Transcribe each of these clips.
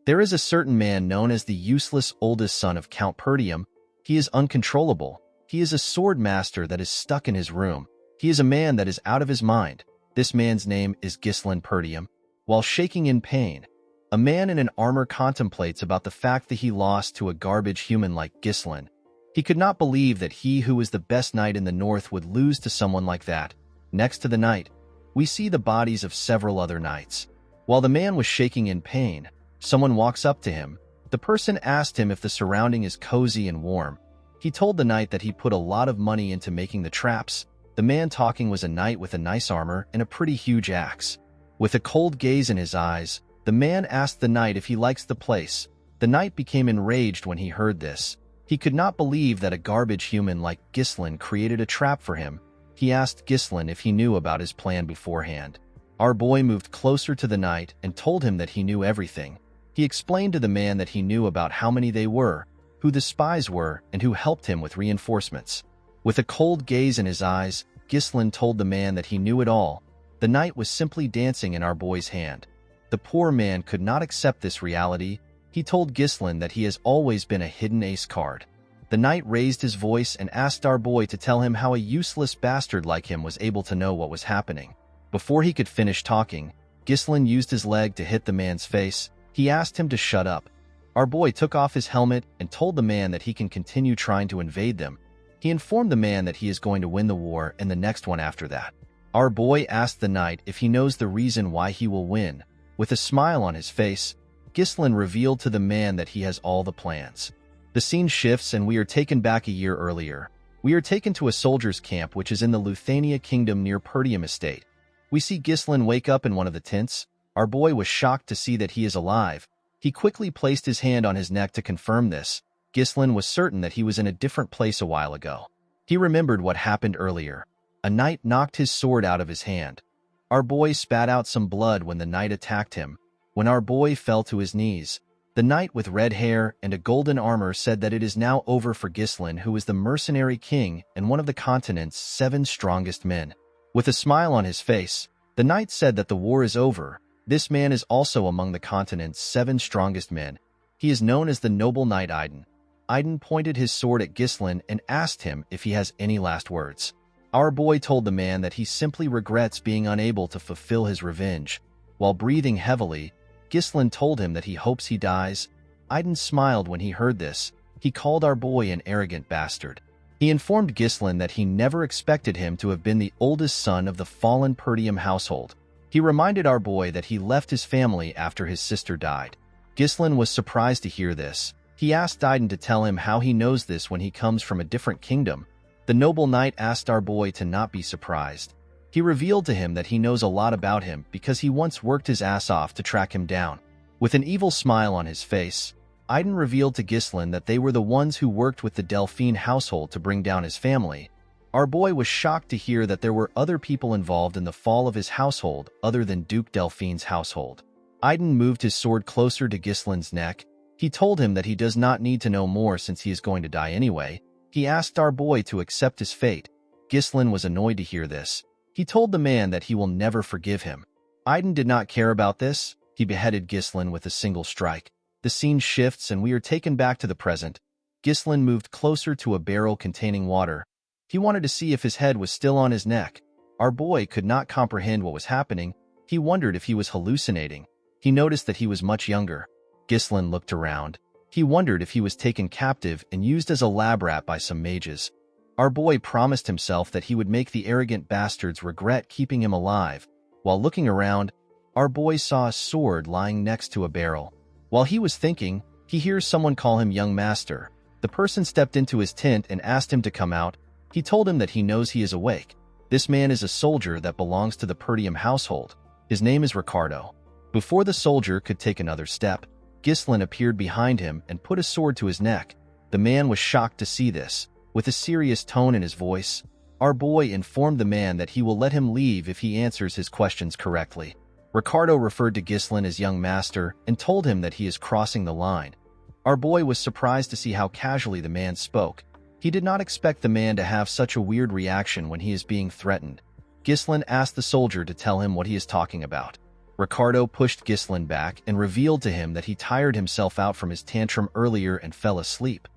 There is a certain man known as the useless oldest son of Count Perdium. He is uncontrollable. He is a sword master that is stuck in his room. He is a man that is out of his mind. This man's name is Ghislain Perdium. While shaking in pain, a man in an armor contemplates about the fact that he lost to a garbage human like Ghislain. He could not believe that he who was the best knight in the north would lose to someone like that. Next to the knight, we see the bodies of several other knights. While the man was shaking in pain, someone walks up to him. The person asked him if the surrounding is cozy and warm. He told the knight that he put a lot of money into making the traps. The man talking was a knight with a nice armor and a pretty huge axe. With a cold gaze in his eyes, the man asked the knight if he likes the place. The knight became enraged when he heard this. He could not believe that a garbage human like Ghislain created a trap for him. He asked Ghislain if he knew about his plan beforehand. Our boy moved closer to the knight and told him that he knew everything. He explained to the man that he knew about how many they were, who the spies were, and who helped him with reinforcements. With a cold gaze in his eyes, Ghislain told the man that he knew it all. The knight was simply dancing in our boy's hand. The poor man could not accept this reality. He told Ghislain that he has always been a hidden ace card. The knight raised his voice and asked our boy to tell him how a useless bastard like him was able to know what was happening. Before he could finish talking, Ghislain used his leg to hit the man's face. He asked him to shut up. Our boy took off his helmet and told the man that he can continue trying to invade them. He informed the man that he is going to win the war and the next one after that. Our boy asked the knight if he knows the reason why he will win. With a smile on his face, Ghislain revealed to the man that he has all the plans. The scene shifts and we are taken back a year earlier. We are taken to a soldier's camp which is in the Luthania kingdom near Perdium estate. We see Ghislain wake up in one of the tents. Our boy was shocked to see that he is alive. He quickly placed his hand on his neck to confirm this. Ghislain was certain that he was in a different place a while ago. He remembered what happened earlier. A knight knocked his sword out of his hand. Our boy spat out some blood when the knight attacked him. When our boy fell to his knees, the knight with red hair and a golden armor said that it is now over for Ghislain, who is the mercenary king and one of the continent's 7 strongest men. With a smile on his face, the knight said that the war is over. This man is also among the continent's 7 strongest men. He is known as the noble knight Aiden. Aiden pointed his sword at Ghislain and asked him if he has any last words. Our boy told the man that he simply regrets being unable to fulfill his revenge. While breathing heavily, Ghislain told him that he hopes he dies. Aiden smiled when he heard this. He called our boy an arrogant bastard. He informed Ghislain that he never expected him to have been the oldest son of the fallen Perdium household. He reminded our boy that he left his family after his sister died. Ghislain was surprised to hear this. He asked Aiden to tell him how he knows this when he comes from a different kingdom. The noble knight asked our boy to not be surprised. He revealed to him that he knows a lot about him because he once worked his ass off to track him down. With an evil smile on his face, Aiden revealed to Ghislain that they were the ones who worked with the Delphine household to bring down his family. Our boy was shocked to hear that there were other people involved in the fall of his household other than Duke Delphine's household. Aiden moved his sword closer to Ghislain's neck. He told him that he does not need to know more since he is going to die anyway. He asked our boy to accept his fate. Ghislain was annoyed to hear this. He told the man that he will never forgive him. Aiden did not care about this. He beheaded Ghislain with a single strike. The scene shifts and we are taken back to the present. Ghislain moved closer to a barrel containing water. He wanted to see if his head was still on his neck. Our boy could not comprehend what was happening. He wondered if he was hallucinating. He noticed that he was much younger. Ghislain looked around. He wondered if he was taken captive and used as a lab rat by some mages. Our boy promised himself that he would make the arrogant bastards regret keeping him alive. While looking around, our boy saw a sword lying next to a barrel. While he was thinking, he hears someone call him young master. The person stepped into his tent and asked him to come out. He told him that he knows he is awake. This man is a soldier that belongs to the Perdium household. His name is Ricardo. Before the soldier could take another step, Ghislain appeared behind him and put a sword to his neck. The man was shocked to see this. With a serious tone in his voice, our boy informed the man that he will let him leave if he answers his questions correctly. Ricardo referred to Ghislain as young master and told him that he is crossing the line. Our boy was surprised to see how casually the man spoke. He did not expect the man to have such a weird reaction when he is being threatened. Ghislain asked the soldier to tell him what he is talking about. Ricardo pushed Ghislain back and revealed to him that he tired himself out from his tantrum earlier and fell asleep.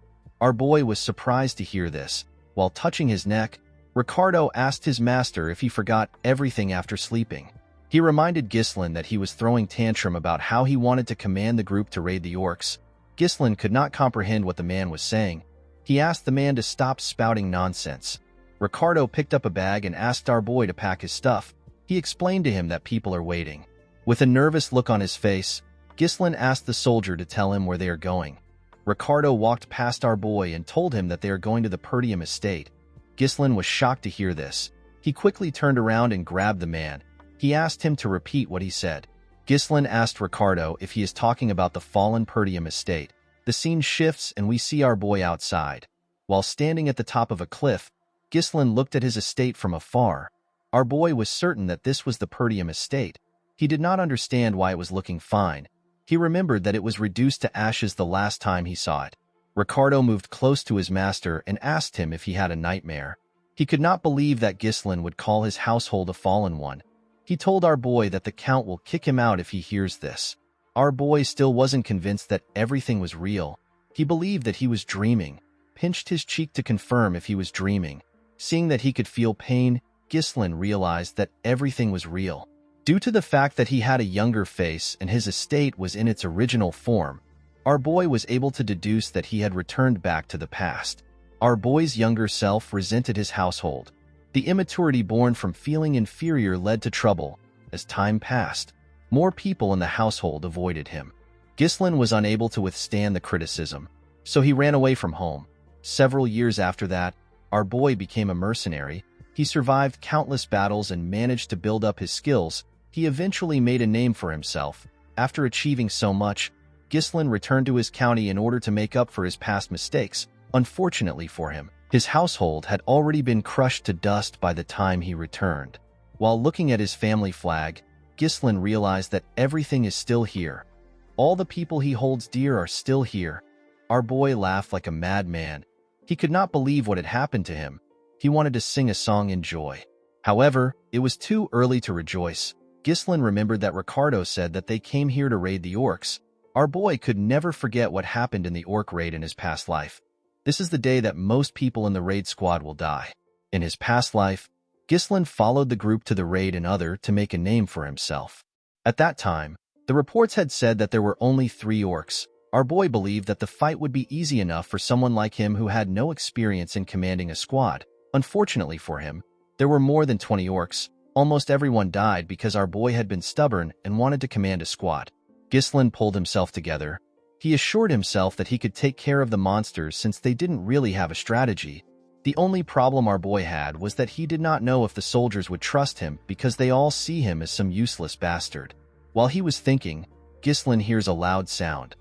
Our boy was surprised to hear this. While touching his neck, Ricardo asked his master if he forgot everything after sleeping. He reminded Ghislain that he was throwing tantrum about how he wanted to command the group to raid the orcs. Ghislain could not comprehend what the man was saying. He asked the man to stop spouting nonsense. Ricardo picked up a bag and asked our boy to pack his stuff. He explained to him that people are waiting. With a nervous look on his face, Ghislain asked the soldier to tell him where they are going. Ricardo walked past our boy and told him that they are going to the Perdium estate. Ghislain was shocked to hear this. He quickly turned around and grabbed the man. He asked him to repeat what he said. Ghislain asked Ricardo if he is talking about the fallen Perdium estate. The scene shifts and we see our boy outside. While standing at the top of a cliff, Ghislain looked at his estate from afar. Our boy was certain that this was the Perdium estate. He did not understand why it was looking fine. He remembered that it was reduced to ashes the last time he saw it. Ricardo moved close to his master and asked him if he had a nightmare. He could not believe that Ghislain would call his household a fallen one. He told our boy that the Count will kick him out if he hears this. Our boy still wasn't convinced that everything was real. He believed that he was dreaming, pinched his cheek to confirm if he was dreaming. Seeing that he could feel pain, Ghislain realized that everything was real. Due to the fact that he had a younger face and his estate was in its original form, our boy was able to deduce that he had returned back to the past. Our boy's younger self resented his household. The immaturity born from feeling inferior led to trouble. As time passed, more people in the household avoided him. Ghislain was unable to withstand the criticism, so he ran away from home. Several years after that, our boy became a mercenary. He survived countless battles and managed to build up his skills. He eventually made a name for himself. After achieving so much, Ghislain returned to his county in order to make up for his past mistakes. Unfortunately for him, his household had already been crushed to dust by the time he returned. While looking at his family flag, Ghislain realized that everything is still here. All the people he holds dear are still here. Our boy laughed like a madman. He could not believe what had happened to him. He wanted to sing a song in joy. However, it was too early to rejoice. Ghislain remembered that Ricardo said that they came here to raid the orcs. Our boy could never forget what happened in the orc raid in his past life. This is the day that most people in the raid squad will die. In his past life, Ghislain followed the group to the raid and other to make a name for himself. At that time, the reports had said that there were only 3 orcs. Our boy believed that the fight would be easy enough for someone like him who had no experience in commanding a squad. Unfortunately for him, there were more than 20 orcs. Almost everyone died because our boy had been stubborn and wanted to command a squad. Ghislain pulled himself together. He assured himself that he could take care of the monsters since they didn't really have a strategy. The only problem our boy had was that he did not know if the soldiers would trust him because they all see him as some useless bastard. While he was thinking, Ghislain hears a loud sound.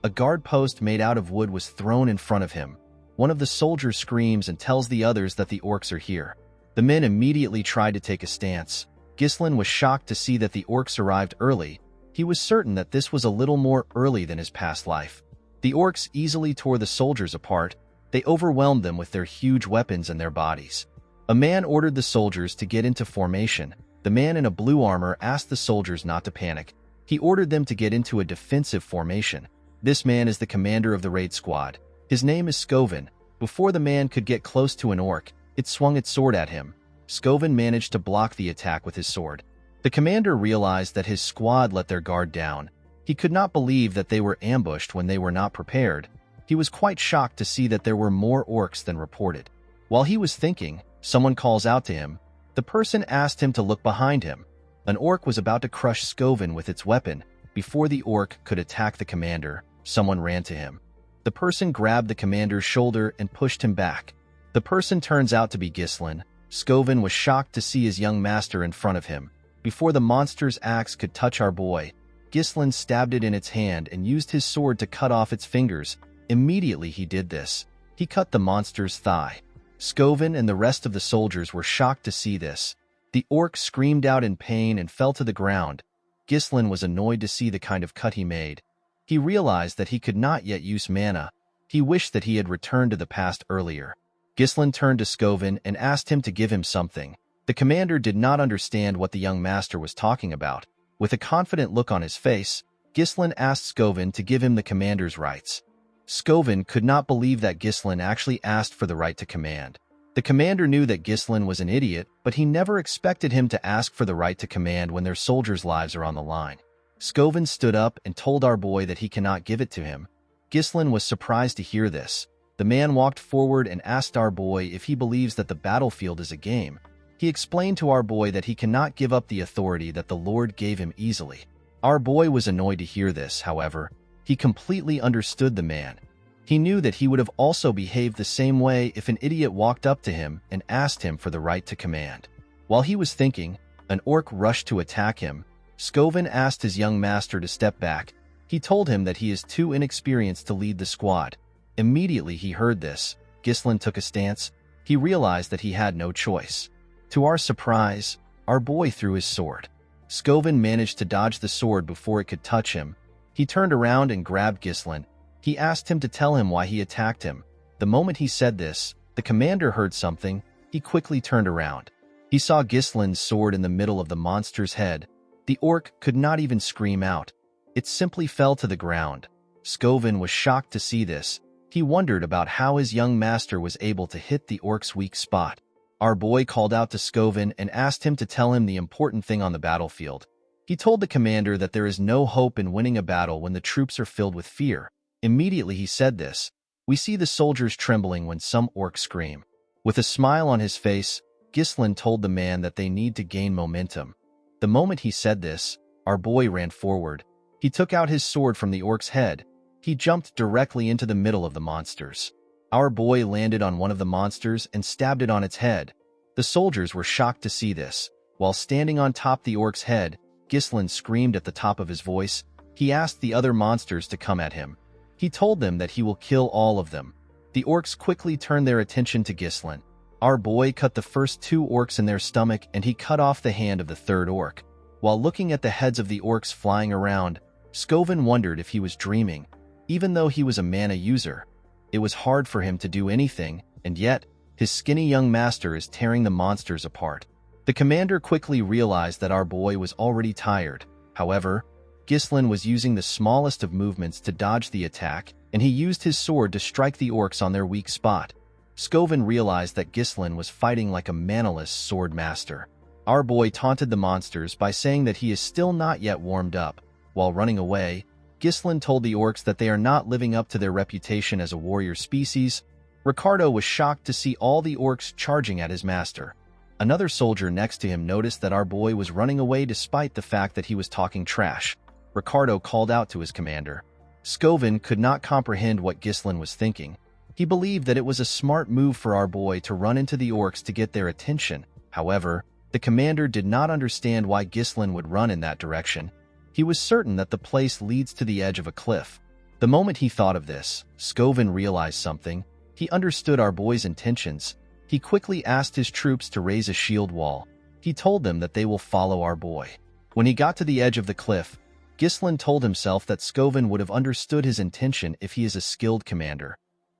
A guard post made out of wood was thrown in front of him. One of the soldiers screams and tells the others that the orcs are here. The men immediately tried to take a stance. Ghislain was shocked to see that the orcs arrived early. He was certain that this was a little more early than his past life. The orcs easily tore the soldiers apart. They overwhelmed them with their huge weapons and their bodies. A man ordered the soldiers to get into formation. The man in a blue armor asked the soldiers not to panic. He ordered them to get into a defensive formation. This man is the commander of the raid squad. His name is Skovin. Before the man could get close to an orc, it swung its sword at him. Skovin managed to block the attack with his sword. The commander realized that his squad let their guard down. He could not believe that they were ambushed when they were not prepared. He was quite shocked to see that there were more orcs than reported. While he was thinking, someone calls out to him. The person asked him to look behind him. An orc was about to crush Skovin with its weapon. Before the orc could attack the commander, someone ran to him. The person grabbed the commander's shoulder and pushed him back. The person turns out to be Ghislain. Skovin was shocked to see his young master in front of him. Before the monster's axe could touch our boy, Ghislain stabbed it in its hand and used his sword to cut off its fingers. Immediately he did this. He cut the monster's thigh. Skovin and the rest of the soldiers were shocked to see this. The orc screamed out in pain and fell to the ground. Ghislain was annoyed to see the kind of cut he made. He realized that he could not yet use mana. He wished that he had returned to the past earlier. Ghislain turned to Skovin and asked him to give him something. The commander did not understand what the young master was talking about. With a confident look on his face, Ghislain asked Skovin to give him the commander's rights. Skovin could not believe that Ghislain actually asked for the right to command. The commander knew that Ghislain was an idiot, but he never expected him to ask for the right to command when their soldiers' lives are on the line. Skovin stood up and told our boy that he cannot give it to him. Ghislain was surprised to hear this. The man walked forward and asked our boy if he believes that the battlefield is a game. He explained to our boy that he cannot give up the authority that the Lord gave him easily. Our boy was annoyed to hear this, however. He completely understood the man. He knew that he would have also behaved the same way if an idiot walked up to him and asked him for the right to command. While he was thinking, an orc rushed to attack him. Skovin asked his young master to step back. He told him that he is too inexperienced to lead the squad. Immediately he heard this, Ghislain took a stance. He realized that he had no choice. To our surprise, our boy threw his sword. Skovin managed to dodge the sword before it could touch him. He turned around and grabbed Ghislain. He asked him to tell him why he attacked him. The moment he said this, the commander heard something. He quickly turned around. He saw Ghislain's sword in the middle of the monster's head. The orc could not even scream out. It simply fell to the ground. Skovin was shocked to see this. He wondered about how his young master was able to hit the orc's weak spot. Our boy called out to Skovin and asked him to tell him the important thing on the battlefield. He told the commander that there is no hope in winning a battle when the troops are filled with fear. Immediately he said this. We see the soldiers trembling when some orcs scream. With a smile on his face, Ghislain told the man that they need to gain momentum. The moment he said this, our boy ran forward. He took out his sword from the orc's head. He jumped directly into the middle of the monsters. Our boy landed on one of the monsters and stabbed it on its head. The soldiers were shocked to see this. While standing on top the orc's head, Ghislain screamed at the top of his voice. He asked the other monsters to come at him. He told them that he will kill all of them. The orcs quickly turned their attention to Ghislain. Our boy cut the first two orcs in their stomach and he cut off the hand of the third orc. While looking at the heads of the orcs flying around, Skovin wondered if he was dreaming. Even though he was a mana user, it was hard for him to do anything, and yet, his skinny young master is tearing the monsters apart. The commander quickly realized that our boy was already tired. However, Ghislain was using the smallest of movements to dodge the attack, and he used his sword to strike the orcs on their weak spot. Skovin realized that Ghislain was fighting like a manaless sword master. Our boy taunted the monsters by saying that he is still not yet warmed up. While running away, Ghislain told the orcs that they are not living up to their reputation as a warrior species. Ricardo was shocked to see all the orcs charging at his master. Another soldier next to him noticed that our boy was running away despite the fact that he was talking trash. Ricardo called out to his commander. Skovin could not comprehend what Ghislain was thinking. He believed that it was a smart move for our boy to run into the orcs to get their attention. However, the commander did not understand why Ghislain would run in that direction. He was certain that the place leads to the edge of a cliff. The moment he thought of this, Skovin realized something. He understood our boy's intentions. He quickly asked his troops to raise a shield wall. He told them that they will follow our boy. When he got to the edge of the cliff, Ghislain told himself that Skovin would have understood his intention if he is a skilled commander.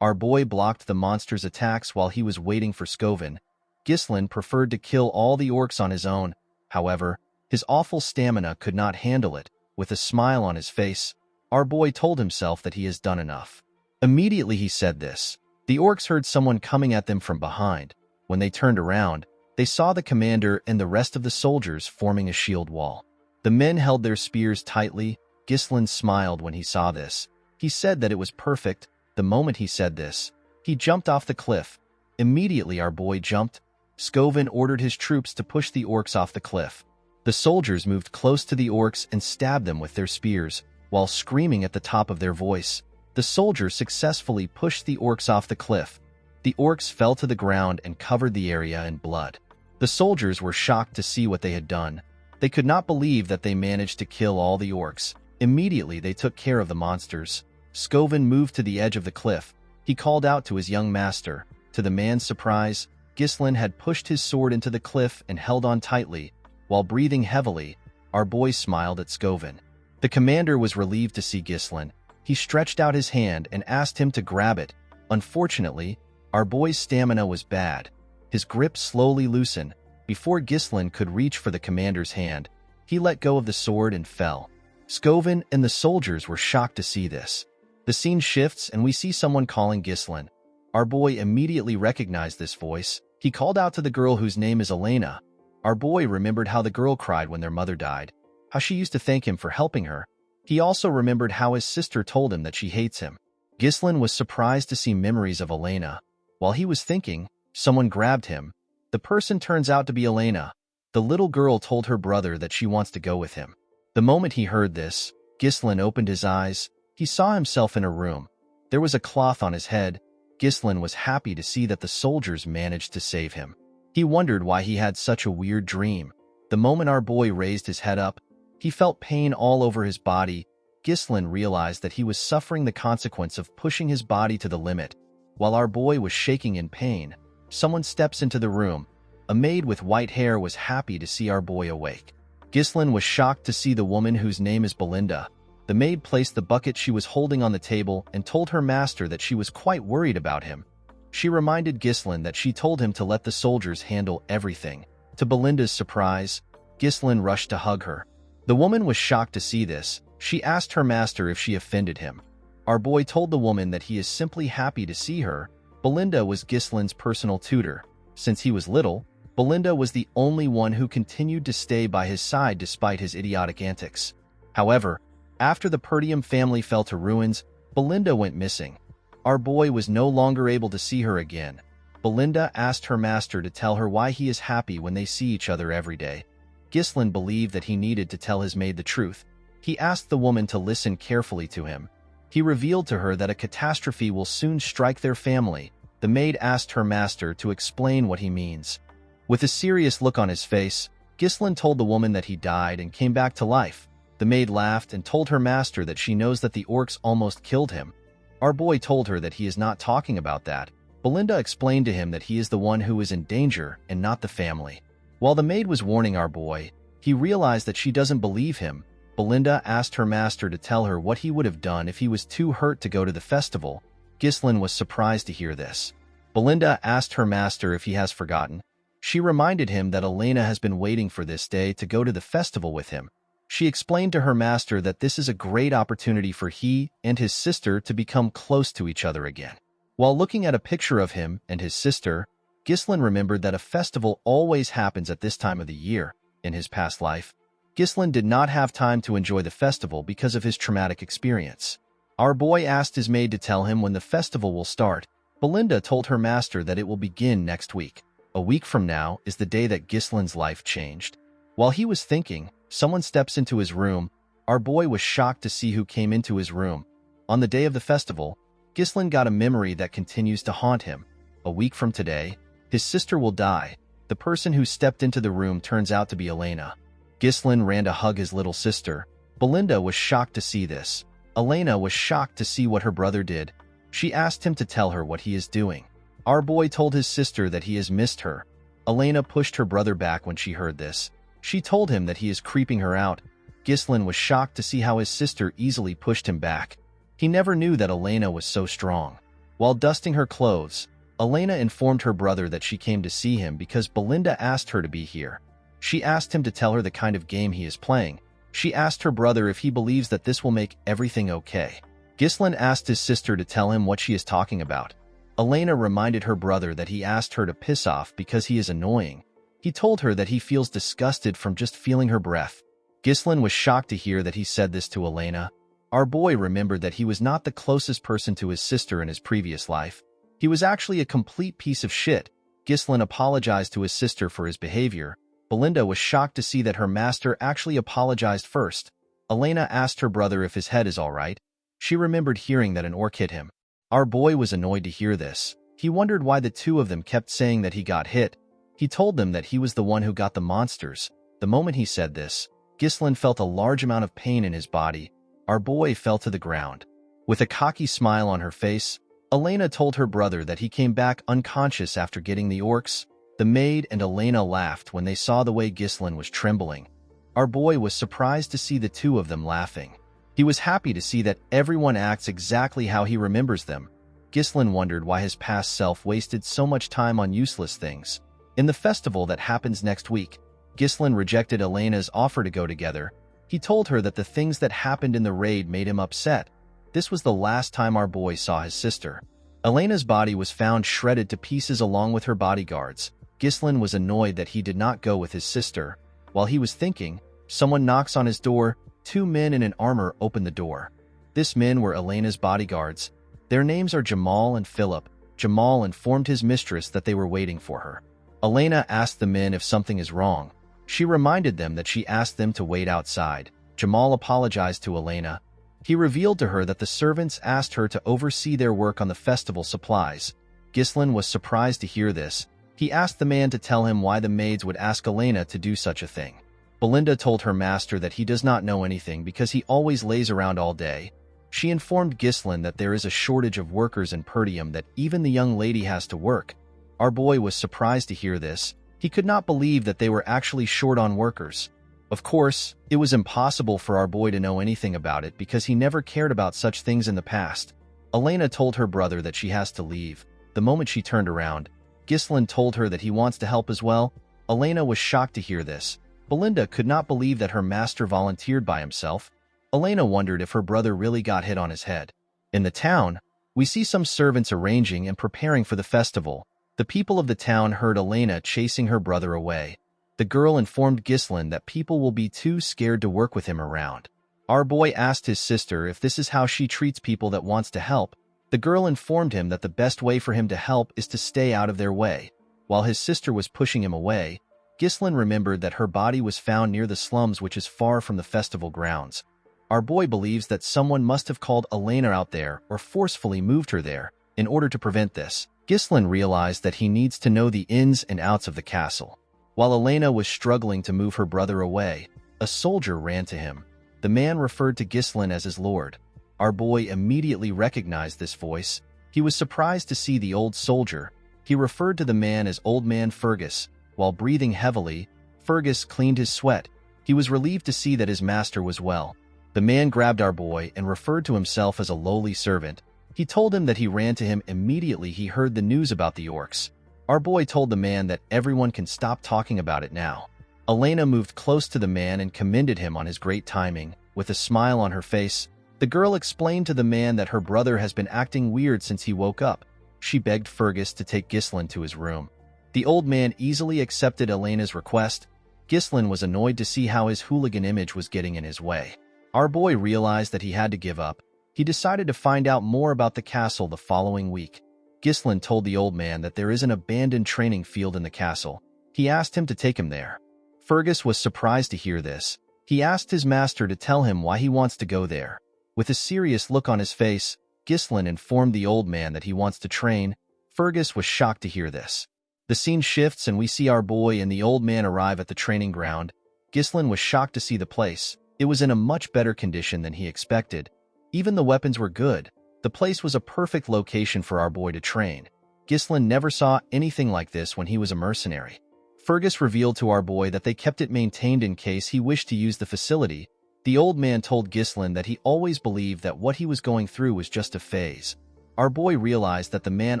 Our boy blocked the monster's attacks while he was waiting for Skovin. Ghislain preferred to kill all the orcs on his own. However, his awful stamina could not handle it. With a smile on his face, our boy told himself that he has done enough. Immediately he said this. The orcs heard someone coming at them from behind. When they turned around, they saw the commander and the rest of the soldiers forming a shield wall. The men held their spears tightly. Ghislain smiled when he saw this. He said that it was perfect. The moment he said this, he jumped off the cliff. Immediately our boy jumped. Skovin ordered his troops to push the orcs off the cliff. The soldiers moved close to the orcs and stabbed them with their spears, while screaming at the top of their voice. The soldiers successfully pushed the orcs off the cliff. The orcs fell to the ground and covered the area in blood. The soldiers were shocked to see what they had done. They could not believe that they managed to kill all the orcs. Immediately they took care of the monsters. Skovin moved to the edge of the cliff. He called out to his young master. To the man's surprise, Ghislain had pushed his sword into the cliff and held on tightly. While breathing heavily, our boy smiled at Skovin. The commander was relieved to see Ghislain. He stretched out his hand and asked him to grab it. Unfortunately, our boy's stamina was bad. His grip slowly loosened. Before Ghislain could reach for the commander's hand, He let go of the sword and fell. Scovin and the soldiers were shocked to see this. The scene shifts and we see someone calling Ghislain. Our boy immediately recognized this voice. He called out to the girl whose name is Elena. Our boy remembered how the girl cried when their mother died, how she used to thank him for helping her. He also remembered how his sister told him that she hates him. Ghislain was surprised to see memories of Elena. While he was thinking, someone grabbed him. The person turns out to be Elena. The little girl told her brother that she wants to go with him. The moment he heard this, Ghislain opened his eyes. He saw himself in a room. There was a cloth on his head. Ghislain was happy to see that the soldiers managed to save him. He wondered why he had such a weird dream. The moment our boy raised his head up, he felt pain all over his body. Ghislain realized that he was suffering the consequence of pushing his body to the limit. While our boy was shaking in pain, someone steps into the room. A maid with white hair was happy to see our boy awake. Ghislain was shocked to see the woman whose name is Belinda. The maid placed the bucket she was holding on the table and told her master that she was quite worried about him. She reminded Ghislain that she told him to let the soldiers handle everything. To Belinda's surprise, Ghislain rushed to hug her. The woman was shocked to see this. She asked her master if she offended him. Our boy told the woman that he is simply happy to see her. Belinda was Ghislain's personal tutor. Since he was little, Belinda was the only one who continued to stay by his side despite his idiotic antics. However, after the Perdium family fell to ruins, Belinda went missing. Our boy was no longer able to see her again. Belinda asked her master to tell her why he is happy when they see each other every day. Ghislain believed that he needed to tell his maid the truth. He asked the woman to listen carefully to him. He revealed to her that a catastrophe will soon strike their family. The maid asked her master to explain what he means. With a serious look on his face, Ghislain told the woman that he died and came back to life. The maid laughed and told her master that she knows that the orcs almost killed him. Our boy told her that he is not talking about that. Belinda explained to him that he is the one who is in danger and not the family. While the maid was warning our boy, he realized that she doesn't believe him. Belinda asked her master to tell her what he would have done if he was too hurt to go to the festival. Ghislain was surprised to hear this. Belinda asked her master if he has forgotten. She reminded him that Elena has been waiting for this day to go to the festival with him. She explained to her master that this is a great opportunity for he and his sister to become close to each other again. While looking at a picture of him and his sister, Ghislain remembered that a festival always happens at this time of the year. In his past life, Ghislain did not have time to enjoy the festival because of his traumatic experience. Our boy asked his maid to tell him when the festival will start. Belinda told her master that it will begin next week. A week from now is the day that Ghislain's life changed. While he was thinking, someone steps into his room. Our boy was shocked to see who came into his room. On the day of the festival, Ghislain got a memory that continues to haunt him. A week from today, his sister will die. The person who stepped into the room turns out to be Elena. Ghislain ran to hug his little sister. Belinda was shocked to see this. Elena was shocked to see what her brother did. She asked him to tell her what he is doing. Our boy told his sister that he has missed her. Elena pushed her brother back when she heard this. She told him that he is creeping her out. Ghislain was shocked to see how his sister easily pushed him back. He never knew that Elena was so strong. While dusting her clothes, Elena informed her brother that she came to see him because Belinda asked her to be here. She asked him to tell her the kind of game he is playing. She asked her brother if he believes that this will make everything okay. Ghislain asked his sister to tell him what she is talking about. Elena reminded her brother that he asked her to piss off because he is annoying. He told her that he feels disgusted from just feeling her breath. Ghislain was shocked to hear that he said this to Elena. Our boy remembered that he was not the closest person to his sister in his previous life. He was actually a complete piece of shit. Ghislain apologized to his sister for his behavior. Belinda was shocked to see that her master actually apologized first. Elena asked her brother if his head is all right. She remembered hearing that an orc hit him. Our boy was annoyed to hear this. He wondered why the two of them kept saying that he got hit. He told them that he was the one who got the monsters. The moment he said this, Ghislain felt a large amount of pain in his body. Our boy fell to the ground. With a cocky smile on her face, Elena told her brother that he came back unconscious after getting the orcs. The maid and Elena laughed when they saw the way Ghislain was trembling. Our boy was surprised to see the two of them laughing. He was happy to see that everyone acts exactly how he remembers them. Ghislain wondered why his past self wasted so much time on useless things. In the festival that happens next week, Ghislaine rejected Elena's offer to go together. He told her that the things that happened in the raid made him upset. This was the last time our boy saw his sister. Elena's body was found shredded to pieces along with her bodyguards. Ghislaine was annoyed that he did not go with his sister. While he was thinking, someone knocks on his door. 2 men in an armor open the door. These men were Elena's bodyguards. Their names are Jamal and Philip. Jamal informed his mistress that they were waiting for her. Elena asked the men if something is wrong. She reminded them that she asked them to wait outside. Jamal apologized to Elena. He revealed to her that the servants asked her to oversee their work on the festival supplies. Ghislaine was surprised to hear this. He asked the man to tell him why the maids would ask Elena to do such a thing. Belinda told her master that he does not know anything because he always lays around all day. She informed Ghislaine that there is a shortage of workers in Perdium, that even the young lady has to work. Our boy was surprised to hear this. He could not believe that they were actually short on workers. Of course, it was impossible for our boy to know anything about it because he never cared about such things in the past. Elena told her brother that she has to leave. The moment she turned around, Ghislaine told her that he wants to help as well. Elena was shocked to hear this. Belinda could not believe that her master volunteered by himself. Elena wondered if her brother really got hit on his head. In the town, we see some servants arranging and preparing for the festival. The people of the town heard Elena chasing her brother away. The girl informed Ghislaine that people will be too scared to work with him around. Our boy asked his sister if this is how she treats people that wants to help. The girl informed him that the best way for him to help is to stay out of their way. While his sister was pushing him away, Ghislaine remembered that her body was found near the slums, which is far from the festival grounds. Our boy believes that someone must have called Elena out there or forcefully moved her there. In order to prevent this, Ghislaine realized that he needs to know the ins and outs of the castle. While Elena was struggling to move her brother away, a soldier ran to him. The man referred to Ghislaine as his lord. Our boy immediately recognized this voice. He was surprised to see the old soldier. He referred to the man as Old Man Fergus. While breathing heavily, Fergus cleaned his sweat. He was relieved to see that his master was well. The man grabbed our boy and referred to himself as a lowly servant. He told him that he ran to him immediately he heard the news about the orcs. Our boy told the man that everyone can stop talking about it now. Elena moved close to the man and commended him on his great timing. With a smile on her face, the girl explained to the man that her brother has been acting weird since he woke up. She begged Fergus to take Ghislaine to his room. The old man easily accepted Elena's request. Ghislaine was annoyed to see how his hooligan image was getting in his way. Our boy realized that he had to give up. He decided to find out more about the castle the following week. Ghislaine told the old man that there is an abandoned training field in the castle. He asked him to take him there. Fergus was surprised to hear this. He asked his master to tell him why he wants to go there. With a serious look on his face, Ghislaine informed the old man that he wants to train. Fergus was shocked to hear this. The scene shifts and we see our boy and the old man arrive at the training ground. Ghislaine was shocked to see the place. It was in a much better condition than he expected. Even the weapons were good. The place was a perfect location for our boy to train. Ghislaine never saw anything like this when he was a mercenary. Fergus revealed to our boy that they kept it maintained in case he wished to use the facility. The old man told Ghislaine that he always believed that what he was going through was just a phase. Our boy realized that the man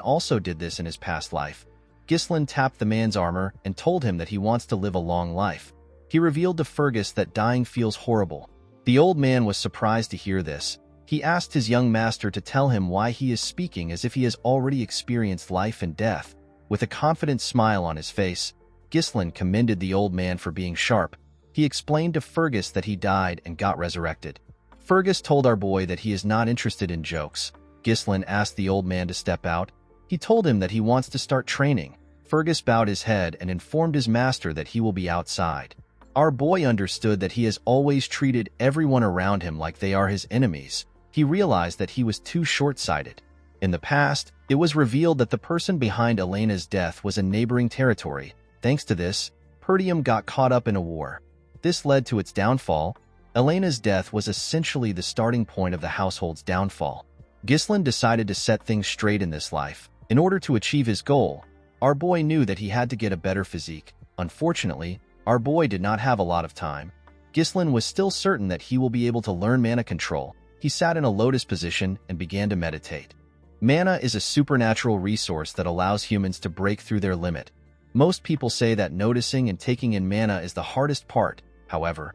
also did this in his past life. Ghislaine tapped the man's armor and told him that he wants to live a long life. He revealed to Fergus that dying feels horrible. The old man was surprised to hear this. He asked his young master to tell him why he is speaking as if he has already experienced life and death. With a confident smile on his face, Ghislaine commended the old man for being sharp. He explained to Fergus that he died and got resurrected. Fergus told our boy that he is not interested in jokes. Ghislaine asked the old man to step out. He told him that he wants to start training. Fergus bowed his head and informed his master that he will be outside. Our boy understood that he has always treated everyone around him like they are his enemies. He realized that he was too short-sighted. In the past, it was revealed that the person behind Elena's death was a neighboring territory. Thanks to this, Perdium got caught up in a war. This led to its downfall. Elena's death was essentially the starting point of the household's downfall. Ghislaine decided to set things straight in this life. In order to achieve his goal, our boy knew that he had to get a better physique. Unfortunately, our boy did not have a lot of time. Ghislaine was still certain that he will be able to learn mana control. He sat in a lotus position and began to meditate. Mana is a supernatural resource that allows humans to break through their limit. Most people say that noticing and taking in mana is the hardest part. However,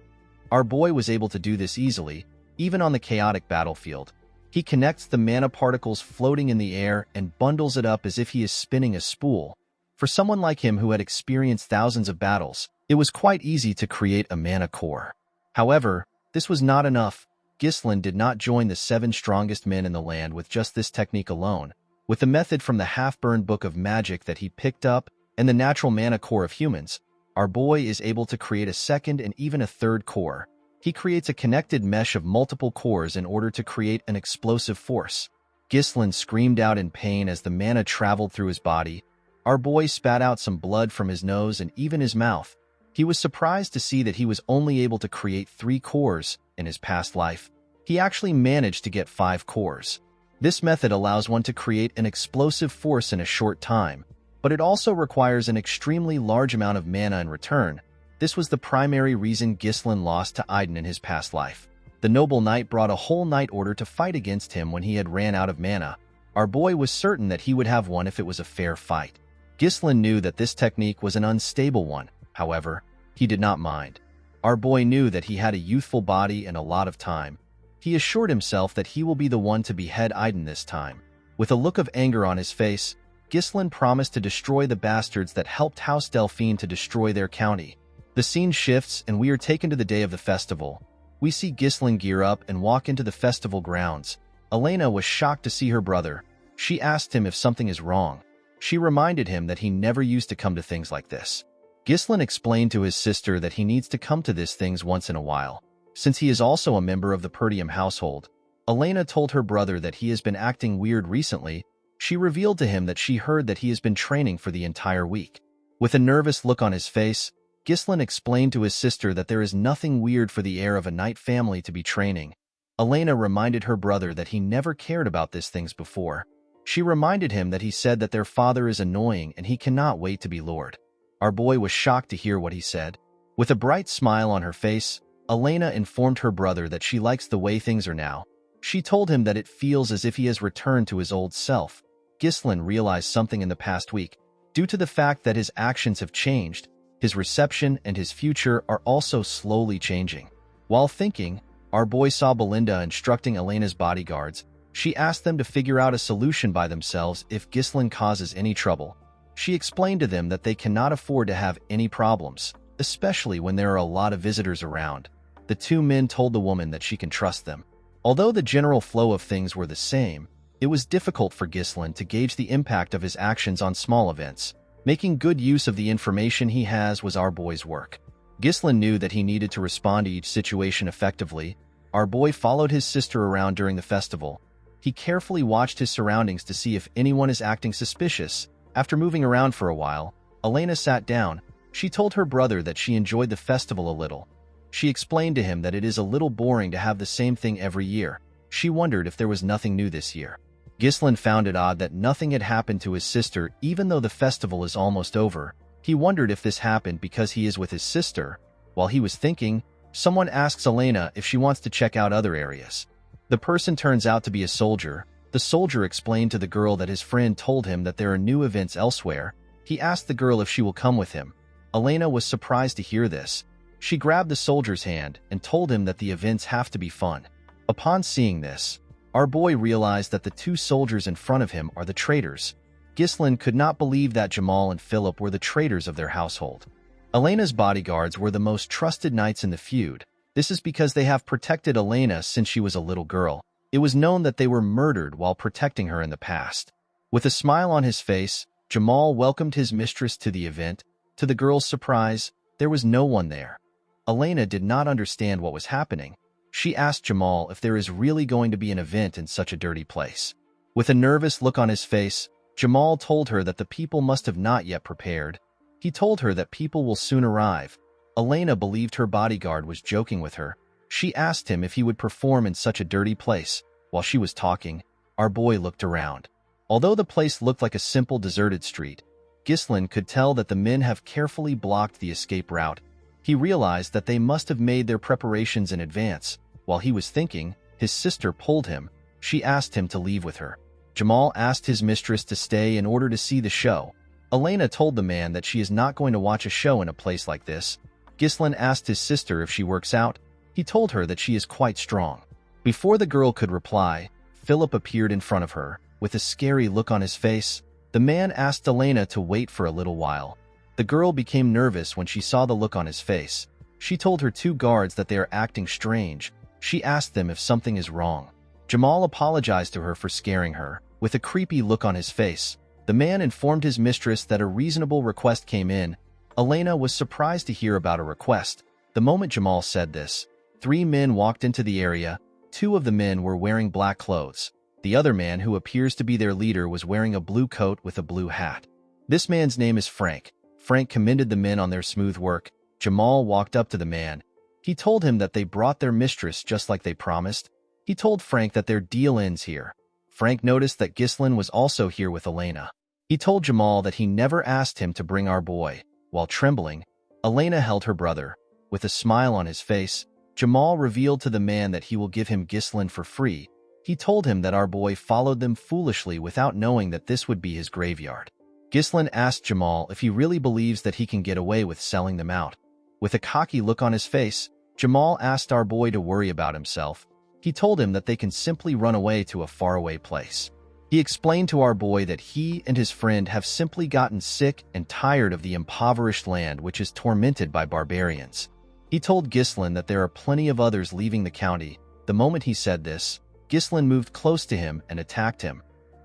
our boy was able to do this easily, even on the chaotic battlefield. He connects the mana particles floating in the air and bundles it up as if he is spinning a spool. For someone like him who had experienced thousands of battles, it was quite easy to create a mana core. However, this was not enough. Ghislain did not join the 7 strongest men in the land with just this technique alone. With the method from the half-burned book of magic that he picked up and the natural mana core of humans, our boy is able to create a second and even a third core. He creates a connected mesh of multiple cores in order to create an explosive force. Ghislain screamed out in pain as the mana traveled through his body. Our boy spat out some blood from his nose and even his mouth. He was surprised to see that he was only able to create 3 cores in his past life. He actually managed to get 5 cores. This method allows one to create an explosive force in a short time, but it also requires an extremely large amount of mana in return. This was the primary reason Ghislain lost to Aiden in his past life. The noble knight brought a whole knight order to fight against him when he had ran out of mana. Our boy was certain that he would have won if it was a fair fight. Ghislain knew that this technique was an unstable one. However, he did not mind. Our boy knew that he had a youthful body and a lot of time. He assured himself that he will be the one to behead Aiden this time. With a look of anger on his face, Ghislain promised to destroy the bastards that helped House Delphine to destroy their county. The scene shifts and we are taken to the day of the festival. We see Ghislain gear up and walk into the festival grounds. Elena was shocked to see her brother. She asked him if something is wrong. She reminded him that he never used to come to things like this. Ghislain explained to his sister that he needs to come to these things once in a while, since he is also a member of the Perdium household. Elena told her brother that he has been acting weird recently. She revealed to him that she heard that he has been training for the entire week. With a nervous look on his face, Ghislain explained to his sister that there is nothing weird for the heir of a knight family to be training. Elena reminded her brother that he never cared about these things before. She reminded him that he said that their father is annoying and he cannot wait to be lord. Our boy was shocked to hear what he said. With a bright smile on her face, Elena informed her brother that she likes the way things are now. She told him that it feels as if he has returned to his old self. Ghislain realized something in the past week. Due to the fact that his actions have changed, his reception and his future are also slowly changing. While thinking, our boy saw Belinda instructing Elena's bodyguards. She asked them to figure out a solution by themselves if Ghislain causes any trouble. She explained to them that they cannot afford to have any problems, especially when there are a lot of visitors around. The 2 men told the woman that she can trust them. Although the general flow of things were the same, it was difficult for Ghislain to gauge the impact of his actions on small events. Making good use of the information he has was our boy's work. Ghislain knew that he needed to respond to each situation effectively. Our boy followed his sister around during the festival. He carefully watched his surroundings to see if anyone is acting suspicious. After moving around for a while, Elena sat down. She told her brother that she enjoyed the festival a little. She explained to him that it is a little boring to have the same thing every year. She wondered if there was nothing new this year. Ghislain found it odd that nothing had happened to his sister even though the festival is almost over. He wondered if this happened because he is with his sister. While he was thinking, someone asks Elena if she wants to check out other areas. The person turns out to be a soldier. The soldier explained to the girl that his friend told him that there are new events elsewhere. He asked the girl if she will come with him. Elena was surprised to hear this. She grabbed the soldier's hand and told him that the events have to be fun. Upon seeing this, our boy realized that the 2 soldiers in front of him are the traitors. Ghislain could not believe that Jamal and Philip were the traitors of their household. Elena's bodyguards were the most trusted knights in the feud. This is because they have protected Elena since she was a little girl. It was known that they were murdered while protecting her in the past. With a smile on his face, Jamal welcomed his mistress to the event. To the girl's surprise, there was no one there. Elena did not understand what was happening. She asked Jamal if there is really going to be an event in such a dirty place. With a nervous look on his face, Jamal told her that the people must have not yet prepared. He told her that people will soon arrive. Elena believed her bodyguard was joking with her. She asked him if he would perform in such a dirty place. While she was talking, our boy looked around. Although the place looked like a simple deserted street, Ghislain could tell that the men have carefully blocked the escape route. He realized that they must have made their preparations in advance. While he was thinking, his sister pulled him. She asked him to leave with her. Jamal asked his mistress to stay in order to see the show. Elena told the man that she is not going to watch a show in a place like this. Ghislain asked his sister if she works out. He told her that she is quite strong. Before the girl could reply, Philip appeared in front of her. With a scary look on his face, the man asked Elena to wait for a little while. The girl became nervous when she saw the look on his face. She told her two guards that they are acting strange. She asked them if something is wrong. Jamal apologized to her for scaring her. With a creepy look on his face, the man informed his mistress that a reasonable request came in. Elena was surprised to hear about a request. The moment Jamal said this, 3 men walked into the area. 2 of the men were wearing black clothes. The other man, who appears to be their leader, was wearing a blue coat with a blue hat. This man's name is Frank. Frank commended the men on their smooth work. Jamal walked up to the man. He told him that they brought their mistress just like they promised. He told Frank that their deal ends here. Frank noticed that Ghislain was also here with Elena. He told Jamal that he never asked him to bring our boy. While trembling, Elena held her brother. With a smile on his face, Jamal revealed to the man that he will give him Ghislain for free. He told him that our boy followed them foolishly without knowing that this would be his graveyard. Ghislain asked Jamal if he really believes that he can get away with selling them out. With a cocky look on his face, Jamal asked our boy to worry about himself. He told him that they can simply run away to a faraway place. He explained to our boy that he and his friend have simply gotten sick and tired of the impoverished land which is tormented by barbarians. He told Ghislain that there are plenty of others leaving the county. The moment he said this, Ghislain moved close to him and attacked him.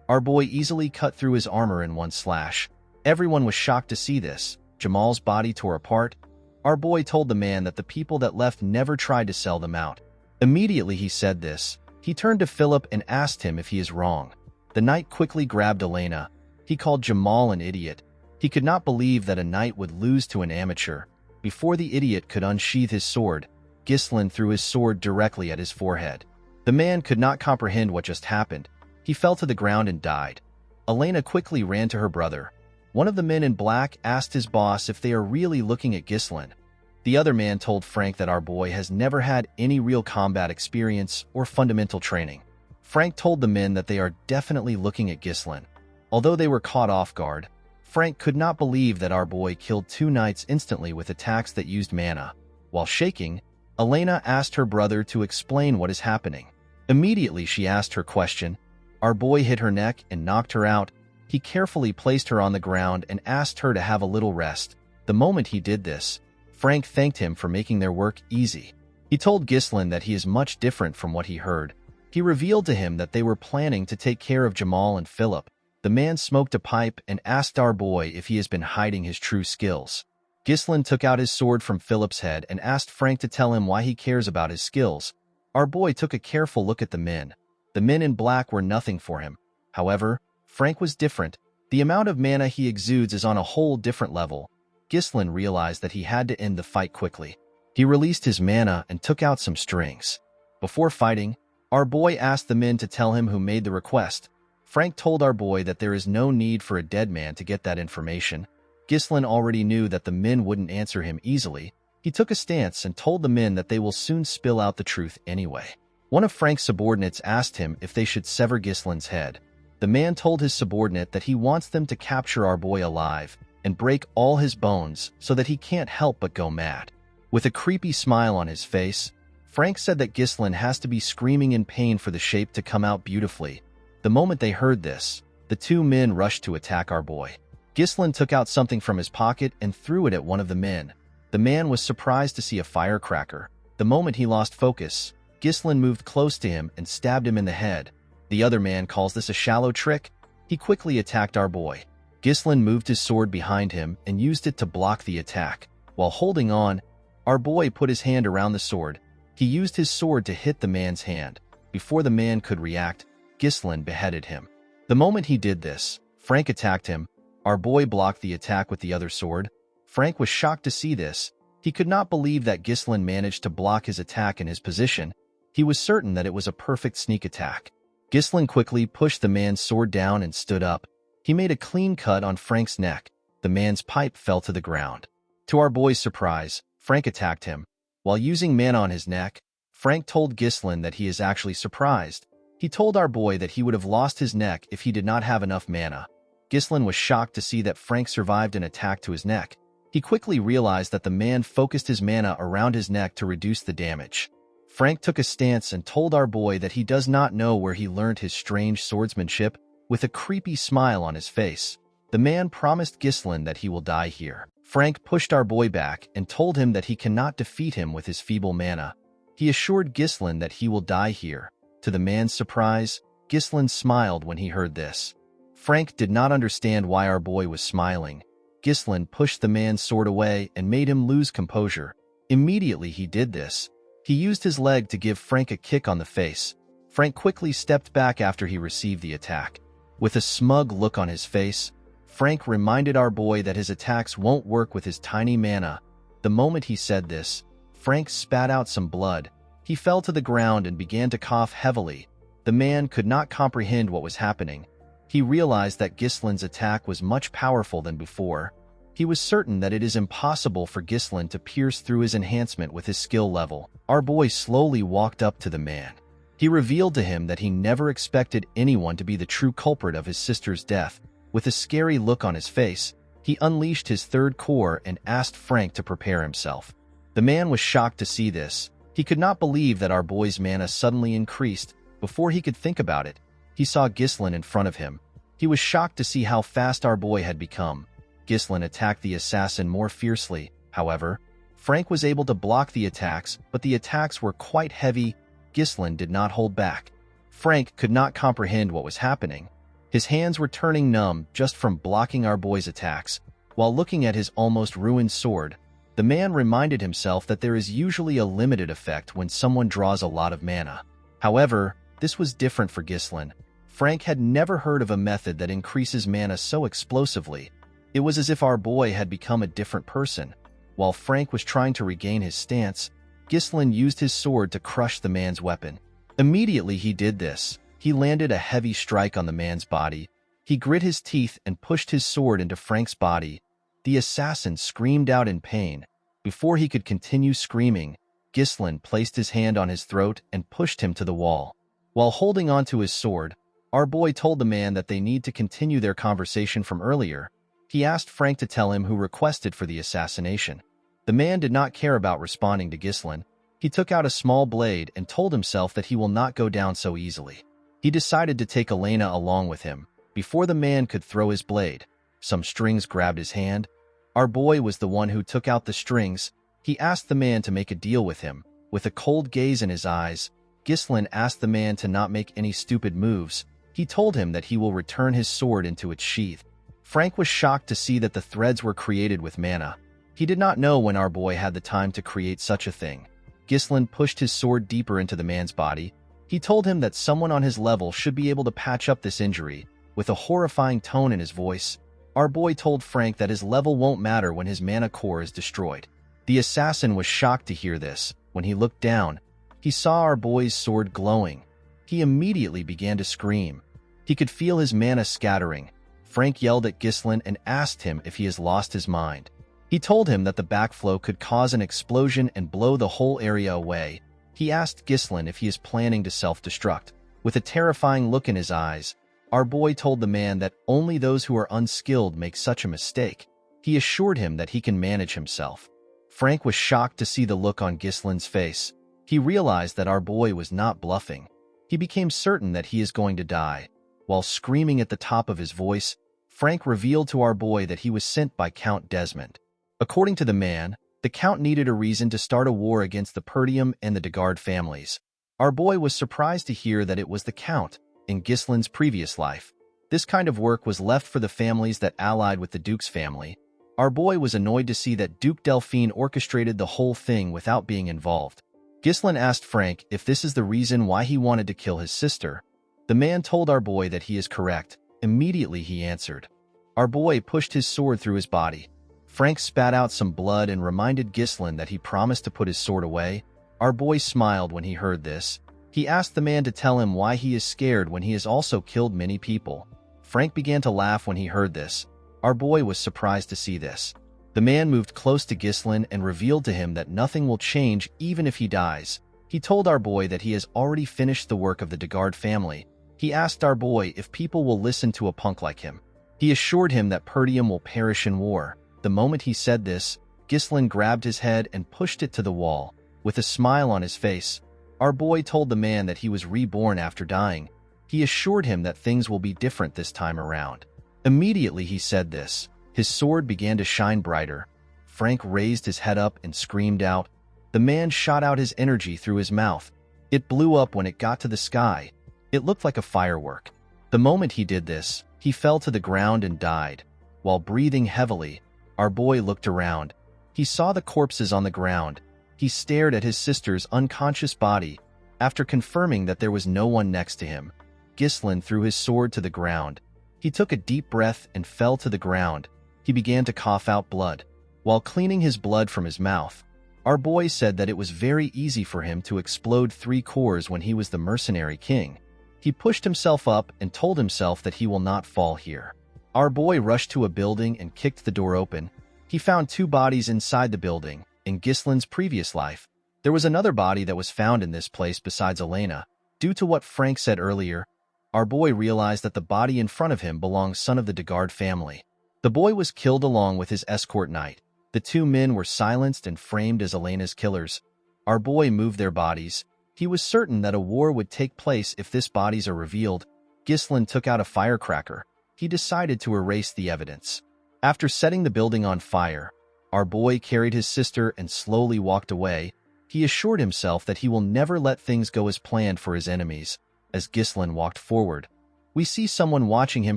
Our boy easily cut through his armor in one slash. Everyone was shocked to see this. Jamal's body tore apart. Our boy told the man that the people that left never tried to sell them out. Immediately he said this, he turned to Philip and asked him if he is wrong. The knight quickly grabbed Elena. He called Jamal an idiot. He could not believe that a knight would lose to an amateur. Before the idiot could unsheath his sword, Ghislain threw his sword directly at his forehead. The man could not comprehend what just happened. He fell to the ground and died. Elena quickly ran to her brother. One of the men in black asked his boss if they are really looking at Ghislain. The other man told Frank that our boy has never had any real combat experience or fundamental training. Frank told the men that they are definitely looking at Ghislain. Although they were caught off guard, Frank could not believe that our boy killed 2 knights instantly with attacks that used mana. While shaking, Elena asked her brother to explain what is happening. Immediately she asked her question. Our boy hit her neck and knocked her out. He carefully placed her on the ground and asked her to have a little rest. The moment he did this, Frank thanked him for making their work easy. He told Ghislain that he is much different from what he heard. He revealed to him that they were planning to take care of Jamal and Philip. The man smoked a pipe and asked our boy if he has been hiding his true skills. Ghislain took out his sword from Philip's head and asked Frank to tell him why he cares about his skills. Our boy took a careful look at the men. The men in black were nothing for him. However, Frank was different. The amount of mana he exudes is on a whole different level. Ghislain realized that he had to end the fight quickly. He released his mana and took out some strings. Before fighting, our boy asked the men to tell him who made the request. Frank told our boy that there is no need for a dead man to get that information. Ghislain already knew that the men wouldn't answer him easily. He took a stance and told the men that they will soon spill out the truth anyway. One of Frank's subordinates asked him if they should sever Ghislain's head. The man told his subordinate that he wants them to capture our boy alive and break all his bones so that he can't help but go mad. With a creepy smile on his face, Frank said that Ghislain has to be screaming in pain for the shape to come out beautifully. The moment they heard this, the 2 men rushed to attack our boy. Ghislain took out something from his pocket and threw it at one of the men. The man was surprised to see a firecracker. The moment he lost focus, Ghislain moved close to him and stabbed him in the head. The other man calls this a shallow trick. He quickly attacked our boy. Ghislain moved his sword behind him and used it to block the attack. While holding on, our boy put his hand around the sword. He used his sword to hit the man's hand. Before the man could react, Ghislain beheaded him. The moment he did this, Frank attacked him. Our boy blocked the attack with the other sword. Frank was shocked to see this. He could not believe that Ghislain managed to block his attack in his position. He was certain that it was a perfect sneak attack. Ghislain quickly pushed the man's sword down and stood up. He made a clean cut on Frank's neck. The man's pipe fell to the ground. To our boy's surprise, Frank attacked him. While using mana on his neck, Frank told Ghislain that he is actually surprised. He told our boy that he would have lost his neck if he did not have enough mana. Ghislain was shocked to see that Frank survived an attack to his neck. He quickly realized that the man focused his mana around his neck to reduce the damage. Frank took a stance and told our boy that he does not know where he learned his strange swordsmanship. With a creepy smile on his face, the man promised Ghislain that he will die here. Frank pushed our boy back and told him that he cannot defeat him with his feeble mana. He assured Ghislain that he will die here. To the man's surprise, Ghislain smiled when he heard this. Frank did not understand why our boy was smiling. Ghislain pushed the man's sword away and made him lose composure. Immediately he did this. He used his leg to give Frank a kick on the face. Frank quickly stepped back after he received the attack. With a smug look on his face, Frank reminded our boy that his attacks won't work with his tiny mana. The moment he said this, Frank spat out some blood. He fell to the ground and began to cough heavily. The man could not comprehend what was happening. He realized that Ghislain's attack was much powerful than before. He was certain that it is impossible for Ghislain to pierce through his enhancement with his skill level. Our boy slowly walked up to the man. He revealed to him that he never expected anyone to be the true culprit of his sister's death. With a scary look on his face, he unleashed his third core and asked Frank to prepare himself. The man was shocked to see this. He could not believe that our boy's mana suddenly increased. Before he could think about it, he saw Ghislain in front of him. He was shocked to see how fast our boy had become. Ghislain attacked the assassin more fiercely. However, Frank was able to block the attacks, but the attacks were quite heavy. Ghislain did not hold back. Frank could not comprehend what was happening. His hands were turning numb just from blocking our boy's attacks. While looking at his almost ruined sword, the man reminded himself that there is usually a limited effect when someone draws a lot of mana. However, this was different for Ghislain. Frank had never heard of a method that increases mana so explosively. It was as if our boy had become a different person. While Frank was trying to regain his stance, Ghislain used his sword to crush the man's weapon. Immediately he did this, he landed a heavy strike on the man's body. He grit his teeth and pushed his sword into Frank's body. The assassin screamed out in pain. Before he could continue screaming, Ghislain placed his hand on his throat and pushed him to the wall. While holding onto his sword, our boy told the man that they need to continue their conversation from earlier. He asked Frank to tell him who requested for the assassination. The man did not care about responding to Ghislain. He took out a small blade and told himself that he will not go down so easily. He decided to take Elena along with him. Before the man could throw his blade, some strings grabbed his hand. Our boy was the one who took out the strings. He asked the man to make a deal with him. With a cold gaze in his eyes, Ghislain asked the man to not make any stupid moves. He told him that he will return his sword into its sheath. Frank was shocked to see that the threads were created with mana. He did not know when our boy had the time to create such a thing. Ghislain pushed his sword deeper into the man's body. He told him that someone on his level should be able to patch up this injury. With a horrifying tone in his voice, our boy told Frank that his level won't matter when his mana core is destroyed. The assassin was shocked to hear this. When he looked down, he saw our boy's sword glowing. He immediately began to scream. He could feel his mana scattering. Frank yelled at Ghislain and asked him if he has lost his mind. He told him that the backflow could cause an explosion and blow the whole area away. He asked Ghislain if he is planning to self-destruct. With a terrifying look in his eyes, our boy told the man that only those who are unskilled make such a mistake. He assured him that he can manage himself. Frank was shocked to see the look on Ghislain's face. He realized that our boy was not bluffing. He became certain that he is going to die. While screaming at the top of his voice, Frank revealed to our boy that he was sent by Count Desmond. According to the man, the Count needed a reason to start a war against the Perdium and the Degard families. Our boy was surprised to hear that it was the Count in Ghislain's previous life. This kind of work was left for the families that allied with the Duke's family. Our boy was annoyed to see that Duke Delphine orchestrated the whole thing without being involved. Ghislain asked Frank if this is the reason why he wanted to kill his sister. The man told our boy that he is correct. Immediately he answered. Our boy pushed his sword through his body. Frank spat out some blood and reminded Ghislain that he promised to put his sword away. Our boy smiled when he heard this. He asked the man to tell him why he is scared when he has also killed many people. Frank began to laugh when he heard this. Our boy was surprised to see this. The man moved close to Ghislain and revealed to him that nothing will change even if he dies. He told our boy that he has already finished the work of the Degard family. He asked our boy if people will listen to a punk like him. He assured him that Perdium will perish in war. The moment he said this, Ghislain grabbed his head and pushed it to the wall. With a smile on his face, our boy told the man that he was reborn after dying. He assured him that things will be different this time around. Immediately he said this, his sword began to shine brighter. Frank raised his head up and screamed out. The man shot out his energy through his mouth. It blew up when it got to the sky. It looked like a firework. The moment he did this, he fell to the ground and died. While breathing heavily, our boy looked around. He saw the corpses on the ground. He stared at his sister's unconscious body. After confirming that there was no one next to him, Ghislain threw his sword to the ground. He took a deep breath and fell to the ground. He began to cough out blood. While cleaning his blood from his mouth, our boy said that it was very easy for him to explode 3 cores when he was the Mercenary King. He pushed himself up and told himself that he will not fall here. Our boy rushed to a building and kicked the door open. He found 2 bodies inside the building. In Ghislain's previous life, there was another body that was found in this place besides Elena. Due to what Frank said earlier, our boy realized that the body in front of him belonged son of the Degard family. The boy was killed along with his escort knight. The 2 men were silenced and framed as Elena's killers. Our boy moved their bodies. He was certain that a war would take place if these bodies are revealed. Ghislain took out a firecracker. He decided to erase the evidence. After setting the building on fire, our boy carried his sister and slowly walked away. He assured himself that he will never let things go as planned for his enemies. As Ghislain walked forward, we see someone watching him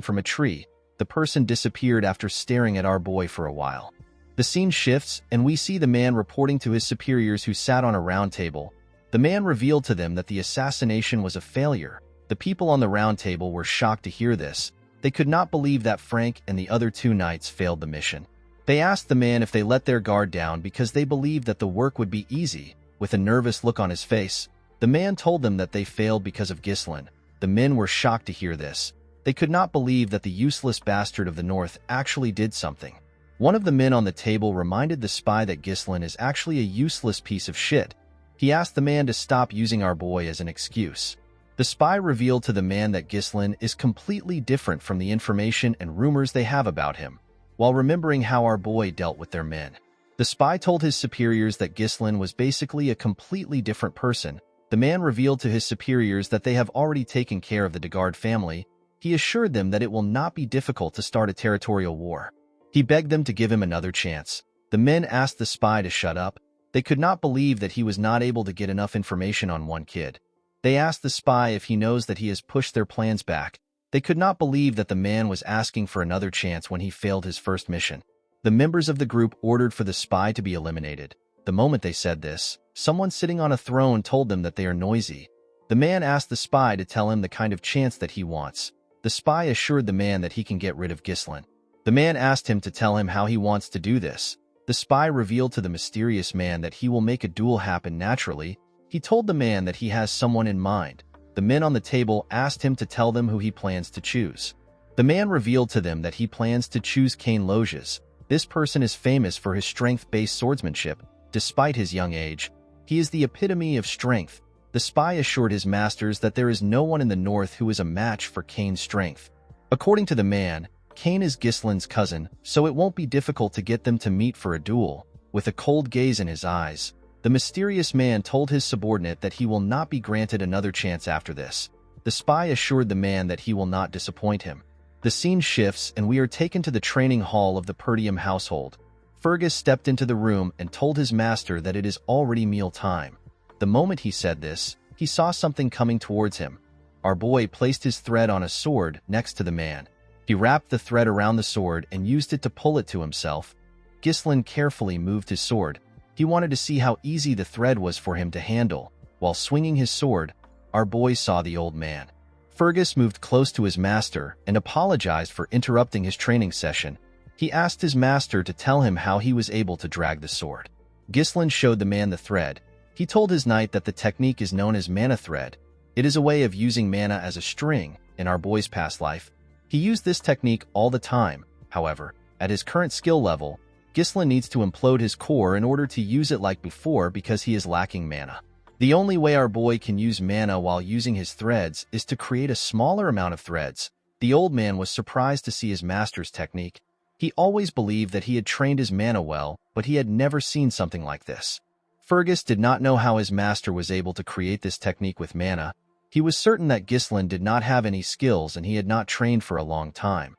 from a tree. The person disappeared after staring at our boy for a while. The scene shifts, and we see the man reporting to his superiors who sat on a round table. The man revealed to them that the assassination was a failure. The people on the round table were shocked to hear this. They could not believe that Frank and the other 2 knights failed the mission. They asked the man if they let their guard down because they believed that the work would be easy. With a nervous look on his face, the man told them that they failed because of Ghislain. The men were shocked to hear this. They could not believe that the useless bastard of the north actually did something. One of the men on the table reminded the spy that Ghislain is actually a useless piece of shit. He asked the man to stop using our boy as an excuse. The spy revealed to the man that Ghislain is completely different from the information and rumors they have about him, while remembering how our boy dealt with their men. The spy told his superiors that Ghislain was basically a completely different person. The man revealed to his superiors that they have already taken care of the Degard family. He assured them that it will not be difficult to start a territorial war. He begged them to give him another chance. The men asked the spy to shut up. They could not believe that he was not able to get enough information on one kid. They asked the spy if he knows that he has pushed their plans back. They could not believe that the man was asking for another chance when he failed his first mission. The members of the group ordered for the spy to be eliminated. The moment they said this, someone sitting on a throne told them that they are noisy. The man asked the spy to tell him the kind of chance that he wants. The spy assured the man that he can get rid of Ghislain. The man asked him to tell him how he wants to do this. The spy revealed to the mysterious man that he will make a duel happen naturally. He told the man that he has someone in mind. The men on the table asked him to tell them who he plans to choose. The man revealed to them that he plans to choose Cain Loges. This person is famous for his strength-based swordsmanship. Despite his young age, he is the epitome of strength. The spy assured his masters that there is no one in the north who is a match for Cain's strength. According to the man, Cain is Ghislain's cousin, so it won't be difficult to get them to meet for a duel. With a cold gaze in his eyes, the mysterious man told his subordinate that he will not be granted another chance after this. The spy assured the man that he will not disappoint him. The scene shifts and we are taken to the training hall of the Perdium household. Fergus stepped into the room and told his master that it is already meal time. The moment he said this, he saw something coming towards him. Our boy placed his thread on a sword next to the man. He wrapped the thread around the sword and used it to pull it to himself. Ghislain carefully moved his sword. He wanted to see how easy the thread was for him to handle. While swinging his sword, our boy saw the old man. Fergus moved close to his master and apologized for interrupting his training session. He asked his master to tell him how he was able to drag the sword. Ghislain showed the man the thread. He told his knight that the technique is known as mana thread. It is a way of using mana as a string. In our boy's past life, he used this technique all the time. However, at his current skill level, Ghislain needs to implode his core in order to use it like before because he is lacking mana. The only way our boy can use mana while using his threads is to create a smaller amount of threads. The old man was surprised to see his master's technique. He always believed that he had trained his mana well, but he had never seen something like this. Fergus did not know how his master was able to create this technique with mana. He was certain that Ghislain did not have any skills and he had not trained for a long time.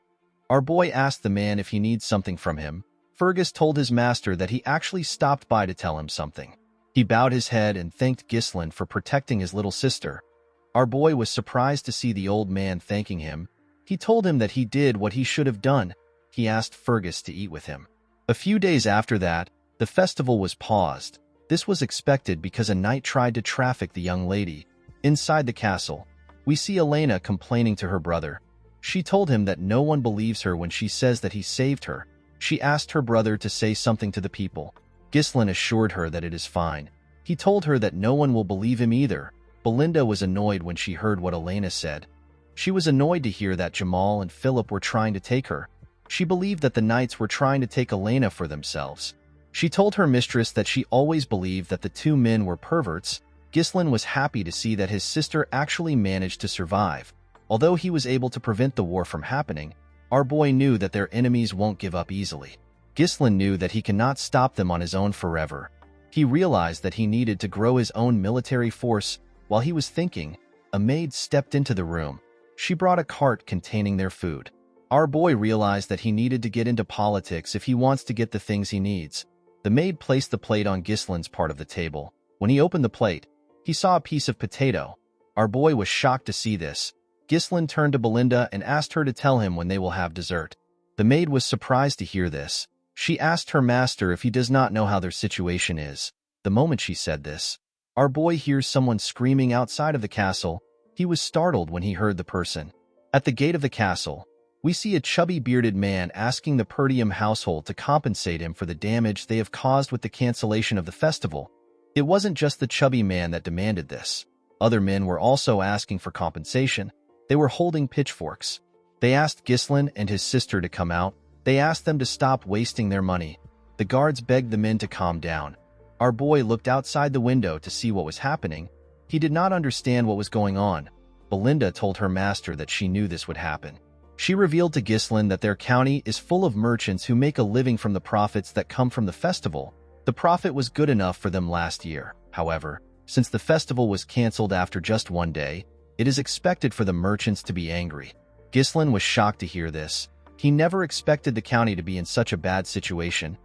Our boy asked the man if he needs something from him. Fergus told his master that he actually stopped by to tell him something. He bowed his head and thanked Ghislain for protecting his little sister. Our boy was surprised to see the old man thanking him. He told him that he did what he should have done. He asked Fergus to eat with him. A few days after that, the festival was paused. This was expected because a knight tried to traffic the young lady. Inside the castle, we see Elena complaining to her brother. She told him that no one believes her when she says that he saved her. She asked her brother to say something to the people. Ghislain assured her that it is fine. He told her that no one will believe him either. Belinda was annoyed when she heard what Elena said. She was annoyed to hear that Jamal and Philip were trying to take her. She believed that the knights were trying to take Elena for themselves. She told her mistress that she always believed that the two men were perverts. Ghislain was happy to see that his sister actually managed to survive. Although he was able to prevent the war from happening, our boy knew that their enemies won't give up easily. Ghislain knew that he cannot stop them on his own forever. He realized that he needed to grow his own military force. While he was thinking, a maid stepped into the room. She brought a cart containing their food. Our boy realized that he needed to get into politics if he wants to get the things he needs. The maid placed the plate on Ghislain's part of the table. When he opened the plate, he saw a piece of potato. Our boy was shocked to see this. Ghislain turned to Belinda and asked her to tell him when they will have dessert. The maid was surprised to hear this. She asked her master if he does not know how their situation is. The moment she said this, our boy hears someone screaming outside of the castle. He was startled when he heard the person. At the gate of the castle, we see a chubby bearded man asking the Perdium household to compensate him for the damage they have caused with the cancellation of the festival. It wasn't just the chubby man that demanded this. Other men were also asking for compensation. They were holding pitchforks. They asked Ghislain and his sister to come out. They asked them to stop wasting their money. The guards begged the men to calm down. Our boy looked outside the window to see what was happening. He did not understand what was going on. Belinda told her master that she knew this would happen. She revealed to Ghislain that their county is full of merchants who make a living from the profits that come from the festival. The profit was good enough for them last year. However, since the festival was cancelled after just one day, it is expected for the merchants to be angry. Ghislain was shocked to hear this. He never expected the county to be in such a bad situation.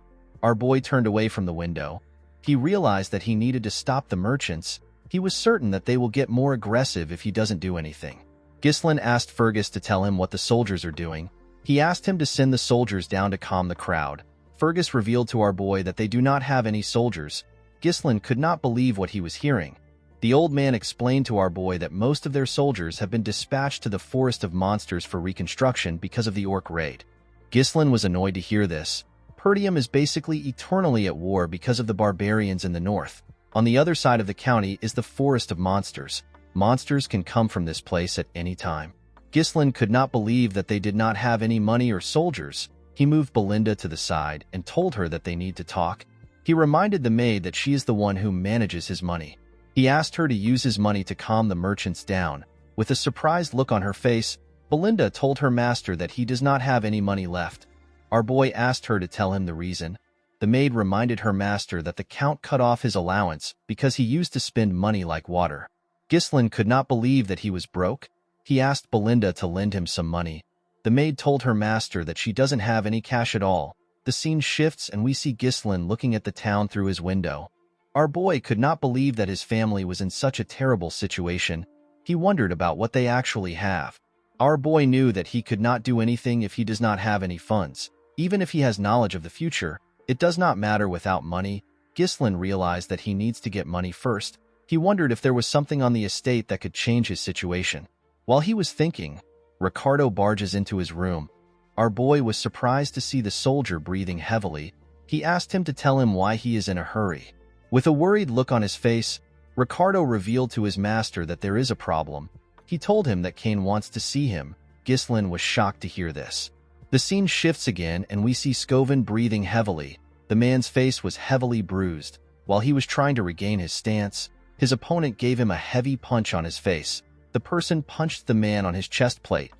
Our boy turned away from the window. He realized that he needed to stop the merchants. He was certain that they will get more aggressive if he doesn't do anything. Ghislain asked Fergus to tell him what the soldiers are doing. He asked him to send the soldiers down to calm the crowd. Fergus revealed to our boy that they do not have any soldiers. Ghislain could not believe what he was hearing. The old man explained to our boy that most of their soldiers have been dispatched to the Forest of Monsters for reconstruction because of the orc raid. Ghislain was annoyed to hear this. Perdium is basically eternally at war because of the barbarians in the north. On the other side of the county is the Forest of Monsters. Monsters can come from this place at any time. Ghislain could not believe that they did not have any money or soldiers. He moved Belinda to the side and told her that they need to talk. He reminded the maid that she is the one who manages his money. He asked her to use his money to calm the merchants down. With a surprised look on her face, Belinda told her master that he does not have any money left. Our boy asked her to tell him the reason. The maid reminded her master that the count cut off his allowance because he used to spend money like water. Ghislain could not believe that he was broke. He asked Belinda to lend him some money. The maid told her master that she doesn't have any cash at all. The scene shifts and we see Ghislain looking at the town through his window. Our boy could not believe that his family was in such a terrible situation. He wondered about what they actually have. Our boy knew that he could not do anything if he does not have any funds. Even if he has knowledge of the future, it does not matter without money. Ghislain realized that he needs to get money first. He wondered if there was something on the estate that could change his situation. While he was thinking, Ricardo barges into his room. Our boy was surprised to see the soldier breathing heavily. He asked him to tell him why he is in a hurry. With a worried look on his face, Ricardo revealed to his master that there is a problem. He told him that Kane wants to see him. Ghislain was shocked to hear this. The scene shifts again and we see Scoven breathing heavily. The man's face was heavily bruised. While he was trying to regain his stance, his opponent gave him a heavy punch on his face. The person punched the man on his chest plate.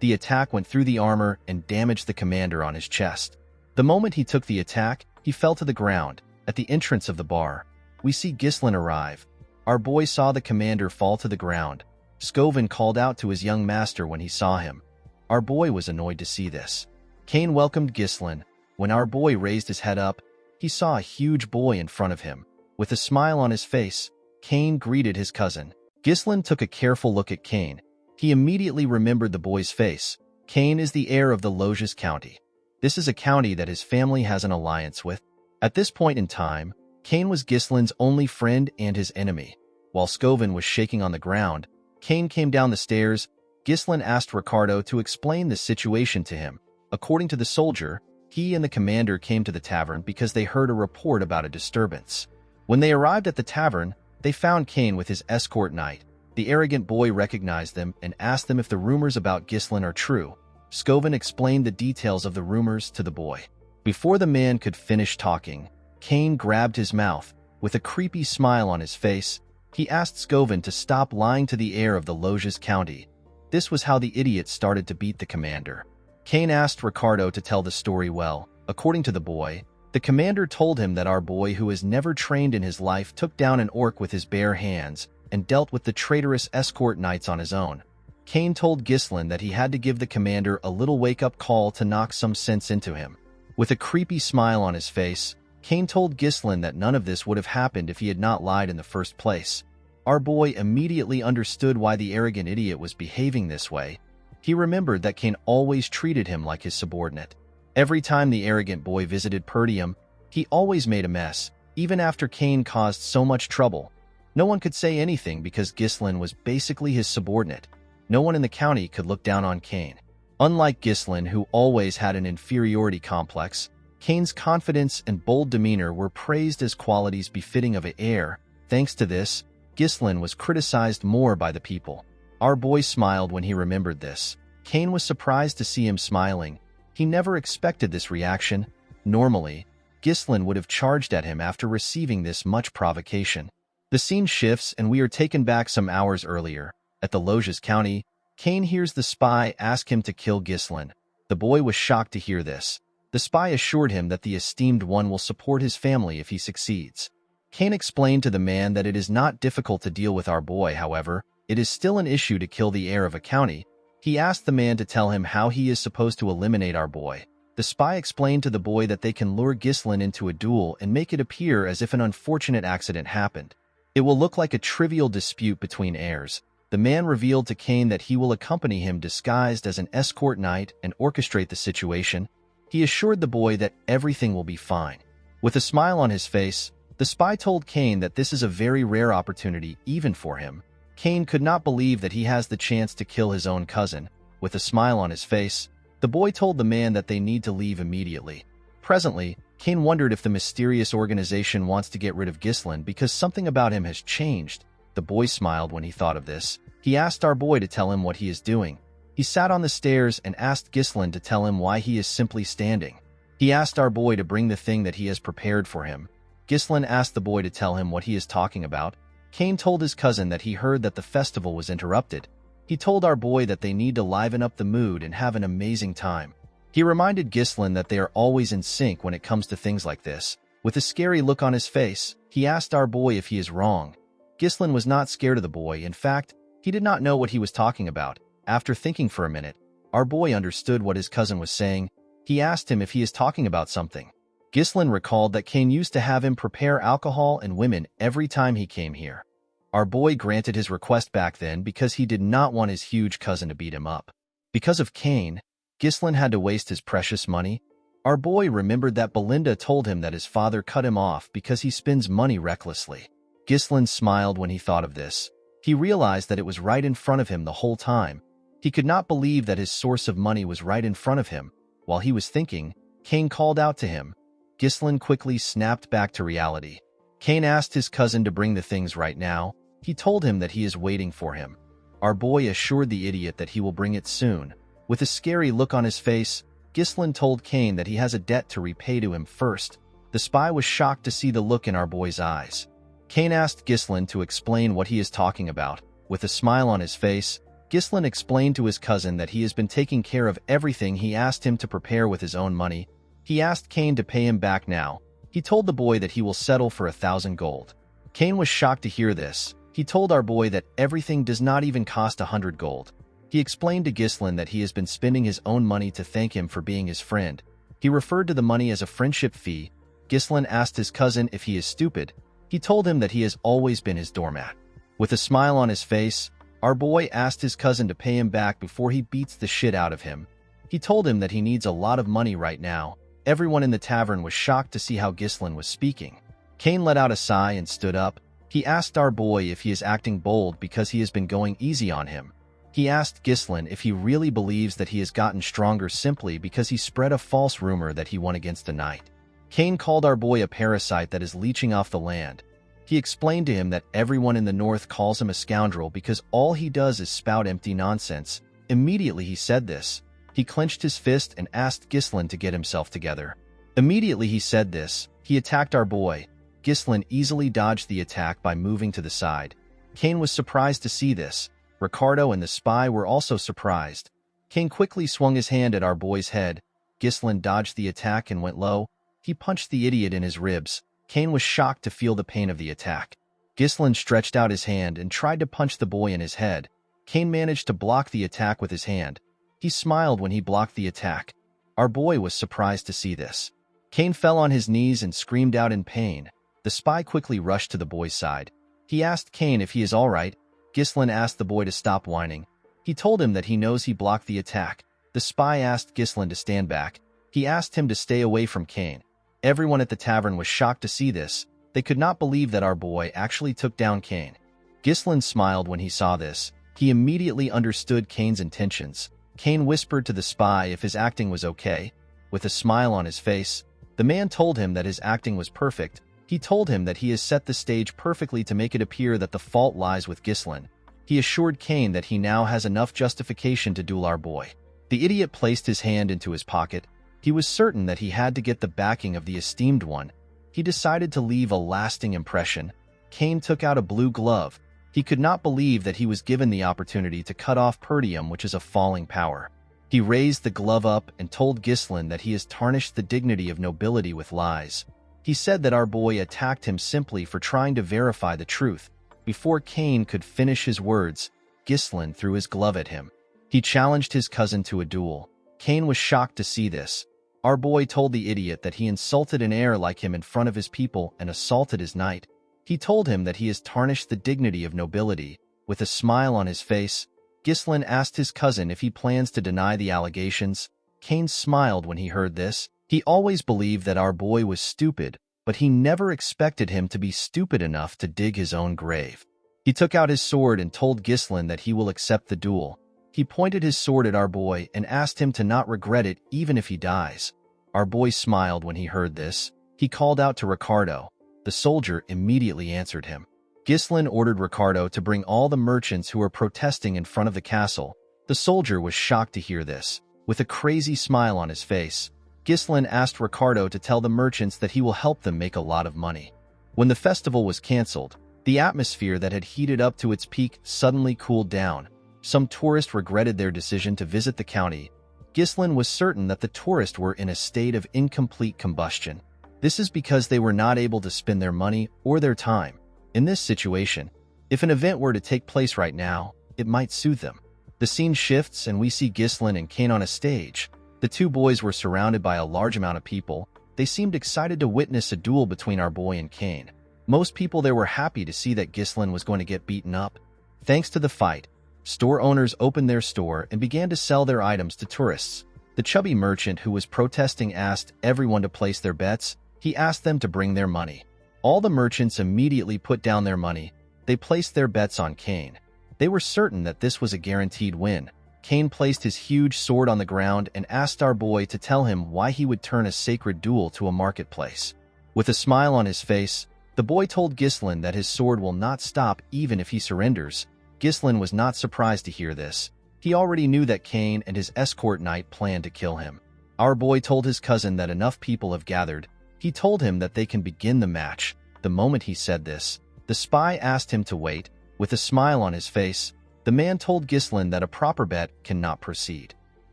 The attack went through the armor and damaged the commander on his chest. The moment he took the attack, he fell to the ground. At the entrance of the bar, we see Ghislain arrive. Our boy saw the commander fall to the ground. Scovin called out to his young master when he saw him. Our boy was annoyed to see this. Cain welcomed Ghislain. When our boy raised his head up, he saw a huge boy in front of him. With a smile on his face, Cain greeted his cousin. Ghislain took a careful look at Cain. He immediately remembered the boy's face. Cain is the heir of the Loges County. This is a county that his family has an alliance with. At this point in time, Cain was Ghislain's only friend and his enemy. While Scovin was shaking on the ground, Cain came down the stairs. Ghislain asked Ricardo to explain the situation to him. According to the soldier, he and the commander came to the tavern because they heard a report about a disturbance. When they arrived at the tavern, they found Cain with his escort knight. The arrogant boy recognized them and asked them if the rumors about Ghislain are true. Scovin explained the details of the rumors to the boy. Before the man could finish talking, Cain grabbed his mouth. With a creepy smile on his face, he asked Scovin to stop lying to the heir of the Loges County. This was how the idiot started to beat the commander. Cain asked Ricardo to tell the story well. According to the boy, the commander told him that our boy, who has never trained in his life, took down an orc with his bare hands and dealt with the traitorous escort knights on his own. Cain told Ghislain that he had to give the commander a little wake-up call to knock some sense into him. With a creepy smile on his face, Cain told Ghislain that none of this would have happened if he had not lied in the first place. Our boy immediately understood why the arrogant idiot was behaving this way. He remembered that Cain always treated him like his subordinate. Every time the arrogant boy visited Perdium, he always made a mess, even after Cain caused so much trouble. No one could say anything because Ghislain was basically his subordinate. No one in the county could look down on Cain. Unlike Ghislain, who always had an inferiority complex, Cain's confidence and bold demeanor were praised as qualities befitting of an heir. Thanks to this, Ghislain was criticized more by the people. Our boy smiled when he remembered this. Cain was surprised to see him smiling. He never expected this reaction. Normally, Ghislain would have charged at him after receiving this much provocation. The scene shifts and we are taken back some hours earlier. At the Loges County, Cain hears the spy ask him to kill Ghislain. The boy was shocked to hear this. The spy assured him that the esteemed one will support his family if he succeeds. Cain explained to the man that it is not difficult to deal with our boy, however, it is still an issue to kill the heir of a county. He asked the man to tell him how he is supposed to eliminate our boy. The spy explained to the boy that they can lure Ghislain into a duel and make it appear as if an unfortunate accident happened. It will look like a trivial dispute between heirs. The man revealed to Cain that he will accompany him disguised as an escort knight and orchestrate the situation. He assured the boy that everything will be fine. With a smile on his face, the spy told Cain that this is a very rare opportunity even for him. Cain could not believe that he has the chance to kill his own cousin. With a smile on his face, the boy told the man that they need to leave immediately. Presently, Cain wondered if the mysterious organization wants to get rid of Ghislain because something about him has changed. The boy smiled when he thought of this. He asked our boy to tell him what he is doing. He sat on the stairs and asked Ghislain to tell him why he is simply standing. He asked our boy to bring the thing that he has prepared for him. Ghislain asked the boy to tell him what he is talking about. Cain told his cousin that he heard that the festival was interrupted. He told our boy that they need to liven up the mood and have an amazing time. He reminded Ghislain that they are always in sync when it comes to things like this. With a scary look on his face, he asked our boy if he is wrong. Ghislain was not scared of the boy. In fact, he did not know what he was talking about. After thinking for a minute, our boy understood what his cousin was saying. He asked him if he is talking about something. Ghislain recalled that Cain used to have him prepare alcohol and women every time he came here. Our boy granted his request back then because he did not want his huge cousin to beat him up. Because of Cain, Ghislain had to waste his precious money. Our boy remembered that Belinda told him that his father cut him off because he spends money recklessly. Ghislain smiled when he thought of this. He realized that it was right in front of him the whole time. He could not believe that his source of money was right in front of him. While he was thinking, Cain called out to him. Ghislain quickly snapped back to reality. Cain asked his cousin to bring the things right now. He told him that he is waiting for him. Our boy assured the idiot that he will bring it soon. With a scary look on his face, Ghislain told Cain that he has a debt to repay to him first. The spy was shocked to see the look in our boy's eyes. Cain asked Ghislain to explain what he is talking about. With a smile on his face, Gislin explained to his cousin that he has been taking care of everything he asked him to prepare with his own money. He asked Kane to pay him back now. He told the boy that he will settle for 1,000 gold. Kane was shocked to hear this. He told our boy that everything does not even cost 100 gold. He explained to Gislin that he has been spending his own money to thank him for being his friend. He referred to the money as a friendship fee. Gislin asked his cousin if he is stupid. He told him that he has always been his doormat. With a smile on his face, our boy asked his cousin to pay him back before he beats the shit out of him. He told him that he needs a lot of money right now. Everyone in the tavern was shocked to see how Gislin was speaking. Kane let out a sigh and stood up. He asked our boy if he is acting bold because he has been going easy on him. He asked Gislin if he really believes that he has gotten stronger simply because he spread a false rumor that he won against a knight. Kane called our boy a parasite that is leeching off the land. He explained to him that everyone in the north calls him a scoundrel because all he does is spout empty nonsense. Immediately he said this, he clenched his fist and asked Gislin to get himself together. Immediately he said this, he attacked our boy. Gislin easily dodged the attack by moving to the side. Kane was surprised to see this. Ricardo and the spy were also surprised. Kane quickly swung his hand at our boy's head. Gislin dodged the attack and went low. He punched the idiot in his ribs. Kane was shocked to feel the pain of the attack. Gislin stretched out his hand and tried to punch the boy in his head. Kane managed to block the attack with his hand. He smiled when he blocked the attack. Our boy was surprised to see this. Kane fell on his knees and screamed out in pain. The spy quickly rushed to the boy's side. He asked Kane if he is all right. Gislin asked the boy to stop whining. He told him that he knows he blocked the attack. The spy asked Gislin to stand back. He asked him to stay away from Kane. Everyone at the tavern was shocked to see this. They could not believe that our boy actually took down Kane. Gislin smiled when he saw this. He immediately understood Kane's intentions. Kane whispered to the spy if his acting was okay. With a smile on his face, the man told him that his acting was perfect. He told him that he has set the stage perfectly to make it appear that the fault lies with Gislin. He assured Kane that he now has enough justification to duel our boy. The idiot placed his hand into his pocket. He was certain that he had to get the backing of the esteemed one. He decided to leave a lasting impression. Kane took out a blue glove. He could not believe that he was given the opportunity to cut off Perdium, which is a falling power. He raised the glove up and told Gislin that he has tarnished the dignity of nobility with lies. He said that our boy attacked him simply for trying to verify the truth. Before Kane could finish his words, Gislin threw his glove at him. He challenged his cousin to a duel. Kane was shocked to see this. Our boy told the idiot that he insulted an heir like him in front of his people and assaulted his knight. He told him that he has tarnished the dignity of nobility. With a smile on his face, Gislin asked his cousin if he plans to deny the allegations. Kane smiled when he heard this. He always believed that our boy was stupid, but he never expected him to be stupid enough to dig his own grave. He took out his sword and told Gislin that he will accept the duel. He pointed his sword at our boy and asked him to not regret it even if he dies. Our boy smiled when he heard this. He called out to Ricardo. The soldier immediately answered him. Gislin ordered Ricardo to bring all the merchants who were protesting in front of the castle. The soldier was shocked to hear this. With a crazy smile on his face, Gislin asked Ricardo to tell the merchants that he will help them make a lot of money. When the festival was canceled, the atmosphere that had heated up to its peak suddenly cooled down. Some tourists regretted their decision to visit the county. Gislin was certain that the tourists were in a state of incomplete combustion. This is because they were not able to spend their money or their time. In this situation, if an event were to take place right now, it might soothe them. The scene shifts and we see Gislin and Kane on a stage. The two boys were surrounded by a large amount of people. They seemed excited to witness a duel between our boy and Kane. Most people there were happy to see that Gislin was going to get beaten up. Thanks to the fight, store owners opened their store and began to sell their items to tourists. The chubby merchant who was protesting asked everyone to place their bets. He asked them to bring their money. All the merchants immediately put down their money. They placed their bets on Kane. They were certain that this was a guaranteed win. Kane placed his huge sword on the ground and asked our boy to tell him why he would turn a sacred duel to a marketplace. With a smile on his face, the boy told Gislin that his sword will not stop even if he surrenders. Gislin was not surprised to hear this. He already knew that Kane and his escort knight planned to kill him. Our boy told his cousin that enough people have gathered. He told him that they can begin the match. The moment he said this, the spy asked him to wait. With a smile on his face, The man told Ghislain that a proper bet cannot proceed.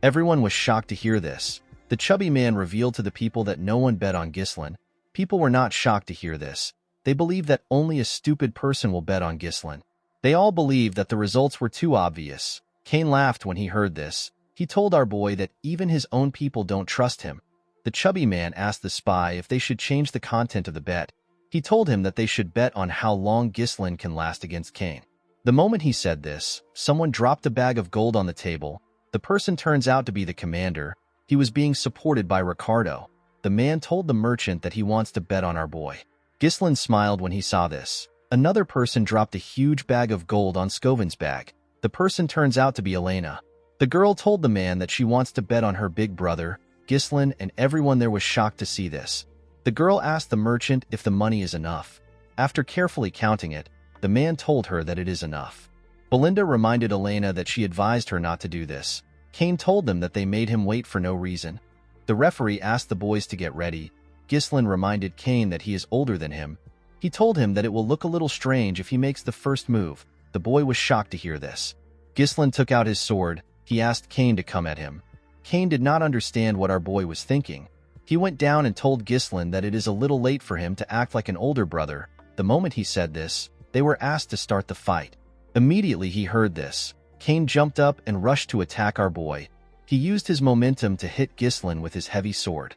Everyone was shocked to hear this. The chubby man revealed to the people that no one bet on Ghislain. People were not shocked to hear this. They believed that only a stupid person will bet on Ghislain. They all believed that the results were too obvious. Cain laughed when he heard this. He told our boy that even his own people don't trust him. The chubby man asked the spy if they should change the content of the bet. He told him that they should bet on how long Ghislain can last against Cain. The moment he said this, someone dropped a bag of gold on the table. The person turns out to be the commander. He was being supported by Ricardo. The man told the merchant that he wants to bet on our boy. Ghislain smiled when he saw this. Another person dropped a huge bag of gold on Scovin's bag. The person turns out to be Elena. The girl told the man that she wants to bet on her big brother. Ghislain and everyone there was shocked to see this. The girl asked the merchant if the money is enough. After carefully counting it, the man told her that it is enough. Belinda reminded Elena that she advised her not to do this. Cain told them that they made him wait for no reason. The referee asked the boys to get ready. Ghislain reminded Cain that he is older than him. He told him that it will look a little strange if he makes the first move. The boy was shocked to hear this. Ghislain took out his sword. He asked Cain to come at him. Cain did not understand what our boy was thinking. He went down and told Ghislain that it is a little late for him to act like an older brother. The moment he said this, they were asked to start the fight. Immediately he heard this. Cain jumped up and rushed to attack our boy. He used his momentum to hit Ghislain with his heavy sword.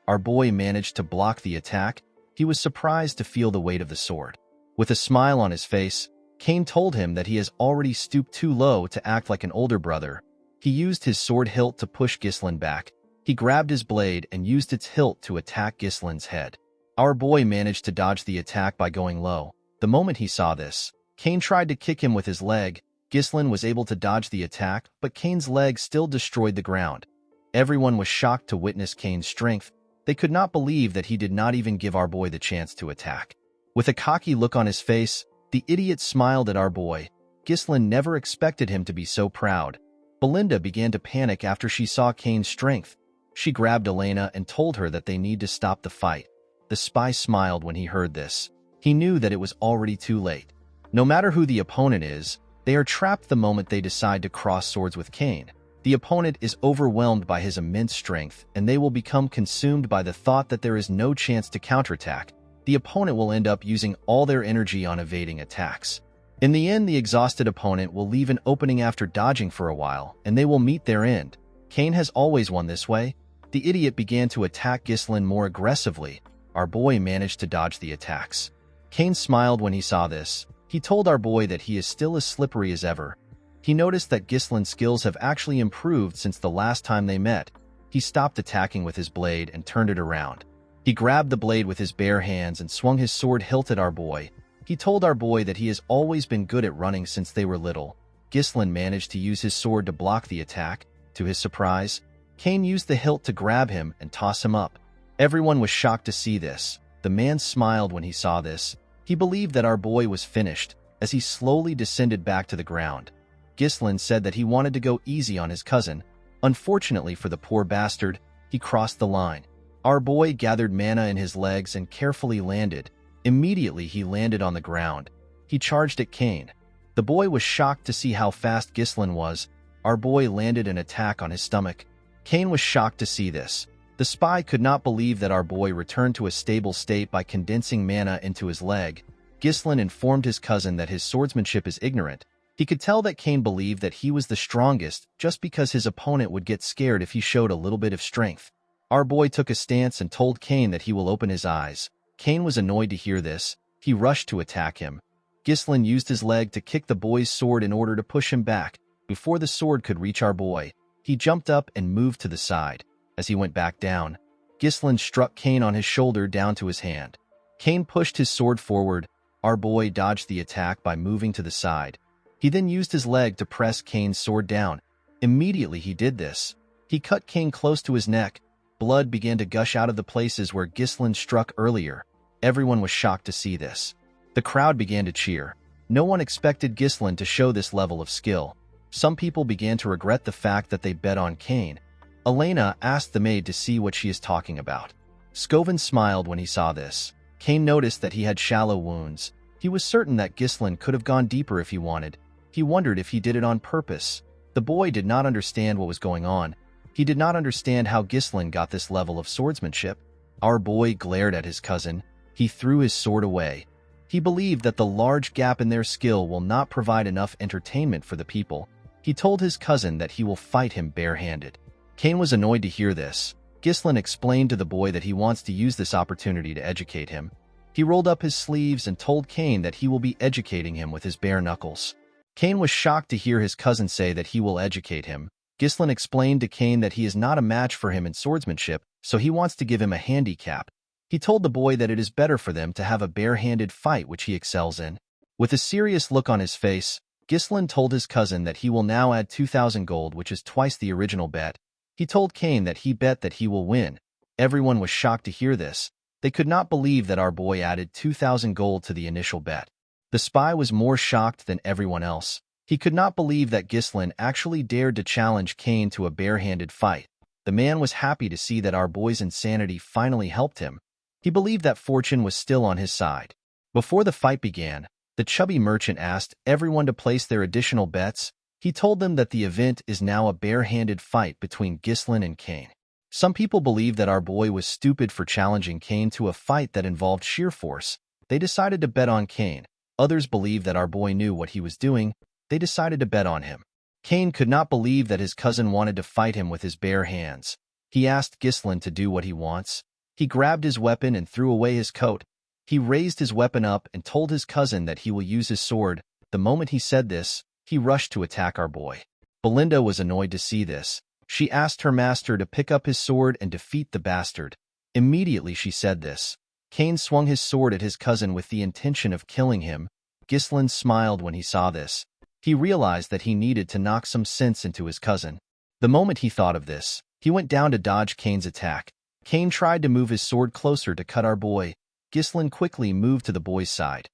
Our boy managed to block the attack. He was surprised to feel the weight of the sword. With a smile on his face, Cain told him that he has already stooped too low to act like an older brother. He used his sword hilt to push Ghislain back. He grabbed his blade and used its hilt to attack Ghislain's head. Our boy managed to dodge the attack by going low. The moment he saw this, Cain tried to kick him with his leg. Ghislain was able to dodge the attack, but Cain's leg still destroyed the ground. Everyone was shocked to witness Cain's strength. They could not believe that he did not even give our boy the chance to attack. With a cocky look on his face, the idiot smiled at our boy. Ghislain never expected him to be so proud. Belinda began to panic after she saw Cain's strength. She grabbed Elena and told her that they need to stop the fight. The spy smiled when he heard this. He knew that it was already too late. No matter who the opponent is, they are trapped the moment they decide to cross swords with Cain. The opponent is overwhelmed by his immense strength, and they will become consumed by the thought that there is no chance to counterattack. The opponent will end up using all their energy on evading attacks. In the end, the exhausted opponent will leave an opening after dodging for a while, and they will meet their end. Cain has always won this way. The idiot began to attack Ghislain more aggressively. Our boy managed to dodge the attacks. Cain smiled when he saw this. He told our boy that he is still as slippery as ever. He noticed that Ghislain's skills have actually improved since the last time they met. He stopped attacking with his blade and turned it around. He grabbed the blade with his bare hands and swung his sword hilt at our boy. He told our boy that he has always been good at running since they were little. Ghislain managed to use his sword to block the attack. To his surprise, Cain used the hilt to grab him and toss him up. Everyone was shocked to see this. The man smiled when he saw this. He believed that our boy was finished as he slowly descended back to the ground. Ghislain said that he wanted to go easy on his cousin. Unfortunately for the poor bastard, he crossed the line. Our boy gathered mana in his legs and carefully landed. Immediately he landed on the ground. He charged at Cain. The boy was shocked to see how fast Ghislain was. Our boy landed an attack on his stomach. Cain was shocked to see this. The spy could not believe that our boy returned to a stable state by condensing mana into his leg. Ghislain informed his cousin that his swordsmanship is ignorant. He could tell that Cain believed that he was the strongest just because his opponent would get scared if he showed a little bit of strength. Our boy took a stance and told Cain that he will open his eyes. Cain was annoyed to hear this. He rushed to attack him. Ghislain used his leg to kick the boy's sword in order to push him back. Before the sword could reach our boy, he jumped up and moved to the side. As he went back down, Ghislain struck Cain on his shoulder down to his hand. Cain pushed his sword forward. Our boy dodged the attack by moving to the side. He then used his leg to press Cain's sword down. Immediately he did this. He cut Cain close to his neck. Blood began to gush out of the places where Ghislain struck earlier. Everyone was shocked to see this. The crowd began to cheer. No one expected Ghislain to show this level of skill. Some people began to regret the fact that they bet on Cain. Elena asked the maid to see what she is talking about. Scovin smiled when he saw this. Cain noticed that he had shallow wounds. He was certain that Ghislain could have gone deeper if he wanted. He wondered if he did it on purpose. The boy did not understand what was going on. He did not understand how Ghislain got this level of swordsmanship. Our boy glared at his cousin. He threw his sword away. He believed that the large gap in their skill will not provide enough entertainment for the people. He told his cousin that he will fight him barehanded. Cain was annoyed to hear this. Ghislain explained to the boy that he wants to use this opportunity to educate him. He rolled up his sleeves and told Cain that he will be educating him with his bare knuckles. Cain was shocked to hear his cousin say that he will educate him. Ghislain explained to Cain that he is not a match for him in swordsmanship, so he wants to give him a handicap. He told the boy that it is better for them to have a barehanded fight which he excels in. With a serious look on his face, Ghislain told his cousin that he will now add 2,000 gold, which is twice the original bet. He told Cain that he bet that he will win. Everyone was shocked to hear this. They could not believe that our boy added 2,000 gold to the initial bet. The spy was more shocked than everyone else. He could not believe that Ghislain actually dared to challenge Cain to a barehanded fight. The man was happy to see that our boy's insanity finally helped him. He believed that fortune was still on his side. Before the fight began, the chubby merchant asked everyone to place their additional bets. He told them that the event is now a barehanded fight between Ghislain and Cain. Some people believed that our boy was stupid for challenging Cain to a fight that involved sheer force. They decided to bet on Cain. Others believed that our boy knew what he was doing. They decided to bet on him. Cain could not believe that his cousin wanted to fight him with his bare hands. He asked Ghislain to do what he wants. He grabbed his weapon and threw away his coat. He raised his weapon up and told his cousin that he will use his sword. The moment he said this, he rushed to attack our boy. Belinda was annoyed to see this. She asked her master to pick up his sword and defeat the bastard. Immediately she said this. Cain swung his sword at his cousin with the intention of killing him. Ghislain smiled when he saw this. He realized that he needed to knock some sense into his cousin. The moment he thought of this, he went down to dodge Cain's attack. Cain tried to move his sword closer to cut our boy. Ghislain quickly moved to the boy's side.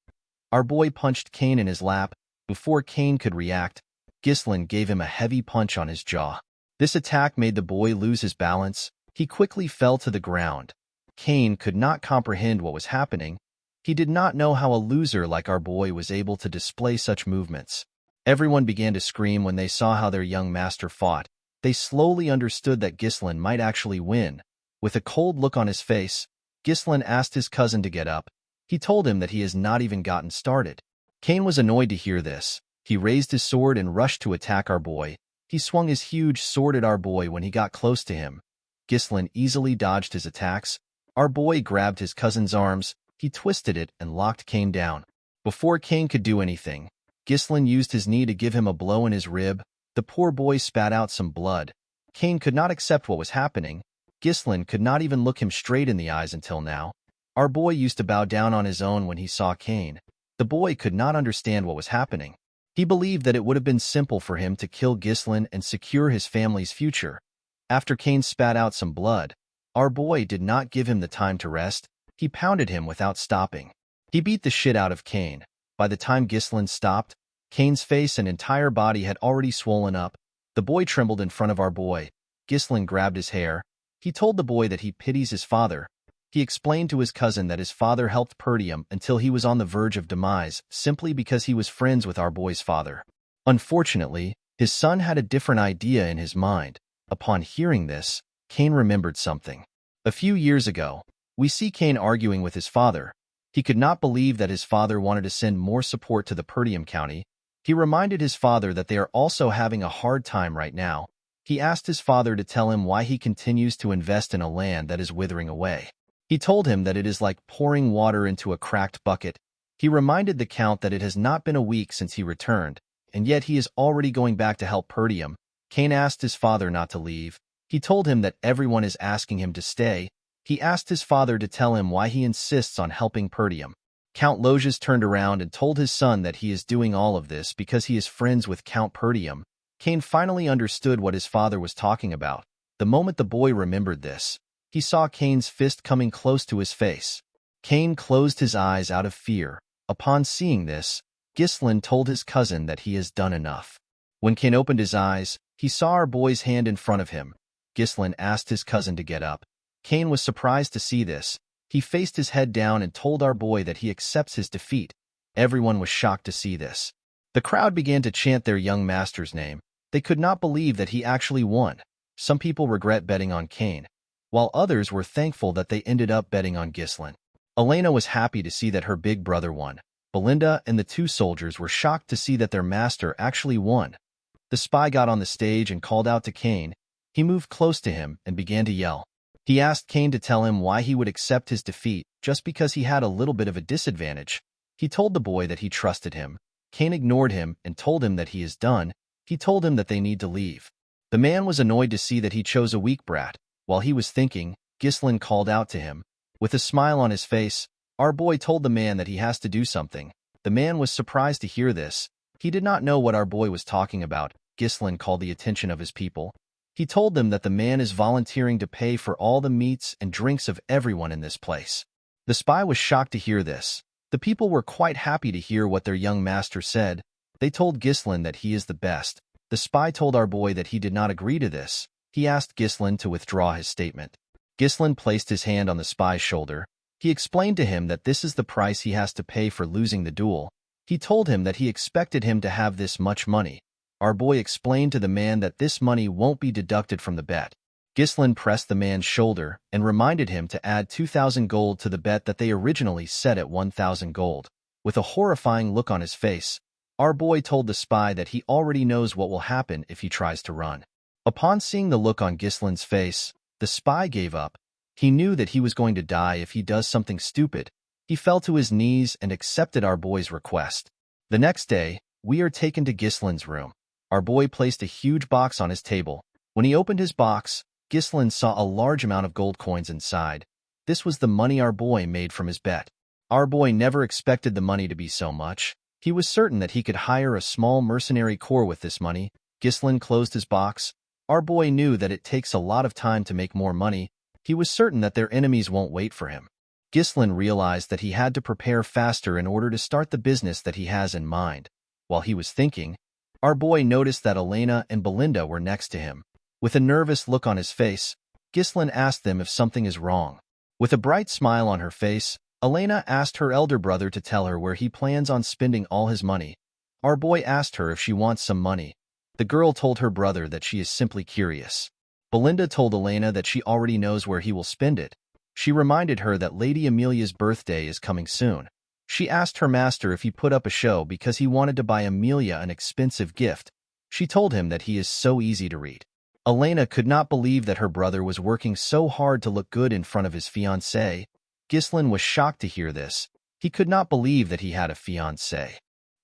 Our boy punched Cain in his lap. Before Cain could react, Ghislain gave him a heavy punch on his jaw. This attack made the boy lose his balance. He quickly fell to the ground. Cain could not comprehend what was happening. He did not know how a loser like our boy was able to display such movements. Everyone began to scream when they saw how their young master fought. They slowly understood that Ghislain might actually win. With a cold look on his face, Ghislain asked his cousin to get up. He told him that he has not even gotten started. Cain was annoyed to hear this. He raised his sword and rushed to attack our boy. He swung his huge sword at our boy when he got close to him. Ghislain easily dodged his attacks. Our boy grabbed his cousin's arms. He twisted it and locked Cain down. Before Cain could do anything, Ghislain used his knee to give him a blow in his rib. The poor boy spat out some blood. Cain could not accept what was happening. Ghislain could not even look him straight in the eyes until now. Our boy used to bow down on his own when he saw Cain. The boy could not understand what was happening. He believed that it would have been simple for him to kill Ghislain and secure his family's future. After Cain spat out some blood, our boy did not give him the time to rest. He pounded him without stopping. He beat the shit out of Cain. By the time Ghislain stopped, Cain's face and entire body had already swollen up. The boy trembled in front of our boy. Ghislain grabbed his hair. He told the boy that he pities his father. He explained to his cousin that his father helped Perdium until he was on the verge of demise simply because he was friends with our boy's father. Unfortunately, his son had a different idea in his mind. Upon hearing this, Cain remembered something. A few years ago, we see Cain arguing with his father. He could not believe that his father wanted to send more support to the Perdium County. He reminded his father that they are also having a hard time right now. He asked his father to tell him why he continues to invest in a land that is withering away. He told him that it is like pouring water into a cracked bucket. He reminded the Count that it has not been a week since he returned, and yet he is already going back to help Perdium. Cain asked his father not to leave. He told him that everyone is asking him to stay. He asked his father to tell him why he insists on helping Perdium. Count Loges turned around and told his son that he is doing all of this because he is friends with Count Perdium. Cain finally understood what his father was talking about. The moment the boy remembered this, he saw Cain's fist coming close to his face. Cain closed his eyes out of fear. Upon seeing this, Ghislain told his cousin that he has done enough. When Cain opened his eyes, he saw our boy's hand in front of him. Ghislain asked his cousin to get up. Cain was surprised to see this. He faced his head down and told our boy that he accepts his defeat. Everyone was shocked to see this. The crowd began to chant their young master's name. They could not believe that he actually won. Some people regret betting on Kane, while others were thankful that they ended up betting on Ghislaine. Elena was happy to see that her big brother won. Belinda and the two soldiers were shocked to see that their master actually won. The spy got on the stage and called out to Kane. He moved close to him and began to yell. He asked Kane to tell him why he would accept his defeat just because he had a little bit of a disadvantage. He told the boy that he trusted him. Kane ignored him and told him that he is done. He told him that they need to leave. The man was annoyed to see that he chose a weak brat. While he was thinking, Ghislaine called out to him. With a smile on his face, our boy told the man that he has to do something. The man was surprised to hear this. He did not know what our boy was talking about. Ghislaine called the attention of his people. He told them that the man is volunteering to pay for all the meats and drinks of everyone in this place. The spy was shocked to hear this. The people were quite happy to hear what their young master said. They told Ghislaine that he is the best. The spy told our boy that he did not agree to this. He asked Ghislaine to withdraw his statement. Ghislaine placed his hand on the spy's shoulder. He explained to him that this is the price he has to pay for losing the duel. He told him that he expected him to have this much money. Our boy explained to the man that this money won't be deducted from the bet. Ghislaine pressed the man's shoulder and reminded him to add 2,000 gold to the bet that they originally set at 1,000 gold. With a horrifying look on his face, our boy told the spy that he already knows what will happen if he tries to run. Upon seeing the look on Ghislaine's face, the spy gave up. He knew that he was going to die if he does something stupid. He fell to his knees and accepted our boy's request. The next day, we are taken to Ghislaine's room. Our boy placed a huge box on his table. When he opened his box, Ghislaine saw a large amount of gold coins inside. This was the money our boy made from his bet. Our boy never expected the money to be so much. He was certain that he could hire a small mercenary corps with this money. Ghislaine closed his box. Our boy knew that it takes a lot of time to make more money. He was certain that their enemies won't wait for him. Ghislaine realized that he had to prepare faster in order to start the business that he has in mind. While he was thinking, our boy noticed that Elena and Belinda were next to him. With a nervous look on his face, Ghislaine asked them if something is wrong. With a bright smile on her face, Elena asked her elder brother to tell her where he plans on spending all his money. Our boy asked her if she wants some money. The girl told her brother that she is simply curious. Belinda told Elena that she already knows where he will spend it. She reminded her that Lady Amelia's birthday is coming soon. She asked her master if he put up a show because he wanted to buy Amelia an expensive gift. She told him that he is so easy to read. Elena could not believe that her brother was working so hard to look good in front of his fiancée. Ghislaine was shocked to hear this. He could not believe that he had a fiancée.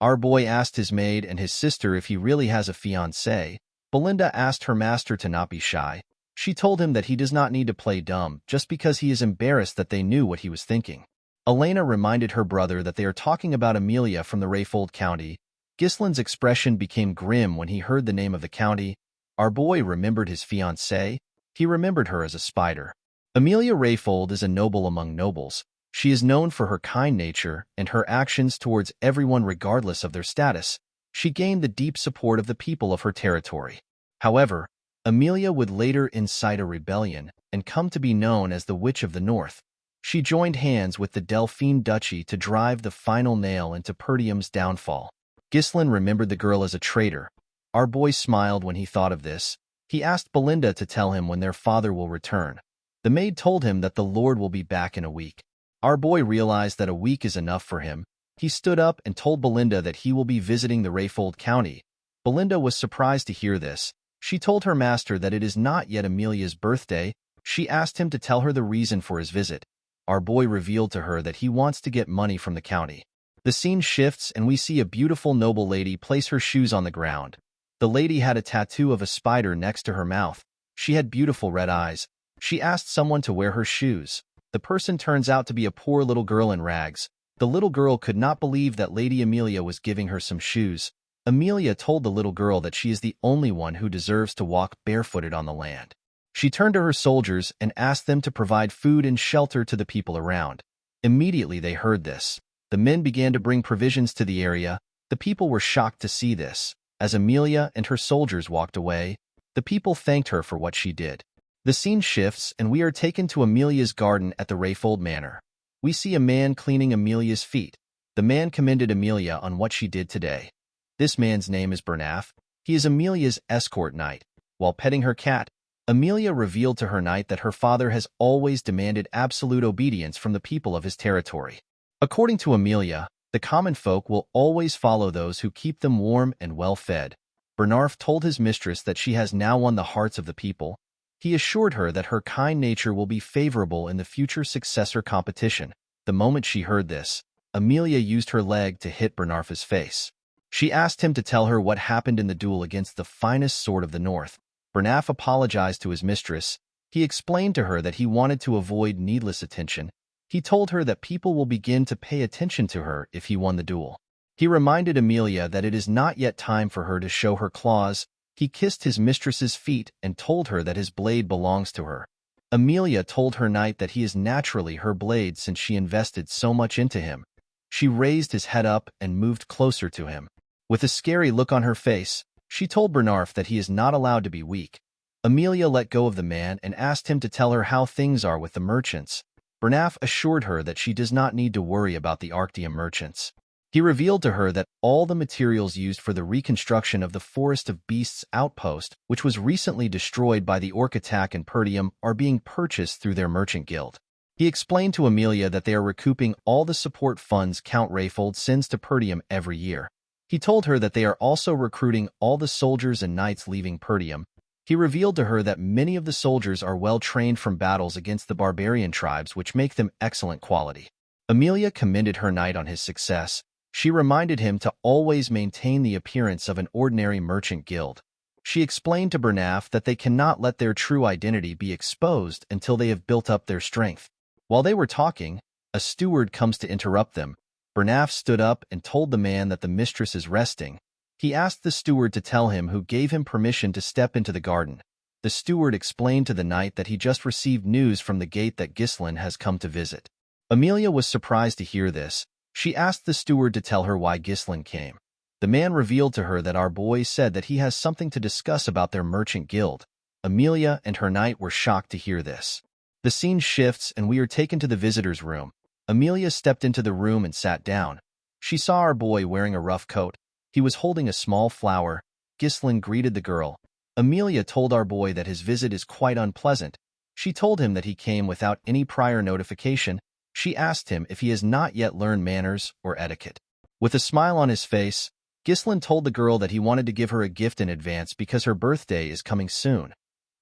Our boy asked his maid and his sister if he really has a fiancée. Belinda asked her master to not be shy. She told him that he does not need to play dumb just because he is embarrassed that they knew what he was thinking. Elena reminded her brother that they are talking about Amelia from the Rayfold County. Ghislaine's expression became grim when he heard the name of the county. Our boy remembered his fiancée. He remembered her as a spider. Amelia Rayfold is a noble among nobles. She is known for her kind nature and her actions towards everyone regardless of their status. She gained the deep support of the people of her territory. However, Amelia would later incite a rebellion and come to be known as the Witch of the North. She joined hands with the Delphine Duchy to drive the final nail into Perdium's downfall. Ghislaine remembered the girl as a traitor. Our boy smiled when he thought of this. He asked Belinda to tell him when their father will return. The maid told him that the Lord will be back in a week. Our boy realized that a week is enough for him. He stood up and told Belinda that he will be visiting the Rayfold County. Belinda was surprised to hear this. She told her master that it is not yet Amelia's birthday. She asked him to tell her the reason for his visit. Our boy revealed to her that he wants to get money from the county. The scene shifts and we see a beautiful noble lady place her shoes on the ground. The lady had a tattoo of a spider next to her mouth. She had beautiful red eyes. She asked someone to wear her shoes. The person turns out to be a poor little girl in rags. The little girl could not believe that Lady Amelia was giving her some shoes. Amelia told the little girl that she is the only one who deserves to walk barefooted on the land. She turned to her soldiers and asked them to provide food and shelter to the people around. Immediately they heard this. The men began to bring provisions to the area. The people were shocked to see this. As Amelia and her soldiers walked away, the people thanked her for what she did. The scene shifts and we are taken to Amelia's garden at the Rayfold Manor. We see a man cleaning Amelia's feet. The man commended Amelia on what she did today. This man's name is Bernaf. He is Amelia's escort knight. While petting her cat, Amelia revealed to her knight that her father has always demanded absolute obedience from the people of his territory. According to Amelia, the common folk will always follow those who keep them warm and well-fed. Bernarf told his mistress that she has now won the hearts of the people. He assured her that her kind nature will be favorable in the future successor competition. The moment she heard this, Amelia used her leg to hit Bernarf's face. She asked him to tell her what happened in the duel against the finest sword of the north. Bernaf apologized to his mistress. He explained to her that he wanted to avoid needless attention. He told her that people will begin to pay attention to her if he won the duel. He reminded Amelia that it is not yet time for her to show her claws. He kissed his mistress's feet and told her that his blade belongs to her. Amelia told her knight that he is naturally her blade since she invested so much into him. She raised his head up and moved closer to him. With a scary look on her face, she told Bernarf that he is not allowed to be weak. Amelia let go of the man and asked him to tell her how things are with the merchants. Bernaf assured her that she does not need to worry about the Arctium merchants. He revealed to her that all the materials used for the reconstruction of the Forest of Beasts outpost, which was recently destroyed by the orc attack in Perdium, are being purchased through their merchant guild. He explained to Amelia that they are recouping all the support funds Count Rayfold sends to Perdium every year. He told her that they are also recruiting all the soldiers and knights leaving Perdium. He revealed to her that many of the soldiers are well trained from battles against the barbarian tribes, which make them excellent quality. Amelia commended her knight on his success. She reminded him to always maintain the appearance of an ordinary merchant guild. She explained to Bernaf that they cannot let their true identity be exposed until they have built up their strength. While they were talking, a steward comes to interrupt them. Bernaf stood up and told the man that the mistress is resting. He asked the steward to tell him who gave him permission to step into the garden. The steward explained to the knight that he just received news from the gate that Ghislain has come to visit. Amelia was surprised to hear this. She asked the steward to tell her why Ghislain came. The man revealed to her that our boy said that he has something to discuss about their merchant guild. Amelia and her knight were shocked to hear this. The scene shifts and we are taken to the visitor's room. Amelia stepped into the room and sat down. She saw our boy wearing a rough coat. He was holding a small flower. Ghislain greeted the girl. Amelia told our boy that his visit is quite unpleasant. She told him that he came without any prior notification. She asked him if he has not yet learned manners or etiquette. With a smile on his face, Ghislain told the girl that he wanted to give her a gift in advance because her birthday is coming soon.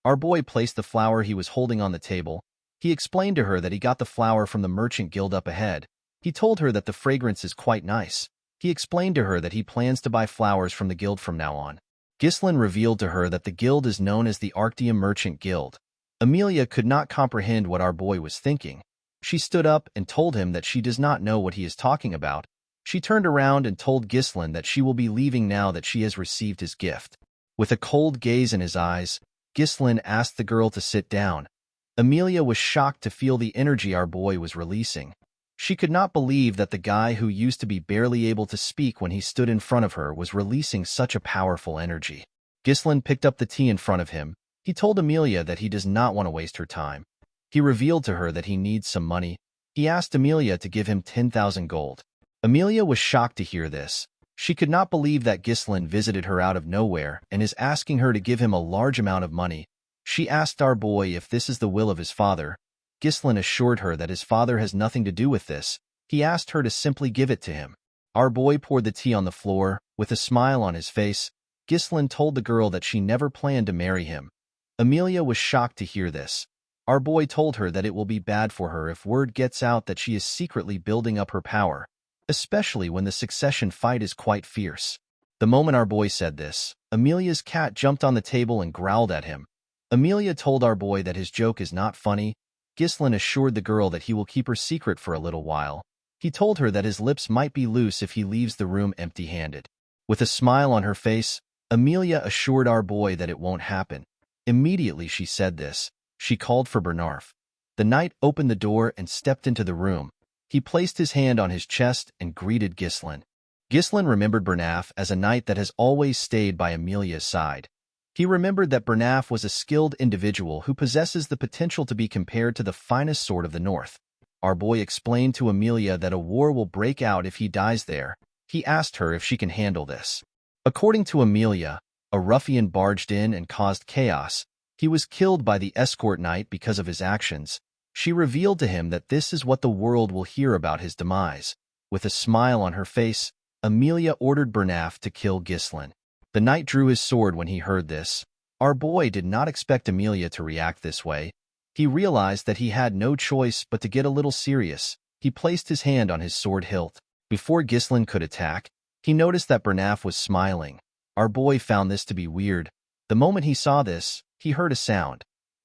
Our boy placed the flower he was holding on the table. He explained to her that he got the flower from the merchant guild up ahead. He told her that the fragrance is quite nice. He explained to her that he plans to buy flowers from the guild from now on. Ghislain revealed to her that the guild is known as the Arctium Merchant Guild. Amelia could not comprehend what our boy was thinking. She stood up and told him that she does not know what he is talking about. She turned around and told Ghislain that she will be leaving now that she has received his gift. With a cold gaze in his eyes, Ghislain asked the girl to sit down. Amelia was shocked to feel the energy our boy was releasing. She could not believe that the guy who used to be barely able to speak when he stood in front of her was releasing such a powerful energy. Ghislain picked up the tea in front of him. He told Amelia that he does not want to waste her time. He revealed to her that he needs some money. He asked Amelia to give him 10,000 gold. Amelia was shocked to hear this. She could not believe that Ghislain visited her out of nowhere and is asking her to give him a large amount of money. She asked our boy if this is the will of his father. Ghislain assured her that his father has nothing to do with this. He asked her to simply give it to him. Our boy poured the tea on the floor. With a smile on his face, Ghislain told the girl that she never planned to marry him. Amelia was shocked to hear this. Our boy told her that it will be bad for her if word gets out that she is secretly building up her power, especially when the succession fight is quite fierce. The moment our boy said this, Amelia's cat jumped on the table and growled at him. Amelia told our boy that his joke is not funny. Ghislain assured the girl that he will keep her secret for a little while. He told her that his lips might be loose if he leaves the room empty-handed. With a smile on her face, Amelia assured our boy that it won't happen. Immediately she said this, she called for Bernarf. The knight opened the door and stepped into the room. He placed his hand on his chest and greeted Ghislain. Ghislain remembered Bernaf as a knight that has always stayed by Amelia's side. He remembered that Bernaf was a skilled individual who possesses the potential to be compared to the finest sword of the north. Our boy explained to Amelia that a war will break out if he dies there. He asked her if she can handle this. According to Amelia, a ruffian barged in and caused chaos. He was killed by the escort knight because of his actions. She revealed to him that this is what the world will hear about his demise. With a smile on her face, Amelia ordered Bernaf to kill Ghislain. The knight drew his sword when he heard this. Our boy did not expect Amelia to react this way. He realized that he had no choice but to get a little serious. He placed his hand on his sword hilt. Before Ghislain could attack, he noticed that Bernaf was smiling. Our boy found this to be weird. The moment he saw this, he heard a sound.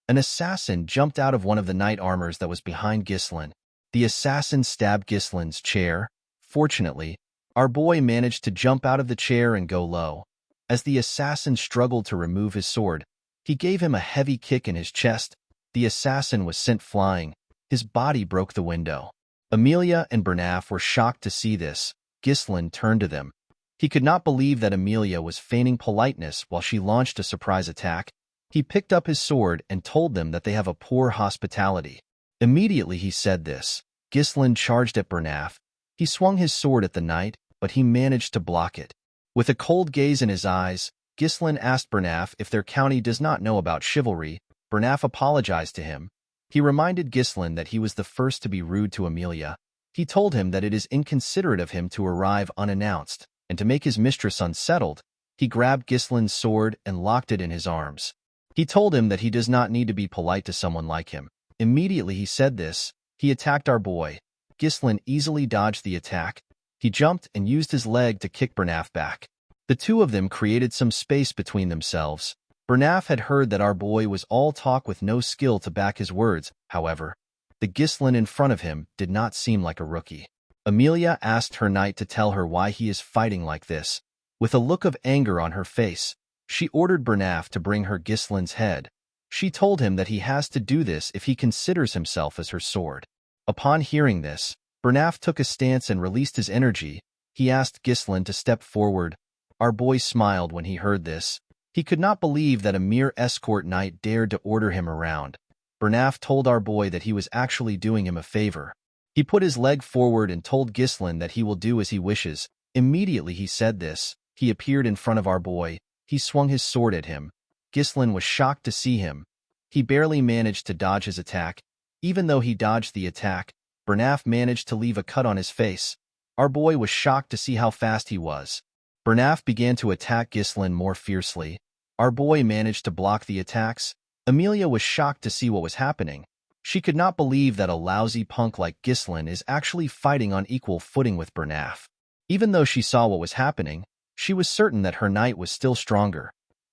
An assassin jumped out of one of the knight armors that was behind Ghislain. The assassin stabbed Ghislain's chair. Fortunately, our boy managed to jump out of the chair and go low. As the assassin struggled to remove his sword, he gave him a heavy kick in his chest. The assassin was sent flying. His body broke the window. Amelia and Bernaf were shocked to see this. Ghislain turned to them. He could not believe that Amelia was feigning politeness while she launched a surprise attack. He picked up his sword and told them that they have a poor hospitality. Immediately he said this. Ghislain charged at Bernaf. He swung his sword at the knight, but he managed to block it. With a cold gaze in his eyes, Ghislain asked Bernaf if their county does not know about chivalry. Bernaf apologized to him. He reminded Ghislain that he was the first to be rude to Amelia. He told him that it is inconsiderate of him to arrive unannounced, and to make his mistress unsettled, he grabbed Ghislain's sword and locked it in his arms. He told him that he does not need to be polite to someone like him. Immediately he said this, he attacked our boy. Ghislain easily dodged the attack. He jumped and used his leg to kick Bernaf back. The two of them created some space between themselves. Bernaf had heard that our boy was all talk with no skill to back his words. However, the Ghislain in front of him did not seem like a rookie. Amelia asked her knight to tell her why he is fighting like this. With a look of anger on her face, she ordered Bernaf to bring her Ghislain's head. She told him that he has to do this if he considers himself as her sword. Upon hearing this, Bernaf took a stance and released his energy. He asked Ghislain to step forward. Our boy smiled when he heard this. He could not believe that a mere escort knight dared to order him around. Bernaf told our boy that he was actually doing him a favor. He put his leg forward and told Ghislain that he will do as he wishes. Immediately he said this, he appeared in front of our boy. He swung his sword at him. Ghislain was shocked to see him. He barely managed to dodge his attack. Even though he dodged the attack, Bernaf managed to leave a cut on his face. Our boy was shocked to see how fast he was. Bernaf began to attack Ghislain more fiercely. Our boy managed to block the attacks. Amelia was shocked to see what was happening. She could not believe that a lousy punk like Ghislain is actually fighting on equal footing with Bernaf. Even though she saw what was happening, she was certain that her knight was still stronger.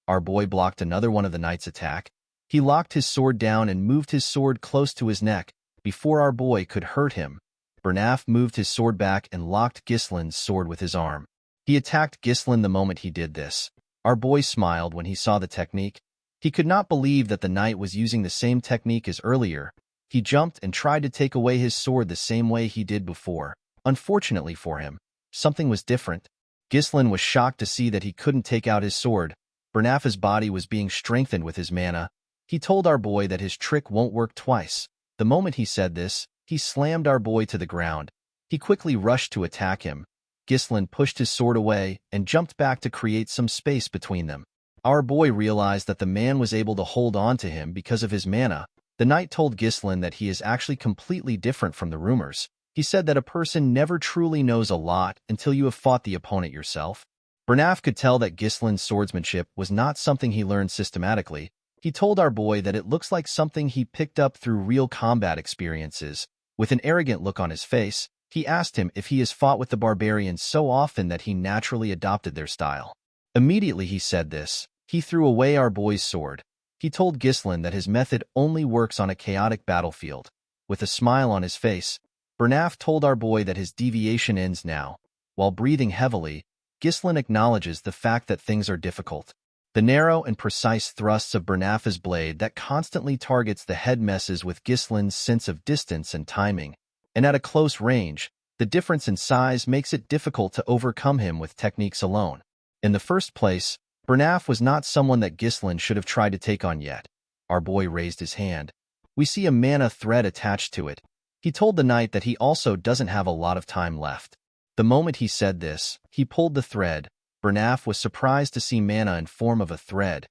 Our boy blocked another one of the knight's attack. He locked his sword down and moved his sword close to his neck. Before our boy could hurt him, Bernaf moved his sword back and locked Ghislain's sword with his arm. He attacked Ghislain the moment he did this. Our boy smiled when he saw the technique. He could not believe that the knight was using the same technique as earlier. He jumped and tried to take away his sword the same way he did before. Unfortunately for him, something was different. Ghislain was shocked to see that he couldn't take out his sword. Bernaf's body was being strengthened with his mana. He told our boy that his trick won't work twice. The moment he said this, he slammed our boy to the ground. He quickly rushed to attack him. Ghislain pushed his sword away and jumped back to create some space between them. Our boy realized that the man was able to hold on to him because of his mana. The knight told Ghislain that he is actually completely different from the rumors. He said that a person never truly knows a lot until you have fought the opponent yourself. Bernaf could tell that Ghislain's swordsmanship was not something he learned systematically. He told our boy that it looks like something he picked up through real combat experiences. With an arrogant look on his face, he asked him if he has fought with the barbarians so often that he naturally adopted their style. Immediately he said this, he threw away our boy's sword. He told Ghislain that his method only works on a chaotic battlefield. With a smile on his face, Bernaf told our boy that his deviation ends now. While breathing heavily, Ghislain acknowledges the fact that things are difficult. The narrow and precise thrusts of Bernaf's blade that constantly targets the head messes with Ghislain's sense of distance and timing. And at a close range, the difference in size makes it difficult to overcome him with techniques alone. In the first place, Bernaf was not someone that Ghislain should have tried to take on yet. Our boy raised his hand. We see a mana thread attached to it. He told the knight that he also doesn't have a lot of time left. The moment he said this, he pulled the thread. Bernaf was surprised to see mana in form of a thread.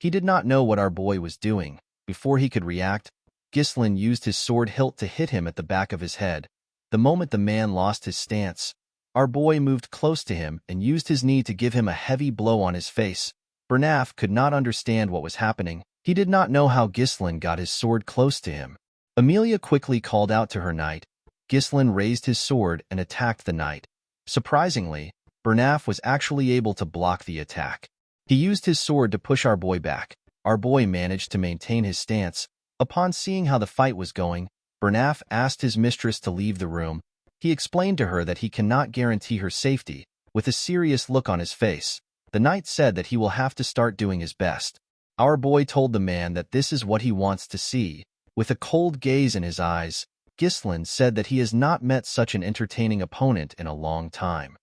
He did not know what our boy was doing. Before he could react, Ghislain used his sword hilt to hit him at the back of his head. The moment the man lost his stance, our boy moved close to him and used his knee to give him a heavy blow on his face. Bernaf could not understand what was happening. He did not know how Ghislain got his sword close to him. Amelia quickly called out to her knight. Ghislain raised his sword and attacked the knight. Surprisingly, Bernaf was actually able to block the attack. He used his sword to push our boy back. Our boy managed to maintain his stance. Upon seeing how the fight was going, Bernaf asked his mistress to leave the room. He explained to her that he cannot guarantee her safety. With a serious look on his face, the knight said that he will have to start doing his best. Our boy told the man that this is what he wants to see. With a cold gaze in his eyes, Ghislain said that he has not met such an entertaining opponent in a long time.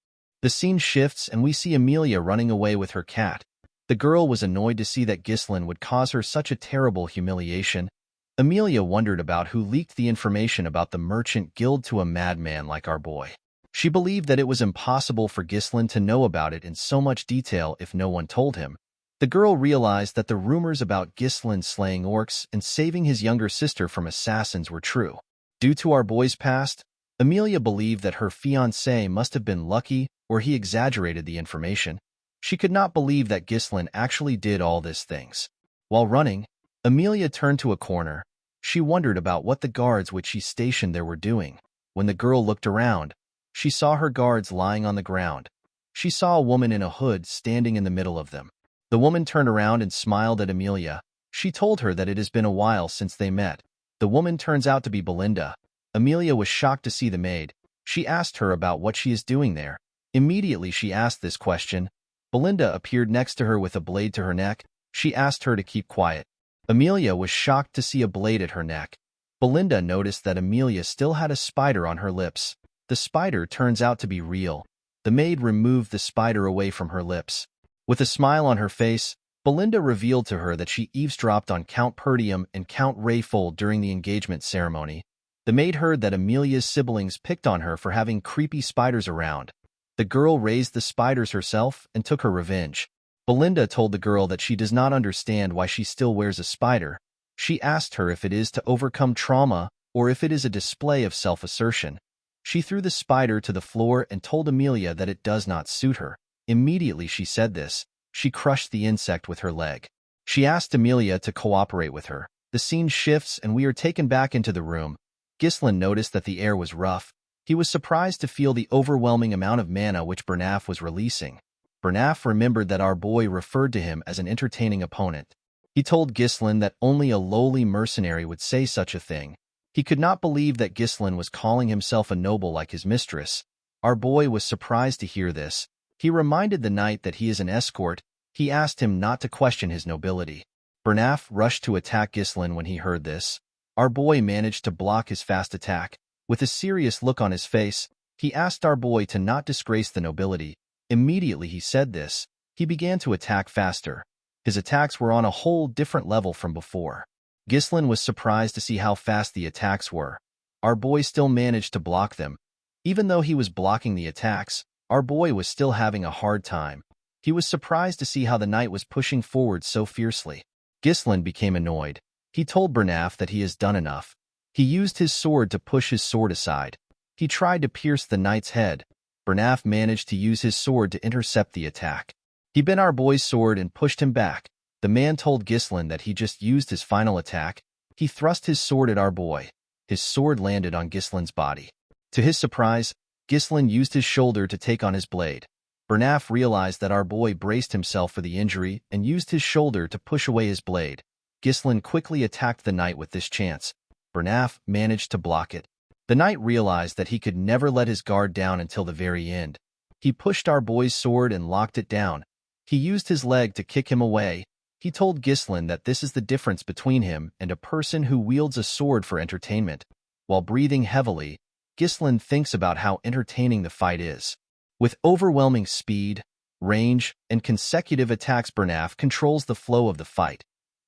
The scene shifts and we see Amelia running away with her cat. The girl was annoyed to see that Ghislain would cause her such a terrible humiliation. Amelia wondered about who leaked the information about the merchant guild to a madman like our boy. She believed that it was impossible for Ghislain to know about it in so much detail if no one told him. The girl realized that the rumors about Ghislain slaying orcs and saving his younger sister from assassins were true. Due to our boy's past, Amelia believed that her fiancé must have been lucky or he exaggerated the information. She could not believe that Ghislain actually did all these things. While running, Amelia turned to a corner. She wondered about what the guards which she stationed there were doing. When the girl looked around, she saw her guards lying on the ground. She saw a woman in a hood standing in the middle of them. The woman turned around and smiled at Amelia. She told her that it has been a while since they met. The woman turns out to be Belinda. Amelia was shocked to see the maid. She asked her about what she is doing there. Immediately she asked this question, Belinda appeared next to her with a blade to her neck. She asked her to keep quiet. Amelia was shocked to see a blade at her neck. Belinda noticed that Amelia still had a spider on her lips. The spider turns out to be real. The maid removed the spider away from her lips. With a smile on her face, Belinda revealed to her that she eavesdropped on Count Perdium and Count Rayfold during the engagement ceremony. The maid heard that Amelia's siblings picked on her for having creepy spiders around. The girl raised the spiders herself and took her revenge. Belinda told the girl that she does not understand why she still wears a spider. She asked her if it is to overcome trauma or if it is a display of self-assertion. She threw the spider to the floor and told Amelia that it does not suit her. Immediately she said this, she crushed the insect with her leg. She asked Amelia to cooperate with her. The scene shifts and we are taken back into the room. Ghislain noticed that the air was rough. He was surprised to feel the overwhelming amount of mana which Bernaf was releasing. Bernaf remembered that our boy referred to him as an entertaining opponent. He told Ghislain that only a lowly mercenary would say such a thing. He could not believe that Ghislain was calling himself a noble like his mistress. Our boy was surprised to hear this. He reminded the knight that he is an escort. He asked him not to question his nobility. Bernaf rushed to attack Ghislain when he heard this. Our boy managed to block his fast attack. With a serious look on his face, he asked our boy to not disgrace the nobility. Immediately he said this, he began to attack faster. His attacks were on a whole different level from before. Ghislain was surprised to see how fast the attacks were. Our boy still managed to block them. Even though he was blocking the attacks, our boy was still having a hard time. He was surprised to see how the knight was pushing forward so fiercely. Ghislain became annoyed. He told Bernaf that he has done enough. He used his sword to push his sword aside. He tried to pierce the knight's head. Bernaf managed to use his sword to intercept the attack. He bent our boy's sword and pushed him back. The man told Ghislain that he just used his final attack. He thrust his sword at our boy. His sword landed on Ghislain's body. To his surprise, Ghislain used his shoulder to take on his blade. Bernaf realized that our boy braced himself for the injury and used his shoulder to push away his blade. Ghislain quickly attacked the knight with this chance. Bernaf managed to block it. The knight realized that he could never let his guard down until the very end. He pushed our boy's sword and locked it down. He used his leg to kick him away. He told Ghislain that this is the difference between him and a person who wields a sword for entertainment. While breathing heavily, Ghislain thinks about how entertaining the fight is. With overwhelming speed, range, and consecutive attacks, Bernaf controls the flow of the fight.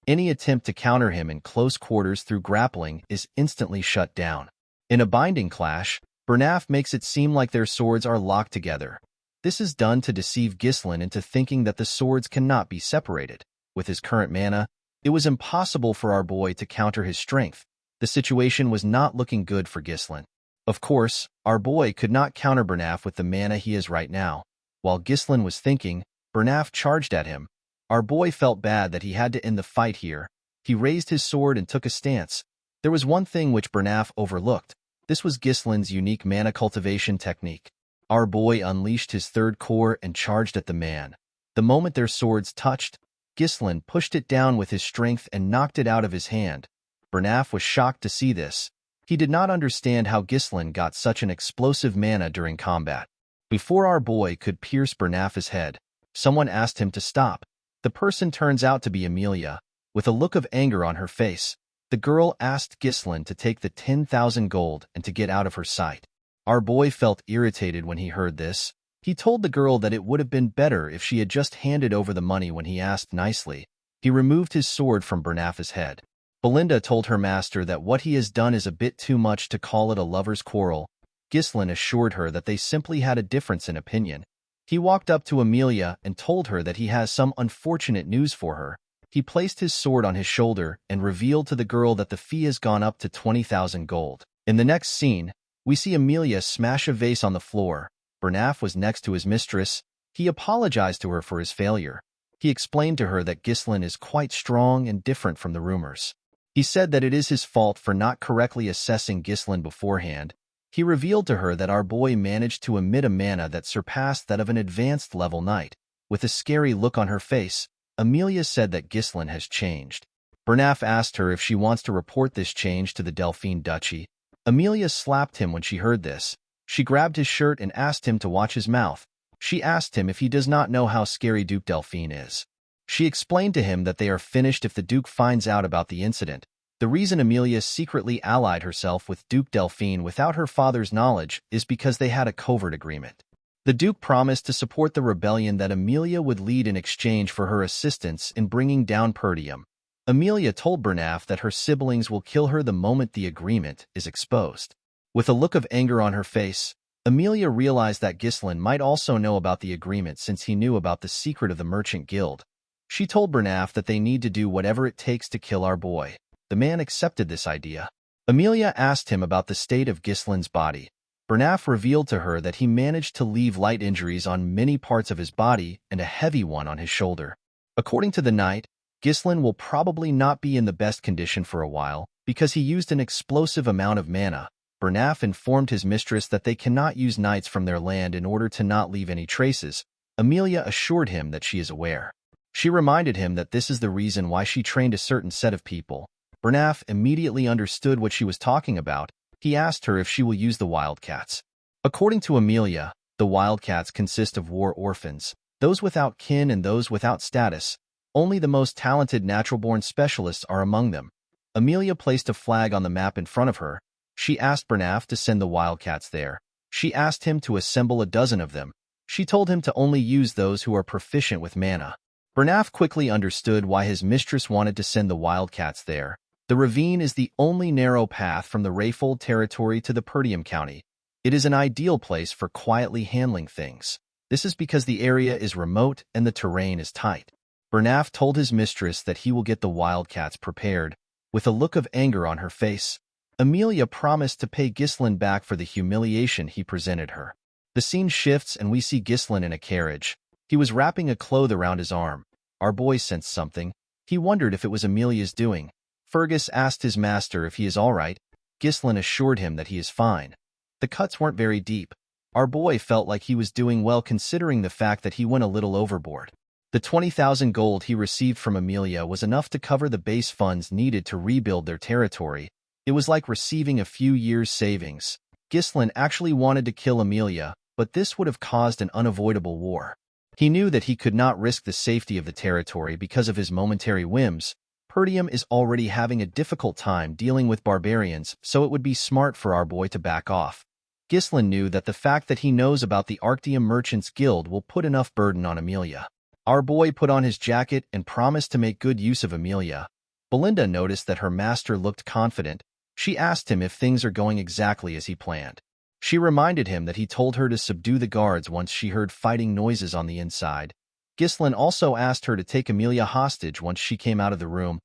Any attempt to counter him in close quarters through grappling is instantly shut down. In a binding clash, Bernaf makes it seem like their swords are locked together. This is done to deceive Ghislain into thinking that the swords cannot be separated. With his current mana, it was impossible for our boy to counter his strength. The situation was not looking good for Ghislain. Of course, our boy could not counter Bernaf with the mana he has right now. While Ghislain was thinking, Bernaf charged at him. Our boy felt bad that he had to end the fight here. He raised his sword and took a stance. There was one thing which Bernaf overlooked. This was Ghislain's unique mana cultivation technique. Our boy unleashed his third core and charged at the man. The moment their swords touched, Ghislain pushed it down with his strength and knocked it out of his hand. Bernaf was shocked to see this. He did not understand how Ghislain got such an explosive mana during combat. Before our boy could pierce Bernaf's head, someone asked him to stop. The person turns out to be Amelia. With a look of anger on her face, the girl asked Ghislain to take the 10,000 gold and to get out of her sight. Our boy felt irritated when he heard this. He told the girl that it would have been better if she had just handed over the money when he asked nicely. He removed his sword from Bernaf's head. Belinda told her master that what he has done is a bit too much to call it a lover's quarrel. Ghislain assured her that they simply had a difference in opinion. He walked up to Amelia and told her that he has some unfortunate news for her. He placed his sword on his shoulder and revealed to the girl that the fee has gone up to 20,000 gold. In the next scene, we see Amelia smash a vase on the floor. Bernaf was next to his mistress. He apologized to her for his failure. He explained to her that Ghislain is quite strong and different from the rumors. He said that it is his fault for not correctly assessing Ghislain beforehand. He revealed to her that our boy managed to emit a mana that surpassed that of an advanced level knight. With a scary look on her face, Amelia said that Ghislain has changed. Bernaf asked her if she wants to report this change to the Delphine Duchy. Amelia slapped him when she heard this. She grabbed his shirt and asked him to watch his mouth. She asked him if he does not know how scary Duke Delphine is. She explained to him that they are finished if the Duke finds out about the incident. The reason Amelia secretly allied herself with Duke Delphine without her father's knowledge is because they had a covert agreement. The Duke promised to support the rebellion that Amelia would lead in exchange for her assistance in bringing down Perdium. Amelia told Bernaf that her siblings will kill her the moment the agreement is exposed. With a look of anger on her face, Amelia realized that Ghislain might also know about the agreement since he knew about the secret of the Merchant Guild. She told Bernaf that they need to do whatever it takes to kill our boy. The man accepted this idea. Amelia asked him about the state of Ghislain's body. Bernaf revealed to her that he managed to leave light injuries on many parts of his body and a heavy one on his shoulder. According to the knight, Ghislain will probably not be in the best condition for a while because he used an explosive amount of mana. Bernaf informed his mistress that they cannot use knights from their land in order to not leave any traces. Amelia assured him that she is aware. She reminded him that this is the reason why she trained a certain set of people. Bernaf immediately understood what she was talking about. He asked her if she will use the wildcats. According to Amelia, the wildcats consist of war orphans, those without kin and those without status. Only the most talented natural-born specialists are among them. Amelia placed a flag on the map in front of her. She asked Bernaf to send the wildcats there. She asked him to assemble a dozen of them. She told him to only use those who are proficient with mana. Bernaf quickly understood why his mistress wanted to send the wildcats there. The ravine is the only narrow path from the Rayfold territory to the Perdium County. It is an ideal place for quietly handling things. This is because the area is remote and the terrain is tight. Bernaf told his mistress that he will get the wildcats prepared. With a look of anger on her face, Amelia promised to pay Ghislain back for the humiliation he presented her. The scene shifts and we see Ghislain in a carriage. He was wrapping a cloth around his arm. Our boy sensed something. He wondered if it was Amelia's doing. Fergus asked his master if he is all right. Ghislain assured him that he is fine. The cuts weren't very deep. Our boy felt like he was doing well considering the fact that he went a little overboard. The 20,000 gold he received from Amelia was enough to cover the base funds needed to rebuild their territory. It was like receiving a few years' savings. Ghislain actually wanted to kill Amelia, but this would have caused an unavoidable war. He knew that he could not risk the safety of the territory because of his momentary whims. Perdium is already having a difficult time dealing with barbarians, so it would be smart for our boy to back off. Ghislain knew that the fact that he knows about the Arctium Merchants Guild will put enough burden on Amelia. Our boy put on his jacket and promised to make good use of Amelia. Belinda noticed that her master looked confident. She asked him if things are going exactly as he planned. She reminded him that he told her to subdue the guards once she heard fighting noises on the inside. Ghislaine also asked her to take Amelia hostage once she came out of the room.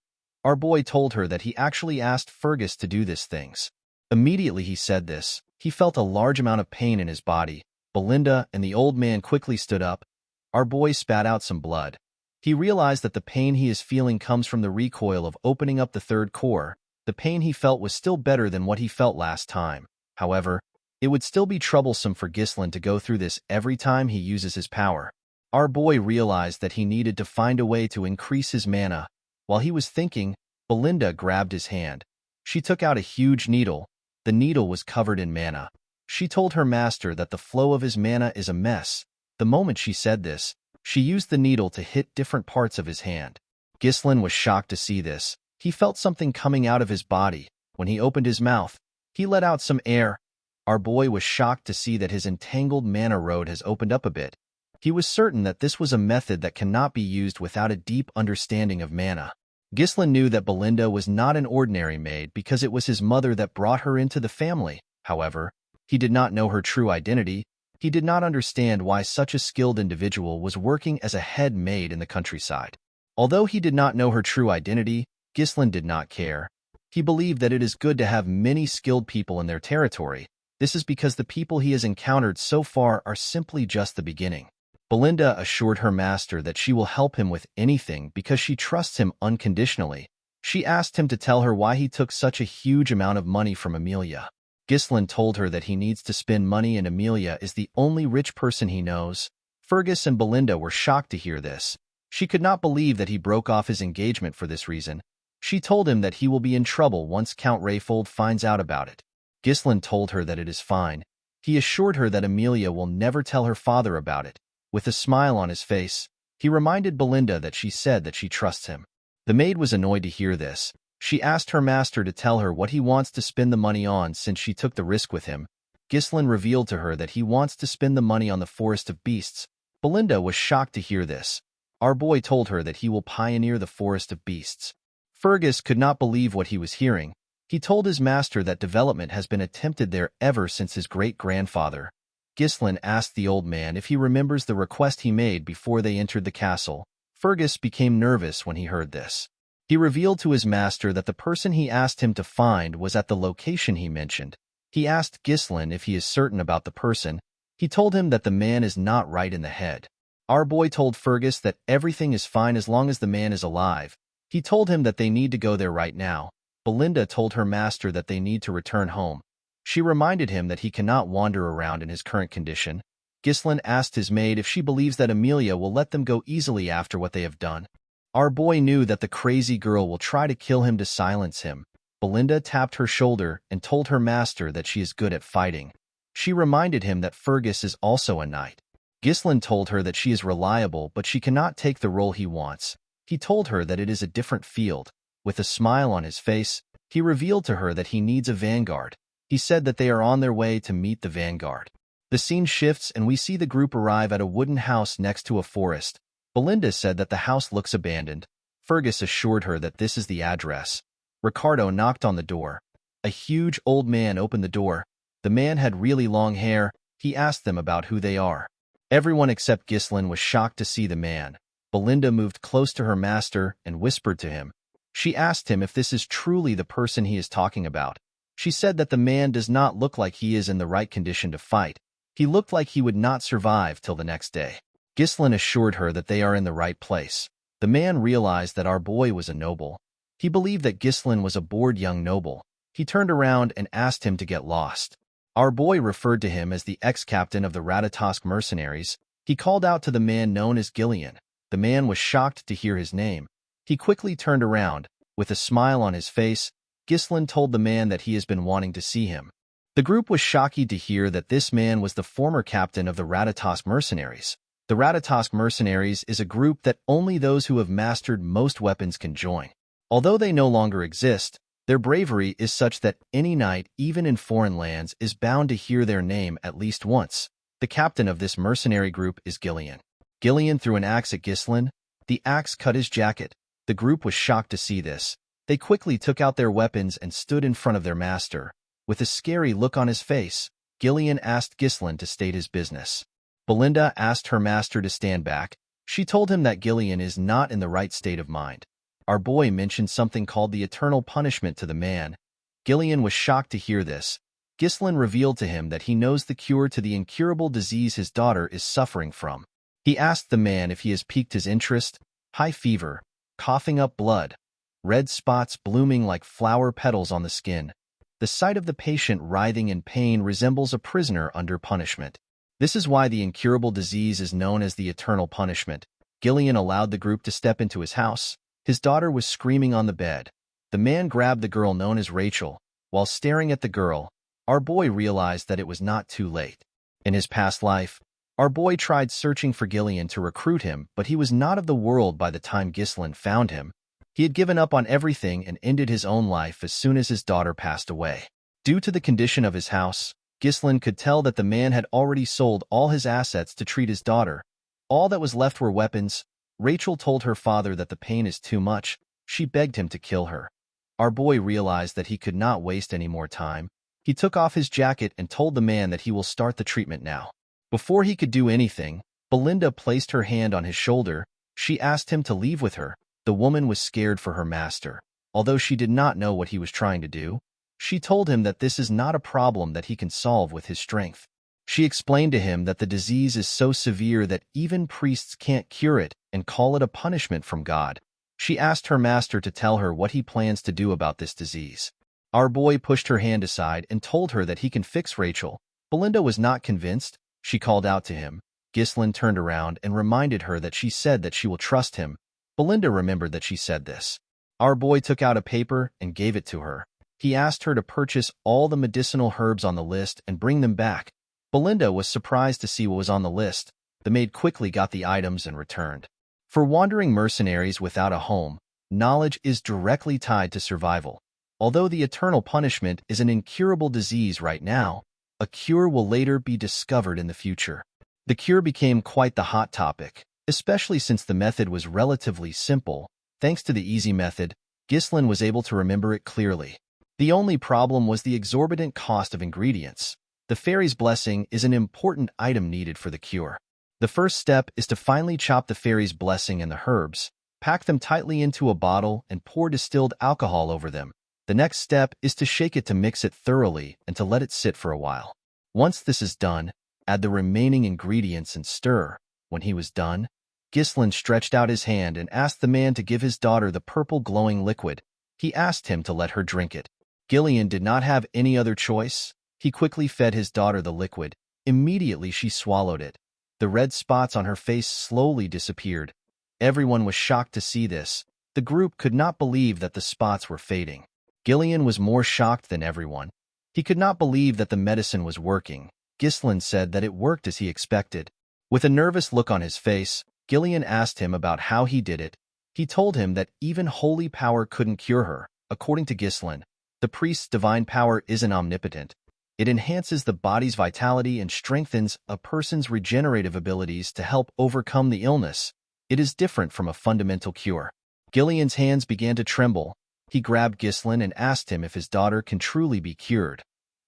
Our boy told her that he actually asked Fergus to do these things. Immediately he said this, he felt a large amount of pain in his body. Belinda and the old man quickly stood up. Our boy spat out some blood. He realized that the pain he is feeling comes from the recoil of opening up the third core. The pain he felt was still better than what he felt last time. However, it would still be troublesome for Ghislaine to go through this every time he uses his power. Our boy realized that he needed to find a way to increase his mana. While he was thinking, Belinda grabbed his hand. She took out a huge needle. The needle was covered in mana. She told her master that the flow of his mana is a mess. The moment she said this, she used the needle to hit different parts of his hand. Ghislaine was shocked to see this. He felt something coming out of his body. When he opened his mouth, he let out some air. Our boy was shocked to see that his entangled mana road has opened up a bit. He was certain that this was a method that cannot be used without a deep understanding of mana. Ghislaine knew that Belinda was not an ordinary maid because it was his mother that brought her into the family. However, he did not know her true identity. He did not understand why such a skilled individual was working as a head maid in the countryside. Although he did not know her true identity, Ghislaine did not care. He believed that it is good to have many skilled people in their territory. This is because the people he has encountered so far are simply just the beginning. Belinda assured her master that she will help him with anything because she trusts him unconditionally. She asked him to tell her why he took such a huge amount of money from Amelia. Ghislaine told her that he needs to spend money and Amelia is the only rich person he knows. Fergus and Belinda were shocked to hear this. She could not believe that he broke off his engagement for this reason. She told him that he will be in trouble once Count Rayfold finds out about it. Ghislaine told her that it is fine. He assured her that Amelia will never tell her father about it. With a smile on his face, he reminded Belinda that she said that she trusts him. The maid was annoyed to hear this. She asked her master to tell her what he wants to spend the money on since she took the risk with him. Ghislaine revealed to her that he wants to spend the money on the Forest of Beasts. Belinda was shocked to hear this. Our boy told her that he will pioneer the Forest of Beasts. Fergus could not believe what he was hearing. He told his master that development has been attempted there ever since his great-grandfather. Ghislaine asked the old man if he remembers the request he made before they entered the castle. Fergus became nervous when he heard this. He revealed to his master that the person he asked him to find was at the location he mentioned. He asked Ghislaine if he is certain about the person. He told him that the man is not right in the head. Our boy told Fergus that everything is fine as long as the man is alive. He told him that they need to go there right now. Belinda told her master that they need to return home. She reminded him that he cannot wander around in his current condition. Ghislaine asked his maid if she believes that Amelia will let them go easily after what they have done. Our boy knew that the crazy girl will try to kill him to silence him. Belinda tapped her shoulder and told her master that she is good at fighting. She reminded him that Fergus is also a knight. Ghislaine told her that she is reliable but she cannot take the role he wants. He told her that it is a different field. With a smile on his face, he revealed to her that he needs a vanguard. He said that they are on their way to meet the vanguard. The scene shifts and we see the group arrive at a wooden house next to a forest. Belinda said that the house looks abandoned. Fergus assured her that this is the address. Ricardo knocked on the door. A huge old man opened the door. The man had really long hair. He asked them about who they are. Everyone except Ghislaine was shocked to see the man. Belinda moved close to her master and whispered to him. She asked him if this is truly the person he is talking about. She said that the man does not look like he is in the right condition to fight. He looked like he would not survive till the next day. Ghislaine assured her that they are in the right place. The man realized that our boy was a noble. He believed that Ghislaine was a bored young noble. He turned around and asked him to get lost. Our boy referred to him as the ex-captain of the Ratatosk mercenaries. He called out to the man known as Gillian. The man was shocked to hear his name. He quickly turned around. With a smile on his face, Ghislaine told the man that he has been wanting to see him. The group was shocked to hear that this man was the former captain of the Ratatosk mercenaries. The Ratatosk mercenaries is a group that only those who have mastered most weapons can join. Although they no longer exist, their bravery is such that any knight, even in foreign lands, is bound to hear their name at least once. The captain of this mercenary group is Gillian. Gillian threw an axe at Ghislaine. The axe cut his jacket. The group was shocked to see this. They quickly took out their weapons and stood in front of their master. With a scary look on his face, Gillian asked Ghislaine to state his business. Belinda asked her master to stand back. She told him that Gillian is not in the right state of mind. Our boy mentioned something called the eternal punishment to the man. Gillian was shocked to hear this. Ghislaine revealed to him that he knows the cure to the incurable disease his daughter is suffering from. He asked the man if he has piqued his interest. High fever, coughing up blood, red spots blooming like flower petals on the skin. The sight of the patient writhing in pain resembles a prisoner under punishment. This is why the incurable disease is known as the eternal punishment. Gillian allowed the group to step into his house. His daughter was screaming on the bed. The man grabbed the girl known as Rachel. While staring at the girl, our boy realized that it was not too late. In his past life, our boy tried searching for Gillian to recruit him, but he was not of the world by the time Ghislaine found him. He had given up on everything and ended his own life as soon as his daughter passed away. Due to the condition of his house, Ghislaine could tell that the man had already sold all his assets to treat his daughter. All that was left were weapons. Rachel told her father that the pain is too much. She begged him to kill her. Our boy realized that he could not waste any more time. He took off his jacket and told the man that he will start the treatment now. Before he could do anything, Belinda placed her hand on his shoulder. She asked him to leave with her. The woman was scared for her master. Although she did not know what he was trying to do, she told him that this is not a problem that he can solve with his strength. She explained to him that the disease is so severe that even priests can't cure it and call it a punishment from God. She asked her master to tell her what he plans to do about this disease. Our boy pushed her hand aside and told her that he can fix Rachel. Belinda was not convinced. She called out to him. Ghislaine turned around and reminded her that she said that she will trust him. Belinda remembered that she said this. Our boy took out a paper and gave it to her. He asked her to purchase all the medicinal herbs on the list and bring them back. Belinda was surprised to see what was on the list. The maid quickly got the items and returned. For wandering mercenaries without a home, knowledge is directly tied to survival. Although the eternal punishment is an incurable disease right now, a cure will later be discovered in the future. The cure became quite the hot topic, especially since the method was relatively simple. Thanks to the easy method, Ghislaine was able to remember it clearly. The only problem was the exorbitant cost of ingredients. The fairy's blessing is an important item needed for the cure. The first step is to finely chop the fairy's blessing and the herbs, pack them tightly into a bottle, and pour distilled alcohol over them. The next step is to shake it to mix it thoroughly and to let it sit for a while. Once this is done, add the remaining ingredients and stir. When he was done, Ghislaine stretched out his hand and asked the man to give his daughter the purple glowing liquid. He asked him to let her drink it. Gillian did not have any other choice. He quickly fed his daughter the liquid. Immediately she swallowed it. The red spots on her face slowly disappeared. Everyone was shocked to see this. The group could not believe that the spots were fading. Gillian was more shocked than everyone. He could not believe that the medicine was working. Ghislaine said that it worked as he expected. With a nervous look on his face, Gillian asked him about how he did it. He told him that even holy power couldn't cure her. According to Ghislaine, the priest's divine power isn't omnipotent. It enhances the body's vitality and strengthens a person's regenerative abilities to help overcome the illness. It is different from a fundamental cure. Gillian's hands began to tremble. He grabbed Ghislaine and asked him if his daughter can truly be cured.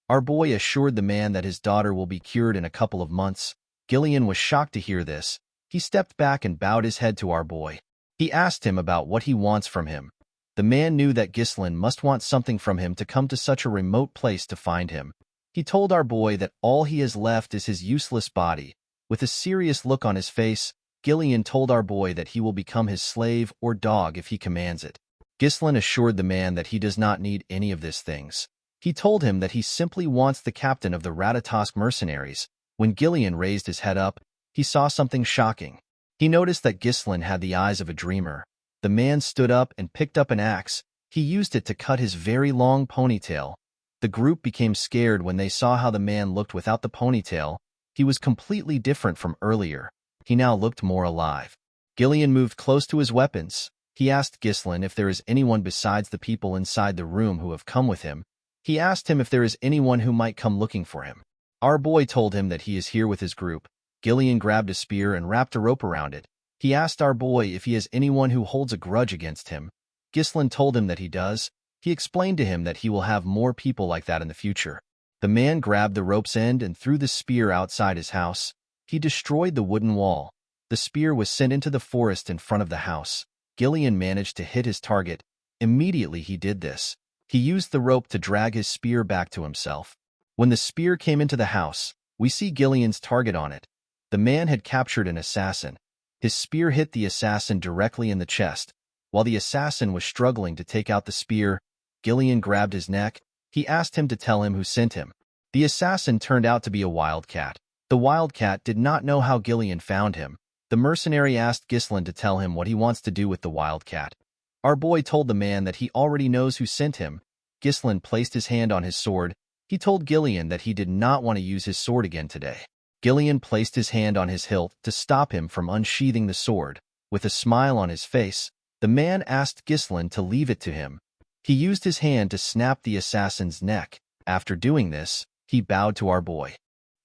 Our boy assured the man that his daughter will be cured in a couple of months. Gillian was shocked to hear this. He stepped back and bowed his head to our boy. He asked him about what he wants from him. The man knew that Ghislaine must want something from him to come to such a remote place to find him. He told our boy that all he has left is his useless body. With a serious look on his face, Gillian told our boy that he will become his slave or dog if he commands it. Ghislaine assured the man that he does not need any of these things. He told him that he simply wants the captain of the Ratatosk mercenaries. When Gillian raised his head up, he saw something shocking. He noticed that Ghislaine had the eyes of a dreamer. The man stood up and picked up an axe. He used it to cut his very long ponytail. The group became scared when they saw how the man looked without the ponytail. He was completely different from earlier. He now looked more alive. Gillian moved close to his weapons. He asked Ghislaine if there is anyone besides the people inside the room who have come with him. He asked him if there is anyone who might come looking for him. Our boy told him that he is here with his group. Gillian grabbed a spear and wrapped a rope around it. He asked our boy if he has anyone who holds a grudge against him. Ghislaine told him that he does. He explained to him that he will have more people like that in the future. The man grabbed the rope's end and threw the spear outside his house. He destroyed the wooden wall. The spear was sent into the forest in front of the house. Gillian managed to hit his target. Immediately he did this. He used the rope to drag his spear back to himself. When the spear came into the house, we see Gillian's target on it. The man had captured an assassin. His spear hit the assassin directly in the chest. While the assassin was struggling to take out the spear, Gillian grabbed his neck. He asked him to tell him who sent him. The assassin turned out to be a wildcat. The wildcat did not know how Gillian found him. The mercenary asked Ghislain to tell him what he wants to do with the wildcat. Our boy told the man that he already knows who sent him. Ghislain placed his hand on his sword. He told Gillian that he did not want to use his sword again today. Gillian placed his hand on his hilt to stop him from unsheathing the sword. With a smile on his face, the man asked Ghislain to leave it to him. He used his hand to snap the assassin's neck. After doing this, he bowed to our boy.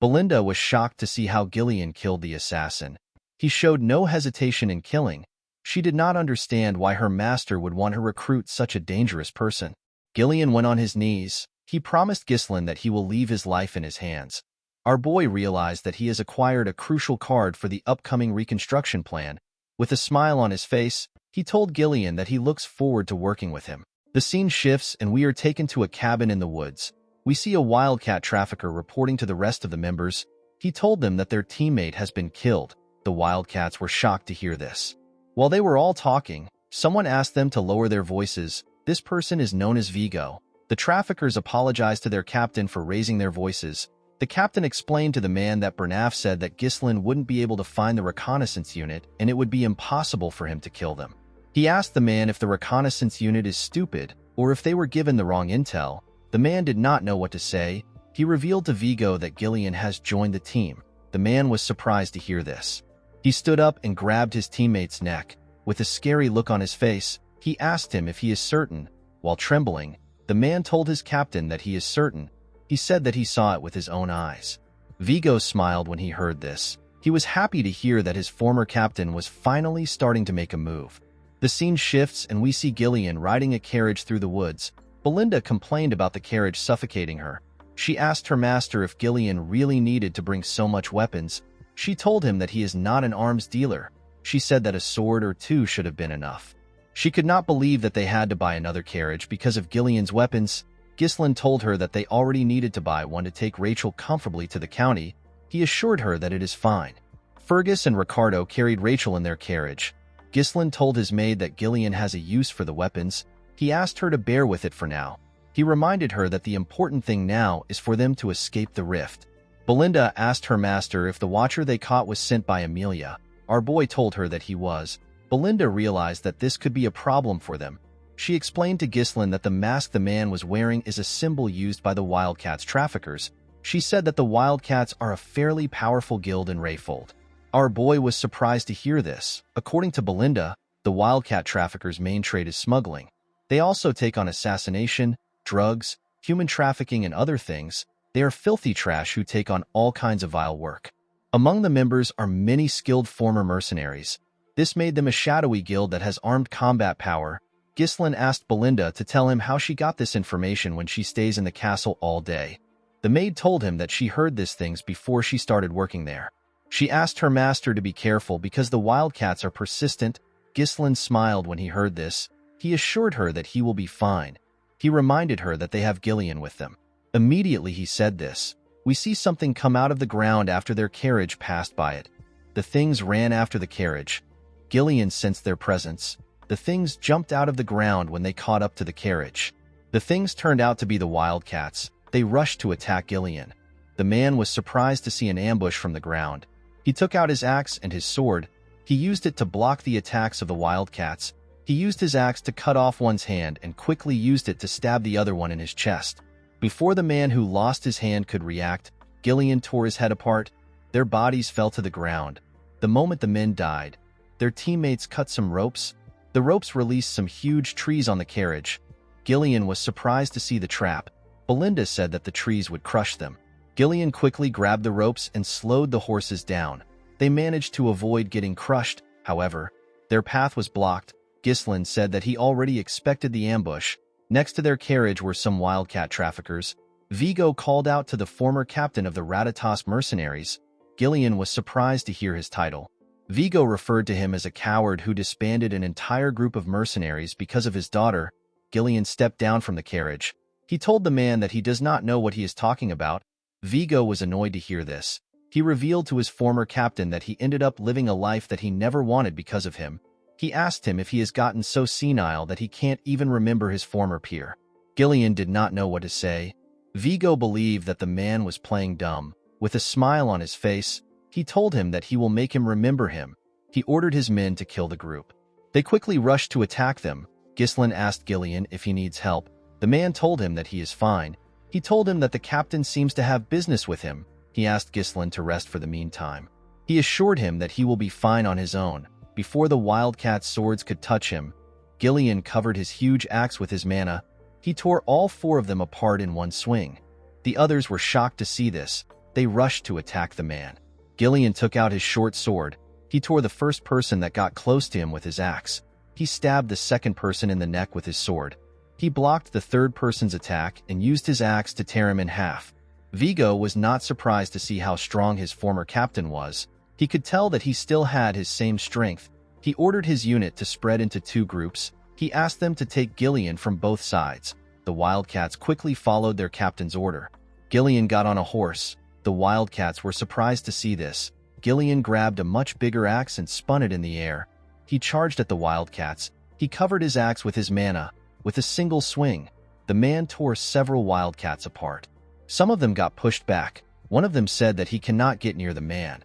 Belinda was shocked to see how Gillian killed the assassin. He showed no hesitation in killing. She did not understand why her master would want to recruit such a dangerous person. Gillian went on his knees. He promised Ghislain that he will leave his life in his hands. Our boy realized that he has acquired a crucial card for the upcoming reconstruction plan. With a smile on his face, he told Gillian that he looks forward to working with him. The scene shifts and we are taken to a cabin in the woods. We see a wildcat trafficker reporting to the rest of the members. He told them that their teammate has been killed. The wildcats were shocked to hear this. While they were all talking, someone asked them to lower their voices. This person is known as Vigo. The traffickers apologized to their captain for raising their voices. The captain explained to the man that Bernaf said that Ghislain wouldn't be able to find the reconnaissance unit and it would be impossible for him to kill them. He asked the man if the reconnaissance unit is stupid or if they were given the wrong intel. The man did not know what to say. He revealed to Vigo that Gillian has joined the team. The man was surprised to hear this. He stood up and grabbed his teammate's neck. With a scary look on his face, he asked him if he is certain. While trembling, the man told his captain that he is certain. He said that he saw it with his own eyes. Vigo smiled when he heard this. He was happy to hear that his former captain was finally starting to make a move. The scene shifts and we see Gillian riding a carriage through the woods. Belinda complained about the carriage suffocating her. She asked her master if Gillian really needed to bring so much weapons. She told him that he is not an arms dealer. She said that a sword or two should have been enough. She could not believe that they had to buy another carriage because of Gillian's weapons. Ghislain told her that they already needed to buy one to take Rachel comfortably to the county. He assured her that it is fine. Fergus and Ricardo carried Rachel in their carriage. Ghislain told his maid that Gillian has a use for the weapons. He asked her to bear with it for now. He reminded her that the important thing now is for them to escape the rift. Belinda asked her master if the watcher they caught was sent by Amelia. Our boy told her that he was. Belinda realized that this could be a problem for them. She explained to Ghislain that the mask the man was wearing is a symbol used by the Wildcats traffickers. She said that the Wildcats are a fairly powerful guild in Rayfold. Our boy was surprised to hear this. According to Belinda, the Wildcat traffickers' main trade is smuggling. They also take on assassination, drugs, human trafficking, and other things. They are filthy trash who take on all kinds of vile work. Among the members are many skilled former mercenaries. This made them a shadowy guild that has armed combat power. Ghislain asked Belinda to tell him how she got this information when she stays in the castle all day. The maid told him that she heard these things before she started working there. She asked her master to be careful because the Wildcats are persistent. Ghislain smiled when he heard this. He assured her that he will be fine. He reminded her that they have Gillian with them. Immediately he said this. We see something come out of the ground after their carriage passed by it. The things ran after the carriage. Gillian sensed their presence. The things jumped out of the ground when they caught up to the carriage. The things turned out to be the Wildcats. They rushed to attack Gillian. The man was surprised to see an ambush from the ground. He took out his axe and his sword. He used it to block the attacks of the Wildcats. He used his axe to cut off one's hand and quickly used it to stab the other one in his chest. Before the man who lost his hand could react, Gillian tore his head apart. Their bodies fell to the ground. The moment the men died, their teammates cut some ropes. The ropes released some huge trees on the carriage. Gillian was surprised to see the trap. Belinda said that the trees would crush them. Gillian quickly grabbed the ropes and slowed the horses down. They managed to avoid getting crushed, however. Their path was blocked. Ghislain said that he already expected the ambush. Next to their carriage were some Wildcat traffickers. Vigo called out to the former captain of the Ratatosk mercenaries. Gillian was surprised to hear his title. Vigo referred to him as a coward who disbanded an entire group of mercenaries because of his daughter. Gillian stepped down from the carriage. He told the man that he does not know what he is talking about. Vigo was annoyed to hear this. He revealed to his former captain that he ended up living a life that he never wanted because of him. He asked him if he has gotten so senile that he can't even remember his former peer. Gillian did not know what to say. Vigo believed that the man was playing dumb. With a smile on his face, he told him that he will make him remember him. He ordered his men to kill the group. They quickly rushed to attack them. Ghislain asked Gillian if he needs help. The man told him that he is fine. He told him that the captain seems to have business with him. He asked Ghislain to rest for the meantime. He assured him that he will be fine on his own. Before the wildcat's swords could touch him, Gillian covered his huge axe with his mana. He tore all 4 of them apart in one swing. The others were shocked to see this. They rushed to attack the man. Gillian took out his short sword. He tore the first person that got close to him with his axe. He stabbed the second person in the neck with his sword. He blocked the third person's attack and used his axe to tear him in half. Vigo was not surprised to see how strong his former captain was. He could tell that he still had his same strength. He ordered his unit to spread into 2 groups. He asked them to take Gillian from both sides. The wildcats quickly followed their captain's order. Gillian got on a horse. The wildcats were surprised to see this. Gillian grabbed a much bigger axe and spun it in the air. He charged at the wildcats. He covered his axe with his mana. With a single swing, the man tore several wildcats apart. Some of them got pushed back. One of them said that he cannot get near the man.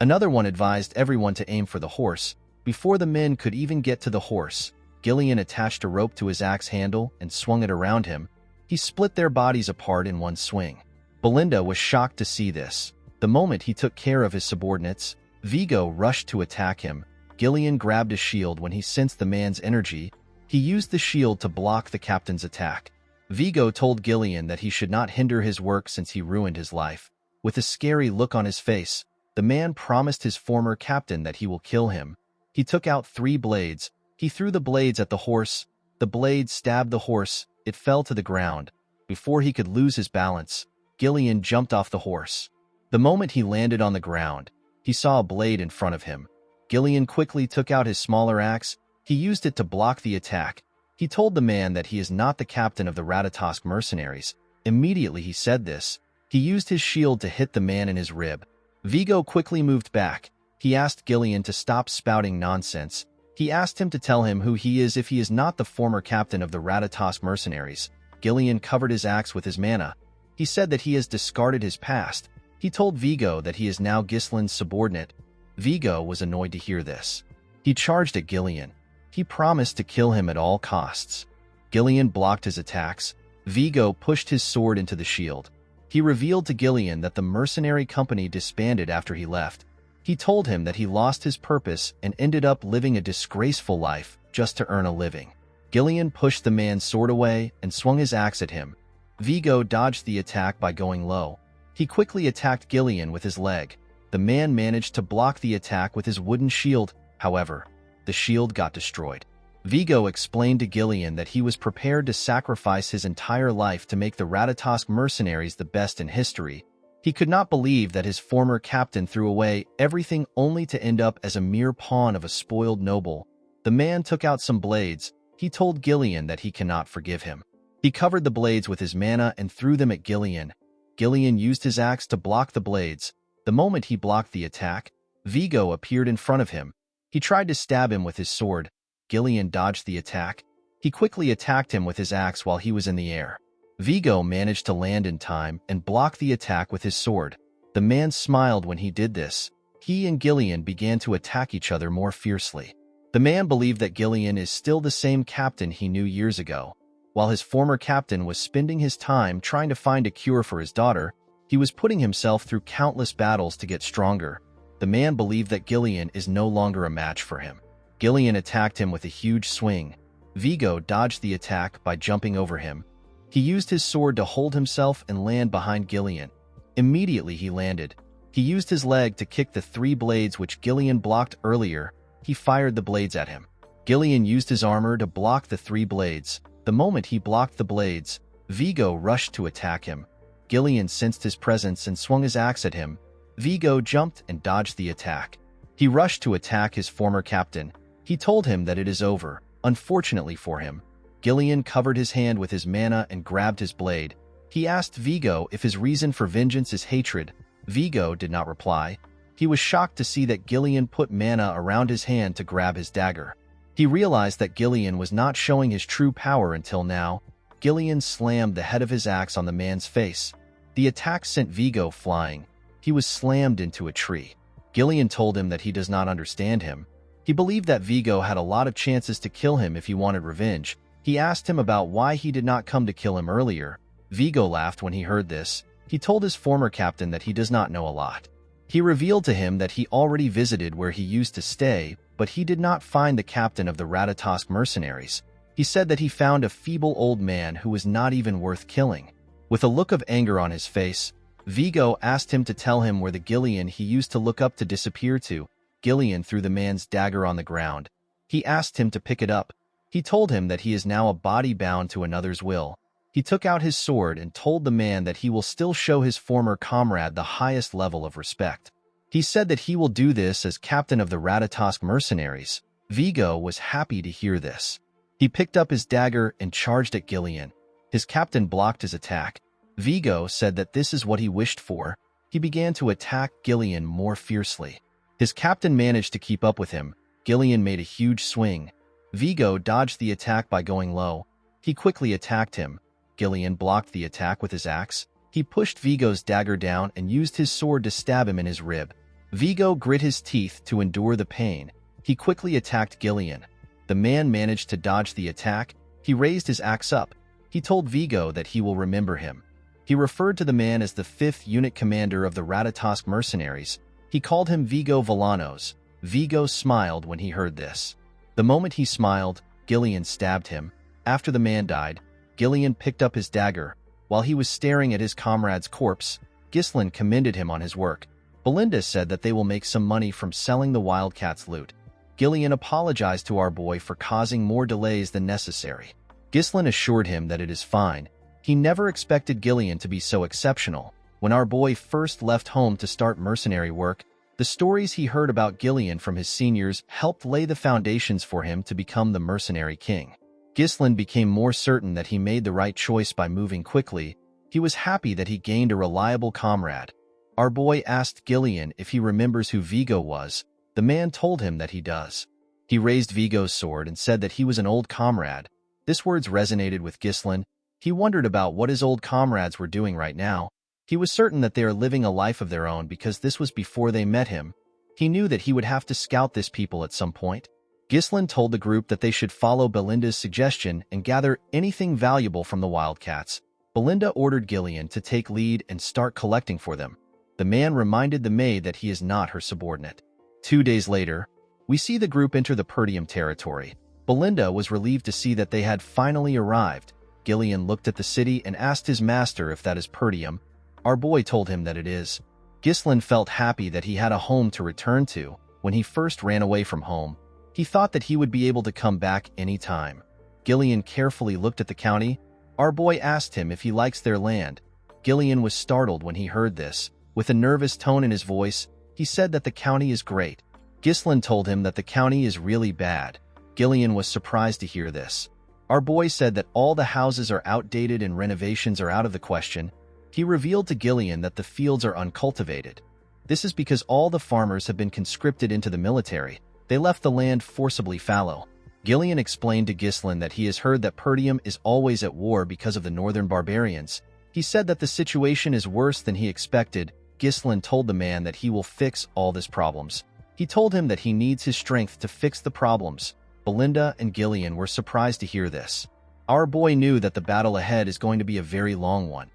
Another one advised everyone to aim for the horse. Before the men could even get to the horse, Gillian attached a rope to his axe handle and swung it around him. He split their bodies apart in one swing. Belinda was shocked to see this. The moment he took care of his subordinates, Vigo rushed to attack him. Gillian grabbed a shield when he sensed the man's energy. He used the shield to block the captain's attack. Vigo told Gillian that he should not hinder his work since he ruined his life. With a scary look on his face, the man promised his former captain that he will kill him. He took out 3 blades. He threw the blades at the horse. The blades stabbed the horse. It fell to the ground. Before he could lose his balance, Gillian jumped off the horse. The moment he landed on the ground, he saw a blade in front of him. Gillian quickly took out his smaller axe. He used it to block the attack. He told the man that he is not the captain of the Ratatosk mercenaries. Immediately he said this. He used his shield to hit the man in his rib. Vigo quickly moved back. He asked Gillian to stop spouting nonsense. He asked him to tell him who he is if he is not the former captain of the Ratatosk mercenaries. Gillian covered his axe with his mana. He said that he has discarded his past. He told Vigo that he is now Ghislain's subordinate. Vigo was annoyed to hear this. He charged at Gillian. He promised to kill him at all costs. Gillian blocked his attacks. Vigo pushed his sword into the shield. He revealed to Gillian that the mercenary company disbanded after he left. He told him that he lost his purpose and ended up living a disgraceful life just to earn a living. Gillian pushed the man's sword away and swung his axe at him. Vigo dodged the attack by going low. He quickly attacked Gillian with his leg. The man managed to block the attack with his wooden shield. However, the shield got destroyed. Vigo explained to Gillian that he was prepared to sacrifice his entire life to make the Ratatosk mercenaries the best in history. He could not believe that his former captain threw away everything only to end up as a mere pawn of a spoiled noble. The man took out some blades. He told Gillian that he cannot forgive him. He covered the blades with his mana and threw them at Gillian. Gillian used his axe to block the blades. The moment he blocked the attack, Vigo appeared in front of him. He tried to stab him with his sword. Gillian dodged the attack. He quickly attacked him with his axe while he was in the air. Vigo managed to land in time and block the attack with his sword. The man smiled when he did this. He and Gillian began to attack each other more fiercely. The man believed that Gillian is still the same captain he knew years ago. While his former captain was spending his time trying to find a cure for his daughter, he was putting himself through countless battles to get stronger. The man believed that Gillian is no longer a match for him. Gillian attacked him with a huge swing. Vigo dodged the attack by jumping over him. He used his sword to hold himself and land behind Gillian. Immediately he landed. He used his leg to kick the 3 blades which Gillian blocked earlier. He fired the blades at him. Gillian used his armor to block the 3 blades. The moment he blocked the blades, Vigo rushed to attack him. Gillian sensed his presence and swung his axe at him. Vigo jumped and dodged the attack. He rushed to attack his former captain. He told him that it is over. Unfortunately for him, Gillian covered his hand with his mana and grabbed his blade. He asked Vigo if his reason for vengeance is hatred. Vigo did not reply. He was shocked to see that Gillian put mana around his hand to grab his dagger. He realized that Gillian was not showing his true power until now. Gillian slammed the head of his axe on the man's face. The attack sent Vigo flying. He was slammed into a tree. Gillian told him that he does not understand him. He believed that Vigo had a lot of chances to kill him if he wanted revenge. He asked him about why he did not come to kill him earlier. Vigo laughed when he heard this. He told his former captain that he does not know a lot. He revealed to him that he already visited where he used to stay, but he did not find the captain of the Ratatosk mercenaries. He said that he found a feeble old man who was not even worth killing. With a look of anger on his face, Vigo asked him to tell him where the Gillian he used to look up to disappeared to. Gillian threw the man's dagger on the ground. He asked him to pick it up. He told him that he is now a body bound to another's will. He took out his sword and told the man that he will still show his former comrade the highest level of respect. He said that he will do this as captain of the Ratatosk mercenaries. Vigo was happy to hear this. He picked up his dagger and charged at Gillian. His captain blocked his attack. Vigo said that this is what he wished for. He began to attack Gillian more fiercely. His captain managed to keep up with him. Gillian made a huge swing. Vigo dodged the attack by going low. He quickly attacked him. Gillian blocked the attack with his axe. He pushed Vigo's dagger down and used his sword to stab him in his rib. Vigo grit his teeth to endure the pain. He quickly attacked Gillian. The man managed to dodge the attack. He raised his axe up. He told Vigo that he will remember him. He referred to the man as the 5th unit commander of the Ratatosk mercenaries. He called him Vigo Villanos. Vigo smiled when he heard this. The moment he smiled, Gillian stabbed him. After the man died, Gillian picked up his dagger. While he was staring at his comrade's corpse, Ghislain commended him on his work. Belinda said that they will make some money from selling the Wildcat's loot. Gillian apologized to our boy for causing more delays than necessary. Ghislain assured him that it is fine. He never expected Gillian to be so exceptional. When our boy first left home to start mercenary work, the stories he heard about Gillian from his seniors helped lay the foundations for him to become the mercenary king. Ghislain became more certain that he made the right choice by moving quickly. He was happy that he gained a reliable comrade. Our boy asked Gillian if he remembers who Vigo was. The man told him that he does. He raised Vigo's sword and said that he was an old comrade. This words resonated with Ghislain. He wondered about what his old comrades were doing right now. He was certain that they are living a life of their own because this was before they met him. He knew that he would have to scout this people at some point. Ghislain told the group that they should follow Belinda's suggestion and gather anything valuable from the Wildcats. Belinda ordered Gillian to take lead and start collecting for them. The man reminded the maid that he is not her subordinate. 2 days later, we see the group enter the Perdium territory. Belinda was relieved to see that they had finally arrived. Gillian looked at the city and asked his master if that is Perdium. Our boy told him that it is. Ghislain felt happy that he had a home to return to. When he first ran away from home, he thought that he would be able to come back any time. Gillian carefully looked at the county. Our boy asked him if he likes their land. Gillian was startled when he heard this. With a nervous tone in his voice, he said that the county is great. Ghislain told him that the county is really bad. Gillian was surprised to hear this. Our boy said that all the houses are outdated and renovations are out of the question. He revealed to Gillian that the fields are uncultivated. This is because all the farmers have been conscripted into the military. They left the land forcibly fallow. Gillian explained to Ghislain that he has heard that Perdium is always at war because of the northern barbarians. He said that the situation is worse than he expected. Ghislain told the man that he will fix all these problems. He told him that he needs his strength to fix the problems. Belinda and Gillian were surprised to hear this. Our boy knew that the battle ahead is going to be a very long one.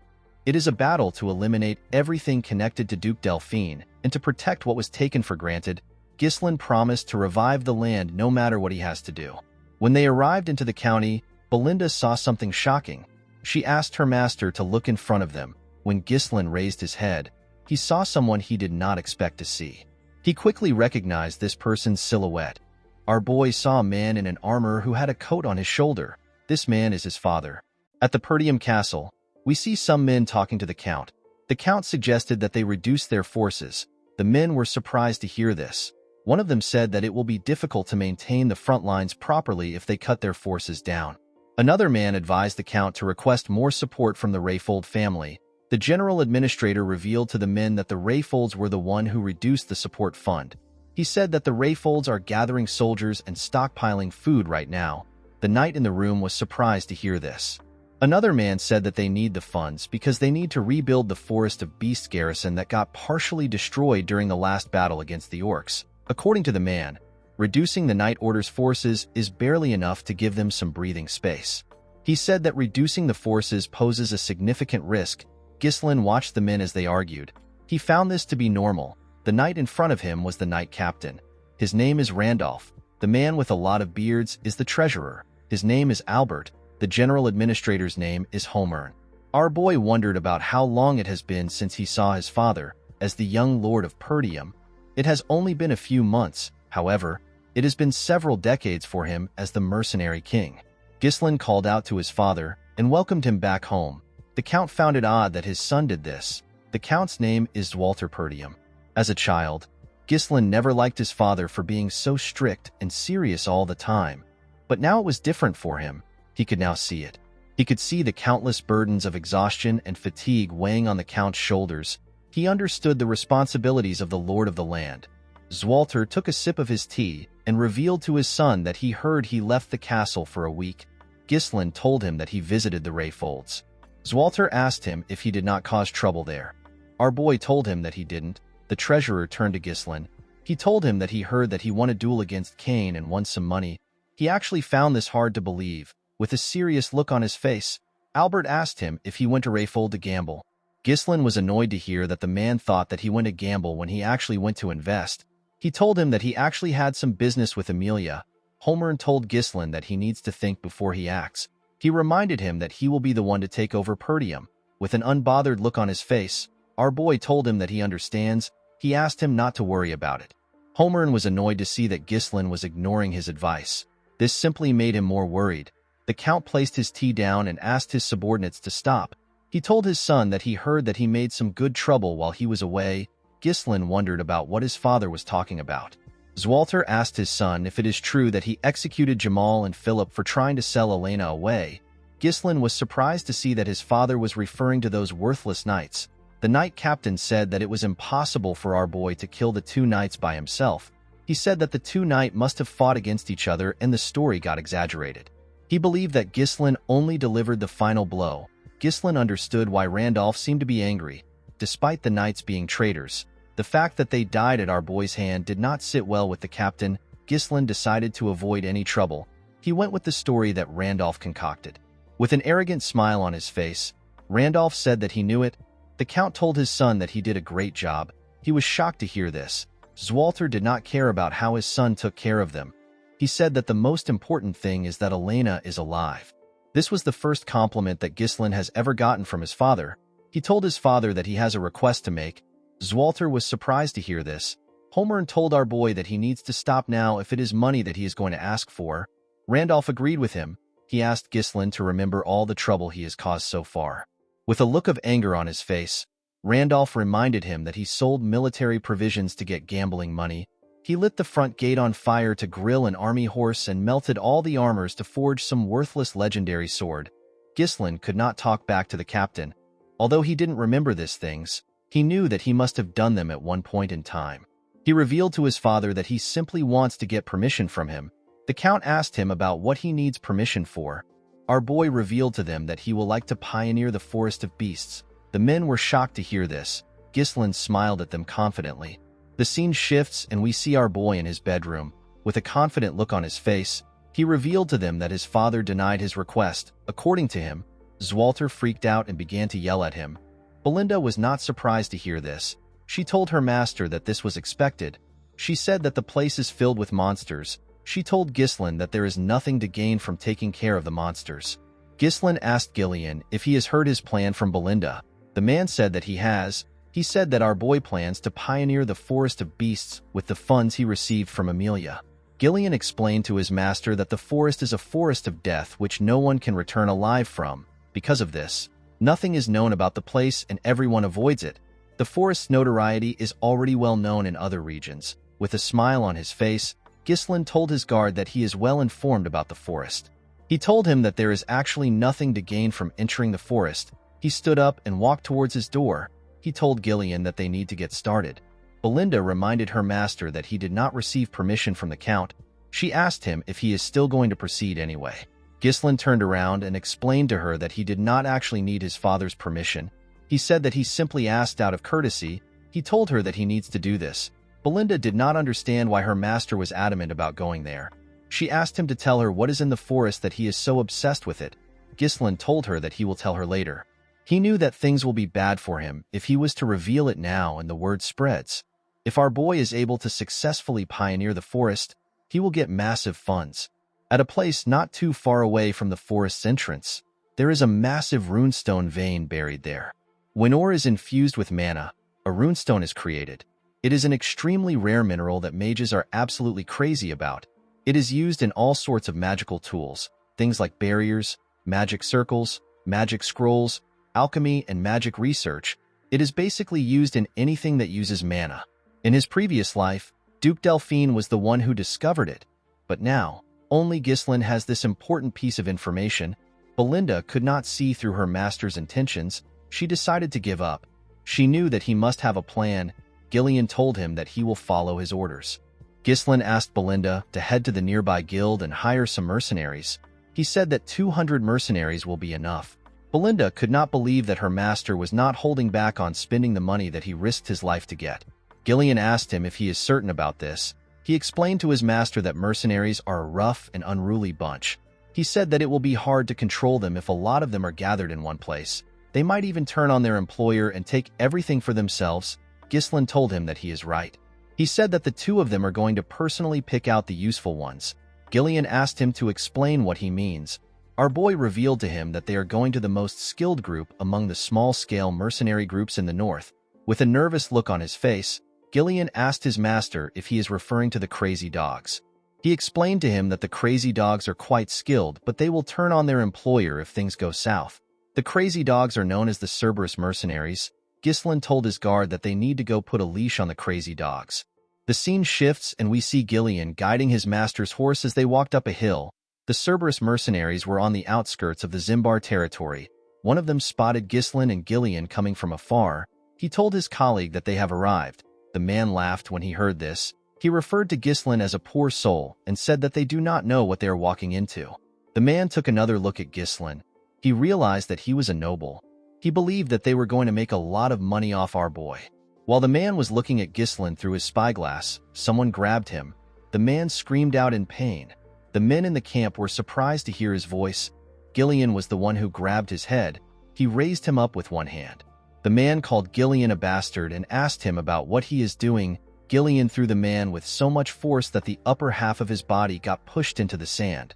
It is a battle to eliminate everything connected to Duke Delphine and to protect what was taken for granted. Ghislain promised to revive the land no matter what he has to do. When they arrived into the county, Belinda saw something shocking. She asked her master to look in front of them. When Ghislain raised his head, he saw someone he did not expect to see. He quickly recognized this person's silhouette. Our boy saw a man in an armor who had a coat on his shoulder. This man is his father. At the Perdium castle, We see some men talking to the Count. The Count suggested that they reduce their forces. The men were surprised to hear this. One of them said that it will be difficult to maintain the front lines properly if they cut their forces down. Another man advised the Count to request more support from the Rayfold family. The general administrator revealed to the men that the Rayfolds were the one who reduced the support fund. He said that the Rayfolds are gathering soldiers and stockpiling food right now. The knight in the room was surprised to hear this. Another man said that they need the funds because they need to rebuild the Forest of Beasts garrison that got partially destroyed during the last battle against the orcs. According to the man, reducing the Night Order's forces is barely enough to give them some breathing space. He said that reducing the forces poses a significant risk. Ghislain watched the men as they argued. He found this to be normal. The knight in front of him was the knight captain. His name is Randolph. The man with a lot of beards is the treasurer. His name is Albert. The general administrator's name is Homer. Our boy wondered about how long it has been since he saw his father, as the young lord of Perdium. It has only been a few months, however, it has been several decades for him as the mercenary king. Ghislain called out to his father and welcomed him back home. The Count found it odd that his son did this. The Count's name is Walter Perdium. As a child, Ghislain never liked his father for being so strict and serious all the time. But now it was different for him. He could now see it. He could see the countless burdens of exhaustion and fatigue weighing on the Count's shoulders. He understood the responsibilities of the lord of the land. Zwalter took a sip of his tea and revealed to his son that he heard he left the castle for a week. Ghislain told him that he visited the Rayfolds. Zwalter asked him if he did not cause trouble there. Our boy told him that he didn't. The treasurer turned to Ghislain. He told him that he heard that he won a duel against Cain and won some money. He actually found this hard to believe. With a serious look on his face, Albert asked him if he went to Rayfold to gamble. Ghislain was annoyed to hear that the man thought that he went to gamble when he actually went to invest. He told him that he actually had some business with Amelia. Homer told Ghislain that he needs to think before he acts. He reminded him that he will be the one to take over Perdium. With an unbothered look on his face, our boy told him that he understands. He asked him not to worry about it. Homer was annoyed to see that Ghislain was ignoring his advice. This simply made him more worried. The Count placed his tea down and asked his subordinates to stop. He told his son that he heard that he made some good trouble while he was away. Ghislain wondered about what his father was talking about. Zwalter asked his son if it is true that he executed Jamal and Philip for trying to sell Elena away. Ghislain was surprised to see that his father was referring to those worthless knights. The knight captain said that it was impossible for our boy to kill the two knights by himself. He said that the two knights must have fought against each other and the story got exaggerated. He believed that Ghislain only delivered the final blow. Ghislain understood why Randolph seemed to be angry. Despite the knights being traitors, the fact that they died at our boy's hand did not sit well with the captain. Ghislain decided to avoid any trouble. He went with the story that Randolph concocted. With an arrogant smile on his face, Randolph said that he knew it. The Count told his son that he did a great job. He was shocked to hear this. Zwalter did not care about how his son took care of them. He said that the most important thing is that Elena is alive. This was the first compliment that Ghislain has ever gotten from his father. He told his father that he has a request to make. Zwalter was surprised to hear this. Homer told our boy that he needs to stop now if it is money that he is going to ask for. Randolph agreed with him. He asked Ghislain to remember all the trouble he has caused so far. With a look of anger on his face, Randolph reminded him that he sold military provisions to get gambling money. He lit the front gate on fire to grill an army horse and melted all the armors to forge some worthless legendary sword. Ghislain could not talk back to the captain. Although he didn't remember these things, he knew that he must have done them at one point in time. He revealed to his father that he simply wants to get permission from him. The Count asked him about what he needs permission for. Our boy revealed to them that he will like to pioneer the Forest of Beasts. The men were shocked to hear this. Ghislain smiled at them confidently. The scene shifts and we see our boy in his bedroom. With a confident look on his face, he revealed to them that his father denied his request. According to him, Zwalter freaked out and began to yell at him. Belinda was not surprised to hear this. She told her master that this was expected. She said that the place is filled with monsters. She told Ghislain that there is nothing to gain from taking care of the monsters. Ghislain asked Gillian if he has heard his plan from Belinda. The man said that he has. He said that our boy plans to pioneer the Forest of Beasts with the funds he received from Amelia. Gillian explained to his master that the forest is a forest of death which no one can return alive from. Because of this, Nothing is known about the place and everyone avoids it. The forest's notoriety is already well known in other regions. With a smile on his face, Ghislain told his guard that he is well informed about the forest. He told him that there is actually nothing to gain from entering the forest. He stood up and walked towards his door. He told Gillian that they need to get started. Belinda reminded her master that he did not receive permission from the Count. She asked him if he is still going to proceed anyway. Ghislain turned around and explained to her that he did not actually need his father's permission. He said that he simply asked out of courtesy. He told her that he needs to do this. Belinda did not understand why her master was adamant about going there. She asked him to tell her what is in the forest that he is so obsessed with it. Ghislain told her that he will tell her later. He knew that things will be bad for him if he was to reveal it now and the word spreads. If our boy is able to successfully pioneer the forest, he will get massive funds. At a place not too far away from the forest's entrance, there is a massive runestone vein buried there. When ore is infused with mana, a runestone is created. It is an extremely rare mineral that mages are absolutely crazy about. It is used in all sorts of magical tools, things like barriers, magic circles, magic scrolls, alchemy, and magic research. It is basically used in anything that uses mana. In his previous life, Duke Delphine was the one who discovered it, but now, only Ghislain has this important piece of information. Belinda could not see through her master's intentions. She decided to give up. She knew that he must have a plan. Gillian told him that he will follow his orders. Ghislain asked Belinda to head to the nearby guild and hire some mercenaries. He said that 200 mercenaries will be enough. Belinda could not believe that her master was not holding back on spending the money that he risked his life to get. Gillian asked him if he is certain about this. He explained to his master that mercenaries are a rough and unruly bunch. He said that it will be hard to control them if a lot of them are gathered in one place. They might even turn on their employer and take everything for themselves. Ghislain told him that he is right. He said that the two of them are going to personally pick out the useful ones. Gillian asked him to explain what he means. Our boy revealed to him that they are going to the most skilled group among the small-scale mercenary groups in the north. With a nervous look on his face, Gillian asked his master if he is referring to the crazy dogs. He explained to him that the crazy dogs are quite skilled, but they will turn on their employer if things go south. The crazy dogs are known as the Cerberus mercenaries. Ghislain told his guard that they need to go put a leash on the crazy dogs. The scene shifts and we see Gillian guiding his master's horse as they walked up a hill. The Cerberus mercenaries were on the outskirts of the Zimbar territory. One of them spotted Ghislain and Gillian coming from afar. He told his colleague that they have arrived. The man laughed when he heard this. He referred to Ghislain as a poor soul and said that they do not know what they are walking into. The man took another look at Ghislain. He realized that he was a noble. He believed that they were going to make a lot of money off our boy. While the man was looking at Ghislain through his spyglass, someone grabbed him. The man screamed out in pain. The men in the camp were surprised to hear his voice. Gillian was the one who grabbed his head. He raised him up with one hand. The man called Gillian a bastard and asked him about what he is doing. Gillian threw the man with so much force that the upper half of his body got pushed into the sand.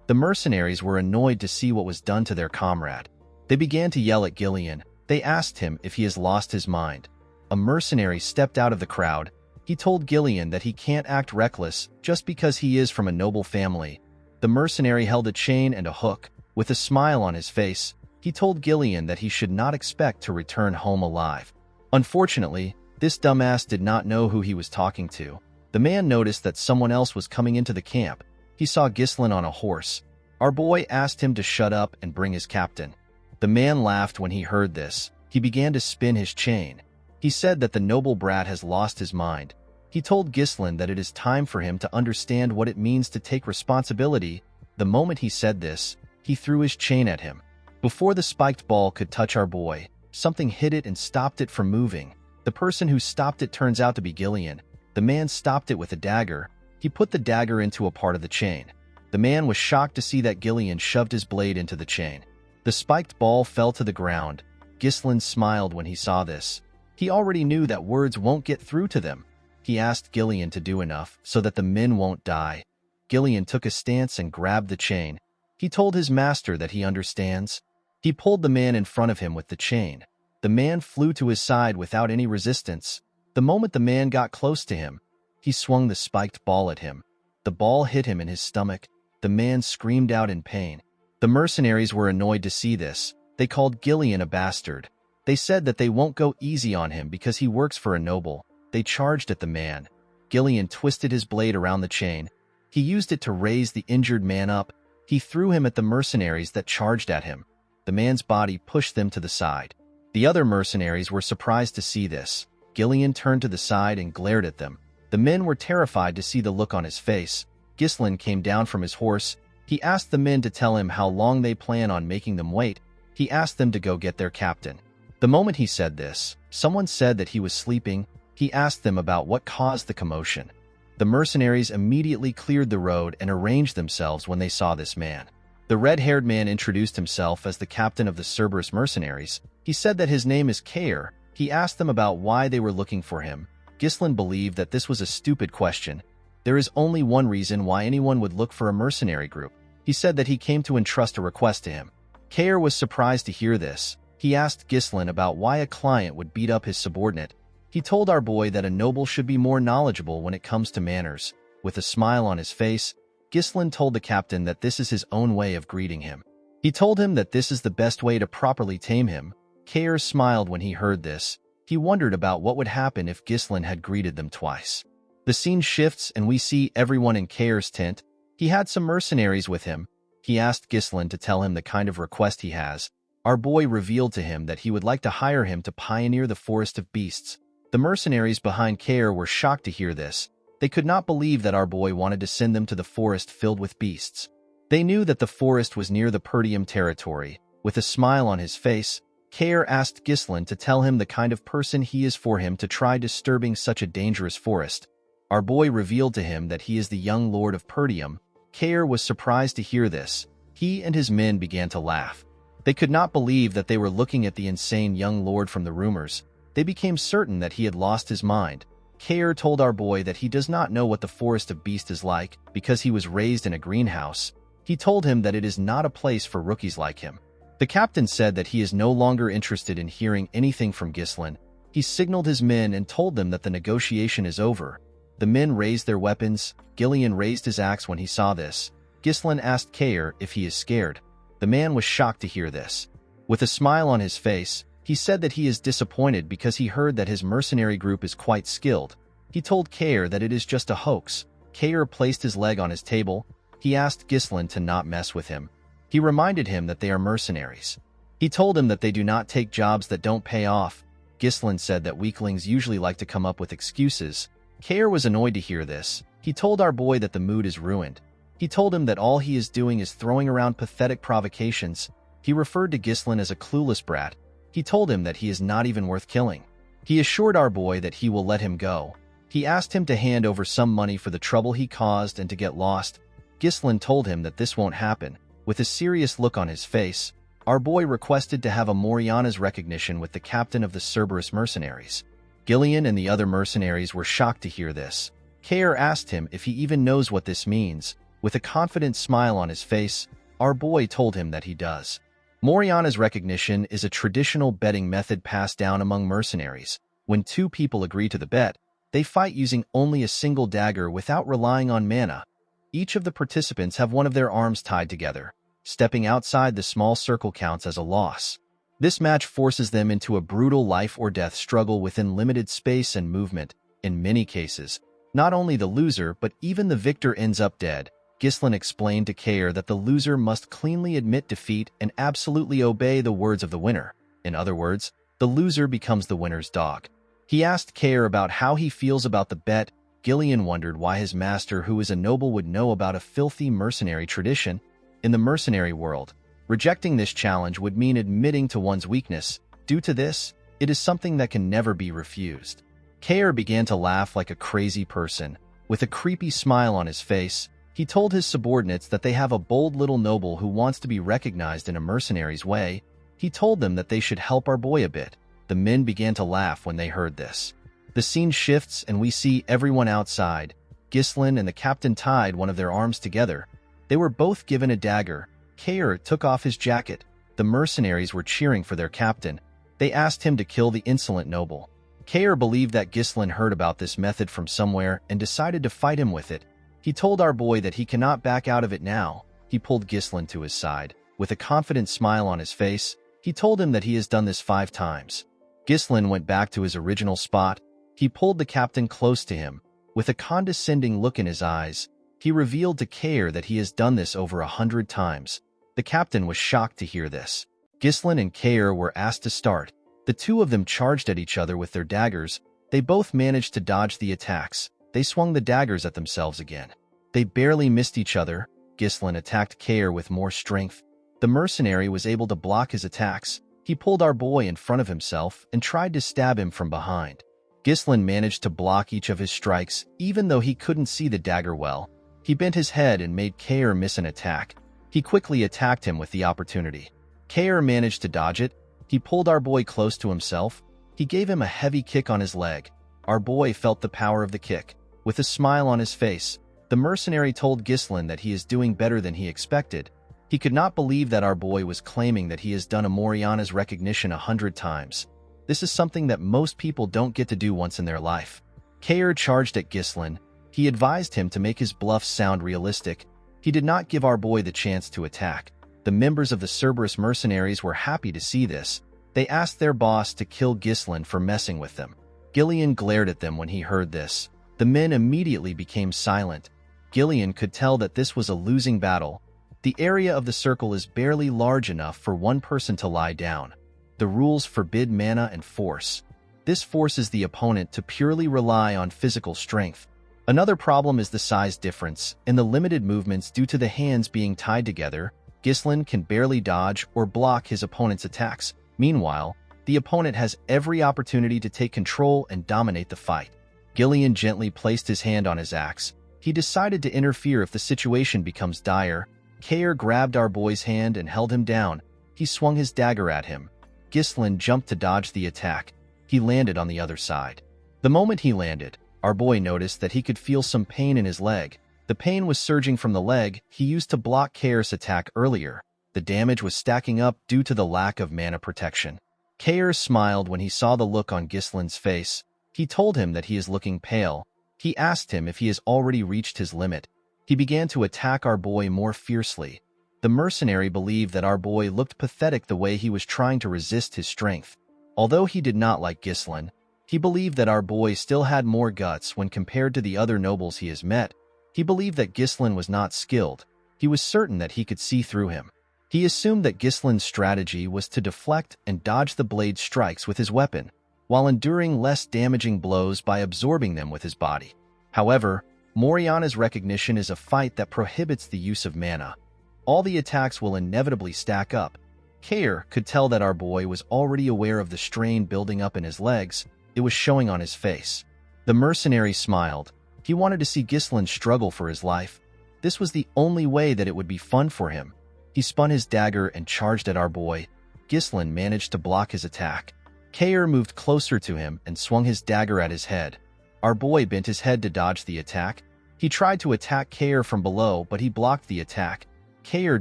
The mercenaries were annoyed to see what was done to their comrade. They began to yell at Gillian. They asked him if he has lost his mind. A mercenary stepped out of the crowd. He told Gillian that he can't act reckless just because he is from a noble family. The mercenary held a chain and a hook. With a smile on his face, he told Gillian that he should not expect to return home alive. Unfortunately, this dumbass did not know who he was talking to. The man noticed that someone else was coming into the camp. He saw Ghislain on a horse. Our boy asked him to shut up and bring his captain. The man laughed when he heard this. He began to spin his chain. He said that the noble brat has lost his mind. He told Ghislain that it is time for him to understand what it means to take responsibility. The moment he said this, he threw his chain at him. Before the spiked ball could touch our boy, something hit it and stopped it from moving. The person who stopped it turns out to be Gillian. The man stopped it with a dagger. He put the dagger into a part of the chain. The man was shocked to see that Gillian shoved his blade into the chain. The spiked ball fell to the ground. Ghislain smiled when he saw this. He already knew that words won't get through to them. He asked Gillian to do enough so that the men won't die. Gillian took a stance and grabbed the chain. He told his master that he understands. He pulled the man in front of him with the chain. The man flew to his side without any resistance. The moment the man got close to him, he swung the spiked ball at him. The ball hit him in his stomach. The man screamed out in pain. The mercenaries were annoyed to see this. They called Gillian a bastard. They said that they won't go easy on him because he works for a noble. They charged at the man. Gillian twisted his blade around the chain. He used it to raise the injured man up. He threw him at the mercenaries that charged at him. The man's body pushed them to the side. The other mercenaries were surprised to see this. Gillian turned to the side and glared at them. The men were terrified to see the look on his face. Ghislain came down from his horse. He asked the men to tell him how long they plan on making them wait. He asked them to go get their captain. The moment he said this, someone said that he was sleeping. He asked them about what caused the commotion. The mercenaries immediately cleared the road and arranged themselves when they saw this man. The red-haired man introduced himself as the captain of the Cerberus mercenaries. He said that his name is Kair. He asked them about why they were looking for him. Ghislain believed that this was a stupid question. There is only one reason why anyone would look for a mercenary group. He said that he came to entrust a request to him. Kair was surprised to hear this. He asked Ghislain about why a client would beat up his subordinate. He told our boy that a noble should be more knowledgeable when it comes to manners. With a smile on his face, Ghislain told the captain that this is his own way of greeting him. He told him that this is the best way to properly tame him. Kair smiled when he heard this. He wondered about what would happen if Ghislain had greeted them twice. The scene shifts and we see everyone in Kair's tent. He had some mercenaries with him. He asked Ghislain to tell him the kind of request he has. Our boy revealed to him that he would like to hire him to pioneer the forest of beasts. The mercenaries behind Kair were shocked to hear this. They could not believe that our boy wanted to send them to the forest filled with beasts. They knew that the forest was near the Perdium territory. With a smile on his face, Kair asked Ghislain to tell him the kind of person he is for him to try disturbing such a dangerous forest. Our boy revealed to him that he is the young lord of Perdium. Kair was surprised to hear this. He and his men began to laugh. They could not believe that they were looking at the insane young lord from the rumors. They became certain that he had lost his mind. Kair told our boy that he does not know what the forest of beasts is like because he was raised in a greenhouse. He told him that it is not a place for rookies like him. The captain said that he is no longer interested in hearing anything from Ghislain. He signaled his men and told them that the negotiation is over. The men raised their weapons. Gillian raised his axe when he saw this. Ghislain asked Kair if he is scared. The man was shocked to hear this. With a smile on his face, he said that he is disappointed because he heard that his mercenary group is quite skilled. He told Kair that it is just a hoax. Kair placed his leg on his table. He asked Ghislain to not mess with him. He reminded him that they are mercenaries. He told him that they do not take jobs that don't pay off. Ghislain said that weaklings usually like to come up with excuses. Kair was annoyed to hear this. He told our boy that the mood is ruined. He told him that all he is doing is throwing around pathetic provocations. He referred to Ghislain as a clueless brat. He told him that he is not even worth killing. He assured our boy that he will let him go. He asked him to hand over some money for the trouble he caused and to get lost. Ghislain told him that this won't happen. With a serious look on his face, our boy requested to have a Moriana's recognition with the captain of the Cerberus mercenaries. Gillian and the other mercenaries were shocked to hear this. Kair asked him if he even knows what this means. With a confident smile on his face, our boy told him that he does. Moriana's recognition is a traditional betting method passed down among mercenaries. When two people agree to the bet, they fight using only a single dagger without relying on mana. Each of the participants have one of their arms tied together. Stepping outside the small circle counts as a loss. This match forces them into a brutal life-or-death struggle within limited space and movement. In many cases, not only the loser but even the victor ends up dead. Ghislain explained to Kair that the loser must cleanly admit defeat and absolutely obey the words of the winner. In other words, the loser becomes the winner's dog. He asked Kair about how he feels about the bet. Gillian wondered why his master, who is a noble, would know about a filthy mercenary tradition. In the mercenary world, rejecting this challenge would mean admitting to one's weakness. Due to this, it is something that can never be refused. Kair began to laugh like a crazy person. With a creepy smile on his face, he told his subordinates that they have a bold little noble who wants to be recognized in a mercenary's way. He told them that they should help our boy a bit. The men began to laugh when they heard this. The scene shifts and we see everyone outside. Ghislain and the captain tied one of their arms together. They were both given a dagger. Kair took off his jacket. The mercenaries were cheering for their captain. They asked him to kill the insolent noble. Kair believed that Ghislain heard about this method from somewhere and decided to fight him with it. He told our boy that he cannot back out of it now. He pulled Ghislain to his side. With a confident smile on his face, He told him that he has done this 5 times. Ghislain went back to his original spot. He pulled the captain close to him. With a condescending look in his eyes, he revealed to Kair that he has done this over 100 times. The captain was shocked to hear this. Ghislain and Kair were asked to start. The two of them charged at each other with their daggers. They both managed to dodge the attacks. They swung the daggers at themselves again. They barely missed each other. Ghislain attacked Kair with more strength. The mercenary was able to block his attacks. He pulled our boy in front of himself and tried to stab him from behind. Ghislain managed to block each of his strikes, even though he couldn't see the dagger well. He bent his head and made Kair miss an attack. He quickly attacked him with the opportunity. Kair managed to dodge it. He pulled our boy close to himself. He gave him a heavy kick on his leg. Our boy felt the power of the kick. With a smile on his face, the mercenary told Ghislain that he is doing better than he expected. He could not believe that our boy was claiming that he has done a Moriana's recognition 100 times. This is something that most people don't get to do once in their life. Kair charged at Ghislain. He advised him to make his bluffs sound realistic. He did not give our boy the chance to attack. The members of the Cerberus mercenaries were happy to see this. They asked their boss to kill Ghislain for messing with them. Gillian glared at them when he heard this. The men immediately became silent. Gillian could tell that this was a losing battle. The area of the circle is barely large enough for one person to lie down. The rules forbid mana and force. This forces the opponent to purely rely on physical strength. Another problem is the size difference and the limited movements due to the hands being tied together. Ghislain can barely dodge or block his opponent's attacks. Meanwhile, the opponent has every opportunity to take control and dominate the fight. Gillian gently placed his hand on his axe. He decided to interfere if the situation becomes dire. Kair grabbed our boy's hand and held him down. He swung his dagger at him. Ghislain jumped to dodge the attack. He landed on the other side. The moment he landed, our boy noticed that he could feel some pain in his leg. The pain was surging from the leg he used to block Kair's attack earlier. The damage was stacking up due to the lack of mana protection. Kair smiled when he saw the look on Ghislain's face. He told him that he is looking pale. He asked him if he has already reached his limit. He began to attack our boy more fiercely. The mercenary believed that our boy looked pathetic the way he was trying to resist his strength. Although he did not like Ghislain, he believed that our boy still had more guts when compared to the other nobles he has met. He believed that Ghislain was not skilled. He was certain that he could see through him. He assumed that Ghislain's strategy was to deflect and dodge the blade strikes with his weapon, while enduring less damaging blows by absorbing them with his body. However, Moriana's recognition is a fight that prohibits the use of mana. All the attacks will inevitably stack up. Kair could tell that our boy was already aware of the strain building up in his legs. It was showing on his face. The mercenary smiled. He wanted to see Ghislain struggle for his life. This was the only way that it would be fun for him. He spun his dagger and charged at our boy. Ghislain managed to block his attack. Kair moved closer to him and swung his dagger at his head. Our boy bent his head to dodge the attack. He tried to attack Kair from below, but he blocked the attack. Kair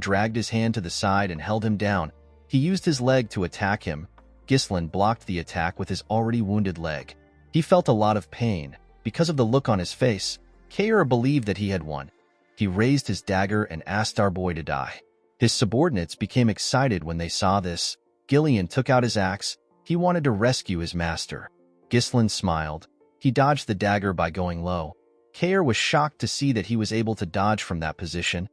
dragged his hand to the side and held him down. He used his leg to attack him. Ghislain blocked the attack with his already wounded leg. He felt a lot of pain. Because of the look on his face, Kair believed that he had won. He raised his dagger and asked our boy to die. His subordinates became excited when they saw this. Gillian took out his axe. He wanted to rescue his master. Ghislain smiled. He dodged the dagger by going low. Kair was shocked to see that he was able to dodge from that position.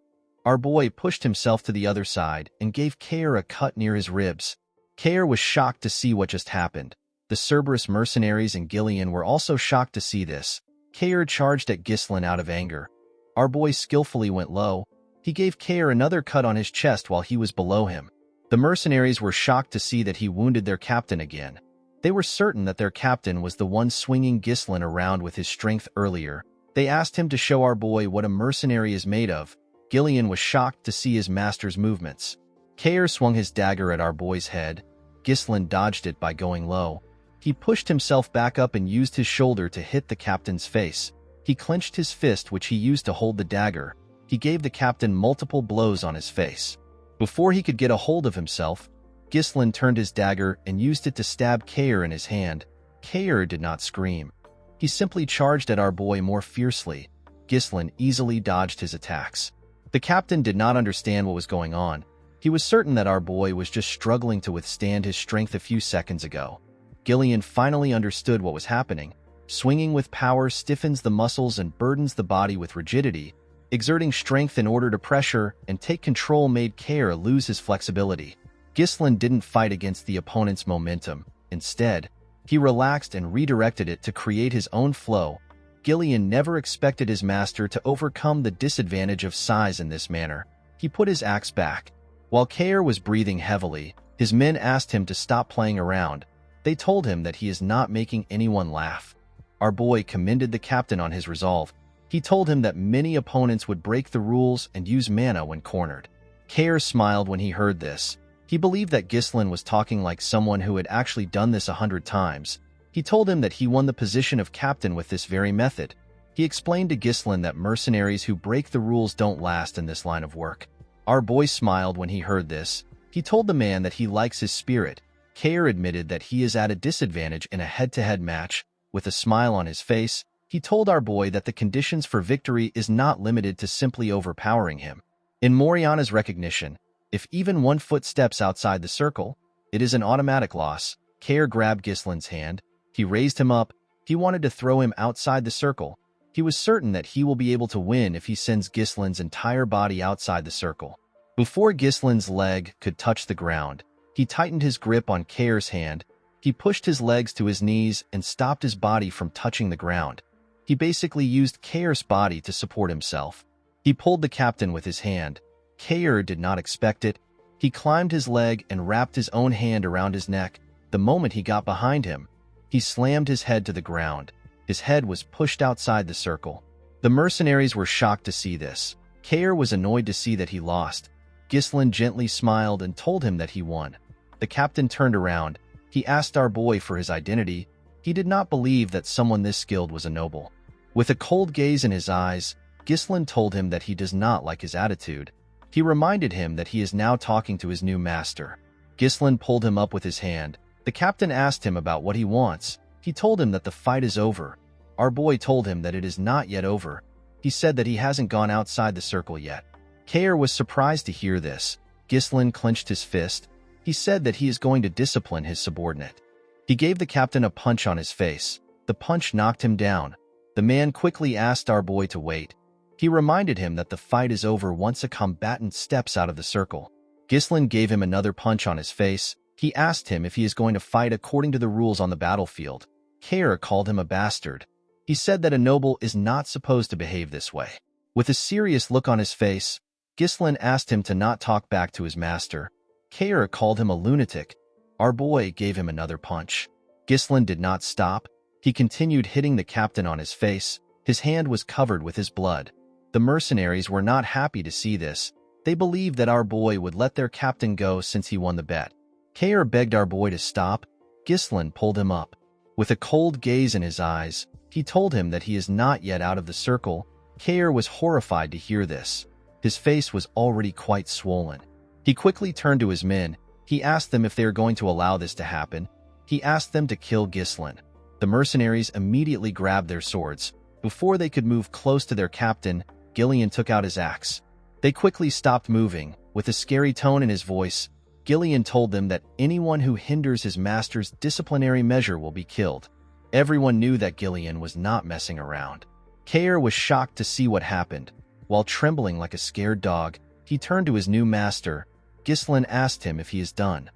Our boy pushed himself to the other side and gave Kair a cut near his ribs. Kair was shocked to see what just happened. The Cerberus mercenaries and Gillian were also shocked to see this. Kair charged at Ghislain out of anger. Our boy skillfully went low. He gave Kair another cut on his chest while he was below him. The mercenaries were shocked to see that he wounded their captain again. They were certain that their captain was the one swinging Ghislain around with his strength earlier. They asked him to show our boy what a mercenary is made of. Gillian was shocked to see his master's movements. Kair swung his dagger at our boy's head. Ghislain dodged it by going low. He pushed himself back up and used his shoulder to hit the captain's face. He clenched his fist, which he used to hold the dagger. He gave the captain multiple blows on his face. Before he could get a hold of himself, Ghislain turned his dagger and used it to stab Kair in his hand. Kair did not scream. He simply charged at our boy more fiercely. Ghislain easily dodged his attacks. The captain did not understand what was going on. He was certain that our boy was just struggling to withstand his strength a few seconds ago. Gillian finally understood what was happening. Swinging with power stiffens the muscles and burdens the body with rigidity. Exerting strength in order to pressure and take control made Kair lose his flexibility. Ghislain didn't fight against the opponent's momentum. Instead, he relaxed and redirected it to create his own flow. Gillian never expected his master to overcome the disadvantage of size in this manner. He put his axe back. While Kair was breathing heavily, his men asked him to stop playing around. They told him that he is not making anyone laugh. Our boy commended the captain on his resolve. He told him that many opponents would break the rules and use mana when cornered. Kair smiled when he heard this. He believed that Ghislain was talking like someone who had actually done this 100 times. He told him that he won the position of captain with this very method. He explained to Ghislain that mercenaries who break the rules don't last in this line of work. Our boy smiled when he heard this. He told the man that he likes his spirit. Kair admitted that he is at a disadvantage in a head-to-head match. With a smile on his face, he told our boy that the conditions for victory is not limited to simply overpowering him. In Moriana's recognition, if even 1 foot steps outside the circle, it is an automatic loss. Kair grabbed Ghislain's hand. He raised him up. He wanted to throw him outside the circle. He was certain that he will be able to win if he sends Ghislain's entire body outside the circle. Before Ghislain's leg could touch the ground, he tightened his grip on Kair's hand. He pushed his legs to his knees and stopped his body from touching the ground. He basically used Kair's body to support himself. He pulled the captain with his hand. Kair did not expect it. He climbed his leg and wrapped his own hand around his neck. The moment he got behind him, he slammed his head to the ground. His head was pushed outside the circle. The mercenaries were shocked to see this. Kair was annoyed to see that he lost. Ghislain gently smiled and told him that he won. The captain turned around. He asked our boy for his identity. He did not believe that someone this skilled was a noble. With a cold gaze in his eyes, Ghislain told him that he does not like his attitude. He reminded him that he is now talking to his new master. Ghislain pulled him up with his hand. The captain asked him about what he wants. He told him that the fight is over. Our boy told him that it is not yet over. He said that he hasn't gone outside the circle yet. Kair was surprised to hear this. Ghislain clenched his fist. He said that he is going to discipline his subordinate. He gave the captain a punch on his face. The punch knocked him down. The man quickly asked our boy to wait. He reminded him that the fight is over once a combatant steps out of the circle. Ghislain gave him another punch on his face. He asked him if he is going to fight according to the rules on the battlefield. Kair called him a bastard. He said that a noble is not supposed to behave this way. With a serious look on his face, Ghislain asked him to not talk back to his master. Kair called him a lunatic. Our boy gave him another punch. Ghislain did not stop. He continued hitting the captain on his face. His hand was covered with his blood. The mercenaries were not happy to see this. They believed that our boy would let their captain go since he won the bet. Kair begged our boy to stop. Ghislain pulled him up. With a cold gaze in his eyes, he told him that he is not yet out of the circle. Kair was horrified to hear this. His face was already quite swollen. He quickly turned to his men. He asked them if they are going to allow this to happen. He asked them to kill Ghislain. The mercenaries immediately grabbed their swords. Before they could move close to their captain, Gillian took out his axe. They quickly stopped moving. With a scary tone in his voice, Gillian told them that anyone who hinders his master's disciplinary measure will be killed. Everyone knew that Gillian was not messing around. Kair was shocked to see what happened. While trembling like a scared dog, he turned to his new master. Ghislain asked him if he is done.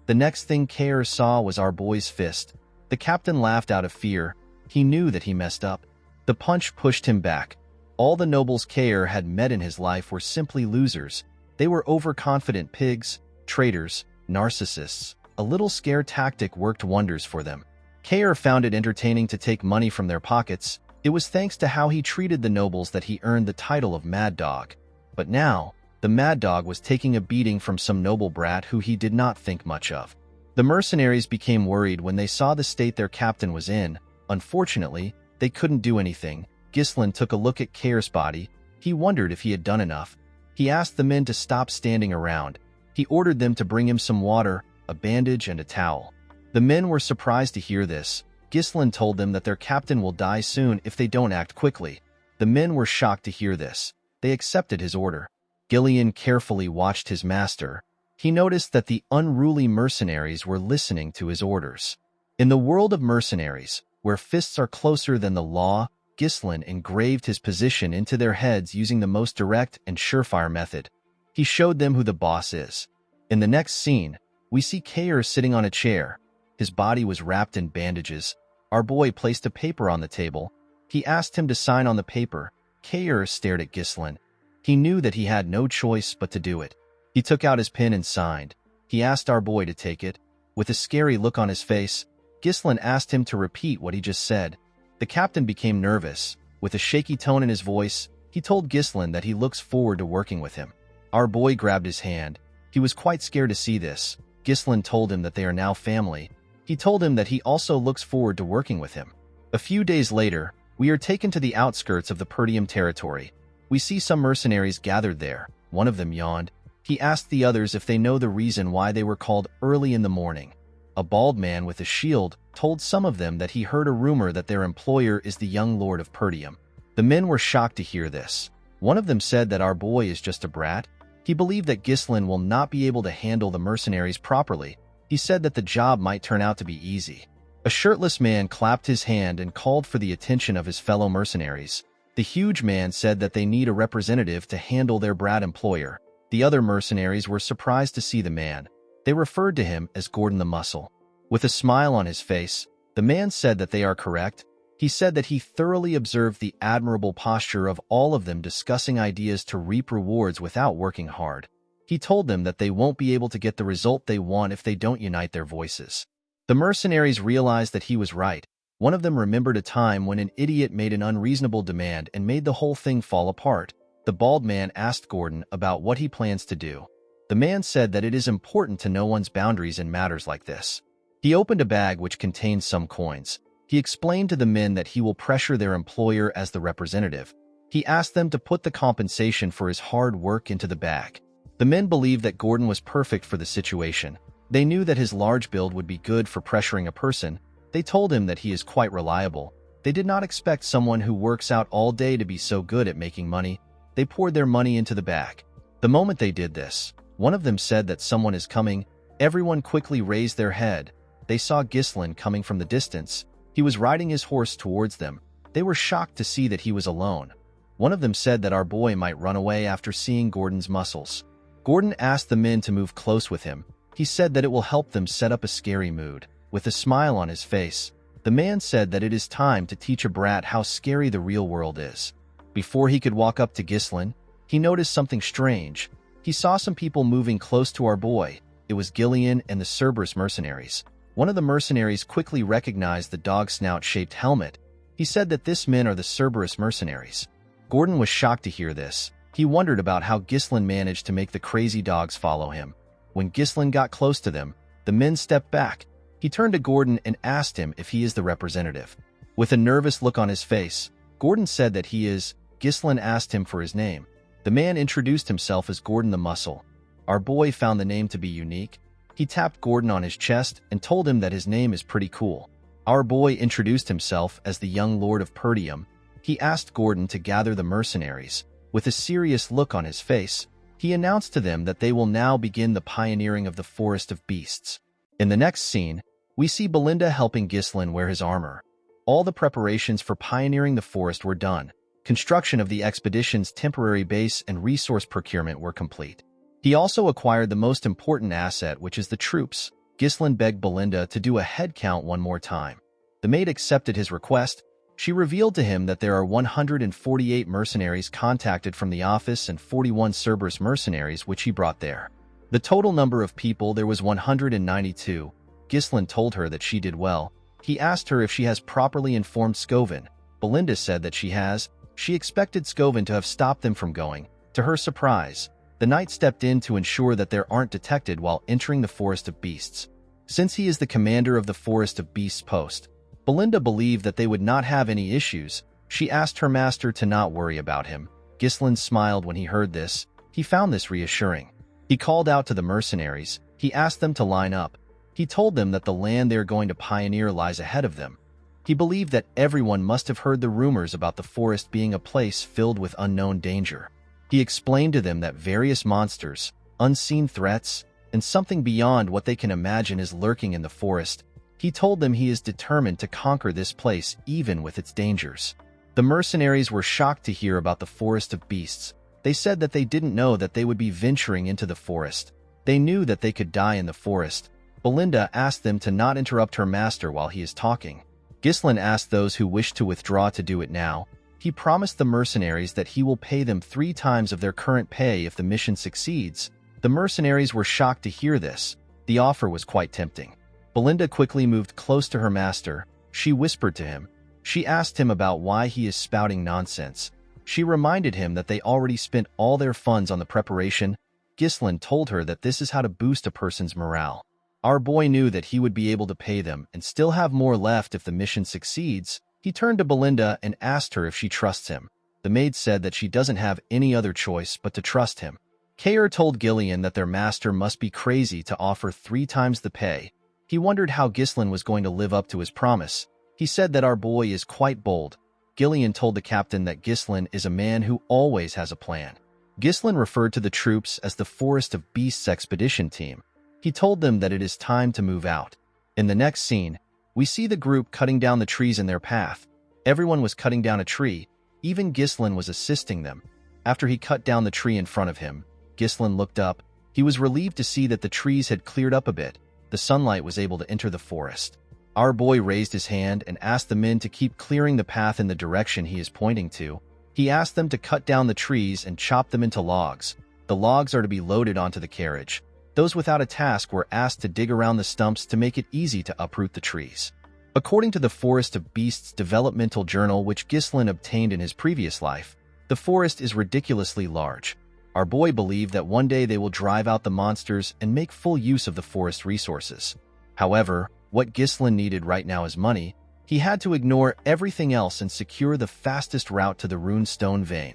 The next thing Kair saw was our boy's fist. The captain laughed out of fear. He knew that he messed up. The punch pushed him back. All the nobles Kair had met in his life were simply losers. They were overconfident pigs, traitors, narcissists. A little scare tactic worked wonders for them. Kair found it entertaining to take money from their pockets. It was thanks to how he treated the nobles that he earned the title of Mad Dog. But now, the Mad Dog was taking a beating from some noble brat who he did not think much of. The mercenaries became worried when they saw the state their captain was in. Unfortunately, they couldn't do anything. Ghislain took a look at Kair's body. He wondered if he had done enough. He asked the men to stop standing around. He ordered them to bring him some water, a bandage, and a towel. The men were surprised to hear this. Ghislain told them that their captain will die soon if they don't act quickly. The men were shocked to hear this. They accepted his order. Gillian carefully watched his master. he noticed that the unruly mercenaries were listening to his orders. In the world of mercenaries, where fists are closer than the law, Ghislain engraved his position into their heads using the most direct and surefire method. He showed them who the boss is. In the next scene, we see Kair sitting on a chair. His body was wrapped in bandages. Our boy placed a paper on the table. He asked him to sign on the paper. Kair stared at Ghislain. He knew that he had no choice but to do it. He took out his pen and signed. He asked our boy to take it. With a scary look on his face, Ghislain asked him to repeat what he just said. The captain became nervous. With a shaky tone in his voice, he told Ghislain that he looks forward to working with him. Our boy grabbed his hand. He was quite scared to see this. Ghislain told him that they are now family. He told him that he also looks forward to working with him. A few days later, we are taken to the outskirts of the Perdium territory. We see some mercenaries gathered there. One of them yawned. He asked the others if they know the reason why they were called early in the morning. A bald man with a shield told some of them that he heard a rumor that their employer is the young lord of Perdium. The men were shocked to hear this. One of them said that our boy is just a brat. He believed that Ghislain will not be able to handle the mercenaries properly. He said that the job might turn out to be easy. A shirtless man clapped his hand and called for the attention of his fellow mercenaries. The huge man said that they need a representative to handle their brat employer. The other mercenaries were surprised to see the man. They referred to him as Gordon the Muscle. With a smile on his face, the man said that they are correct. He said that he thoroughly observed the admirable posture of all of them discussing ideas to reap rewards without working hard. He told them that they won't be able to get the result they want if they don't unite their voices. The mercenaries realized that he was right. One of them remembered a time when an idiot made an unreasonable demand and made the whole thing fall apart. The bald man asked Gordon about what he plans to do. The man said that it is important to know one's boundaries in matters like this. He opened a bag which contained some coins. He explained to the men that he will pressure their employer as the representative. He asked them to put the compensation for his hard work into the bag. The men believed that Gordon was perfect for the situation. They knew that his large build would be good for pressuring a person. They told him that he is quite reliable. They did not expect someone who works out all day to be so good at making money. They poured their money into the bag. The moment they did this, one of them said that someone is coming. Everyone quickly raised their head. They saw Ghislain coming from the distance. He was riding his horse towards them. They were shocked to see that he was alone. One of them said that our boy might run away after seeing Gordon's muscles. Gordon asked the men to move close with him. He said that it will help them set up a scary mood. With a smile on his face, the man said that it is time to teach a brat how scary the real world is. Before he could walk up to Ghislain, he noticed something strange. He saw some people moving close to our boy. It was Gillian and the Cerberus mercenaries. One of the mercenaries quickly recognized the dog snout-shaped helmet. He said that this men are the Cerberus mercenaries. Gordon was shocked to hear this. He wondered about how Ghislain managed to make the crazy dogs follow him. When Ghislain got close to them, the men stepped back. He turned to Gordon and asked him if he is the representative. With a nervous look on his face, Gordon said that he is. Ghislain asked him for his name. The man introduced himself as Gordon the Muscle. Our boy found the name to be unique. He tapped Gordon on his chest and told him that his name is pretty cool. Our boy introduced himself as the young lord of Perdium. He asked Gordon to gather the mercenaries. With a serious look on his face, he announced to them that they will now begin the pioneering of the Forest of Beasts. In the next scene, we see Belinda helping Ghislain wear his armor. All the preparations for pioneering the forest were done. Construction of the expedition's temporary base and resource procurement were complete. He also acquired the most important asset, which is the troops. Ghislain begged Belinda to do a head count one more time. The maid accepted his request. She revealed to him that there are 148 mercenaries contacted from the office and 41 Cerberus mercenaries which he brought there. The total number of people there was 192. Ghislain told her that she did well. He asked her if she has properly informed Scovin. Belinda said that she has. She expected Scovin to have stopped them from going. To her surprise, the knight stepped in to ensure that they aren't detected while entering the Forest of Beasts. Since he is the commander of the Forest of Beasts post, Belinda believed that they would not have any issues. She asked her master to not worry about him. Ghislain smiled when he heard this. He found this reassuring. He called out to the mercenaries. He asked them to line up. He told them that the land they are going to pioneer lies ahead of them. He believed that everyone must have heard the rumors about the forest being a place filled with unknown danger. He explained to them that various monsters, unseen threats, and something beyond what they can imagine is lurking in the forest. He told them he is determined to conquer this place even with its dangers. The mercenaries were shocked to hear about the forest of beasts. They said that they didn't know that they would be venturing into the forest. They knew that they could die in the forest. Belinda asked them to not interrupt her master while he is talking. Ghislain asked those who wished to withdraw to do it now. He promised the mercenaries that he will pay them 3 times of their current pay if the mission succeeds. The mercenaries were shocked to hear this. The offer was quite tempting. Belinda quickly moved close to her master. She whispered to him. She asked him about why he is spouting nonsense. She reminded him that they already spent all their funds on the preparation. Ghislain told her that this is how to boost a person's morale. Our boy knew that he would be able to pay them and still have more left if the mission succeeds. He turned to Belinda and asked her if she trusts him. The maid said that she doesn't have any other choice but to trust him. Kair told Gillian that their master must be crazy to offer 3 times the pay. He wondered how Ghislain was going to live up to his promise. He said that our boy is quite bold. Gillian told the captain that Ghislain is a man who always has a plan. Ghislain referred to the troops as the Forest of Beasts expedition team. He told them that it is time to move out. In the next scene, we see the group cutting down the trees in their path. Everyone was cutting down a tree. Even Ghislain was assisting them. After he cut down the tree in front of him, Ghislain looked up. He was relieved to see that the trees had cleared up a bit. The sunlight was able to enter the forest. Our boy raised his hand and asked the men to keep clearing the path in the direction he is pointing to. He asked them to cut down the trees and chop them into logs. The logs are to be loaded onto the carriage. Those without a task were asked to dig around the stumps to make it easy to uproot the trees. According to the Forest of Beasts developmental journal which Ghislain obtained in his previous life, the forest is ridiculously large. Our boy believed that one day they will drive out the monsters and make full use of the forest resources. However, what Ghislain needed right now is money. He had to ignore everything else and secure the fastest route to the Runestone Vein.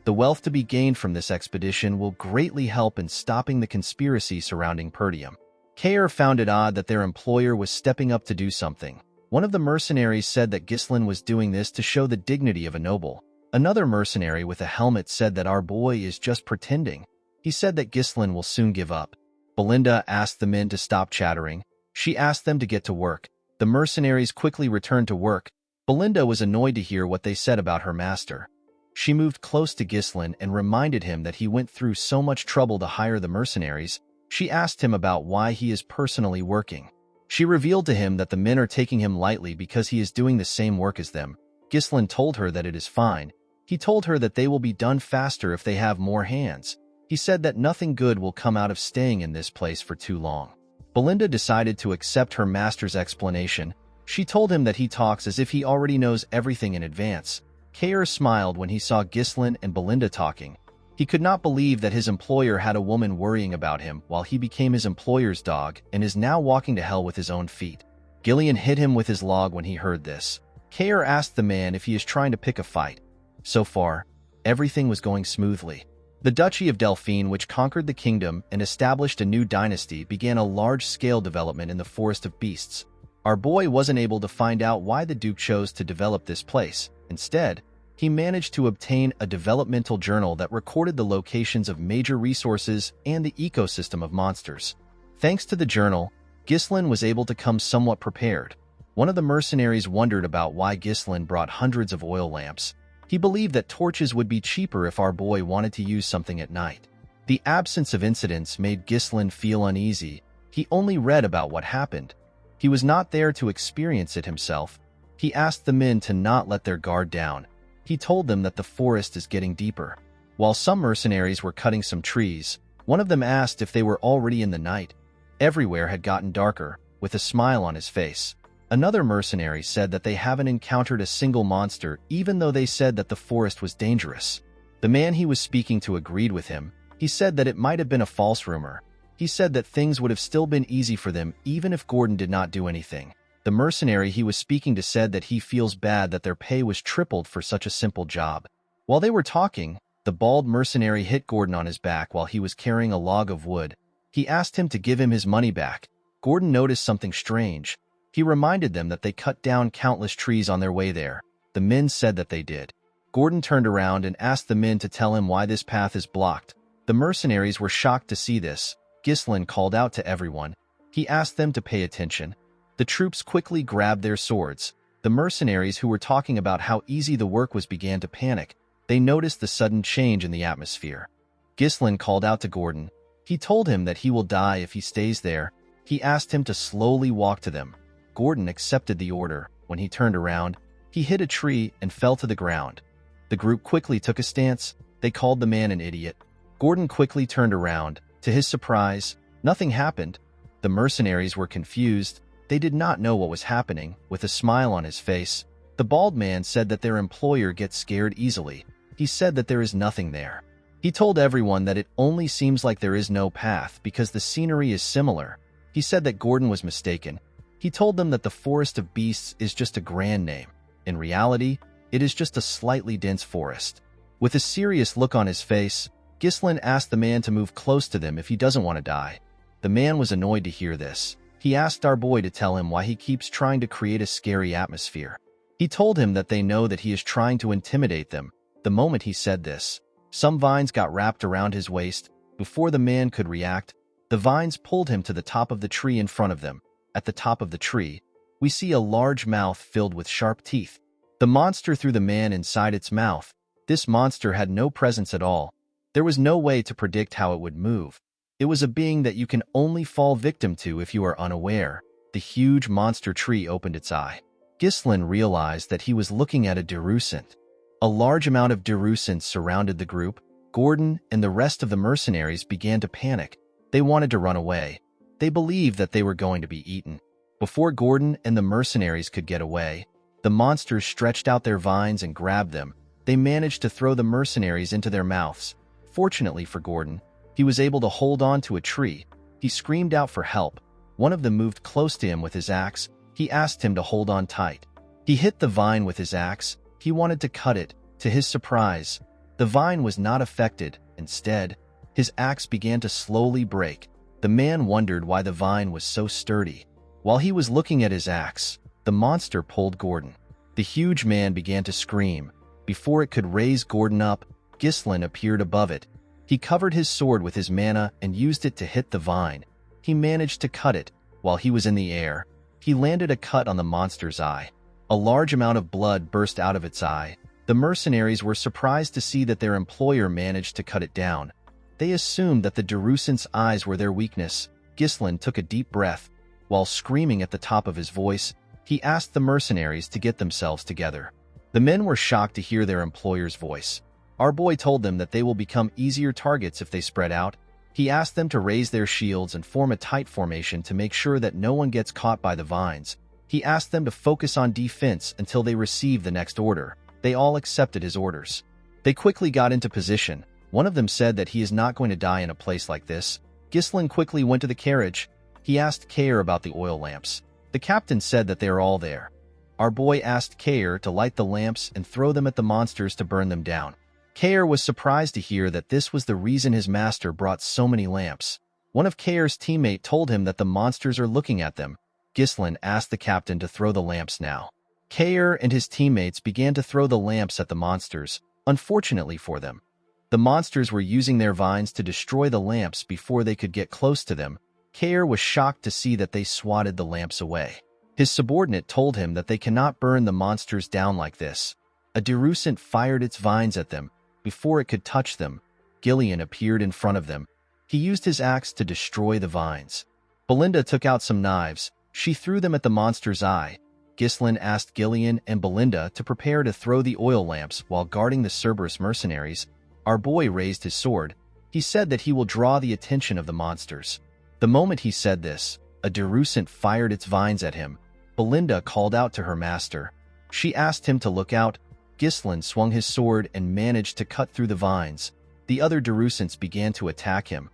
The wealth to be gained from this expedition will greatly help in stopping the conspiracy surrounding Perdium. Kair found it odd that their employer was stepping up to do something. One of the mercenaries said that Ghislain was doing this to show the dignity of a noble. Another mercenary with a helmet said that our boy is just pretending. He said that Ghislain will soon give up. Belinda asked the men to stop chattering. She asked them to get to work. The mercenaries quickly returned to work. Belinda was annoyed to hear what they said about her master. She moved close to Ghislain and reminded him that he went through so much trouble to hire the mercenaries. She asked him about why he is personally working. She revealed to him that the men are taking him lightly because he is doing the same work as them. Ghislain told her that it is fine. He told her that they will be done faster if they have more hands. He said that nothing good will come out of staying in this place for too long. Belinda decided to accept her master's explanation. She told him that he talks as if he already knows everything in advance. Kair smiled when he saw Ghislain and Belinda talking. He could not believe that his employer had a woman worrying about him while he became his employer's dog and is now walking to hell with his own feet. Gillian hit him with his log when he heard this. Kair asked the man if he is trying to pick a fight. So far, everything was going smoothly. The Duchy of Delphine, which conquered the kingdom and established a new dynasty, began a large-scale development in the Forest of Beasts. Our boy wasn't able to find out why the Duke chose to develop this place. Instead, he managed to obtain a developmental journal that recorded the locations of major resources and the ecosystem of monsters. Thanks to the journal, Ghislain was able to come somewhat prepared. One of the mercenaries wondered about why Ghislain brought hundreds of oil lamps. He believed that torches would be cheaper if our boy wanted to use something at night. The absence of incidents made Ghislain feel uneasy. He only read about what happened. He was not there to experience it himself. He asked the men to not let their guard down. He told them that the forest is getting deeper. While some mercenaries were cutting some trees, one of them asked if they were already in the night. Everywhere had gotten darker, with a smile on his face. Another mercenary said that they haven't encountered a single monster, even though they said that the forest was dangerous. The man he was speaking to agreed with him. He said that it might have been a false rumor. He said that things would have still been easy for them even if Gordon did not do anything. The mercenary he was speaking to said that he feels bad that their pay was tripled for such a simple job. While they were talking, the bald mercenary hit Gordon on his back while he was carrying a log of wood. He asked him to give him his money back. Gordon noticed something strange. He reminded them that they cut down countless trees on their way there. The men said that they did. Gordon turned around and asked the men to tell him why this path is blocked. The mercenaries were shocked to see this. Ghislain called out to everyone. He asked them to pay attention. The troops quickly grabbed their swords. The mercenaries who were talking about how easy the work was began to panic. They noticed the sudden change in the atmosphere. Ghislain called out to Gordon. He told him that he will die if he stays there. He asked him to slowly walk to them. Gordon accepted the order. When he turned around, he hit a tree and fell to the ground. The group quickly took a stance. They called the man an idiot. Gordon quickly turned around. To his surprise, nothing happened. The mercenaries were confused. They did not know what was happening. With a smile on his face, the bald man said that their employer gets scared easily. He said that there is nothing there. He told everyone that it only seems like there is no path because the scenery is similar. He said that Gordon was mistaken. He told them that the Forest of Beasts is just a grand name. In reality, it is just a slightly dense forest. With a serious look on his face, Ghislain asked the man to move close to them if he doesn't want to die. The man was annoyed to hear this. He asked our boy to tell him why he keeps trying to create a scary atmosphere. He told him that they know that he is trying to intimidate them. The moment he said this, some vines got wrapped around his waist. Before the man could react, the vines pulled him to the top of the tree in front of them. At the top of the tree, we see a large mouth filled with sharp teeth. The monster threw the man inside its mouth. This monster had no presence at all. There was no way to predict how it would move. It was a being that you can only fall victim to if you are unaware. The huge monster tree opened its eye. Ghislain realized that he was looking at a Derusant. A large amount of Derusants surrounded the group. Gordon and the rest of the mercenaries began to panic. They wanted to run away. They believed that they were going to be eaten. Before Gordon and the mercenaries could get away, the monsters stretched out their vines and grabbed them. They managed to throw the mercenaries into their mouths. Fortunately for Gordon, he was able to hold on to a tree. He screamed out for help. One of them moved close to him with his axe. He asked him to hold on tight. He hit the vine with his axe. He wanted to cut it. To his surprise, the vine was not affected. Instead, his axe began to slowly break. The man wondered why the vine was so sturdy. While he was looking at his axe, the monster pulled Gordon. The huge man began to scream. Before it could raise Gordon up, Ghislain appeared above it. He covered his sword with his mana and used it to hit the vine. He managed to cut it. While he was in the air, he landed a cut on the monster's eye. A large amount of blood burst out of its eye. The mercenaries were surprised to see that their employer managed to cut it down. They assumed that the Derusant's eyes were their weakness. Ghislain took a deep breath. While screaming at the top of his voice, he asked the mercenaries to get themselves together. The men were shocked to hear their employer's voice. Our boy told them that they will become easier targets if they spread out. He asked them to raise their shields and form a tight formation to make sure that no one gets caught by the vines. He asked them to focus on defense until they received the next order. They all accepted his orders. They quickly got into position. One of them said that he is not going to die in a place like this. Ghislain quickly went to the carriage. He asked Kair about the oil lamps. The captain said that they are all there. Our boy asked Kair to light the lamps and throw them at the monsters to burn them down. Kair was surprised to hear that this was the reason his master brought so many lamps. One of Kair's teammates told him that the monsters are looking at them. Ghislain asked the captain to throw the lamps now. Kair and his teammates began to throw the lamps at the monsters. Unfortunately for them, the monsters were using their vines to destroy the lamps before they could get close to them. Kair was shocked to see that they swatted the lamps away. His subordinate told him that they cannot burn the monsters down like this. A Derusant fired its vines at them. Before it could touch them, Gillian appeared in front of them. He used his axe to destroy the vines. Belinda took out some knives. She threw them at the monster's eye. Ghislain asked Gillian and Belinda to prepare to throw the oil lamps while guarding the Cerberus mercenaries. Our boy raised his sword. He said that he will draw the attention of the monsters. The moment he said this, a Derusant fired its vines at him. Belinda called out to her master. She asked him to look out. Ghislain swung his sword and managed to cut through the vines. The other Derusants began to attack him.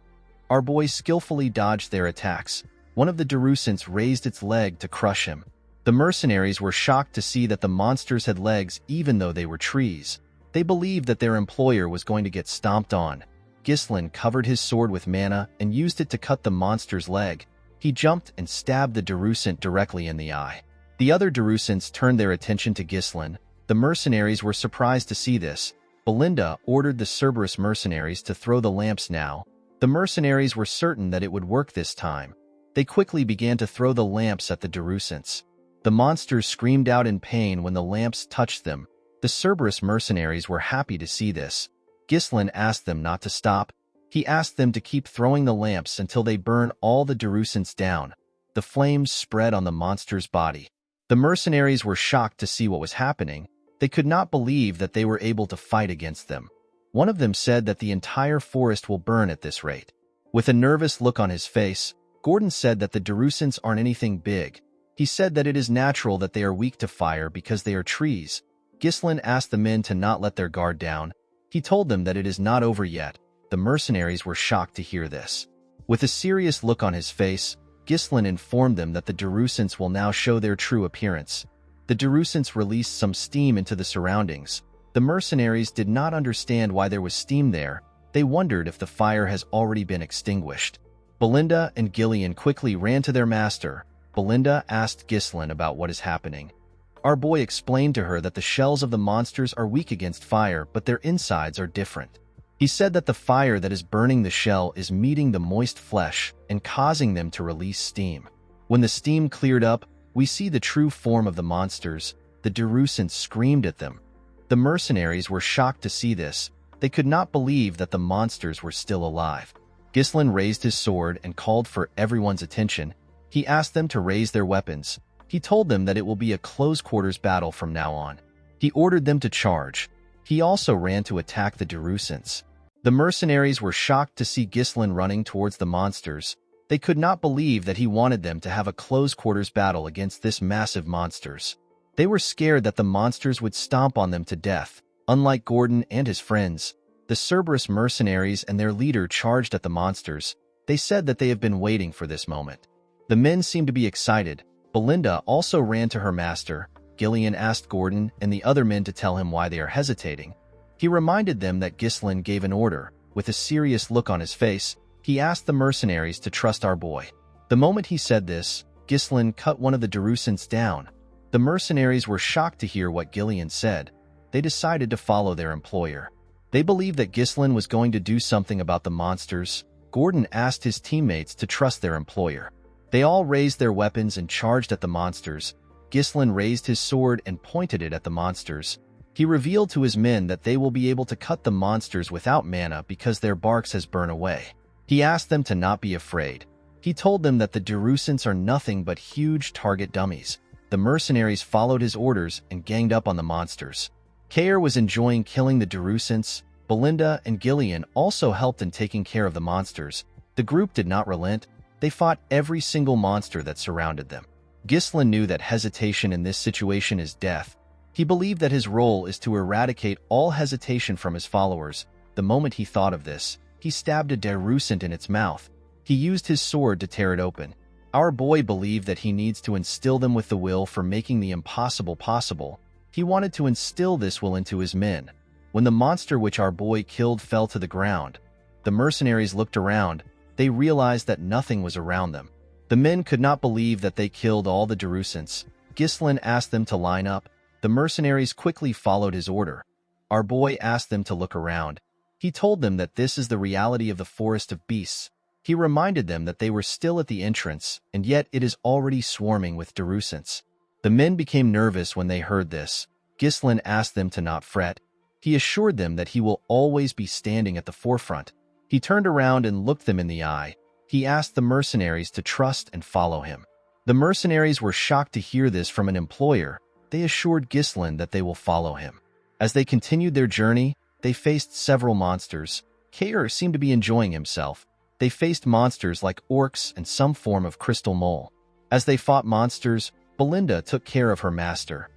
Our boy skillfully dodged their attacks. One of the Derusants raised its leg to crush him. The mercenaries were shocked to see that the monsters had legs even though they were trees. They believed that their employer was going to get stomped on. Ghislain covered his sword with mana and used it to cut the monster's leg. He jumped and stabbed the Derusant directly in the eye. The other Derusants turned their attention to Ghislain. The mercenaries were surprised to see this. Belinda ordered the Cerberus mercenaries to throw the lamps now. The mercenaries were certain that it would work this time. They quickly began to throw the lamps at the Darusants. The monsters screamed out in pain when the lamps touched them. The Cerberus mercenaries were happy to see this. Ghislain asked them not to stop. He asked them to keep throwing the lamps until they burn all the Darusants down. The flames spread on the monster's body. The mercenaries were shocked to see what was happening. They could not believe that they were able to fight against them. One of them said that the entire forest will burn at this rate. With a nervous look on his face, Gordon said that the Darusants aren't anything big. He said that it is natural that they are weak to fire because they are trees. Ghislain asked the men to not let their guard down. He told them that it is not over yet. The mercenaries were shocked to hear this. With a serious look on his face, Ghislain informed them that the Darusants will now show their true appearance. The Darusants released some steam into the surroundings. The mercenaries did not understand why there was steam there. They wondered if the fire has already been extinguished. Belinda and Gillian quickly ran to their master. Belinda asked Ghislain about what is happening. Our boy explained to her that the shells of the monsters are weak against fire, but their insides are different. He said that the fire that is burning the shell is meeting the moist flesh and causing them to release steam. When the steam cleared up, we see the true form of the monsters. The Darusants screamed at them. The mercenaries were shocked to see this. They could not believe that the monsters were still alive. Ghislain raised his sword and called for everyone's attention. He asked them to raise their weapons. He told them that it will be a close-quarters battle from now on. He ordered them to charge. He also ran to attack the Darusants. The mercenaries were shocked to see Ghislain running towards the monsters. They could not believe that he wanted them to have a close-quarters battle against this massive monsters. They were scared that the monsters would stomp on them to death. Unlike Gordon and his friends, the Cerberus mercenaries and their leader charged at the monsters. They said that they have been waiting for this moment. The men seemed to be excited. Belinda also ran to her master. Gillian asked Gordon and the other men to tell him why they are hesitating. He reminded them that Ghislain gave an order. With a serious look on his face, he asked the mercenaries to trust our boy. The moment he said this, Ghislain cut one of the Darusants down. The mercenaries were shocked to hear what Gillian said. They decided to follow their employer. They believed that Ghislain was going to do something about the monsters. Gordon asked his teammates to trust their employer. They all raised their weapons and charged at the monsters. Ghislain raised his sword and pointed it at the monsters. He revealed to his men that they will be able to cut the monsters without mana because their barks has burned away. He asked them to not be afraid. He told them that the Darusants are nothing but huge target dummies. The mercenaries followed his orders and ganged up on the monsters. Kair was enjoying killing the Darusants. Belinda and Gillian also helped in taking care of the monsters. The group did not relent. They fought every single monster that surrounded them. Ghislain knew that hesitation in this situation is death. He believed that his role is to eradicate all hesitation from his followers. The moment he thought of this, he stabbed a Darusant in its mouth. He used his sword to tear it open. Our boy believed that he needs to instill them with the will for making the impossible possible. He wanted to instill this will into his men. When the monster which our boy killed fell to the ground, the mercenaries looked around. They realized that nothing was around them. The men could not believe that they killed all the Darusants. Ghislain asked them to line up. The mercenaries quickly followed his order. Our boy asked them to look around. He told them that this is the reality of the forest of beasts. He reminded them that they were still at the entrance, and yet it is already swarming with Darusants. The men became nervous when they heard this. Ghislain asked them to not fret. He assured them that he will always be standing at the forefront. He turned around and looked them in the eye. He asked the mercenaries to trust and follow him. The mercenaries were shocked to hear this from an employer. They assured Ghislain that they will follow him. As they continued their journey, they faced several monsters. Kair seemed to be enjoying himself. They faced monsters like orcs and some form of crystal mole. As they fought monsters, Belinda took care of her master.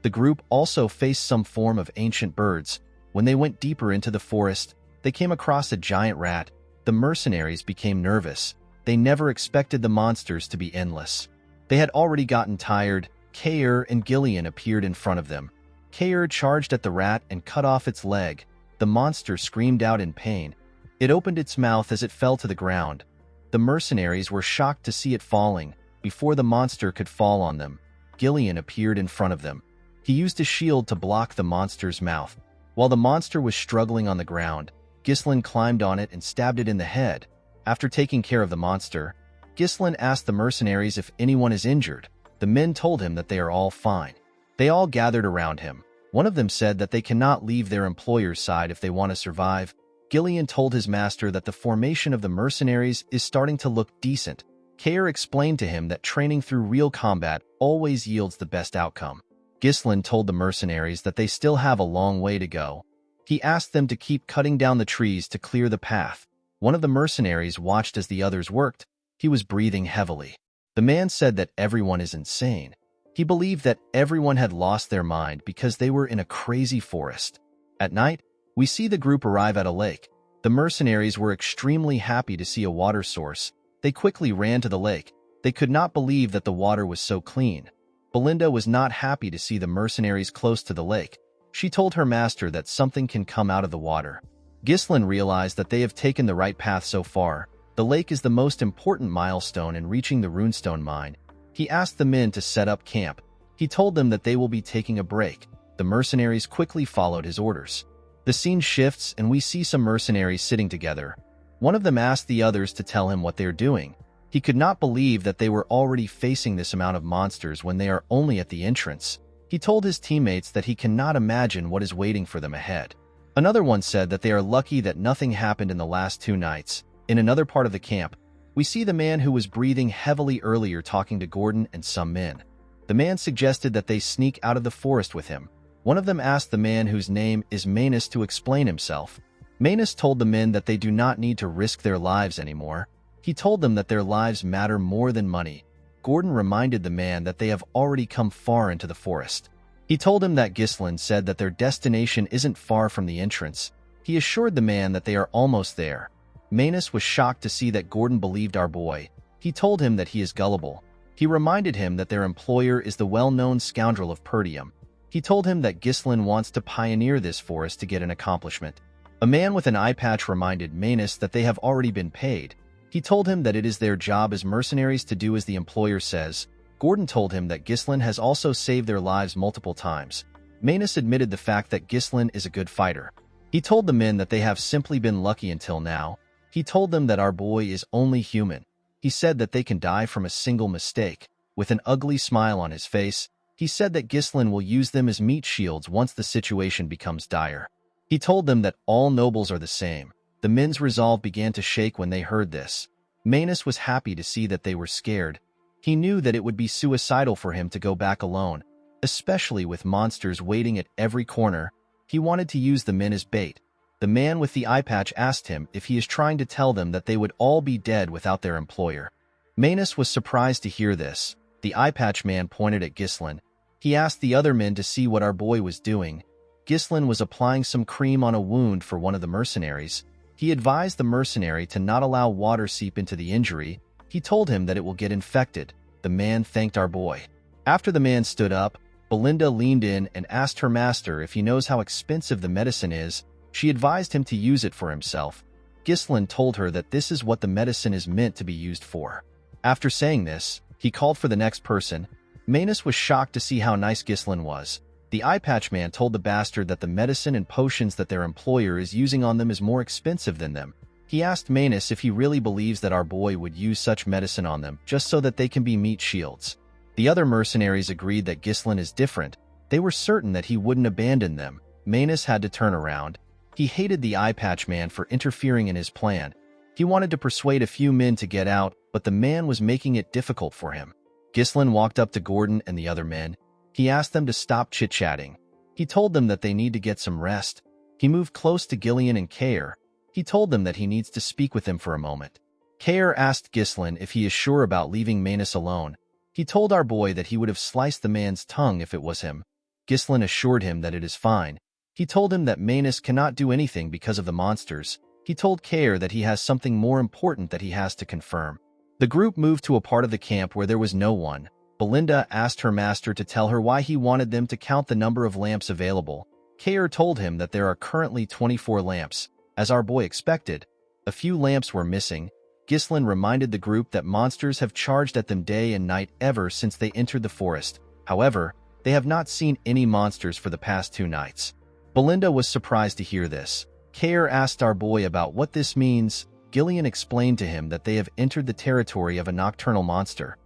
The group also faced some form of ancient birds. When they went deeper into the forest, they came across a giant rat. The mercenaries became nervous. They never expected the monsters to be endless. They had already gotten tired. Kair and Gillian appeared in front of them. Kair charged at the rat and cut off its leg. The monster screamed out in pain. It opened its mouth as it fell to the ground. The mercenaries were shocked to see it falling. Before the monster could fall on them, Gillian appeared in front of them. He used a shield to block the monster's mouth. While the monster was struggling on the ground, Ghislain climbed on it and stabbed it in the head. After taking care of the monster, Ghislain asked the mercenaries if anyone is injured. The men told him that they are all fine. They all gathered around him. One of them said that they cannot leave their employer's side if they want to survive. Gillian told his master that the formation of the mercenaries is starting to look decent. Kair explained to him that training through real combat always yields the best outcome. Ghislain told the mercenaries that they still have a long way to go. He asked them to keep cutting down the trees to clear the path. One of the mercenaries watched as the others worked. He was breathing heavily. The man said that everyone is insane. He believed that everyone had lost their mind because they were in a crazy forest. At night, we see the group arrive at a lake. The mercenaries were extremely happy to see a water source. They quickly ran to the lake. They could not believe that the water was so clean. Belinda was not happy to see the mercenaries close to the lake. She told her master that something can come out of the water. Ghislain realized that they have taken the right path so far. The lake is the most important milestone in reaching the runestone mine. He asked the men to set up camp. He told them that they will be taking a break. The mercenaries quickly followed his orders. The scene shifts and we see some mercenaries sitting together. One of them asked the others to tell him what they are doing. He could not believe that they were already facing this amount of monsters when they are only at the entrance. He told his teammates that he cannot imagine what is waiting for them ahead. Another one said that they are lucky that nothing happened in the last 2 nights. In another part of the camp, we see the man who was breathing heavily earlier talking to Gordon and some men. The man suggested that they sneak out of the forest with him. One of them asked the man whose name is Manus to explain himself. Manus told the men that they do not need to risk their lives anymore. He told them that their lives matter more than money. Gordon reminded the man that they have already come far into the forest. He told him that Ghislain said that their destination isn't far from the entrance. He assured the man that they are almost there. Manus was shocked to see that Gordon believed our boy. He told him that he is gullible. He reminded him that their employer is the well-known scoundrel of Perdium. He told him that Ghislain wants to pioneer this forest to get an accomplishment. A man with an eye patch reminded Manus that they have already been paid. He told him that it is their job as mercenaries to do as the employer says. Gordon told him that Ghislain has also saved their lives multiple times. Manus admitted the fact that Ghislain is a good fighter. He told the men that they have simply been lucky until now. He told them that our boy is only human. He said that they can die from a single mistake. With an ugly smile on his face, he said that Ghislain will use them as meat shields once the situation becomes dire. He told them that all nobles are the same. The men's resolve began to shake when they heard this. Manus was happy to see that they were scared. He knew that it would be suicidal for him to go back alone, especially with monsters waiting at every corner. He wanted to use the men as bait. The man with the eye patch asked him if he is trying to tell them that they would all be dead without their employer. Manus was surprised to hear this. The eye patch man pointed at Ghislain. He asked the other men to see what our boy was doing. Ghislain was applying some cream on a wound for one of the mercenaries. He advised the mercenary to not allow water seep into the injury. He told him that it will get infected. The man thanked our boy. After the man stood up, Belinda leaned in and asked her master if he knows how expensive the medicine is. She advised him to use it for himself. Ghislain told her that this is what the medicine is meant to be used for. After saying this, he called for the next person. Manus was shocked to see how nice Ghislain was. The eye patch man told the bastard that the medicine and potions that their employer is using on them is more expensive than them. He asked Manus if he really believes that our boy would use such medicine on them just so that they can be meat shields. The other mercenaries agreed that Ghislain is different. They were certain that he wouldn't abandon them. Manus had to turn around. He hated the eye patch man for interfering in his plan. He wanted to persuade a few men to get out, but the man was making it difficult for him. Ghislain walked up to Gordon and the other men. He asked them to stop chit-chatting. He told them that they need to get some rest. He moved close to Gillian and Kair. He told them that he needs to speak with them for a moment. Kair asked Ghislain if he is sure about leaving Manus alone. He told our boy that he would have sliced the man's tongue if it was him. Ghislain assured him that it is fine. He told him that Manus cannot do anything because of the monsters. He told Kair that he has something more important that he has to confirm. The group moved to a part of the camp where there was no one. Belinda asked her master to tell her why he wanted them to count the number of lamps available. Kair told him that there are currently 24 lamps. As our boy expected, a few lamps were missing. Ghislain reminded the group that monsters have charged at them day and night ever since they entered the forest. However, they have not seen any monsters for the past 2 nights. Belinda was surprised to hear this. Kair asked our boy about what this means. Gillian explained to him that they have entered the territory of a nocturnal monster.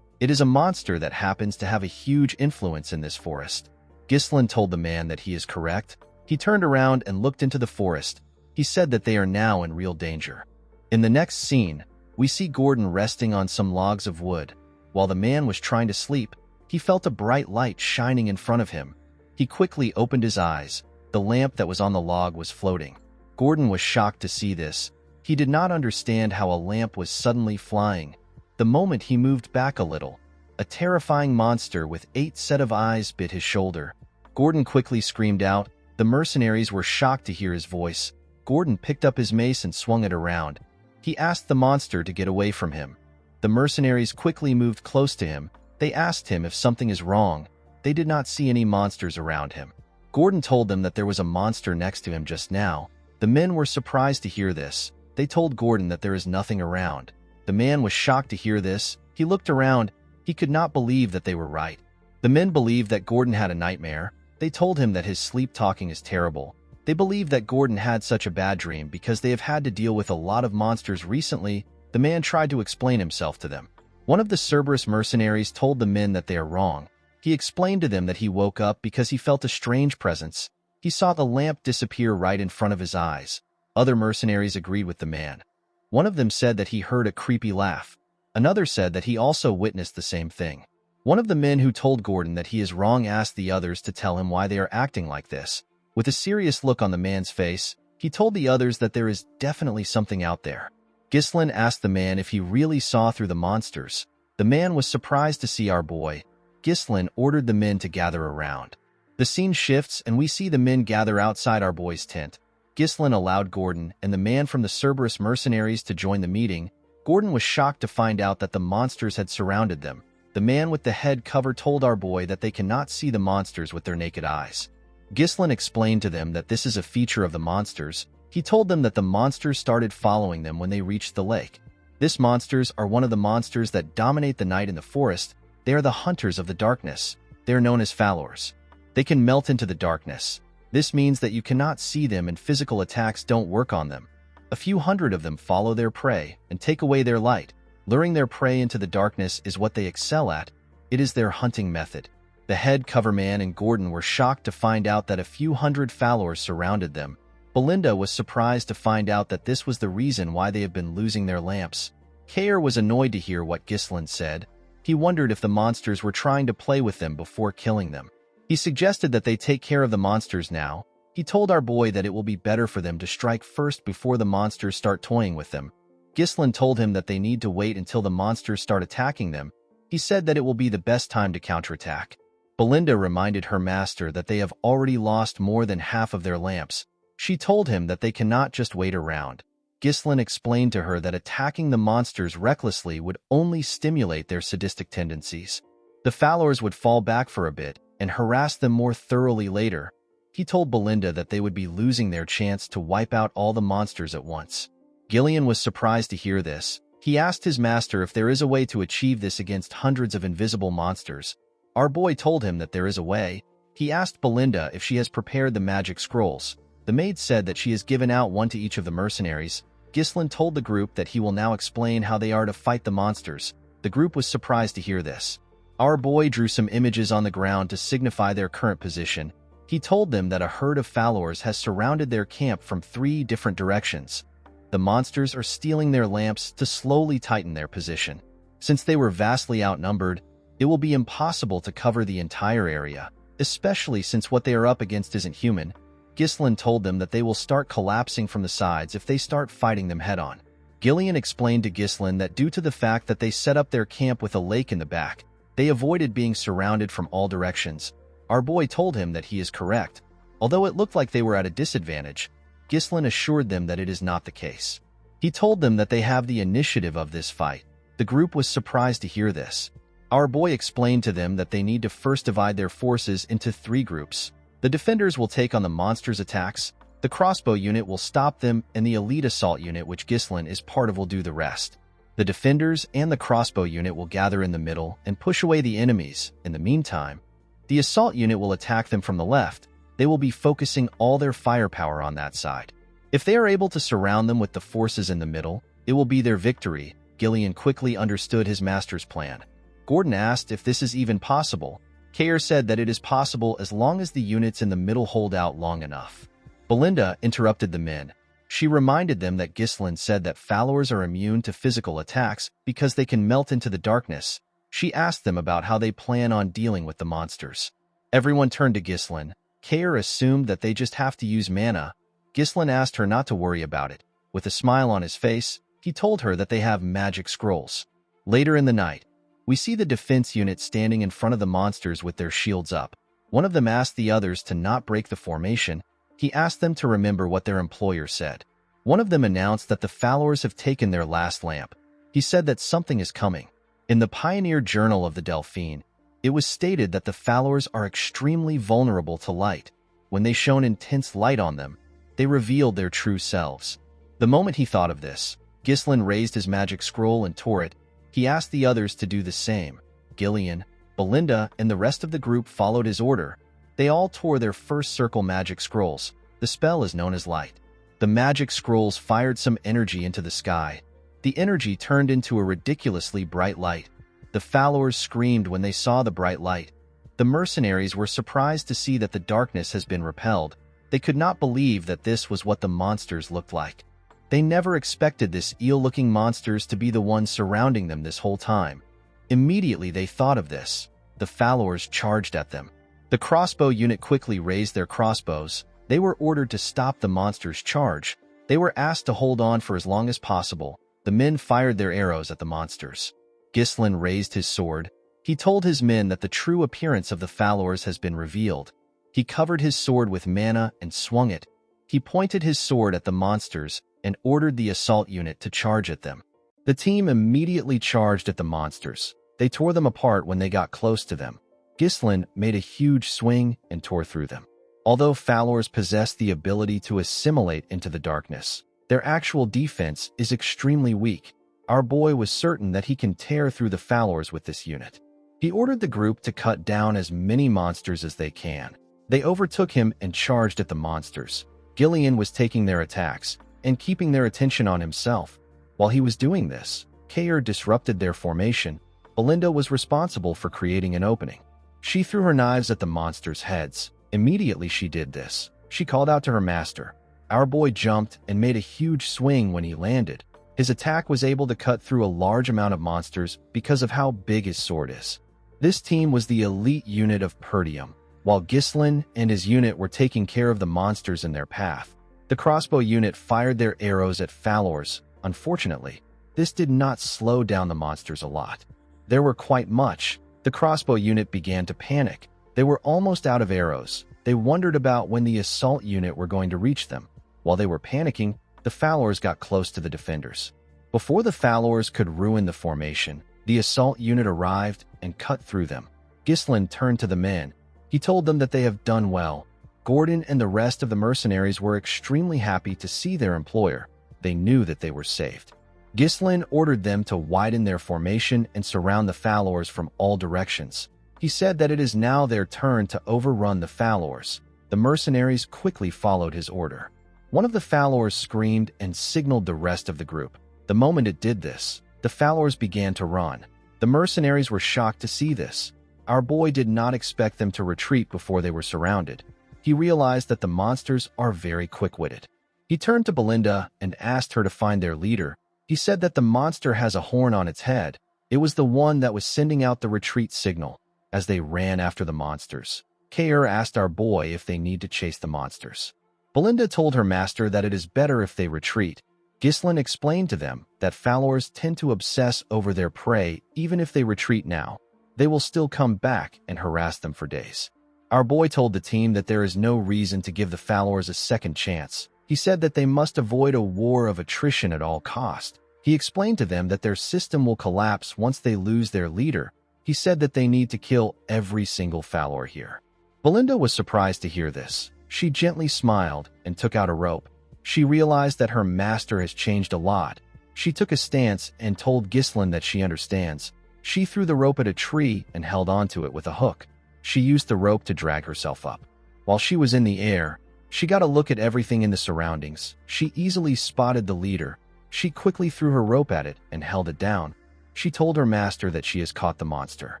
It is a monster that happens to have a huge influence in this forest. Ghislain told the man that he is correct. He turned around and looked into the forest. He said that they are now in real danger. In the next scene, we see Gordon resting on some logs of wood. While the man was trying to sleep, he felt a bright light shining in front of him. He quickly opened his eyes. The lamp that was on the log was floating. Gordon was shocked to see this. He did not understand how a lamp was suddenly flying. The moment he moved back a little, a terrifying monster with 8 sets of eyes bit his shoulder. Gordon quickly screamed out. The mercenaries were shocked to hear his voice. Gordon picked up his mace and swung it around. He asked the monster to get away from him. The mercenaries quickly moved close to him. They asked him if something is wrong. They did not see any monsters around him. Gordon told them that there was a monster next to him just now. The men were surprised to hear this. They told Gordon that there is nothing around. The man was shocked to hear this. He looked around. He could not believe that they were right. The men believed that Gordon had a nightmare. They told him that his sleep talking is terrible. They believed that Gordon had such a bad dream because they have had to deal with a lot of monsters recently. The man tried to explain himself to them. One of the Cerberus mercenaries told the men that they are wrong. He explained to them that he woke up because he felt a strange presence. He saw the lamp disappear right in front of his eyes. Other mercenaries agreed with the man. One of them said that he heard a creepy laugh. Another said that he also witnessed the same thing. One of the men who told Gordon that he is wrong asked the others to tell him why they are acting like this. With a serious look on the man's face, he told the others that there is definitely something out there. Ghislain asked the man if he really saw through the monsters. The man was surprised to see our boy. Ghislain ordered the men to gather around. The scene shifts and we see the men gather outside our boy's tent. Ghislain allowed Gordon and the man from the Cerberus mercenaries to join the meeting. Gordon was shocked to find out that the monsters had surrounded them. The man with the head cover told our boy that they cannot see the monsters with their naked eyes. Ghislain explained to them that this is a feature of the monsters. He told them that the monsters started following them when they reached the lake. These monsters are one of the monsters that dominate the night in the forest. They are the hunters of the darkness. They are known as Falors. They can melt into the darkness. This means that you cannot see them and physical attacks don't work on them. A few hundred of them follow their prey and take away their light. Luring their prey into the darkness is what they excel at. It is their hunting method. The head coverman and Gordon were shocked to find out that a few hundred Falors surrounded them. Belinda was surprised to find out that this was the reason why they have been losing their lamps. Kair was annoyed to hear what Ghislain said. He wondered if the monsters were trying to play with them before killing them. He suggested that they take care of the monsters now. He told our boy that it will be better for them to strike first before the monsters start toying with them. Ghislain told him that they need to wait until the monsters start attacking them. He said that it will be the best time to counterattack. Belinda reminded her master that they have already lost more than half of their lamps. She told him that they cannot just wait around. Ghislain explained to her that attacking the monsters recklessly would only stimulate their sadistic tendencies. The Falors would fall back for a bit and harass them more thoroughly later. He told Belinda that they would be losing their chance to wipe out all the monsters at once. Gillian was surprised to hear this. He asked his master if there is a way to achieve this against hundreds of invisible monsters. Our boy told him that there is a way. He asked Belinda if she has prepared the magic scrolls. The maid said that she has given out one to each of the mercenaries. Ghislain told the group that he will now explain how they are to fight the monsters. The group was surprised to hear this. Our boy drew some images on the ground to signify their current position. He told them that a herd of Falors has surrounded their camp from 3 different directions. The monsters are stealing their lamps to slowly tighten their position. Since they were vastly outnumbered, it will be impossible to cover the entire area, especially since what they are up against isn't human. Ghislain told them that they will start collapsing from the sides if they start fighting them head-on. Gillian explained to Ghislain that due to the fact that they set up their camp with a lake in the back, they avoided being surrounded from all directions. Our boy told him that he is correct. Although it looked like they were at a disadvantage, Ghislain assured them that it is not the case. He told them that they have the initiative of this fight. The group was surprised to hear this. Our boy explained to them that they need to first divide their forces into 3 groups. The defenders will take on the monsters' attacks, the crossbow unit will stop them, and the elite assault unit, which Ghislain is part of, will do the rest. The defenders and the crossbow unit will gather in the middle and push away the enemies. In the meantime, the assault unit will attack them from the left. They will be focusing all their firepower on that side. If they are able to surround them with the forces in the middle, It will be their victory. Gillian quickly understood his master's plan. Gordon asked if this is even possible. Kayer said that it is possible as long as the units in the middle hold out long enough. Belinda interrupted the men. She reminded them that Ghislain said that followers are immune to physical attacks because they can melt into the darkness. She asked them about how they plan on dealing with the monsters. Everyone turned to Ghislain. Kayer assumed that they just have to use mana. Ghislain asked her not to worry about it. With a smile on his face, he told her that they have magic scrolls. Later in the night, we see the defense unit standing in front of the monsters with their shields up. One of them asked the others to not break the formation. He asked them to remember what their employer said. One of them announced that the followers have taken their last lamp. He said that something is coming. In the Pioneer Journal of the Delphine, it was stated that the followers are extremely vulnerable to light. When they shone intense light on them, they revealed their true selves. The moment he thought of this, Ghislain raised his magic scroll and tore it. He asked the others to do the same. Gillian, Belinda, and the rest of the group followed his order. They all tore their first circle magic scrolls. The spell is known as light. The magic scrolls fired some energy into the sky. The energy turned into a ridiculously bright light. The followers screamed when they saw the bright light. The mercenaries were surprised to see that the darkness has been repelled. They could not believe that this was what the monsters looked like. They never expected this eel-looking monsters to be the ones surrounding them this whole time. Immediately they thought of this. The followers charged at them. The crossbow unit quickly raised their crossbows. They were ordered to stop the monsters' charge. They were asked to hold on for as long as possible. The men fired their arrows at the monsters. Ghislain raised his sword. He told his men that the true appearance of the followers has been revealed. He covered his sword with mana and swung it. He pointed his sword at the monsters and ordered the assault unit to charge at them. The team immediately charged at the monsters. They tore them apart when they got close to them. Ghislain made a huge swing and tore through them. Although followers possess the ability to assimilate into the darkness, their actual defense is extremely weak. Our boy was certain that he can tear through the followers with this unit. He ordered the group to cut down as many monsters as they can. They overtook him and charged at the monsters. Gillian was taking their attacks and keeping their attention on himself. While he was doing this, Kayer disrupted their formation. Belinda was responsible for creating an opening. She threw her knives at the monsters' heads. Immediately she did this, she called out to her master. Our boy jumped and made a huge swing when he landed. His attack was able to cut through a large amount of monsters because of how big his sword is. This team was the elite unit of Perdium. While Ghislain and his unit were taking care of the monsters in their path, the crossbow unit fired their arrows at followers. Unfortunately, this did not slow down the monsters a lot. There were quite much. The crossbow unit began to panic. They were almost out of arrows. They wondered about when the assault unit were going to reach them. While they were panicking, the followers got close to the defenders. Before the followers could ruin the formation, the assault unit arrived and cut through them. Ghislain turned to the men. He told them that they have done well. Gordon and the rest of the mercenaries were extremely happy to see their employer. They knew that they were saved. Ghislain ordered them to widen their formation and surround the followers from all directions. He said that it is now their turn to overrun the followers. The mercenaries quickly followed his order. One of the followers screamed and signaled the rest of the group. The moment it did this, the followers began to run. The mercenaries were shocked to see this. Our boy did not expect them to retreat before they were surrounded. He realized that the monsters are very quick-witted. He turned to Belinda and asked her to find their leader. He said that the monster has a horn on its head. It was the one that was sending out the retreat signal. As they ran after the monsters, Kayer asked our boy if they need to chase the monsters. Belinda told her master that it is better if they retreat. Ghislain explained to them that followers tend to obsess over their prey even if they retreat now. They will still come back and harass them for days. Our boy told the team that there is no reason to give the followers a second chance. He said that they must avoid a war of attrition at all cost. He explained to them that their system will collapse once they lose their leader. He said that they need to kill every single follower here. Belinda was surprised to hear this. She gently smiled and took out a rope. She realized that her master has changed a lot. She took a stance and told Ghislain that she understands. She threw the rope at a tree and held onto it with a hook. She used the rope to drag herself up. While she was in the air, she got a look at everything in the surroundings. She easily spotted the leader. She quickly threw her rope at it and held it down. She told her master that she has caught the monster.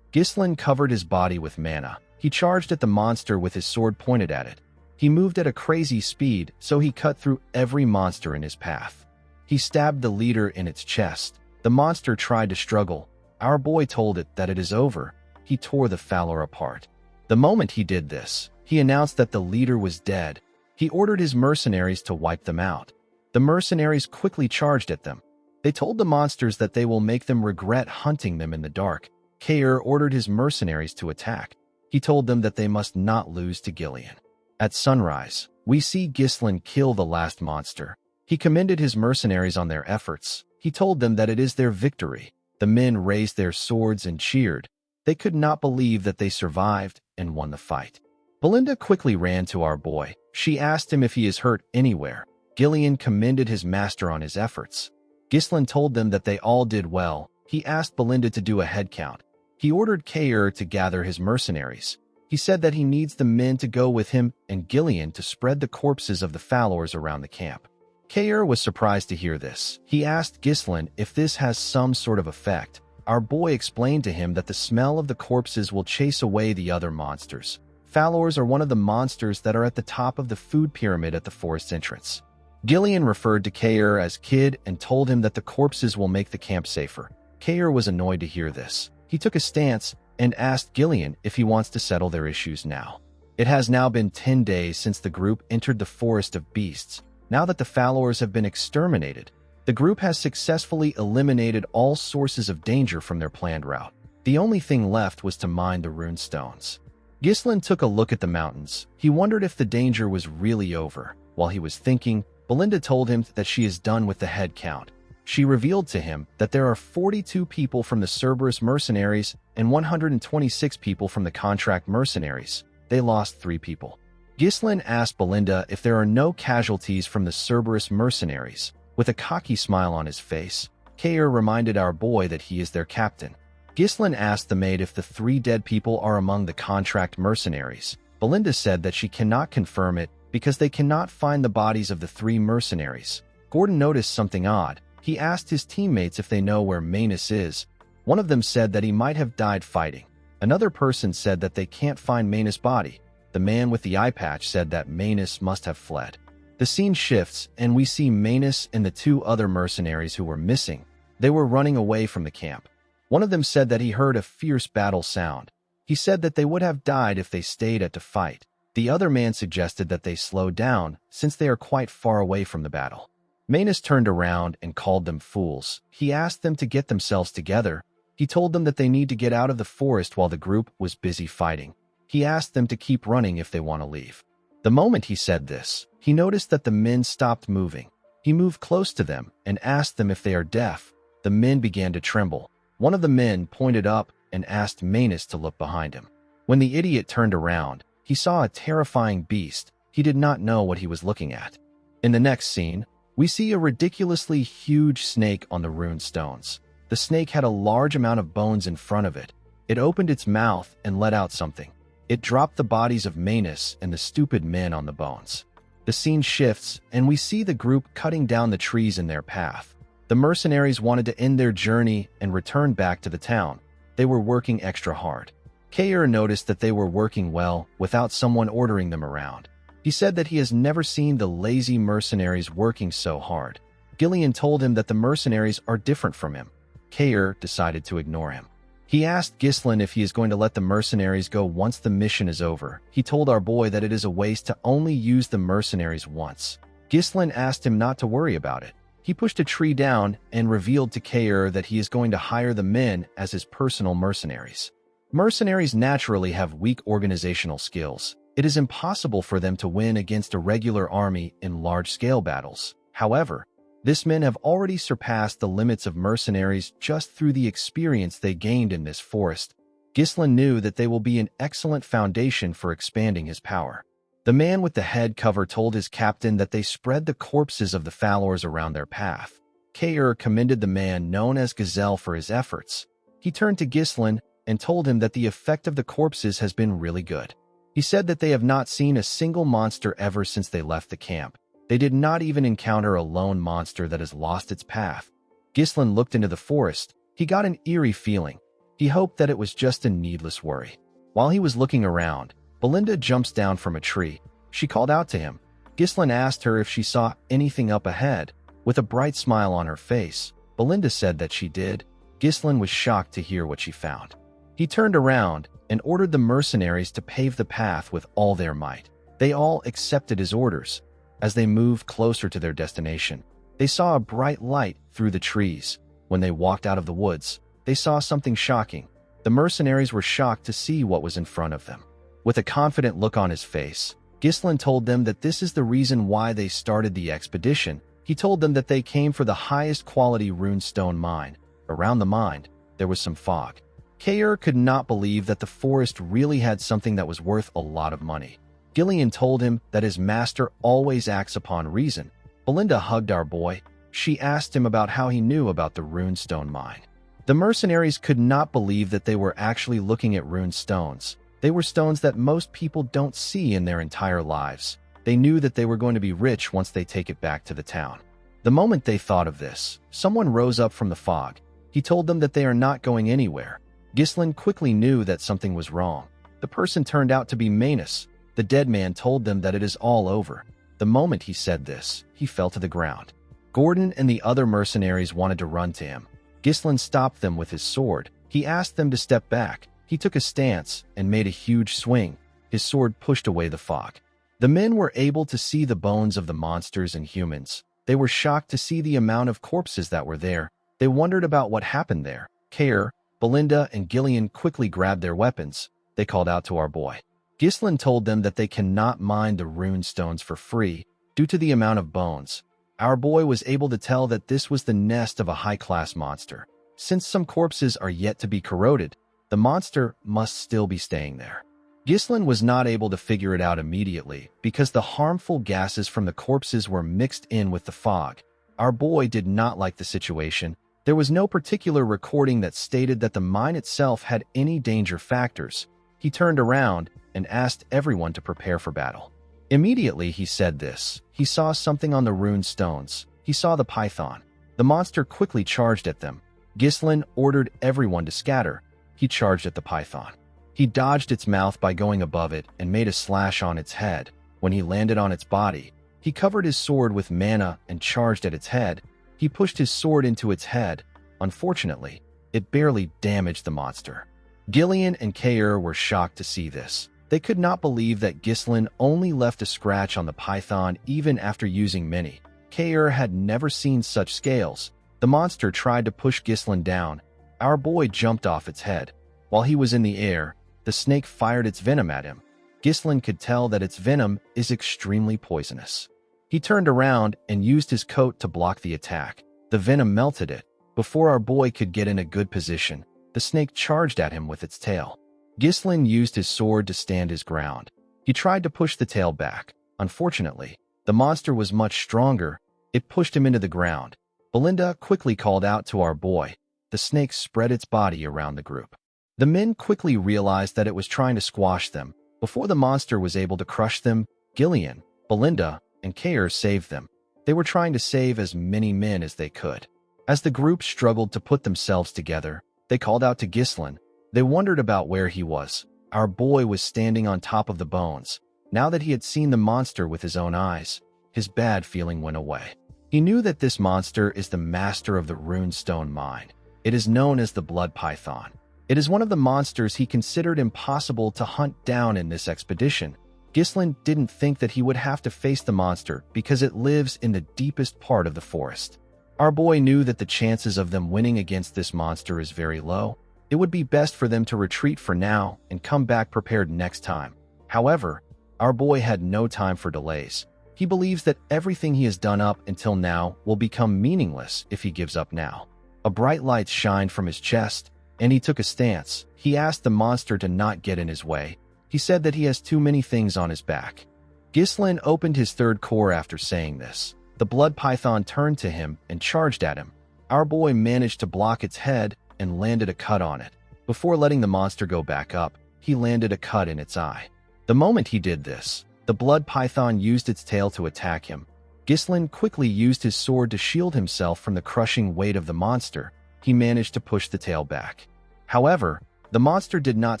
Ghislain covered his body with mana. He charged at the monster with his sword pointed at it. He moved at a crazy speed, so he cut through every monster in his path. He stabbed the leader in its chest. The monster tried to struggle. Our boy told it that it is over. He tore the Fowler apart. The moment he did this, he announced that the leader was dead. He ordered his mercenaries to wipe them out. The mercenaries quickly charged at them. They told the monsters that they will make them regret hunting them in the dark. Kair ordered his mercenaries to attack. He told them that they must not lose to Gillian. At sunrise, we see Ghislain kill the last monster. He commended his mercenaries on their efforts. He told them that it is their victory. The men raised their swords and cheered. They could not believe that they survived and won the fight. Belinda quickly ran to our boy. She asked him if he is hurt anywhere. Gillian commended his master on his efforts. Ghislain told them that they all did well. He asked Belinda to do a head count. He ordered Kair to gather his mercenaries. He said that he needs the men to go with him and Gillian to spread the corpses of the Fowlers around the camp. Kair was surprised to hear this. He asked Ghislain if this has some sort of effect. Our boy explained to him that the smell of the corpses will chase away the other monsters. Fowlers are one of the monsters that are at the top of the food pyramid at the forest entrance. Gillian referred to Kair as Kid and told him that the corpses will make the camp safer. Kair was annoyed to hear this. He took a stance and asked Gillian if he wants to settle their issues now. It has now been 10 days since the group entered the Forest of Beasts. Now that the Fowlers have been exterminated, the group has successfully eliminated all sources of danger from their planned route. The only thing left was to mine the rune stones. Ghislain took a look at the mountains. He wondered if the danger was really over. While he was thinking, Belinda told him that she is done with the head count. She revealed to him that there are 42 people from the Cerberus mercenaries and 126 people from the contract mercenaries. They lost 3 people. Ghislain asked Belinda if there are no casualties from the Cerberus mercenaries. With a cocky smile on his face, Kair reminded our boy that he is their captain. Ghislain asked the maid if the 3 dead people are among the contract mercenaries. Belinda said that she cannot confirm it because they cannot find the bodies of the 3 mercenaries. Gordon noticed something odd. He asked his teammates if they know where Manus is. One of them said that he might have died fighting. Another person said that they can't find Manus' body. The man with the eye patch said that Manus must have fled. The scene shifts, and we see Manus and the 2 other mercenaries who were missing. They were running away from the camp. One of them said that he heard a fierce battle sound. He said that they would have died if they stayed at to fight. The other man suggested that they slow down, since they are quite far away from the battle. Manus turned around and called them fools. He asked them to get themselves together. He told them that they need to get out of the forest while the group was busy fighting. He asked them to keep running if they want to leave. The moment he said this, he noticed that the men stopped moving. He moved close to them and asked them if they are deaf. The men began to tremble. One of the men pointed up and asked Manus to look behind him. When the idiot turned around, he saw a terrifying beast. He did not know what he was looking at. In the next scene, we see a ridiculously huge snake on the rune stones. The snake had a large amount of bones in front of it. It opened its mouth and let out something. It dropped the bodies of Manus and the stupid men on the bones. The scene shifts, and we see the group cutting down the trees in their path. The mercenaries wanted to end their journey and return back to the town. They were working extra hard. Kair noticed that they were working well without someone ordering them around. He said that he has never seen the lazy mercenaries working so hard. Gillian told him that the mercenaries are different from him. Kair decided to ignore him. He asked Ghislain if he is going to let the mercenaries go once the mission is over. He told our boy that it is a waste to only use the mercenaries once. Ghislain asked him not to worry about it. He pushed a tree down and revealed to Kair that he is going to hire the men as his personal mercenaries. Mercenaries naturally have weak organizational skills. It is impossible for them to win against a regular army in large-scale battles. However, these men have already surpassed the limits of mercenaries just through the experience they gained in this forest. Ghislain knew that they will be an excellent foundation for expanding his power. The man with the head cover told his captain that they spread the corpses of the Fowlers around their path. Kair commended the man known as Gazelle for his efforts. He turned to Ghislain and told him that the effect of the corpses has been really good. He said that they have not seen a single monster ever since they left the camp. They did not even encounter a lone monster that has lost its path. Ghislain looked into the forest. He got an eerie feeling. He hoped that it was just a needless worry. While he was looking around, Belinda jumps down from a tree. She called out to him. Ghislain asked her if she saw anything up ahead. With a bright smile on her face, Belinda said that she did. Ghislain was shocked to hear what she found. He turned around and ordered the mercenaries to pave the path with all their might. They all accepted his orders. As they moved closer to their destination, they saw a bright light through the trees. When they walked out of the woods, they saw something shocking. The mercenaries were shocked to see what was in front of them. With a confident look on his face, Ghislain told them that this is the reason why they started the expedition. He told them that they came for the highest quality runestone mine. Around the mine, there was some fog. Kair could not believe that the forest really had something that was worth a lot of money. Gillian told him that his master always acts upon reason. Belinda hugged our boy. She asked him about how he knew about the runestone mine. The mercenaries could not believe that they were actually looking at rune stones. They were stones that most people don't see in their entire lives. They knew that they were going to be rich once they take it back to the town. The moment they thought of this, someone rose up from the fog. He told them that they are not going anywhere. Ghislain quickly knew that something was wrong. The person turned out to be Manus. The dead man told them that it is all over. The moment he said this, he fell to the ground. Gordon and the other mercenaries wanted to run to him. Ghislain stopped them with his sword. He asked them to step back. He took a stance and made a huge swing. His sword pushed away the fog. The men were able to see the bones of the monsters and humans. They were shocked to see the amount of corpses that were there. They wondered about what happened there. Kair, Belinda, and Gillian quickly grabbed their weapons. They called out to our boy. Ghislain told them that they cannot mine the rune stones for free due to the amount of bones. Our boy was able to tell that this was the nest of a high-class monster. Since some corpses are yet to be corroded, the monster must still be staying there. Ghislain was not able to figure it out immediately because the harmful gases from the corpses were mixed in with the fog. Our boy did not like the situation. There was no particular recording that stated that the mine itself had any danger factors. He turned around and asked everyone to prepare for battle. Immediately he said this. He saw something on the rune stones. He saw the python. The monster quickly charged at them. Ghislain ordered everyone to scatter. He charged at the python. He dodged its mouth by going above it and made a slash on its head. When he landed on its body, he covered his sword with mana and charged at its head. He pushed his sword into its head. Unfortunately, it barely damaged the monster. Gillian and Kair were shocked to see this. They could not believe that Ghislain only left a scratch on the python even after using many. Kair had never seen such scales. The monster tried to push Ghislain down. Our boy jumped off its head. While he was in the air, the snake fired its venom at him. Ghislain could tell that its venom is extremely poisonous. He turned around and used his coat to block the attack. The venom melted it. Before our boy could get in a good position, the snake charged at him with its tail. Ghislain used his sword to stand his ground. He tried to push the tail back. Unfortunately, the monster was much stronger. It pushed him into the ground. Belinda quickly called out to our boy. The snake spread its body around the group. The men quickly realized that it was trying to squash them. Before the monster was able to crush them, Gillian, Belinda, and Kair saved them. They were trying to save as many men as they could. As the group struggled to put themselves together, they called out to Ghislain. They wondered about where he was. Our boy was standing on top of the bones. Now that he had seen the monster with his own eyes, his bad feeling went away. He knew that this monster is the master of the runestone mine. It is known as the blood python. It is one of the monsters he considered impossible to hunt down in this expedition. Ghislain didn't think that he would have to face the monster because it lives in the deepest part of the forest. Our boy knew that the chances of them winning against this monster is very low. It would be best for them to retreat for now and come back prepared next time. However, our boy had no time for delays. He believes that everything he has done up until now will become meaningless if he gives up now. A bright light shined from his chest, and he took a stance. He asked the monster to not get in his way. He said that he has too many things on his back. Ghislain opened his third core after saying this. The blood python turned to him and charged at him. Our boy managed to block its head and landed a cut on it. Before letting the monster go back up, he landed a cut in its eye. The moment he did this, the blood python used its tail to attack him. Ghislain quickly used his sword to shield himself from the crushing weight of the monster. He managed to push the tail back. However, the monster did not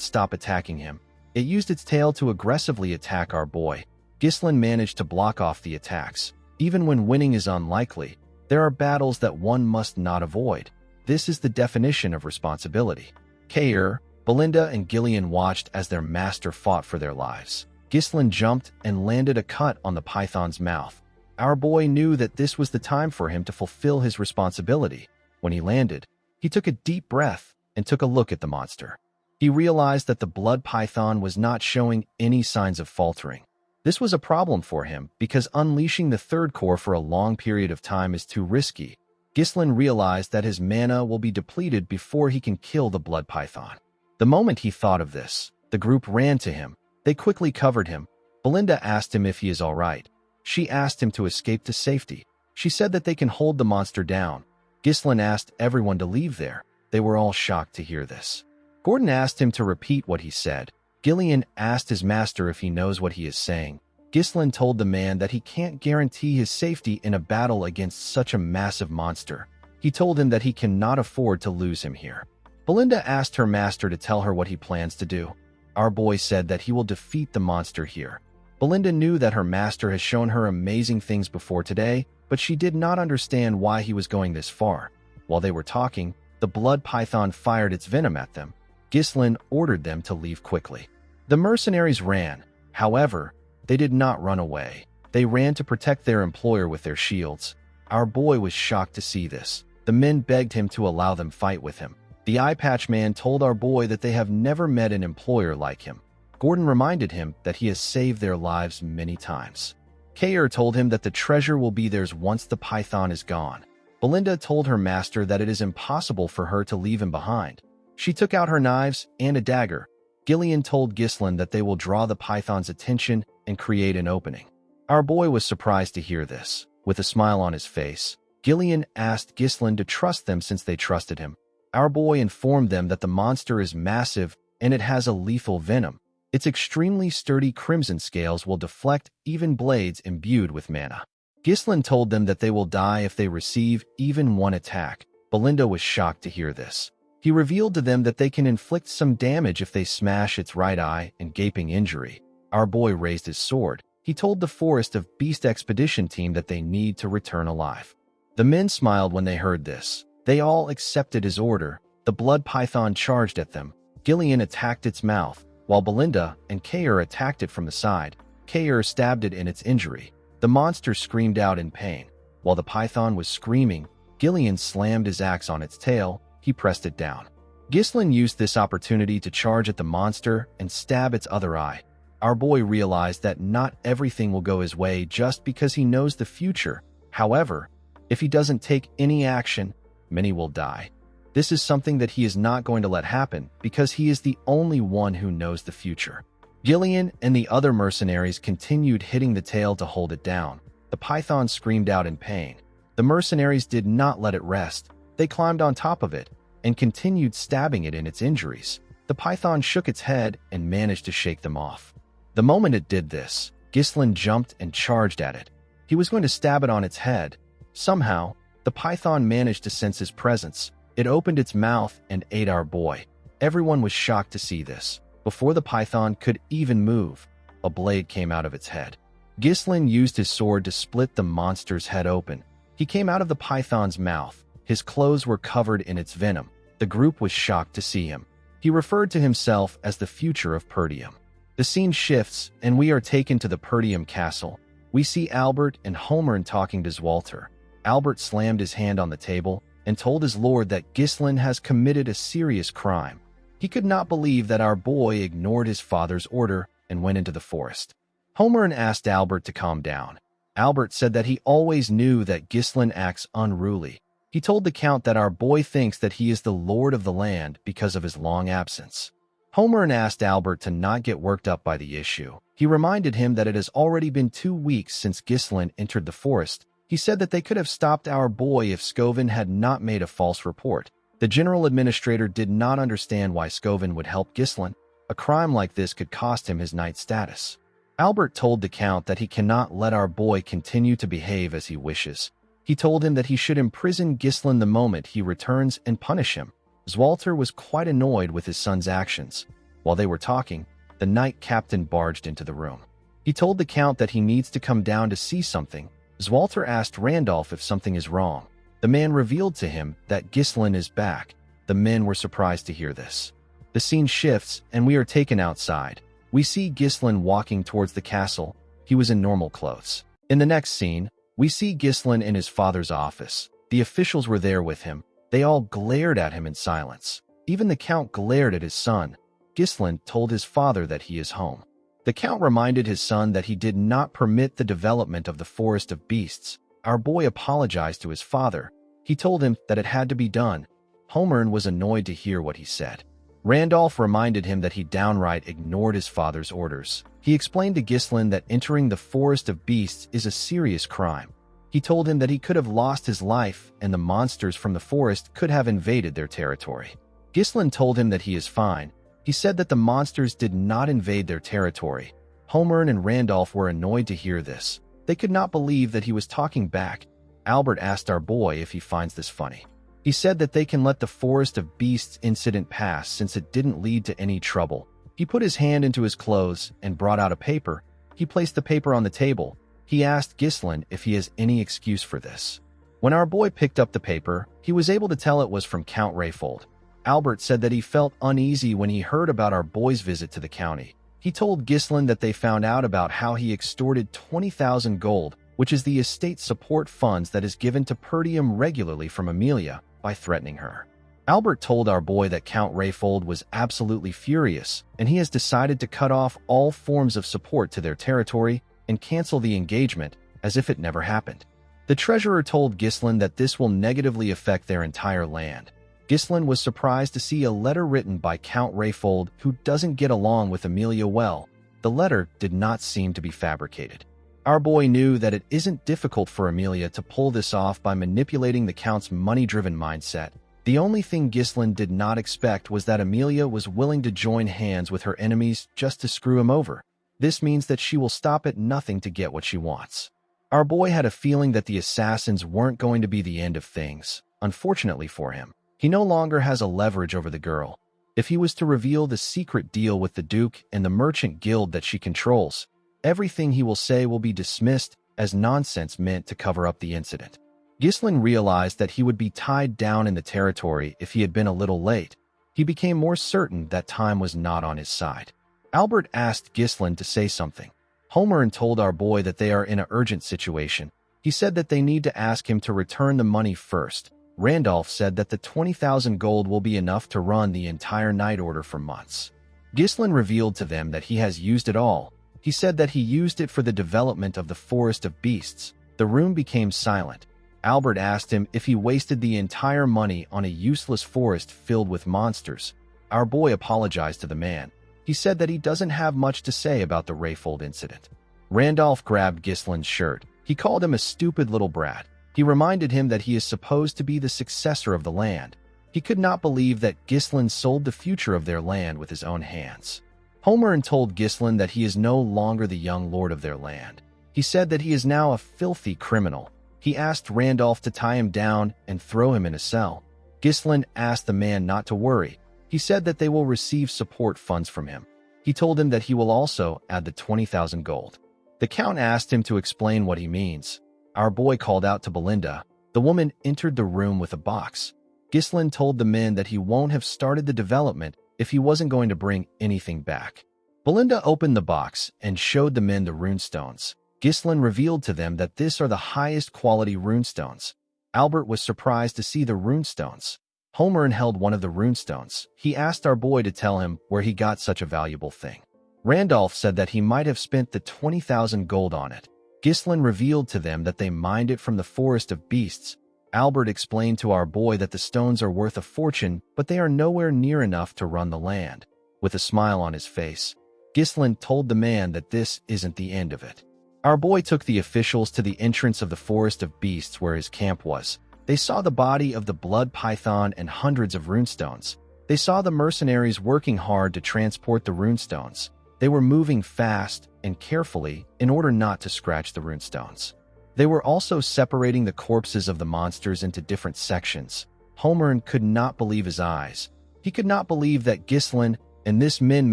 stop attacking him. It used its tail to aggressively attack our boy. Ghislain managed to block off the attacks. Even when winning is unlikely, there are battles that one must not avoid. This is the definition of responsibility. Kair, Belinda, and Gillian watched as their master fought for their lives. Ghislain jumped and landed a cut on the python's mouth. Our boy knew that this was the time for him to fulfill his responsibility. When he landed, he took a deep breath and took a look at the monster. He realized that the blood python was not showing any signs of faltering. This was a problem for him because unleashing the third core for a long period of time is too risky. Ghislain realized that his mana will be depleted before he can kill the blood python. The moment he thought of this, the group ran to him. They quickly covered him. Belinda asked him if he is all right. She asked him to escape to safety. She said that they can hold the monster down. Ghislain asked everyone to leave there. They were all shocked to hear this. Gordon asked him to repeat what he said. Gillian asked his master if he knows what he is saying. Ghislain told the man that he can't guarantee his safety in a battle against such a massive monster. He told him that he cannot afford to lose him here. Belinda asked her master to tell her what he plans to do. Our boy said that he will defeat the monster here. Belinda knew that her master has shown her amazing things before today, but she did not understand why he was going this far. While they were talking, the blood python fired its venom at them. Ghislain ordered them to leave quickly. The mercenaries ran. However, they did not run away. They ran to protect their employer with their shields. Our boy was shocked to see this. The men begged him to allow them fight with him. The eye patch man told our boy that they have never met an employer like him. Gordon reminded him that he has saved their lives many times. Kair told him that the treasure will be theirs once the python is gone. Belinda told her master that it is impossible for her to leave him behind. She took out her knives and a dagger. Gillian told Ghislain that they will draw the python's attention and create an opening. Our boy was surprised to hear this. With a smile on his face, Gillian asked Ghislain to trust them since they trusted him. Our boy informed them that the monster is massive and it has a lethal venom. Its extremely sturdy crimson scales will deflect even blades imbued with mana. Ghislain told them that they will die if they receive even one attack. Belinda was shocked to hear this. He revealed to them that they can inflict some damage if they smash its right eye and gaping injury. Our boy raised his sword. He told the Forest of Beast expedition team that they need to return alive. The men smiled when they heard this. They all accepted his order. The blood python charged at them. Gillian attacked its mouth, while Belinda and Kair attacked it from the side. Kair stabbed it in its injury. The monster screamed out in pain. While the python was screaming, Gillian slammed his axe on its tail. He pressed it down. Ghislain used this opportunity to charge at the monster and stab its other eye. Our boy realized that not everything will go his way just because he knows the future. However, if he doesn't take any action, many will die. This is something that he is not going to let happen because he is the only one who knows the future. Gillian and the other mercenaries continued hitting the tail to hold it down. The python screamed out in pain. The mercenaries did not let it rest. They climbed on top of it and continued stabbing it in its injuries. The python shook its head and managed to shake them off. The moment it did this, Ghislain jumped and charged at it. He was going to stab it on its head. Somehow, the python managed to sense his presence. It opened its mouth and ate our boy. Everyone was shocked to see this. Before the python could even move, a blade came out of its head. Ghislain used his sword to split the monster's head open. He came out of the python's mouth. His clothes were covered in its venom. The group was shocked to see him. He referred to himself as the future of Perdium. The scene shifts, and we are taken to the Perdium castle. We see Albert and Holmern talking to Zwalter. Albert slammed his hand on the table and told his lord that Ghislain has committed a serious crime. He could not believe that our boy ignored his father's order and went into the forest. Holmern asked Albert to calm down. Albert said that he always knew that Ghislain acts unruly. He told the count that our boy thinks that he is the lord of the land because of his long absence. Holmern asked Albert to not get worked up by the issue. He reminded him that it has already been 2 weeks since Ghislain entered the forest. He said that they could have stopped our boy if Scovin had not made a false report. The general administrator did not understand why Scovin would help Ghislain. A crime like this could cost him his knight status. Albert told the Count that he cannot let our boy continue to behave as he wishes. He told him that he should imprison Ghislain the moment he returns and punish him. Walter was quite annoyed with his son's actions. While they were talking, the night captain barged into the room. He told the Count that he needs to come down to see something. Walter asked Randolph if something is wrong. The man revealed to him that Ghislain is back. The men were surprised to hear this. The scene shifts, and we are taken outside. We see Ghislain walking towards the castle. He was in normal clothes. In the next scene, we see Ghislain in his father's office. The officials were there with him. They all glared at him in silence. Even the Count glared at his son. Ghislain told his father that he is home. The Count reminded his son that he did not permit the development of the Forest of Beasts. Our boy apologized to his father. He told him that it had to be done. Homern was annoyed to hear what he said. Randolph reminded him that he downright ignored his father's orders. He explained to Ghislain that entering the Forest of Beasts is a serious crime. He told him that he could have lost his life and the monsters from the forest could have invaded their territory. Ghislain told him that he is fine. He said that the monsters did not invade their territory. Homern and Randolph were annoyed to hear this. They could not believe that he was talking back. Albert asked our boy if he finds this funny. He said that they can let the Forest of Beasts incident pass since it didn't lead to any trouble. He put his hand into his clothes and brought out a paper. He placed the paper on the table. He asked Ghislain if he has any excuse for this. When our boy picked up the paper, he was able to tell it was from Count Rayfold. Albert said that he felt uneasy when he heard about our boy's visit to the county. He told Ghislain that they found out about how he extorted 20,000 gold, which is the estate support funds that is given to Perdium regularly from Amelia, by threatening her. Albert told our boy that Count Rayfold was absolutely furious, and he has decided to cut off all forms of support to their territory and cancel the engagement as if it never happened. The treasurer told Ghislain that this will negatively affect their entire land. Ghislain was surprised to see a letter written by Count Rayfold who doesn't get along with Amelia well. The letter did not seem to be fabricated. Our boy knew that it isn't difficult for Amelia to pull this off by manipulating the Count's money-driven mindset. The only thing Ghislain did not expect was that Amelia was willing to join hands with her enemies just to screw him over. This means that she will stop at nothing to get what she wants. Our boy had a feeling that the assassins weren't going to be the end of things. Unfortunately for him, he no longer has a leverage over the girl. If he was to reveal the secret deal with the Duke and the merchant guild that she controls, everything he will say will be dismissed as nonsense meant to cover up the incident. Ghislain realized that he would be tied down in the territory if he had been a little late. He became more certain that time was not on his side. Albert asked Ghislain to say something. Homern told our boy that they are in an urgent situation. He said that they need to ask him to return the money first. Randolph said that the 20,000 gold will be enough to run the entire night order for months. Ghislain revealed to them that he has used it all. He said that he used it for the development of the Forest of Beasts. The room became silent. Albert asked him if he wasted the entire money on a useless forest filled with monsters. Our boy apologized to the man. He said that he doesn't have much to say about the Rayfold incident. Randolph grabbed Ghislain's shirt. He called him a stupid little brat. He reminded him that he is supposed to be the successor of the land. He could not believe that Ghislain sold the future of their land with his own hands. Homern told Ghislain that he is no longer the young lord of their land. He said that he is now a filthy criminal. He asked Randolph to tie him down and throw him in a cell. Ghislain asked the man not to worry. He said that they will receive support funds from him. He told him that he will also add the 20,000 gold. The Count asked him to explain what he means. Our boy called out to Belinda. The woman entered the room with a box. Ghislain told the men that he won't have started the development if he wasn't going to bring anything back. Belinda opened the box and showed the men the runestones. Ghislain revealed to them that these are the highest quality runestones. Albert was surprised to see the runestones. Homern held one of the runestones. He asked our boy to tell him where he got such a valuable thing. Randolph said that he might have spent the 20,000 gold on it. Ghislain revealed to them that they mined it from the Forest of Beasts. Albert explained to our boy that the stones are worth a fortune, but they are nowhere near enough to run the land. With a smile on his face, Ghislain told the man that this isn't the end of it. Our boy took the officials to the entrance of the Forest of Beasts where his camp was. They saw the body of the blood python and hundreds of runestones. They saw the mercenaries working hard to transport the runestones. They were moving fast and carefully in order not to scratch the runestones. They were also separating the corpses of the monsters into different sections. Holmern could not believe his eyes. He could not believe that Ghislain and this men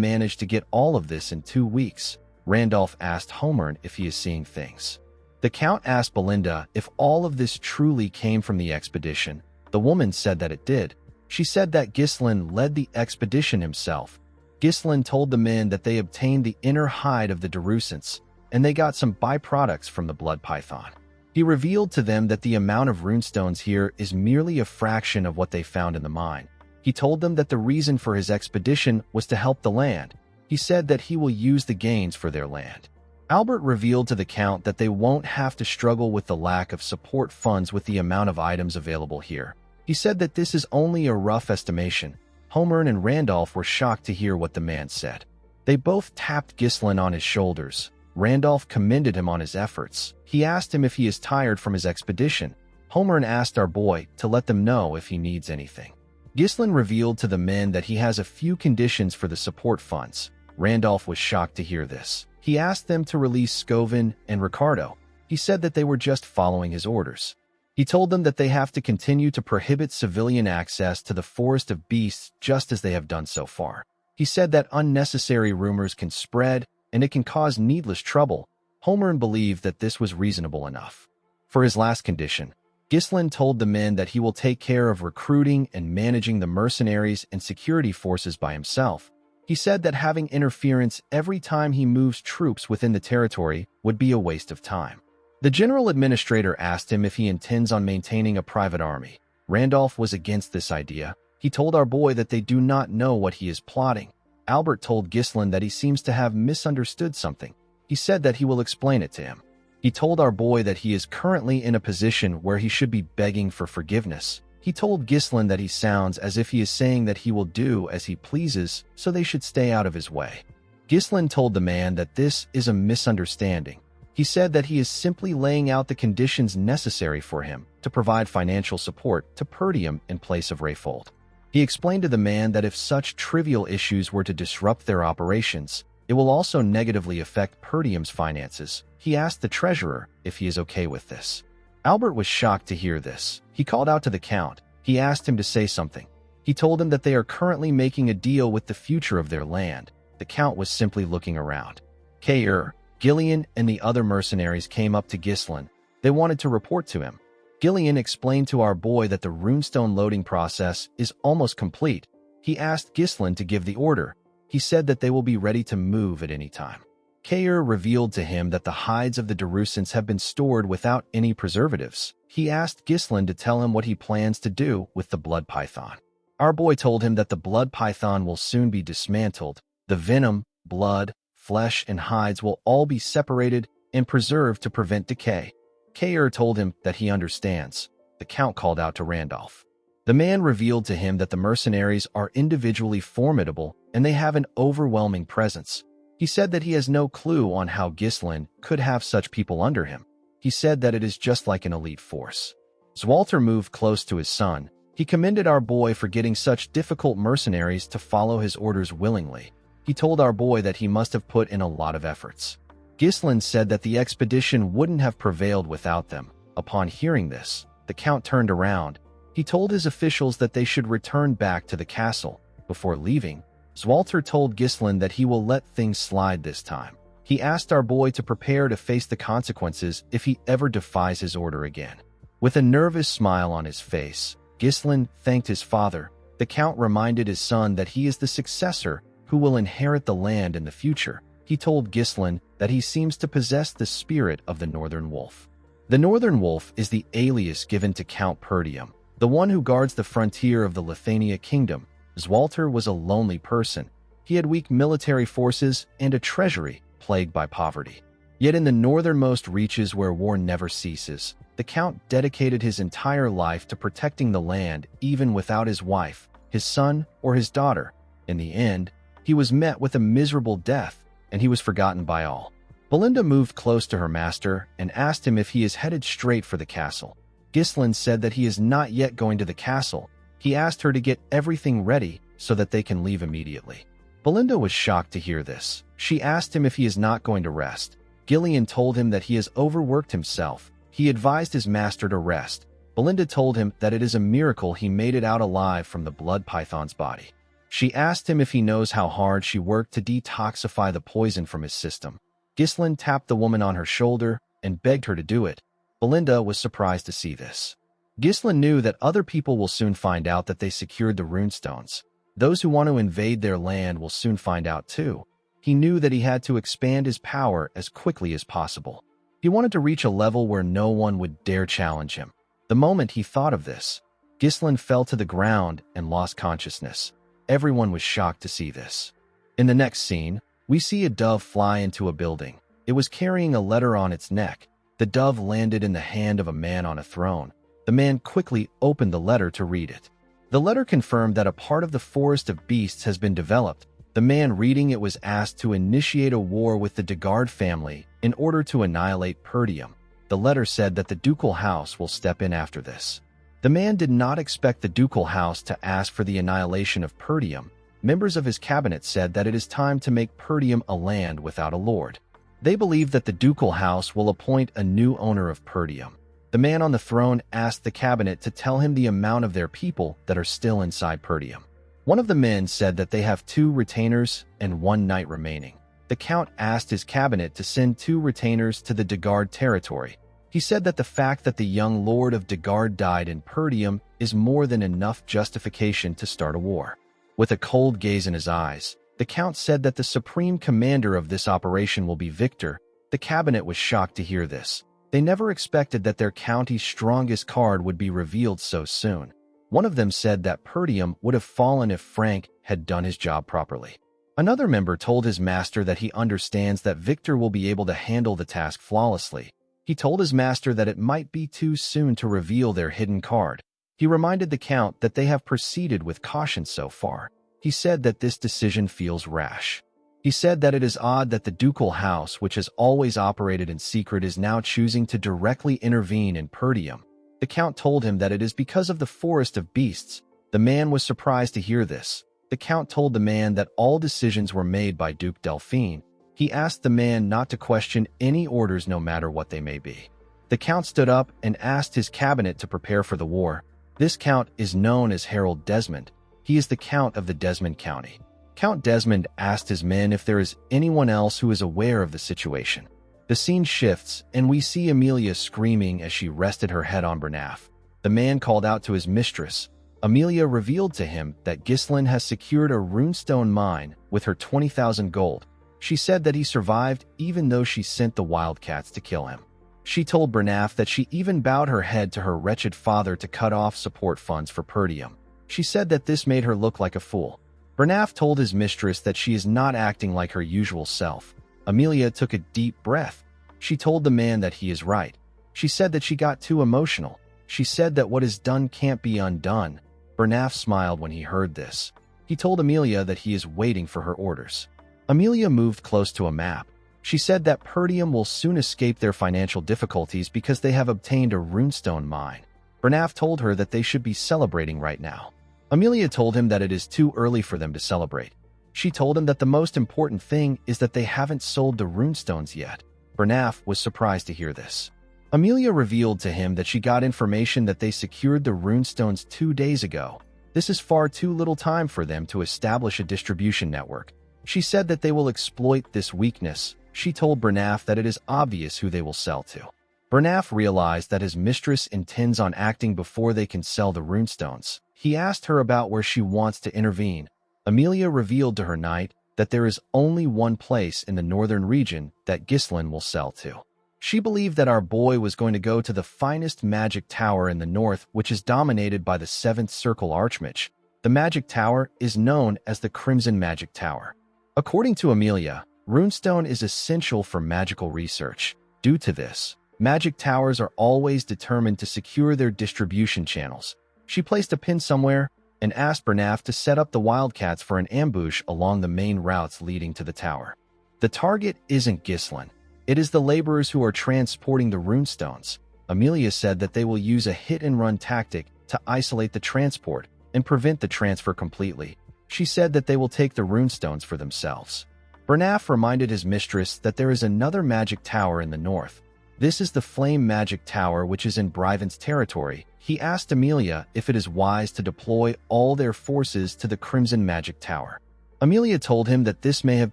managed to get all of this in 2 weeks. Randolph asked Holmern if he is seeing things. The Count asked Belinda if all of this truly came from the expedition. The woman said that it did. She said that Ghislain led the expedition himself. Ghislain told the men that they obtained the inner hide of the Darusants, and they got some byproducts from the blood python. He revealed to them that the amount of runestones here is merely a fraction of what they found in the mine. He told them that the reason for his expedition was to help the land. He said that he will use the gains for their land. Albert revealed to the Count that they won't have to struggle with the lack of support funds with the amount of items available here. He said that this is only a rough estimation. Holmern and Randolph were shocked to hear what the man said. They both tapped Ghislain on his shoulders. Randolph commended him on his efforts. He asked him if he is tired from his expedition. Holmern asked our boy to let them know if he needs anything. Ghislain revealed to the men that he has a few conditions for the support funds. Randolph was shocked to hear this. He asked them to release Scovin and Ricardo. He said that they were just following his orders. He told them that they have to continue to prohibit civilian access to the Forest of Beasts just as they have done so far. He said that unnecessary rumors can spread and it can cause needless trouble. Holmern believed that this was reasonable enough. For his last condition, Ghislain told the men that he will take care of recruiting and managing the mercenaries and security forces by himself. He said that having interference every time he moves troops within the territory would be a waste of time. The general administrator asked him if he intends on maintaining a private army. Randolph was against this idea. He told our boy that they do not know what he is plotting. Albert told Ghislain that he seems to have misunderstood something. He said that he will explain it to him. He told our boy that he is currently in a position where he should be begging for forgiveness. He told Ghislain that he sounds as if he is saying that he will do as he pleases, so they should stay out of his way. Ghislain told the man that this is a misunderstanding. He said that he is simply laying out the conditions necessary for him to provide financial support to Perdium in place of Rayfold. He explained to the man that if such trivial issues were to disrupt their operations, it will also negatively affect Perdium's finances. He asked the treasurer if he is okay with this. Albert was shocked to hear this. He called out to the Count. He asked him to say something. He told him that they are currently making a deal with the future of their land. The Count was simply looking around. Kair, Gillian, and the other mercenaries came up to Ghislain. They wanted to report to him. Gillian explained to our boy that the runestone loading process is almost complete. He asked Ghislain to give the order. He said that they will be ready to move at any time. Kair revealed to him that the hides of the Darusants have been stored without any preservatives. He asked Ghislain to tell him what he plans to do with the blood python. Our boy told him that the blood python will soon be dismantled. The venom, blood, flesh, and hides will all be separated and preserved to prevent decay. Kair told him that he understands. The Count called out to Randolph. The man revealed to him that the mercenaries are individually formidable and they have an overwhelming presence. He said that he has no clue on how Ghislain could have such people under him. He said that it is just like an elite force. Zwalter moved close to his son. He commended our boy for getting such difficult mercenaries to follow his orders willingly. He told our boy that he must have put in a lot of efforts. Ghislain said that the expedition wouldn't have prevailed without them. Upon hearing this, the Count turned around. He told his officials that they should return back to the castle. Before leaving, Zwalter told Ghislain that he will let things slide this time. He asked our boy to prepare to face the consequences if he ever defies his order again. With a nervous smile on his face, Ghislain thanked his father. The Count reminded his son that he is the successor who will inherit the land in the future. He told Ghislain that he seems to possess the spirit of the Northern Wolf. The Northern Wolf is the alias given to Count Perdium, the one who guards the frontier of the Lithania kingdom. Zwalter was a lonely person. He had weak military forces and a treasury plagued by poverty. Yet in the northernmost reaches where war never ceases, the Count dedicated his entire life to protecting the land even without his wife, his son, or his daughter. In the end, he was met with a miserable death, and he was forgotten by all. Belinda moved close to her master and asked him if he is headed straight for the castle. Ghislain said that he is not yet going to the castle. He asked her to get everything ready so that they can leave immediately. Belinda was shocked to hear this. She asked him if he is not going to rest. Gillian told him that he has overworked himself. He advised his master to rest. Belinda told him that it is a miracle he made it out alive from the blood python's body. She asked him if he knows how hard she worked to detoxify the poison from his system. Ghislain tapped the woman on her shoulder and begged her to do it. Belinda was surprised to see this. Ghislain knew that other people will soon find out that they secured the runestones. Those who want to invade their land will soon find out too. He knew that he had to expand his power as quickly as possible. He wanted to reach a level where no one would dare challenge him. The moment he thought of this, Ghislain fell to the ground and lost consciousness. Everyone was shocked to see this. In the next scene, we see a dove fly into a building. It was carrying a letter on its neck. The dove landed in the hand of a man on a throne. The man quickly opened the letter to read it. The letter confirmed that a part of the Forest of Beasts has been developed. The man reading it was asked to initiate a war with the Degard family in order to annihilate Perdium. The letter said that the ducal house will step in after this. The man did not expect the ducal house to ask for the annihilation of Perdium. Members of his cabinet said that it is time to make Perdium a land without a lord. They believe that the ducal house will appoint a new owner of Perdium. The man on the throne asked the cabinet to tell him the amount of their people that are still inside Perdium. One of the men said that they have 2 retainers and 1 knight remaining. The count asked his cabinet to send 2 retainers to the Degard territory. He said that the fact that the young lord of Degard died in Perdium is more than enough justification to start a war. With a cold gaze in his eyes, the count said that the supreme commander of this operation will be Victor. The cabinet was shocked to hear this. They never expected that their county's strongest card would be revealed so soon. One of them said that Perdium would have fallen if Frank had done his job properly. Another member told his master that he understands that Victor will be able to handle the task flawlessly. He told his master that it might be too soon to reveal their hidden card. He reminded the count that they have proceeded with caution so far. He said that this decision feels rash. He said that it is odd that the ducal house, which has always operated in secret, is now choosing to directly intervene in Perdium. The count told him that it is because of the Forest of Beasts. The man was surprised to hear this. The count told the man that all decisions were made by Duke Delphine. He asked the man not to question any orders no matter what they may be. The count stood up and asked his cabinet to prepare for the war. This count is known as Harold Desmond. He is the count of the Desmond County. Count Desmond asked his men if there is anyone else who is aware of the situation. The scene shifts, and we see Amelia screaming as she rested her head on Bernaf. The man called out to his mistress. Amelia revealed to him that Ghislain has secured a runestone mine with her 20,000 gold. She said that he survived even though she sent the wildcats to kill him. She told Bernaf that she even bowed her head to her wretched father to cut off support funds for Perdium. She said that this made her look like a fool. Bernaf told his mistress that she is not acting like her usual self. Amelia took a deep breath. She told the man that he is right. She said that she got too emotional. She said that what is done can't be undone. Bernaf smiled when he heard this. He told Amelia that he is waiting for her orders. Amelia moved close to a map. She said that Perdium will soon escape their financial difficulties because they have obtained a runestone mine. Bernaf told her that they should be celebrating right now. Amelia told him that it is too early for them to celebrate. She told him that the most important thing is that they haven't sold the runestones yet. Bernaf was surprised to hear this. Amelia revealed to him that she got information that they secured the runestones 2 days ago. This is far too little time for them to establish a distribution network. She said that they will exploit this weakness. She told Bernaf that it is obvious who they will sell to. Bernaf realized that his mistress intends on acting before they can sell the runestones. He asked her about where she wants to intervene. Amelia revealed to her knight that there is only one place in the northern region that Ghislain will sell to. She believed that our boy was going to go to the finest magic tower in the north, which is dominated by the 7th Circle Archmage. The magic tower is known as the Crimson Magic Tower. According to Amelia, runestone is essential for magical research. Due to this, magic towers are always determined to secure their distribution channels. She placed a pin somewhere and asked Bernaf to set up the wildcats for an ambush along the main routes leading to the tower. The target isn't Ghislain. It is the laborers who are transporting the runestones. Amelia said that they will use a hit-and-run tactic to isolate the transport and prevent the transfer completely. She said that they will take the runestones for themselves. Bernaf reminded his mistress that there is another magic tower in the north. This is the Flame Magic Tower, which is in Bryven's territory. He asked Amelia if it is wise to deploy all their forces to the Crimson Magic Tower. Amelia told him that this may have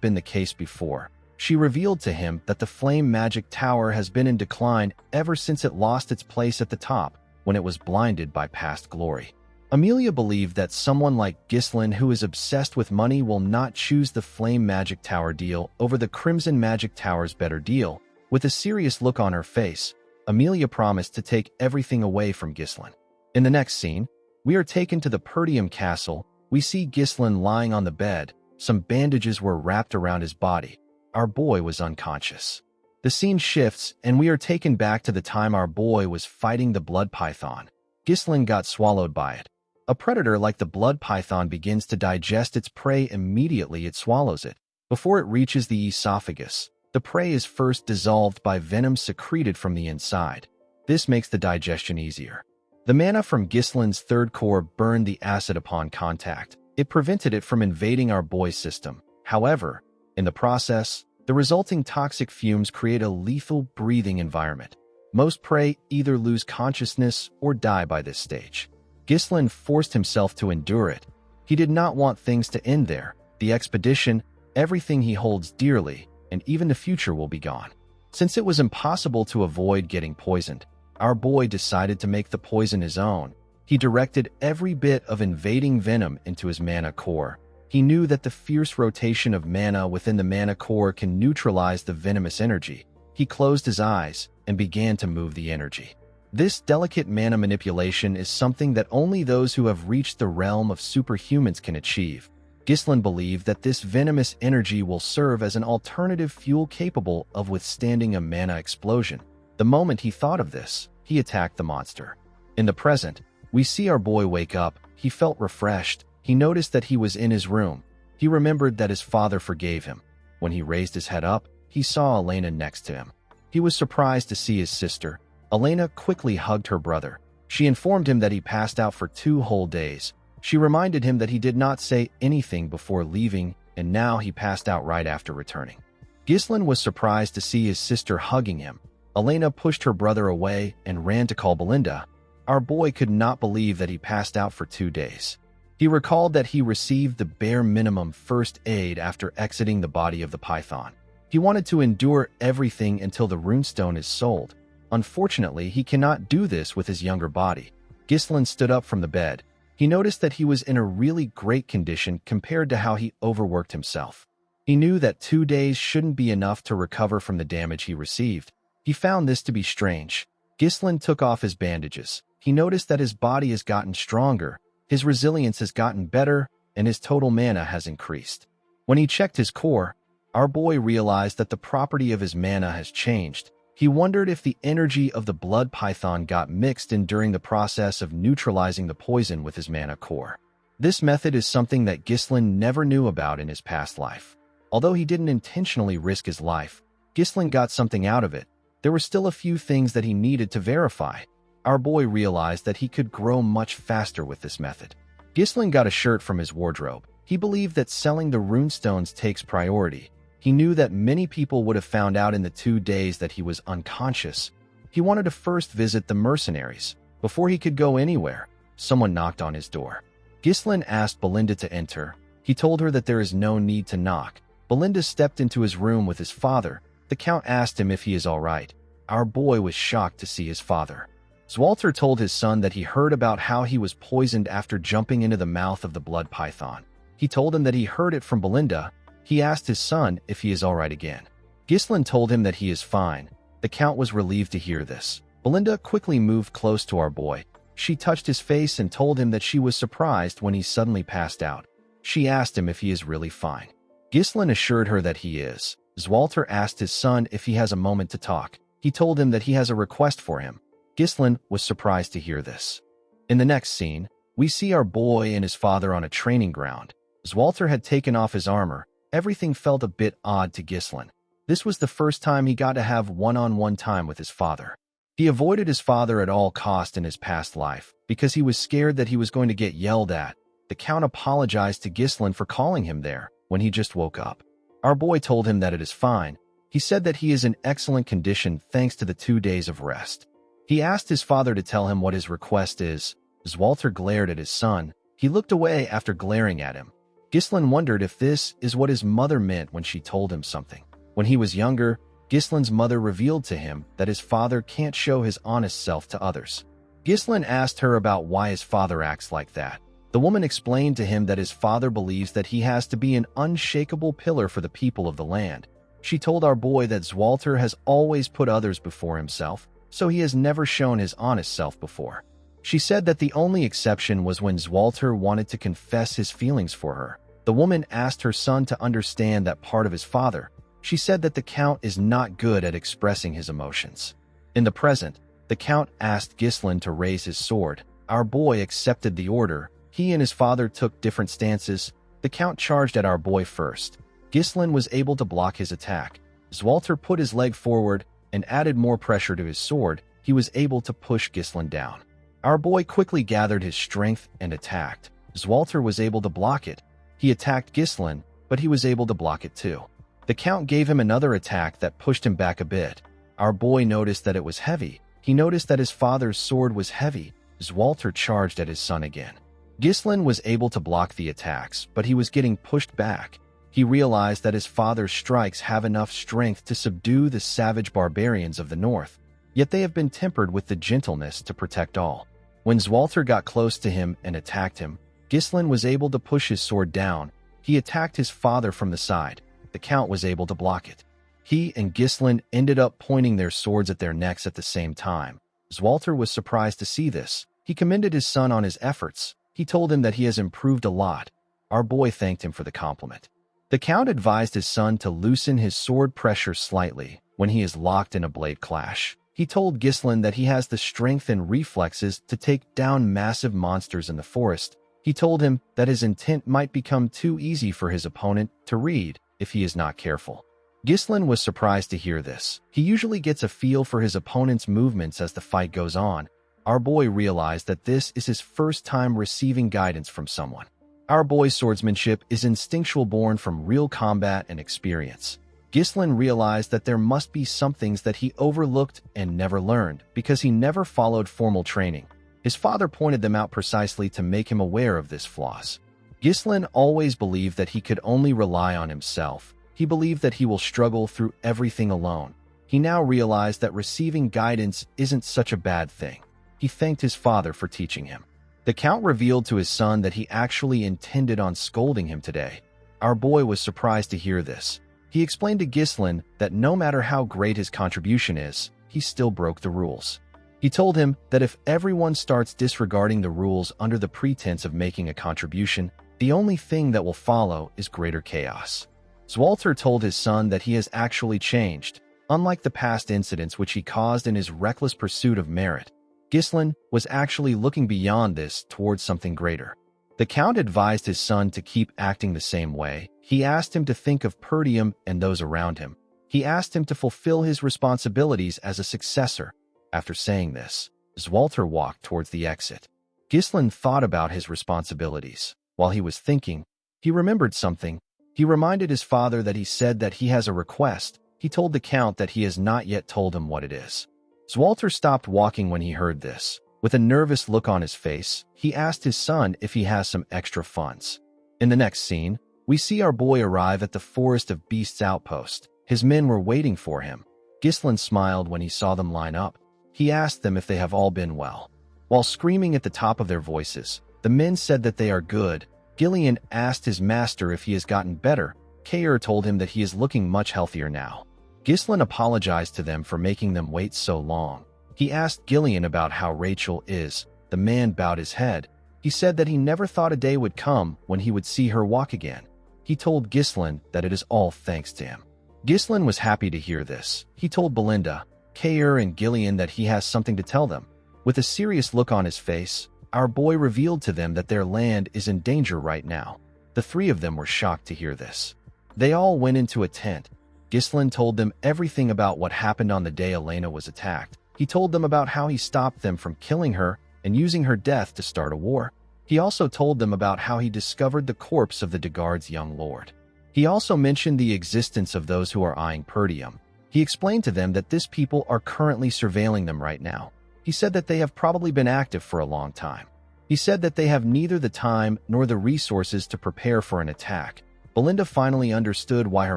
been the case before. She revealed to him that the Flame Magic Tower has been in decline ever since it lost its place at the top when it was blinded by past glory. Amelia believed that someone like Ghislain, who is obsessed with money, will not choose the Flame Magic Tower deal over the Crimson Magic Tower's better deal. With a serious look on her face, Amelia promised to take everything away from Ghislain. In the next scene, we are taken to the Perdium Castle. We see Ghislain lying on the bed. Some bandages were wrapped around his body. Our boy was unconscious. The scene shifts, and we are taken back to the time our boy was fighting the blood python. Ghislain got swallowed by it. A predator like the blood python begins to digest its prey. Immediately it swallows it. Before it reaches the esophagus, the prey is first dissolved by venom secreted from the inside. This makes the digestion easier. The mana from Ghislain's third core burned the acid upon contact. It prevented it from invading our boy's system. However, in the process, the resulting toxic fumes create a lethal breathing environment. Most prey either lose consciousness or die by this stage. Ghislain forced himself to endure it. He did not want things to end there. The expedition, everything he holds dearly, and even the future will be gone. Since it was impossible to avoid getting poisoned, our boy decided to make the poison his own. He directed every bit of invading venom into his mana core. He knew that the fierce rotation of mana within the mana core can neutralize the venomous energy. He closed his eyes and began to move the energy. This delicate mana manipulation is something that only those who have reached the realm of superhumans can achieve. Ghislain believed that this venomous energy will serve as an alternative fuel capable of withstanding a mana explosion. The moment he thought of this, he attacked the monster. In the present, we see our boy wake up. He felt refreshed. He noticed that he was in his room. He remembered that his father forgave him. When he raised his head up, he saw Elena next to him. He was surprised to see his sister. Elena quickly hugged her brother. She informed him that he passed out for 2 whole days. She reminded him that he did not say anything before leaving, and now he passed out right after returning. Ghislain was surprised to see his sister hugging him. Elena pushed her brother away and ran to call Belinda. Our boy could not believe that he passed out for 2 days. He recalled that he received the bare minimum first aid after exiting the body of the python. He wanted to endure everything until the runestone is sold. Unfortunately, he cannot do this with his younger body. Ghislain stood up from the bed. He noticed that he was in a really great condition compared to how he overworked himself. He knew that 2 days shouldn't be enough to recover from the damage he received. He found this to be strange. Ghislain took off his bandages. He noticed that his body has gotten stronger, his resilience has gotten better, and his total mana has increased. When he checked his core, our boy realized that the property of his mana has changed. He wondered if the energy of the blood python got mixed in during the process of neutralizing the poison with his mana core. This method is something that Ghislain never knew about in his past life. Although he didn't intentionally risk his life, Ghislain got something out of it. There were still a few things that he needed to verify. Our boy realized that he could grow much faster with this method. Ghislain got a shirt from his wardrobe. He believed that selling the runestones takes priority. He knew that many people would have found out in the 2 days that he was unconscious. He wanted to first visit the mercenaries. Before he could go anywhere, someone knocked on his door. Ghislain asked Belinda to enter. He told her that there is no need to knock. Belinda stepped into his room with his father. The Count asked him if he is all right. Our boy was shocked to see his father. Zwalter told his son that he heard about how he was poisoned after jumping into the mouth of the blood python. He told him that he heard it from Belinda. He asked his son if he is all right again. Ghislain told him that he is fine. The Count was relieved to hear this. Belinda quickly moved close to our boy. She touched his face and told him that she was surprised when he suddenly passed out. She asked him if he is really fine. Ghislain assured her that he is. Zwalter asked his son if he has a moment to talk. He told him that he has a request for him. Ghislain was surprised to hear this. In the next scene, we see our boy and his father on a training ground. Zwalter had taken off his armor. Everything felt a bit odd to Ghislain. This was the first time he got to have one-on-one time with his father. He avoided his father at all cost in his past life because he was scared that he was going to get yelled at. The Count apologized to Ghislain for calling him there when he just woke up. Our boy told him that it is fine. He said that he is in excellent condition thanks to the 2 days of rest. He asked his father to tell him what his request is. As Walter glared at his son, he looked away after glaring at him. Ghislain wondered if this is what his mother meant when she told him something. When he was younger, Ghislain's mother revealed to him that his father can't show his honest self to others. Ghislain asked her about why his father acts like that. The woman explained to him that his father believes that he has to be an unshakable pillar for the people of the land. She told our boy that Walter has always put others before himself, so he has never shown his honest self before. She said that the only exception was when Walter wanted to confess his feelings for her. The woman asked her son to understand that part of his father. She said that the Count is not good at expressing his emotions. In the present, the Count asked Ghislain to raise his sword. Our boy accepted the order. He and his father took different stances. The Count charged at our boy first. Ghislain was able to block his attack. As Walter put his leg forward and added more pressure to his sword, he was able to push Ghislain down. Our boy quickly gathered his strength and attacked. As Walter was able to block it, he attacked Ghislain, but he was able to block it too. The Count gave him another attack that pushed him back a bit. Our boy noticed that it was heavy. He noticed that his father's sword was heavy as Walter charged at his son again. Ghislain was able to block the attacks, but he was getting pushed back. He realized that his father's strikes have enough strength to subdue the savage barbarians of the north, yet they have been tempered with the gentleness to protect all. When Walter got close to him and attacked him, Ghislain was able to push his sword down. He attacked his father from the side. The Count was able to block it. He and Ghislain ended up pointing their swords at their necks at the same time. Walter was surprised to see this. He commended his son on his efforts. He told him that he has improved a lot. Our boy thanked him for the compliment. The Count advised his son to loosen his sword pressure slightly when he is locked in a blade clash. He told Ghislain that he has the strength and reflexes to take down massive monsters in the forest. He told him that his intent might become too easy for his opponent to read if he is not careful. Ghislain was surprised to hear this. He usually gets a feel for his opponent's movements as the fight goes on. Our boy realized that this is his first time receiving guidance from someone. Our boy's swordsmanship is instinctual, born from real combat and experience. Ghislain realized that there must be some things that he overlooked and never learned because he never followed formal training. His father pointed them out precisely to make him aware of this flaws. Ghislain always believed that he could only rely on himself. He believed that he will struggle through everything alone. He now realized that receiving guidance isn't such a bad thing. He thanked his father for teaching him. The Count revealed to his son that he actually intended on scolding him today. Our boy was surprised to hear this. He explained to Ghislain that no matter how great his contribution is, he still broke the rules. He told him that if everyone starts disregarding the rules under the pretense of making a contribution, the only thing that will follow is greater chaos. Walter told his son that he has actually changed, unlike the past incidents which he caused in his reckless pursuit of merit. Ghislain was actually looking beyond this towards something greater. The Count advised his son to keep acting the same way. He asked him to think of Perdium and those around him. He asked him to fulfill his responsibilities as a successor. After saying this, Walter walked towards the exit. Ghislain thought about his responsibilities. While he was thinking, he remembered something. He reminded his father that he said that he has a request. He told the Count that he has not yet told him what it is. Walter stopped walking when he heard this. With a nervous look on his face, he asked his son if he has some extra funds. In the next scene, we see our boy arrive at the Forest of Beasts outpost. His men were waiting for him. Ghislain smiled when he saw them line up. He asked them if they have all been well. While screaming at the top of their voices, the men said that they are good. Gillian asked his master if he has gotten better. Kair told him that he is looking much healthier now. Ghislain apologized to them for making them wait so long. He asked Gillian about how Rachel is. The man bowed his head. He said that he never thought a day would come when he would see her walk again. He told Ghislain that it is all thanks to him. Ghislain was happy to hear this. He told Belinda, Kair, and Gillian that he has something to tell them. With a serious look on his face, our boy revealed to them that their land is in danger right now. The three of them were shocked to hear this. They all went into a tent. Ghislain told them everything about what happened on the day Elena was attacked. He told them about how he stopped them from killing her and using her death to start a war. He also told them about how he discovered the corpse of the Degard's young lord. He also mentioned the existence of those who are eyeing Perdium. He explained to them that this people are currently surveilling them right now. He said that they have probably been active for a long time. He said that they have neither the time nor the resources to prepare for an attack. Belinda finally understood why her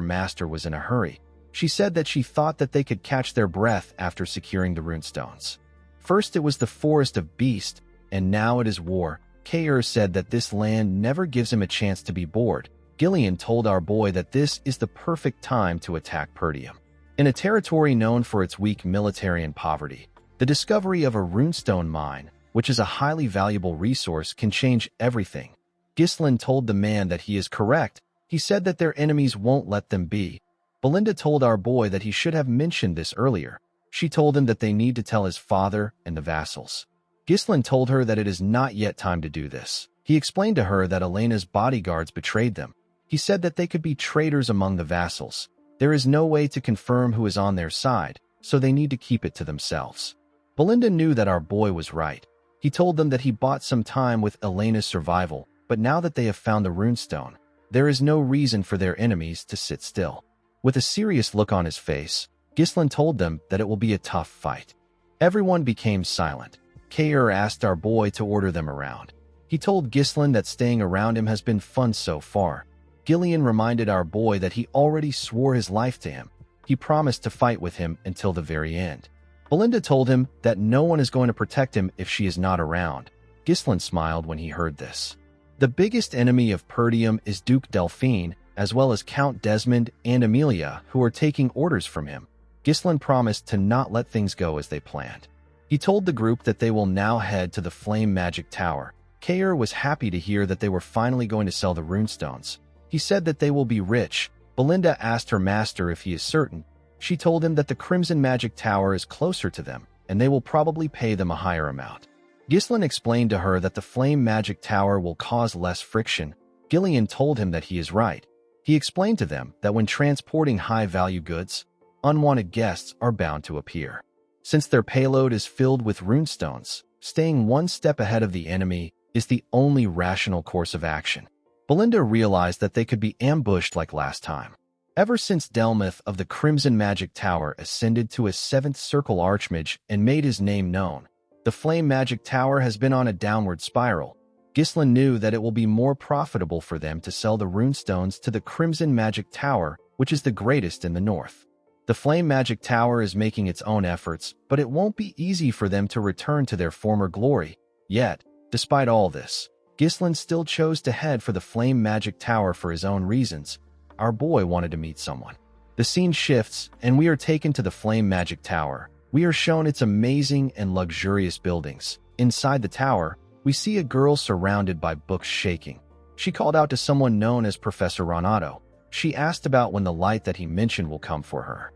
master was in a hurry. She said that she thought that they could catch their breath after securing the runestones. First it was the forest of beasts, and now it is war. Kair said that this land never gives him a chance to be bored. Gillian told our boy that this is the perfect time to attack Perdium. In a territory known for its weak military and poverty, the discovery of a runestone mine, which is a highly valuable resource, can change everything. Ghislain told the man that he is correct. He said that their enemies won't let them be. Belinda told our boy that he should have mentioned this earlier. She told him that they need to tell his father and the vassals. Ghislain told her that it is not yet time to do this. He explained to her that Elena's bodyguards betrayed them. He said that they could be traitors among the vassals. There is no way to confirm who is on their side, so they need to keep it to themselves. Belinda knew that our boy was right. He told them that he bought some time with Elena's survival, but now that they have found the runestone, there is no reason for their enemies to sit still. With a serious look on his face, Ghislain told them that it will be a tough fight. Everyone became silent. Kair asked our boy to order them around. He told Ghislain that staying around him has been fun so far. Gillian reminded our boy that he already swore his life to him. He promised to fight with him until the very end. Belinda told him that no one is going to protect him if she is not around. Ghislain smiled when he heard this. The biggest enemy of Perdium is Duke Delphine, as well as Count Desmond and Amelia, who are taking orders from him. Ghislain promised to not let things go as they planned. He told the group that they will now head to the Flame Magic Tower. Kair was happy to hear that they were finally going to sell the runestones. He said that they will be rich. Belinda asked her master if he is certain. She told him that the Crimson Magic Tower is closer to them, and they will probably pay them a higher amount. Ghislain explained to her that the Flame Magic Tower will cause less friction. Gillian told him that he is right. He explained to them that when transporting high-value goods, unwanted guests are bound to appear. Since their payload is filled with runestones, staying one step ahead of the enemy is the only rational course of action. Belinda realized that they could be ambushed like last time. Ever since Delmuth of the Crimson Magic Tower ascended to a 7th Circle Archmage and made his name known, the Flame Magic Tower has been on a downward spiral. Ghislain knew that it will be more profitable for them to sell the runestones to the Crimson Magic Tower, which is the greatest in the north. The Flame Magic Tower is making its own efforts, but it won't be easy for them to return to their former glory. Yet, despite all this, Ghislain still chose to head for the Flame Magic Tower for his own reasons. Our boy wanted to meet someone. The scene shifts, and we are taken to the Flame Magic Tower. We are shown its amazing and luxurious buildings. Inside the tower, we see a girl surrounded by books shaking. She called out to someone known as Professor Renato. She asked about when the light that he mentioned will come for her.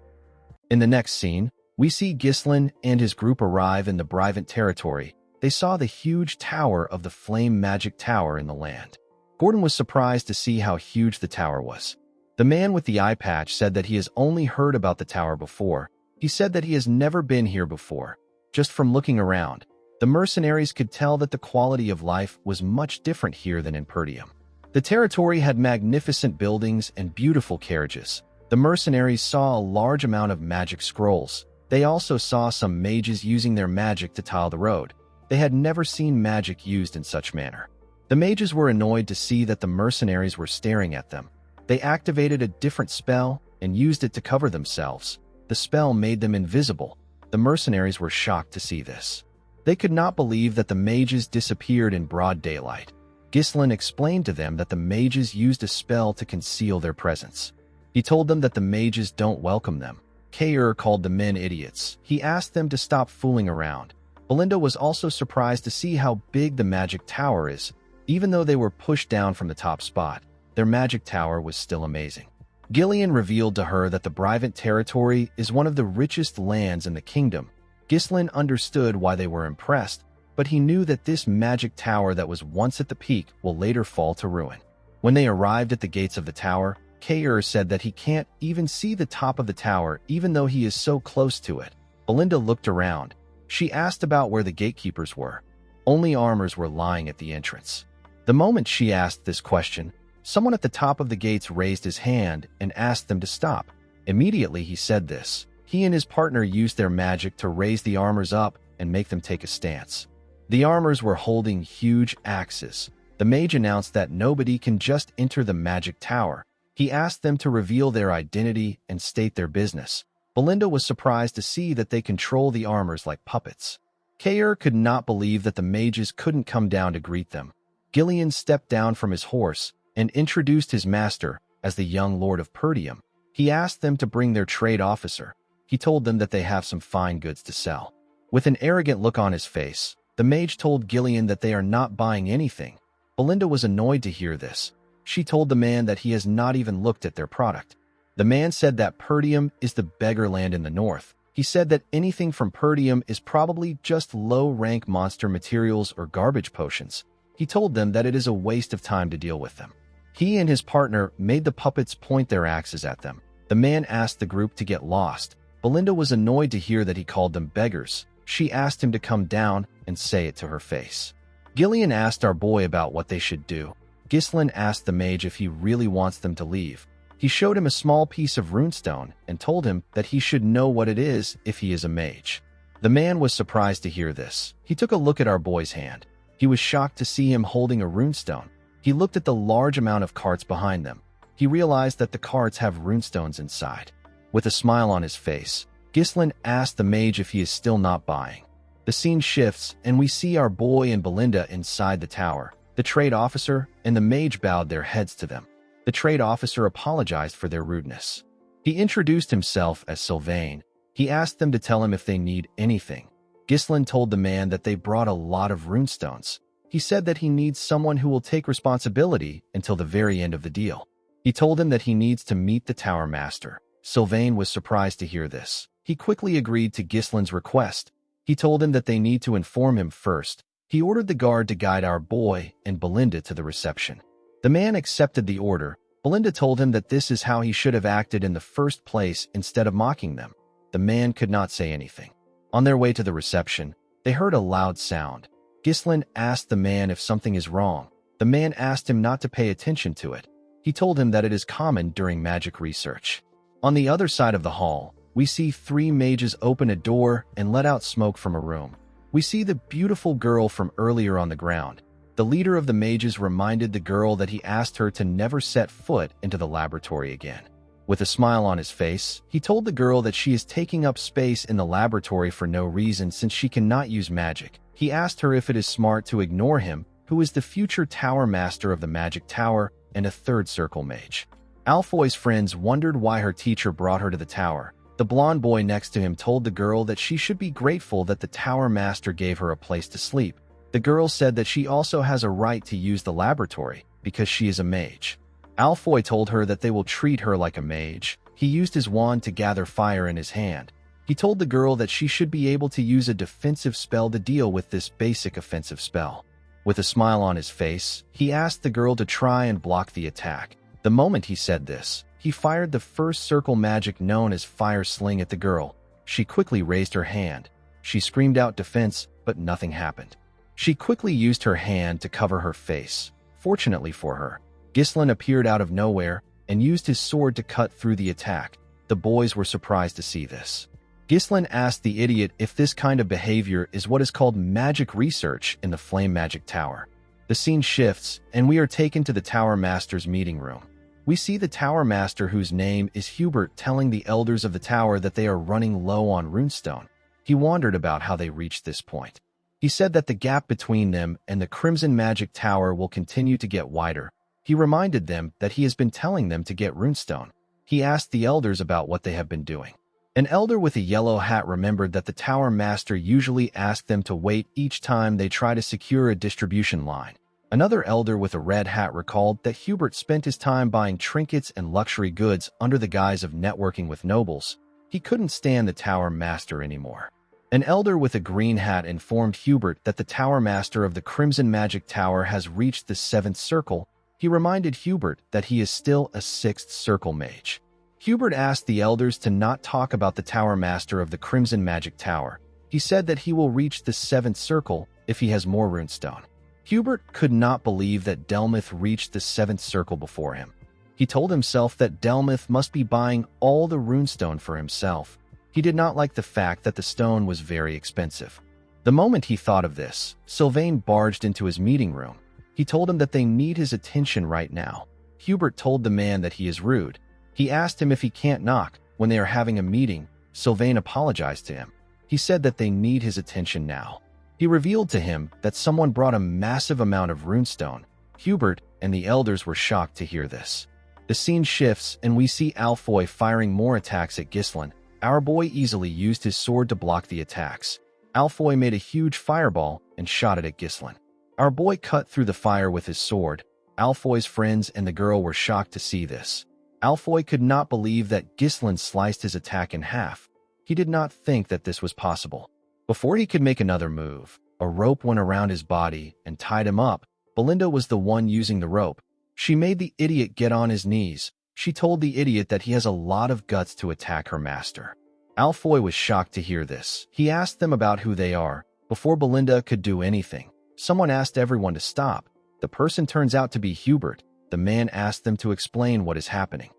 In the next scene, we see Ghislain and his group arrive in the Brivant territory. They saw the huge tower of the Flame Magic Tower in the land. Gordon was surprised to see how huge the tower was. The man with the eye patch said that he has only heard about the tower before. He said that he has never been here before. Just from looking around, the mercenaries could tell that the quality of life was much different here than in Perdium. The territory had magnificent buildings and beautiful carriages. The mercenaries saw a large amount of magic scrolls. They also saw some mages using their magic to tile the road. They had never seen magic used in such manner. The mages were annoyed to see that the mercenaries were staring at them. They activated a different spell and used it to cover themselves. The spell made them invisible. The mercenaries were shocked to see this. They could not believe that the mages disappeared in broad daylight. Ghislain explained to them that the mages used a spell to conceal their presence. He told them that the mages don't welcome them. Kair called the men idiots. He asked them to stop fooling around. Belinda was also surprised to see how big the magic tower is. Even though they were pushed down from the top spot, their magic tower was still amazing. Gillian revealed to her that the Brivant territory is one of the richest lands in the kingdom. Ghislain understood why they were impressed, but he knew that this magic tower that was once at the peak will later fall to ruin. When they arrived at the gates of the tower, Kair said that he can't even see the top of the tower even though he is so close to it. Belinda looked around. She asked about where the gatekeepers were. Only armors were lying at the entrance. The moment she asked this question, someone at the top of the gates raised his hand and asked them to stop. Immediately he said this. He and his partner used their magic to raise the armors up and make them take a stance. The armors were holding huge axes. The mage announced that nobody can just enter the magic tower. He asked them to reveal their identity and state their business. Belinda was surprised to see that they control the armors like puppets. Kair could not believe that the mages couldn't come down to greet them. Gillian stepped down from his horse and introduced his master as the young Lord of Perdium. He asked them to bring their trade officer. He told them that they have some fine goods to sell. With an arrogant look on his face, the mage told Gillian that they are not buying anything. Belinda was annoyed to hear this. She told the man that he has not even looked at their product. The man said that Perdium is the beggar land in the north. He said that anything from Perdium is probably just low-rank monster materials or garbage potions. He told them that it is a waste of time to deal with them. He and his partner made the puppets point their axes at them. The man asked the group to get lost. Belinda was annoyed to hear that he called them beggars. She asked him to come down and say it to her face. Gillian asked our boy about what they should do. Ghislain asked the mage if he really wants them to leave. He showed him a small piece of runestone and told him that he should know what it is if he is a mage. The man was surprised to hear this. He took a look at our boy's hand. He was shocked to see him holding a runestone. He looked at the large amount of carts behind them. He realized that the carts have runestones inside. With a smile on his face, Ghislain asked the mage if he is still not buying. The scene shifts, and we see our boy and Belinda inside the tower. The trade officer and the mage bowed their heads to them. The trade officer apologized for their rudeness. He introduced himself as Sylvain. He asked them to tell him if they need anything. Ghislain told the man that they brought a lot of runestones. He said that he needs someone who will take responsibility until the very end of the deal. He told him that he needs to meet the tower master. Sylvain was surprised to hear this. He quickly agreed to Ghislain's request. He told him that they need to inform him first. He ordered the guard to guide our boy and Belinda to the reception. The man accepted the order. Belinda told him that this is how he should have acted in the first place instead of mocking them. The man could not say anything. On their way to the reception, they heard a loud sound. Ghislain asked the man if something is wrong. The man asked him not to pay attention to it. He told him that it is common during magic research. On the other side of the hall, we see 3 mages open a door and let out smoke from a room. We see the beautiful girl from earlier on the ground. The leader of the mages reminded the girl that he asked her to never set foot into the laboratory again. With a smile on his face, he told the girl that she is taking up space in the laboratory for no reason since she cannot use magic. He asked her if it is smart to ignore him, who is the future tower master of the magic tower and a third circle mage. Alfoy's friends wondered why her teacher brought her to the tower. The blonde boy next to him told the girl that she should be grateful that the tower master gave her a place to sleep. The girl said that she also has a right to use the laboratory because she is a mage. Alfoy told her that they will treat her like a mage. He used his wand to gather fire in his hand. He told the girl that she should be able to use a defensive spell to deal with this basic offensive spell. With a smile on his face, he asked the girl to try and block the attack. The moment he said this, he fired the first circle magic known as Fire Sling at the girl. She quickly raised her hand. She screamed out defense, but nothing happened. She quickly used her hand to cover her face. Fortunately for her, Ghislain appeared out of nowhere and used his sword to cut through the attack. The boys were surprised to see this. Ghislain asked the idiot if this kind of behavior is what is called magic research in the Flame Magic Tower. The scene shifts, and we are taken to the Tower Master's meeting room. We see the Tower Master, whose name is Hubert, telling the elders of the tower that they are running low on runestone. He wondered about how they reached this point. He said that the gap between them and the Crimson Magic Tower will continue to get wider. He reminded them that he has been telling them to get runestone. He asked the elders about what they have been doing. An elder with a yellow hat remembered that the Tower Master usually asked them to wait each time they try to secure a distribution line. Another elder with a red hat recalled that Hubert spent his time buying trinkets and luxury goods under the guise of networking with nobles. He couldn't stand the Tower Master anymore. An elder with a green hat informed Hubert that the Tower Master of the Crimson Magic Tower has reached the 7th circle. He reminded Hubert that he is still a 6th circle mage. Hubert asked the elders to not talk about the Tower Master of the Crimson Magic Tower. He said that he will reach the 7th circle if he has more runestone. Hubert could not believe that Delmuth reached the 7th circle before him. He told himself that Delmuth must be buying all the runestone for himself. He did not like the fact that the stone was very expensive. The moment he thought of this, Sylvain barged into his meeting room. He told him that they need his attention right now. Hubert told the man that he is rude. He asked him if he can't knock. When they are having a meeting, Sylvain apologized to him. He said that they need his attention now. He revealed to him that someone brought a massive amount of runestone. Hubert and the elders were shocked to hear this. The scene shifts and we see Alfoy firing more attacks at Ghislain. Our boy easily used his sword to block the attacks. Alfoy made a huge fireball and shot it at Ghislain. Our boy cut through the fire with his sword. Alfoy's friends and the girl were shocked to see this. Alfoy could not believe that Ghislain sliced his attack in half. He did not think that this was possible. Before he could make another move, a rope went around his body and tied him up. Belinda was the one using the rope. She made the idiot get on his knees. She told the idiot that he has a lot of guts to attack her master. Alfoy was shocked to hear this. He asked them about who they are. Before Belinda could do anything, someone asked everyone to stop. The person turns out to be Hubert. The man asked them to explain what is happening.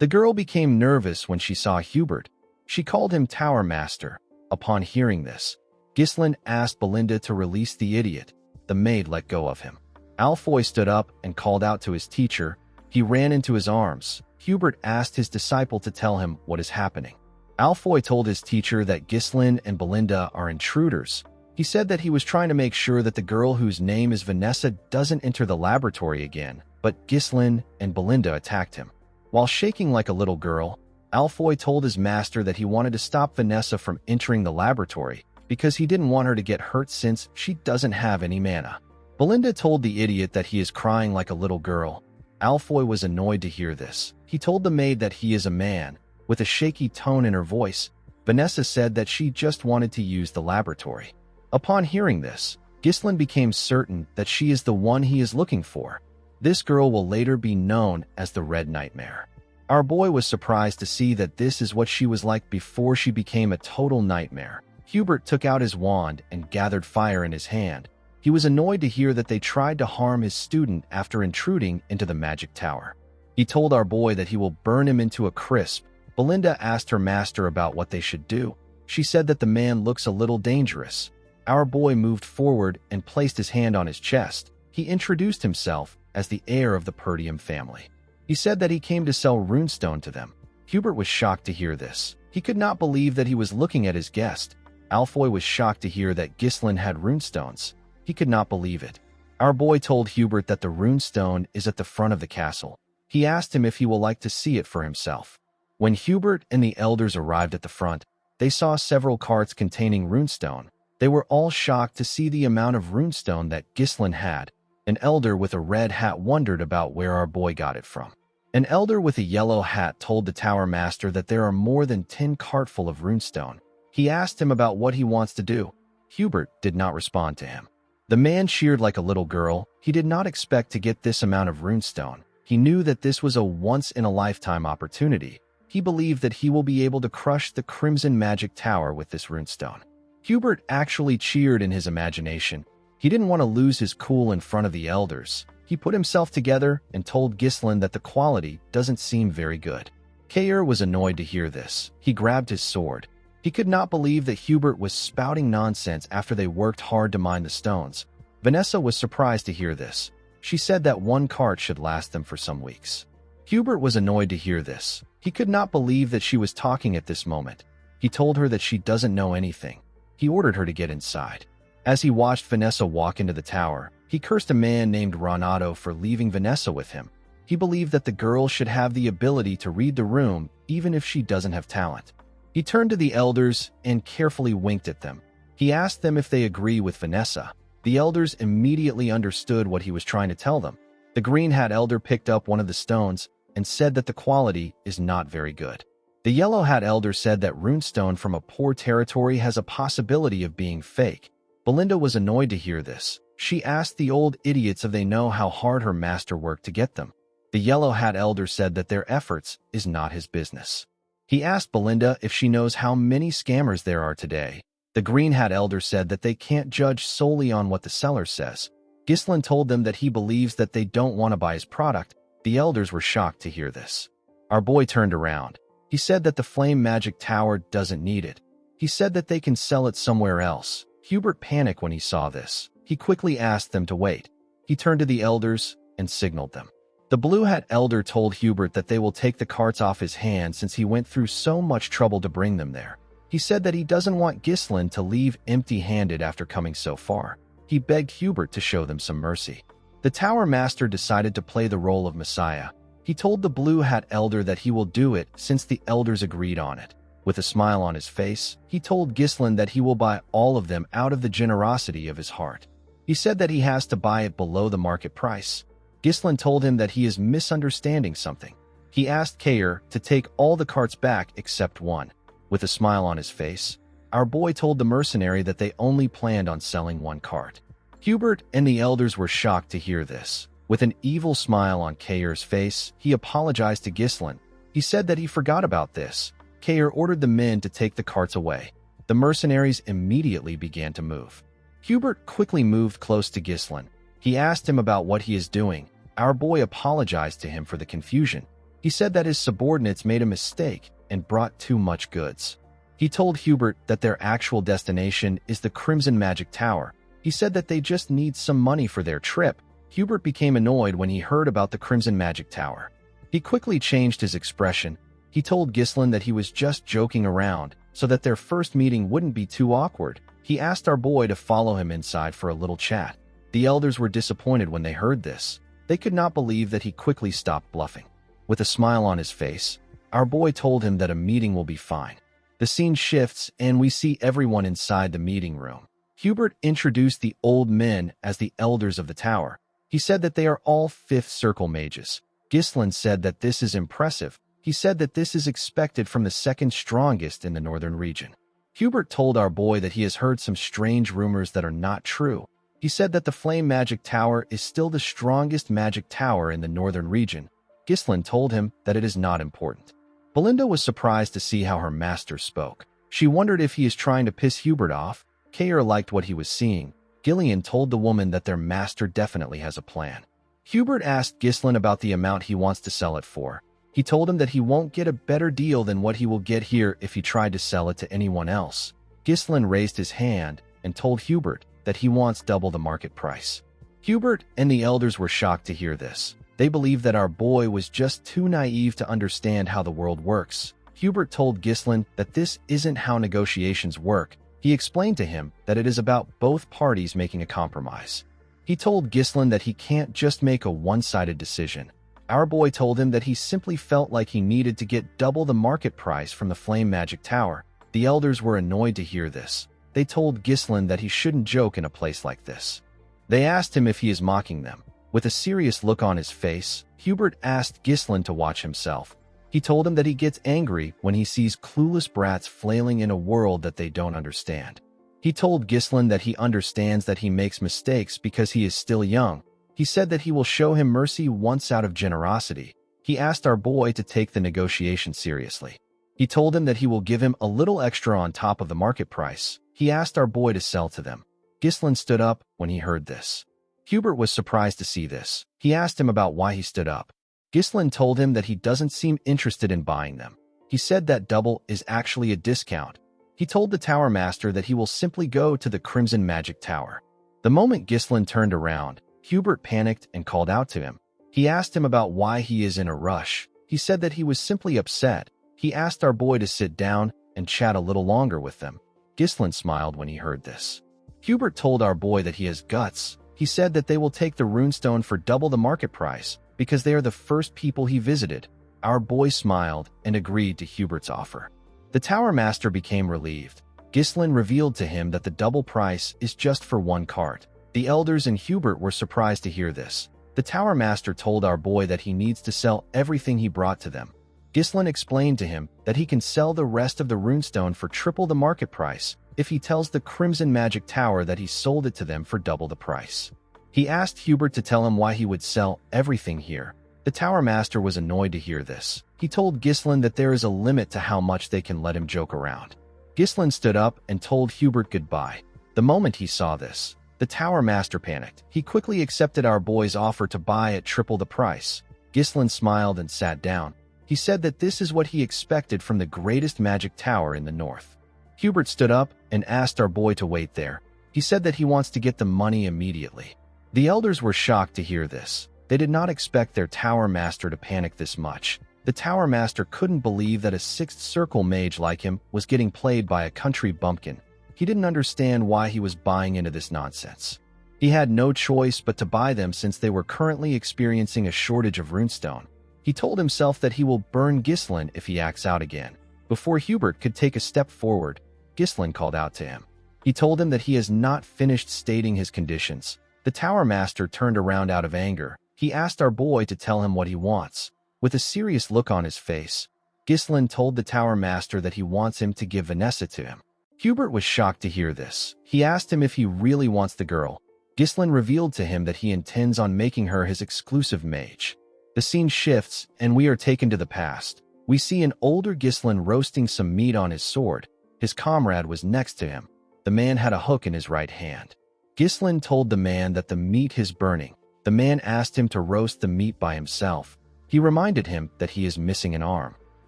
The girl became nervous when she saw Hubert. She called him Tower Master. Upon hearing this, Ghislain asked Belinda to release the idiot. The maid let go of him. Alfoy stood up and called out to his teacher. He ran into his arms. Hubert asked his disciple to tell him what is happening. Alfoy told his teacher that Ghislain and Belinda are intruders. He said that he was trying to make sure that the girl whose name is Vanessa doesn't enter the laboratory again, but Ghislain and Belinda attacked him. While shaking like a little girl, Alfoy told his master that he wanted to stop Vanessa from entering the laboratory because he didn't want her to get hurt since she doesn't have any mana. Belinda told the idiot that he is crying like a little girl. Alfoy was annoyed to hear this. He told the maid that he is a man. With a shaky tone in her voice, Vanessa said that she just wanted to use the laboratory. Upon hearing this, Ghislain became certain that she is the one he is looking for. This girl will later be known as the Red Nightmare. Our boy was surprised to see that this is what she was like before she became a total nightmare. Hubert took out his wand and gathered fire in his hand. He was annoyed to hear that they tried to harm his student after intruding into the magic tower. He told our boy that he will burn him into a crisp. Belinda asked her master about what they should do. She said that the man looks a little dangerous. Our boy moved forward and placed his hand on his chest. He introduced himself as the heir of the Perdium family. He said that he came to sell runestone to them. Hubert was shocked to hear this. He could not believe that he was looking at his guest. Alfoy was shocked to hear that Ghislain had runestones. He could not believe it. Our boy told Hubert that the runestone is at the front of the castle. He asked him if he will like to see it for himself. When Hubert and the elders arrived at the front, they saw several carts containing runestone. They were all shocked to see the amount of runestone that Ghislain had. An elder with a red hat wondered about where our boy got it from. An elder with a yellow hat told the tower master that there are more than 10 cartful of runestone. He asked him about what he wants to do. Hubert did not respond to him. The man cheered like a little girl. He did not expect to get this amount of runestone. He knew that this was a once-in-a-lifetime opportunity. He believed that he will be able to crush the Crimson Magic Tower with this runestone. Hubert actually cheered in his imagination. He didn't want to lose his cool in front of the elders. He put himself together and told Ghislain that the quality doesn't seem very good. Kair was annoyed to hear this. He grabbed his sword. He could not believe that Hubert was spouting nonsense after they worked hard to mine the stones. Vanessa was surprised to hear this. She said that one cart should last them for some weeks. Hubert was annoyed to hear this. He could not believe that she was talking at this moment. He told her that she doesn't know anything. He ordered her to get inside. As he watched Vanessa walk into the tower, he cursed a man named Renato for leaving Vanessa with him. He believed that the girl should have the ability to read the room even if she doesn't have talent. He turned to the elders and carefully winked at them. He asked them if they agree with Vanessa. The elders immediately understood what he was trying to tell them. The green hat elder picked up one of the stones and said that the quality is not very good. The yellow hat elder said that runestone from a poor territory has a possibility of being fake. Belinda was annoyed to hear this. She asked the old idiots if they know how hard her master worked to get them. The yellow hat elder said that their efforts is not his business. He asked Belinda if she knows how many scammers there are today. The Green Hat Elder said that they can't judge solely on what the seller says. Ghislain told them that he believes that they don't want to buy his product. The elders were shocked to hear this. Our boy turned around. He said that the flame magic tower doesn't need it. He said that they can sell it somewhere else. Hubert panicked when he saw this. He quickly asked them to wait. He turned to the elders and signaled them. The Blue Hat Elder told Hubert that they will take the carts off his hands since he went through so much trouble to bring them there. He said that he doesn't want Ghislain to leave empty-handed after coming so far. He begged Hubert to show them some mercy. The Tower Master decided to play the role of Messiah. He told the Blue Hat Elder that he will do it since the elders agreed on it. With a smile on his face, he told Ghislain that he will buy all of them out of the generosity of his heart. He said that he has to buy it below the market price. Ghislain told him that he is misunderstanding something. He asked Kair to take all the carts back except one. With a smile on his face, our boy told the mercenary that they only planned on selling one cart. Hubert and the elders were shocked to hear this. With an evil smile on Kair's face, he apologized to Ghislain. He said that he forgot about this. Kair ordered the men to take the carts away. The mercenaries immediately began to move. Hubert quickly moved close to Ghislain. He asked him about what he is doing. Our boy apologized to him for the confusion. He said that his subordinates made a mistake and brought too much goods. He told Hubert that their actual destination is the Crimson Magic Tower. He said that they just need some money for their trip. Hubert became annoyed when he heard about the Crimson Magic Tower. He quickly changed his expression. He told Ghislain that he was just joking around so that their first meeting wouldn't be too awkward. He asked our boy to follow him inside for a little chat. The elders were disappointed when they heard this. They could not believe that he quickly stopped bluffing. With a smile on his face, our boy told him that a meeting will be fine. The scene shifts and we see everyone inside the meeting room. Hubert introduced the old men as the elders of the tower. He said that they are all fifth circle mages. Ghislain said that this is impressive. He said that this is expected from the second strongest in the northern region. Hubert told our boy that he has heard some strange rumors that are not true. He said that the Flame Magic Tower is still the strongest magic tower in the northern region. Ghislain told him that it is not important. Belinda was surprised to see how her master spoke. She wondered if he is trying to piss Hubert off. Kair liked what he was seeing. Gillian told the woman that their master definitely has a plan. Hubert asked Ghislain about the amount he wants to sell it for. He told him that he won't get a better deal than what he will get here if he tried to sell it to anyone else. Ghislain raised his hand and told Hubert that he wants double the market price. Hubert and the elders were shocked to hear this. They believed that our boy was just too naive to understand how the world works. Hubert told Ghislain that this isn't how negotiations work. He explained to him that it is about both parties making a compromise. He told Ghislain that he can't just make a one-sided decision. Our boy told him that he simply felt like he needed to get double the market price from the Flame Magic Tower. The elders were annoyed to hear this. They told Ghislain that he shouldn't joke in a place like this. They asked him if he is mocking them. With a serious look on his face, Hubert asked Ghislain to watch himself. He told him that he gets angry when he sees clueless brats flailing in a world that they don't understand. He told Ghislain that he understands that he makes mistakes because he is still young. He said that he will show him mercy once out of generosity. He asked our boy to take the negotiation seriously. He told him that he will give him a little extra on top of the market price. He asked our boy to sell to them. Ghislain stood up when he heard this. Hubert was surprised to see this. He asked him about why he stood up. Ghislain told him that he doesn't seem interested in buying them. He said that double is actually a discount. He told the Tower Master that he will simply go to the Crimson Magic Tower. The moment Ghislain turned around, Hubert panicked and called out to him. He asked him about why he is in a rush. He said that he was simply upset. He asked our boy to sit down and chat a little longer with them. Ghislain smiled when he heard this. Hubert told our boy that he has guts. He said that they will take the runestone for double the market price because they are the first people he visited. Our boy smiled and agreed to Hubert's offer. The Tower Master became relieved. Ghislain revealed to him that the double price is just for one cart. The elders and Hubert were surprised to hear this. The Tower Master told our boy that he needs to sell everything he brought to them. Ghislain explained to him that he can sell the rest of the runestone for triple the market price if he tells the Crimson Magic Tower that he sold it to them for double the price. He asked Hubert to tell him why he would sell everything here. The Tower Master was annoyed to hear this. He told Ghislain that there is a limit to how much they can let him joke around. Ghislaine stood up and told Hubert goodbye. The moment he saw this, the Tower Master panicked. He quickly accepted our boy's offer to buy at triple the price. Ghislaine smiled and sat down. He said that this is what he expected from the greatest magic tower in the north. Hubert stood up and asked our boy to wait there. He said that he wants to get the money immediately. The elders were shocked to hear this. They did not expect their Tower Master to panic this much. The Tower Master couldn't believe that a sixth circle mage like him was getting played by a country bumpkin. He didn't understand why he was buying into this nonsense. He had no choice but to buy them since they were currently experiencing a shortage of runestone. He told himself that he will burn Ghislaine if he acts out again. Before Hubert could take a step forward, Ghislaine called out to him. He told him that he has not finished stating his conditions. The Tower Master turned around out of anger. He asked our boy to tell him what he wants. With a serious look on his face, Ghislaine told the Tower Master that he wants him to give Vanessa to him. Hubert was shocked to hear this. He asked him if he really wants the girl. Ghislaine revealed to him that he intends on making her his exclusive mage. The scene shifts, and we are taken to the past. We see an older Ghislaine roasting some meat on his sword. His comrade was next to him. The man had a hook in his right hand. Ghislaine told the man that the meat is burning. The man asked him to roast the meat by himself. He reminded him that he is missing an arm.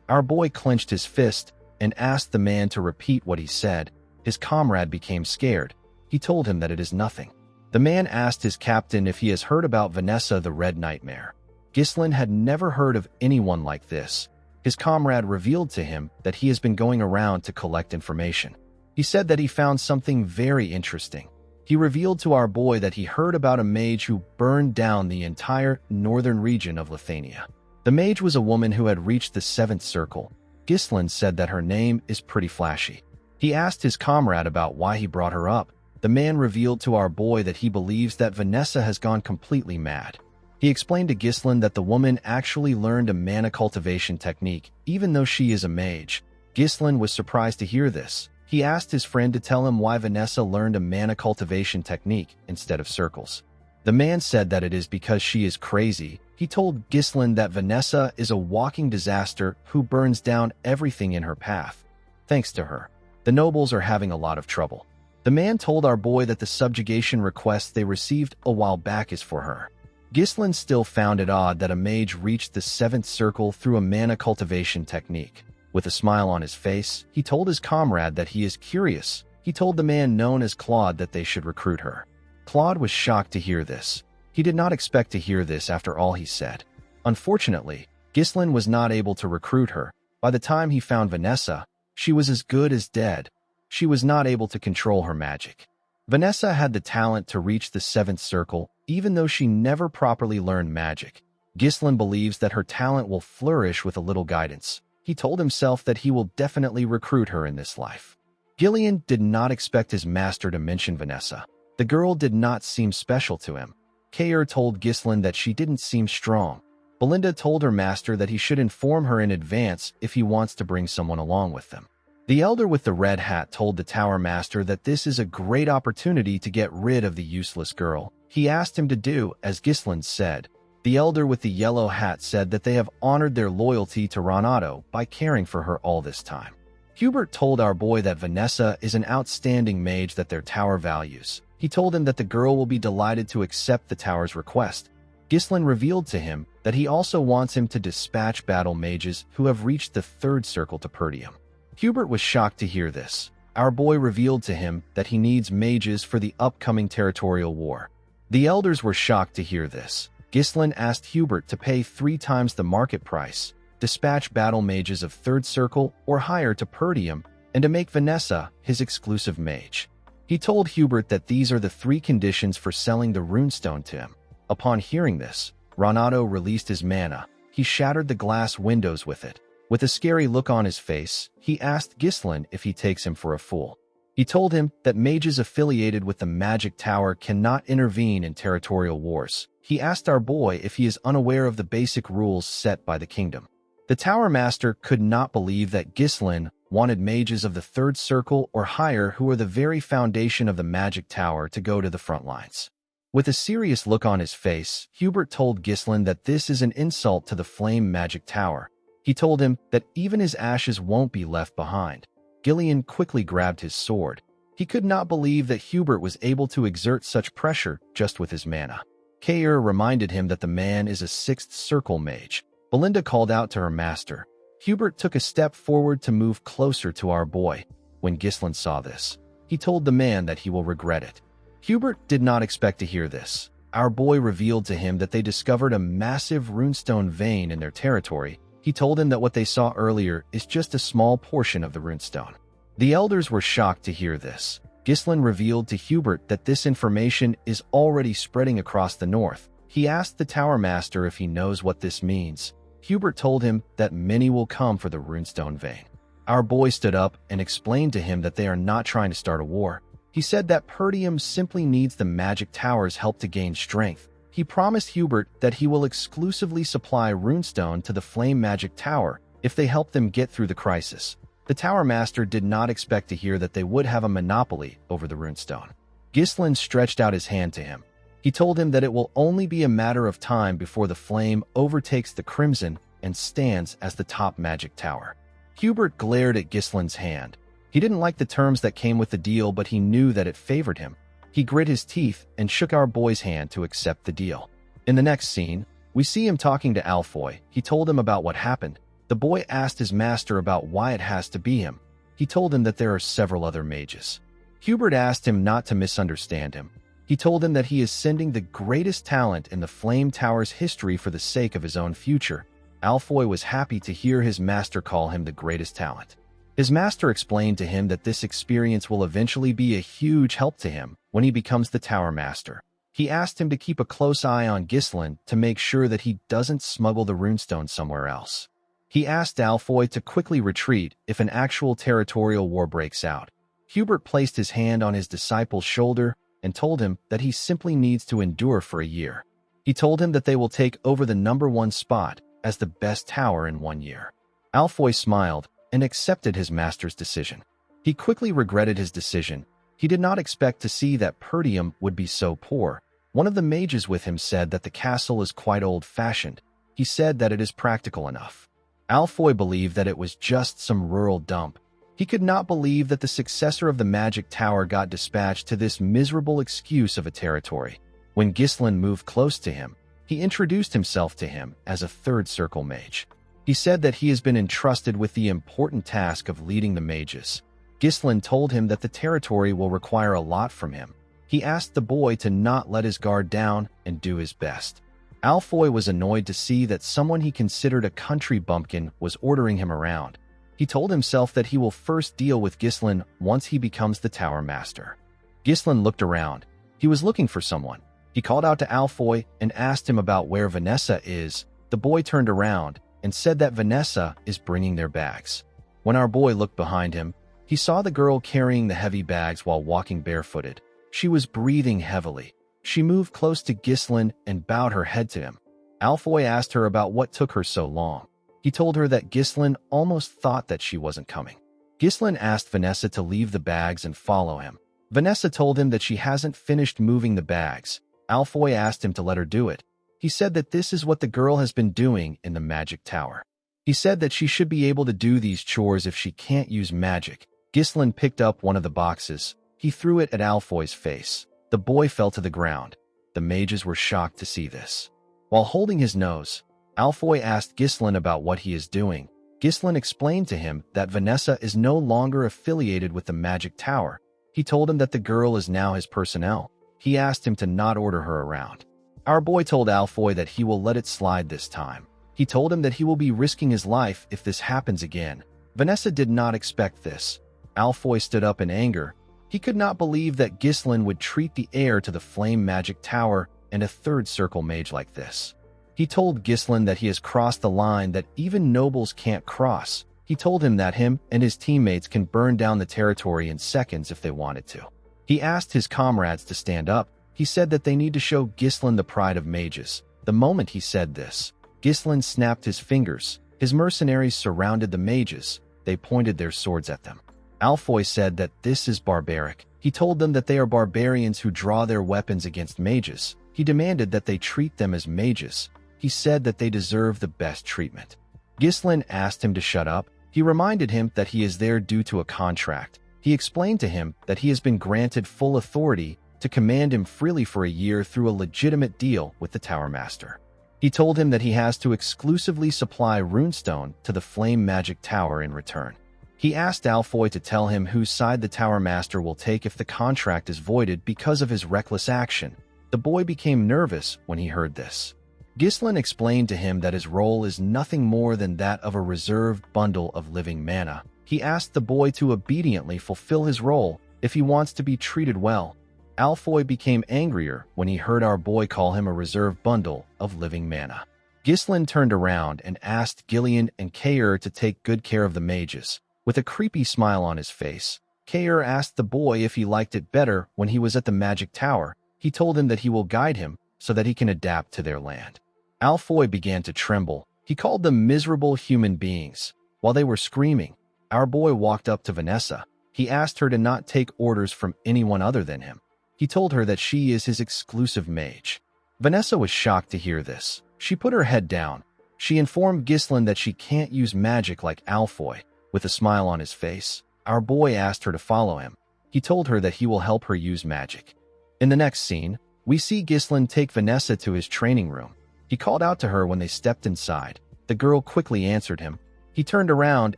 Our boy clenched his fist and asked the man to repeat what he said. His comrade became scared. He told him that it is nothing. The man asked his captain if he has heard about Vanessa the Red Nightmare. Ghislaine had never heard of anyone like this. His comrade revealed to him that he has been going around to collect information. He said that he found something very interesting. He revealed to our boy that he heard about a mage who burned down the entire northern region of Lithuania. The mage was a woman who had reached the seventh circle. Ghislaine said that her name is pretty flashy. He asked his comrade about why he brought her up. The man revealed to our boy that he believes that Vanessa has gone completely mad. He explained to Ghislaine that the woman actually learned a mana cultivation technique, even though she is a mage. Ghislaine was surprised to hear this. He asked his friend to tell him why Vanessa learned a mana cultivation technique instead of circles. The man said that it is because she is crazy. He told Ghislaine that Vanessa is a walking disaster who burns down everything in her path. Thanks to her, the nobles are having a lot of trouble. The man told our boy that the subjugation request they received a while back is for her. Ghislaine still found it odd that a mage reached the seventh circle through a mana cultivation technique. With a smile on his face, he told his comrade that he is curious. He told the man known as Claude that they should recruit her. Claude was shocked to hear this. He did not expect to hear this after all he said. Unfortunately, Ghislaine was not able to recruit her. By the time he found Vanessa, she was as good as dead. She was not able to control her magic. Vanessa had the talent to reach the seventh circle, even though she never properly learned magic. Ghislaine believes that her talent will flourish with a little guidance. He told himself that he will definitely recruit her in this life. Gillian did not expect his master to mention Vanessa. The girl did not seem special to him. Kayer told Ghislaine that she didn't seem strong. Belinda told her master that he should inform her in advance if he wants to bring someone along with them. The elder with the red hat told the tower master that this is a great opportunity to get rid of the useless girl. He asked him to do as Ghislaine said. The elder with the yellow hat said that they have honored their loyalty to Renato by caring for her all this time. Hubert told our boy that Vanessa is an outstanding mage that their tower values. He told him that the girl will be delighted to accept the tower's request. Ghislaine revealed to him that he also wants him to dispatch battle mages who have reached the third circle to Perdium. Hubert was shocked to hear this. Our boy revealed to him that he needs mages for the upcoming territorial war. The elders were shocked to hear this. Ghislaine asked Hubert to pay 3 times the market price, dispatch battle mages of third circle or higher to Perdium, and to make Vanessa his exclusive mage. He told Hubert that these are the 3 conditions for selling the runestone to him. Upon hearing this, Renato released his mana. He shattered the glass windows with it. With a scary look on his face, he asked Ghislaine if he takes him for a fool. He told him that mages affiliated with the magic tower cannot intervene in territorial wars. He asked our boy if he is unaware of the basic rules set by the kingdom. The tower master could not believe that Ghislaine wanted mages of the third circle or higher who are the very foundation of the magic tower to go to the front lines. With a serious look on his face, Hubert told Ghislaine that this is an insult to the flame magic tower. He told him that even his ashes won't be left behind. Gillian quickly grabbed his sword. He could not believe that Hubert was able to exert such pressure just with his mana. Kair reminded him that the man is a sixth circle mage. Belinda called out to her master. Hubert took a step forward to move closer to our boy. When Ghislain saw this, he told the man that he will regret it. Hubert did not expect to hear this. Our boy revealed to him that they discovered a massive runestone vein in their territory. He told him that what they saw earlier is just a small portion of the runestone. The elders were shocked to hear this. Ghislain revealed to Hubert that this information is already spreading across the north. He asked the Tower Master if he knows what this means. Hubert told him that many will come for the runestone vein. Our boy stood up and explained to him that they are not trying to start a war. He said that Perdium simply needs the magic tower's help to gain strength. He promised Hubert that he will exclusively supply runestone to the Flame Magic Tower if they help them get through the crisis. The Tower Master did not expect to hear that they would have a monopoly over the runestone. Ghislain stretched out his hand to him. He told him that it will only be a matter of time before the flame overtakes the Crimson and stands as the top magic tower. Hubert glared at Ghislain's hand. He didn't like the terms that came with the deal, but he knew that it favored him. He grit his teeth and shook our boy's hand to accept the deal. In the next scene, we see him talking to Alfoy. He told him about what happened. The boy asked his master about why it has to be him. He told him that there are several other mages. Hubert asked him not to misunderstand him. He told him that he is sending the greatest talent in the Flame Tower's history for the sake of his own future. Alfoy was happy to hear his master call him the greatest talent. His master explained to him that this experience will eventually be a huge help to him when he becomes the Tower Master. He asked him to keep a close eye on Ghislain to make sure that he doesn't smuggle the runestone somewhere else. He asked Alfoy to quickly retreat if an actual territorial war breaks out. Hubert placed his hand on his disciple's shoulder and told him that he simply needs to endure for a year. He told him that they will take over the #1 spot as the best tower in 1 year. Alfoy smiled and accepted his master's decision. He quickly regretted his decision. He did not expect to see that Perdium would be so poor. One of the mages with him said that the castle is quite old-fashioned. He said that it is practical enough. Alfoy believed that it was just some rural dump. He could not believe that the successor of the magic tower got dispatched to this miserable excuse of a territory. When Ghislain moved close to him, he introduced himself to him as a third circle mage. He said that he has been entrusted with the important task of leading the mages. Ghislain told him that the territory will require a lot from him. He asked the boy to not let his guard down and do his best. Alfoy was annoyed to see that someone he considered a country bumpkin was ordering him around. He told himself that he will first deal with Ghislain once he becomes the Tower Master. Ghislain looked around. He was looking for someone. He called out to Alfoy and asked him about where Vanessa is. The boy turned around and said that Vanessa is bringing their bags. When our boy looked behind him, he saw the girl carrying the heavy bags while walking barefooted. She was breathing heavily. She moved close to Ghislain and bowed her head to him. Alfoy asked her about what took her so long. He told her that Ghislain almost thought that she wasn't coming. Ghislain asked Vanessa to leave the bags and follow him. Vanessa told him that she hasn't finished moving the bags. Alfoy asked him to let her do it. He said that this is what the girl has been doing in the magic tower. He said that she should be able to do these chores if she can't use magic. Ghislain picked up one of the boxes. He threw it at Alfoy's face. The boy fell to the ground. The mages were shocked to see this. While holding his nose, Alfoy asked Ghislain about what he is doing. Ghislain explained to him that Vanessa is no longer affiliated with the magic tower. He told him that the girl is now his personnel. He asked him to not order her around. Our boy told Alfoy that he will let it slide this time. He told him that he will be risking his life if this happens again. Vanessa did not expect this. Alfoy stood up in anger. He could not believe that Ghislain would treat the heir to the Flame Magic Tower and a third circle mage like this. He told Ghislain that he has crossed the line that even nobles can't cross. He told him that him and his teammates can burn down the territory in seconds if they wanted to. He asked his comrades to stand up. He said that they need to show Ghislain the pride of mages. The moment he said this, Ghislain snapped his fingers. His mercenaries surrounded the mages. They pointed their swords at them. Alfoy said that this is barbaric. He told them that they are barbarians who draw their weapons against mages. He demanded that they treat them as mages. He said that they deserve the best treatment. Ghislain asked him to shut up. He reminded him that he is there due to a contract. He explained to him that he has been granted full authority to command him freely for a year through a legitimate deal with the Tower Master. He told him that he has to exclusively supply runestone to the Flame Magic Tower in return. He asked Alfoy to tell him whose side the Tower Master will take if the contract is voided because of his reckless action. The boy became nervous when he heard this. Ghislain explained to him that his role is nothing more than that of a reserved bundle of living mana. He asked the boy to obediently fulfill his role if he wants to be treated well. Alfoy became angrier when he heard our boy call him a reserved bundle of living mana. Ghislain turned around and asked Gillian and Kaer to take good care of the mages. With a creepy smile on his face, Kaer asked the boy if he liked it better when he was at the Magic Tower. He told him that he will guide him so that he can adapt to their land. Alfoy began to tremble. He called them miserable human beings. While they were screaming, our boy walked up to Vanessa. He asked her to not take orders from anyone other than him. He told her that she is his exclusive mage. Vanessa was shocked to hear this. She put her head down. She informed Ghislain that she can't use magic like Alfoy. With a smile on his face, our boy asked her to follow him. He told her that he will help her use magic. In the next scene, we see Ghislain take Vanessa to his training room. He called out to her when they stepped inside. The girl quickly answered him. He turned around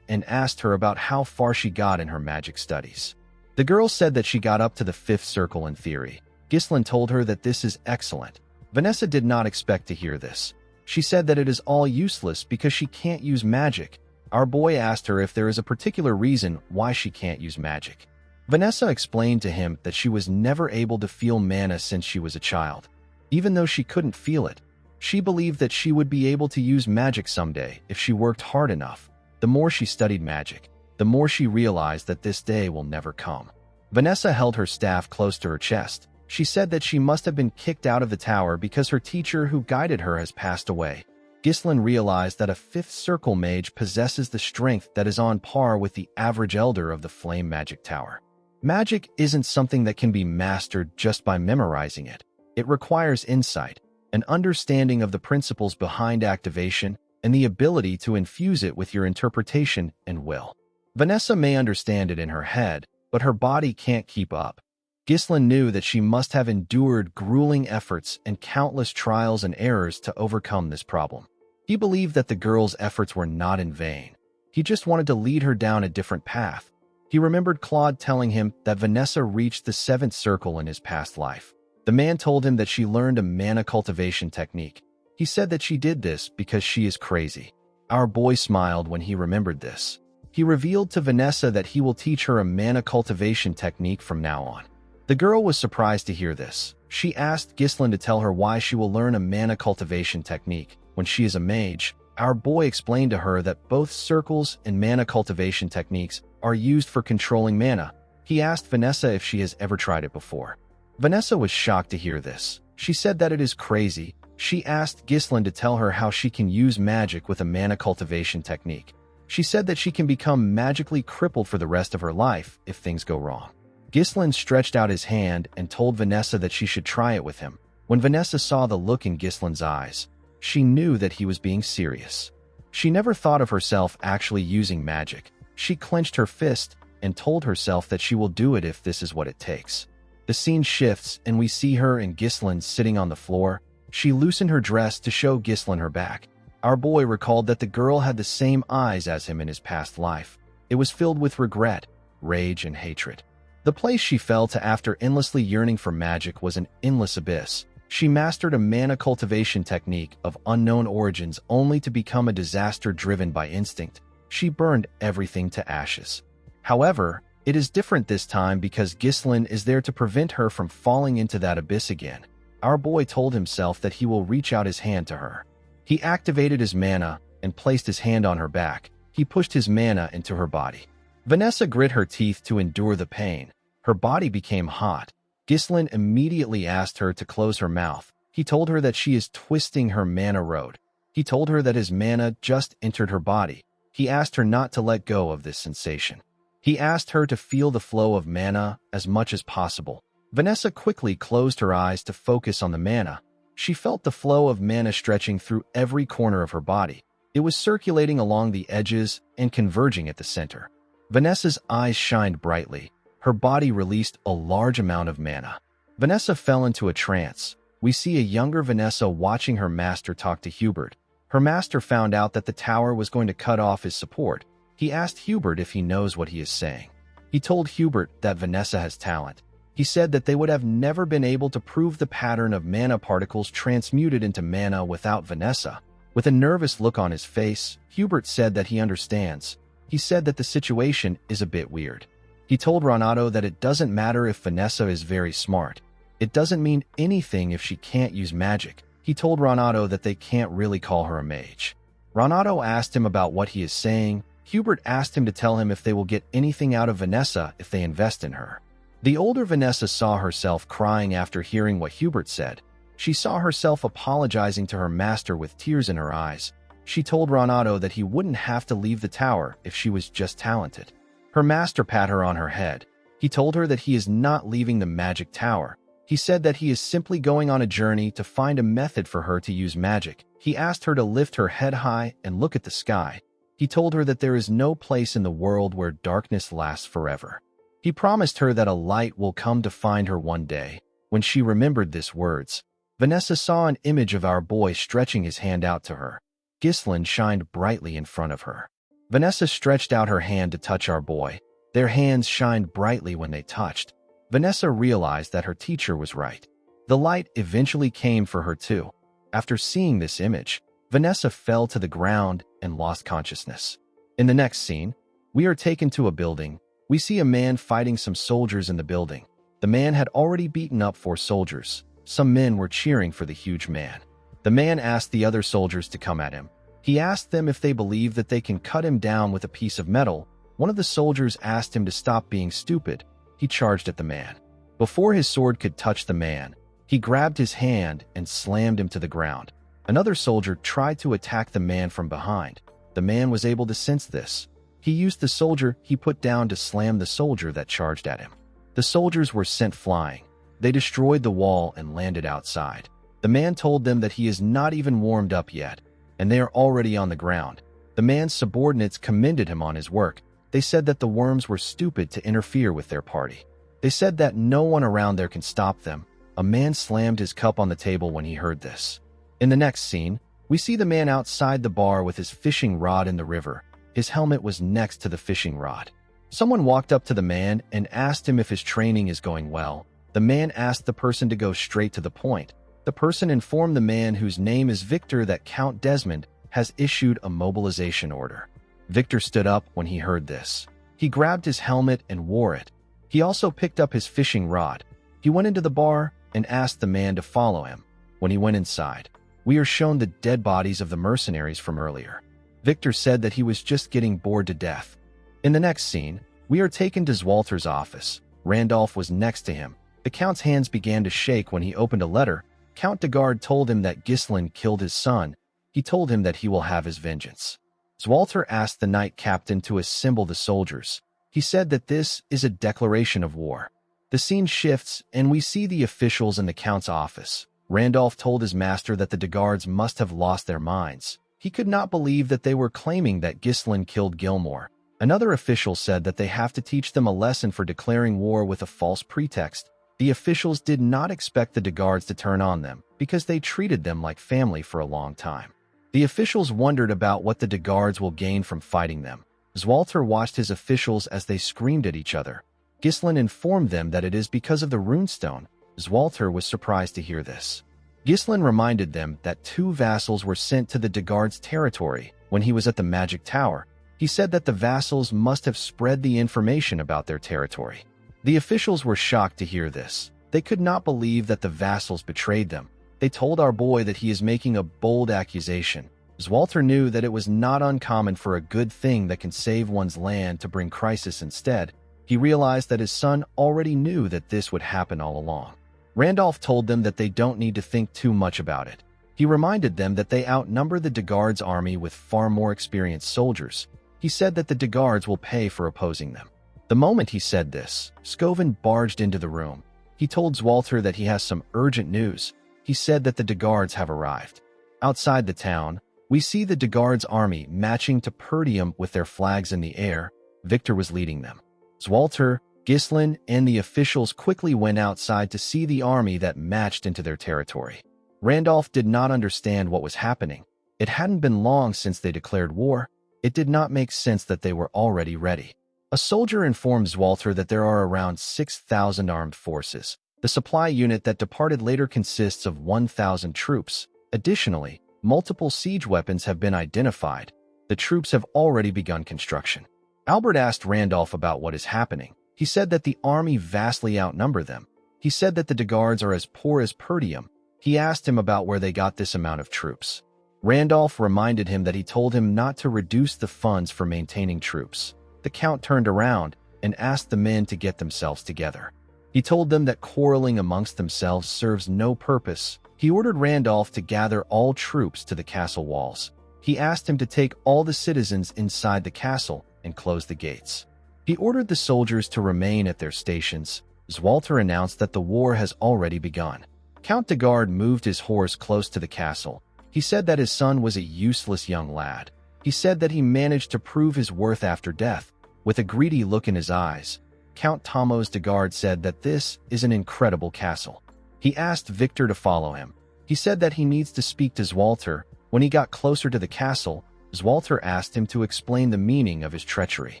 and asked her about how far she got in her magic studies. The girl said that she got up to the 5th circle in theory. Ghislain told her that this is excellent. Vanessa did not expect to hear this. She said that it is all useless because she can't use magic. Our boy asked her if there is a particular reason why she can't use magic. Vanessa explained to him that she was never able to feel mana since she was a child. Even though she couldn't feel it, she believed that she would be able to use magic someday if she worked hard enough. The more she studied magic, the more she realized that this day will never come. Vanessa held her staff close to her chest. She said that she must have been kicked out of the tower because her teacher who guided her has passed away. Ghislain realized that a 5th circle mage possesses the strength that is on par with the average elder of the Flame Magic Tower. Magic isn't something that can be mastered just by memorizing it. It requires insight, an understanding of the principles behind activation, and the ability to infuse it with your interpretation and will. Vanessa may understand it in her head, but her body can't keep up. Ghislain knew that she must have endured grueling efforts and countless trials and errors to overcome this problem. He believed that the girl's efforts were not in vain. He just wanted to lead her down a different path. He remembered Claude telling him that Vanessa reached the 7th circle in his past life. The man told him that she learned a mana cultivation technique. He said that she did this because she is crazy. Our boy smiled when he remembered this. He revealed to Vanessa that he will teach her a mana cultivation technique from now on. The girl was surprised to hear this. She asked Ghislain to tell her why she will learn a mana cultivation technique. When she is a mage, our boy explained to her that both circles and mana cultivation techniques are used for controlling mana. He asked Vanessa if she has ever tried it before. Vanessa was shocked to hear this. She said that it is crazy. She asked Ghislain to tell her how she can use magic with a mana cultivation technique. She said that she can become magically crippled for the rest of her life if things go wrong. Ghislain stretched out his hand and told Vanessa that she should try it with him. When Vanessa saw the look in Ghislain's eyes, she knew that he was being serious. She never thought of herself actually using magic. She clenched her fist and told herself that she will do it if this is what it takes. The scene shifts and we see her and Ghislain sitting on the floor. She loosened her dress to show Ghislain her back. Our boy recalled that the girl had the same eyes as him in his past life. It was filled with regret, rage, and hatred. The place she fell to after endlessly yearning for magic was an endless abyss. She mastered a mana cultivation technique of unknown origins only to become a disaster driven by instinct. She burned everything to ashes. However, it is different this time because Ghislain is there to prevent her from falling into that abyss again. Our boy told himself that he will reach out his hand to her. He activated his mana and placed his hand on her back. He pushed his mana into her body. Vanessa grit her teeth to endure the pain. Her body became hot. Ghislain immediately asked her to close her mouth. He told her that she is twisting her mana road. He told her that his mana just entered her body. He asked her not to let go of this sensation. He asked her to feel the flow of mana as much as possible. Vanessa quickly closed her eyes to focus on the mana. She felt the flow of mana stretching through every corner of her body. It was circulating along the edges and converging at the center. Vanessa's eyes shined brightly. Her body released a large amount of mana. Vanessa fell into a trance. We see a younger Vanessa watching her master talk to Hubert. Her master found out that the tower was going to cut off his support. He asked Hubert if he knows what he is saying. He told Hubert that Vanessa has talent. He said that they would have never been able to prove the pattern of mana particles transmuted into mana without Vanessa. With a nervous look on his face, Hubert said that he understands. He said that the situation is a bit weird. He told Renato that it doesn't matter if Vanessa is very smart. It doesn't mean anything if she can't use magic. He told Renato that they can't really call her a mage. Renato asked him about what he is saying. Hubert asked him to tell him if they will get anything out of Vanessa if they invest in her. The older Vanessa saw herself crying after hearing what Hubert said. She saw herself apologizing to her master with tears in her eyes. She told Renato that he wouldn't have to leave the tower if she was just talented. Her master pat her on her head. He told her that he is not leaving the magic tower. He said that he is simply going on a journey to find a method for her to use magic. He asked her to lift her head high and look at the sky. He told her that there is no place in the world where darkness lasts forever. He promised her that a light will come to find her one day. When she remembered these words, Vanessa saw an image of our boy stretching his hand out to her. Ghislaine shined brightly in front of her. Vanessa stretched out her hand to touch our boy. Their hands shined brightly when they touched. Vanessa realized that her teacher was right. The light eventually came for her too. After seeing this image, Vanessa fell to the ground and lost consciousness. In the next scene, we are taken to a building. We see a man fighting some soldiers in the building. The man had already beaten up 4 soldiers. Some men were cheering for the huge man. The man asked the other soldiers to come at him. He asked them if they believe that they can cut him down with a piece of metal. One of the soldiers asked him to stop being stupid. He charged at the man. Before his sword could touch the man, he grabbed his hand and slammed him to the ground. Another soldier tried to attack the man from behind. The man was able to sense this. He used the soldier he put down to slam the soldier that charged at him. The soldiers were sent flying. They destroyed the wall and landed outside. The man told them that he is not even warmed up yet, and they are already on the ground. The man's subordinates commended him on his work. They said that the worms were stupid to interfere with their party. They said that no one around there can stop them. A man slammed his cup on the table when he heard this. In the next scene, we see the man outside the bar with his fishing rod in the river. His helmet was next to the fishing rod. Someone walked up to the man and asked him if his training is going well. The man asked the person to go straight to the point. The person informed the man, whose name is Victor, that Count Desmond has issued a mobilization order. Victor stood up when he heard this. He grabbed his helmet and wore it. He also picked up his fishing rod. He went into the bar and asked the man to follow him. When he went inside, we are shown the dead bodies of the mercenaries from earlier. Victor said that he was just getting bored to death. In the next scene, we are taken to Zwalter's office. Randolph was next to him. The Count's hands began to shake when he opened a letter. Count de Garde told him that Ghislaine killed his son. He told him that he will have his vengeance. Zwalter asked the knight captain to assemble the soldiers. He said that this is a declaration of war. The scene shifts, and we see the officials in the Count's office. Randolph told his master that the de Gardes must have lost their minds. He could not believe that they were claiming that Ghislaine killed Gilmore. Another official said that they have to teach them a lesson for declaring war with a false pretext. The officials did not expect the de Gardes to turn on them because they treated them like family for a long time. The officials wondered about what the de Gardes will gain from fighting them. Zwalter watched his officials as they screamed at each other. Ghislaine informed them that it is because of the runestone. Zwalter was surprised to hear this. Ghislaine reminded them that 2 vassals were sent to the de Gardes' territory when he was at the magic tower. He said that the vassals must have spread the information about their territory. The officials were shocked to hear this. They could not believe that the vassals betrayed them. They told our boy that he is making a bold accusation. Zwalter knew that it was not uncommon for a good thing that can save one's land to bring crisis instead. He realized that his son already knew that this would happen all along. Randolph told them that they don't need to think too much about it. He reminded them that they outnumber the de Gardes' army with far more experienced soldiers. He said that the de Gardes will pay for opposing them. The moment he said this, Scovin barged into the room. He told Zwalter that he has some urgent news. He said that the de Gardes have arrived. Outside the town, We see the Degard's army matching to Perdium with their flags in the air. Victor was leading them. Zwalter, Ghislain, and the officials quickly went outside to see the army that matched into their territory. Randolph did not understand what was happening. It hadn't been long since they declared war. It did not make sense that they were already ready. A soldier informed Zwalter that there are around 6,000 armed forces. The supply unit that departed later consists of 1,000 troops. Additionally, multiple siege weapons have been identified. The troops have already begun construction. Albert asked Randolph about what is happening. He said that the army vastly outnumber them. He said that the Degards are as poor as Perdium. He asked him about where they got this amount of troops. Randolph reminded him that he told him not to reduce the funds for maintaining troops. The Count turned around and asked the men to get themselves together. He told them that quarreling amongst themselves serves no purpose. He ordered Randolph to gather all troops to the castle walls. He asked him to take all the citizens inside the castle and close the gates. He ordered the soldiers to remain at their stations. Zwalter announced that the war has already begun. Count Degard moved his horse close to the castle. He said that his son was a useless young lad. He said that he managed to prove his worth after death. With a greedy look in his eyes, Count Thomas Degard said that this is an incredible castle. He asked Victor to follow him. He said that he needs to speak to Zwalter. When he got closer to the castle, Zwalter asked him to explain the meaning of his treachery.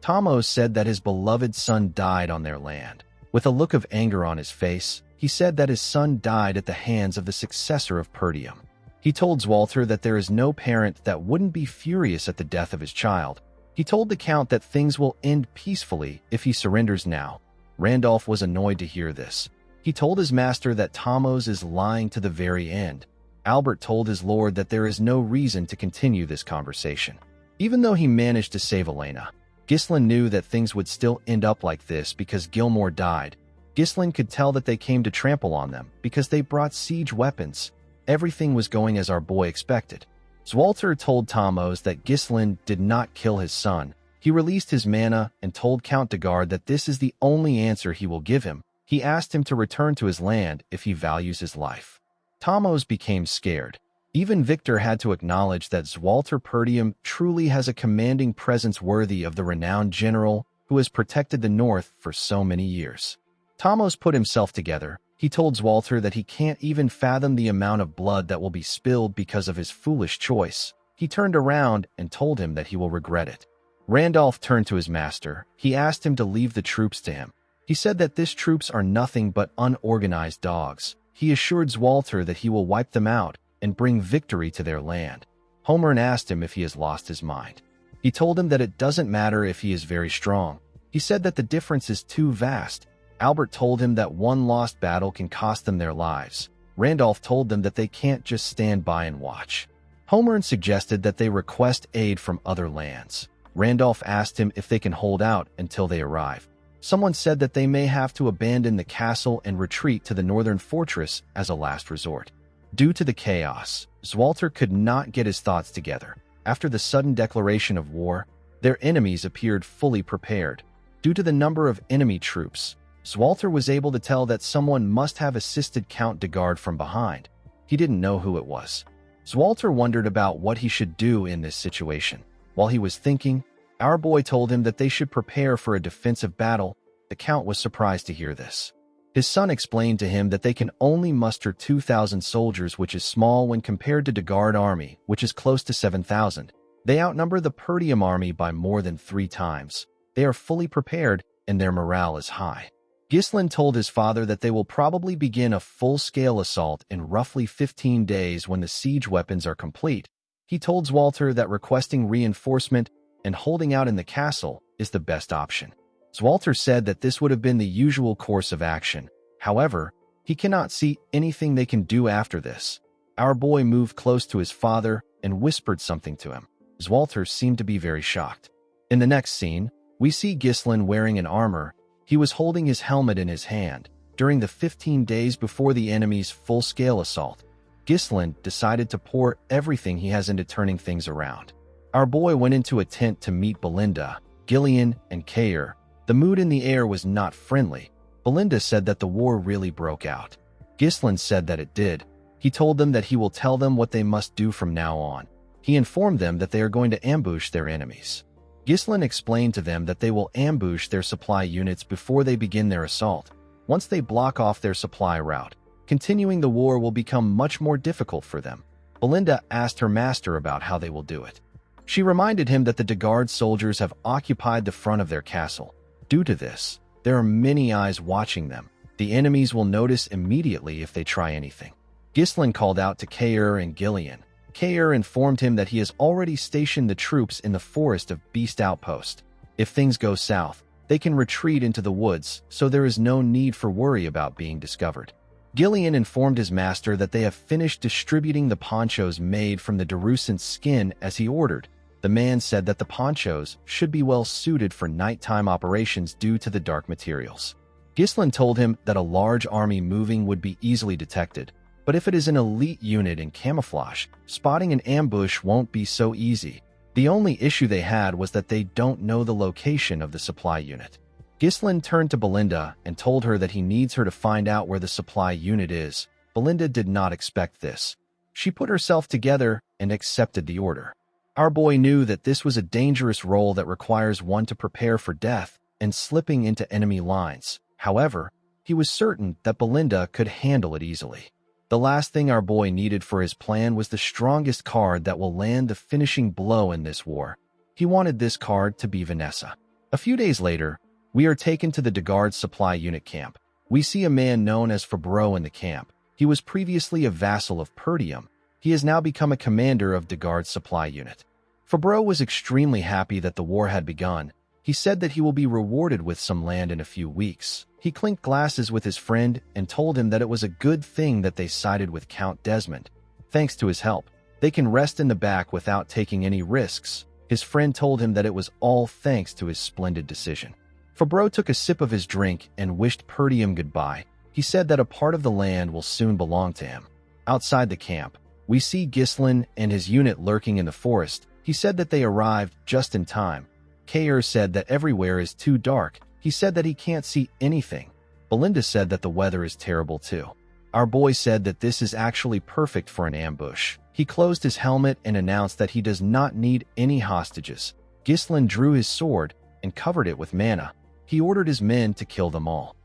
Thomas said that his beloved son died on their land. With a look of anger on his face, he said that his son died at the hands of the successor of Perdium. He told Zwalter that there is no parent that wouldn't be furious at the death of his child. He told the Count that things will end peacefully if he surrenders now. Randolph was annoyed to hear this. He told his master that Thomas is lying to the very end. Albert told his lord that there is no reason to continue this conversation. Even though he managed to save Elena, Ghislain knew that things would still end up like this because Gilmore died. Ghislain could tell that they came to trample on them because they brought siege weapons. Everything was going as our boy expected. Zwalter told Thomas that Ghislain did not kill his son. He released his mana and told Count Degard that this is the only answer he will give him. He asked him to return to his land if he values his life. Thomas became scared. Even Victor had to acknowledge that Zwalter Perdium truly has a commanding presence worthy of the renowned general who has protected the North for so many years. Thomas put himself together. He told Zwalter that he can't even fathom the amount of blood that will be spilled because of his foolish choice. He turned around and told him that he will regret it. Randolph turned to his master. He asked him to leave the troops to him. He said that these troops are nothing but unorganized dogs. He assured Zwalter that he will wipe them out and bring victory to their land. Homer asked him if he has lost his mind. He told him that it doesn't matter if he is very strong. He said that the difference is too vast. Albert told him that one lost battle can cost them their lives. Randolph told them that they can't just stand by and watch. Homer suggested that they request aid from other lands. Randolph asked him if they can hold out until they arrive. Someone said that they may have to abandon the castle and retreat to the northern fortress as a last resort. Due to the chaos, Zwalter could not get his thoughts together. After the sudden declaration of war, their enemies appeared fully prepared. Due to the number of enemy troops, Zwalter was able to tell that someone must have assisted Count Degard from behind. He didn't know who it was. Zwalter wondered about what he should do in this situation. While he was thinking, our boy told him that they should prepare for a defensive battle. The Count was surprised to hear this. His son explained to him that they can only muster 2,000 soldiers, which is small when compared to Degard army, which is close to 7,000. They outnumber the Perdium army by more than 3 times. They are fully prepared, and their morale is high. Ghislain told his father that they will probably begin a full-scale assault in roughly 15 days when the siege weapons are complete. He told Zwalter that requesting reinforcement and holding out in the castle is the best option. Zwalter said that this would have been the usual course of action. However, he cannot see anything they can do after this. Our boy moved close to his father and whispered something to him. Zwalter seemed to be very shocked. In the next scene, we see Ghislain wearing an armor. He was holding his helmet in his hand. During the 15 days before the enemy's full-scale assault, Ghislain decided to pour everything he has into turning things around. Our boy went into a tent to meet Belinda, Gillian, and Kayer. The mood in the air was not friendly. Belinda said that the war really broke out. Ghislain said that it did. He told them that he will tell them what they must do from now on. He informed them that they are going to ambush their enemies. Ghislain explained to them that they will ambush their supply units before they begin their assault. Once they block off their supply route, continuing the war will become much more difficult for them. Belinda asked her master about how they will do it. She reminded him that the Degard soldiers have occupied the front of their castle. Due to this, there are many eyes watching them. The enemies will notice immediately if they try anything. Ghislain called out to Kaer and Gillian. Kaer informed him that he has already stationed the troops in the forest of Beast Outpost. If things go south, they can retreat into the woods, so there is no need for worry about being discovered. Gillian informed his master that they have finished distributing the ponchos made from the Darusant's skin as he ordered. The man said that the ponchos should be well suited for nighttime operations due to the dark materials. Ghislain told him that a large army moving would be easily detected, but if it is an elite unit in camouflage, spotting an ambush won't be so easy. The only issue they had was that they don't know the location of the supply unit. Ghislain turned to Belinda and told her that he needs her to find out where the supply unit is. Belinda did not expect this. She put herself together and accepted the order. Our boy knew that this was a dangerous role that requires one to prepare for death and slipping into enemy lines. However, he was certain that Belinda could handle it easily. The last thing our boy needed for his plan was the strongest card that will land the finishing blow in this war. He wanted this card to be Vanessa. A few days later, we are taken to the Degard supply unit camp. We see a man known as Fabreau in the camp. He was previously a vassal of Perdium. He has now become a commander of Degard's supply unit. Fabreau was extremely happy that the war had begun. He said that he will be rewarded with some land in a few weeks. He clinked glasses with his friend and told him that it was a good thing that they sided with Count Desmond. Thanks to his help, they can rest in the back without taking any risks. His friend told him that it was all thanks to his splendid decision. Fabreau took a sip of his drink and wished Perdium goodbye. He said that a part of the land will soon belong to him. Outside the camp, we see Ghislain and his unit lurking in the forest. He said that they arrived just in time. Kaer said that everywhere is too dark. He said that he can't see anything. Belinda said that the weather is terrible too. Our boy said that this is actually perfect for an ambush. He closed his helmet and announced that he does not need any hostages. Ghislain drew his sword and covered it with mana. He ordered his men to kill them all.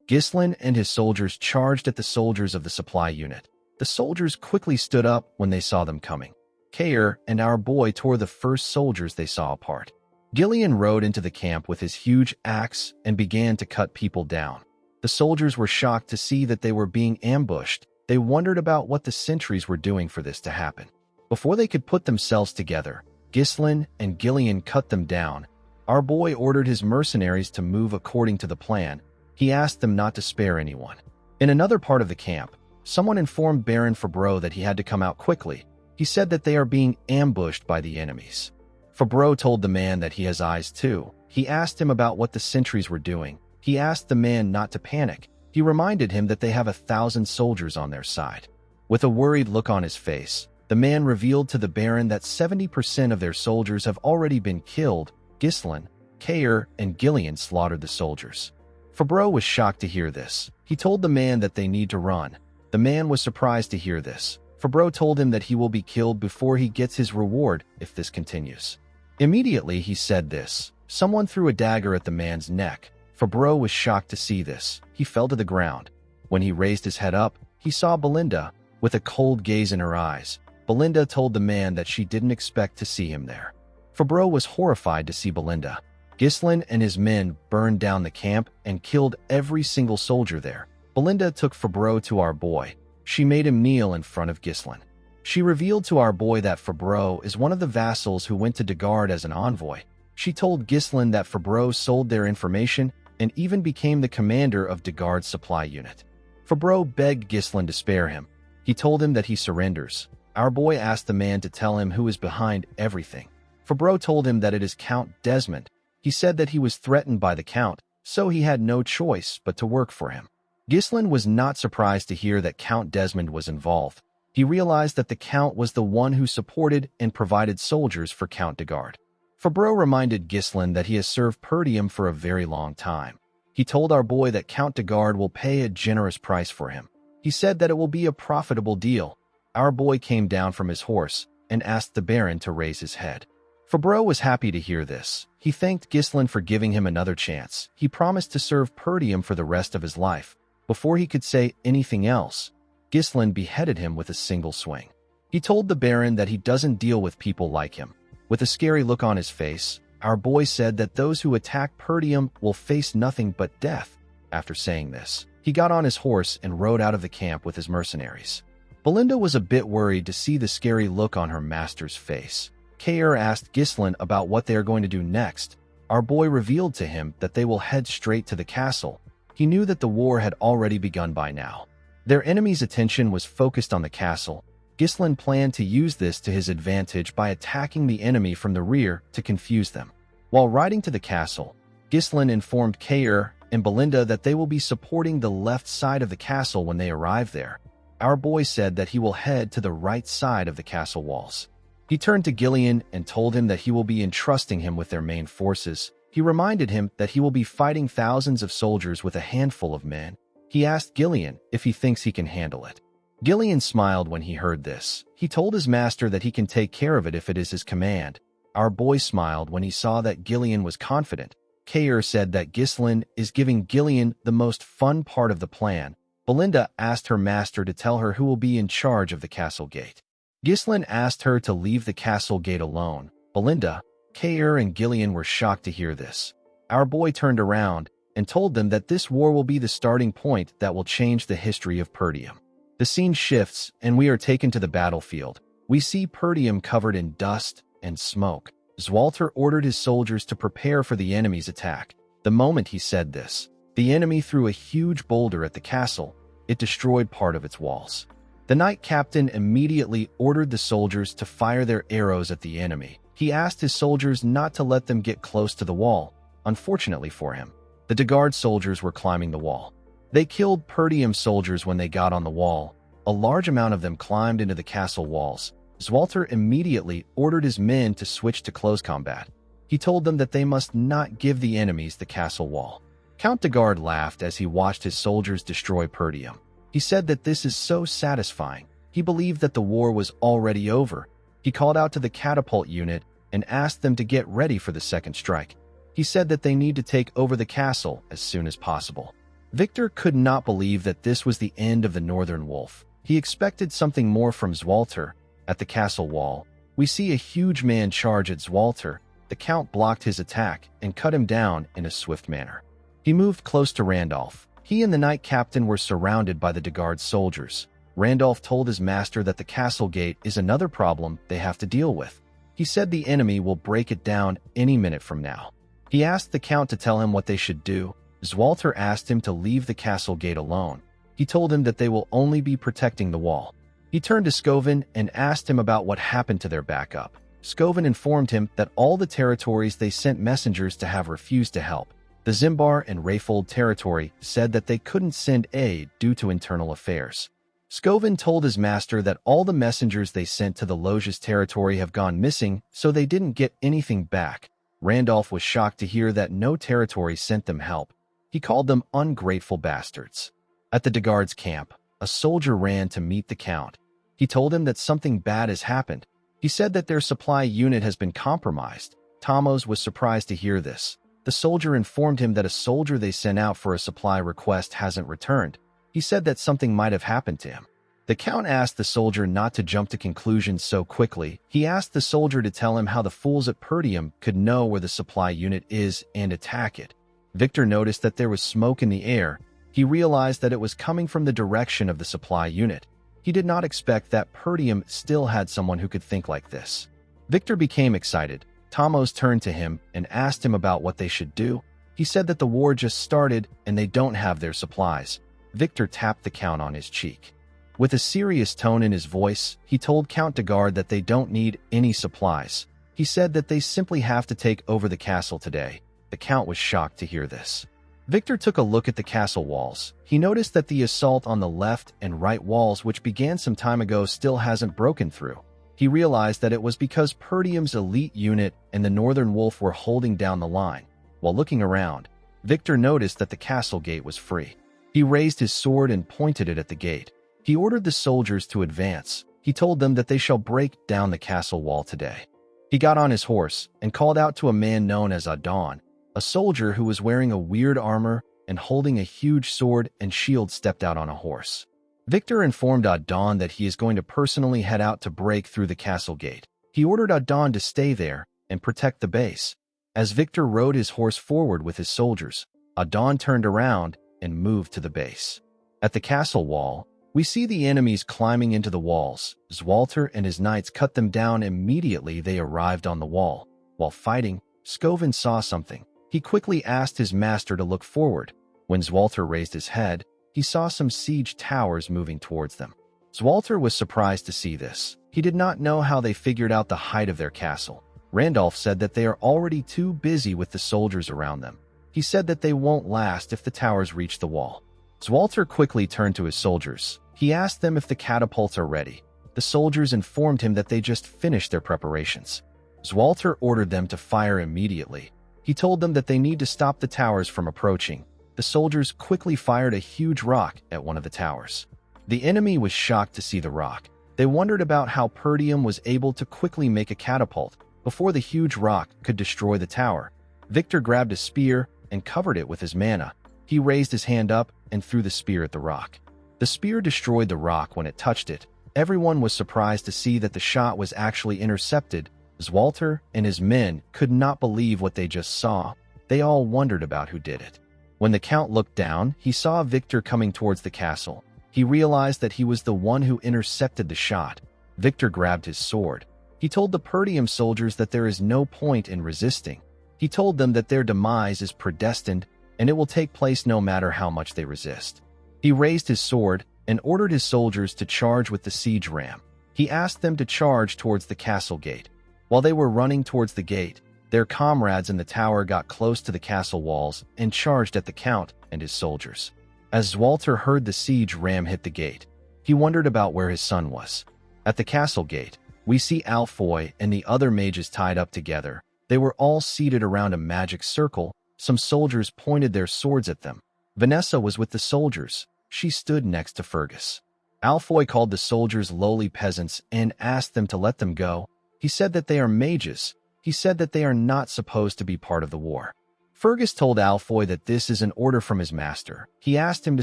Ghislain and his soldiers charged at the soldiers of the supply unit. The soldiers quickly stood up when they saw them coming. Kaer and our boy tore the first soldiers they saw apart. Gillian rode into the camp with his huge axe and began to cut people down. The soldiers were shocked to see that they were being ambushed. They wondered about what the sentries were doing for this to happen. Before they could put themselves together, Ghislain and Gillian cut them down. Our boy ordered his mercenaries to move according to the plan. He asked them not to spare anyone. In another part of the camp, someone informed Baron Fabreau that he had to come out quickly. He said that they are being ambushed by the enemies. Fabreau told the man that he has eyes too. He asked him about what the sentries were doing. He asked the man not to panic. He reminded him that they have 1,000 soldiers on their side. With a worried look on his face, the man revealed to the Baron that 70% of their soldiers have already been killed. Ghislain, Kaer, and Gillian slaughtered the soldiers. Fabreau was shocked to hear this. He told the man that they need to run. The man was surprised to hear this. Fabreau told him that he will be killed before he gets his reward if this continues. Immediately he said this. Someone threw a dagger at the man's neck. Fabreau was shocked to see this. He fell to the ground. When he raised his head up, he saw Belinda, with a cold gaze in her eyes. Belinda told the man that she didn't expect to see him there. Fabreau was horrified to see Belinda. Ghislain and his men burned down the camp and killed every single soldier there. Belinda took Fabreau to our boy. She made him kneel in front of Ghislain. She revealed to our boy that Fabreau is one of the vassals who went to Degard as an envoy. She told Ghislain that Fabreau sold their information and even became the commander of Degard's supply unit. Fabreau begged Ghislain to spare him. He told him that he surrenders. Our boy asked the man to tell him who is behind everything. Fabreau told him that it is Count Desmond. He said that he was threatened by the Count, so he had no choice but to work for him. Ghislain was not surprised to hear that Count Desmond was involved. He realized that the Count was the one who supported and provided soldiers for Count Degard. Fabreau reminded Ghislain that he has served Perdium for a very long time. He told our boy that Count Degard will pay a generous price for him. He said that it will be a profitable deal. Our boy came down from his horse and asked the Baron to raise his head. Fabreau was happy to hear this. He thanked Ghislain for giving him another chance. He promised to serve Perdium for the rest of his life. Before he could say anything else, Ghislain beheaded him with a single swing. He told the Baron that he doesn't deal with people like him. With a scary look on his face, our boy said that those who attack Perdium will face nothing but death. After saying this, he got on his horse and rode out of the camp with his mercenaries. Belinda was a bit worried to see the scary look on her master's face. Kair asked Ghislain about what they are going to do next. Our boy revealed to him that they will head straight to the castle. He knew that the war had already begun by now. Their enemy's attention was focused on the castle. Ghislain planned to use this to his advantage by attacking the enemy from the rear to confuse them. While riding to the castle, Ghislain informed Kair and Belinda that they will be supporting the left side of the castle when they arrive there. Our boy said that he will head to the right side of the castle walls. He turned to Gillian and told him that he will be entrusting him with their main forces. He reminded him that he will be fighting thousands of soldiers with a handful of men. He asked Gillian if he thinks he can handle it. Gillian smiled when he heard this. He told his master that he can take care of it if it is his command. Our boy smiled when he saw that Gillian was confident. Kair said that Ghislain is giving Gillian the most fun part of the plan. Belinda asked her master to tell her who will be in charge of the castle gate. Ghislain asked her to leave the castle gate alone. Belinda, Kair, and Gillian were shocked to hear this. Our boy turned around and told them that this war will be the starting point that will change the history of Perdium. The scene shifts, and we are taken to the battlefield. We see Perdium covered in dust and smoke. Zwalter ordered his soldiers to prepare for the enemy's attack. The moment he said this, the enemy threw a huge boulder at the castle. It destroyed part of its walls. The knight captain immediately ordered the soldiers to fire their arrows at the enemy. He asked his soldiers not to let them get close to the wall. Unfortunately for him, the Degard soldiers were climbing the wall. They killed Perdium soldiers when they got on the wall. A large amount of them climbed into the castle walls. Zwalter immediately ordered his men to switch to close combat. He told them that they must not give the enemies the castle wall. Count Degard laughed as he watched his soldiers destroy Perdium. He said that this is so satisfying. He believed that the war was already over. He called out to the catapult unit and asked them to get ready for the second strike. He said that they need to take over the castle as soon as possible. Victor could not believe that this was the end of the Northern Wolf. He expected something more from Zwalter. At the castle wall, we see a huge man charge at Zwalter. The Count blocked his attack and cut him down in a swift manner. He moved close to Randolph. He and the knight captain were surrounded by the Degard soldiers. Randolph told his master that the castle gate is another problem they have to deal with. He said the enemy will break it down any minute from now. He asked the Count to tell him what they should do. Zwalter asked him to leave the castle gate alone. He told him that they will only be protecting the wall. He turned to Scovin and asked him about what happened to their backup. Scovin informed him that all the territories they sent messengers to have refused to help. The Zimbar and Rayfold territory said that they couldn't send aid due to internal affairs. Scovin told his master that all the messengers they sent to the Loges territory have gone missing, so they didn't get anything back. Randolph was shocked to hear that no territory sent them help. He called them ungrateful bastards. At the Degard's camp, a soldier ran to meet the Count. He told him that something bad has happened. He said that their supply unit has been compromised. Tomos was surprised to hear this. The soldier informed him that a soldier they sent out for a supply request hasn't returned. He said that something might have happened to him. The Count asked the soldier not to jump to conclusions so quickly. He asked the soldier to tell him how the fools at Perdium could know where the supply unit is and attack it. Victor noticed that there was smoke in the air. He realized that it was coming from the direction of the supply unit. He did not expect that Perdium still had someone who could think like this. Victor became excited. Tomos turned to him and asked him about what they should do. He said that the war just started and they don't have their supplies. Victor tapped the Count on his cheek. With a serious tone in his voice, he told Count Degard that they don't need any supplies. He said that they simply have to take over the castle today. The Count was shocked to hear this. Victor took a look at the castle walls. He noticed that the assault on the left and right walls, which began some time ago, still hasn't broken through. He realized that it was because Perdium's elite unit and the Northern Wolf were holding down the line. While looking around, Victor noticed that the castle gate was free. He raised his sword and pointed it at the gate. He ordered the soldiers to advance. He told them that they shall break down the castle wall today. He got on his horse and called out to a man known as Adon, a soldier who was wearing a weird armor and holding a huge sword and shield stepped out on a horse. Victor informed Adon that he is going to personally head out to break through the castle gate. He ordered Adon to stay there and protect the base. As Victor rode his horse forward with his soldiers, Adon turned around and moved to the base. At the castle wall, we see the enemies climbing into the walls. Zwalter and his knights cut them down immediately they arrived on the wall. While fighting, Skovin saw something. He quickly asked his master to look forward. When Zwalter raised his head, he saw some siege towers moving towards them. Zwalter was surprised to see this. He did not know how they figured out the height of their castle. Randolph said that they are already too busy with the soldiers around them. He said that they won't last if the towers reach the wall. Zwalter quickly turned to his soldiers. He asked them if the catapults are ready. The soldiers informed him that they just finished their preparations. Zwalter ordered them to fire immediately. He told them that they need to stop the towers from approaching. The soldiers quickly fired a huge rock at one of the towers. The enemy was shocked to see the rock. They wondered about how Perdium was able to quickly make a catapult before the huge rock could destroy the tower. Victor grabbed a spear and covered it with his mana. He raised his hand up and threw the spear at the rock. The spear destroyed the rock when it touched it. Everyone was surprised to see that the shot was actually intercepted. Zwalter and his men could not believe what they just saw. They all wondered about who did it. When the Count looked down, he saw Victor coming towards the castle. He realized that he was the one who intercepted the shot. Victor grabbed his sword. He told the Perdium soldiers that there is no point in resisting. He told them that their demise is predestined and it will take place no matter how much they resist. He raised his sword and ordered his soldiers to charge with the siege ram. He asked them to charge towards the castle gate. While they were running towards the gate, their comrades in the tower got close to the castle walls and charged at the Count and his soldiers. As Zwalter heard the siege ram hit the gate, he wondered about where his son was. At the castle gate, we see Alfoy and the other mages tied up together. They were all seated around a magic circle. Some soldiers pointed their swords at them. Vanessa was with the soldiers. She stood next to Fergus. Alfoy called the soldiers lowly peasants and asked them to let them go. He said that they are mages. He said that they are not supposed to be part of the war. Fergus told Alfoy that this is an order from his master. He asked him to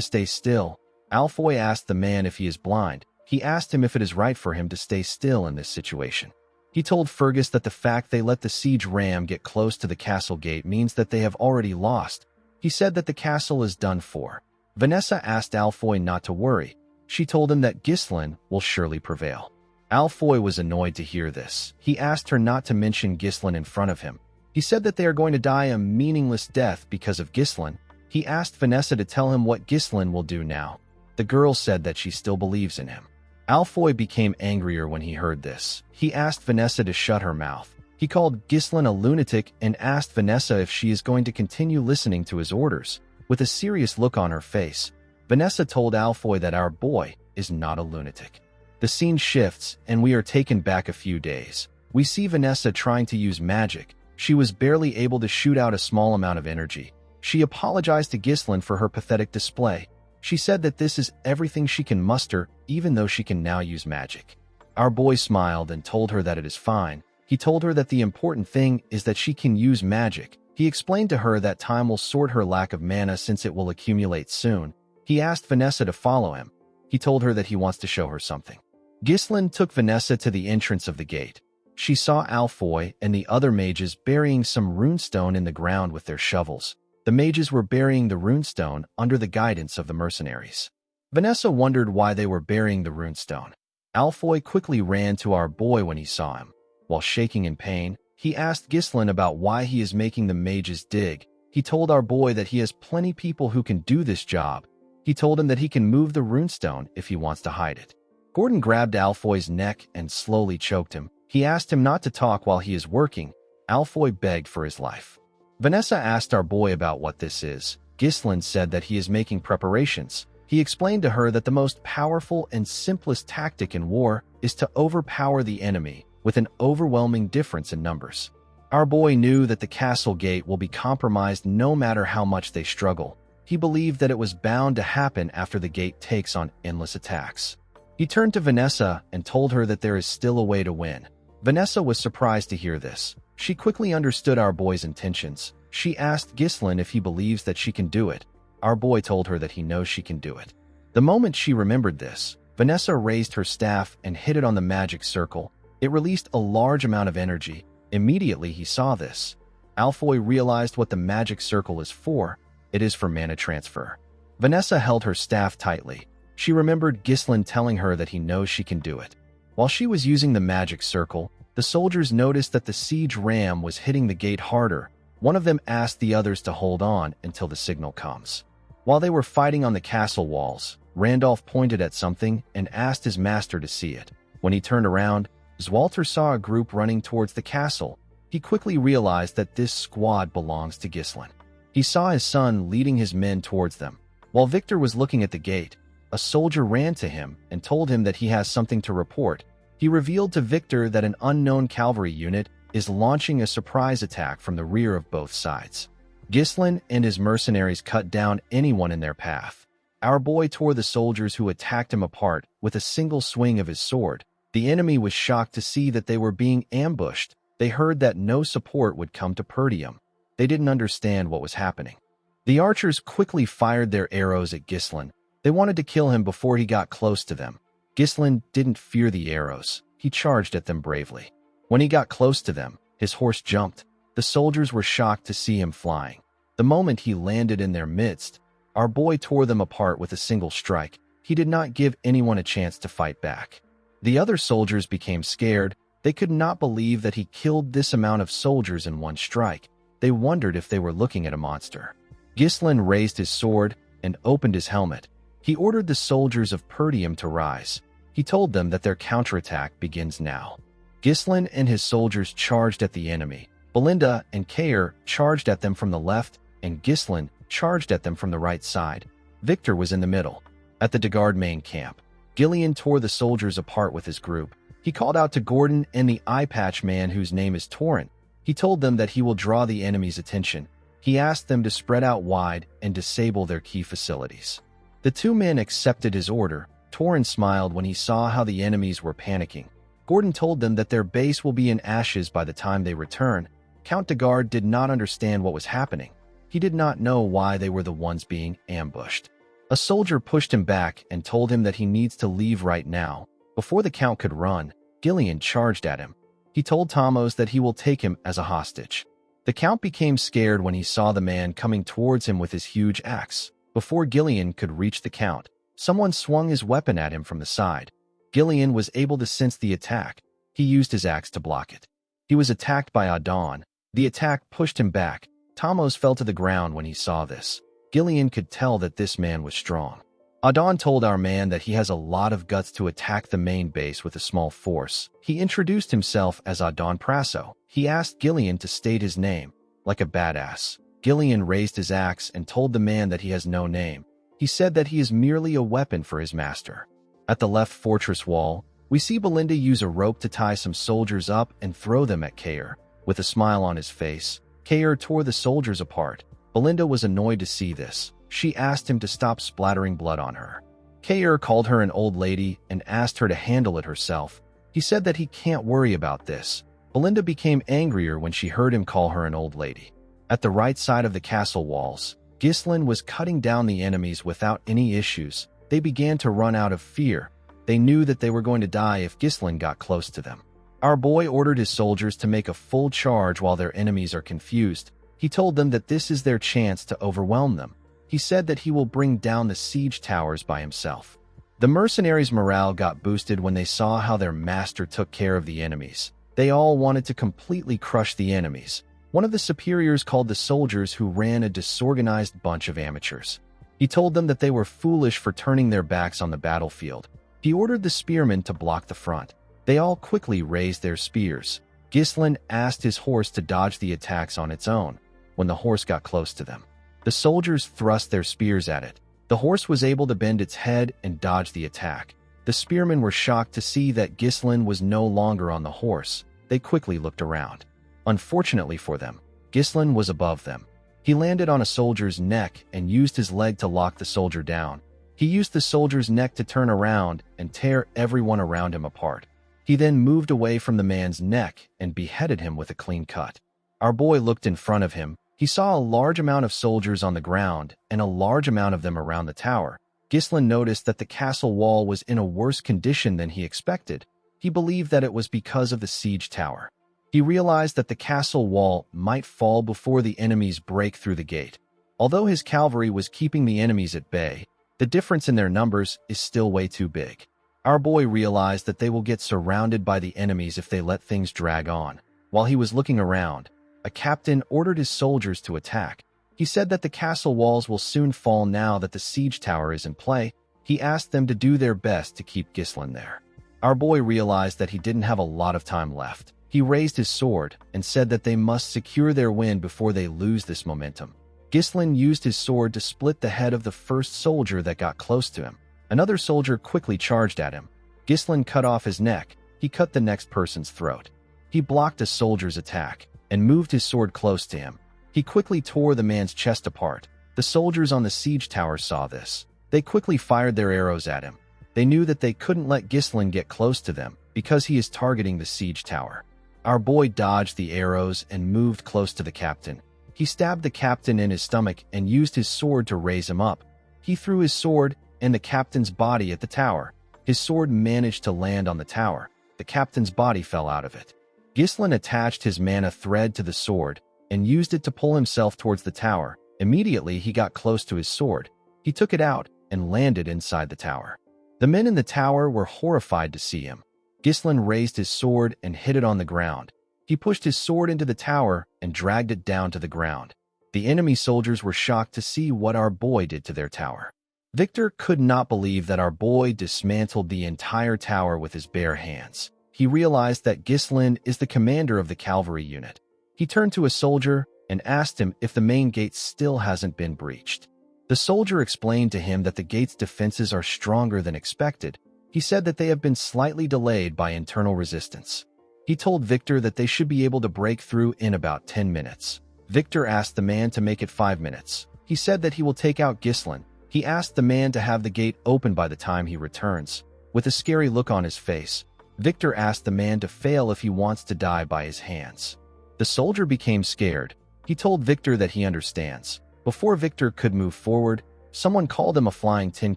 stay still. Alfoy asked the man if he is blind. He asked him if it is right for him to stay still in this situation. He told Fergus that the fact they let the siege ram get close to the castle gate means that they have already lost. He said that the castle is done for. Vanessa asked Alfoy not to worry. She told him that Ghislain will surely prevail. Alfoy was annoyed to hear this. He asked her not to mention Ghislain in front of him. He said that they are going to die a meaningless death because of Ghislain. He asked Vanessa to tell him what Ghislain will do now. The girl said that she still believes in him. Alfoy became angrier when he heard this. He asked Vanessa to shut her mouth. He called Ghislain a lunatic and asked Vanessa if she is going to continue listening to his orders. With a serious look on her face, Vanessa told Alfoy that our boy is not a lunatic. The scene shifts, and we are taken back a few days. We see Vanessa trying to use magic. She was barely able to shoot out a small amount of energy. She apologized to Ghislain for her pathetic display. She said that this is everything she can muster, even though she can now use magic. Our boy smiled and told her that it is fine. He told her that the important thing is that she can use magic. He explained to her that time will sort her lack of mana since it will accumulate soon. He asked Vanessa to follow him. He told her that he wants to show her something. Ghislain took Vanessa to the entrance of the gate. She saw Alfoy and the other mages burying some runestone in the ground with their shovels. The mages were burying the runestone under the guidance of the mercenaries. Vanessa wondered why they were burying the runestone. Alfoy quickly ran to our boy when he saw him. While shaking in pain, he asked Ghislain about why he is making the mages dig. He told our boy that he has plenty people who can do this job. He told him that he can move the runestone if he wants to hide it. Gordon grabbed Alfoy's neck and slowly choked him. He asked him not to talk while he is working. Alfoy begged for his life. Vanessa asked our boy about what this is. Ghislain said that he is making preparations. He explained to her that the most powerful and simplest tactic in war is to overpower the enemy with an overwhelming difference in numbers. Our boy knew that the castle gate will be compromised no matter how much they struggle. He believed that it was bound to happen after the gate takes on endless attacks. He turned to Vanessa and told her that there is still a way to win. Vanessa was surprised to hear this. She quickly understood our boy's intentions. She asked Ghislain if he believes that she can do it. Our boy told her that he knows she can do it. The moment she remembered this, Vanessa raised her staff and hit it on the magic circle. It released a large amount of energy. Immediately he saw this. Alfoy realized what the magic circle is for. It is for mana transfer. Vanessa held her staff tightly. She remembered Ghislain telling her that he knows she can do it. While she was using the magic circle, the soldiers noticed that the siege ram was hitting the gate harder. One of them asked the others to hold on until the signal comes. While they were fighting on the castle walls, Randolph pointed at something and asked his master to see it. When he turned around, Zwalter saw a group running towards the castle. He quickly realized that this squad belongs to Ghislain. He saw his son leading his men towards them. While Victor was looking at the gate, a soldier ran to him and told him that he has something to report. He revealed to Victor that an unknown cavalry unit is launching a surprise attack from the rear of both sides. Ghislain and his mercenaries cut down anyone in their path. Our boy tore the soldiers who attacked him apart with a single swing of his sword. The enemy was shocked to see that they were being ambushed. They heard that no support would come to Perdium. They didn't understand what was happening. The archers quickly fired their arrows at Ghislain. They wanted to kill him before he got close to them. Ghislain didn't fear the arrows. He charged at them bravely. When he got close to them, his horse jumped. The soldiers were shocked to see him flying. The moment he landed in their midst, our boy tore them apart with a single strike. He did not give anyone a chance to fight back. The other soldiers became scared. They could not believe that he killed this amount of soldiers in one strike. They wondered if they were looking at a monster. Ghislain raised his sword and opened his helmet. He ordered the soldiers of Perdium to rise. He told them that their counterattack begins now. Ghislain and his soldiers charged at the enemy. Belinda and Kair charged at them from the left, and Ghislain charged at them from the right side. Victor was in the middle. At the Degard main camp, Gillian tore the soldiers apart with his group. He called out to Gordon and the eye-patch man whose name is Torrent. He told them that he will draw the enemy's attention. He asked them to spread out wide and disable their key facilities. The two men accepted his order. Torrent smiled when he saw how the enemies were panicking. Gordon told them that their base will be in ashes by the time they return. Count Degard did not understand what was happening. He did not know why they were the ones being ambushed. A soldier pushed him back and told him that he needs to leave right now. Before the Count could run, Gillian charged at him. He told Tomos that he will take him as a hostage. The Count became scared when he saw the man coming towards him with his huge axe. Before Gillian could reach the Count, someone swung his weapon at him from the side. Gillian was able to sense the attack. He used his axe to block it. He was attacked by Adon. The attack pushed him back. Tomos fell to the ground when he saw this. Gillian could tell that this man was strong. Adon told our man that he has a lot of guts to attack the main base with a small force. He introduced himself as Adon Prasso. He asked Gillian to state his name. Like a badass, Gillian raised his axe and told the man that he has no name. He said that he is merely a weapon for his master. At the left fortress wall, we see Belinda use a rope to tie some soldiers up and throw them at Kair. With a smile on his face, Kair tore the soldiers apart. Belinda was annoyed to see this. She asked him to stop splattering blood on her. Kair called her an old lady and asked her to handle it herself. He said that he can't worry about this. Belinda became angrier when she heard him call her an old lady. At the right side of the castle walls, Ghislain was cutting down the enemies without any issues. They began to run out of fear. They knew that they were going to die if Ghislain got close to them. Our boy ordered his soldiers to make a full charge while their enemies are confused. He told them that this is their chance to overwhelm them. He said that he will bring down the siege towers by himself. The mercenaries' morale got boosted when they saw how their master took care of the enemies. They all wanted to completely crush the enemies. One of the superiors called the soldiers who ran a disorganized bunch of amateurs. He told them that they were foolish for turning their backs on the battlefield. He ordered the spearmen to block the front. They all quickly raised their spears. Ghislain asked his horse to dodge the attacks on its own. When the horse got close to them, the soldiers thrust their spears at it. The horse was able to bend its head and dodge the attack. The spearmen were shocked to see that Ghislain was no longer on the horse. They quickly looked around. Unfortunately for them, Ghislain was above them. He landed on a soldier's neck and used his leg to lock the soldier down. He used the soldier's neck to turn around and tear everyone around him apart. He then moved away from the man's neck and beheaded him with a clean cut. Our boy looked in front of him. He saw a large amount of soldiers on the ground and a large amount of them around the tower. Ghislain noticed that the castle wall was in a worse condition than he expected. He believed that it was because of the siege tower. He realized that the castle wall might fall before the enemies break through the gate. Although his cavalry was keeping the enemies at bay, the difference in their numbers is still way too big. Our boy realized that they will get surrounded by the enemies if they let things drag on. While he was looking around, a captain ordered his soldiers to attack. He said that the castle walls will soon fall now that the siege tower is in play. He asked them to do their best to keep Ghislain there. Our boy realized that he didn't have a lot of time left. He raised his sword and said that they must secure their win before they lose this momentum. Ghislain used his sword to split the head of the first soldier that got close to him. Another soldier quickly charged at him. Ghislain cut off his neck. He cut the next person's throat. He blocked a soldier's attack and moved his sword close to him. He quickly tore the man's chest apart. The soldiers on the siege tower saw this. They quickly fired their arrows at him. They knew that they couldn't let Ghislain get close to them because he is targeting the siege tower. Our boy dodged the arrows and moved close to the captain. He stabbed the captain in his stomach and used his sword to raise him up. He threw his sword and the captain's body at the tower. His sword managed to land on the tower. The captain's body fell out of it. Ghislain attached his mana thread to the sword and used it to pull himself towards the tower. Immediately, he got close to his sword. He took it out and landed inside the tower. The men in the tower were horrified to see him. Ghislain raised his sword and hit it on the ground. He pushed his sword into the tower and dragged it down to the ground. The enemy soldiers were shocked to see what our boy did to their tower. Victor could not believe that our boy dismantled the entire tower with his bare hands. He realized that Ghislain is the commander of the cavalry unit. He turned to a soldier and asked him if the main gate still hasn't been breached. The soldier explained to him that the gate's defenses are stronger than expected. He said that they have been slightly delayed by internal resistance. He told Victor that they should be able to break through in about 10 minutes. Victor asked the man to make it 5 minutes. He said that he will take out Ghislain. He asked the man to have the gate open by the time he returns. With a scary look on his face, Victor asked the man to fail if he wants to die by his hands. The soldier became scared. He told Victor that he understands. Before Victor could move forward, someone called him a flying tin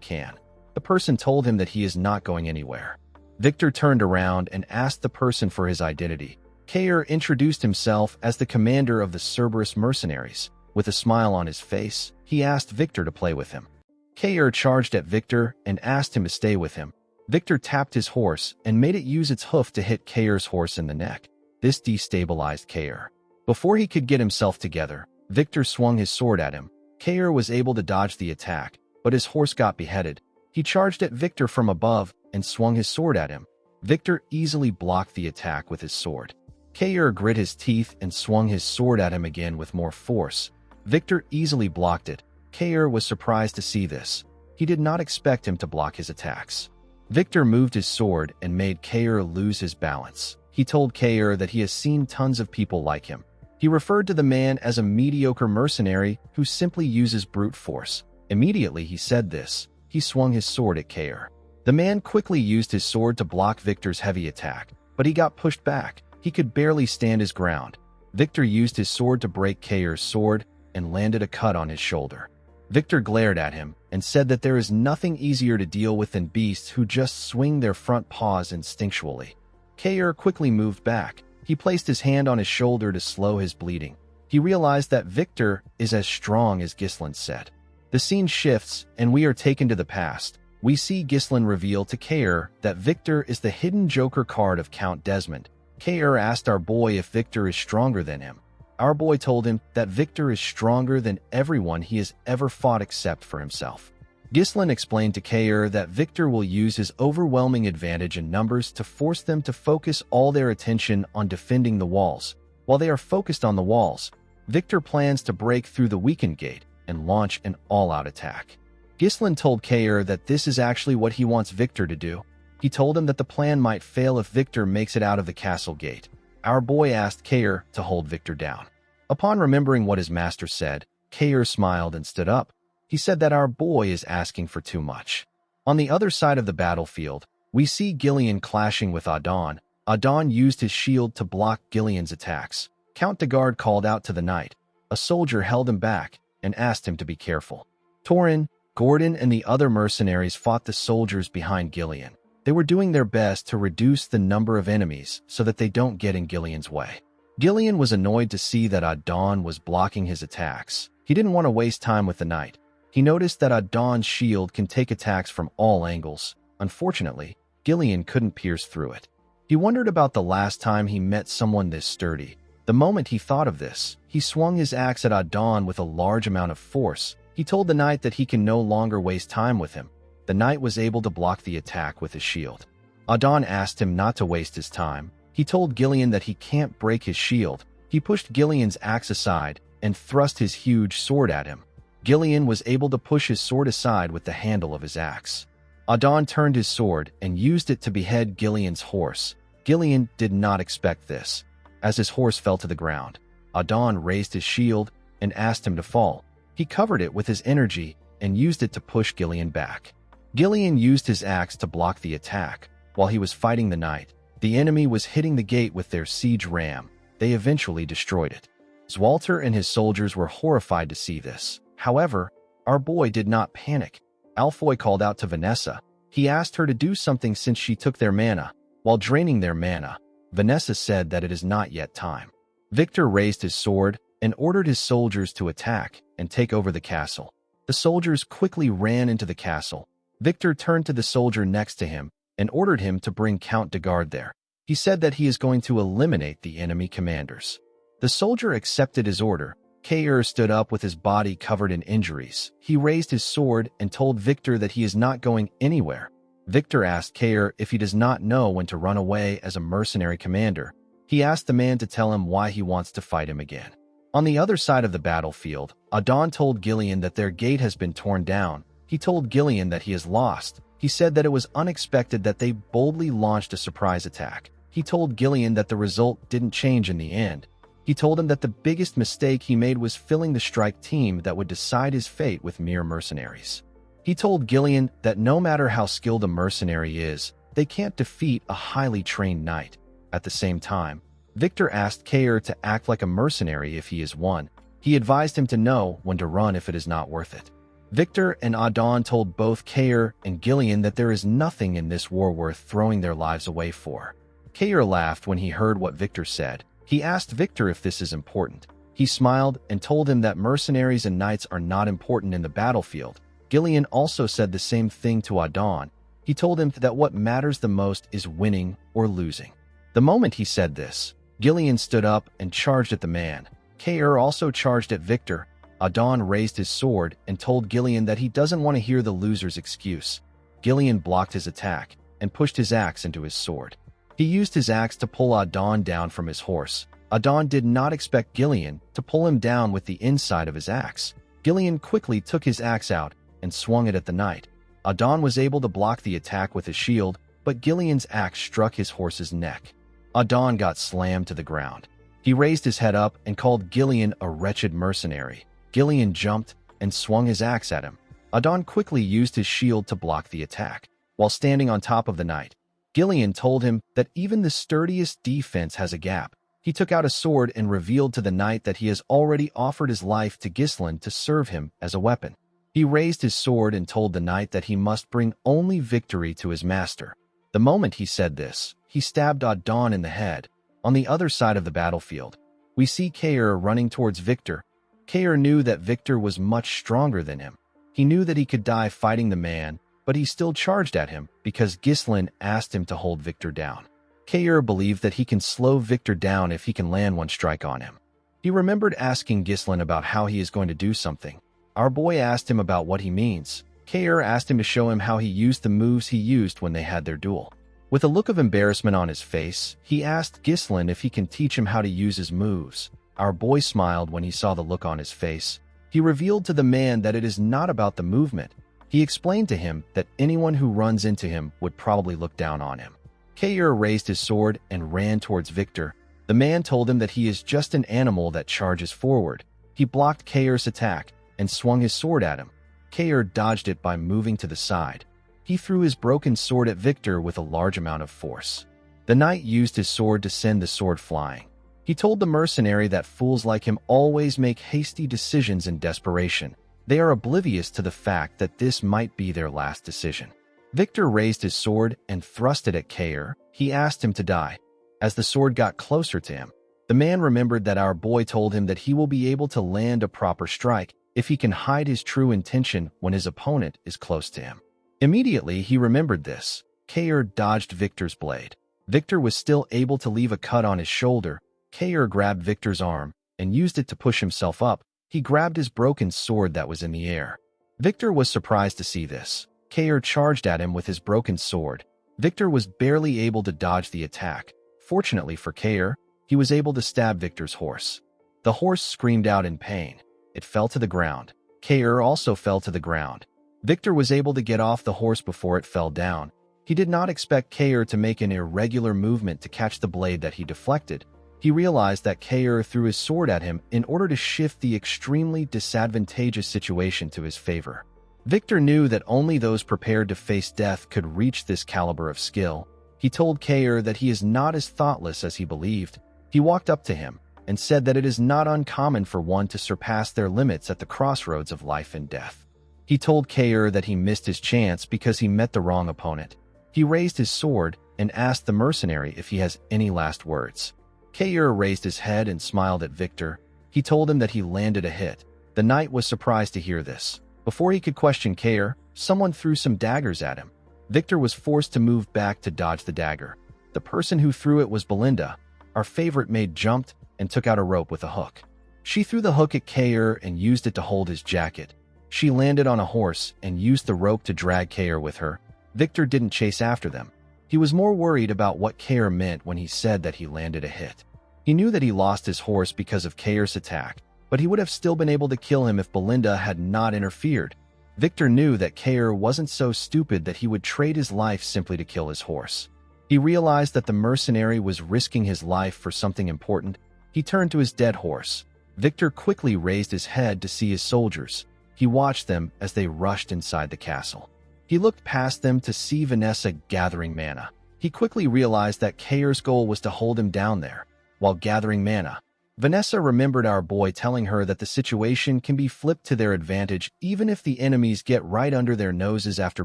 can. The person told him that he is not going anywhere. Victor turned around and asked the person for his identity. Kair introduced himself as the commander of the Cerberus mercenaries. With a smile on his face, he asked Victor to play with him. Kair charged at Victor and asked him to stay with him. Victor tapped his horse and made it use its hoof to hit Kair's horse in the neck. This destabilized Kair. Before he could get himself together, Victor swung his sword at him. Kair was able to dodge the attack, but his horse got beheaded. He charged at Victor from above and swung his sword at him. Victor easily blocked the attack with his sword. Kair grit his teeth and swung his sword at him again with more force. Victor easily blocked it. Kair was surprised to see this. He did not expect him to block his attacks. Victor moved his sword and made Kair lose his balance. He told Kair that he has seen tons of people like him. He referred to the man as a mediocre mercenary who simply uses brute force. Immediately he said this. He swung his sword at Kair. The man quickly used his sword to block Victor's heavy attack, but he got pushed back. He could barely stand his ground. Victor used his sword to break Kair's sword and landed a cut on his shoulder. Victor glared at him and said that there is nothing easier to deal with than beasts who just swing their front paws instinctually. Kair quickly moved back. He placed his hand on his shoulder to slow his bleeding. He realized that Victor is as strong as Ghislain said. The scene shifts and we are taken to the past. We see Ghislain reveal to Kair that Victor is the hidden Joker card of Count Desmond. Kair asked our boy if Victor is stronger than him. Our boy told him that Victor is stronger than everyone he has ever fought except for himself. Ghislain explained to Kair that Victor will use his overwhelming advantage in numbers to force them to focus all their attention on defending the walls. While they are focused on the walls, Victor plans to break through the weakened gate and launch an all-out attack. Ghislain told Kair that this is actually what he wants Victor to do. He told him that the plan might fail if Victor makes it out of the castle gate. Our boy asked Kair to hold Victor down. Upon remembering what his master said, Kair smiled and stood up. He said that our boy is asking for too much. On the other side of the battlefield, we see Gillian clashing with Adon. Adon used his shield to block Gillian's attacks. Count de Guard called out to the knight. A soldier held him back and asked him to be careful. Torin, Gordon, and the other mercenaries fought the soldiers behind Gillian. They were doing their best to reduce the number of enemies so that they don't get in Gillian's way. Gillian was annoyed to see that Adon was blocking his attacks. He didn't want to waste time with the knight. He noticed that Adon's shield can take attacks from all angles. Unfortunately, Gillian couldn't pierce through it. He wondered about the last time he met someone this sturdy. The moment he thought of this, he swung his axe at Adon with a large amount of force. He told the knight that he can no longer waste time with him. The knight was able to block the attack with his shield. Adon asked him not to waste his time. He told Gillian that he can't break his shield. He pushed Gillian's axe aside and thrust his huge sword at him. Gillian was able to push his sword aside with the handle of his axe. Adon turned his sword and used it to behead Gillian's horse. Gillian did not expect this. As his horse fell to the ground, Adon raised his shield and asked him to fall. He covered it with his energy and used it to push Gillian back. Gillian used his axe to block the attack. While he was fighting the knight, the enemy was hitting the gate with their siege ram. They eventually destroyed it. Zwalter and his soldiers were horrified to see this. However, our boy did not panic. Alfoy called out to Vanessa. He asked her to do something since she took their mana. While draining their mana, Vanessa said that it is not yet time. Victor raised his sword and ordered his soldiers to attack and take over the castle. The soldiers quickly ran into the castle. Victor turned to the soldier next to him and ordered him to bring Count de Guard there. He said that he is going to eliminate the enemy commanders. The soldier accepted his order. Kair stood up with his body covered in injuries. He raised his sword and told Victor that he is not going anywhere. Victor asked Kair if he does not know when to run away as a mercenary commander. He asked the man to tell him why he wants to fight him again. On the other side of the battlefield, Adon told Gillian that their gate has been torn down. He told Gillian that he is lost. He said that it was unexpected that they boldly launched a surprise attack. He told Gillian that the result didn't change in the end. He told him that the biggest mistake he made was filling the strike team that would decide his fate with mere mercenaries. He told Gillian that no matter how skilled a mercenary is, they can't defeat a highly trained knight. At the same time, Victor asked Kair to act like a mercenary if he is one. He advised him to know when to run if it is not worth it. Victor and Adon told both Kair and Gillian that there is nothing in this war worth throwing their lives away for. Kair laughed when he heard what Victor said. He asked Victor if this is important. He smiled and told him that mercenaries and knights are not important in the battlefield. Gillian also said the same thing to Adon. He told him that what matters the most is winning or losing. The moment he said this, Gillian stood up and charged at the man. Kair also charged at Victor. Adon raised his sword and told Gillian that he doesn't want to hear the loser's excuse. Gillian blocked his attack and pushed his axe into his sword. He used his axe to pull Adon down from his horse. Adon did not expect Gillian to pull him down with the inside of his axe. Gillian quickly took his axe out and swung it at the knight. Adon was able to block the attack with his shield, but Gillian's axe struck his horse's neck. Adon got slammed to the ground. He raised his head up and called Gillian a wretched mercenary. Gillian jumped and swung his axe at him. Adon quickly used his shield to block the attack. While standing on top of the knight, Gillian told him that even the sturdiest defense has a gap. He took out a sword and revealed to the knight that he has already offered his life to Ghislain to serve him as a weapon. He raised his sword and told the knight that he must bring only victory to his master. The moment he said this, he stabbed Adon in the head. On the other side of the battlefield, we see Kair running towards Victor. Kair knew that Victor was much stronger than him. He knew that he could die fighting the man, but he still charged at him because Ghislain asked him to hold Victor down. Kair believed that he can slow Victor down if he can land one strike on him. He remembered asking Ghislain about how he is going to do something. Our boy asked him about what he means. Kair asked him to show him how he used the moves he used when they had their duel. With a look of embarrassment on his face, he asked Ghislain if he can teach him how to use his moves. Our boy smiled when he saw the look on his face. He revealed to the man that it is not about the movement. He explained to him that anyone who runs into him would probably look down on him. Kair raised his sword and ran towards Victor. The man told him that he is just an animal that charges forward. He blocked Kair's attack and swung his sword at him. Kair dodged it by moving to the side. He threw his broken sword at Victor with a large amount of force. The knight used his sword to send the sword flying. He told the mercenary that fools like him always make hasty decisions in desperation. They are oblivious to the fact that this might be their last decision. Victor raised his sword and thrust it at Kair. He asked him to die. As the sword got closer to him, the man remembered that our boy told him that he will be able to land a proper strike if he can hide his true intention when his opponent is close to him. Immediately, he remembered this. Kair dodged Victor's blade. Victor was still able to leave a cut on his shoulder. Kair grabbed Victor's arm and used it to push himself up. He grabbed his broken sword that was in the air. Victor was surprised to see this. Kair charged at him with his broken sword. Victor was barely able to dodge the attack. Fortunately for Kair, he was able to stab Victor's horse. The horse screamed out in pain. It fell to the ground. Kair also fell to the ground. Victor was able to get off the horse before it fell down. He did not expect Kair to make an irregular movement to catch the blade that he deflected. He realized that Kair threw his sword at him in order to shift the extremely disadvantageous situation to his favor. Victor knew that only those prepared to face death could reach this caliber of skill. He told Kair that he is not as thoughtless as he believed. He walked up to him and said that it is not uncommon for one to surpass their limits at the crossroads of life and death. He told Kair that he missed his chance because he met the wrong opponent. He raised his sword and asked the mercenary if he has any last words. Kair raised his head and smiled at Victor. He told him that he landed a hit. The knight was surprised to hear this. Before he could question Kair, someone threw some daggers at him. Victor was forced to move back to dodge the dagger. The person who threw it was Belinda. Our favorite maid jumped and took out a rope with a hook. She threw the hook at Kair and used it to hold his jacket. She landed on a horse and used the rope to drag Kair with her. Victor didn't chase after them. He was more worried about what Kair meant when he said that he landed a hit. He knew that he lost his horse because of Kair's attack, but he would have still been able to kill him if Belinda had not interfered. Victor knew that Kair wasn't so stupid that he would trade his life simply to kill his horse. He realized that the mercenary was risking his life for something important. He turned to his dead horse. Victor quickly raised his head to see his soldiers. He watched them as they rushed inside the castle. He looked past them to see Vanessa gathering mana. He quickly realized that Kair's goal was to hold him down there. While gathering mana, Vanessa remembered our boy telling her that the situation can be flipped to their advantage even if the enemies get right under their noses after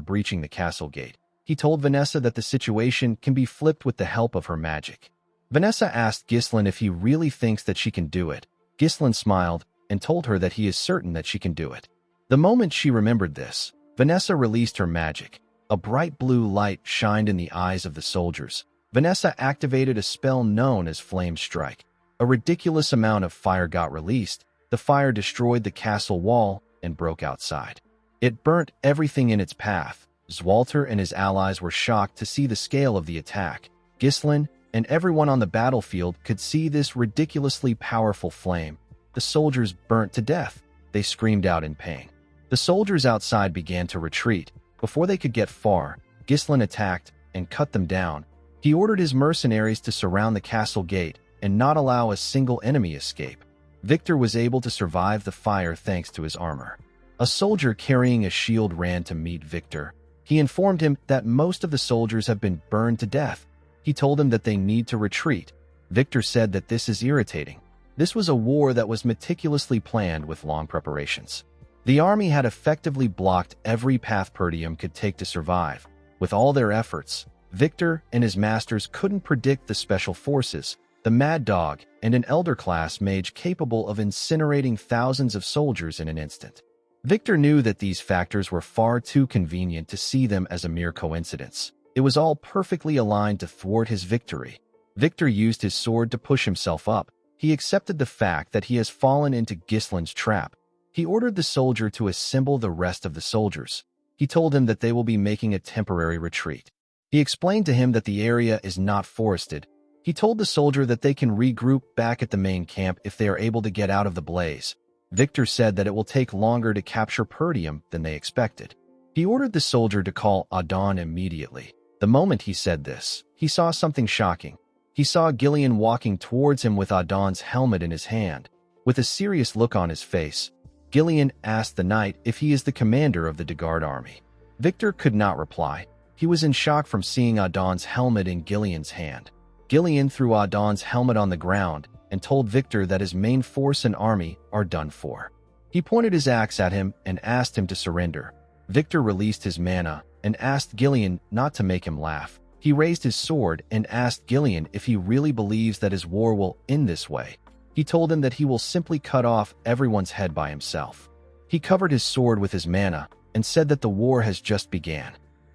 breaching the castle gate. He told Vanessa that the situation can be flipped with the help of her magic. Vanessa asked Ghislain if he really thinks that she can do it. Ghislain smiled and told her that he is certain that she can do it. The moment she remembered this, Vanessa released her magic. A bright blue light shined in the eyes of the soldiers. Vanessa activated a spell known as Flame Strike. A ridiculous amount of fire got released. The fire destroyed the castle wall and broke outside. It burnt everything in its path. Zwalter and his allies were shocked to see the scale of the attack. Ghislain and everyone on the battlefield could see this ridiculously powerful flame. The soldiers burnt to death. They screamed out in pain. The soldiers outside began to retreat. Before they could get far, Ghislain attacked and cut them down. He ordered his mercenaries to surround the castle gate and not allow a single enemy escape. Victor was able to survive the fire thanks to his armor. A soldier carrying a shield ran to meet Victor. He informed him that most of the soldiers have been burned to death. He told him that they need to retreat. Victor said that this is irritating. This was a war that was meticulously planned with long preparations. The army had effectively blocked every path Perdium could take to survive. With all their efforts, Victor and his masters couldn't predict the special forces, the Mad Dog, and an elder-class mage capable of incinerating thousands of soldiers in an instant. Victor knew that these factors were far too convenient to see them as a mere coincidence. It was all perfectly aligned to thwart his victory. Victor used his sword to push himself up. He accepted the fact that he has fallen into Ghislain's trap. He ordered the soldier to assemble the rest of the soldiers. He told him that they will be making a temporary retreat. He explained to him that the area is not forested. He told the soldier that they can regroup back at the main camp if they are able to get out of the blaze. Victor said that it will take longer to capture Perdium than they expected. He ordered the soldier to call Adon immediately. The moment he said this, he saw something shocking. He saw Gillian walking towards him with Adon's helmet in his hand. With a serious look on his face, Gillian asked the knight if he is the commander of the Dagard army. Victor could not reply. He was in shock from seeing Adon's helmet in Gillian's hand. Gillian threw Adon's helmet on the ground and told Victor that his main force and army are done for. He pointed his axe at him and asked him to surrender. Victor released his mana and asked Gillian not to make him laugh. He raised his sword and asked Gillian if he really believes that his war will end this way. He told him that he will simply cut off everyone's head by himself. He covered his sword with his mana and said that the war has just begun.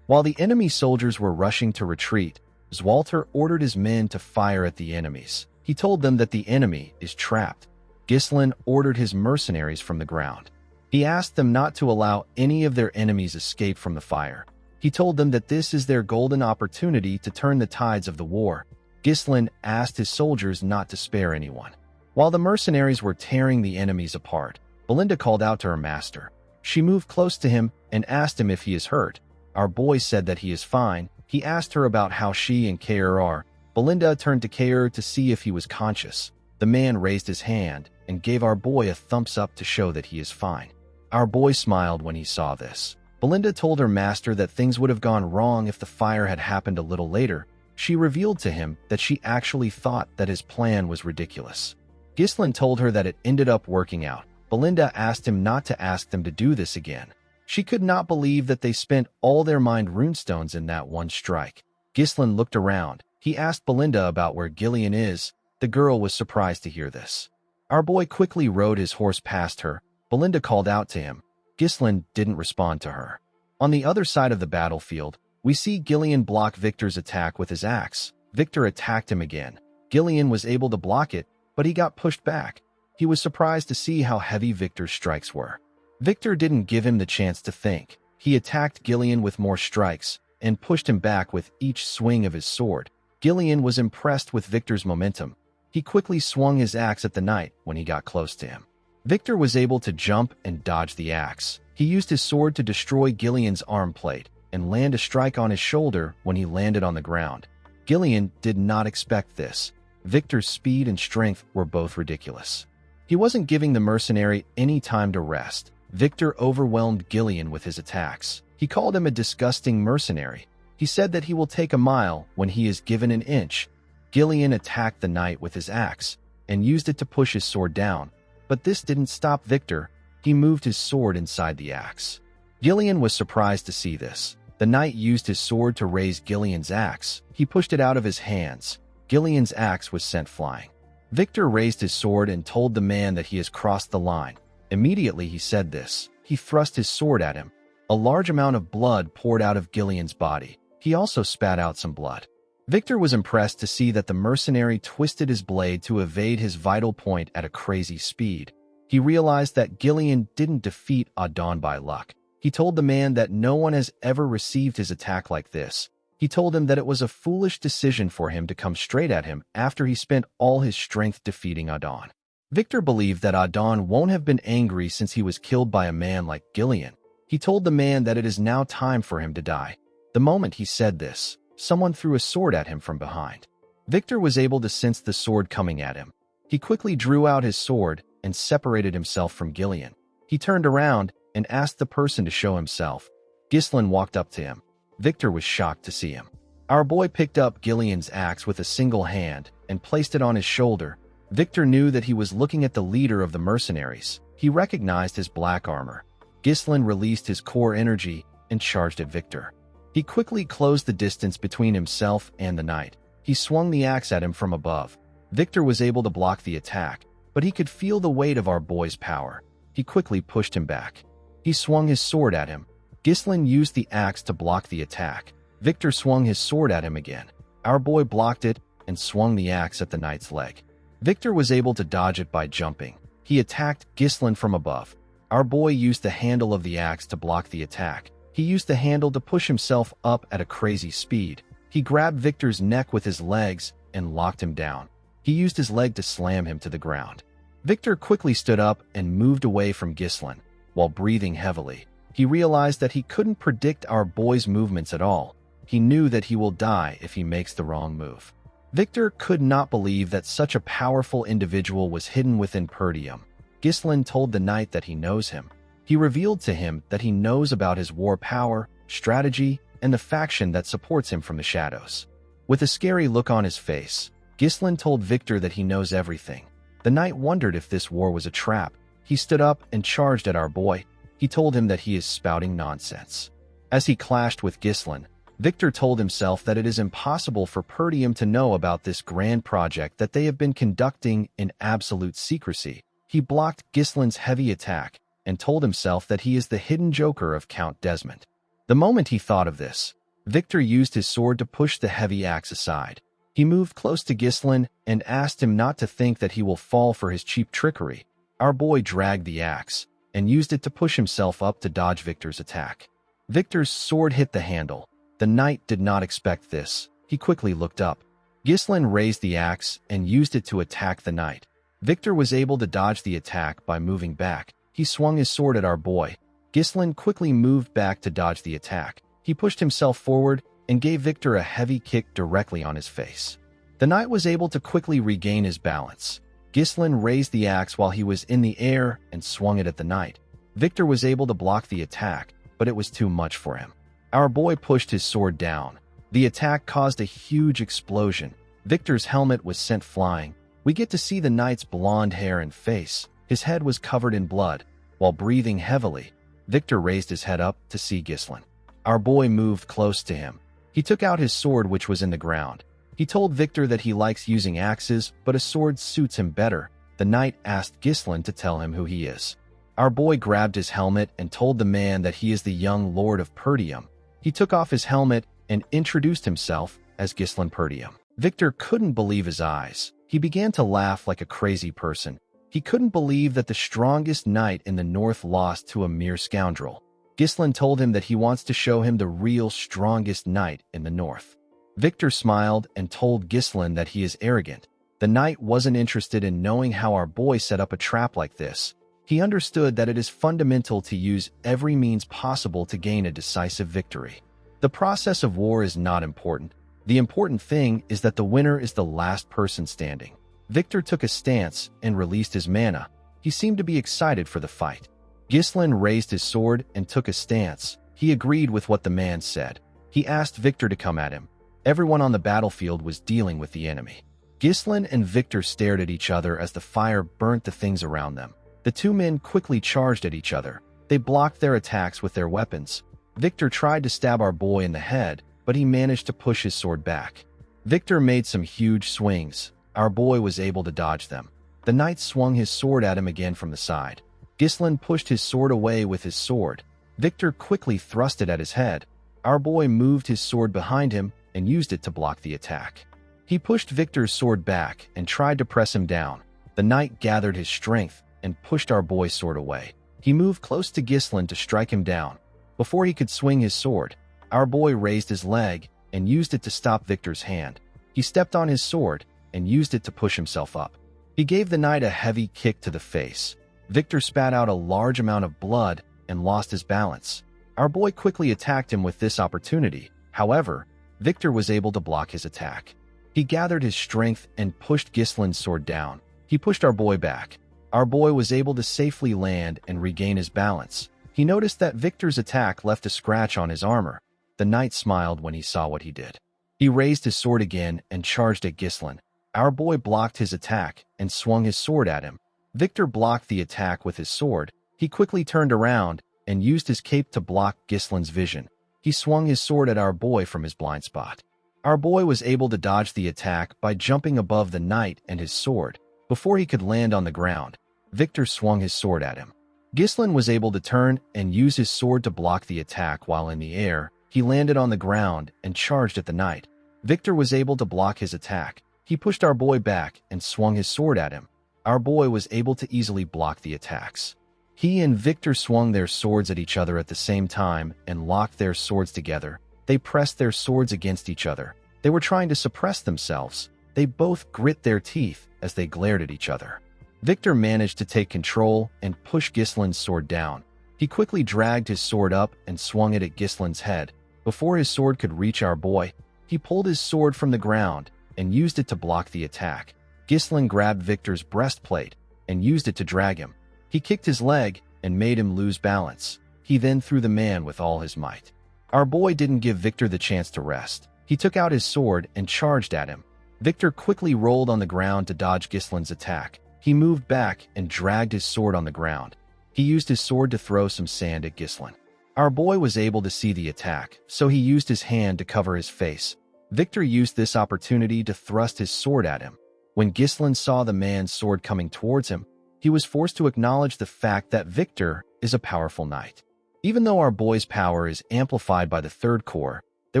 While the enemy soldiers were rushing to retreat, Zwalter ordered his men to fire at the enemies. He told them that the enemy is trapped. Ghislain ordered his mercenaries from the ground. He asked them not to allow any of their enemies escape from the fire. He told them that this is their golden opportunity to turn the tides of the war. Ghislain asked his soldiers not to spare anyone. While the mercenaries were tearing the enemies apart, Belinda called out to her master. She moved close to him and asked him if he is hurt. Our boy said that he is fine. He asked her about how she and Kair are. Belinda turned to Kair to see if he was conscious. The man raised his hand and gave our boy a thumbs up to show that he is fine. Our boy smiled when he saw this. Belinda told her master that things would have gone wrong if the fire had happened a little later. She revealed to him that she actually thought that his plan was ridiculous. Ghislain told her that it ended up working out. Belinda asked him not to ask them to do this again. She could not believe that they spent all their mind runestones in that one strike. Ghislain looked around. He asked Belinda about where Gillian is. The girl was surprised to hear this. Our boy quickly rode his horse past her. Belinda called out to him. Ghislain didn't respond to her. On the other side of the battlefield, we see Gillian block Victor's attack with his axe. Victor attacked him again. Gillian was able to block it, but he got pushed back. He was surprised to see how heavy Victor's strikes were. Victor didn't give him the chance to think. He attacked Gillian with more strikes and pushed him back with each swing of his sword. Gillian was impressed with Victor's momentum. He quickly swung his axe at the knight when he got close to him. Victor was able to jump and dodge the axe. He used his sword to destroy Gillian's arm plate and land a strike on his shoulder when he landed on the ground. Gillian did not expect this. Victor's speed and strength were both ridiculous. He wasn't giving the mercenary any time to rest. Victor overwhelmed Gillian with his attacks. He called him a disgusting mercenary. He said that he will take a mile when he is given an inch. Gillian attacked the knight with his axe and used it to push his sword down. But this didn't stop Victor. He moved his sword inside the axe. Gillian was surprised to see this. The knight used his sword to raise Gillian's axe. He pushed it out of his hands. Gillian's axe was sent flying. Victor raised his sword and told the man that he has crossed the line. Immediately he said this. He thrust his sword at him. A large amount of blood poured out of Gillian's body. He also spat out some blood. Victor was impressed to see that the mercenary twisted his blade to evade his vital point at a crazy speed. He realized that Gillian didn't defeat Adon by luck. He told the man that no one has ever received his attack like this. He told him that it was a foolish decision for him to come straight at him after he spent all his strength defeating Adon. Victor believed that Adon won't have been angry since he was killed by a man like Gillian. He told the man that it is now time for him to die. The moment he said this, someone threw a sword at him from behind. Victor was able to sense the sword coming at him. He quickly drew out his sword and separated himself from Gillian. He turned around and asked the person to show himself. Ghislain walked up to him. Victor was shocked to see him. Our boy picked up Gillian's axe with a single hand and placed it on his shoulder. Victor knew that he was looking at the leader of the mercenaries. He recognized his black armor. Ghislain released his core energy and charged at Victor. He quickly closed the distance between himself and the knight. He swung the axe at him from above. Victor was able to block the attack, but he could feel the weight of our boy's power. He quickly pushed him back. He swung his sword at him. Ghislain used the axe to block the attack. Victor swung his sword at him again. Our boy blocked it and swung the axe at the knight's leg. Victor was able to dodge it by jumping. He attacked Ghislain from above. Our boy used the handle of the axe to block the attack. He used the handle to push himself up at a crazy speed. He grabbed Victor's neck with his legs and locked him down. He used his leg to slam him to the ground. Victor quickly stood up and moved away from Ghislain. While breathing heavily, he realized that he couldn't predict our boy's movements at all. He knew that he will die if he makes the wrong move. Victor could not believe that such a powerful individual was hidden within Perdium. Ghislain told the knight that he knows him. He revealed to him that he knows about his war power, strategy, and the faction that supports him from the shadows. With a scary look on his face, Ghislain told Victor that he knows everything. The knight wondered if this war was a trap. He stood up and charged at our boy. He told him that he is spouting nonsense. As he clashed with Ghislain, Victor told himself that it is impossible for Perdium to know about this grand project that they have been conducting in absolute secrecy. He blocked Ghislain's heavy attack and told himself that he is the hidden joker of Count Desmond. The moment he thought of this, Victor used his sword to push the heavy axe aside. He moved close to Ghislain and asked him not to think that he will fall for his cheap trickery. Our boy dragged the axe and used it to push himself up to dodge Victor's attack. Victor's sword hit the handle. The knight did not expect this. He quickly looked up. Ghislain raised the axe and used it to attack the knight. Victor was able to dodge the attack by moving back. He swung his sword at our boy. Ghislain quickly moved back to dodge the attack. He pushed himself forward and gave Victor a heavy kick directly on his face. The knight was able to quickly regain his balance. Ghislain raised the axe while he was in the air and swung it at the knight. Victor was able to block the attack, but it was too much for him. Our boy pushed his sword down. The attack caused a huge explosion. Victor's helmet was sent flying. We get to see the knight's blonde hair and face. His head was covered in blood. While breathing heavily, Victor raised his head up to see Ghislain. Our boy moved close to him. He took out his sword, which was in the ground. He told Victor that he likes using axes, but a sword suits him better. The knight asked Ghislain to tell him who he is. Our boy grabbed his helmet and told the man that he is the young Lord of Perdium. He took off his helmet and introduced himself as Ghislain Perdium. Victor couldn't believe his eyes. He began to laugh like a crazy person. He couldn't believe that the strongest knight in the north lost to a mere scoundrel. Ghislain told him that he wants to show him the real strongest knight in the north. Victor smiled and told Ghislain that he is arrogant. The knight wasn't interested in knowing how our boy set up a trap like this. He understood that it is fundamental to use every means possible to gain a decisive victory. The process of war is not important. The important thing is that the winner is the last person standing. Victor took a stance and released his mana. He seemed to be excited for the fight. Ghislain raised his sword and took a stance. He agreed with what the man said. He asked Victor to come at him. Everyone on the battlefield was dealing with the enemy. Ghislain and Victor stared at each other as the fire burnt the things around them. The two men quickly charged at each other. They blocked their attacks with their weapons. Victor tried to stab our boy in the head, but he managed to push his sword back. Victor made some huge swings. Our boy was able to dodge them. The knight swung his sword at him again from the side. Ghislain pushed his sword away with his sword. Victor quickly thrust it at his head. Our boy moved his sword behind him and used it to block the attack. He pushed Victor's sword back and tried to press him down. The knight gathered his strength and pushed our boy's sword away. He moved close to Ghislain to strike him down. Before he could swing his sword, our boy raised his leg and used it to stop Victor's hand. He stepped on his sword and used it to push himself up. He gave the knight a heavy kick to the face. Victor spat out a large amount of blood and lost his balance. Our boy quickly attacked him with this opportunity. However, Victor was able to block his attack. He gathered his strength and pushed Ghislain's sword down. He pushed our boy back. Our boy was able to safely land and regain his balance. He noticed that Victor's attack left a scratch on his armor. The knight smiled when he saw what he did. He raised his sword again and charged at Ghislain. Our boy blocked his attack and swung his sword at him. Victor blocked the attack with his sword. He quickly turned around and used his cape to block Ghislain's vision. He swung his sword at our boy from his blind spot. Our boy was able to dodge the attack by jumping above the knight and his sword. Before he could land on the ground, Victor swung his sword at him. Ghislain was able to turn and use his sword to block the attack while in the air. He landed on the ground and charged at the knight. Victor was able to block his attack. He pushed our boy back and swung his sword at him. Our boy was able to easily block the attacks. He and Victor swung their swords at each other at the same time and locked their swords together. They pressed their swords against each other. They were trying to suppress themselves. They both grit their teeth as they glared at each other. Victor managed to take control and push Ghislain's sword down. He quickly dragged his sword up and swung it at Ghislain's head. Before his sword could reach our boy, he pulled his sword from the ground and used it to block the attack. Ghislain grabbed Victor's breastplate and used it to drag him. He kicked his leg and made him lose balance. He then threw the man with all his might. Our boy didn't give Victor the chance to rest. He took out his sword and charged at him. Victor quickly rolled on the ground to dodge Gislin's attack. He moved back and dragged his sword on the ground. He used his sword to throw some sand at Gislin. Our boy was able to see the attack, so he used his hand to cover his face. Victor used this opportunity to thrust his sword at him. When Gislin saw the man's sword coming towards him, he was forced to acknowledge the fact that Victor is a powerful knight. Even though our boy's power is amplified by the third core, there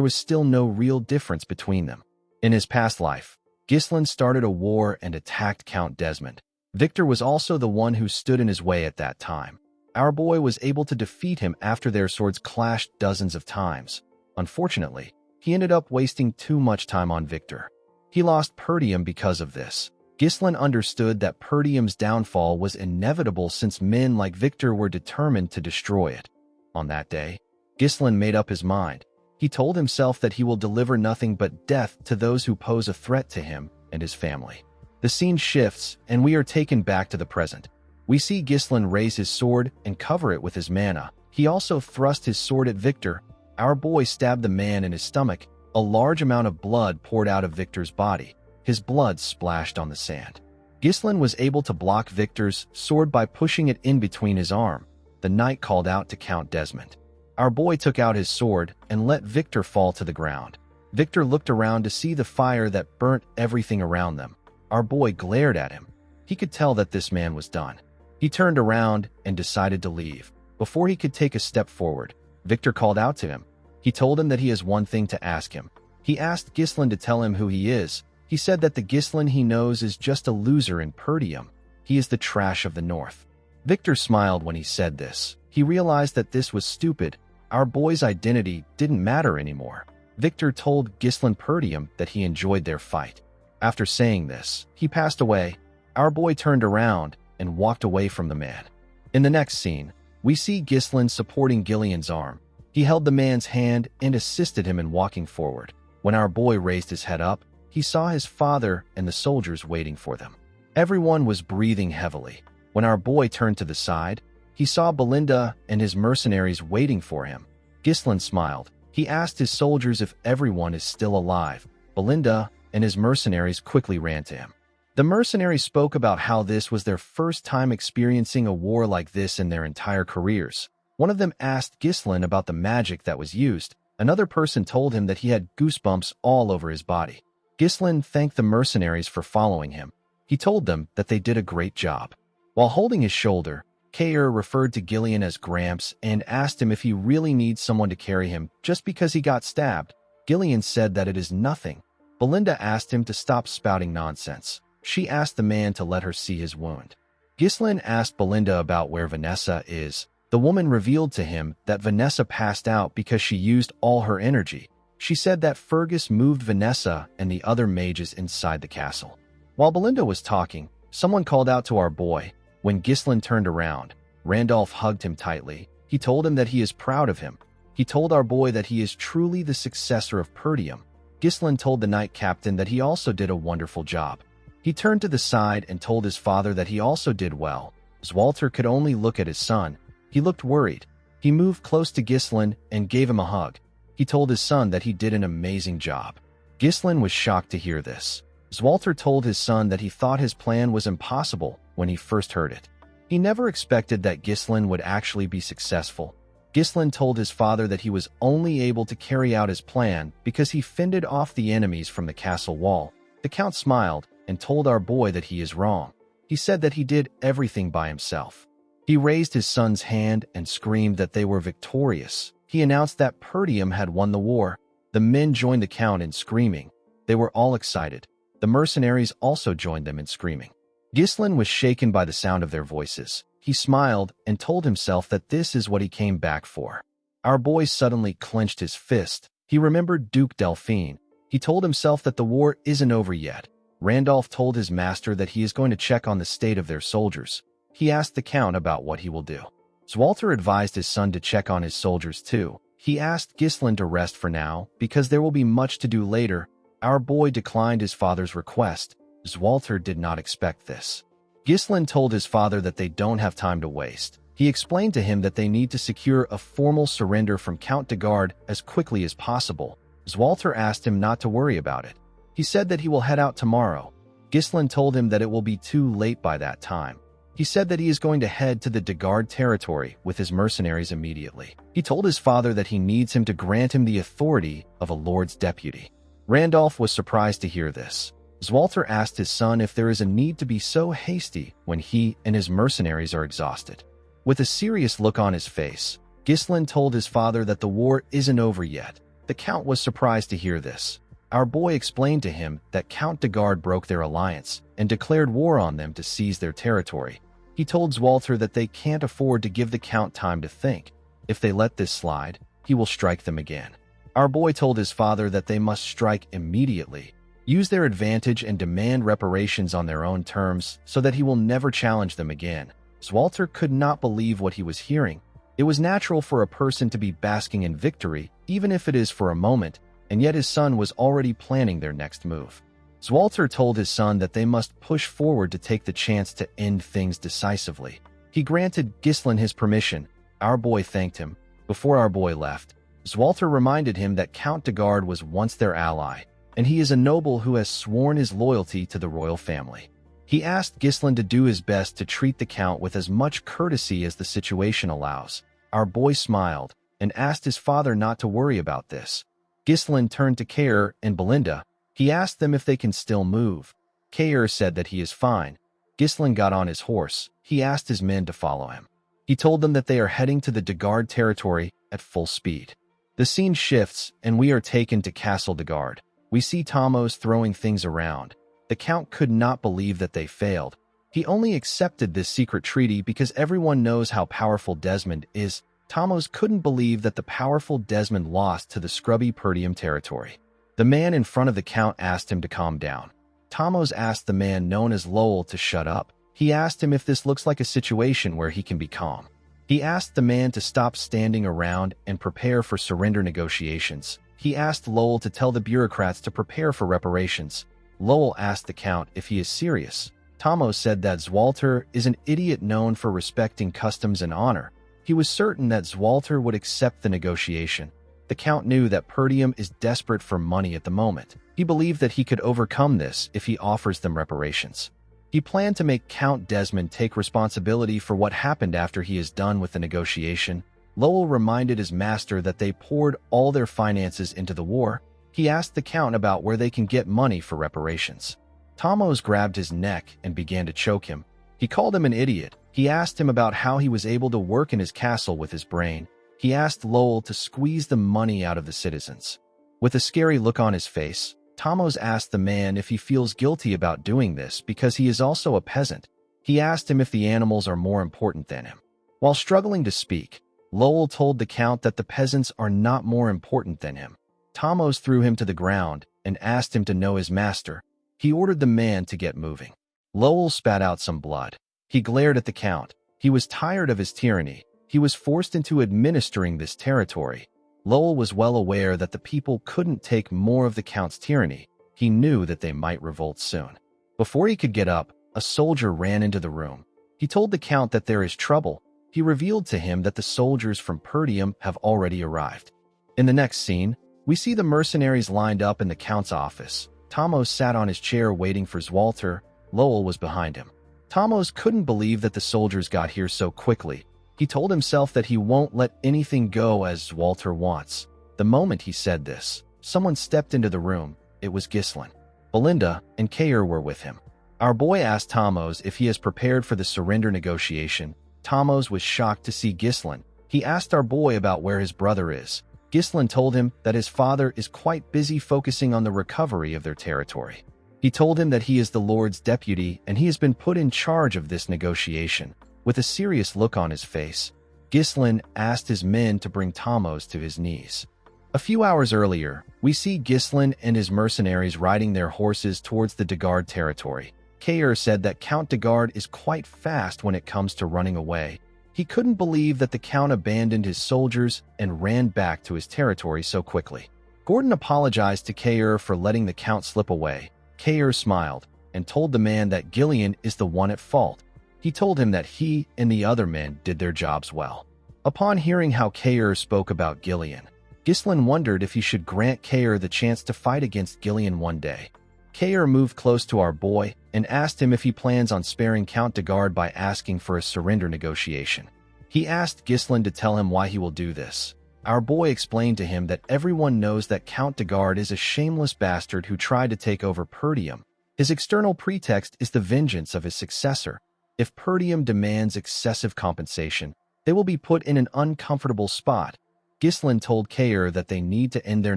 was still no real difference between them. In his past life, Gislin started a war and attacked Count Desmond. Victor was also the one who stood in his way at that time. Our boy was able to defeat him after their swords clashed dozens of times. Unfortunately, he ended up wasting too much time on Victor. He lost Perdium because of this. Gislin understood that Perdium's downfall was inevitable since men like Victor were determined to destroy it. On that day, Gislin made up his mind. He told himself that he will deliver nothing but death to those who pose a threat to him and his family. The scene shifts, and we are taken back to the present. We see Gislin raise his sword and cover it with his mana. He also thrust his sword at Victor. Our boy stabbed the man in his stomach. A large amount of blood poured out of Victor's body. His blood splashed on the sand. Gislin was able to block Victor's sword by pushing it in between his arm. The knight called out to Count Desmond. Our boy took out his sword and let Victor fall to the ground. Victor looked around to see the fire that burnt everything around them. Our boy glared at him. He could tell that this man was done. He turned around and decided to leave. Before he could take a step forward, Victor called out to him. He told him that he has one thing to ask him. He asked Gislin to tell him who he is. He said that the Gislin he knows is just a loser in Perdium. He is the trash of the North. Victor smiled when he said this. He realized that this was stupid. Our boy's identity didn't matter anymore. Victor told Gislin Perdium that he enjoyed their fight. After saying this, he passed away. Our boy turned around and walked away from the man. In the next scene, we see Gislin supporting Gillian's arm. He held the man's hand and assisted him in walking forward. When our boy raised his head up, he saw his father and the soldiers waiting for them. Everyone was breathing heavily. When our boy turned to the side, he saw Belinda and his mercenaries waiting for him. Gislin smiled. He asked his soldiers if everyone is still alive. Belinda and his mercenaries quickly ran to him. The mercenaries spoke about how this was their first time experiencing a war like this in their entire careers. One of them asked Gislin about the magic that was used. Another person told him that he had goosebumps all over his body. Gislin thanked the mercenaries for following him. He told them that they did a great job. While holding his shoulder, Kair referred to Gillian as Gramps and asked him if he really needs someone to carry him just because he got stabbed. Gillian said that it is nothing. Belinda asked him to stop spouting nonsense. She asked the man to let her see his wound. Gislin asked Belinda about where Vanessa is. The woman revealed to him that Vanessa passed out because she used all her energy. She said that Fergus moved Vanessa and the other mages inside the castle. While Belinda was talking, someone called out to our boy. When Gislin turned around, Randolph hugged him tightly. He told him that he is proud of him. He told our boy that he is truly the successor of Perdium. Gislin told the knight captain that he also did a wonderful job. He turned to the side and told his father that he also did well. Zwalter could only look at his son. He looked worried. He moved close to Gislin and gave him a hug. He told his son that he did an amazing job. Gislin was shocked to hear this. Zwalter told his son that he thought his plan was impossible when he first heard it. He never expected that Gislin would actually be successful. Gislin told his father that he was only able to carry out his plan because he fended off the enemies from the castle wall. The count smiled and told our boy that he is wrong. He said that he did everything by himself. He raised his son's hand and screamed that they were victorious. He announced that Perdium had won the war. The men joined the count in screaming. They were all excited. The mercenaries also joined them in screaming. Gislin was shaken by the sound of their voices. He smiled and told himself that this is what he came back for. Our boy suddenly clenched his fist. He remembered Duke Delphine. He told himself that the war isn't over yet. Randolph told his master that he is going to check on the state of their soldiers. He asked the count about what he will do. Zwalter advised his son to check on his soldiers too. He asked Gislin to rest for now because there will be much to do later. Our boy declined his father's request. Zwalter did not expect this. Ghislain told his father that they don't have time to waste. He explained to him that they need to secure a formal surrender from Count de Garde as quickly as possible. Zwalter asked him not to worry about it. He said that he will head out tomorrow. Ghislain told him that it will be too late by that time. He said that he is going to head to the de Garde territory with his mercenaries immediately. He told his father that he needs him to grant him the authority of a lord's deputy. Randolph was surprised to hear this. Zwalter asked his son if there is a need to be so hasty when he and his mercenaries are exhausted. With a serious look on his face, Ghislain told his father that the war isn't over yet. The Count was surprised to hear this. Our boy explained to him that Count de Garde broke their alliance and declared war on them to seize their territory. He told Zwalter that they can't afford to give the Count time to think. If they let this slide, he will strike them again. Our boy told his father that they must strike immediately, use their advantage and demand reparations on their own terms so that he will never challenge them again. Zwalter could not believe what he was hearing. It was natural for a person to be basking in victory, even if it is for a moment, and yet his son was already planning their next move. Zwalter told his son that they must push forward to take the chance to end things decisively. He granted Ghislain his permission. Our boy thanked him. Before our boy left, Zwalter reminded him that Count de Garde was once their ally, and he is a noble who has sworn his loyalty to the royal family. He asked Ghislain to do his best to treat the Count with as much courtesy as the situation allows. Our boy smiled and asked his father not to worry about this. Ghislain turned to Kair and Belinda. He asked them if they can still move. Kair said that he is fine. Ghislain got on his horse. He asked his men to follow him. He told them that they are heading to the de Garde territory at full speed. The scene shifts, and we are taken to Castle de Garde. We see Thamos throwing things around. The Count could not believe that they failed. He only accepted this secret treaty because everyone knows how powerful Desmond is. Thamos couldn't believe that the powerful Desmond lost to the scrubby Perdium territory. The man in front of the Count asked him to calm down. Thamos asked the man known as Lowell to shut up. He asked him if this looks like a situation where he can be calm. He asked the man to stop standing around and prepare for surrender negotiations. He asked Lowell to tell the bureaucrats to prepare for reparations. Lowell asked the Count if he is serious. Thamos said that Zwalter is an idiot known for respecting customs and honor. He was certain that Zwalter would accept the negotiation. The Count knew that Perdium is desperate for money at the moment. He believed that he could overcome this if he offers them reparations. He planned to make Count Desmond take responsibility for what happened after he is done with the negotiation. Lowell reminded his master that they poured all their finances into the war. He asked the Count about where they can get money for reparations. Thamos grabbed his neck and began to choke him. He called him an idiot. He asked him about how he was able to work in his castle with his brain. He asked Lowell to squeeze the money out of the citizens. With a scary look on his face, Thamos asked the man if he feels guilty about doing this because he is also a peasant. He asked him if the animals are more important than him. While struggling to speak, Lowell told the Count that the peasants are not more important than him. Thamos threw him to the ground and asked him to know his master. He ordered the man to get moving. Lowell spat out some blood. He glared at the Count. He was tired of his tyranny. He was forced into administering this territory. Lowell was well aware that the people couldn't take more of the Count's tyranny. He knew that they might revolt soon. Before he could get up, a soldier ran into the room. He told the Count that there is trouble. He revealed to him that the soldiers from Perdium have already arrived. In the next scene, we see the mercenaries lined up in the Count's office. Thamos sat on his chair waiting for Zwalter. Lowell was behind him. Thamos couldn't believe that the soldiers got here so quickly. He told himself that he won't let anything go as Zwalter wants. The moment he said this, someone stepped into the room. It was Ghislain. Belinda and Kair were with him. Our boy asked Thamos if he is prepared for the surrender negotiation. Thamos was shocked to see Ghislain. He asked our boy about where his brother is. Ghislain told him that his father is quite busy focusing on the recovery of their territory. He told him that he is the Lord's deputy and he has been put in charge of this negotiation. With a serious look on his face, Ghislain asked his men to bring Thamos to his knees. A few hours earlier, we see Ghislain and his mercenaries riding their horses towards the de Garde territory. Kair said that Count de Garde is quite fast when it comes to running away. He couldn't believe that the Count abandoned his soldiers and ran back to his territory so quickly. Gordon apologized to Kair for letting the Count slip away. Kair smiled. and told the man that Gillian is the one at fault. He told him that he and the other men did their jobs well. Upon hearing how Kair spoke about Gillian, Ghislain wondered if he should grant Kair the chance to fight against Gillian one day. Kair moved close to our boy and asked him if he plans on sparing Count de Garde by asking for a surrender negotiation. He asked Ghislain to tell him why he will do this. Our boy explained to him that everyone knows that Count de Garde is a shameless bastard who tried to take over Perdium. His external pretext is the vengeance of his successor. If Perdium demands excessive compensation, they will be put in an uncomfortable spot. Ghislain told Kair that they need to end their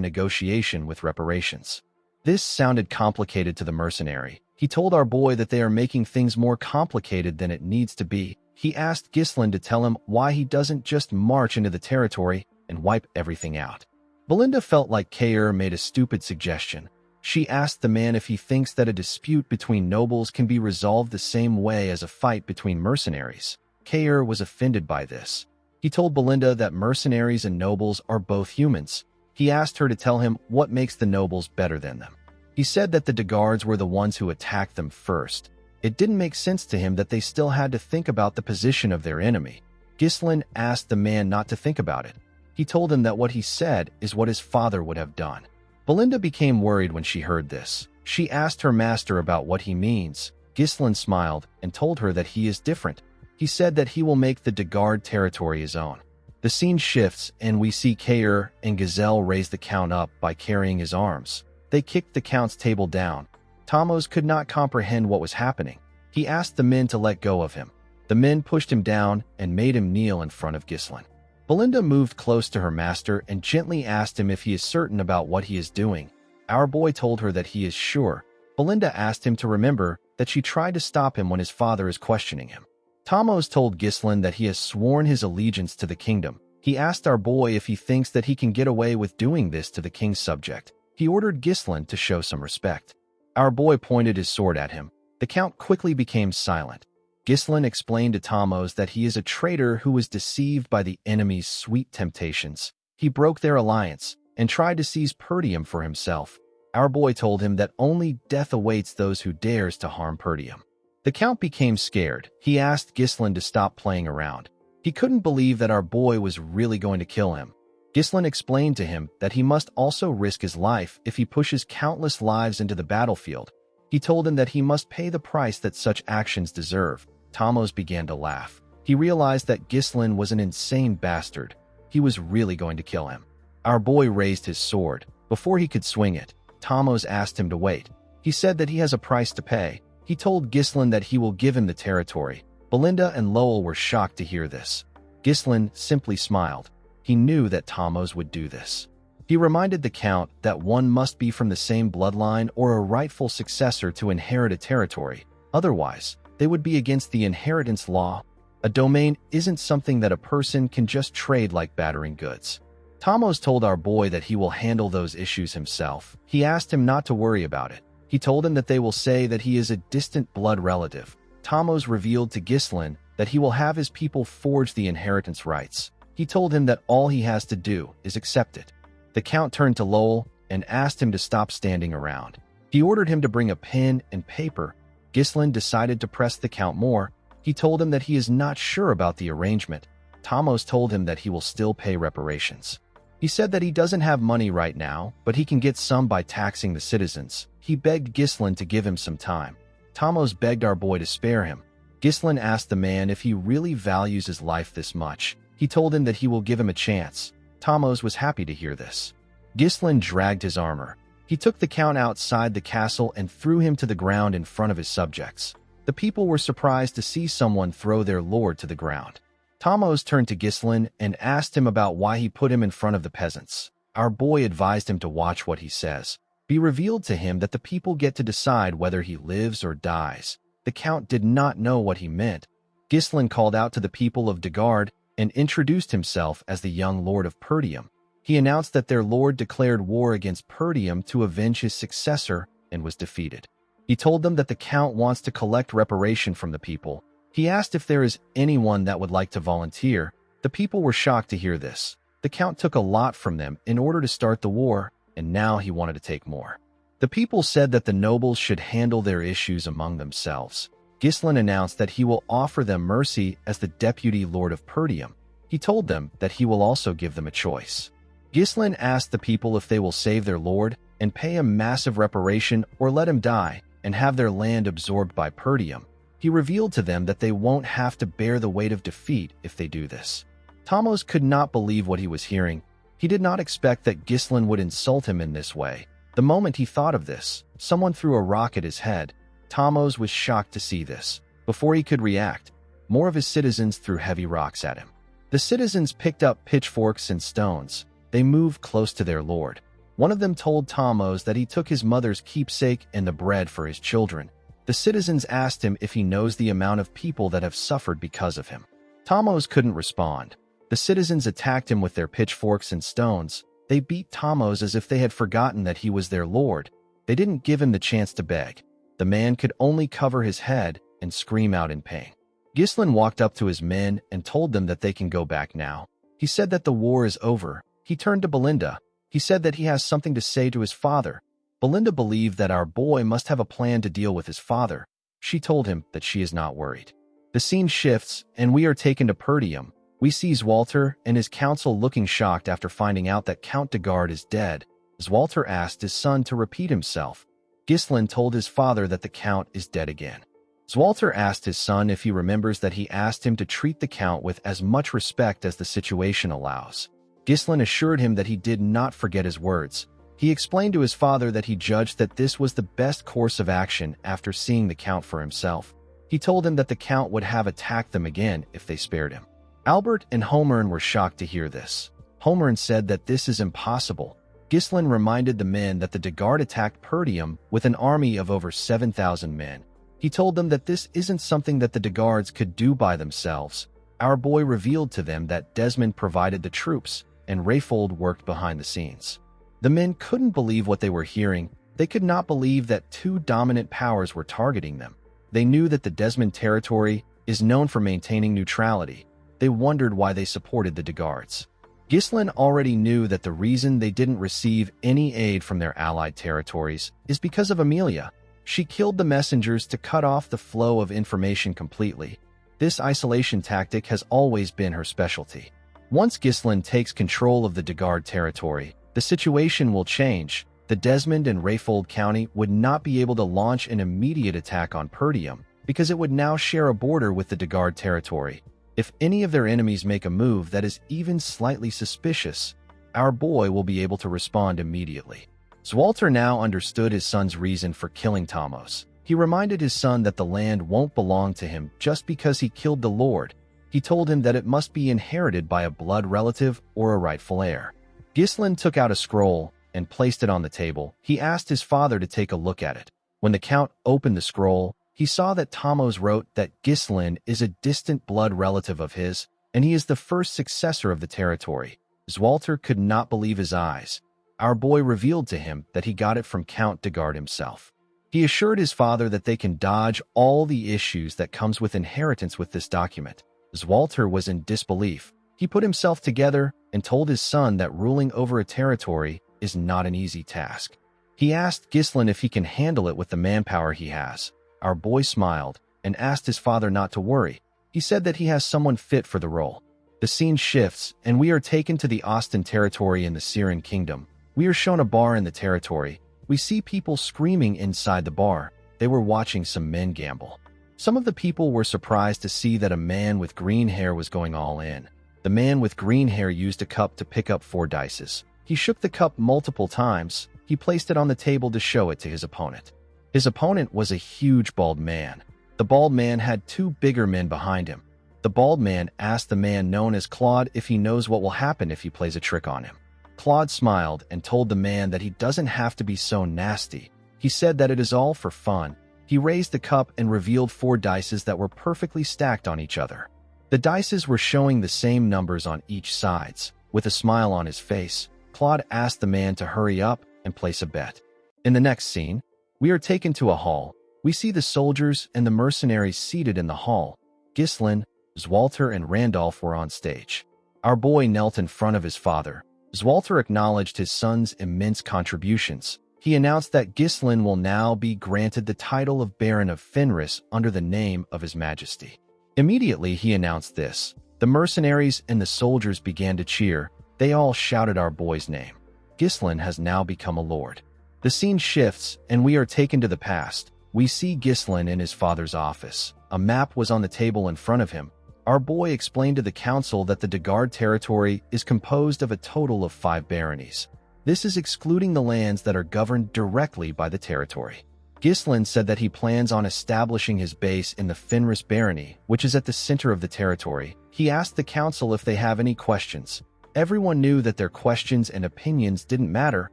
negotiation with reparations. This sounded complicated to the mercenary. He told our boy that they are making things more complicated than it needs to be. He asked Ghislain to tell him why he doesn't just march into the territory and wipe everything out. Belinda felt like Kair made a stupid suggestion. She asked the man if he thinks that a dispute between nobles can be resolved the same way as a fight between mercenaries. Kair was offended by this. He told Belinda that mercenaries and nobles are both humans. He asked her to tell him what makes the nobles better than them. He said that the de Gardes were the ones who attacked them first. It didn't make sense to him that they still had to think about the position of their enemy. Ghislain asked the man not to think about it. He told him that what he said is what his father would have done. Belinda became worried when she heard this. She asked her master about what he means. Ghislain smiled and told her that he is different. He said that he will make the de Garde territory his own. The scene shifts and we see Kair and Gazelle raise the Count up by carrying his arms. They kicked the Count's table down. Thamos could not comprehend what was happening. He asked the men to let go of him. The men pushed him down and made him kneel in front of Ghislain. Belinda moved close to her master and gently asked him if he is certain about what he is doing. Our boy told her that he is sure. Belinda asked him to remember that she tried to stop him when his father is questioning him. Thamos told Ghislain that he has sworn his allegiance to the kingdom. He asked our boy if he thinks that he can get away with doing this to the king's subject. He ordered Ghislain to show some respect. Our boy pointed his sword at him. The Count quickly became silent. Ghislain explained to Thamos that he is a traitor who was deceived by the enemy's sweet temptations. He broke their alliance and tried to seize Perdium for himself. Our boy told him that only death awaits those who dares to harm Perdium. The Count became scared. He asked Ghislain to stop playing around. He couldn't believe that our boy was really going to kill him. Ghislain explained to him that he must also risk his life if he pushes countless lives into the battlefield. He told him that he must pay the price that such actions deserve. Thamos began to laugh. He realized that Ghislain was an insane bastard. He was really going to kill him. Our boy raised his sword. Before he could swing it, Thamos asked him to wait. He said that he has a price to pay. He told Ghislain that he will give him the territory. Belinda and Lowell were shocked to hear this. Ghislain simply smiled. He knew that Thamos would do this. He reminded the Count that one must be from the same bloodline or a rightful successor to inherit a territory. Otherwise, they would be against the inheritance law. A domain isn't something that a person can just trade like battering goods. Thamos told our boy that he will handle those issues himself. He asked him not to worry about it. He told him that they will say that he is a distant blood relative. Thamos revealed to Ghislain that he will have his people forge the inheritance rights. He told him that all he has to do is accept it. The Count turned to Lowell and asked him to stop standing around. He ordered him to bring a pen and paper. Ghislain decided to press the Count more. He told him that he is not sure about the arrangement. Thamos told him that he will still pay reparations. He said that he doesn't have money right now, but he can get some by taxing the citizens. He begged Ghislain to give him some time. Thamos begged our boy to spare him. Ghislain asked the man if he really values his life this much. He told him that he will give him a chance. Thamos was happy to hear this. Ghislain dragged his armor. He took the Count outside the castle and threw him to the ground in front of his subjects. The people were surprised to see someone throw their lord to the ground. Thamos turned to Ghislain and asked him about why he put him in front of the peasants. Our boy advised him to watch what he says. Be revealed to him that the people get to decide whether he lives or dies. The Count did not know what he meant. Ghislain called out to the people of de Garde and introduced himself as the young lord of Perdium. He announced that their lord declared war against Perdium to avenge his successor and was defeated. He told them that the Count wants to collect reparation from the people. He asked if there is anyone that would like to volunteer. The people were shocked to hear this. The Count took a lot from them in order to start the war, and now he wanted to take more. The people said that the nobles should handle their issues among themselves. Ghislain announced that he will offer them mercy as the deputy lord of Perdium. He told them that he will also give them a choice. Ghislain asked the people if they will save their lord and pay him massive reparation or let him die and have their land absorbed by Perdium. He revealed to them that they won't have to bear the weight of defeat if they do this. Thamos could not believe what he was hearing. He did not expect that Ghislain would insult him in this way. The moment he thought of this, someone threw a rock at his head. Thamos was shocked to see this. Before he could react, more of his citizens threw heavy rocks at him. The citizens picked up pitchforks and stones. They moved close to their lord. One of them told Thamos that he took his mother's keepsake and the bread for his children. The citizens asked him if he knows the amount of people that have suffered because of him. Thamos couldn't respond. The citizens attacked him with their pitchforks and stones. They beat Thamos as if they had forgotten that he was their lord. They didn't give him the chance to beg. The man could only cover his head and scream out in pain. Ghislain walked up to his men and told them that they can go back now. He said that the war is over. He turned to Belinda. He said that he has something to say to his father. Belinda believed that our boy must have a plan to deal with his father. She told him that she is not worried. The scene shifts, and we are taken to Perdium. We see Zwalter and his council looking shocked after finding out that Count de Garde is dead. Zwalter asked his son to repeat himself. Ghislain told his father that the Count is dead again. Zwalter asked his son if he remembers that he asked him to treat the Count with as much respect as the situation allows. Ghislain assured him that he did not forget his words. He explained to his father that he judged that this was the best course of action after seeing the Count for himself. He told him that the Count would have attacked them again if they spared him. Albert and Holmern were shocked to hear this. Holmern said that this is impossible. Ghislain reminded the men that the de Garde attacked Perdium with an army of over 7,000 men. He told them that this isn't something that the de Gardes could do by themselves. Our boy revealed to them that Desmond provided the troops, and Rayfold worked behind the scenes. The men couldn't believe what they were hearing. They could not believe that two dominant powers were targeting them. They knew that the Desmond territory is known for maintaining neutrality. They wondered why they supported the de Gardes. Ghislain already knew that the reason they didn't receive any aid from their allied territories is because of Amelia. She killed the messengers to cut off the flow of information completely. This isolation tactic has always been her specialty. Once Ghislain takes control of the de Garde territory, the situation will change. The Desmond and Rayfold County would not be able to launch an immediate attack on Perdium because it would now share a border with the de Garde territory. If any of their enemies make a move that is even slightly suspicious, our boy will be able to respond immediately. Zwalter now understood his son's reason for killing Thamos. He reminded his son that the land won't belong to him just because he killed the Lord. He told him that it must be inherited by a blood relative or a rightful heir. Ghislain took out a scroll and placed it on the table. He asked his father to take a look at it. When the Count opened the scroll, he saw that Thamos wrote that Ghislain is a distant blood relative of his, and he is the first successor of the territory. Zwalter could not believe his eyes. Our boy revealed to him that he got it from Count de Garde himself. He assured his father that they can dodge all the issues that comes with inheritance with this document. Zwalter was in disbelief. He put himself together and told his son that ruling over a territory is not an easy task. He asked Ghislain if he can handle it with the manpower he has. Our boy smiled and asked his father not to worry. He said that he has someone fit for the role. The scene shifts, and we are taken to the Austin territory in the Siren Kingdom. We are shown a bar in the territory. We see people screaming inside the bar. They were watching some men gamble. Some of the people were surprised to see that a man with green hair was going all in. The man with green hair used a cup to pick up 4 dice. He shook the cup multiple times. He placed it on the table to show it to his opponent. His opponent was a huge bald man. The bald man had 2 bigger men behind him. The bald man asked the man known as Claude if he knows what will happen if he plays a trick on him. Claude smiled and told the man that he doesn't have to be so nasty. He said that it is all for fun. He raised the cup and revealed 4 dice that were perfectly stacked on each other. The dice were showing the same numbers on each sides. With a smile on his face, Claude asked the man to hurry up and place a bet. In the next scene, we are taken to a hall. We see the soldiers and the mercenaries seated in the hall. Ghislain, Zwalter, and Randolph were on stage. Our boy knelt in front of his father. Zwalter acknowledged his son's immense contributions. He announced that Ghislain will now be granted the title of Baron of Fenris under the name of His Majesty. Immediately he announced this. The mercenaries and the soldiers began to cheer. They all shouted our boy's name. Ghislain has now become a lord. The scene shifts, and we are taken to the past. We see Ghislain in his father's office. A map was on the table in front of him. Our boy explained to the council that the Dagard territory is composed of a total of 5 baronies. This is excluding the lands that are governed directly by the territory. Ghislain said that he plans on establishing his base in the Fenris barony, which is at the center of the territory. He asked the council if they have any questions. Everyone knew that their questions and opinions didn't matter.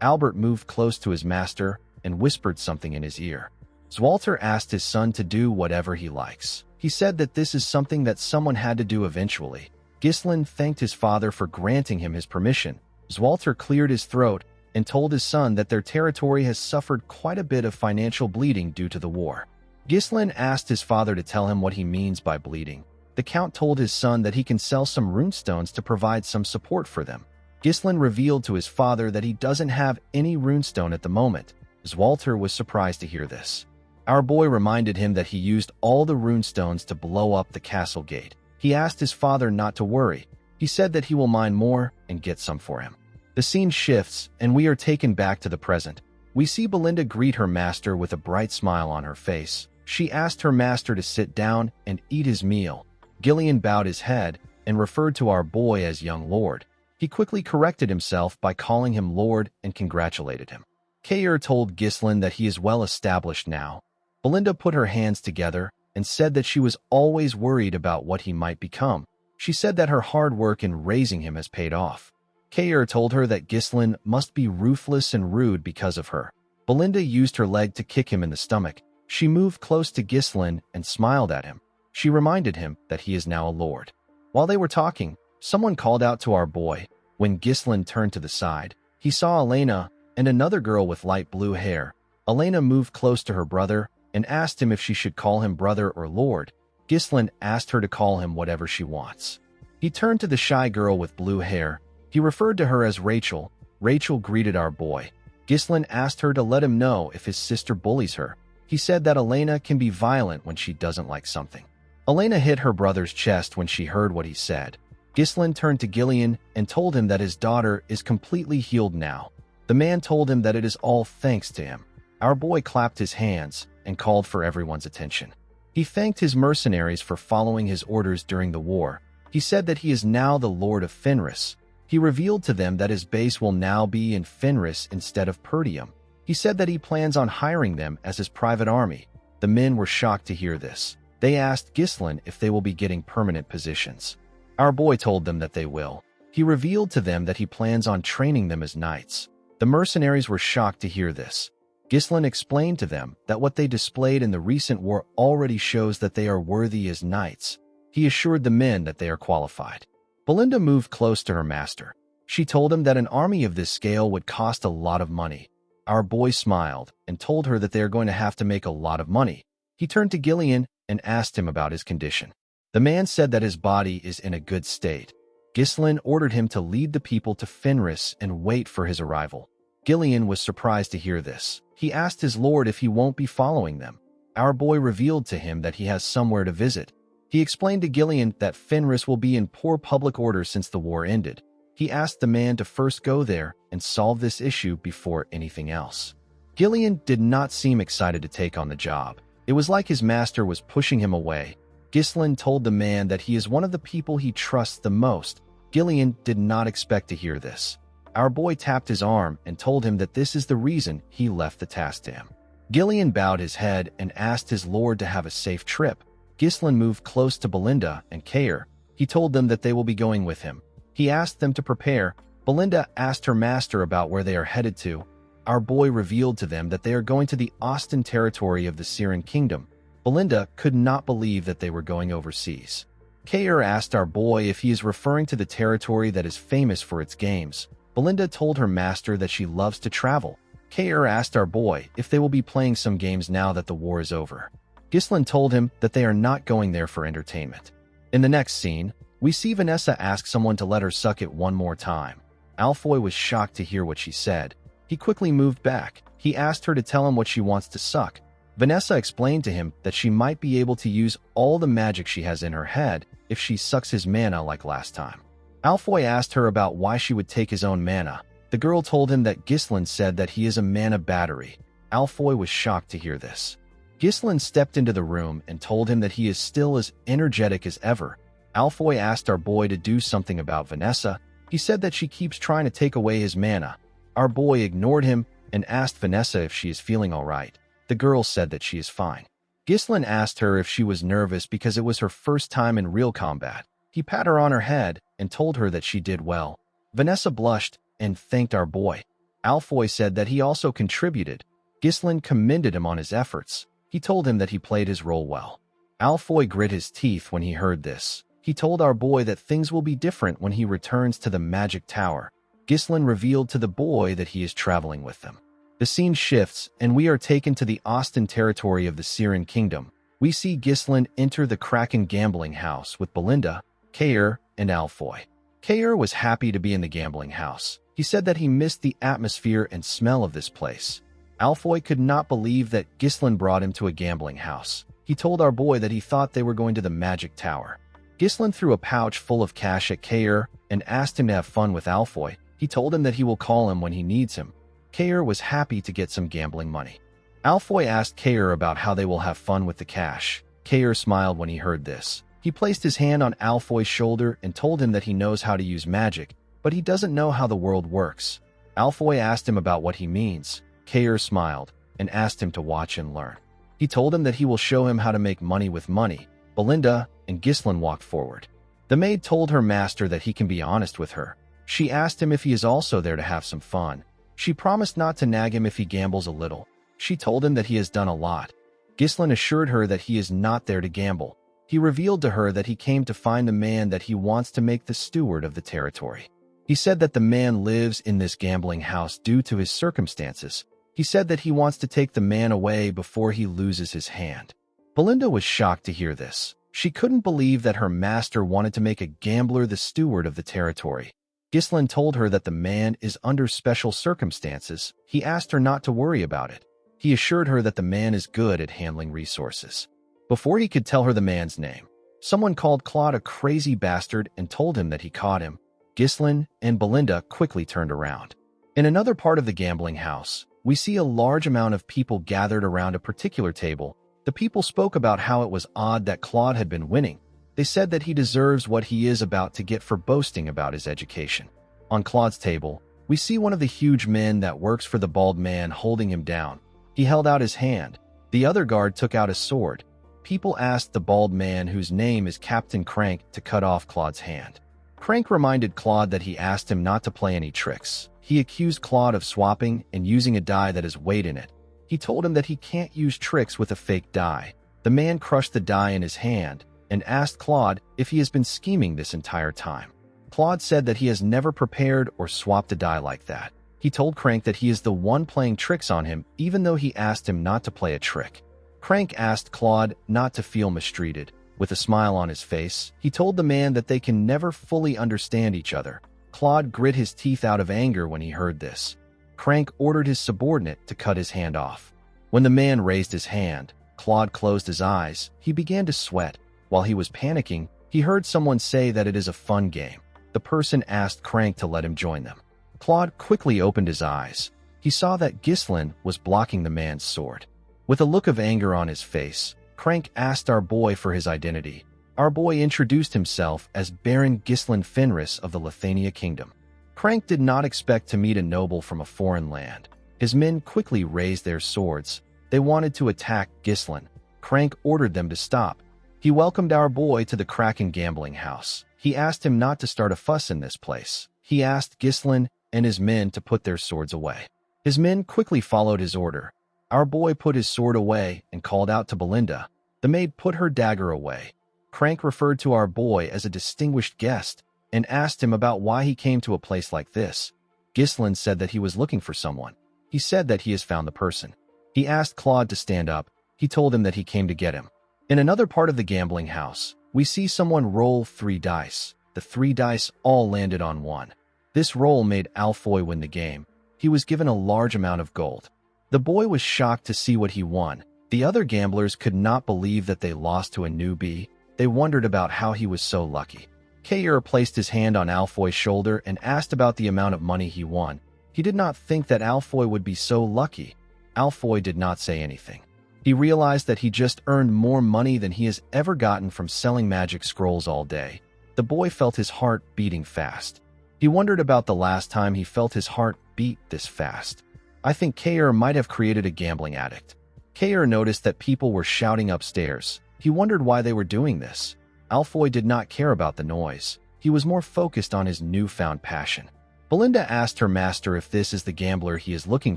Albert moved close to his master and whispered something in his ear. Zwalter asked his son to do whatever he likes. He said that this is something that someone had to do eventually. Ghislain thanked his father for granting him his permission. Zwalter cleared his throat and told his son that their territory has suffered quite a bit of financial bleeding due to the war. Ghislain asked his father to tell him what he means by bleeding. The count told his son that he can sell some runestones to provide some support for them. Ghislain revealed to his father that he doesn't have any runestone at the moment. Zwalter was surprised to hear this. Our boy reminded him that he used all the runestones to blow up the castle gate. He asked his father not to worry. He said that he will mine more and get some for him. The scene shifts, and we are taken back to the present. We see Belinda greet her master with a bright smile on her face. She asked her master to sit down and eat his meal. Gillian bowed his head and referred to our boy as young lord. He quickly corrected himself by calling him lord and congratulated him. Kair told Ghislain that he is well established now. Belinda put her hands together and said that she was always worried about what he might become. She said that her hard work in raising him has paid off. Kair told her that Ghislain must be ruthless and rude because of her. Belinda used her leg to kick him in the stomach. She moved close to Ghislain and smiled at him. She reminded him that he is now a lord. While they were talking, someone called out to our boy. When Ghislain turned to the side, he saw Elena and another girl with light blue hair. Elena moved close to her brother and asked him if she should call him brother or lord. Ghislain asked her to call him whatever she wants. He turned to the shy girl with blue hair. He referred to her as Rachel. Rachel greeted our boy. Ghislain asked her to let him know if his sister bullies her. He said that Elena can be violent when she doesn't like something. Elena hit her brother's chest when she heard what he said. Ghislain turned to Gillian and told him that his daughter is completely healed now. The man told him that it is all thanks to him. Our boy clapped his hands and called for everyone's attention. He thanked his mercenaries for following his orders during the war. He said that he is now the Lord of Fenris. He revealed to them that his base will now be in Fenris instead of Perdium. He said that he plans on hiring them as his private army. The men were shocked to hear this. They asked Ghislain if they will be getting permanent positions. Our boy told them that they will. He revealed to them that he plans on training them as knights. The mercenaries were shocked to hear this. Ghislain explained to them that what they displayed in the recent war already shows that they are worthy as knights. He assured the men that they are qualified. Belinda moved close to her master. She told him that an army of this scale would cost a lot of money. Our boy smiled and told her that they are going to have to make a lot of money. He turned to Gillian and asked him about his condition. The man said that his body is in a good state. Ghislain ordered him to lead the people to Fenris and wait for his arrival. Gillian was surprised to hear this. He asked his lord if he won't be following them. Our boy revealed to him that he has somewhere to visit. He explained to Gillian that Fenris will be in poor public order since the war ended. He asked the man to first go there and solve this issue before anything else. Gillian did not seem excited to take on the job. It was like his master was pushing him away. Ghislain told the man that he is one of the people he trusts the most. Gillian did not expect to hear this. Our boy tapped his arm and told him that this is the reason he left the task to him. Gillian bowed his head and asked his lord to have a safe trip. Ghislain moved close to Belinda and Kair. He told them that they will be going with him. He asked them to prepare. Belinda asked her master about where they are headed to. Our boy revealed to them that they are going to the Austin territory of the Siren Kingdom. Belinda could not believe that they were going overseas. Kair asked our boy if he is referring to the territory that is famous for its games. Belinda told her master that she loves to travel. Kair asked our boy if they will be playing some games now that the war is over. Ghislain told him that they are not going there for entertainment. In the next scene, we see Vanessa ask someone to let her suck it one more time. Alfoy was shocked to hear what she said. He quickly moved back. He asked her to tell him what she wants to suck. Vanessa explained to him that she might be able to use all the magic she has in her head if she sucks his mana like last time. Alfoy asked her about why she would take his own mana. The girl told him that Ghislain said that he is a mana battery. Alfoy was shocked to hear this. Ghislain stepped into the room and told him that he is still as energetic as ever. Alfoy asked our boy to do something about Vanessa. He said that she keeps trying to take away his mana. Our boy ignored him and asked Vanessa if she is feeling all right. The girl said that she is fine. Ghislain asked her if she was nervous because it was her first time in real combat. He pat her on her head and told her that she did well. Vanessa blushed and thanked our boy. Alfoy said that he also contributed. Ghislain commended him on his efforts. He told him that he played his role well. Alfoy grit his teeth when he heard this. He told our boy that things will be different when he returns to the Magic Tower. Ghislain revealed to the boy that he is traveling with them. The scene shifts, and we are taken to the Austin territory of the Siren Kingdom. We see Ghislain enter the Kraken gambling house with Belinda, Kair, and Alfoy. Kair was happy to be in the gambling house. He said that he missed the atmosphere and smell of this place. Alfoy could not believe that Ghislain brought him to a gambling house. He told our boy that he thought they were going to the Magic Tower. Ghislain threw a pouch full of cash at Kair and asked him to have fun with Alfoy. He told him that he will call him when he needs him. Kair was happy to get some gambling money. Alfoy asked Kair about how they will have fun with the cash. Kair smiled when he heard this. He placed his hand on Alfoy's shoulder and told him that he knows how to use magic, but he doesn't know how the world works. Alfoy asked him about what he means. Kair smiled and asked him to watch and learn. He told him that he will show him how to make money with money. Belinda and Ghislain walked forward. The maid told her master that he can be honest with her. She asked him if he is also there to have some fun. She promised not to nag him if he gambles a little. She told him that he has done a lot. Ghislain assured her that he is not there to gamble. He revealed to her that he came to find the man that he wants to make the steward of the territory. He said that the man lives in this gambling house due to his circumstances. He said that he wants to take the man away before he loses his hand. Belinda was shocked to hear this. She couldn't believe that her master wanted to make a gambler the steward of the territory. Ghislain told her that the man is under special circumstances. He asked her not to worry about it. He assured her that the man is good at handling resources. Before he could tell her the man's name, someone called Claude a crazy bastard and told him that he caught him. Ghislain and Belinda quickly turned around. In another part of the gambling house, we see a large amount of people gathered around a particular table. The people spoke about how it was odd that Claude had been winning. They said that he deserves what he is about to get for boasting about his education. On Claude's table, we see one of the huge men that works for the bald man holding him down. He held out his hand. The other guard took out a sword. People asked the bald man, whose name is Captain Crank, to cut off Claude's hand. Crank reminded Claude that he asked him not to play any tricks. He accused Claude of swapping and using a die that has weight in it. He told him that he can't use tricks with a fake die. The man crushed the die in his hand and asked Claude if he has been scheming this entire time. Claude said that he has never prepared or swapped a die like that. He told Crank that he is the one playing tricks on him, even though he asked him not to play a trick. Crank asked Claude not to feel mistreated. With a smile on his face, he told the man that they can never fully understand each other. Claude grit his teeth out of anger when he heard this. Crank ordered his subordinate to cut his hand off. When the man raised his hand, Claude closed his eyes. He began to sweat. While he was panicking, he heard someone say that it is a fun game. The person asked Crank to let him join them. Claude quickly opened his eyes. He saw that Ghislain was blocking the man's sword. With a look of anger on his face, Crank asked our boy for his identity. Our boy introduced himself as Baron Ghislain Fenris of the Lithania Kingdom. Crank did not expect to meet a noble from a foreign land. His men quickly raised their swords. They wanted to attack Ghislain. Crank ordered them to stop. He welcomed our boy to the Kraken gambling house. He asked him not to start a fuss in this place. He asked Ghislain and his men to put their swords away. His men quickly followed his order. Our boy put his sword away and called out to Belinda. The maid put her dagger away. Crank referred to our boy as a distinguished guest and asked him about why he came to a place like this. Ghislain said that he was looking for someone. He said that he has found the person. He asked Claude to stand up. He told him that he came to get him. In another part of the gambling house, we see someone roll 3 dice. The 3 dice all landed on 1. This roll made Alfoy win the game. He was given a large amount of gold. The boy was shocked to see what he won. The other gamblers could not believe that they lost to a newbie. They wondered about how he was so lucky. Kair placed his hand on Alfoy's shoulder and asked about the amount of money he won. He did not think that Alfoy would be so lucky. Alfoy did not say anything. He realized that he just earned more money than he has ever gotten from selling magic scrolls all day. The boy felt his heart beating fast. He wondered about the last time he felt his heart beat this fast. I think Kair might have created a gambling addict. Kair noticed that people were shouting upstairs. He wondered why they were doing this. Alfoy did not care about the noise. He was more focused on his newfound passion. Belinda asked her master if this is the gambler he is looking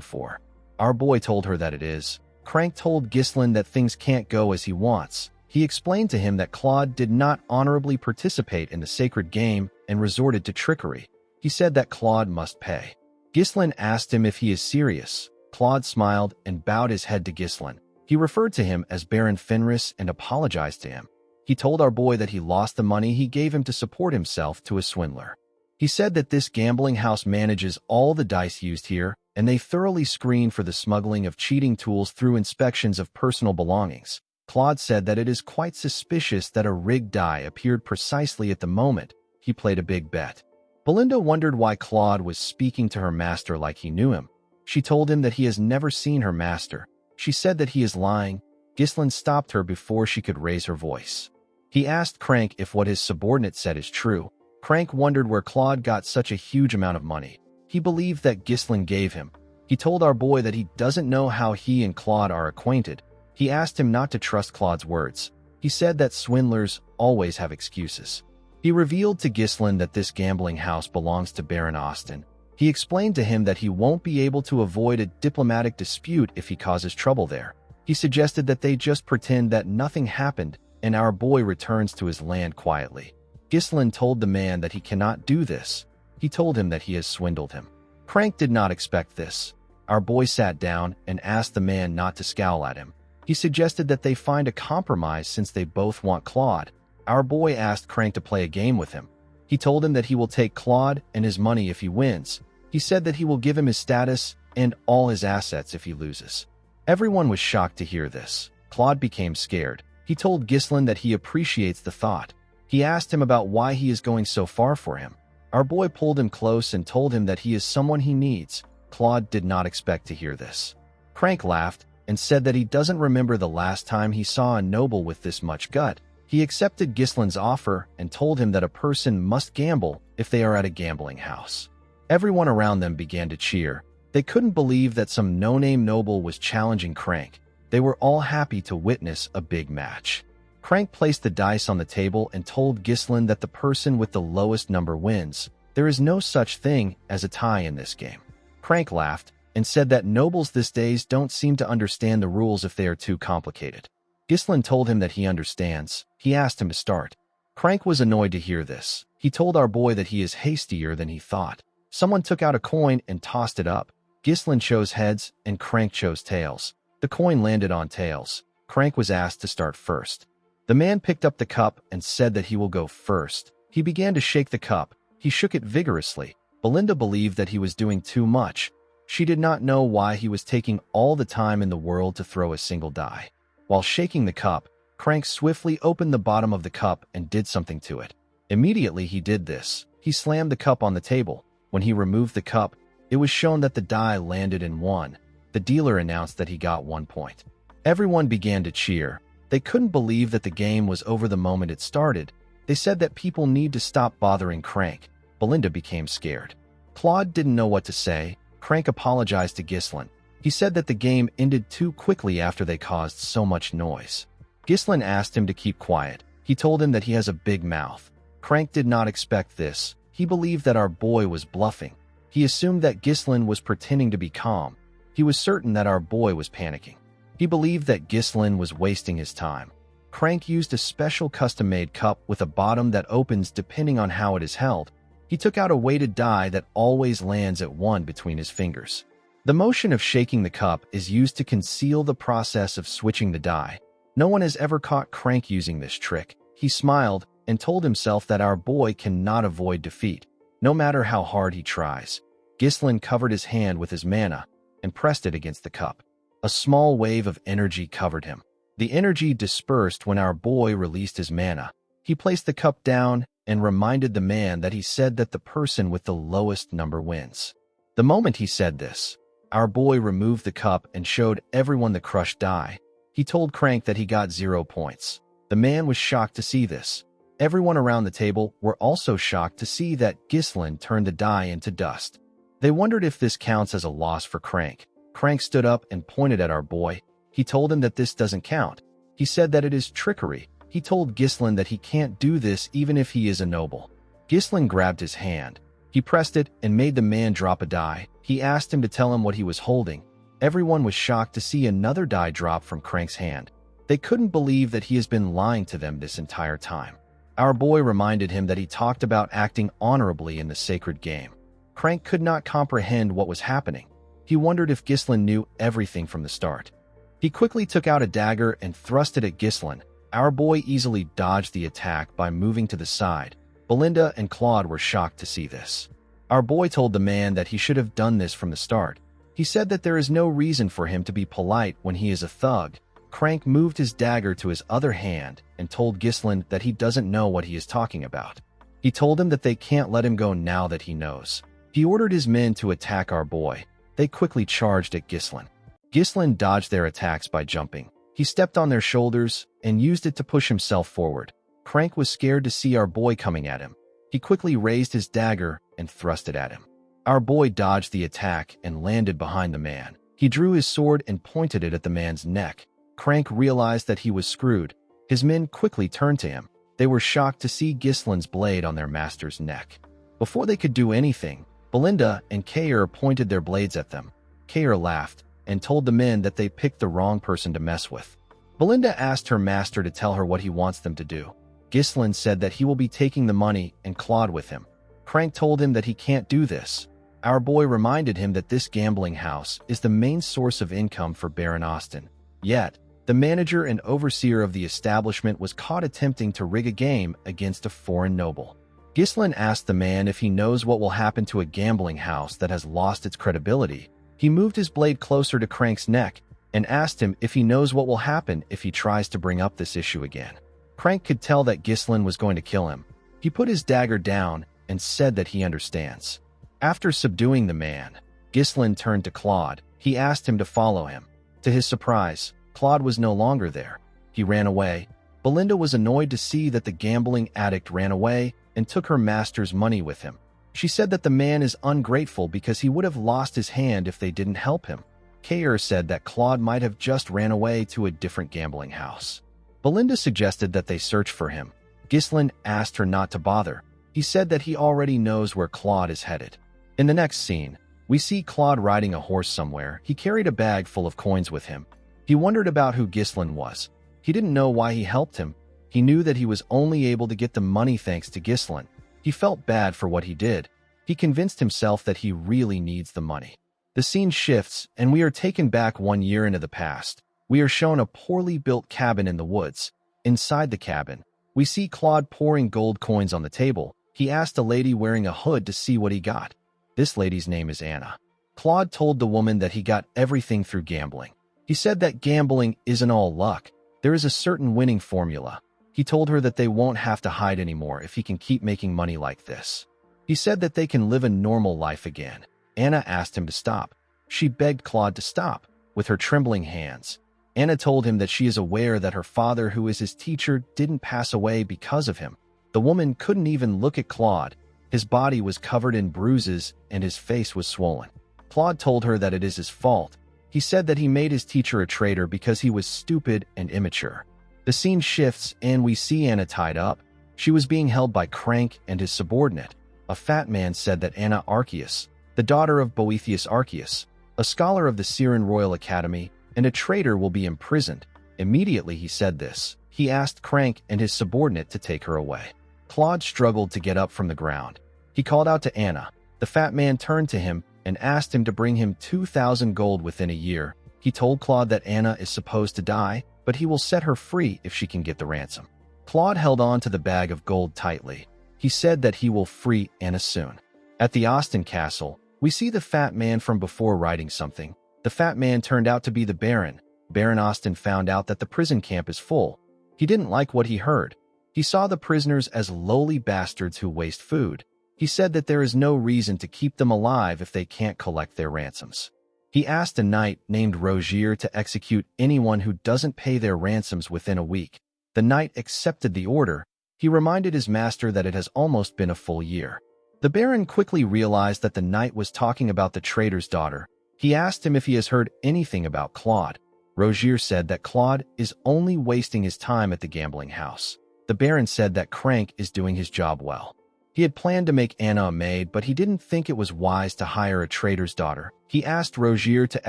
for. Our boy told her that it is. Crank told Ghislain that things can't go as he wants. He explained to him that Claude did not honorably participate in the sacred game and resorted to trickery. He said that Claude must pay. Ghislain asked him if he is serious. Claude smiled and bowed his head to Ghislain. He referred to him as Baron Fenris and apologized to him. He told our boy that he lost the money he gave him to support himself to a swindler. He said that this gambling house manages all the dice used here, and they thoroughly screen for the smuggling of cheating tools through inspections of personal belongings. Claude said that it is quite suspicious that a rigged die appeared precisely at the moment he played a big bet. Belinda wondered why Claude was speaking to her master like he knew him. She told him that he has never seen her master. She said that he is lying. Ghislain stopped her before she could raise her voice. He asked Crank if what his subordinate said is true. Crank wondered where Claude got such a huge amount of money. He believed that Ghislain gave him. He told our boy that he doesn't know how he and Claude are acquainted. He asked him not to trust Claude's words. He said that swindlers always have excuses. He revealed to Ghislain that this gambling house belongs to Baron Austin. He explained to him that he won't be able to avoid a diplomatic dispute if he causes trouble there. He suggested that they just pretend that nothing happened and our boy returns to his land quietly. Ghislain told the man that he cannot do this. He told him that he has swindled him. Crank did not expect this. Our boy sat down and asked the man not to scowl at him. He suggested that they find a compromise since they both want Claude. Our boy asked Crank to play a game with him. He told him that he will take Claude and his money if he wins. He said that he will give him his status and all his assets if he loses. Everyone was shocked to hear this. Claude became scared. He told Ghislain that he appreciates the thought. He asked him about why he is going so far for him. Our boy pulled him close and told him that he is someone he needs. Claude did not expect to hear this. Crank laughed and said that he doesn't remember the last time he saw a noble with this much gut. He accepted Ghislain's offer and told him that a person must gamble if they are at a gambling house. Everyone around them began to cheer. They couldn't believe that some no-name noble was challenging Crank. They were all happy to witness a big match. Crank placed the dice on the table and told Ghislain that the person with the lowest number wins. There is no such thing as a tie in this game. Crank laughed and said that nobles these days don't seem to understand the rules if they are too complicated. Ghislain told him that he understands. He asked him to start. Crank was annoyed to hear this. He told our boy that he is hastier than he thought. Someone took out a coin and tossed it up. Ghislain chose heads and Crank chose tails. The coin landed on tails. Crank was asked to start first. The man picked up the cup and said that he will go first. He began to shake the cup. He shook it vigorously. Belinda believed that he was doing too much. She did not know why he was taking all the time in the world to throw a single die. While shaking the cup, Crank swiftly opened the bottom of the cup and did something to it. Immediately he did this. He slammed the cup on the table. When he removed the cup, it was shown that the die landed in 1. The dealer announced that he got 1 point. Everyone began to cheer. They couldn't believe that the game was over the moment it started. They said that people need to stop bothering Crank. Belinda became scared. Claude didn't know what to say. Crank apologized to Ghislain. He said that the game ended too quickly after they caused so much noise. Ghislain asked him to keep quiet. He told him that he has a big mouth. Crank did not expect this. He believed that our boy was bluffing. He assumed that Ghislain was pretending to be calm. He was certain that our boy was panicking. He believed that Ghislain was wasting his time. Crank used a special custom-made cup with a bottom that opens depending on how it is held. He took out a weighted die that always lands at 1 between his fingers. The motion of shaking the cup is used to conceal the process of switching the die. No one has ever caught Crank using this trick. He smiled and told himself that our boy cannot avoid defeat, no matter how hard he tries. Ghislain covered his hand with his mana and pressed it against the cup. A small wave of energy covered him. The energy dispersed when our boy released his mana. He placed the cup down and reminded the man that he said that the person with the lowest number wins. The moment he said this, our boy removed the cup and showed everyone the crushed die. He told Crank that he got 0 points. The man was shocked to see this. Everyone around the table were also shocked to see that Ghislain turned the die into dust. They wondered if this counts as a loss for Crank. Crank stood up and pointed at our boy. He told him that this doesn't count. He said that it is trickery. He told Ghislain that he can't do this even if he is a noble. Ghislain grabbed his hand. He pressed it and made the man drop a die. He asked him to tell him what he was holding. Everyone was shocked to see another die drop from Crank's hand. They couldn't believe that he has been lying to them this entire time. Our boy reminded him that he talked about acting honorably in the sacred game. Crank could not comprehend what was happening. He wondered if Ghislain knew everything from the start. He quickly took out a dagger and thrust it at Ghislain. Our boy easily dodged the attack by moving to the side. Belinda and Claude were shocked to see this. Our boy told the man that he should have done this from the start. He said that there is no reason for him to be polite when he is a thug. Crank moved his dagger to his other hand and told Ghislain that he doesn't know what he is talking about. He told him that they can't let him go now that he knows. He ordered his men to attack our boy. They quickly charged at Ghislain. Ghislain dodged their attacks by jumping. He stepped on their shoulders and used it to push himself forward. Crank was scared to see our boy coming at him. He quickly raised his dagger and thrust it at him. Our boy dodged the attack and landed behind the man. He drew his sword and pointed it at the man's neck. Crank realized that he was screwed. His men quickly turned to him. They were shocked to see Ghislain's blade on their master's neck. Before they could do anything, Belinda and Kair pointed their blades at them. Kair laughed and told the men that they picked the wrong person to mess with. Belinda asked her master to tell her what he wants them to do. Ghislain said that he will be taking the money and Claude with him. Crank told him that he can't do this. Our boy reminded him that this gambling house is the main source of income for Baron Austin. Yet, the manager and overseer of the establishment was caught attempting to rig a game against a foreign noble. Ghislain asked the man if he knows what will happen to a gambling house that has lost its credibility. He moved his blade closer to Crank's neck and asked him if he knows what will happen if he tries to bring up this issue again. Crank could tell that Ghislain was going to kill him. He put his dagger down and said that he understands. After subduing the man, Ghislain turned to Claude. He asked him to follow him. To his surprise, Claude was no longer there. He ran away. Belinda was annoyed to see that the gambling addict ran away and took her master's money with him. She said that the man is ungrateful because he would have lost his hand if they didn't help him. Kair said that Claude might have just ran away to a different gambling house. Belinda suggested that they search for him. Ghislain asked her not to bother. He said that he already knows where Claude is headed. In the next scene, we see Claude riding a horse somewhere. He carried a bag full of coins with him. He wondered about who Ghislain was. He didn't know why he helped him. He knew that he was only able to get the money thanks to Ghislain. He felt bad for what he did. He convinced himself that he really needs the money. The scene shifts, and we are taken back 1 year into the past. We are shown a poorly built cabin in the woods. Inside the cabin, we see Claude pouring gold coins on the table. He asked a lady wearing a hood to see what he got. This lady's name is Anna. Claude told the woman that he got everything through gambling. He said that gambling isn't all luck. There is a certain winning formula. He told her that they won't have to hide anymore if he can keep making money like this. He said that they can live a normal life again. Anna asked him to stop. She begged Claude to stop. With her trembling hands, Anna told him that she is aware that her father, who is his teacher, didn't pass away because of him. The woman couldn't even look at Claude. His body was covered in bruises and his face was swollen. Claude told her that it is his fault. He said that he made his teacher a traitor because he was stupid and immature. The scene shifts and we see Anna tied up. She was being held by Crank and his subordinate. A fat man said that Anna Arceus, the daughter of Boethius Arceus, a scholar of the Syrian Royal Academy, and a traitor, will be imprisoned. Immediately he said this, he asked Crank and his subordinate to take her away. Claude struggled to get up from the ground. He called out to Anna. The fat man turned to him and asked him to bring him 2,000 gold within a year. He told Claude that Anna is supposed to die, but he will set her free if she can get the ransom. Claude held on to the bag of gold tightly. He said that he will free Anna soon. At the Austin castle, We see the fat man from before writing something. The fat man turned out to be the Baron. Baron Austin found out that the prison camp is full. He didn't like what he heard. He saw the prisoners as lowly bastards who waste food. He said that there is no reason to keep them alive if they can't collect their ransoms. He asked a knight named Rogier to execute anyone who doesn't pay their ransoms within a week. The knight accepted the order. He reminded his master that it has almost been a full year. The Baron quickly realized that the knight was talking about the trader's daughter. He asked him if he has heard anything about Claude. Rogier said that Claude is only wasting his time at the gambling house. The Baron said that Crank is doing his job well. He had planned to make Anna a maid, but he didn't think it was wise to hire a trader's daughter. He asked Rogier to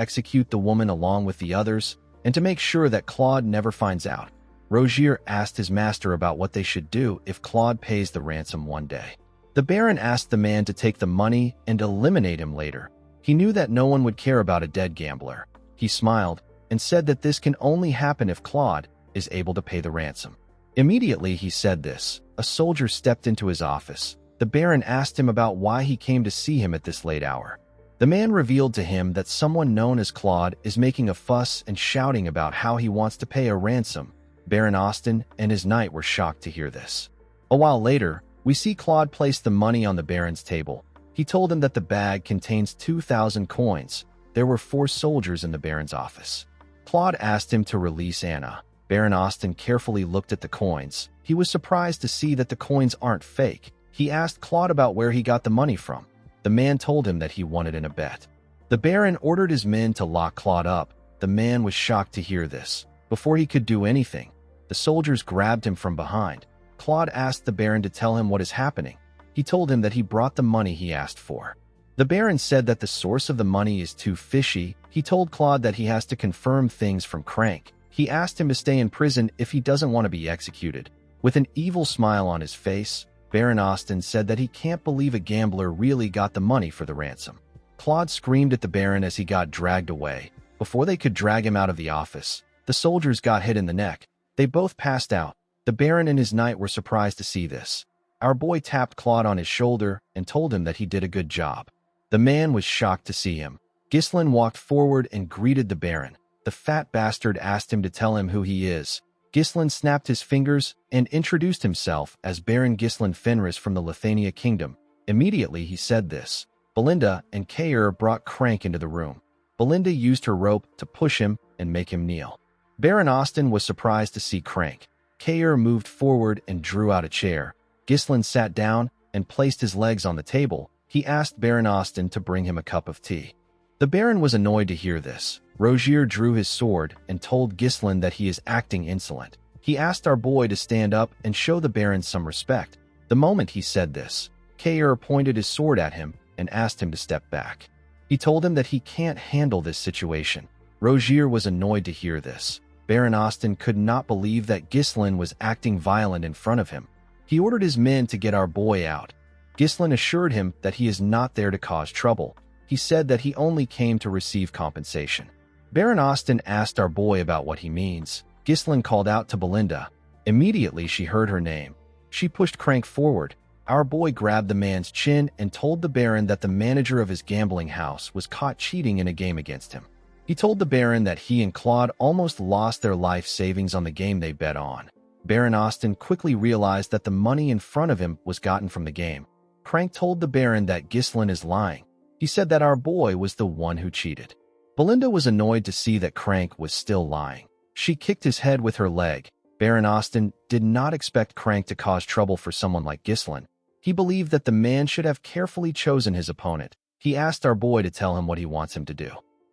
execute the woman along with the others, and to make sure that Claude never finds out. Rogier asked his master about what they should do if Claude pays the ransom one day. The Baron asked the man to take the money and eliminate him later. He knew that no one would care about a dead gambler. He smiled and said that this can only happen if Claude is able to pay the ransom. Immediately he said this, a soldier stepped into his office. The Baron asked him about why he came to see him at this late hour. The man revealed to him that someone known as Claude is making a fuss and shouting about how he wants to pay a ransom. Baron Austin and his knight were shocked to hear this. A while later, we see Claude place the money on the Baron's table. He told him that the bag contains 2,000 coins. There were 4 soldiers in the Baron's office. Claude asked him to release Anna. Baron Austin carefully looked at the coins. He was surprised to see that the coins aren't fake. He asked Claude about where he got the money from. The man told him that he won it in a bet. The Baron ordered his men to lock Claude up. The man was shocked to hear this. Before he could do anything, the soldiers grabbed him from behind. Claude asked the Baron to tell him what is happening. He told him that he brought the money he asked for. The Baron said that the source of the money is too fishy. He told Claude that he has to confirm things from Crank. He asked him to stay in prison if he doesn't want to be executed. With an evil smile on his face, Baron Austin said that he can't believe a gambler really got the money for the ransom. Claude screamed at the Baron as he got dragged away. Before they could drag him out of the office, the soldiers got hit in the neck. They both passed out. The Baron and his knight were surprised to see this. Our boy tapped Claude on his shoulder and told him that he did a good job. The man was shocked to see him. Ghislain walked forward and greeted the Baron. The fat bastard asked him to tell him who he is. Ghislain snapped his fingers and introduced himself as Baron Ghislain Fenris from the Lithuania Kingdom. Immediately he said this. Belinda and Kair brought Crank into the room. Belinda used her rope to push him and make him kneel. Baron Austin was surprised to see Crank. Kair moved forward and drew out a chair. Ghislain sat down and placed his legs on the table. He asked Baron Austin to bring him a cup of tea. The Baron was annoyed to hear this. Rogier drew his sword and told Ghislain that he is acting insolent. He asked our boy to stand up and show the Baron some respect. The moment he said this, Kair pointed his sword at him and asked him to step back. He told him that he can't handle this situation. Rogier was annoyed to hear this. Baron Austin could not believe that Ghislain was acting violent in front of him. He ordered his men to get our boy out. Ghislain assured him that he is not there to cause trouble. He said that he only came to receive compensation. Baron Austin asked our boy about what he means. Ghislain called out to Belinda. Immediately she heard her name. She pushed Crank forward. Our boy grabbed the man's chin and told the Baron that the manager of his gambling house was caught cheating in a game against him. He told the Baron that he and Claude almost lost their life savings on the game they bet on. Baron Austin quickly realized that the money in front of him was gotten from the game. Crank told the Baron that Ghislain is lying. He said that our boy was the one who cheated. Belinda was annoyed to see that Crank was still lying. She kicked his head with her leg. Baron Austin did not expect Crank to cause trouble for someone like Ghislain. He believed that the man should have carefully chosen his opponent. He asked our boy to tell him what he wants him to do.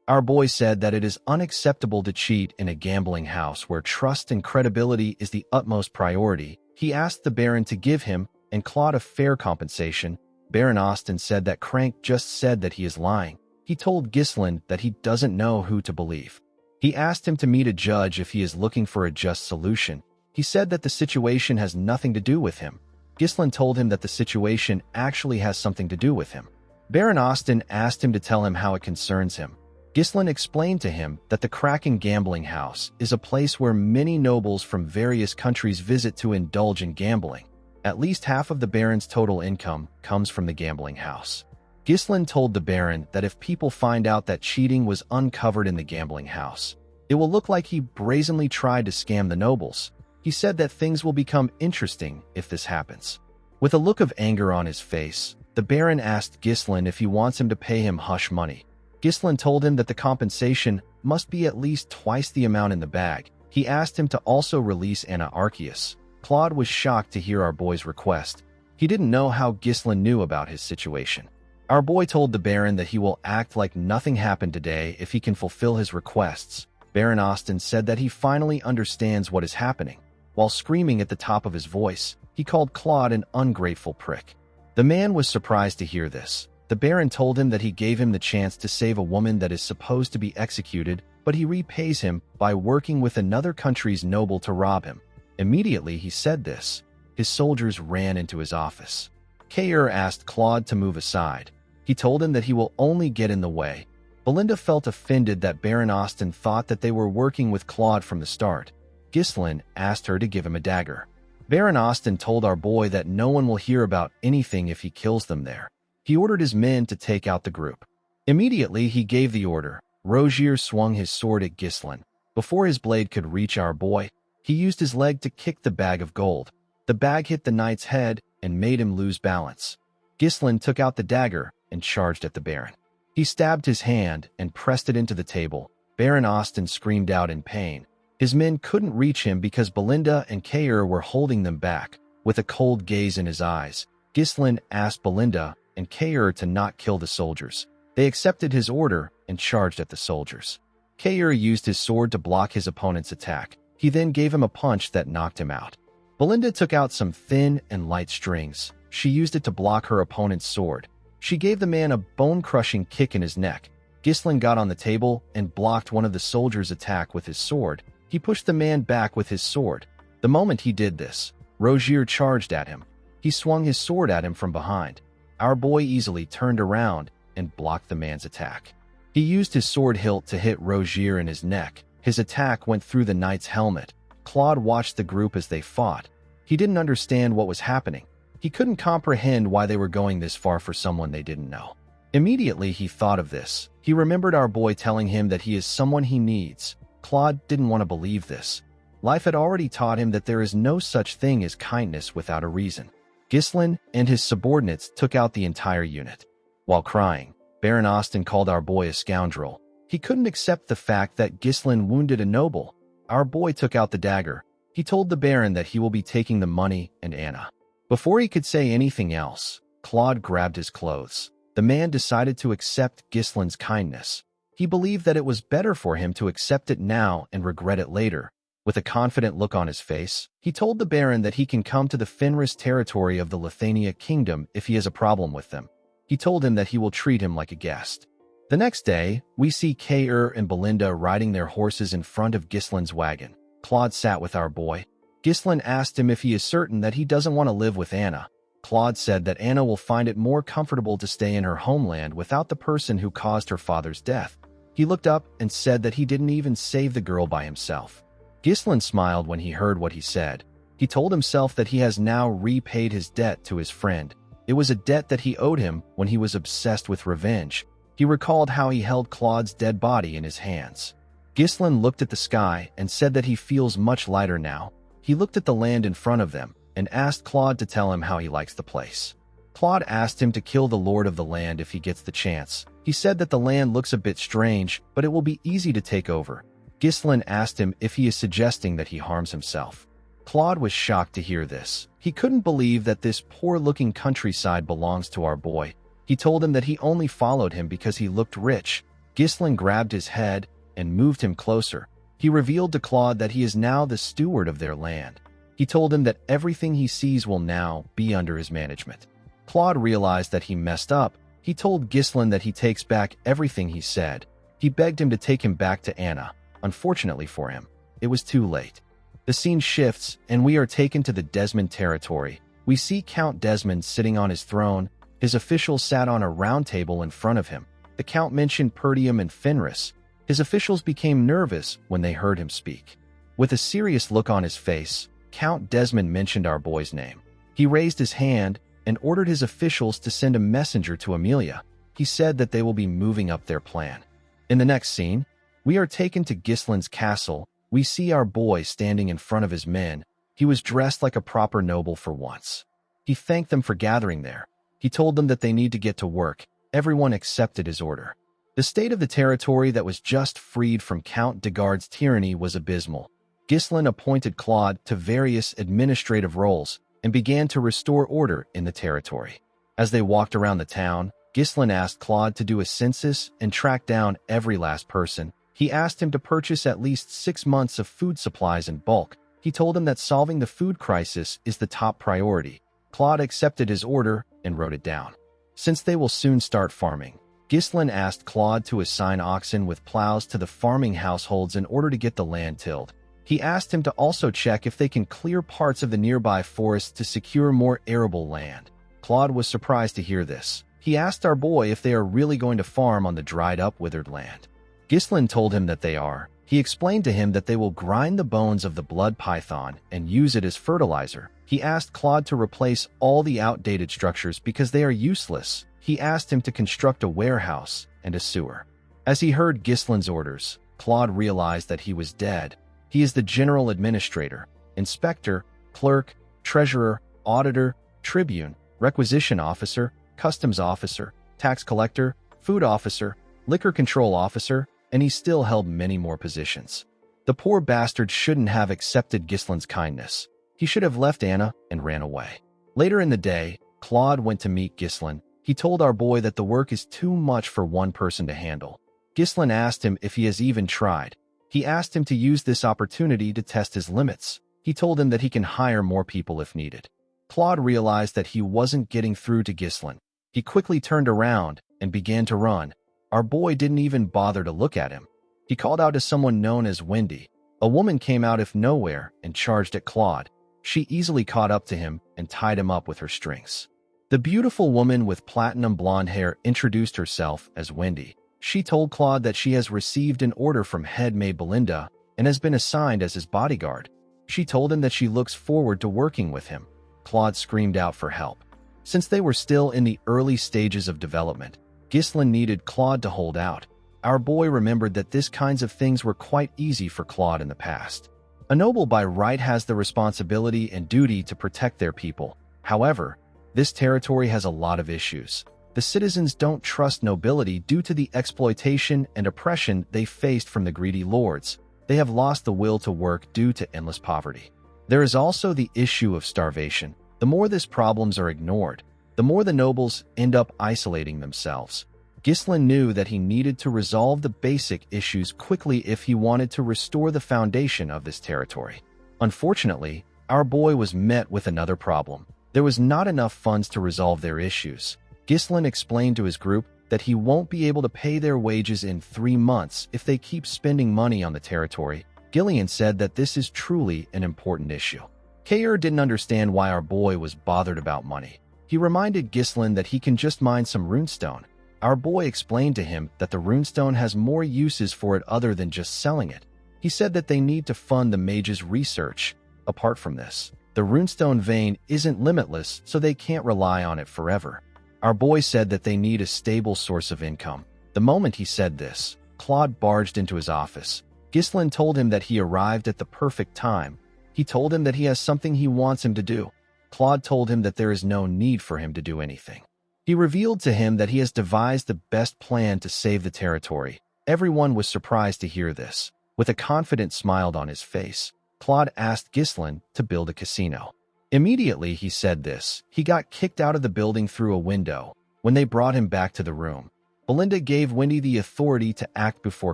Our boy said that it is unacceptable to cheat in a gambling house where trust and credibility is the utmost priority. He asked the Baron to give him and Claude a fair compensation. Baron Austin said that Crank just said that he is lying. He told Ghislain that he doesn't know who to believe. He asked him to meet a judge if he is looking for a just solution. He said that the situation has nothing to do with him. Ghislain told him that the situation actually has something to do with him. Baron Austin asked him to tell him how it concerns him. Ghislain explained to him that the Kraken gambling house is a place where many nobles from various countries visit to indulge in gambling. At least half of the Baron's total income comes from the gambling house. Ghislain told the Baron that if people find out that cheating was uncovered in the gambling house, it will look like he brazenly tried to scam the nobles. He said that things will become interesting if this happens. With a look of anger on his face, the Baron asked Ghislain if he wants him to pay him hush money. Ghislain told him that the compensation must be at least twice the amount in the bag. He asked him to also release Anna Arceus. Claude was shocked to hear our boy's request. He didn't know how Ghislain knew about his situation. Our boy told the Baron that he will act like nothing happened today if he can fulfill his requests. Baron Austin said that he finally understands what is happening. While screaming at the top of his voice, he called Claude an ungrateful prick. The man was surprised to hear this. The Baron told him that he gave him the chance to save a woman that is supposed to be executed, but he repays him by working with another country's noble to rob him. Immediately he said this, his soldiers ran into his office. Kair asked Claude to move aside. He told him that he will only get in the way. Belinda felt offended that Baron Austin thought that they were working with Claude from the start. Ghislain asked her to give him a dagger. Baron Austin told our boy that no one will hear about anything if he kills them there. He ordered his men to take out the group. Immediately he gave the order. Rogier swung his sword at Ghislain. Before his blade could reach our boy, he used his leg to kick the bag of gold. The bag hit the knight's head and made him lose balance. Ghislain took out the dagger and charged at the Baron. He stabbed his hand and pressed it into the table. Baron Austin screamed out in pain. His men couldn't reach him because Belinda and Kair were holding them back. With a cold gaze in his eyes, Ghislain asked Belinda and Kair to not kill the soldiers. They accepted his order and charged at the soldiers. Kair used his sword to block his opponent's attack. He then gave him a punch that knocked him out. Belinda took out some thin and light strings. She used it to block her opponent's sword. She gave the man a bone-crushing kick in his neck. Ghislain got on the table and blocked one of the soldiers' attack with his sword. He pushed the man back with his sword. The moment he did this, Rogier charged at him. He swung his sword at him from behind. Our boy easily turned around and blocked the man's attack. He used his sword hilt to hit Rogier in his neck. His attack went through the knight's helmet. Claude watched the group as they fought. He didn't understand what was happening. He couldn't comprehend why they were going this far for someone they didn't know. Immediately he thought of this. He remembered our boy telling him that he is someone he needs. Claude didn't want to believe this. Life had already taught him that there is no such thing as kindness without a reason. Ghislain and his subordinates took out the entire unit. While crying, Baron Austin called our boy a scoundrel. He couldn't accept the fact that Ghislain wounded a noble. Our boy took out the dagger. He told the Baron that he will be taking the money and Anna. Before he could say anything else, Claude grabbed his clothes. The man decided to accept Ghislain's kindness. He believed that it was better for him to accept it now and regret it later. With a confident look on his face, he told the Baron that he can come to the Fenris territory of the Lithania kingdom if he has a problem with them. He told him that he will treat him like a guest. The next day, we see Kair and Belinda riding their horses in front of Ghislain's wagon. Claude sat with our boy. Ghislain asked him if he is certain that he doesn't want to live with Anna. Claude said that Anna will find it more comfortable to stay in her homeland without the person who caused her father's death. He looked up and said that he didn't even save the girl by himself. Ghislain smiled when he heard what he said. He told himself that he has now repaid his debt to his friend. It was a debt that he owed him when he was obsessed with revenge. He recalled how he held Claude's dead body in his hands. Ghislain looked at the sky and said that he feels much lighter now. He looked at the land in front of them and asked Claude to tell him how he likes the place. Claude asked him to kill the lord of the land if he gets the chance. He said that the land looks a bit strange, but it will be easy to take over. Ghislain asked him if he is suggesting that he harms himself. Claude was shocked to hear this. He couldn't believe that this poor-looking countryside belongs to our boy. He told him that he only followed him because he looked rich. Ghislain grabbed his head and moved him closer. He revealed to Claude that he is now the steward of their land. He told him that everything he sees will now be under his management. Claude realized that he messed up. He told Ghislain that he takes back everything he said. He begged him to take him back to Anna. Unfortunately for him, it was too late. The scene shifts, and we are taken to the Desmond territory. We see Count Desmond sitting on his throne. His officials sat on a round table in front of him. The Count mentioned Perdium and Fenris. His officials became nervous when they heard him speak. With a serious look on his face, Count Desmond mentioned our boy's name. He raised his hand and ordered his officials to send a messenger to Amelia. He said that they will be moving up their plan. In the next scene, we are taken to Gislin's castle. We see our boy standing in front of his men. He was dressed like a proper noble for once. He thanked them for gathering there. He told them that they need to get to work. Everyone accepted his order. The state of the territory that was just freed from Count Degard's tyranny was abysmal. Gislin appointed Claude to various administrative roles and began to restore order in the territory. As they walked around the town, Gislin asked Claude to do a census and track down every last person. He asked him to purchase at least 6 months of food supplies in bulk. He told him that solving the food crisis is the top priority. Claude accepted his order and wrote it down. Since they will soon start farming, Gislin asked Claude to assign oxen with plows to the farming households in order to get the land tilled. He asked him to also check if they can clear parts of the nearby forests to secure more arable land. Claude was surprised to hear this. He asked our boy if they are really going to farm on the dried-up, withered land. Gislin told him that they are. He explained to him that they will grind the bones of the blood python and use it as fertilizer. He asked Claude to replace all the outdated structures because they are useless. He asked him to construct a warehouse and a sewer. As he heard Gislin's orders, Claude realized that he was dead. He is the general administrator, inspector, clerk, treasurer, auditor, tribune, requisition officer, customs officer, tax collector, food officer, liquor control officer, and he still held many more positions. The poor bastard shouldn't have accepted Gislin's kindness. He should have left Anna and ran away. Later in the day, Claude went to meet Gislin. He told our boy that the work is too much for one person to handle. Gislin asked him if he has even tried. He asked him to use this opportunity to test his limits. He told him that he can hire more people if needed. Claude realized that he wasn't getting through to Gislin. He quickly turned around and began to run. Our boy didn't even bother to look at him. He called out to someone known as Wendy. A woman came out of nowhere and charged at Claude. She easily caught up to him and tied him up with her strings. The beautiful woman with platinum blonde hair introduced herself as Wendy. She told Claude that she has received an order from head maid Belinda and has been assigned as his bodyguard. She told him that she looks forward to working with him. Claude screamed out for help. Since they were still in the early stages of development, Gislin needed Claude to hold out. Our boy remembered that this kinds of things were quite easy for Claude in the past. A noble by right has the responsibility and duty to protect their people. However, this territory has a lot of issues. The citizens don't trust nobility due to the exploitation and oppression they faced from the greedy lords. They have lost the will to work due to endless poverty. There is also the issue of starvation. The more these problems are ignored, the more the nobles end up isolating themselves. Gislin knew that he needed to resolve the basic issues quickly if he wanted to restore the foundation of this territory. Unfortunately, our boy was met with another problem. There was not enough funds to resolve their issues. Gislin explained to his group that he won't be able to pay their wages in 3 months if they keep spending money on the territory. Gillian said that this is truly an important issue. Kayer didn't understand why our boy was bothered about money. He reminded Gislin that he can just mine some runestone. Our boy explained to him that the runestone has more uses for it other than just selling it. He said that they need to fund the mage's research. Apart from this, the runestone vein isn't limitless, so they can't rely on it forever. Our boy said that they need a stable source of income. The moment he said this, Claude barged into his office. Gislin told him that he arrived at the perfect time. He told him that he has something he wants him to do. Claude told him that there is no need for him to do anything. He revealed to him that he has devised the best plan to save the territory. Everyone was surprised to hear this. With a confident smile on his face, Claude asked Gislin to build a casino. Immediately he said this, he got kicked out of the building through a window. When they brought him back to the room, Belinda gave Wendy the authority to act before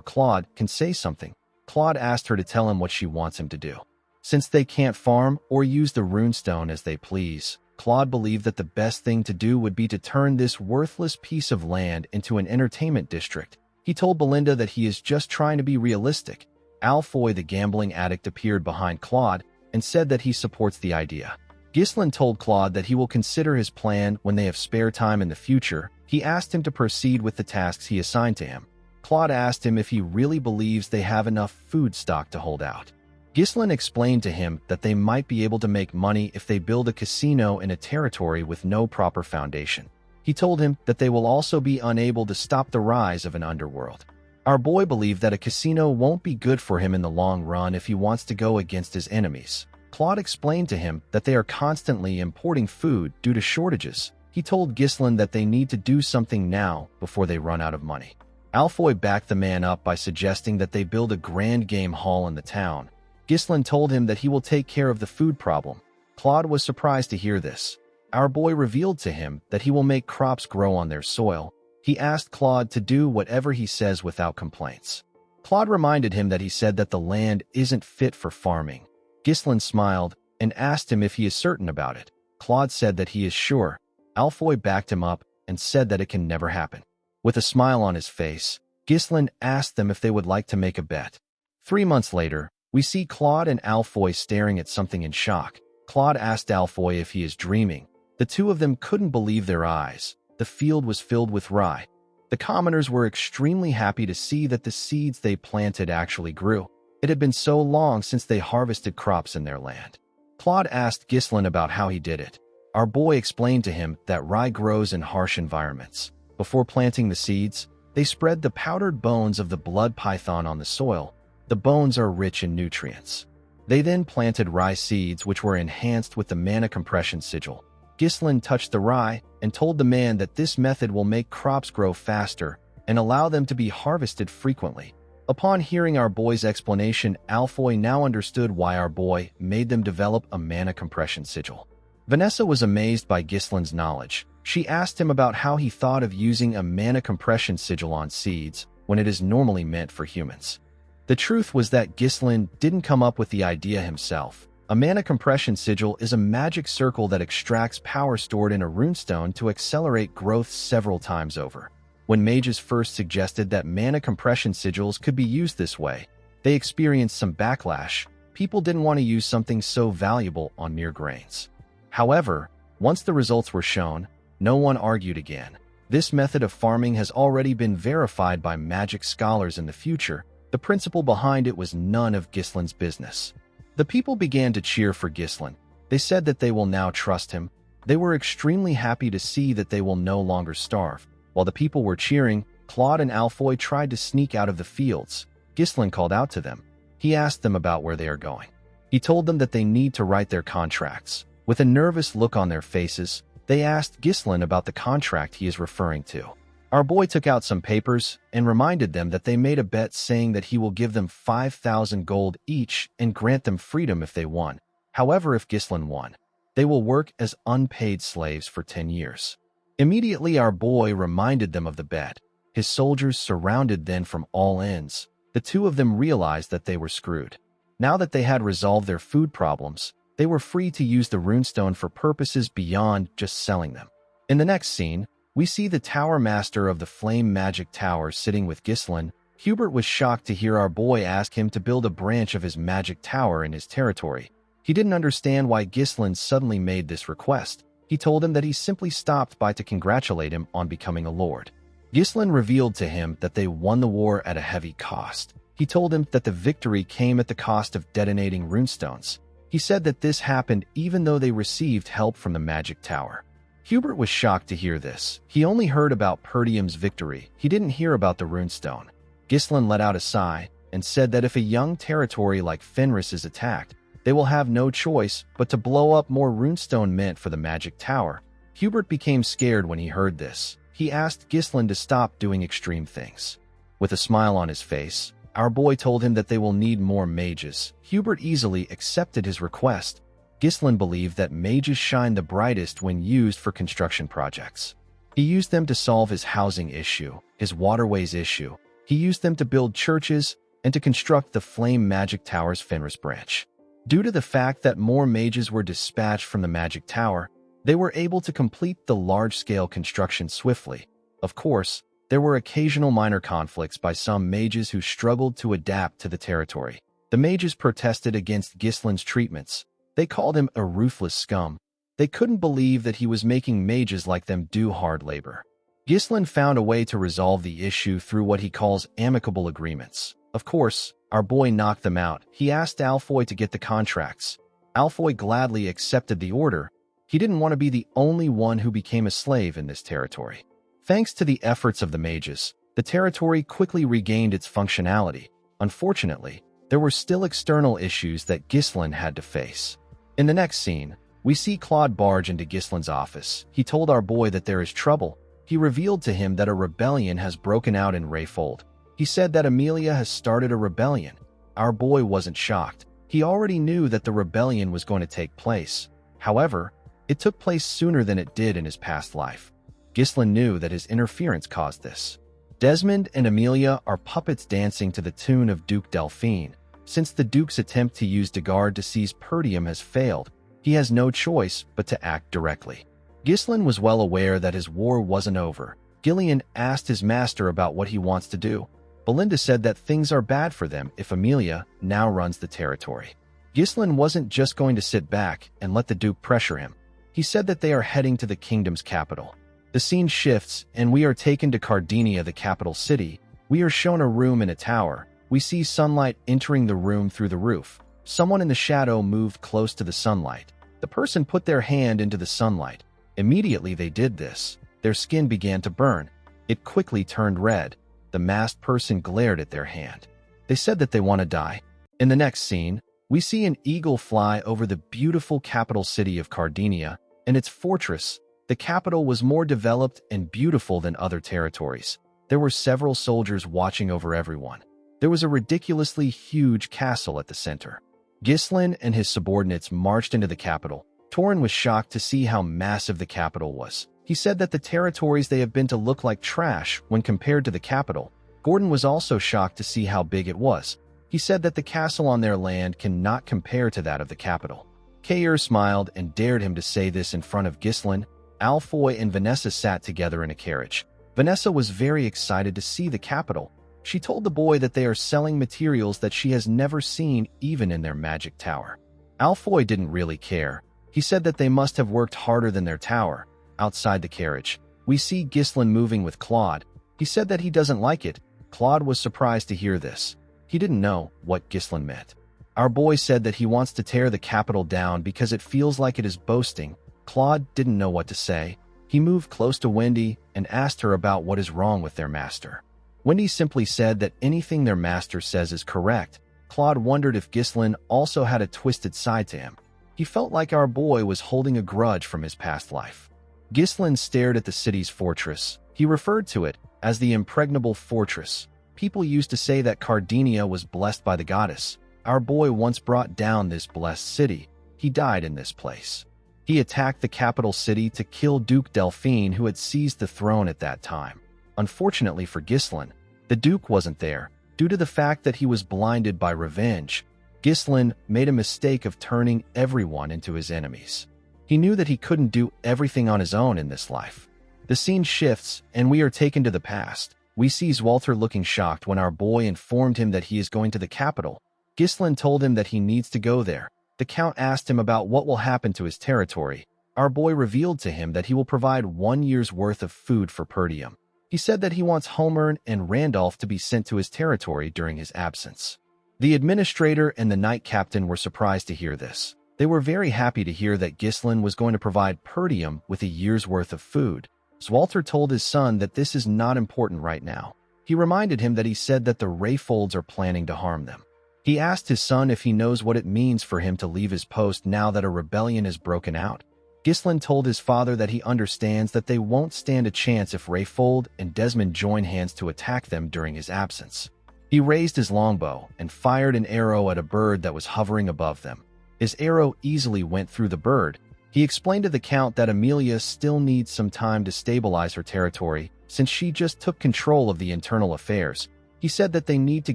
Claude can say something. Claude asked her to tell him what she wants him to do. Since they can't farm or use the runestone as they please, Claude believed that the best thing to do would be to turn this worthless piece of land into an entertainment district. He told Belinda that he is just trying to be realistic. Alfoy, the gambling addict, appeared behind Claude and said that he supports the idea. Gislin told Claude that he will consider his plan when they have spare time in the future. He asked him to proceed with the tasks he assigned to him. Claude asked him if he really believes they have enough food stock to hold out. Gislin explained to him that they might be able to make money if they build a casino in a territory with no proper foundation. He told him that they will also be unable to stop the rise of an underworld. Our boy believed that a casino won't be good for him in the long run if he wants to go against his enemies. Claude explained to him that they are constantly importing food due to shortages. He told Ghislain that they need to do something now before they run out of money. Alfoy backed the man up by suggesting that they build a grand game hall in the town. Ghislain told him that he will take care of the food problem. Claude was surprised to hear this. Our boy revealed to him that he will make crops grow on their soil. He asked Claude to do whatever he says without complaints. Claude reminded him that he said that the land isn't fit for farming. Ghislain smiled and asked him if he is certain about it. Claude said that he is sure. Alfoy backed him up and said that it can never happen. With a smile on his face, Ghislain asked them if they would like to make a bet. 3 months later, we see Claude and Alfoy staring at something in shock. Claude asked Alfoy if he is dreaming. The two of them couldn't believe their eyes. The field was filled with rye. The commoners were extremely happy to see that the seeds they planted actually grew. It had been so long since they harvested crops in their land. Claude asked Ghislain about how he did it. Our boy explained to him that rye grows in harsh environments. Before planting the seeds, they spread the powdered bones of the blood python on the soil. The bones are rich in nutrients. They then planted rye seeds which were enhanced with the mana compression sigil. Ghislain touched the rye and told the man that this method will make crops grow faster and allow them to be harvested frequently. Upon hearing our boy's explanation, Alfoy now understood why our boy made them develop a mana compression sigil. Vanessa was amazed by Ghislain's knowledge. She asked him about how he thought of using a mana compression sigil on seeds when it is normally meant for humans. The truth was that Ghislain didn't come up with the idea himself. A mana compression sigil is a magic circle that extracts power stored in a runestone to accelerate growth several times over. When mages first suggested that mana compression sigils could be used this way, they experienced some backlash. People didn't want to use something so valuable on mere grains. However, once the results were shown, no one argued again. This method of farming has already been verified by magic scholars in the future. The principle behind it was none of Ghislain's business. The people began to cheer for Ghislain. They said that they will now trust him. They were extremely happy to see that they will no longer starve. While the people were cheering, Claude and Alfoy tried to sneak out of the fields. Ghislain called out to them. He asked them about where they are going. He told them that they need to write their contracts. With a nervous look on their faces, they asked Ghislain about the contract he is referring to. Our boy took out some papers and reminded them that they made a bet saying that he will give them 5,000 gold each and grant them freedom if they won. However, if Ghislain won, they will work as unpaid slaves for 10 years. Immediately, our boy reminded them of the bet. His soldiers surrounded them from all ends. The two of them realized that they were screwed. Now that they had resolved their food problems, they were free to use the runestone for purposes beyond just selling them. In the next scene, we see the Tower Master of the Flame Magic Tower sitting with Ghislain. Hubert was shocked to hear our boy ask him to build a branch of his magic tower in his territory. He didn't understand why Ghislain suddenly made this request. He told him that he simply stopped by to congratulate him on becoming a lord. Ghislain revealed to him that they won the war at a heavy cost. He told him that the victory came at the cost of detonating runestones. He said that this happened even though they received help from the magic tower. Hubert was shocked to hear this. He only heard about Perdium's victory. He didn't hear about the runestone. Ghislain let out a sigh and said that if a young territory like Fenris is attacked, they will have no choice but to blow up more runestone meant for the magic tower. Hubert became scared when he heard this. He asked Ghislain to stop doing extreme things. With a smile on his face, our boy told him that they will need more mages. Hubert easily accepted his request. Ghislain believed that mages shine the brightest when used for construction projects. He used them to solve his housing issue, his waterways issue. He used them to build churches and to construct the Flame Magic Tower's Fenris branch. Due to the fact that more mages were dispatched from the Magic Tower, they were able to complete the large-scale construction swiftly. Of course, there were occasional minor conflicts by some mages who struggled to adapt to the territory. The mages protested against Ghislain's treatments. They called him a ruthless scum. They couldn't believe that he was making mages like them do hard labor. Ghislain found a way to resolve the issue through what he calls amicable agreements. Of course, our boy knocked them out. He asked Alfoy to get the contracts. Alfoy gladly accepted the order. He didn't want to be the only one who became a slave in this territory. Thanks to the efforts of the mages, the territory quickly regained its functionality. Unfortunately, there were still external issues that Ghislain had to face. In the next scene, we see Claude barge into Ghislain's office. He told our boy that there is trouble. He revealed to him that a rebellion has broken out in Rayfold. He said that Amelia has started a rebellion. Our boy wasn't shocked. He already knew that the rebellion was going to take place. However, it took place sooner than it did in his past life. Ghislain knew that his interference caused this. Desmond and Amelia are puppets dancing to the tune of Duke Delphine. Since the Duke's attempt to use Degard to seize Perdium has failed, he has no choice but to act directly. Ghislain was well aware that his war wasn't over. Gillian asked his master about what he wants to do. Belinda said that things are bad for them if Amelia now runs the territory. Ghislain wasn't just going to sit back and let the Duke pressure him. He said that they are heading to the kingdom's capital. The scene shifts, and we are taken to Cardinia, the capital city. We are shown a room in a tower. We see sunlight entering the room through the roof. Someone in the shadow moved close to the sunlight. The person put their hand into the sunlight. Immediately they did this, their skin began to burn. It quickly turned red. The masked person glared at their hand. They said that they want to die. In the next scene, we see an eagle fly over the beautiful capital city of Cardinia and its fortress. The capital was more developed and beautiful than other territories. There were several soldiers watching over everyone. There was a ridiculously huge castle at the center. Ghislain and his subordinates marched into the capital. Torin was shocked to see how massive the capital was. He said that the territories they have been to look like trash when compared to the capital. Gordon was also shocked to see how big it was. He said that the castle on their land cannot compare to that of the capital. Kair smiled and dared him to say this in front of Ghislain. Alfoy and Vanessa sat together in a carriage. Vanessa was very excited to see the capital. She told the boy that they are selling materials that she has never seen even in their magic tower. Alfoy didn't really care. He said that they must have worked harder than their tower. Outside the carriage, we see Ghislain moving with Claude. He said that he doesn't like it. Claude was surprised to hear this. He didn't know what Ghislain meant. Our boy said that he wants to tear the capital down because it feels like it is boasting. Claude didn't know what to say. He moved close to Wendy and asked her about what is wrong with their master. Wendy simply said that anything their master says is correct. Claude wondered if Ghislain also had a twisted side to him. He felt like our boy was holding a grudge from his past life. Ghislain stared at the city's fortress. He referred to it as the impregnable fortress. People used to say that Cardinia was blessed by the goddess. Our boy once brought down this blessed city. He died in this place. He attacked the capital city to kill Duke Delphine, who had seized the throne at that time. Unfortunately for Ghislain, the Duke wasn't there. Due to the fact that he was blinded by revenge, Ghislain made a mistake of turning everyone into his enemies. He knew that he couldn't do everything on his own in this life. The scene shifts, and we are taken to the past. We see Walter looking shocked when our boy informed him that he is going to the capital. Ghislain told him that he needs to go there. The Count asked him about what will happen to his territory. Our boy revealed to him that he will provide 1 year's worth of food for Perdium. He said that he wants Homer and Randolph to be sent to his territory during his absence. The administrator and the knight captain were surprised to hear this. They were very happy to hear that Ghislain was going to provide Perdium with a year's worth of food. Walter told his son that this is not important right now. He reminded him that he said that the Rayfolds are planning to harm them. He asked his son if he knows what it means for him to leave his post now that a rebellion has broken out. Ghislain told his father that he understands that they won't stand a chance if Rayfold and Desmond join hands to attack them during his absence. He raised his longbow and fired an arrow at a bird that was hovering above them. His arrow easily went through the bird. He explained to the Count that Amelia still needs some time to stabilize her territory since she just took control of the internal affairs. He said that they need to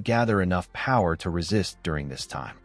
gather enough power to resist during this time.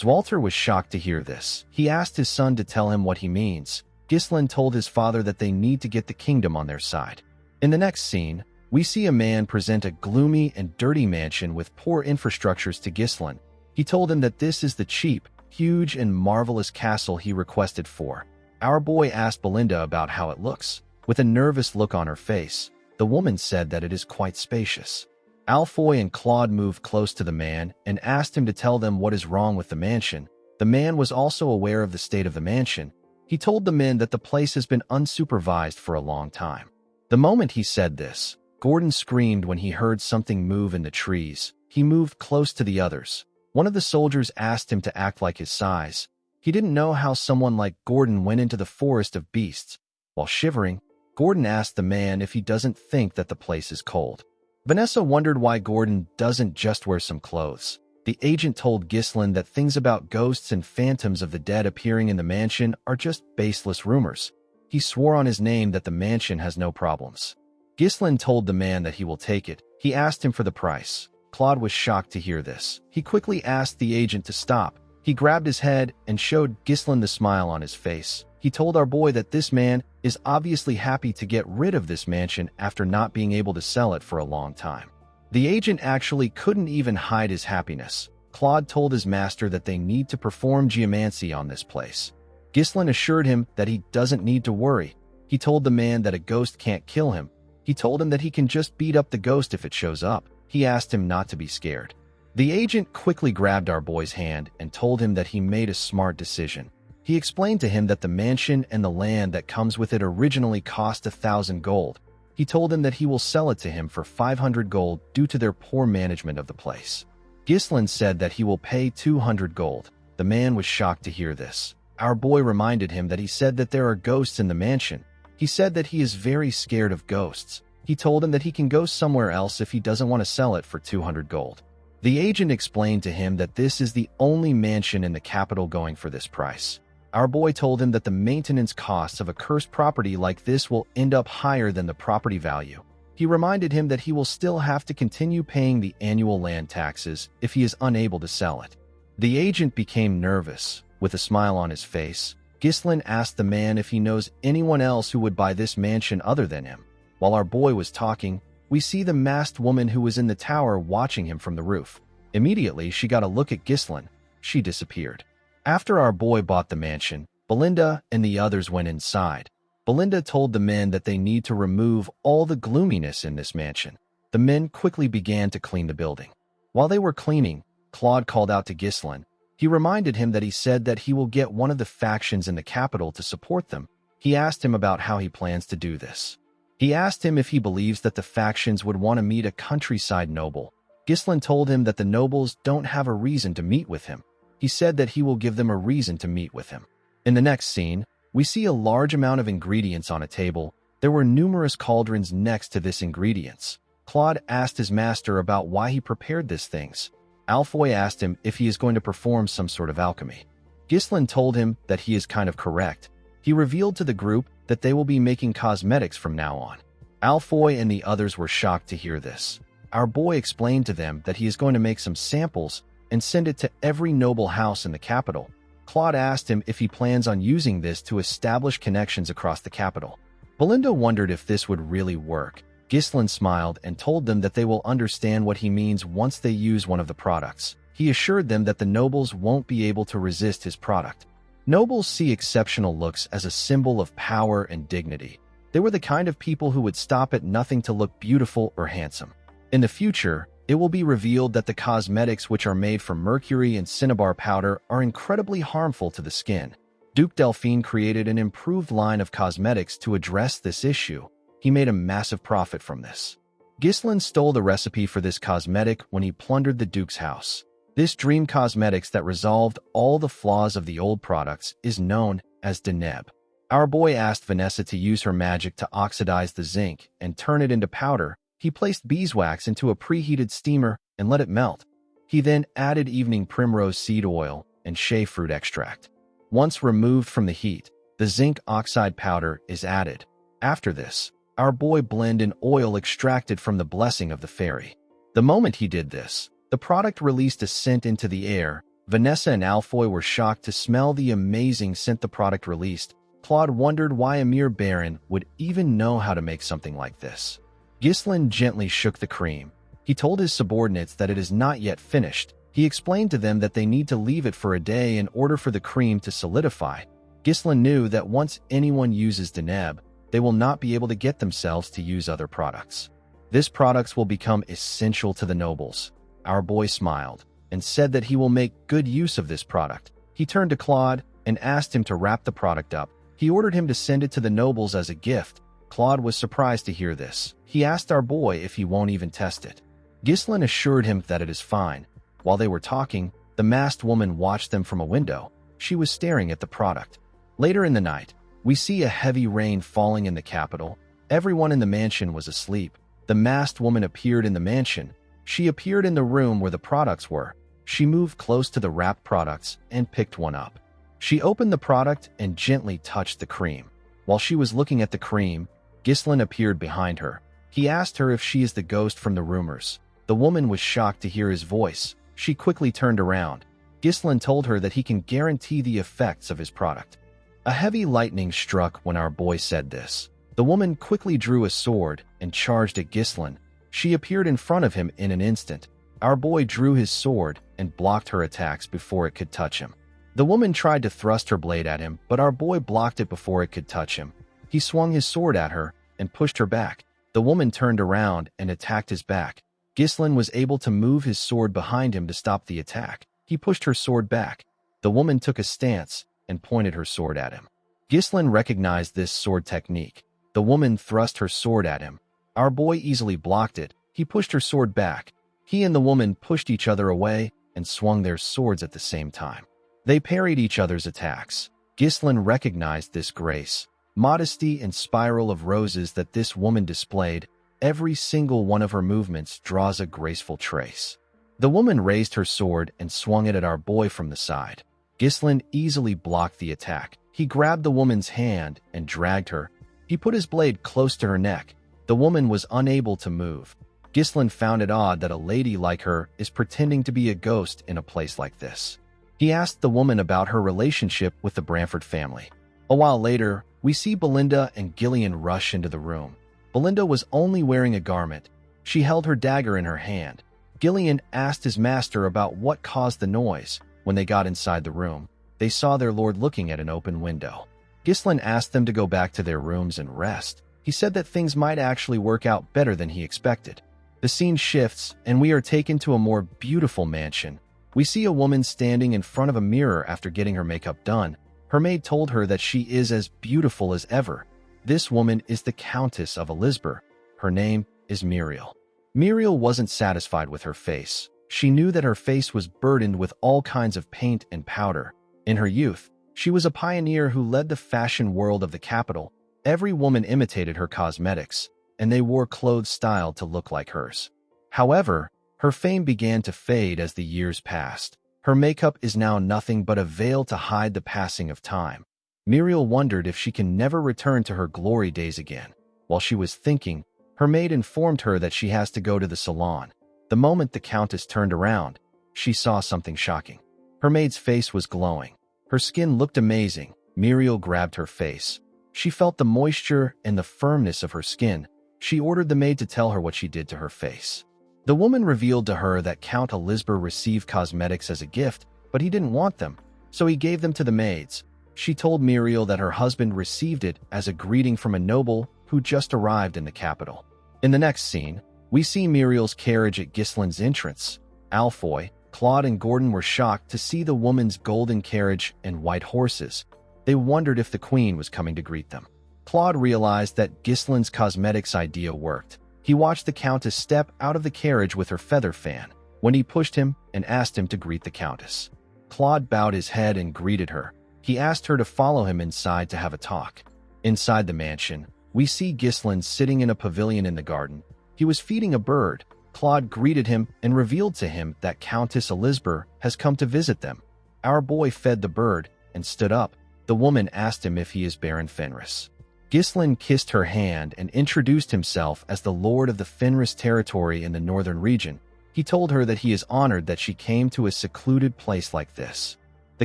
Walter was shocked to hear this. He asked his son to tell him what he means. Ghislain told his father that they need to get the kingdom on their side. In the next scene, we see a man present a gloomy and dirty mansion with poor infrastructures to Ghislain. He told him that this is the cheap, huge, and marvelous castle he requested for. Our boy asked Belinda about how it looks. With a nervous look on her face, the woman said that it is quite spacious. Alfoy and Claude moved close to the man and asked him to tell them what is wrong with the mansion. The man was also aware of the state of the mansion. He told the men that the place has been unsupervised for a long time. The moment he said this, Gordon screamed when he heard something move in the trees. He moved close to the others. One of the soldiers asked him to act like his size. He didn't know how someone like Gordon went into the forest of beasts. While shivering, Gordon asked the man if he doesn't think that the place is cold. Vanessa wondered why Gordon doesn't just wear some clothes. The agent told Ghislaine that things about ghosts and phantoms of the dead appearing in the mansion are just baseless rumors. He swore on his name that the mansion has no problems. Ghislaine told the man that he will take it. He asked him for the price. Claude was shocked to hear this. He quickly asked the agent to stop. He grabbed his head and showed Ghislaine the smile on his face. He told our boy that this man is obviously happy to get rid of this mansion after not being able to sell it for a long time. The agent actually couldn't even hide his happiness. Claude told his master that they need to perform geomancy on this place. Ghislaine assured him that he doesn't need to worry. He told the man that a ghost can't kill him. He told him that he can just beat up the ghost if it shows up. He asked him not to be scared. The agent quickly grabbed our boy's hand and told him that he made a smart decision. He explained to him that the mansion and the land that comes with it originally cost 1,000 gold. He told him that he will sell it to him for 500 gold due to their poor management of the place. Ghislaine said that he will pay 200 gold. The man was shocked to hear this. Our boy reminded him that he said that there are ghosts in the mansion. He said that he is very scared of ghosts. He told him that he can go somewhere else if he doesn't want to sell it for 200 gold. The agent explained to him that this is the only mansion in the capital going for this price. Our boy told him that the maintenance costs of a cursed property like this will end up higher than the property value. He reminded him that he will still have to continue paying the annual land taxes if he is unable to sell it. The agent became nervous. With a smile on his face, Ghislaine asked the man if he knows anyone else who would buy this mansion other than him. While our boy was talking, we see the masked woman who was in the tower watching him from the roof. Immediately, she got a look at Ghislaine. She disappeared. After our boy bought the mansion, Belinda and the others went inside. Belinda told the men that they need to remove all the gloominess in this mansion. The men quickly began to clean the building. While they were cleaning, Claude called out to Ghislaine. He reminded him that he said that he will get one of the factions in the capital to support them. He asked him about how he plans to do this. He asked him if he believes that the factions would want to meet a countryside noble. Ghislaine told him that the nobles don't have a reason to meet with him. He said that he will give them a reason to meet with him. In the next scene, we see a large amount of ingredients on a table. There were numerous cauldrons next to this ingredients. Claude asked his master about why he prepared these things. Alfoy asked him if he is going to perform some sort of alchemy. Ghislaine told him that he is kind of correct. He revealed to the group that they will be making cosmetics from now on. Alfoy and the others were shocked to hear this. Our boy explained to them that he is going to make some samples and send it to every noble house in the capital. Claude asked him if he plans on using this to establish connections across the capital. Belinda wondered if this would really work. Ghislaine smiled and told them that they will understand what he means once they use one of the products. He assured them that the nobles won't be able to resist his product. Nobles see exceptional looks as a symbol of power and dignity. They were the kind of people who would stop at nothing to look beautiful or handsome. In the future, it will be revealed that the cosmetics which are made from mercury and cinnabar powder are incredibly harmful to the skin. Duke Delphine created an improved line of cosmetics to address this issue. He made a massive profit from this. Ghislaine stole the recipe for this cosmetic when he plundered the Duke's house. This dream cosmetics that resolved all the flaws of the old products is known as Deneb. Our boy asked Vanessa to use her magic to oxidize the zinc and turn it into powder. He placed beeswax into a preheated steamer and let it melt. He then added evening primrose seed oil and shea fruit extract. Once removed from the heat, the zinc oxide powder is added. After this, our boy blended an oil extracted from the blessing of the fairy. The moment he did this, the product released a scent into the air. Vanessa and Alfoy were shocked to smell the amazing scent the product released. Claude wondered why a mere baron would even know how to make something like this. Ghislaine gently shook the cream. He told his subordinates that it is not yet finished. He explained to them that they need to leave it for a day in order for the cream to solidify. Ghislaine knew that once anyone uses Deneb, they will not be able to get themselves to use other products. This products will become essential to the nobles. Our boy smiled and said that he will make good use of this product. He turned to Claude. and asked him to wrap the product up. He ordered him to send it to the nobles as a gift. Claude was surprised to hear this. He asked our boy if he won't even test it. Ghislain assured him that it is fine. While they were talking, the masked woman watched them from a window. She was staring at the product. Later in the night, we see a heavy rain falling in the capital. Everyone in the mansion was asleep. The masked woman appeared in the mansion. She appeared in the room where the products were. She moved close to the wrapped products and picked one up. She opened the product and gently touched the cream. While she was looking at the cream, Ghislain appeared behind her. He asked her if she is the ghost from the rumors. The woman was shocked to hear his voice. She quickly turned around. Ghislain told her that he can guarantee the effects of his product. A heavy lightning struck when our boy said this. The woman quickly drew a sword and charged at Ghislain. She appeared in front of him in an instant. Our boy drew his sword and blocked her attacks before it could touch him. The woman tried to thrust her blade at him, but our boy blocked it before it could touch him. He swung his sword at her and pushed her back. The woman turned around and attacked his back. Ghislain was able to move his sword behind him to stop the attack. He pushed her sword back. The woman took a stance and pointed her sword at him. Ghislain recognized this sword technique. The woman thrust her sword at him. Our boy easily blocked it. He pushed her sword back. He and the woman pushed each other away and swung their swords at the same time. They parried each other's attacks. Ghislain recognized this grace, modesty, and spiral of roses that this woman displayed. Every single one of her movements draws a graceful trace. The woman raised her sword and swung it at our boy from the side. Ghislain easily blocked the attack. He grabbed the woman's hand and dragged her. He put his blade close to her neck. The woman was unable to move. Ghislain found it odd that a lady like her is pretending to be a ghost in a place like this. He asked the woman about her relationship with the Bramford family. A while later, we see Belinda and Gillian rush into the room. Belinda was only wearing a garment. She held her dagger in her hand. Gillian asked his master about what caused the noise. When they got inside the room, they saw their lord looking at an open window. Ghislain asked them to go back to their rooms and rest. He said that things might actually work out better than he expected. The scene shifts, and we are taken to a more beautiful mansion. We see a woman standing in front of a mirror after getting her makeup done. Her maid told her that she is as beautiful as ever. This woman is the Countess of Elizabeth. Her name is Muriel. Muriel wasn't satisfied with her face. She knew that her face was burdened with all kinds of paint and powder. In her youth, she was a pioneer who led the fashion world of the capital. Every woman imitated her cosmetics, and they wore clothes styled to look like hers. However, her fame began to fade as the years passed. Her makeup is now nothing but a veil to hide the passing of time. Muriel wondered if she can never return to her glory days again. While she was thinking, her maid informed her that she has to go to the salon. The moment the Countess turned around, she saw something shocking. Her maid's face was glowing. Her skin looked amazing. Muriel grabbed her face. She felt the moisture and the firmness of her skin. She ordered the maid to tell her what she did to her face. The woman revealed to her that Count Elizabeth received cosmetics as a gift, but he didn't want them, so he gave them to the maids. She told Muriel that her husband received it as a greeting from a noble who just arrived in the capital. In the next scene, we see Muriel's carriage at Ghislain's entrance. Alfoy, Claude, and Gordon were shocked to see the woman's golden carriage and white horses. They wondered if the queen was coming to greet them. Claude realized that Ghislain's cosmetics idea worked. He watched the Countess step out of the carriage with her feather fan when he pushed him and asked him to greet the Countess. Claude bowed his head and greeted her. He asked her to follow him inside to have a talk. Inside the mansion, we see Ghislain sitting in a pavilion in the garden. He was feeding a bird. Claude greeted him and revealed to him that Countess Elizabeth has come to visit them. Our boy fed the bird and stood up. The woman asked him if he is Baron Fenris. Ghislain kissed her hand and introduced himself as the Lord of the Fenris territory in the northern region. He told her that he is honored that she came to a secluded place like this. The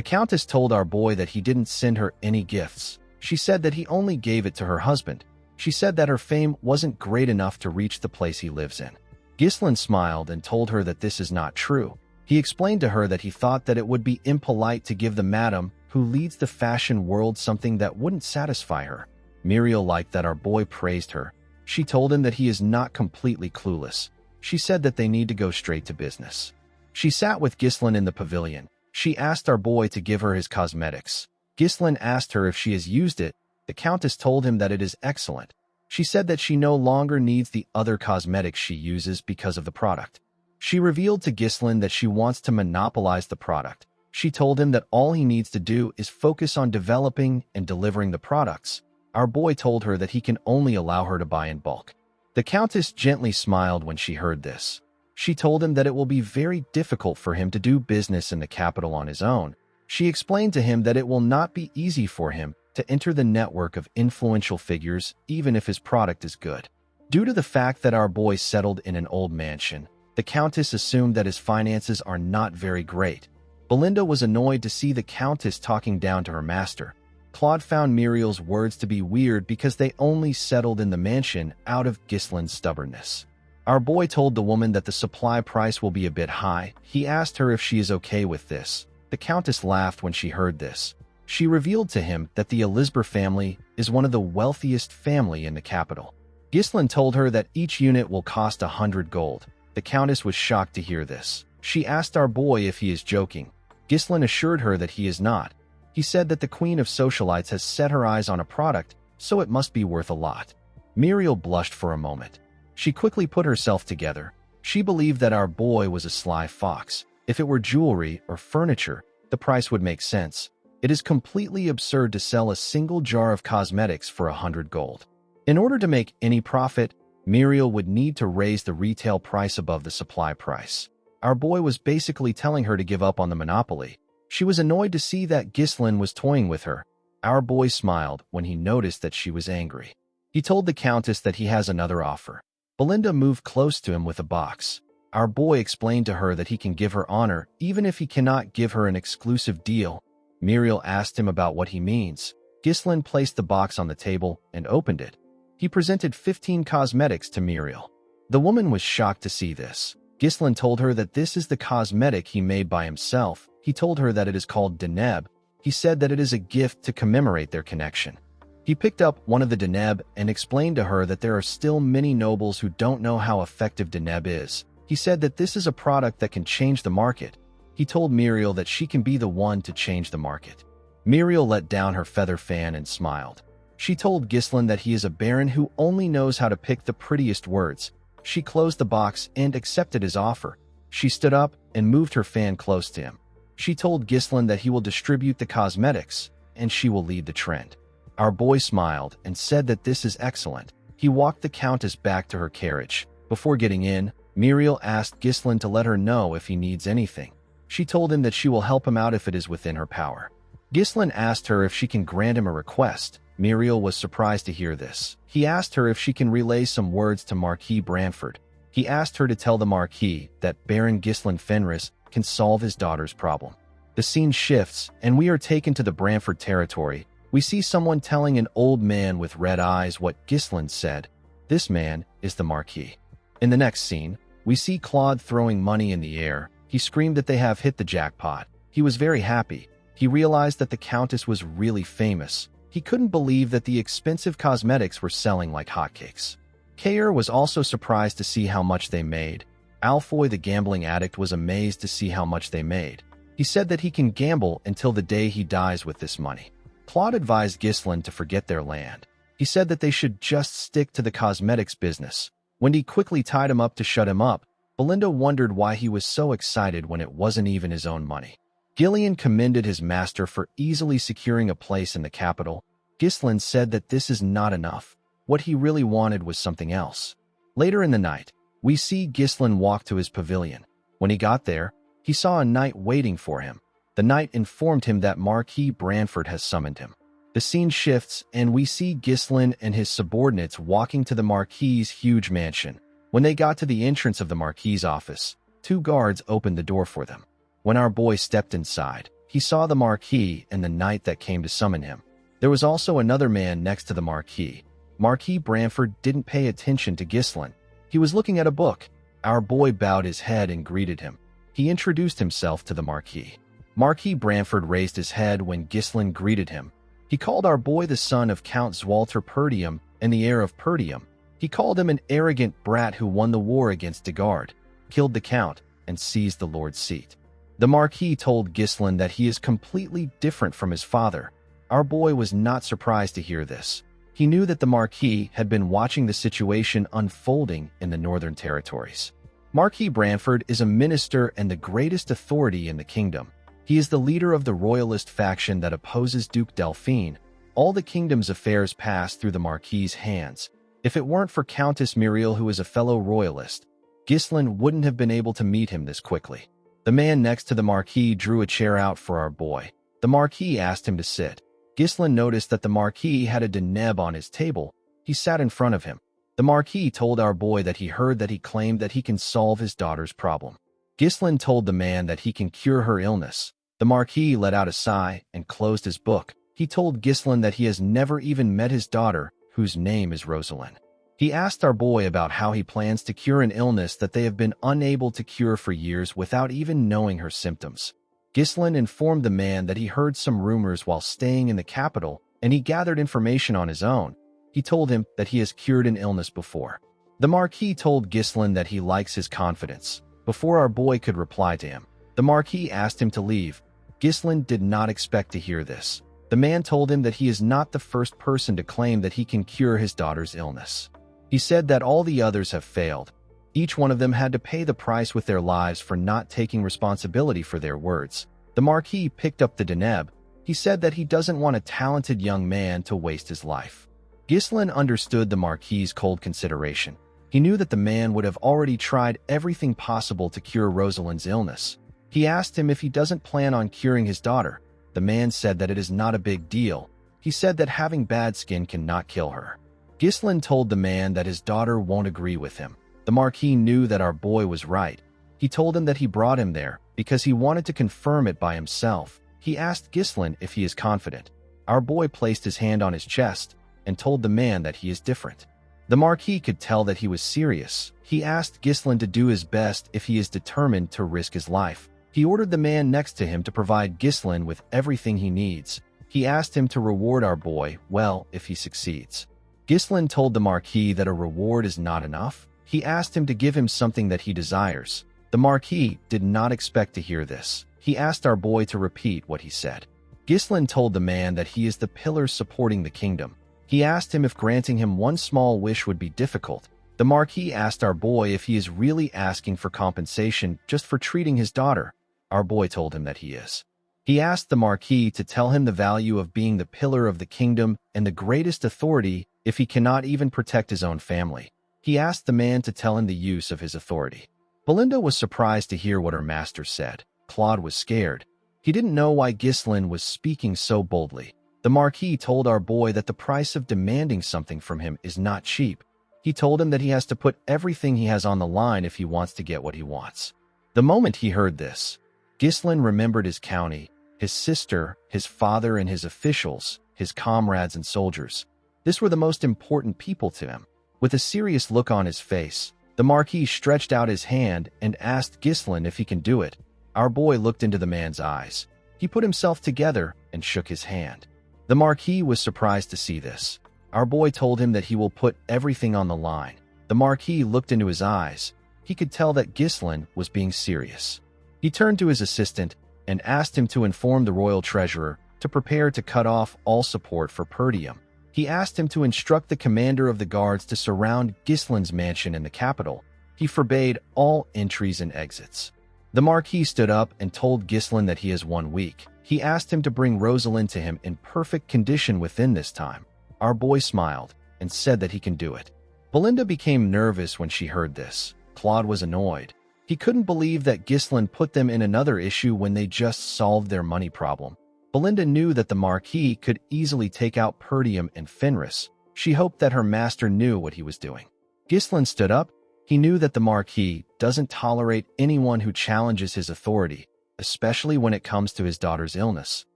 Countess told our boy that he didn't send her any gifts. She said that he only gave it to her husband. She said that her fame wasn't great enough to reach the place he lives in. Ghislain smiled and told her that this is not true. He explained to her that he thought that it would be impolite to give the madam who leads the fashion world something that wouldn't satisfy her. Muriel liked that our boy praised her. She told him that he is not completely clueless. She said that they need to go straight to business. She sat with Ghislain in the pavilion. She asked our boy to give her his cosmetics. Ghislaine asked her if she has used it. The Countess told him that it is excellent. She said that she no longer needs the other cosmetics she uses because of the product. She revealed to Ghislaine that she wants to monopolize the product. She told him that all he needs to do is focus on developing and delivering the products. Our boy told her that he can only allow her to buy in bulk. The Countess gently smiled when she heard this. She told him that it will be very difficult for him to do business in the capital on his own. She explained to him that it will not be easy for him to enter the network of influential figures even if his product is good. Due to the fact that our boy settled in an old mansion, the Countess assumed that his finances are not very great. Belinda was annoyed to see the Countess talking down to her master. Claude found Muriel's words to be weird because they only settled in the mansion out of Ghislaine's stubbornness. Our boy told the woman that the supply price will be a bit high. He asked her if she is okay with this. The Countess laughed when she heard this. She revealed to him that the Elizabeth family is one of the wealthiest family in the capital. Ghislaine told her that each unit will cost 100 gold. The Countess was shocked to hear this. She asked our boy if he is joking. Ghislaine assured her that he is not. He said that the Queen of Socialites has set her eyes on a product, so it must be worth a lot. Muriel blushed for a moment. She quickly put herself together. She believed that our boy was a sly fox. If it were jewelry or furniture, the price would make sense. It is completely absurd to sell a single jar of cosmetics for 100 gold. In order to make any profit, Muriel would need to raise the retail price above the supply price. Our boy was basically telling her to give up on the monopoly. She was annoyed to see that Ghislaine was toying with her. Our boy smiled when he noticed that she was angry. He told the Countess that he has another offer. Belinda moved close to him with a box. Our boy explained to her that he can give her honor even if he cannot give her an exclusive deal. Muriel asked him about what he means. Ghislaine placed the box on the table and opened it. He presented 15 cosmetics to Muriel. The woman was shocked to see this. Ghislaine told her that this is the cosmetic he made by himself. He told her that it is called Deneb. He said that it is a gift to commemorate their connection. He picked up one of the Deneb and explained to her that there are still many nobles who don't know how effective Deneb is. He said that this is a product that can change the market. He told Muriel that she can be the one to change the market. Muriel let down her feather fan and smiled. She told Ghislaine that he is a baron who only knows how to pick the prettiest words. She closed the box and accepted his offer. She stood up and moved her fan close to him. She told Ghislaine that he will distribute the cosmetics and she will lead the trend. Our boy smiled and said that this is excellent. He walked the Countess back to her carriage. Before getting in, Muriel asked Ghislaine to let her know if he needs anything. She told him that she will help him out if it is within her power. Ghislaine asked her if she can grant him a request. Muriel was surprised to hear this. He asked her if she can relay some words to Marquis Branford. He asked her to tell the Marquis that Baron Ghislaine Fenris can solve his daughter's problem. The scene shifts, and we are taken to the Branford territory. We see someone telling an old man with red eyes what Ghislaine said. This man is the Marquis. In the next scene, we see Claude throwing money in the air. He screamed that they have hit the jackpot. He was very happy. He realized that the Countess was really famous. He couldn't believe that the expensive cosmetics were selling like hotcakes. Kayer was also surprised to see how much they made. Alfoy the gambling addict was amazed to see how much they made. He said that he can gamble until the day he dies with this money. Claude advised Ghislaine to forget their land. He said that they should just stick to the cosmetics business. Wendy quickly tied him up to shut him up. Belinda wondered why he was so excited when it wasn't even his own money. Gillian commended his master for easily securing a place in the capital. Ghislaine said that this is not enough. What he really wanted was something else. Later in the night, we see Ghislaine walk to his pavilion. When he got there, he saw a knight waiting for him. The knight informed him that Marquis Branford has summoned him. The scene shifts, and we see Ghislaine and his subordinates walking to the Marquis's huge mansion. When they got to the entrance of the Marquis's office, 2 guards opened the door for them. When our boy stepped inside, he saw the Marquis and the knight that came to summon him. There was also another man next to the Marquis. Marquis Branford didn't pay attention to Ghislaine. He was looking at a book. Our boy bowed his head and greeted him. He introduced himself to the Marquis. Marquis Branford raised his head when Ghislaine greeted him. He called our boy the son of Count Zwalter Perdium and the heir of Perdium. He called him an arrogant brat who won the war against Degard, killed the count, and seized the lord's seat. The Marquis told Ghislaine that he is completely different from his father. Our boy was not surprised to hear this. He knew that the Marquis had been watching the situation unfolding in the Northern Territories. Marquis Branford is a minister and the greatest authority in the kingdom. He is the leader of the royalist faction that opposes Duke Delphine. All the kingdom's affairs pass through the Marquis's hands. If it weren't for Countess Muriel, who is a fellow royalist, Ghislaine wouldn't have been able to meet him this quickly. The man next to the Marquis drew a chair out for our boy. The Marquis asked him to sit. Ghislaine noticed that the Marquis had a deneb on his table. He sat in front of him. The Marquis told our boy that he heard that he claimed that he can solve his daughter's problem. Ghislaine told the man that he can cure her illness. The Marquis let out a sigh and closed his book. He told Ghislaine that he has never even met his daughter, whose name is Rosalind. He asked our boy about how he plans to cure an illness that they have been unable to cure for years without even knowing her symptoms. Ghislaine informed the man that he heard some rumors while staying in the capital, and he gathered information on his own. He told him that he has cured an illness before. The Marquis told Ghislaine that he likes his confidence. Before our boy could reply to him, the Marquis asked him to leave. Ghislaine did not expect to hear this. The man told him that he is not the first person to claim that he can cure his daughter's illness. He said that all the others have failed. Each one of them had to pay the price with their lives for not taking responsibility for their words. The Marquis picked up the deneb. He said that he doesn't want a talented young man to waste his life. Ghislaine understood the Marquis's cold consideration. He knew that the man would have already tried everything possible to cure Rosalind's illness. He asked him if he doesn't plan on curing his daughter. The man said that it is not a big deal. He said that having bad skin cannot kill her. Ghislaine told the man that his daughter won't agree with him. The Marquis knew that our boy was right. He told him that he brought him there because he wanted to confirm it by himself. He asked Ghislaine if he is confident. Our boy placed his hand on his chest and told the man that he is different. The Marquis could tell that he was serious. He asked Ghislaine to do his best if he is determined to risk his life. He ordered the man next to him to provide Ghislaine with everything he needs. He asked him to reward our boy well if he succeeds. Ghislaine told the Marquis that a reward is not enough. He asked him to give him something that he desires. The Marquis did not expect to hear this. He asked our boy to repeat what he said. Ghislaine told the man that he is the pillar supporting the kingdom. He asked him if granting him one small wish would be difficult. The Marquis asked our boy if he is really asking for compensation just for treating his daughter. Our boy told him that he is. He asked the Marquis to tell him the value of being the pillar of the kingdom and the greatest authority if he cannot even protect his own family. He asked the man to tell him the use of his authority. Belinda was surprised to hear what her master said. Claude was scared. He didn't know why Ghislaine was speaking so boldly. The Marquis told our boy that the price of demanding something from him is not cheap. He told him that he has to put everything he has on the line if he wants to get what he wants. The moment he heard this, Ghislaine remembered his county, his sister, his father and his officials, his comrades and soldiers. This were the most important people to him. With a serious look on his face, the Marquis stretched out his hand and asked Ghislaine if he can do it. Our boy looked into the man's eyes. He put himself together and shook his hand. The Marquis was surprised to see this. Our boy told him that he will put everything on the line. The Marquis looked into his eyes. He could tell that Ghislaine was being serious. He turned to his assistant and asked him to inform the royal treasurer to prepare to cut off all support for Perdium. He asked him to instruct the commander of the guards to surround Ghislaine's mansion in the capital. He forbade all entries and exits. The Marquis stood up and told Ghislaine that he has 1 week. He asked him to bring Rosalind to him in perfect condition within this time. Our boy smiled and said that he can do it. Belinda became nervous when she heard this. Claude was annoyed. He couldn't believe that Ghislaine put them in another issue when they just solved their money problem. Belinda knew that the Marquis could easily take out Perdium and Fenris. She hoped that her master knew what he was doing. Ghislaine stood up. He knew that the Marquis doesn't tolerate anyone who challenges his authority, especially when it comes to his daughter's illness.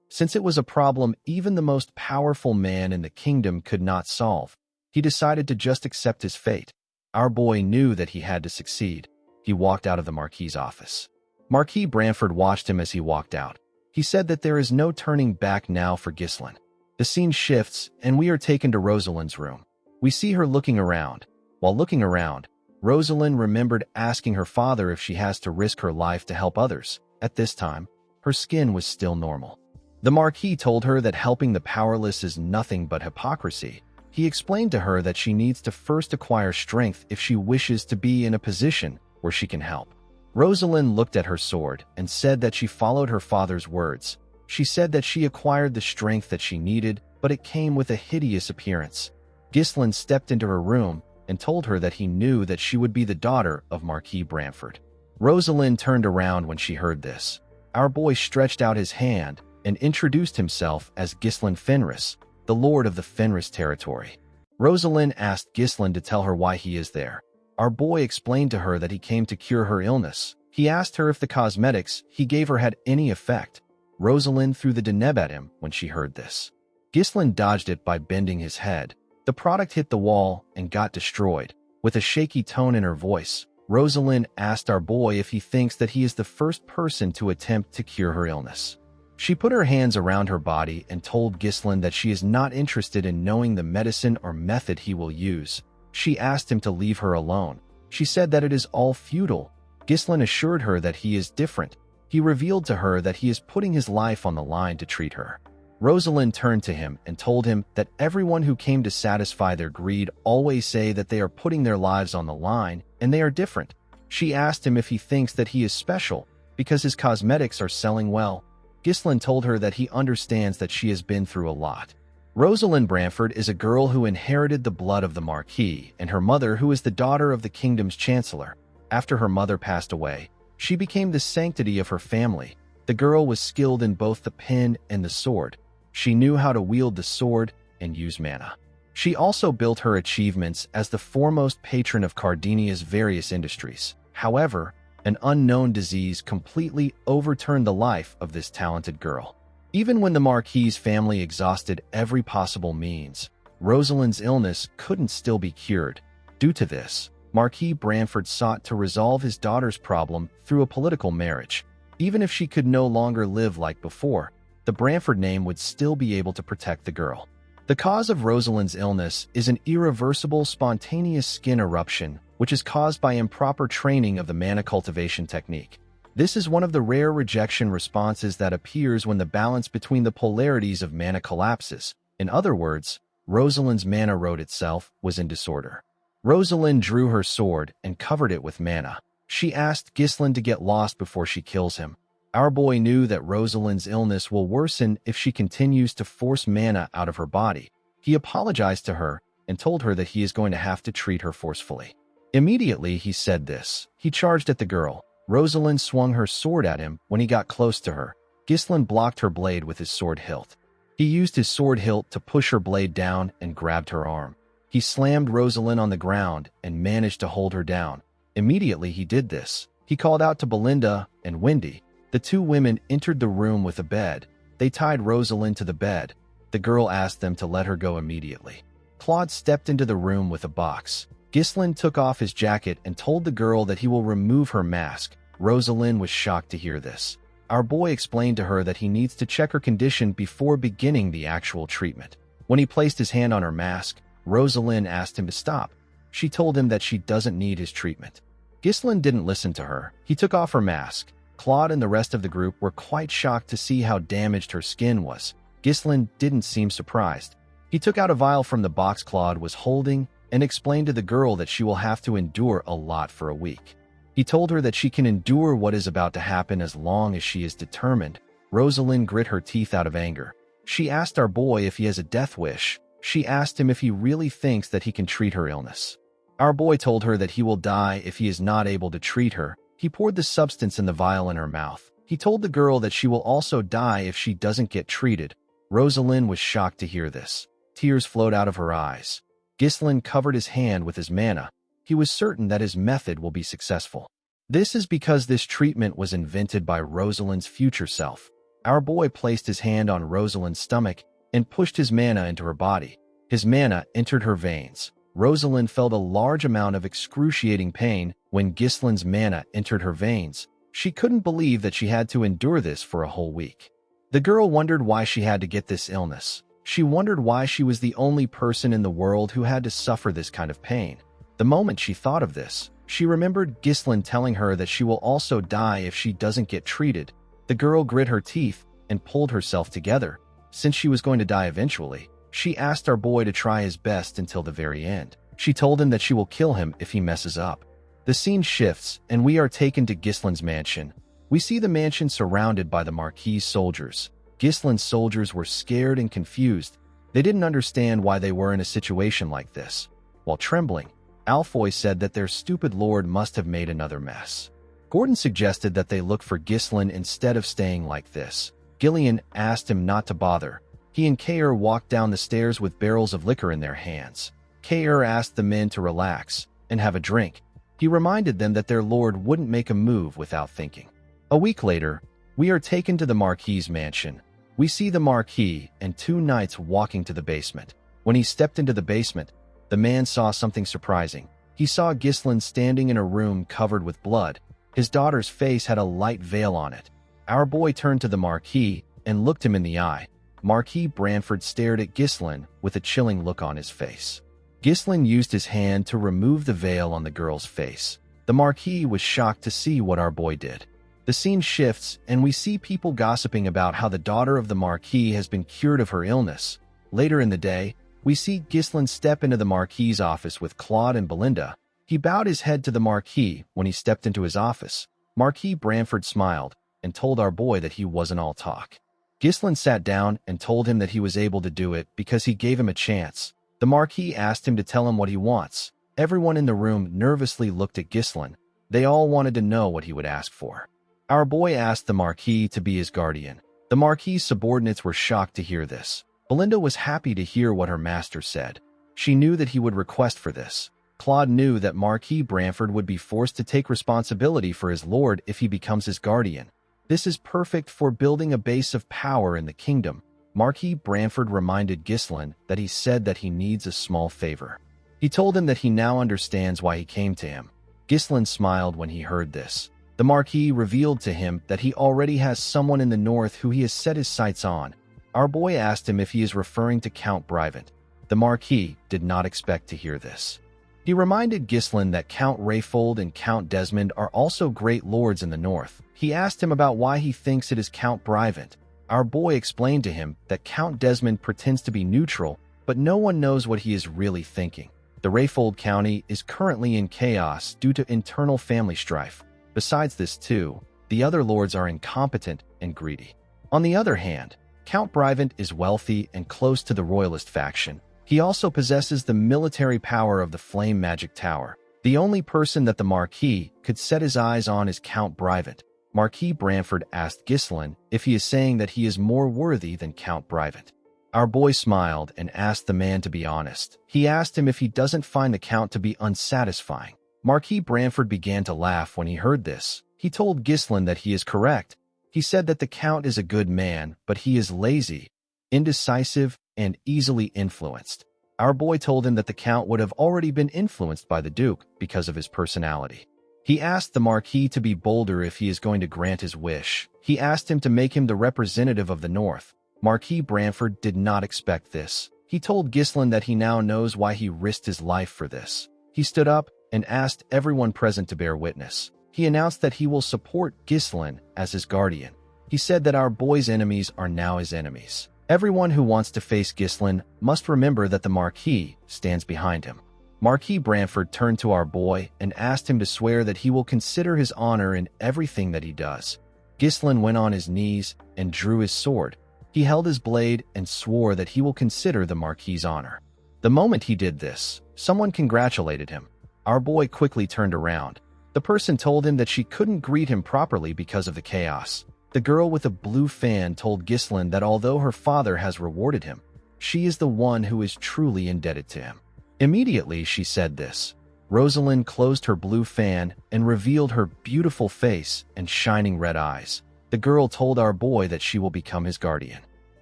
Since it was a problem even the most powerful man in the kingdom could not solve, he decided to just accept his fate. Our boy knew that he had to succeed. He walked out of the Marquis's office. Marquis Branford watched him as he walked out. He said that there is no turning back now for Ghislaine. The scene shifts, and we are taken to Rosalind's room. We see her looking around. While looking around, Rosalind remembered asking her father if she has to risk her life to help others. At this time, her skin was still normal. The Marquis told her that helping the powerless is nothing but hypocrisy. He explained to her that she needs to first acquire strength if she wishes to be in a position where she can help. Rosalind looked at her sword and said that she followed her father's words. She said that she acquired the strength that she needed, but it came with a hideous appearance. Ghislaine stepped into her room and told her that he knew that she would be the daughter of Marquis Bramford. Rosalind turned around when she heard this. Our boy stretched out his hand and introduced himself as Ghislaine Fenris, the lord of the Fenris territory. Rosalind asked Ghislaine to tell her why he is there. Our boy explained to her that he came to cure her illness. He asked her if the cosmetics he gave her had any effect. Rosalind threw the deneb at him when she heard this. Ghislaine dodged it by bending his head. The product hit the wall and got destroyed. With a shaky tone in her voice, Rosalind asked our boy if he thinks that he is the first person to attempt to cure her illness. She put her hands around her body and told Ghislaine that she is not interested in knowing the medicine or method he will use. She asked him to leave her alone. She said that it is all futile. Ghislaine assured her that he is different. He revealed to her that he is putting his life on the line to treat her. Rosalind turned to him and told him that everyone who came to satisfy their greed always say that they are putting their lives on the line and they are different. She asked him if he thinks that he is special because his cosmetics are selling well. Ghislaine told her that he understands that she has been through a lot. Rosalind Bramford is a girl who inherited the blood of the Marquis and her mother, who is the daughter of the kingdom's chancellor. After her mother passed away, she became the sanctity of her family. The girl was skilled in both the pen and the sword. She knew how to wield the sword and use mana. She also built her achievements as the foremost patron of Cardinia's various industries. However, an unknown disease completely overturned the life of this talented girl. Even when the Marquis' family exhausted every possible means, Rosalind's illness couldn't still be cured. Due to this, Marquis Bramford sought to resolve his daughter's problem through a political marriage. Even if she could no longer live like before, the Bramford name would still be able to protect the girl. The cause of Rosalind's illness is an irreversible spontaneous skin eruption, which is caused by improper training of the mana cultivation technique. This is one of the rare rejection responses that appears when the balance between the polarities of mana collapses. In other words, Rosalind's mana road itself was in disorder. Rosalind drew her sword and covered it with mana. She asked Ghislaine to get lost before she kills him. Our boy knew that Rosalind's illness will worsen if she continues to force mana out of her body. He apologized to her and told her that he is going to have to treat her forcefully. Immediately he said this, he charged at the girl. Rosalind swung her sword at him when he got close to her. Ghislaine blocked her blade with his sword hilt. He used his sword hilt to push her blade down and grabbed her arm. He slammed Rosalind on the ground and managed to hold her down. Immediately he did this, he called out to Belinda and Wendy. The two women entered the room with a bed. They tied Rosalind to the bed. The girl asked them to let her go immediately. Claude stepped into the room with a box. Ghislaine took off his jacket and told the girl that he will remove her mask. Rosalind was shocked to hear this. Our boy explained to her that he needs to check her condition before beginning the actual treatment. When he placed his hand on her mask, Rosalind asked him to stop. She told him that she doesn't need his treatment. Ghislaine didn't listen to her. He took off her mask. Claude and the rest of the group were quite shocked to see how damaged her skin was. Ghislaine didn't seem surprised. He took out a vial from the box Claude was holding and explained to the girl that she will have to endure a lot for a week. He told her that she can endure what is about to happen as long as she is determined. Rosalind grit her teeth out of anger. She asked our boy if he has a death wish. She asked him if he really thinks that he can treat her illness. Our boy told her that he will die if he is not able to treat her. He poured the substance in the vial in her mouth. He told the girl that she will also die if she doesn't get treated. Rosalind was shocked to hear this. Tears flowed out of her eyes. Ghislaine covered his hand with his mana. He was certain that his method will be successful. This is because this treatment was invented by Rosalind's future self. Our boy placed his hand on Rosalind's stomach and pushed his mana into her body. His mana entered her veins. Rosalind felt a large amount of excruciating pain when Ghislaine's mana entered her veins. She couldn't believe that she had to endure this for a whole week. The girl wondered why she had to get this illness. She wondered why she was the only person in the world who had to suffer this kind of pain. The moment she thought of this, she remembered Ghislaine telling her that she will also die if she doesn't get treated. The girl grit her teeth and pulled herself together. Since she was going to die eventually, she asked our boy to try his best until the very end. She told him that she will kill him if he messes up. The scene shifts, and we are taken to Gislin's mansion. We see the mansion surrounded by the Marquis soldiers. Gislin's soldiers were scared and confused. They didn't understand why they were in a situation like this. While trembling, Alfoy said that their stupid lord must have made another mess. Gordon suggested that they look for Gislin instead of staying like this. Gillian asked him not to bother. He and Kair walked down the stairs with barrels of liquor in their hands. Kair asked the men to relax and have a drink. He reminded them that their lord wouldn't make a move without thinking. A week later, we are taken to the Marquis' mansion. We see the Marquis and two knights walking to the basement. When he stepped into the basement, the man saw something surprising. He saw Gislin standing in a room covered with blood. His daughter's face had a light veil on it. Our boy turned to the Marquis and looked him in the eye. Marquis Branford stared at Gislin with a chilling look on his face. Gislin used his hand to remove the veil on the girl's face. The Marquis was shocked to see what our boy did. The scene shifts, and we see people gossiping about how the daughter of the Marquis has been cured of her illness. Later in the day, we see Gislin step into the Marquis' office with Claude and Belinda. He bowed his head to the Marquis when he stepped into his office. Marquis Branford smiled and told our boy that he wasn't all talk. Gislin sat down and told him that he was able to do it because he gave him a chance. The Marquis asked him to tell him what he wants. Everyone in the room nervously looked at Gislin. They all wanted to know what he would ask for. Our boy asked the Marquis to be his guardian. The Marquis' subordinates were shocked to hear this. Belinda was happy to hear what her master said. She knew that he would request for this. Claude knew that Marquis Branford would be forced to take responsibility for his lord if he becomes his guardian. This is perfect for building a base of power in the kingdom. Marquis Branford reminded Gislin that he said that he needs a small favor. He told him that he now understands why he came to him. Gislin smiled when he heard this. The Marquis revealed to him that he already has someone in the north who he has set his sights on. Our boy asked him if he is referring to Count Brivant. The Marquis did not expect to hear this. He reminded Gislin that Count Rayfold and Count Desmond are also great lords in the north. He asked him about why he thinks it is Count Brivant. Our boy explained to him that Count Desmond pretends to be neutral, but no one knows what he is really thinking. The Rayfold County is currently in chaos due to internal family strife. Besides this too, the other lords are incompetent and greedy. On the other hand, Count Brivant is wealthy and close to the royalist faction. He also possesses the military power of the Flame Magic Tower. The only person that the Marquis could set his eyes on is Count Brivant. Marquis Branford asked Gislin if he is saying that he is more worthy than Count Brivant. Our boy smiled and asked the man to be honest. He asked him if he doesn't find the Count to be unsatisfying. Marquis Branford began to laugh when he heard this. He told Gislin that he is correct. He said that the Count is a good man, but he is lazy, indecisive, and easily influenced. Our boy told him that the Count would have already been influenced by the Duke because of his personality. He asked the Marquis to be bolder if he is going to grant his wish. He asked him to make him the representative of the North. Marquis Branford did not expect this. He told Gislin that he now knows why he risked his life for this. He stood up and asked everyone present to bear witness. He announced that he will support Gislin as his guardian. He said that our boy's enemies are now his enemies. Everyone who wants to face Gislin must remember that the Marquis stands behind him. Marquis Branford turned to our boy and asked him to swear that he will consider his honor in everything that he does. Gislin went on his knees and drew his sword. He held his blade and swore that he will consider the Marquis' honor. The moment he did this, someone congratulated him. Our boy quickly turned around. The person told him that she couldn't greet him properly because of the chaos. The girl with a blue fan told Gislin that although her father has rewarded him, she is the one who is truly indebted to him. Immediately she said this. Rosalind closed her blue fan and revealed her beautiful face and shining red eyes. The girl told our boy that she will become his guardian.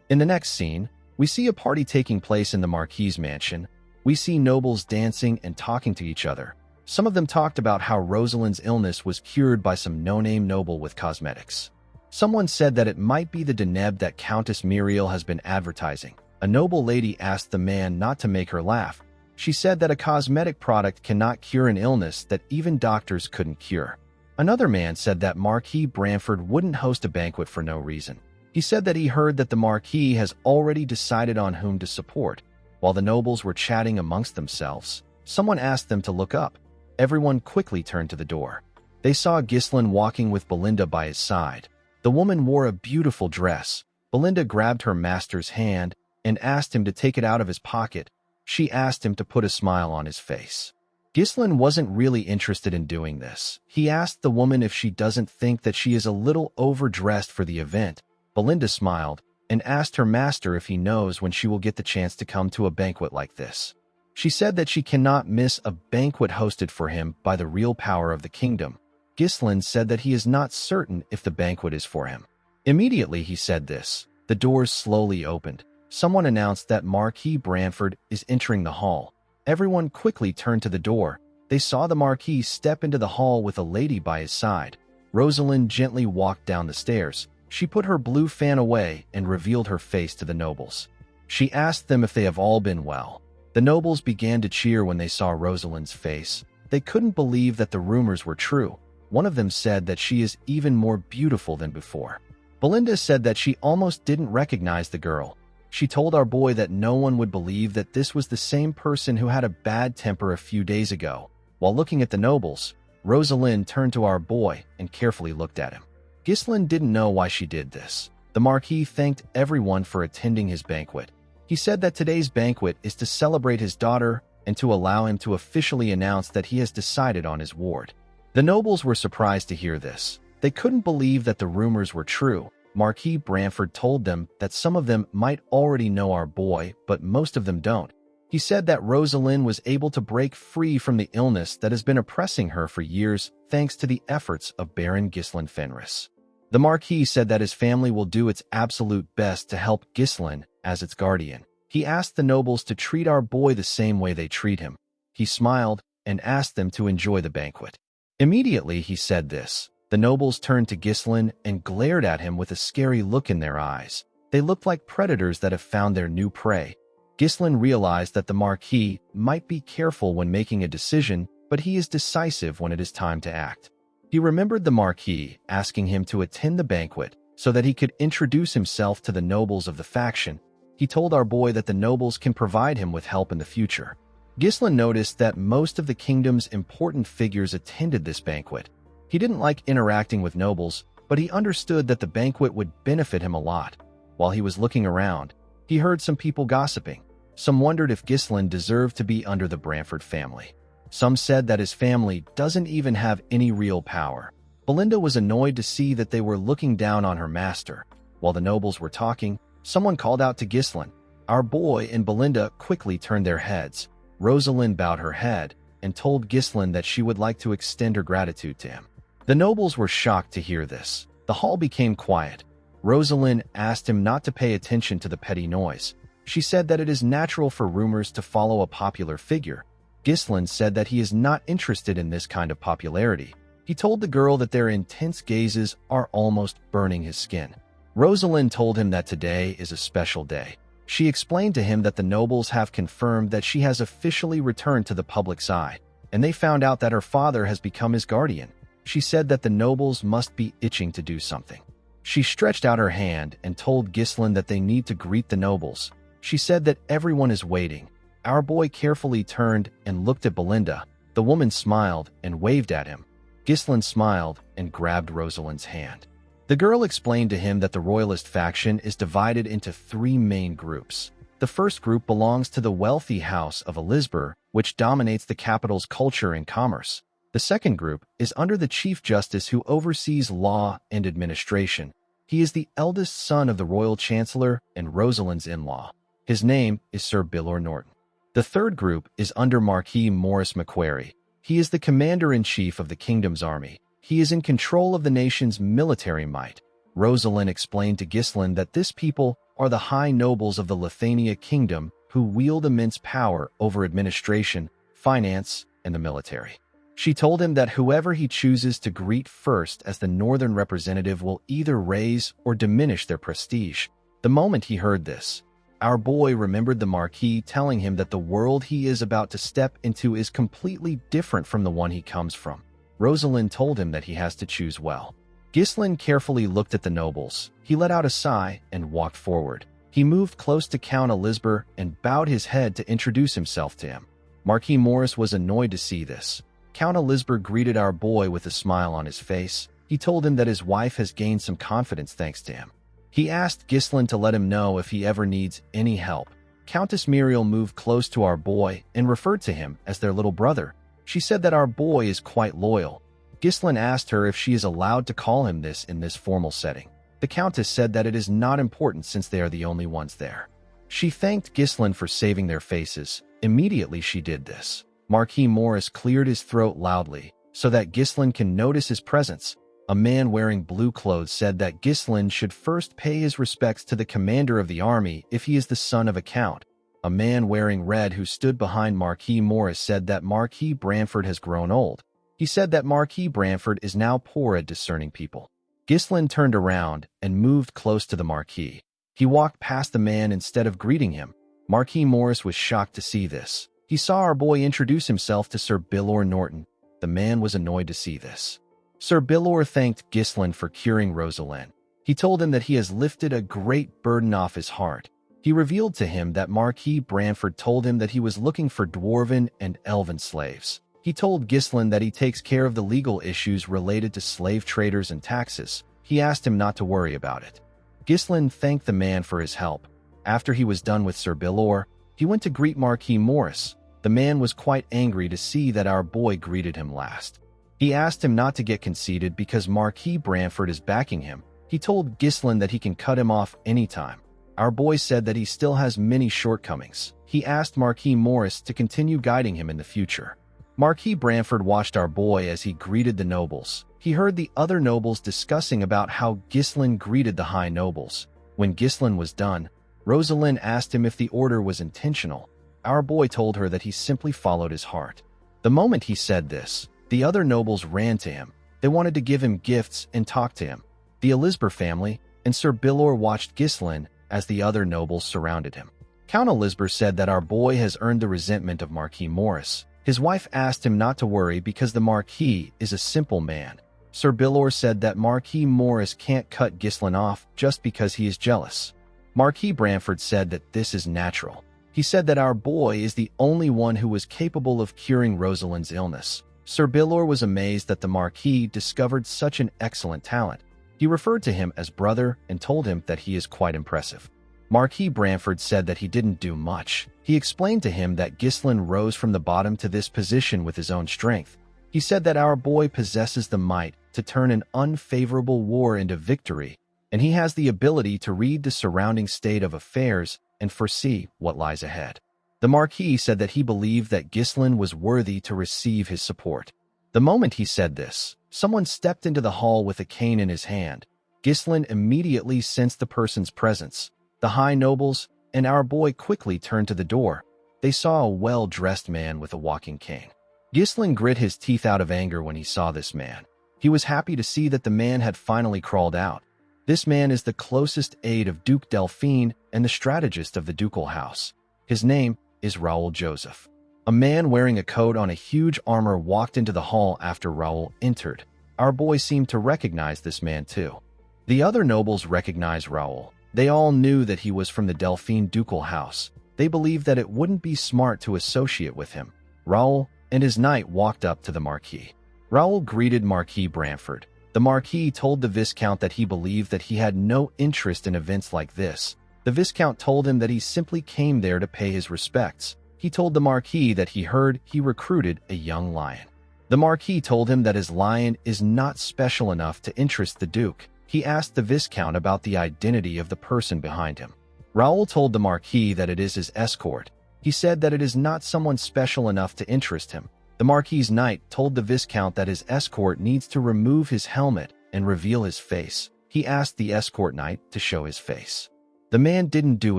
In the next scene, we see a party taking place in the Marquis' mansion. We see nobles dancing and talking to each other. Some of them talked about how Rosalind's illness was cured by some no-name noble with cosmetics. Someone said that it might be the Deneb that Countess Muriel has been advertising. A noble lady asked the man not to make her laugh. She said that a cosmetic product cannot cure an illness that even doctors couldn't cure. Another man said that Marquis Branford wouldn't host a banquet for no reason. He said that he heard that the Marquis has already decided on whom to support. While the nobles were chatting amongst themselves, someone asked them to look up. Everyone quickly turned to the door. They saw Ghislain walking with Belinda by his side. The woman wore a beautiful dress. Belinda grabbed her master's hand and asked him to take it out of his pocket. She asked him to put a smile on his face. Ghislain wasn't really interested in doing this. He asked the woman if she doesn't think that she is a little overdressed for the event. Belinda smiled and asked her master if he knows when she will get the chance to come to a banquet like this. She said that she cannot miss a banquet hosted for him by the real power of the kingdom. Ghislain said that he is not certain if the banquet is for him. Immediately he said this, the doors slowly opened. Someone announced that Marquis Branford is entering the hall. Everyone quickly turned to the door. They saw the Marquis step into the hall with a lady by his side. Rosalind gently walked down the stairs. She put her blue fan away and revealed her face to the nobles. She asked them if they have all been well. The nobles began to cheer when they saw Rosalind's face. They couldn't believe that the rumors were true. One of them said that she is even more beautiful than before. Belinda said that she almost didn't recognize the girl. She told our boy that no one would believe that this was the same person who had a bad temper a few days ago. While looking at the nobles, Rosalind turned to our boy and carefully looked at him. Ghislain didn't know why she did this. The Marquis thanked everyone for attending his banquet. He said that today's banquet is to celebrate his daughter and to allow him to officially announce that he has decided on his ward. The nobles were surprised to hear this. They couldn't believe that the rumors were true. Marquis Branford told them that some of them might already know our boy, but most of them don't. He said that Rosalind was able to break free from the illness that has been oppressing her for years thanks to the efforts of Baron Ghislain Fenris. The Marquis said that his family will do its absolute best to help Ghislain as its guardian. He asked the nobles to treat our boy the same way they treat him. He smiled and asked them to enjoy the banquet. Immediately he said this. The nobles turned to Ghislain and glared at him with a scary look in their eyes. They looked like predators that have found their new prey. Ghislain realized that the Marquis might be careful when making a decision, but he is decisive when it is time to act. He remembered the Marquis asking him to attend the banquet so that he could introduce himself to the nobles of the faction. He told our boy that the nobles can provide him with help in the future. Ghislain noticed that most of the kingdom's important figures attended this banquet. He didn't like interacting with nobles, but he understood that the banquet would benefit him a lot. While he was looking around, he heard some people gossiping. Some wondered if Ghislain deserved to be under the Branford family. Some said that his family doesn't even have any real power. Belinda was annoyed to see that they were looking down on her master. While the nobles were talking, someone called out to Ghislain. Our boy and Belinda quickly turned their heads. Rosalind bowed her head and told Ghislain that she would like to extend her gratitude to him. The nobles were shocked to hear this. The hall became quiet. Rosalind asked him not to pay attention to the petty noise. She said that it is natural for rumors to follow a popular figure. Ghislain said that he is not interested in this kind of popularity. He told the girl that their intense gazes are almost burning his skin. Rosalind told him that today is a special day. She explained to him that the nobles have confirmed that she has officially returned to the public's eye, and they found out that her father has become his guardian. She said that the nobles must be itching to do something. She stretched out her hand and told Ghislain that they need to greet the nobles. She said that everyone is waiting. Our boy carefully turned and looked at Belinda. The woman smiled and waved at him. Ghislain smiled and grabbed Rosalind's hand. The girl explained to him that the royalist faction is divided into three main groups. The first group belongs to the wealthy house of Elizabeth, which dominates the capital's culture and commerce. The second group is under the Chief Justice who oversees law and administration. He is the eldest son of the Royal Chancellor and Rosalind's in-law. His name is Sir Bilor Norton. The third group is under Marquis Maurice Macquarie. He is the commander-in-chief of the kingdom's army. He is in control of the nation's military might. Rosalind explained to Ghislain that this people are the high nobles of the Lithania kingdom who wield immense power over administration, finance, and the military. She told him that whoever he chooses to greet first as the northern representative will either raise or diminish their prestige. The moment he heard this, our boy remembered the Marquis telling him that the world he is about to step into is completely different from the one he comes from. Rosalind told him that he has to choose well. Ghislain carefully looked at the nobles. He let out a sigh and walked forward. He moved close to Count Elizabeth and bowed his head to introduce himself to him. Marquis Morris was annoyed to see this. Count Elizabeth greeted our boy with a smile on his face. He told him that his wife has gained some confidence thanks to him. He asked Ghislain to let him know if he ever needs any help. Countess Muriel moved close to our boy and referred to him as their little brother. She said that our boy is quite loyal. Ghislain asked her if she is allowed to call him this in this formal setting. The Countess said that it is not important since they are the only ones there. She thanked Ghislain for saving their faces. Immediately she did this. Marquis Morris cleared his throat loudly so that Ghislain can notice his presence. A man wearing blue clothes said that Ghislain should first pay his respects to the commander of the army if he is the son of a count. A man wearing red who stood behind Marquis Morris said that Marquis Branford has grown old. He said that Marquis Branford is now poor at discerning people. Ghislain turned around and moved close to the Marquis. He walked past the man instead of greeting him. Marquis Morris was shocked to see this. He saw our boy introduce himself to Sir Bilor Norton. The man was annoyed to see this. Sir Bilor thanked Ghislain for curing Rosalind. He told him that he has lifted a great burden off his heart. He revealed to him that Marquis Branford told him that he was looking for dwarven and elven slaves. He told Ghislain that he takes care of the legal issues related to slave traders and taxes. He asked him not to worry about it. Ghislain thanked the man for his help. After he was done with Sir Bilor, he went to greet Marquis Morris. The man was quite angry to see that our boy greeted him last. He asked him not to get conceited because Marquis Branford is backing him. He told Ghislain that he can cut him off anytime. Our boy said that he still has many shortcomings. He asked Marquis Morris to continue guiding him in the future. Marquis Branford watched our boy as he greeted the nobles. He heard the other nobles discussing about how Ghislain greeted the high nobles. When Ghislain was done, Rosalind asked him if the order was intentional. Our boy told her that he simply followed his heart. The moment he said this, the other nobles ran to him. They wanted to give him gifts and talk to him. The Elizabeth family and Sir Bilor watched Ghislain as the other nobles surrounded him. Count Elizabeth said that our boy has earned the resentment of Marquis Morris. His wife asked him not to worry because the Marquis is a simple man. Sir Bilor said that Marquis Morris can't cut Ghislain off just because he is jealous. Marquis Branford said that this is natural. He said that our boy is the only one who was capable of curing Rosalind's illness. Sir Bilor was amazed that the Marquis discovered such an excellent talent. He referred to him as brother and told him that he is quite impressive. Marquis Branford said that he didn't do much. He explained to him that Ghislain rose from the bottom to this position with his own strength. He said that our boy possesses the might to turn an unfavorable war into victory, and he has the ability to read the surrounding state of affairs and foresee what lies ahead. The Marquis said that he believed that Ghislain was worthy to receive his support. The moment he said this, someone stepped into the hall with a cane in his hand. Ghislain immediately sensed the person's presence. The high nobles and our boy quickly turned to the door. They saw a well-dressed man with a walking cane. Ghislain grit his teeth out of anger when he saw this man. He was happy to see that the man had finally crawled out. This man is the closest aide of Duke Delphine and the strategist of the ducal house. His name is Raoul Joseph. A man wearing a coat on a huge armor walked into the hall after Raoul entered. Our boy seemed to recognize this man too. The other nobles recognized Raoul. They all knew that he was from the Delphine ducal house. They believed that it wouldn't be smart to associate with him. Raoul and his knight walked up to the Marquis. Raoul greeted Marquis Branford. The Marquis told the Viscount that he believed that he had no interest in events like this. The Viscount told him that he simply came there to pay his respects. He told the Marquis that he heard he recruited a young lion. The Marquis told him that his lion is not special enough to interest the Duke. He asked the Viscount about the identity of the person behind him. Raoul told the Marquis that it is his escort. He said that it is not someone special enough to interest him. The Marquis's knight told the Viscount that his escort needs to remove his helmet and reveal his face. He asked the escort knight to show his face. The man didn't do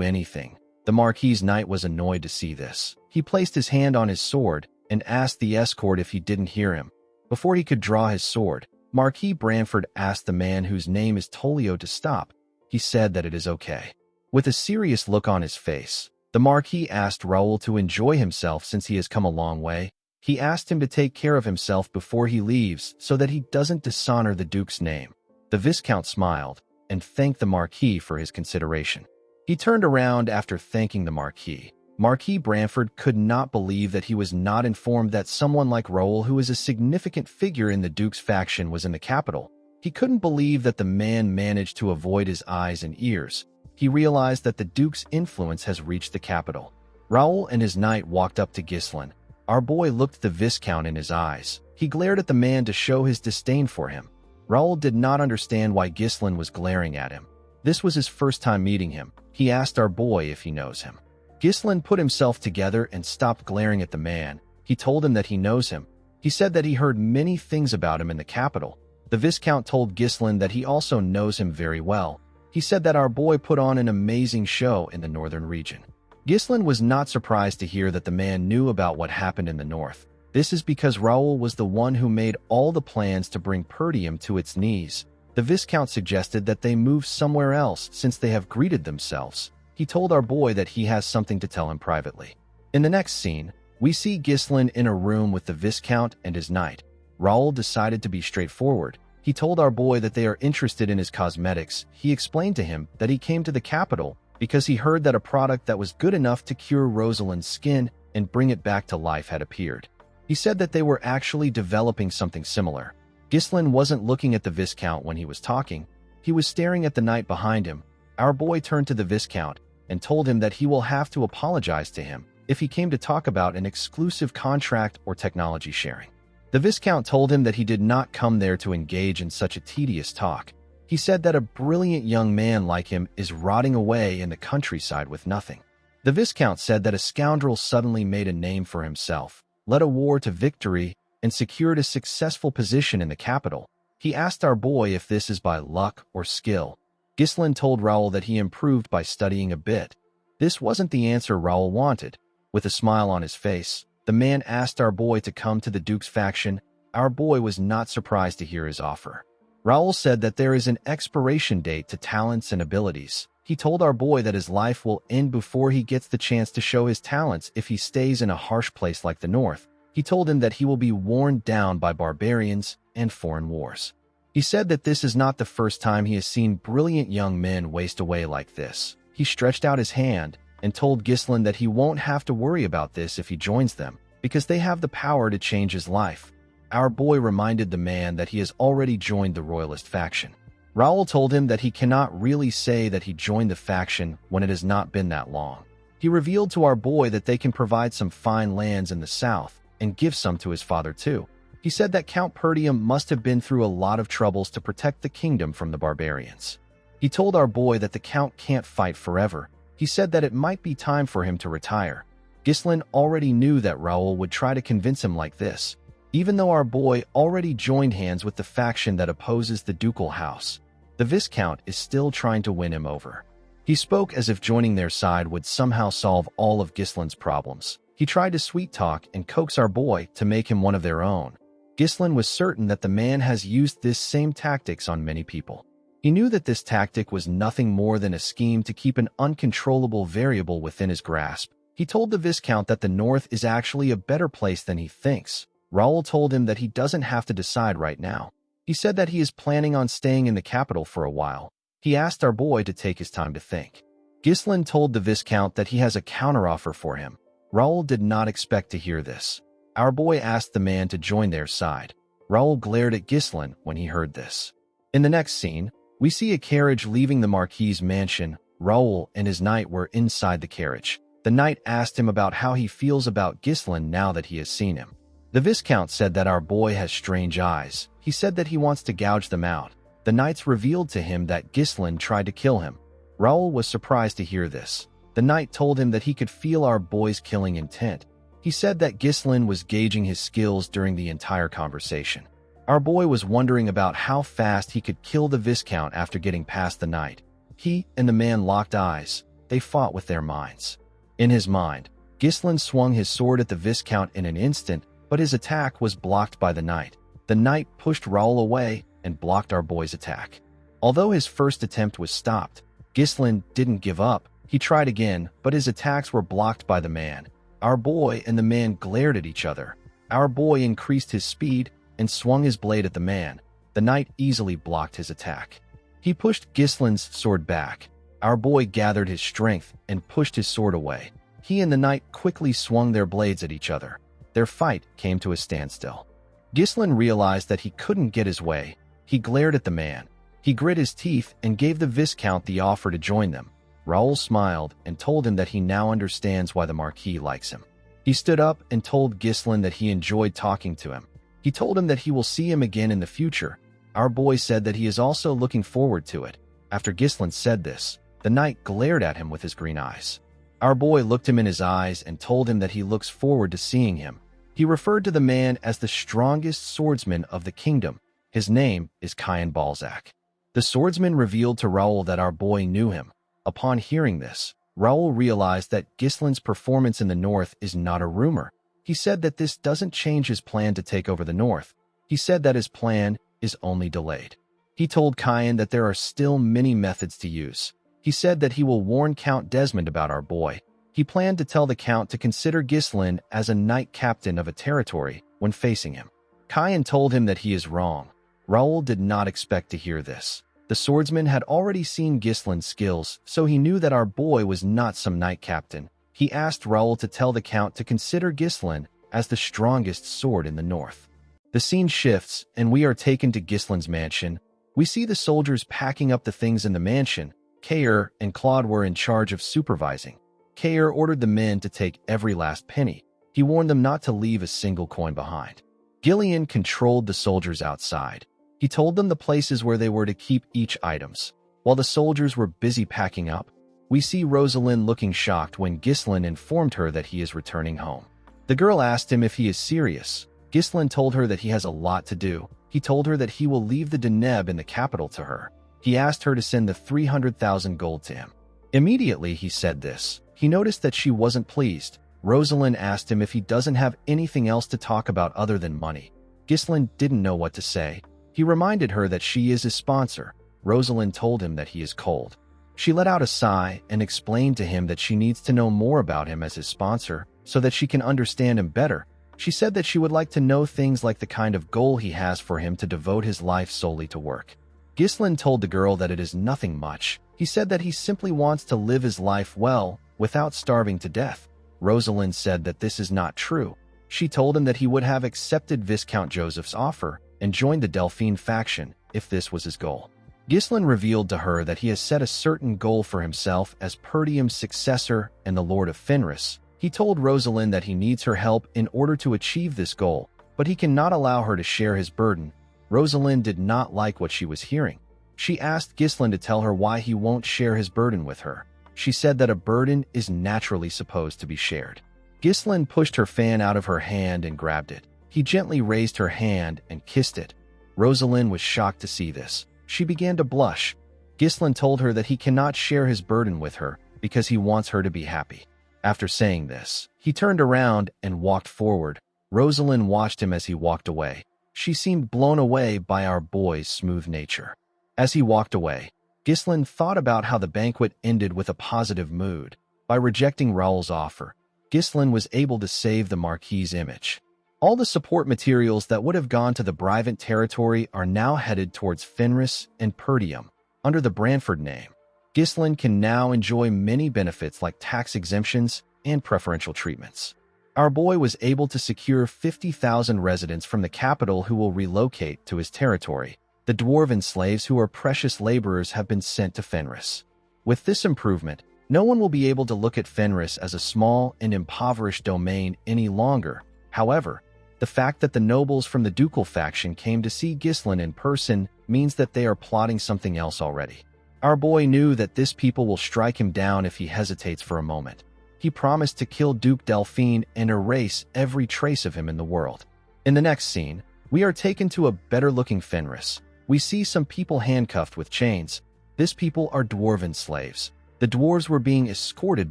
anything. The Marquis's knight was annoyed to see this. He placed his hand on his sword and asked the escort if he didn't hear him. Before he could draw his sword, Marquis Branford asked the man whose name is Tolio to stop. He said that it is okay. With a serious look on his face, the Marquis asked Raoul to enjoy himself since he has come a long way. He asked him to take care of himself before he leaves so that he doesn't dishonor the Duke's name. The Viscount smiled and thanked the Marquis for his consideration. He turned around after thanking the Marquis. Marquis Branford could not believe that he was not informed that someone like Raoul, who is a significant figure in the Duke's faction, was in the capital. He couldn't believe that the man managed to avoid his eyes and ears. He realized that the Duke's influence has reached the capital. Raoul and his knight walked up to Ghislain. Our boy looked the Viscount in his eyes. He glared at the man to show his disdain for him. Raoul did not understand why Ghislain was glaring at him. This was his first time meeting him. He asked our boy if he knows him. Ghislain put himself together and stopped glaring at the man. He told him that he knows him. He said that he heard many things about him in the capital. The Viscount told Ghislain that he also knows him very well. He said that our boy put on an amazing show in the northern region. Ghislain was not surprised to hear that the man knew about what happened in the north. This is because Raoul was the one who made all the plans to bring Perdium to its knees. The Viscount suggested that they move somewhere else since they have greeted themselves. He told our boy that he has something to tell him privately. In the next scene, we see Ghislain in a room with the Viscount and his knight. Raoul decided to be straightforward. He told our boy that they are interested in his cosmetics. He explained to him that he came to the capital because he heard that a product that was good enough to cure Rosalind's skin and bring it back to life had appeared. He said that they were actually developing something similar. Ghislain wasn't looking at the Viscount when he was talking. He was staring at the knight behind him. Our boy turned to the Viscount and told him that he will have to apologize to him if he came to talk about an exclusive contract or technology sharing. The Viscount told him that he did not come there to engage in such a tedious talk. He said that a brilliant young man like him is rotting away in the countryside with nothing. The Viscount said that a scoundrel suddenly made a name for himself, led a war to victory, and secured a successful position in the capital. He asked our boy if this is by luck or skill. Ghislain told Raoul that he improved by studying a bit. This wasn't the answer Raoul wanted. With a smile on his face, the man asked our boy to come to the Duke's faction. Our boy was not surprised to hear his offer. Raoul said that there is an expiration date to talents and abilities. He told our boy that his life will end before he gets the chance to show his talents if he stays in a harsh place like the North. He told him that he will be worn down by barbarians and foreign wars. He said that this is not the first time he has seen brilliant young men waste away like this. He stretched out his hand and told Ghislain that he won't have to worry about this if he joins them, because they have the power to change his life. Our boy reminded the man that he has already joined the Royalist faction. Raoul told him that he cannot really say that he joined the faction when it has not been that long. He revealed to our boy that they can provide some fine lands in the south and give some to his father too. He said that Count Perdium must have been through a lot of troubles to protect the kingdom from the barbarians. He told our boy that the Count can't fight forever. He said that it might be time for him to retire. Ghislain already knew that Raoul would try to convince him like this, even though our boy already joined hands with the faction that opposes the ducal house. The Viscount is still trying to win him over. He spoke as if joining their side would somehow solve all of Ghislain's problems. He tried to sweet-talk and coax our boy to make him one of their own. Ghislain was certain that the man has used this same tactics on many people. He knew that this tactic was nothing more than a scheme to keep an uncontrollable variable within his grasp. He told the Viscount that the North is actually a better place than he thinks. Raoul told him that he doesn't have to decide right now. He said that he is planning on staying in the capital for a while. He asked our boy to take his time to think. Ghislain told the Viscount that he has a counteroffer for him. Raoul did not expect to hear this. Our boy asked the man to join their side. Raoul glared at Ghislain when he heard this. In the next scene, we see a carriage leaving the Marquis's mansion. Raoul and his knight were inside the carriage. The knight asked him about how he feels about Ghislain now that he has seen him. The Viscount said that our boy has strange eyes. He said that he wants to gouge them out. The knights revealed to him that Ghislain tried to kill him. Raoul was surprised to hear this. The knight told him that he could feel our boy's killing intent. He said that Ghislain was gauging his skills during the entire conversation. Our boy was wondering about how fast he could kill the Viscount after getting past the knight. He and the man locked eyes. They fought with their minds. In his mind, Ghislain swung his sword at the Viscount in an instant, but his attack was blocked by the knight. The knight pushed Raoul away and blocked our boy's attack. Although his first attempt was stopped, Ghislain didn't give up. He tried again, but his attacks were blocked by the man. Our boy and the man glared at each other. Our boy increased his speed and swung his blade at the man. The knight easily blocked his attack. He pushed Gislin's sword back. Our boy gathered his strength and pushed his sword away. He and the knight quickly swung their blades at each other. Their fight came to a standstill. Gislin realized that he couldn't get his way. He glared at the man. He grit his teeth and gave the Viscount the offer to join them. Raoul smiled and told him that he now understands why the Marquis likes him. He stood up and told Gislin that he enjoyed talking to him. He told him that he will see him again in the future. Our boy said that he is also looking forward to it. After Gislin said this, the knight glared at him with his green eyes. Our boy looked him in his eyes and told him that he looks forward to seeing him. He referred to the man as the strongest swordsman of the kingdom. His name is Cain Balzac. The swordsman revealed to Raoul that our boy knew him. Upon hearing this, Raoul realized that Gislin's performance in the north is not a rumor. He said that this doesn't change his plan to take over the north. He said that his plan is only delayed. He told Cain that there are still many methods to use. He said that he will warn Count Desmond about our boy. He planned to tell the Count to consider Gislin as a knight captain of a territory when facing him. Cain told him that he is wrong. Raoul did not expect to hear this. The swordsman had already seen Gislin's skills, so he knew that our boy was not some knight captain. He asked Raoul to tell the Count to consider Gislin as the strongest sword in the north. The scene shifts, and we are taken to Gislin's mansion. We see the soldiers packing up the things in the mansion. Kair and Claude were in charge of supervising. Kair ordered the men to take every last penny. He warned them not to leave a single coin behind. Gillian controlled the soldiers outside. He told them the places where they were to keep each items. While the soldiers were busy packing up, we see Rosalind looking shocked when Gislin informed her that he is returning home. The girl asked him if he is serious. Gislin told her that he has a lot to do. He told her that he will leave the Deneb in the capital to her. He asked her to send the 300,000 gold to him. Immediately he said this. He noticed that she wasn't pleased. Rosalind asked him if he doesn't have anything else to talk about other than money. Gislin didn't know what to say. He reminded her that she is his sponsor. Rosalind told him that he is cold. She let out a sigh and explained to him that she needs to know more about him as his sponsor so that she can understand him better. She said that she would like to know things like the kind of goal he has for him to devote his life solely to work. Gislin told the girl that it is nothing much. He said that he simply wants to live his life well without starving to death. Rosalind said that this is not true. She told him that he would have accepted Viscount Joseph's offer and joined the Delphine faction if this was his goal. Gislin revealed to her that he has set a certain goal for himself as Perdium's successor and the Lord of Fenris. He told Rosalind that he needs her help in order to achieve this goal, but he cannot allow her to share his burden. Rosalind did not like what she was hearing. She asked Gislin to tell her why he won't share his burden with her. She said that a burden is naturally supposed to be shared. Gislin pushed her fan out of her hand and grabbed it. He gently raised her hand and kissed it. Rosalind was shocked to see this. She began to blush. Gislin told her that he cannot share his burden with her because he wants her to be happy. After saying this, he turned around and walked forward. Rosalind watched him as he walked away. She seemed blown away by our boy's smooth nature. As he walked away, Gislin thought about how the banquet ended with a positive mood. By rejecting Raoul's offer, Gislin was able to save the Marquis's image. All the support materials that would have gone to the Brivant territory are now headed towards Fenris and Perdium under the Branford name. Gislin can now enjoy many benefits like tax exemptions and preferential treatments. Our boy was able to secure 50,000 residents from the capital who will relocate to his territory. The dwarven slaves who are precious laborers have been sent to Fenris. With this improvement, no one will be able to look at Fenris as a small and impoverished domain any longer. However, the fact that the nobles from the ducal faction came to see Gislin in person means that they are plotting something else already. Our boy knew that this people will strike him down if he hesitates for a moment. He promised to kill Duke Delphine and erase every trace of him in the world. In the next scene, we are taken to a better-looking Fenris. We see some people handcuffed with chains. These people are dwarven slaves. The dwarves were being escorted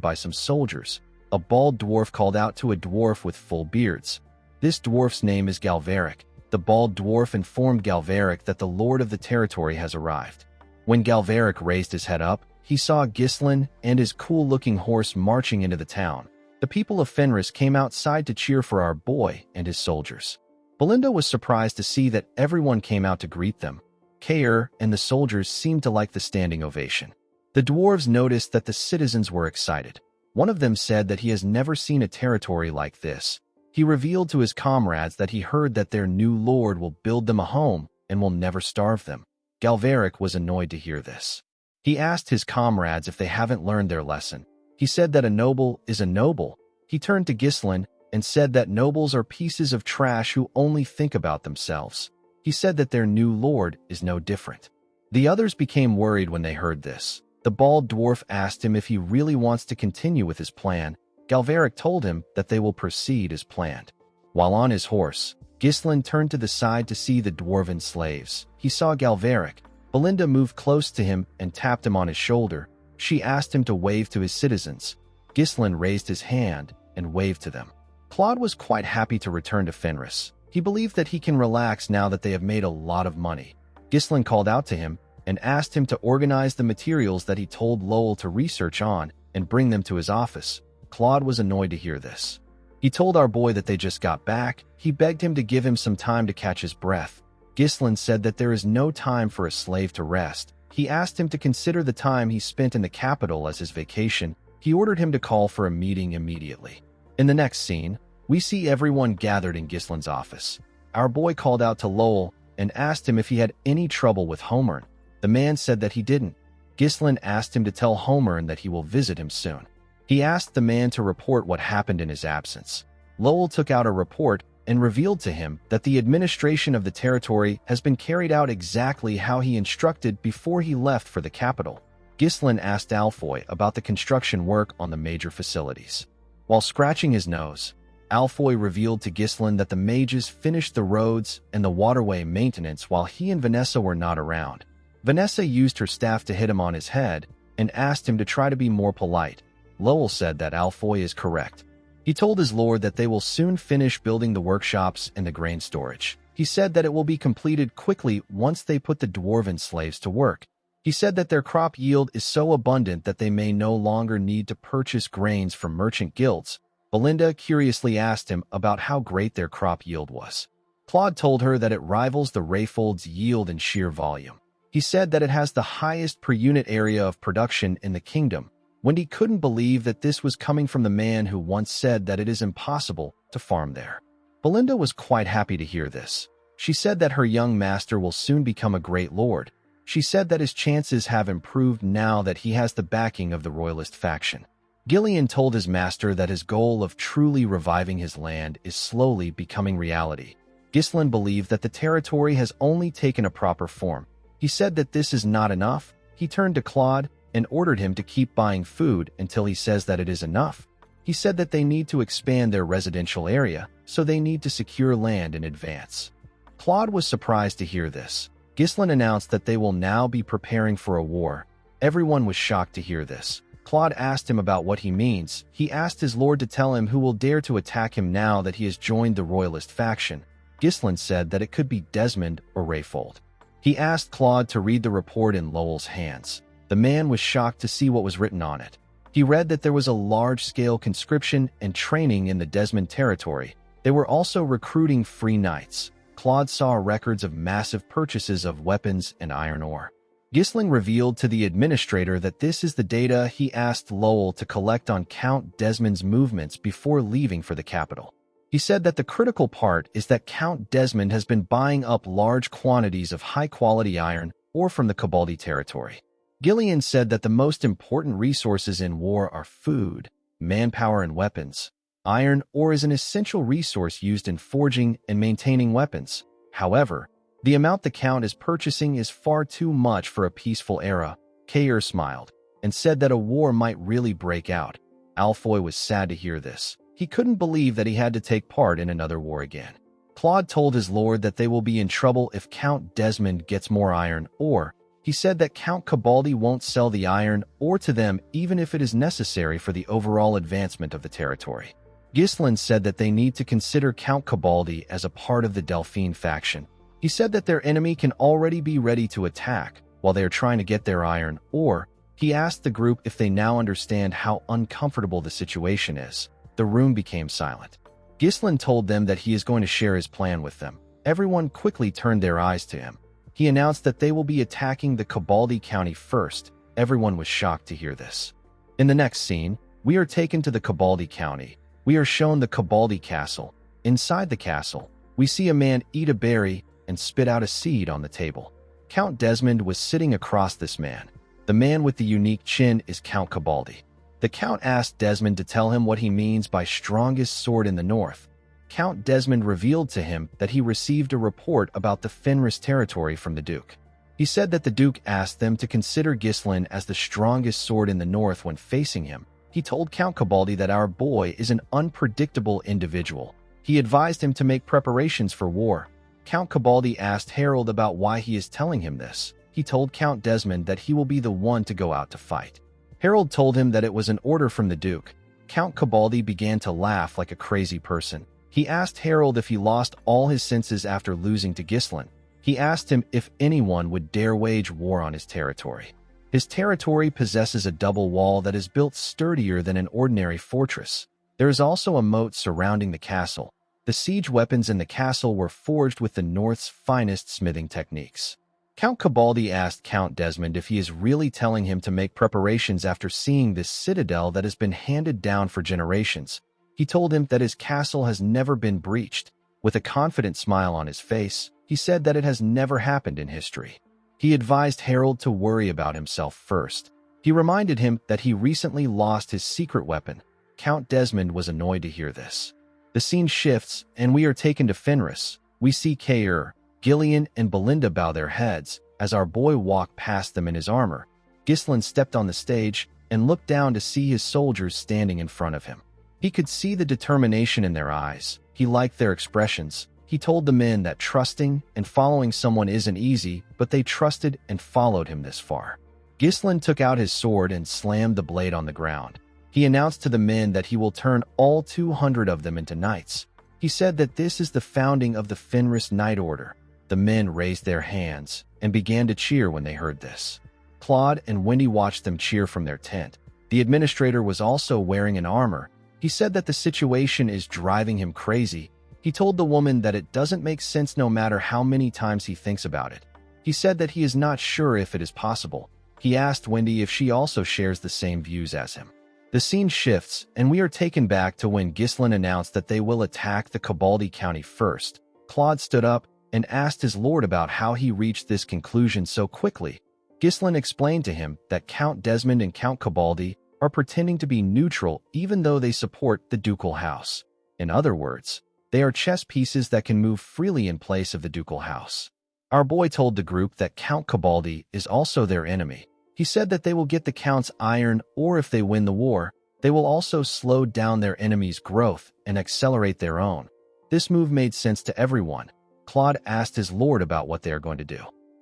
by some soldiers. A bald dwarf called out to a dwarf with full beards. This dwarf's name is Galveric. The bald dwarf informed Galveric that the lord of the territory has arrived. When Galveric raised his head up, he saw Gislin and his cool-looking horse marching into the town. The people of Fenris came outside to cheer for our boy and his soldiers. Belinda was surprised to see that everyone came out to greet them. Kair and the soldiers seemed to like the standing ovation. The dwarves noticed that the citizens were excited. One of them said that he has never seen a territory like this. He revealed to his comrades that he heard that their new lord will build them a home and will never starve them. Galveric was annoyed to hear this. He asked his comrades if they haven't learned their lesson. He said that a noble is a noble. He turned to Ghislain and said that nobles are pieces of trash who only think about themselves. He said that their new lord is no different. The others became worried when they heard this. The bald dwarf asked him if he really wants to continue with his plan. Galveric told him that they will proceed as planned. While on his horse, Ghislain turned to the side to see the dwarven slaves. He saw Galveric. Belinda moved close to him and tapped him on his shoulder. She asked him to wave to his citizens. Ghislain raised his hand and waved to them. Claude was quite happy to return to Fenris. He believed that he can relax now that they have made a lot of money. Ghislain called out to him and asked him to organize the materials that he told Lowell to research on and bring them to his office. Claude was annoyed to hear this. He told our boy that they just got back. He begged him to give him some time to catch his breath. Ghislain said that there is no time for a slave to rest. He asked him to consider the time he spent in the capital as his vacation. He ordered him to call for a meeting immediately. In the next scene, we see everyone gathered in Ghislain's office. Our boy called out to Lowell and asked him if he had any trouble with Homern. The man said that he didn't. Ghislain asked him to tell Homern that he will visit him soon. He asked the man to report what happened in his absence. Lowell took out a report and revealed to him that the administration of the territory has been carried out exactly how he instructed before he left for the capital. Ghislain asked Alfoy about the construction work on the major facilities. While scratching his nose, Alfoy revealed to Ghislain that the mages finished the roads and the waterway maintenance while he and Vanessa were not around. Vanessa used her staff to hit him on his head and asked him to try to be more polite. Lowell said that Alfoy is correct. He told his lord that they will soon finish building the workshops and the grain storage. He said that it will be completed quickly once they put the dwarven slaves to work. He said that their crop yield is so abundant that they may no longer need to purchase grains from merchant guilds. Belinda curiously asked him about how great their crop yield was. Claude told her that it rivals the Rayfold's yield in sheer volume. He said that it has the highest per unit area of production in the kingdom. Wendy couldn't believe that this was coming from the man who once said that it is impossible to farm there. Belinda was quite happy to hear this. She said that her young master will soon become a great lord. She said that his chances have improved now that he has the backing of the royalist faction. Gillian told his master that his goal of truly reviving his land is slowly becoming reality. Ghislain believed that the territory has only taken a proper form. He said that this is not enough. He turned to Claude and ordered him to keep buying food until he says that it is enough. He said that they need to expand their residential area, so they need to secure land in advance. Claude was surprised to hear this. Ghislain announced that they will now be preparing for a war. Everyone was shocked to hear this. Claude asked him about what he means. He asked his lord to tell him who will dare to attack him now that he has joined the royalist faction. Ghislain said that it could be Desmond or Rayfold. He asked Claude to read the report in Lowell's hands. The man was shocked to see what was written on it. He read that there was a large-scale conscription and training in the Desmond territory. They were also recruiting free knights. Claude saw records of massive purchases of weapons and iron ore. Ghislain revealed to the administrator that this is the data he asked Lowell to collect on Count Desmond's movements before leaving for the capital. He said that the critical part is that Count Desmond has been buying up large quantities of high-quality iron ore from the Cabaldi territory. Gillian said that the most important resources in war are food, manpower, and weapons. Iron ore is an essential resource used in forging and maintaining weapons. However, the amount the Count is purchasing is far too much for a peaceful era. Kair smiled and said that a war might really break out. Alfoy was sad to hear this. He couldn't believe that he had to take part in another war again. Claude told his lord that they will be in trouble if Count Desmond gets more iron ore. He said that Count Cabaldi won't sell the iron ore to them even if it is necessary for the overall advancement of the territory. Ghislain said that they need to consider Count Cabaldi as a part of the Delphine faction. He said that their enemy can already be ready to attack while they are trying to get their iron ore. He asked the group if they now understand how uncomfortable the situation is. The room became silent. Ghislain told them that he is going to share his plan with them. Everyone quickly turned their eyes to him. He announced that they will be attacking the Kabaldi County first. Everyone was shocked to hear this. In the next scene, we are taken to the Kabaldi County. We are shown the Kabaldi Castle. Inside the castle, we see a man eat a berry and spit out a seed on the table. Count Desmond was sitting across this man. The man with the unique chin is Count Kabaldi. The Count asked Desmond to tell him what he means by strongest sword in the north. Count Desmond revealed to him that he received a report about the Fenris territory from the Duke. He said that the Duke asked them to consider Ghislain as the strongest sword in the north when facing him. He told Count Kabaldi that our boy is an unpredictable individual. He advised him to make preparations for war. Count Kabaldi asked Harold about why he is telling him this. He told Count Desmond that he will be the one to go out to fight. Harold told him that it was an order from the Duke. Count Kabaldi began to laugh like a crazy person. He asked Harold if he lost all his senses after losing to Ghislain. He asked him if anyone would dare wage war on his territory. His territory possesses a double wall that is built sturdier than an ordinary fortress. There is also a moat surrounding the castle. The siege weapons in the castle were forged with the North's finest smithing techniques. Count Kabaldi asked Count Desmond if he is really telling him to make preparations after seeing this citadel that has been handed down for generations. He told him that his castle has never been breached. With a confident smile on his face, he said that it has never happened in history. He advised Harold to worry about himself first. He reminded him that he recently lost his secret weapon. Count Desmond was annoyed to hear this. The scene shifts, and we are taken to Fenris. We see Kair, Gillian, and Belinda bow their heads as our boy walked past them in his armor. Ghislain stepped on the stage and looked down to see his soldiers standing in front of him. He could see the determination in their eyes. He liked their expressions. He told the men that trusting and following someone isn't easy, but they trusted and followed him this far. Ghislain took out his sword and slammed the blade on the ground. He announced to the men that he will turn all 200 of them into knights. He said that this is the founding of the Fenris Knight Order. The men raised their hands and began to cheer when they heard this. Claude and Wendy watched them cheer from their tent. The administrator was also wearing an armor. He said that the situation is driving him crazy. He told the woman that it doesn't make sense no matter how many times he thinks about it. He said that he is not sure if it is possible. He asked Wendy if she also shares the same views as him. The scene shifts, and we are taken back to when Ghislain announced that they will attack the Kabaldi County first. Claude stood up and asked his lord about how he reached this conclusion so quickly. Ghislain explained to him that Count Desmond and Count Kabaldi are pretending to be neutral even though they support the ducal house. In other words, they are chess pieces that can move freely in place of the ducal house. Our boy told the group that Count Kabaldi is also their enemy. He said that they will get the Count's iron, or if they win the war, they will also slow down their enemy's growth and accelerate their own. This move made sense to everyone. Claude asked his lord about what they are going to do.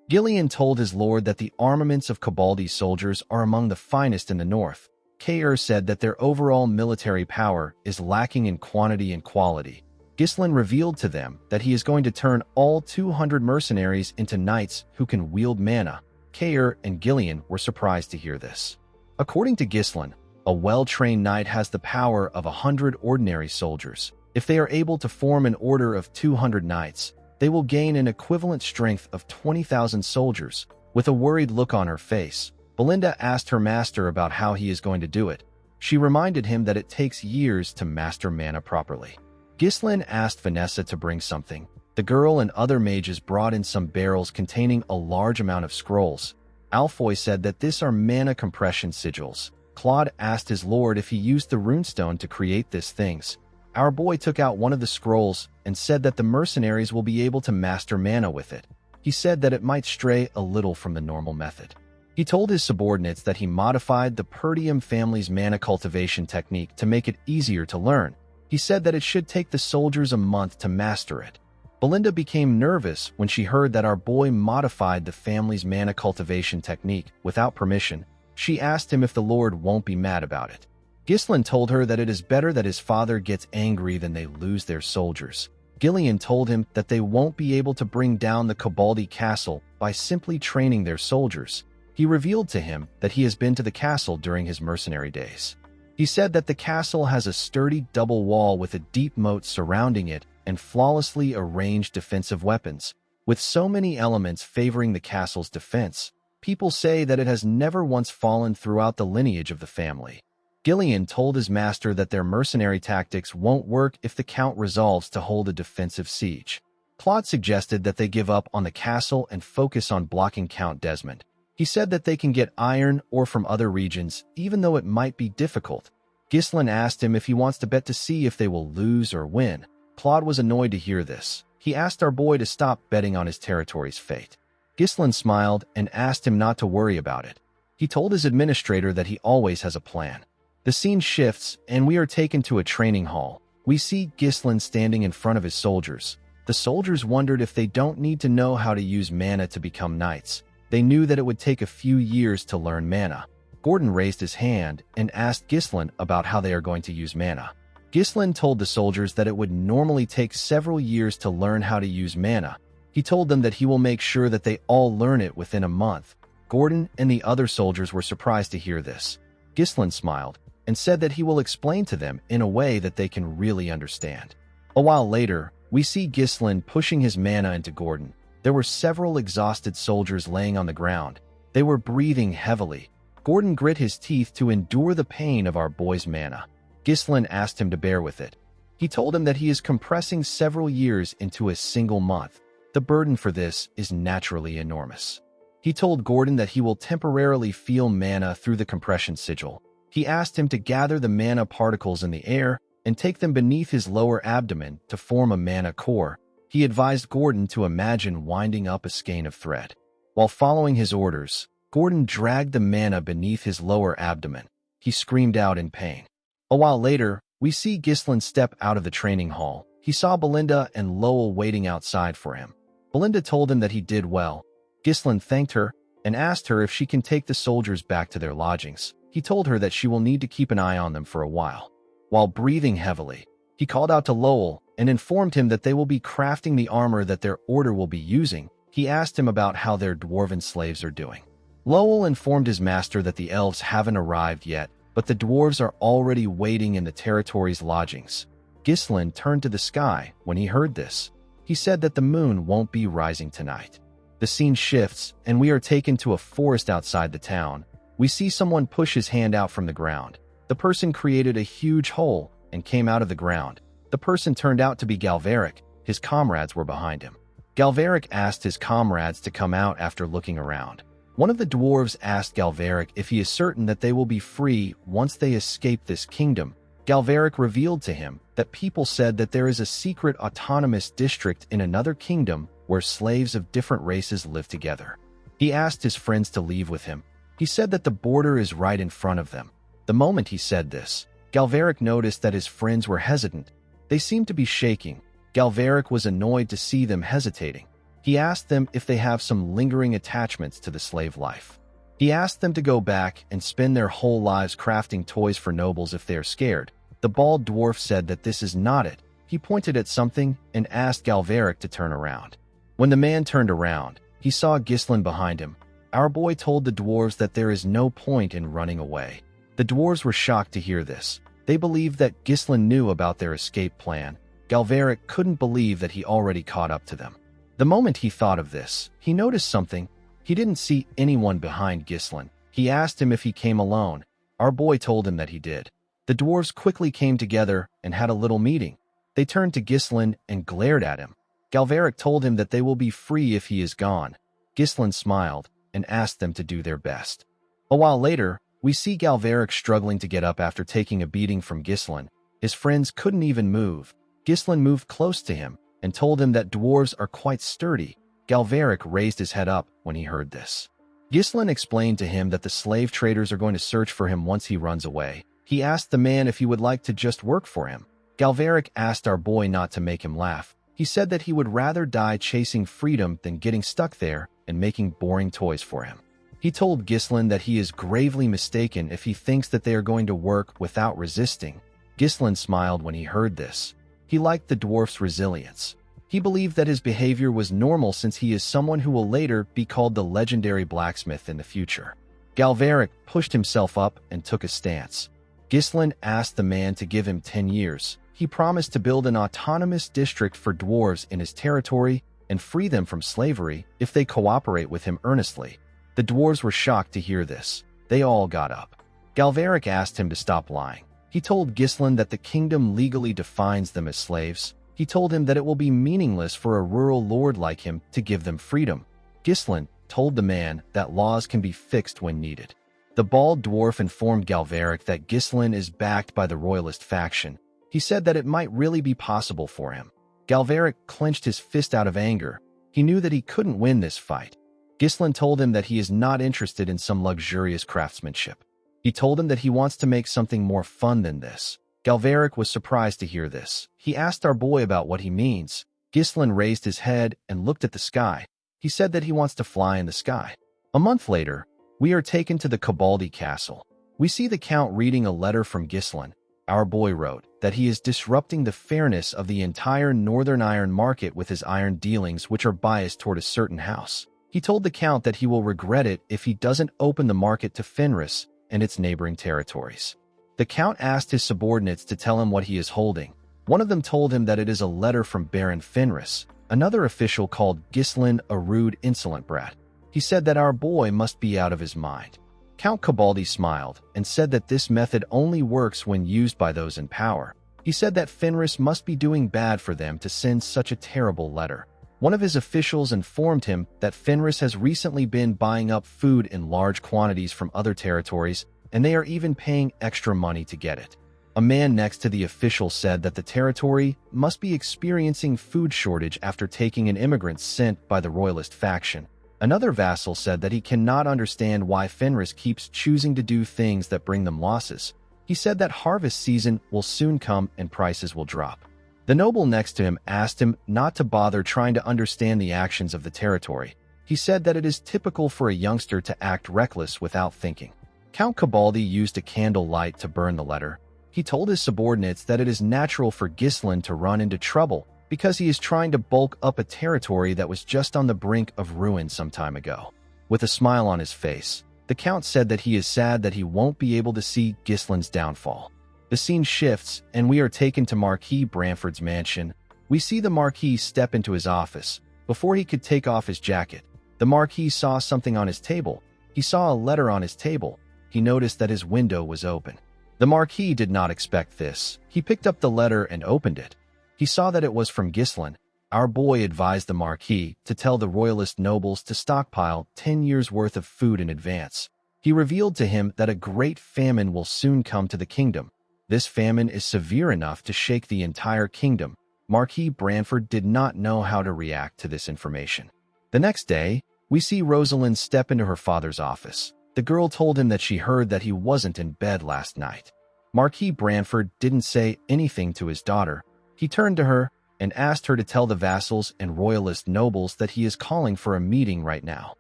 Gillian told his lord that the armaments of Kabaldi's soldiers are among the finest in the north. Kair said that their overall military power is lacking in quantity and quality. Ghislain revealed to them that he is going to turn all 200 mercenaries into knights who can wield mana. Kair and Gillian were surprised to hear this. According to Ghislain, a well-trained knight has the power of 100 ordinary soldiers. If they are able to form an order of 200 knights, they will gain an equivalent strength of 20,000 soldiers. With a worried look on her face, Belinda asked her master about how he is going to do it. She reminded him that it takes years to master mana properly. Ghislain asked Vanessa to bring something. The girl and other mages brought in some barrels containing a large amount of scrolls. Alfoy said that these are mana compression sigils. Claude asked his lord if he used the runestone to create these things. Our boy took out one of the scrolls and said that the mercenaries will be able to master mana with it. He said that it might stray a little from the normal method. He told his subordinates that he modified the Perdium family's mana cultivation technique to make it easier to learn. He said that it should take the soldiers a month to master it. Belinda became nervous when she heard that our boy modified the family's mana cultivation technique without permission. She asked him if the Lord won't be mad about it. Ghislain told her that it is better that his father gets angry than they lose their soldiers. Gillian told him that they won't be able to bring down the Kabaldi castle by simply training their soldiers. He revealed to him that he has been to the castle during his mercenary days. He said that the castle has a sturdy double wall with a deep moat surrounding it and flawlessly arranged defensive weapons. With so many elements favoring the castle's defense, people say that it has never once fallen throughout the lineage of the family. Gillian told his master that their mercenary tactics won't work if the Count resolves to hold a defensive siege. Claude suggested that they give up on the castle and focus on blocking Count Desmond. He said that they can get iron ore from other regions, even though it might be difficult. Ghislain asked him if he wants to bet to see if they will lose or win. Claude was annoyed to hear this. He asked our boy to stop betting on his territory's fate. Ghislain smiled and asked him not to worry about it. He told his administrator that he always has a plan. The scene shifts, and we are taken to a training hall. We see Ghislain standing in front of his soldiers. The soldiers wondered if they don't need to know how to use mana to become knights. They knew that it would take a few years to learn mana. Gordon raised his hand and asked Ghislain about how they are going to use mana. Ghislain told the soldiers that it would normally take several years to learn how to use mana. He told them that he will make sure that they all learn it within a month. Gordon and the other soldiers were surprised to hear this. Ghislain smiled and said that he will explain to them in a way that they can really understand. A while later, we see Ghislain pushing his mana into Gordon. There were several exhausted soldiers laying on the ground. They were breathing heavily. Gordon grit his teeth to endure the pain of our boy's mana. Ghislain asked him to bear with it. He told him that he is compressing several years into a single month. The burden for this is naturally enormous. He told Gordon that he will temporarily feel mana through the compression sigil. He asked him to gather the mana particles in the air and take them beneath his lower abdomen to form a mana core. He advised Gordon to imagine winding up a skein of thread. While following his orders, Gordon dragged the mana beneath his lower abdomen. He screamed out in pain. A while later, we see Ghislain step out of the training hall. He saw Belinda and Lowell waiting outside for him. Belinda told him that he did well. Ghislain thanked her and asked her if she can take the soldiers back to their lodgings. He told her that she will need to keep an eye on them for a while. While breathing heavily, he called out to Lowell and informed him that they will be crafting the armor that their order will be using. He asked him about how their dwarven slaves are doing. Lowell informed his master that the elves haven't arrived yet, but the dwarves are already waiting in the territory's lodgings. Ghislain turned to the sky when he heard this. He said that the moon won't be rising tonight. The scene shifts, and we are taken to a forest outside the town. We see someone push his hand out from the ground. The person created a huge hole and came out of the ground. The person turned out to be Galveric. His comrades were behind him. Galveric asked his comrades to come out after looking around. One of the dwarves asked Galveric if he is certain that they will be free once they escape this kingdom. Galveric revealed to him that people said that there is a secret autonomous district in another kingdom where slaves of different races live together. He asked his friends to leave with him. He said that the border is right in front of them. The moment he said this, Galveric noticed that his friends were hesitant. They seemed to be shaking. Galveric was annoyed to see them hesitating. He asked them if they have some lingering attachments to the slave life. He asked them to go back and spend their whole lives crafting toys for nobles if they are scared. The bald dwarf said that this is not it. He pointed at something and asked Galveric to turn around. When the man turned around, he saw Ghislain behind him. Our boy told the dwarves that there is no point in running away. The dwarves were shocked to hear this. They believed that Ghislain knew about their escape plan. Galveric couldn't believe that he already caught up to them. The moment he thought of this, he noticed something. He didn't see anyone behind Ghislain. He asked him if he came alone. Our boy told him that he did. The dwarves quickly came together and had a little meeting. They turned to Ghislain and glared at him. Galveric told him that they will be free if he is gone. Ghislain smiled and asked them to do their best. A while later, we see Galveric struggling to get up after taking a beating from Ghislain. His friends couldn't even move. Ghislain moved close to him and told him that dwarves are quite sturdy. Galveric raised his head up when he heard this. Ghislain explained to him that the slave traders are going to search for him once he runs away. He asked the man if he would like to just work for him. Galveric asked our boy not to make him laugh. He said that he would rather die chasing freedom than getting stuck there and making boring toys for him. He told Ghislain that he is gravely mistaken if he thinks that they are going to work without resisting. Ghislain smiled when he heard this. He liked the dwarf's resilience. He believed that his behavior was normal since he is someone who will later be called the legendary blacksmith in the future. Galveric pushed himself up and took a stance. Ghislain asked the man to give him 10 years. He promised to build an autonomous district for dwarves in his territory and free them from slavery if they cooperate with him earnestly. The dwarves were shocked to hear this. They all got up. Galveric asked him to stop lying. He told Ghislain that the kingdom legally defines them as slaves. He told him that it will be meaningless for a rural lord like him to give them freedom. Ghislain told the man that laws can be fixed when needed. The bald dwarf informed Galveric that Ghislain is backed by the royalist faction. He said that it might really be possible for him. Galveric clenched his fist out of anger. He knew that he couldn't win this fight. Ghislain told him that he is not interested in some luxurious craftsmanship. He told him that he wants to make something more fun than this. Galveric was surprised to hear this. He asked our boy about what he means. Ghislain raised his head and looked at the sky. He said that he wants to fly in the sky. A month later, we are taken to the Cabaldi castle. We see the count reading a letter from Ghislain. Our boy wrote that he is disrupting the fairness of the entire northern iron market with his iron dealings, which are biased toward a certain house. He told the count that he will regret it if he doesn't open the market to Fenris and its neighboring territories. The count asked his subordinates to tell him what he is holding. One of them told him that it is a letter from Baron Fenris. Another official called Ghislain a rude, insolent brat. He said that our boy must be out of his mind. Count Cabaldi smiled and said that this method only works when used by those in power. He said that Fenris must be doing bad for them to send such a terrible letter. One of his officials informed him that Fenris has recently been buying up food in large quantities from other territories, and they are even paying extra money to get it. A man next to the official said that the territory must be experiencing food shortage after taking an immigrant sent by the royalist faction. Another vassal said that he cannot understand why Fenris keeps choosing to do things that bring them losses. He said that harvest season will soon come and prices will drop. The noble next to him asked him not to bother trying to understand the actions of the territory. He said that it is typical for a youngster to act reckless without thinking. Count Cabaldi used a candle light to burn the letter. He told his subordinates that it is natural for Ghislain to run into trouble because he is trying to bulk up a territory that was just on the brink of ruin some time ago. With a smile on his face, the count said that he is sad that he won't be able to see Ghislain's downfall. The scene shifts, and we are taken to Marquis Branford's mansion. We see the Marquis step into his office. Before he could take off his jacket, the Marquis saw something on his table. He saw a letter on his table. He noticed that his window was open. The Marquis did not expect this. He picked up the letter and opened it. He saw that it was from Ghislain. Our boy advised the Marquis to tell the royalist nobles to stockpile 10 years' worth of food in advance. He revealed to him that a great famine will soon come to the kingdom. This famine is severe enough to shake the entire kingdom. Marquis Branford did not know how to react to this information. The next day, we see Rosalind step into her father's office. The girl told him that she heard that he wasn't in bed last night. Marquis Branford didn't say anything to his daughter. He turned to her and asked her to tell the vassals and royalist nobles that he is calling for a meeting right now.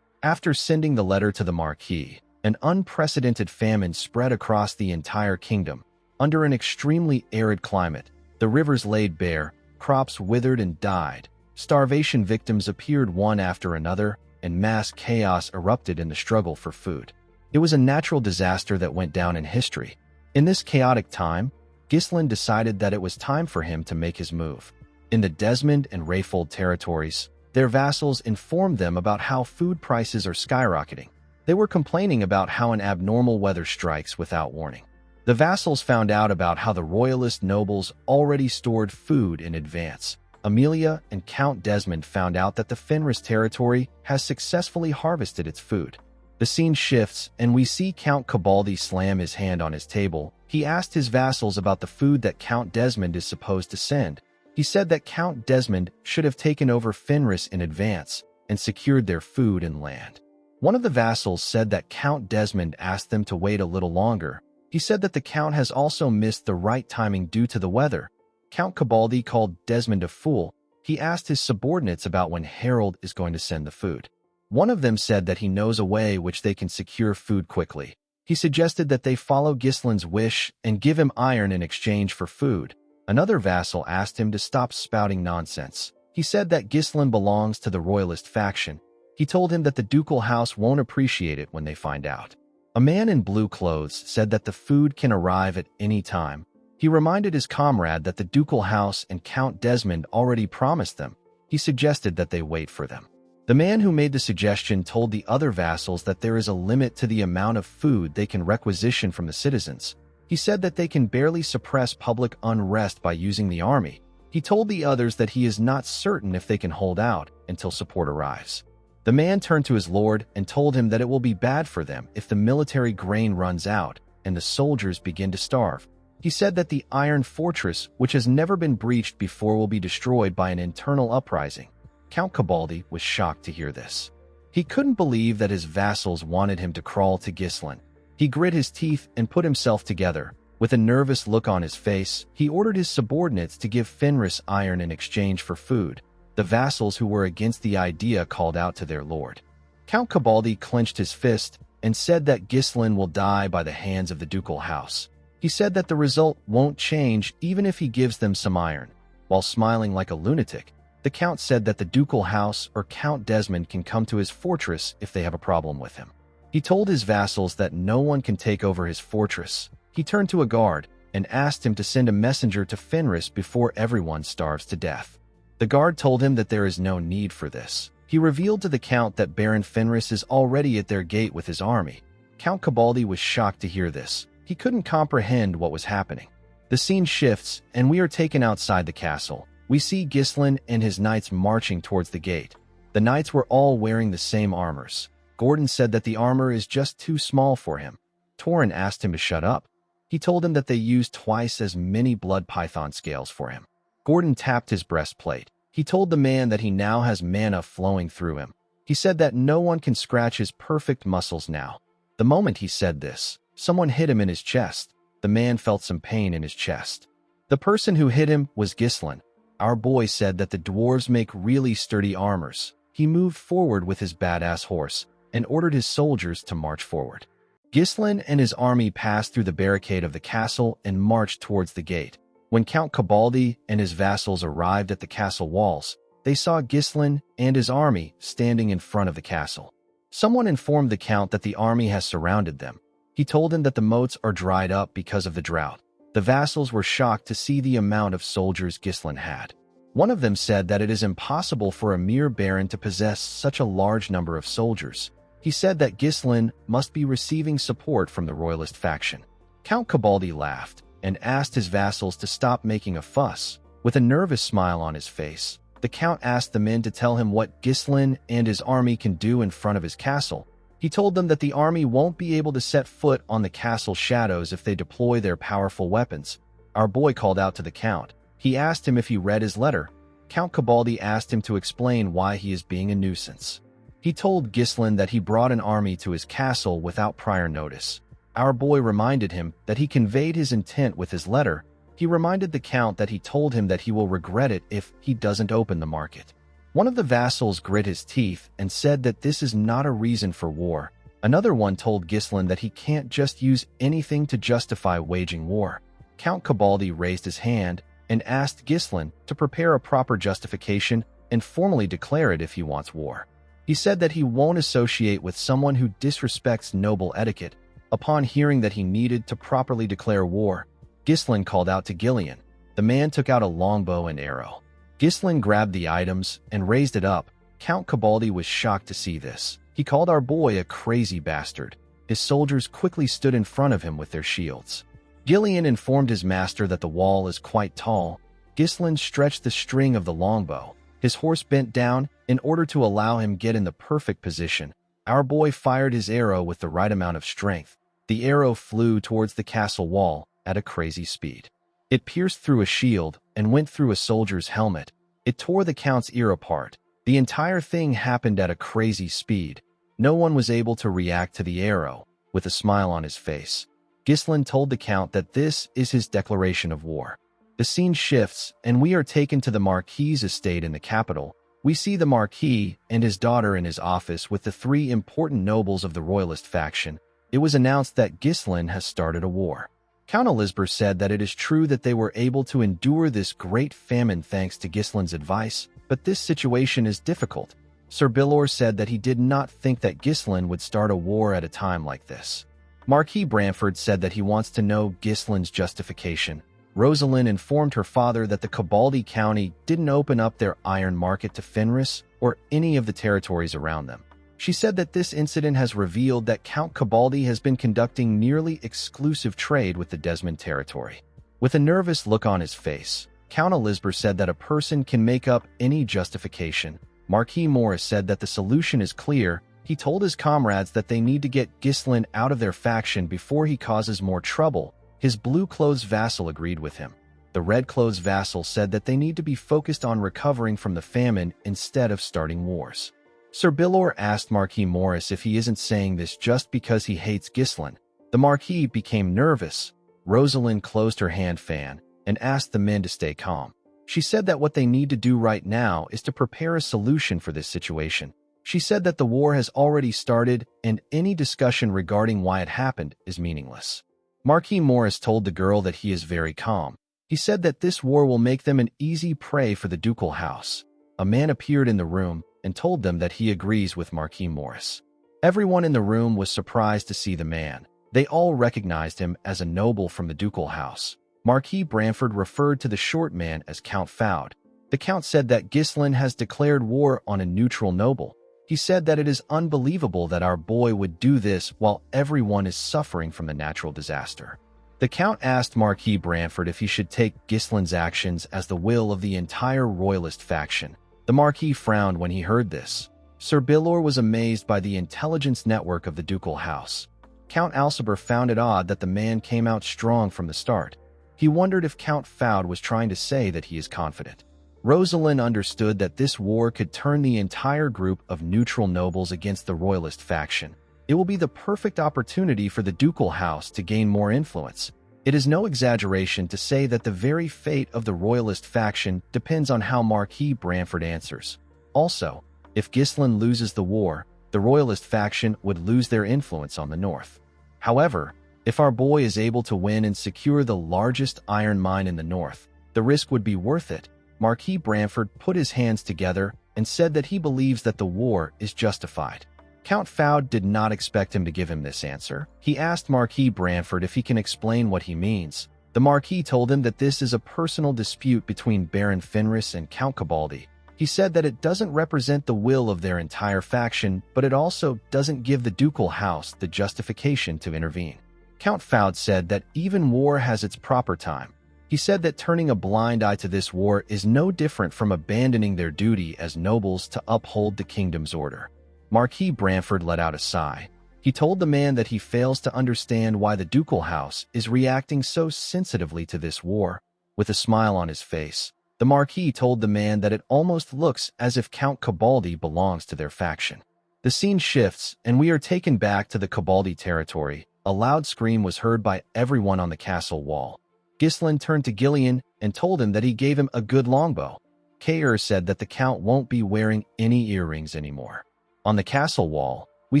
After sending the letter to the Marquis, an unprecedented famine spread across the entire kingdom. Under an extremely arid climate, the rivers laid bare, crops withered and died. Starvation victims appeared one after another, and mass chaos erupted in the struggle for food. It was a natural disaster that went down in history. In this chaotic time, Ghislain decided that it was time for him to make his move. In the Desmond and Rayfold territories, their vassals informed them about how food prices are skyrocketing. They were complaining about how an abnormal weather strikes without warning. The vassals found out about how the royalist nobles already stored food in advance. Amelia and Count Desmond found out that the Fenris territory has successfully harvested its food. The scene shifts, and we see Count Cabaldi slam his hand on his table. He asked his vassals about the food that Count Desmond is supposed to send. He said that Count Desmond should have taken over Fenris in advance and secured their food and land. One of the vassals said that Count Desmond asked them to wait a little longer. He said that the count has also missed the right timing due to the weather. Count Cabaldi called Desmond a fool. He asked his subordinates about when Harold is going to send the food. One of them said that he knows a way which they can secure food quickly. He suggested that they follow Ghislain's wish and give him iron in exchange for food. Another vassal asked him to stop spouting nonsense. He said that Ghislain belongs to the royalist faction. He told him that the ducal house won't appreciate it when they find out. A man in blue clothes said that the food can arrive at any time. He reminded his comrade that the ducal house and Count Desmond already promised them. He suggested that they wait for them. The man who made the suggestion told the other vassals that there is a limit to the amount of food they can requisition from the citizens. He said that they can barely suppress public unrest by using the army. He told the others that he is not certain if they can hold out until support arrives. The man turned to his lord and told him that it will be bad for them if the military grain runs out and the soldiers begin to starve. He said that the iron fortress, which has never been breached before, will be destroyed by an internal uprising. Count Cabaldi was shocked to hear this. He couldn't believe that his vassals wanted him to crawl to Ghislain. He grit his teeth and put himself together. With a nervous look on his face, he ordered his subordinates to give Fenris iron in exchange for food. The vassals who were against the idea called out to their lord. Count Cabaldi clenched his fist and said that Ghislain will die by the hands of the ducal house. He said that the result won't change even if he gives them some iron. While smiling like a lunatic, the count said that the ducal house or Count Desmond can come to his fortress if they have a problem with him. He told his vassals that no one can take over his fortress. He turned to a guard and asked him to send a messenger to Fenris before everyone starves to death. The guard told him that there is no need for this. He revealed to the count that Baron Fenris is already at their gate with his army. Count Cabaldi was shocked to hear this. He couldn't comprehend what was happening. The scene shifts, and we are taken outside the castle. We see Ghislain and his knights marching towards the gate. The knights were all wearing the same armors. Gordon said that the armor is just too small for him. Torin asked him to shut up. He told him that they used twice as many blood python scales for him. Gordon tapped his breastplate. He told the man that he now has mana flowing through him. He said that no one can scratch his perfect muscles now. The moment he said this, someone hit him in his chest. The man felt some pain in his chest. The person who hit him was Ghislain. Our boy said that the dwarves make really sturdy armors. He moved forward with his badass horse and ordered his soldiers to march forward. Ghislain and his army passed through the barricade of the castle and marched towards the gate. When Count Cabaldi and his vassals arrived at the castle walls, they saw Ghislain and his army standing in front of the castle. Someone informed the count that the army has surrounded them. He told him that the moats are dried up because of the drought. The vassals were shocked to see the amount of soldiers Ghislain had. One of them said that it is impossible for a mere baron to possess such a large number of soldiers. He said that Ghislain must be receiving support from the royalist faction. Count Cabaldi laughed and asked his vassals to stop making a fuss. With a nervous smile on his face, the count asked the men to tell him what Ghislain and his army can do in front of his castle. He told them that the army won't be able to set foot on the castle shadows if they deploy their powerful weapons. Our boy called out to the count. He asked him if he read his letter. Count Cabaldi asked him to explain why he is being a nuisance. He told Ghislain that he brought an army to his castle without prior notice. Our boy reminded him that he conveyed his intent with his letter. He reminded the count that he told him that he will regret it if he doesn't open the market. One of the vassals grit his teeth and said that this is not a reason for war. Another one told Ghislain that he can't just use anything to justify waging war. Count Cabaldi raised his hand and asked Ghislain to prepare a proper justification and formally declare it if he wants war. He said that he won't associate with someone who disrespects noble etiquette. Upon hearing that he needed to properly declare war, Ghislain called out to Gillian. The man took out a longbow and arrow. Ghislain grabbed the items and raised it up. Count Cabaldi was shocked to see this. He called our boy a crazy bastard. His soldiers quickly stood in front of him with their shields. Gillian informed his master that the wall is quite tall. Ghislain stretched the string of the longbow. His horse bent down in order to allow him get in the perfect position. Our boy fired his arrow with the right amount of strength. The arrow flew towards the castle wall at a crazy speed. It pierced through a shield and went through a soldier's helmet. It tore the count's ear apart. The entire thing happened at a crazy speed. No one was able to react to the arrow. With a smile on his face, Ghislain told the count that this is his declaration of war. The scene shifts, and we are taken to the Marquis's estate in the capital. We see the Marquis and his daughter in his office with the three important nobles of the royalist faction. It was announced that Ghislain has started a war. Count Elisber said that it is true that they were able to endure this great famine thanks to Ghislain's advice, but this situation is difficult. Sir Bilor said that he did not think that Ghislain would start a war at a time like this. Marquis Branford said that he wants to know Ghislaine's justification. Rosalind informed her father that the Cabaldi County didn't open up their iron market to Fenris or any of the territories around them. She said that this incident has revealed that Count Cabaldi has been conducting nearly exclusive trade with the Desmond territory. With a nervous look on his face, Count Elizabeth said that a person can make up any justification. Marquis Morris said that the solution is clear. He told his comrades that they need to get Ghislaine out of their faction before he causes more trouble. His blue-clothes vassal agreed with him. The red-clothes vassal said that they need to be focused on recovering from the famine instead of starting wars. Sir Billor asked Marquis Morris if he isn't saying this just because he hates Ghislaine. The Marquis became nervous. Rosalind closed her hand fan and asked the men to stay calm. She said that what they need to do right now is to prepare a solution for this situation. She said that the war has already started and any discussion regarding why it happened is meaningless. Marquis Morris told the girl that he is very calm. He said that this war will make them an easy prey for the ducal house. A man appeared in the room and told them that he agrees with Marquis Morris. Everyone in the room was surprised to see the man. They all recognized him as a noble from the ducal house. Marquis Branford referred to the short man as Count Foude. The Count said that Ghislaine has declared war on a neutral noble. He said that it is unbelievable that our boy would do this while everyone is suffering from the natural disaster. The Count asked Marquis Branford if he should take Ghislaine's actions as the will of the entire royalist faction. The Marquis frowned when he heard this. Sir Billor was amazed by the intelligence network of the ducal house. Count Alciber found it odd that the man came out strong from the start. He wondered if Count Foude was trying to say that he is confident. Rosalind understood that this war could turn the entire group of neutral nobles against the royalist faction. It will be the perfect opportunity for the ducal house to gain more influence. It is no exaggeration to say that the very fate of the royalist faction depends on how Marquis Branford answers. Also, if Ghislaine loses the war, the royalist faction would lose their influence on the north. However, if our boy is able to win and secure the largest iron mine in the north, the risk would be worth it. Marquis Branford put his hands together and said that he believes that the war is justified. Count Foude did not expect him to give him this answer. He asked Marquis Branford if he can explain what he means. The Marquis told him that this is a personal dispute between Baron Fenris and Count Cabaldi. He said that it doesn't represent the will of their entire faction, but it also doesn't give the ducal house the justification to intervene. Count Foude said that even war has its proper time. He said that turning a blind eye to this war is no different from abandoning their duty as nobles to uphold the kingdom's order. Marquis Branford let out a sigh. He told the man that he fails to understand why the ducal house is reacting so sensitively to this war. With a smile on his face, the Marquis told the man that it almost looks as if Count Cabaldi belongs to their faction. The scene shifts, and we are taken back to the Cabaldi territory. A loud scream was heard by everyone on the castle wall. Ghislaine turned to Gillian and told him that he gave him a good longbow. Kaer said that the Count won't be wearing any earrings anymore. On the castle wall, we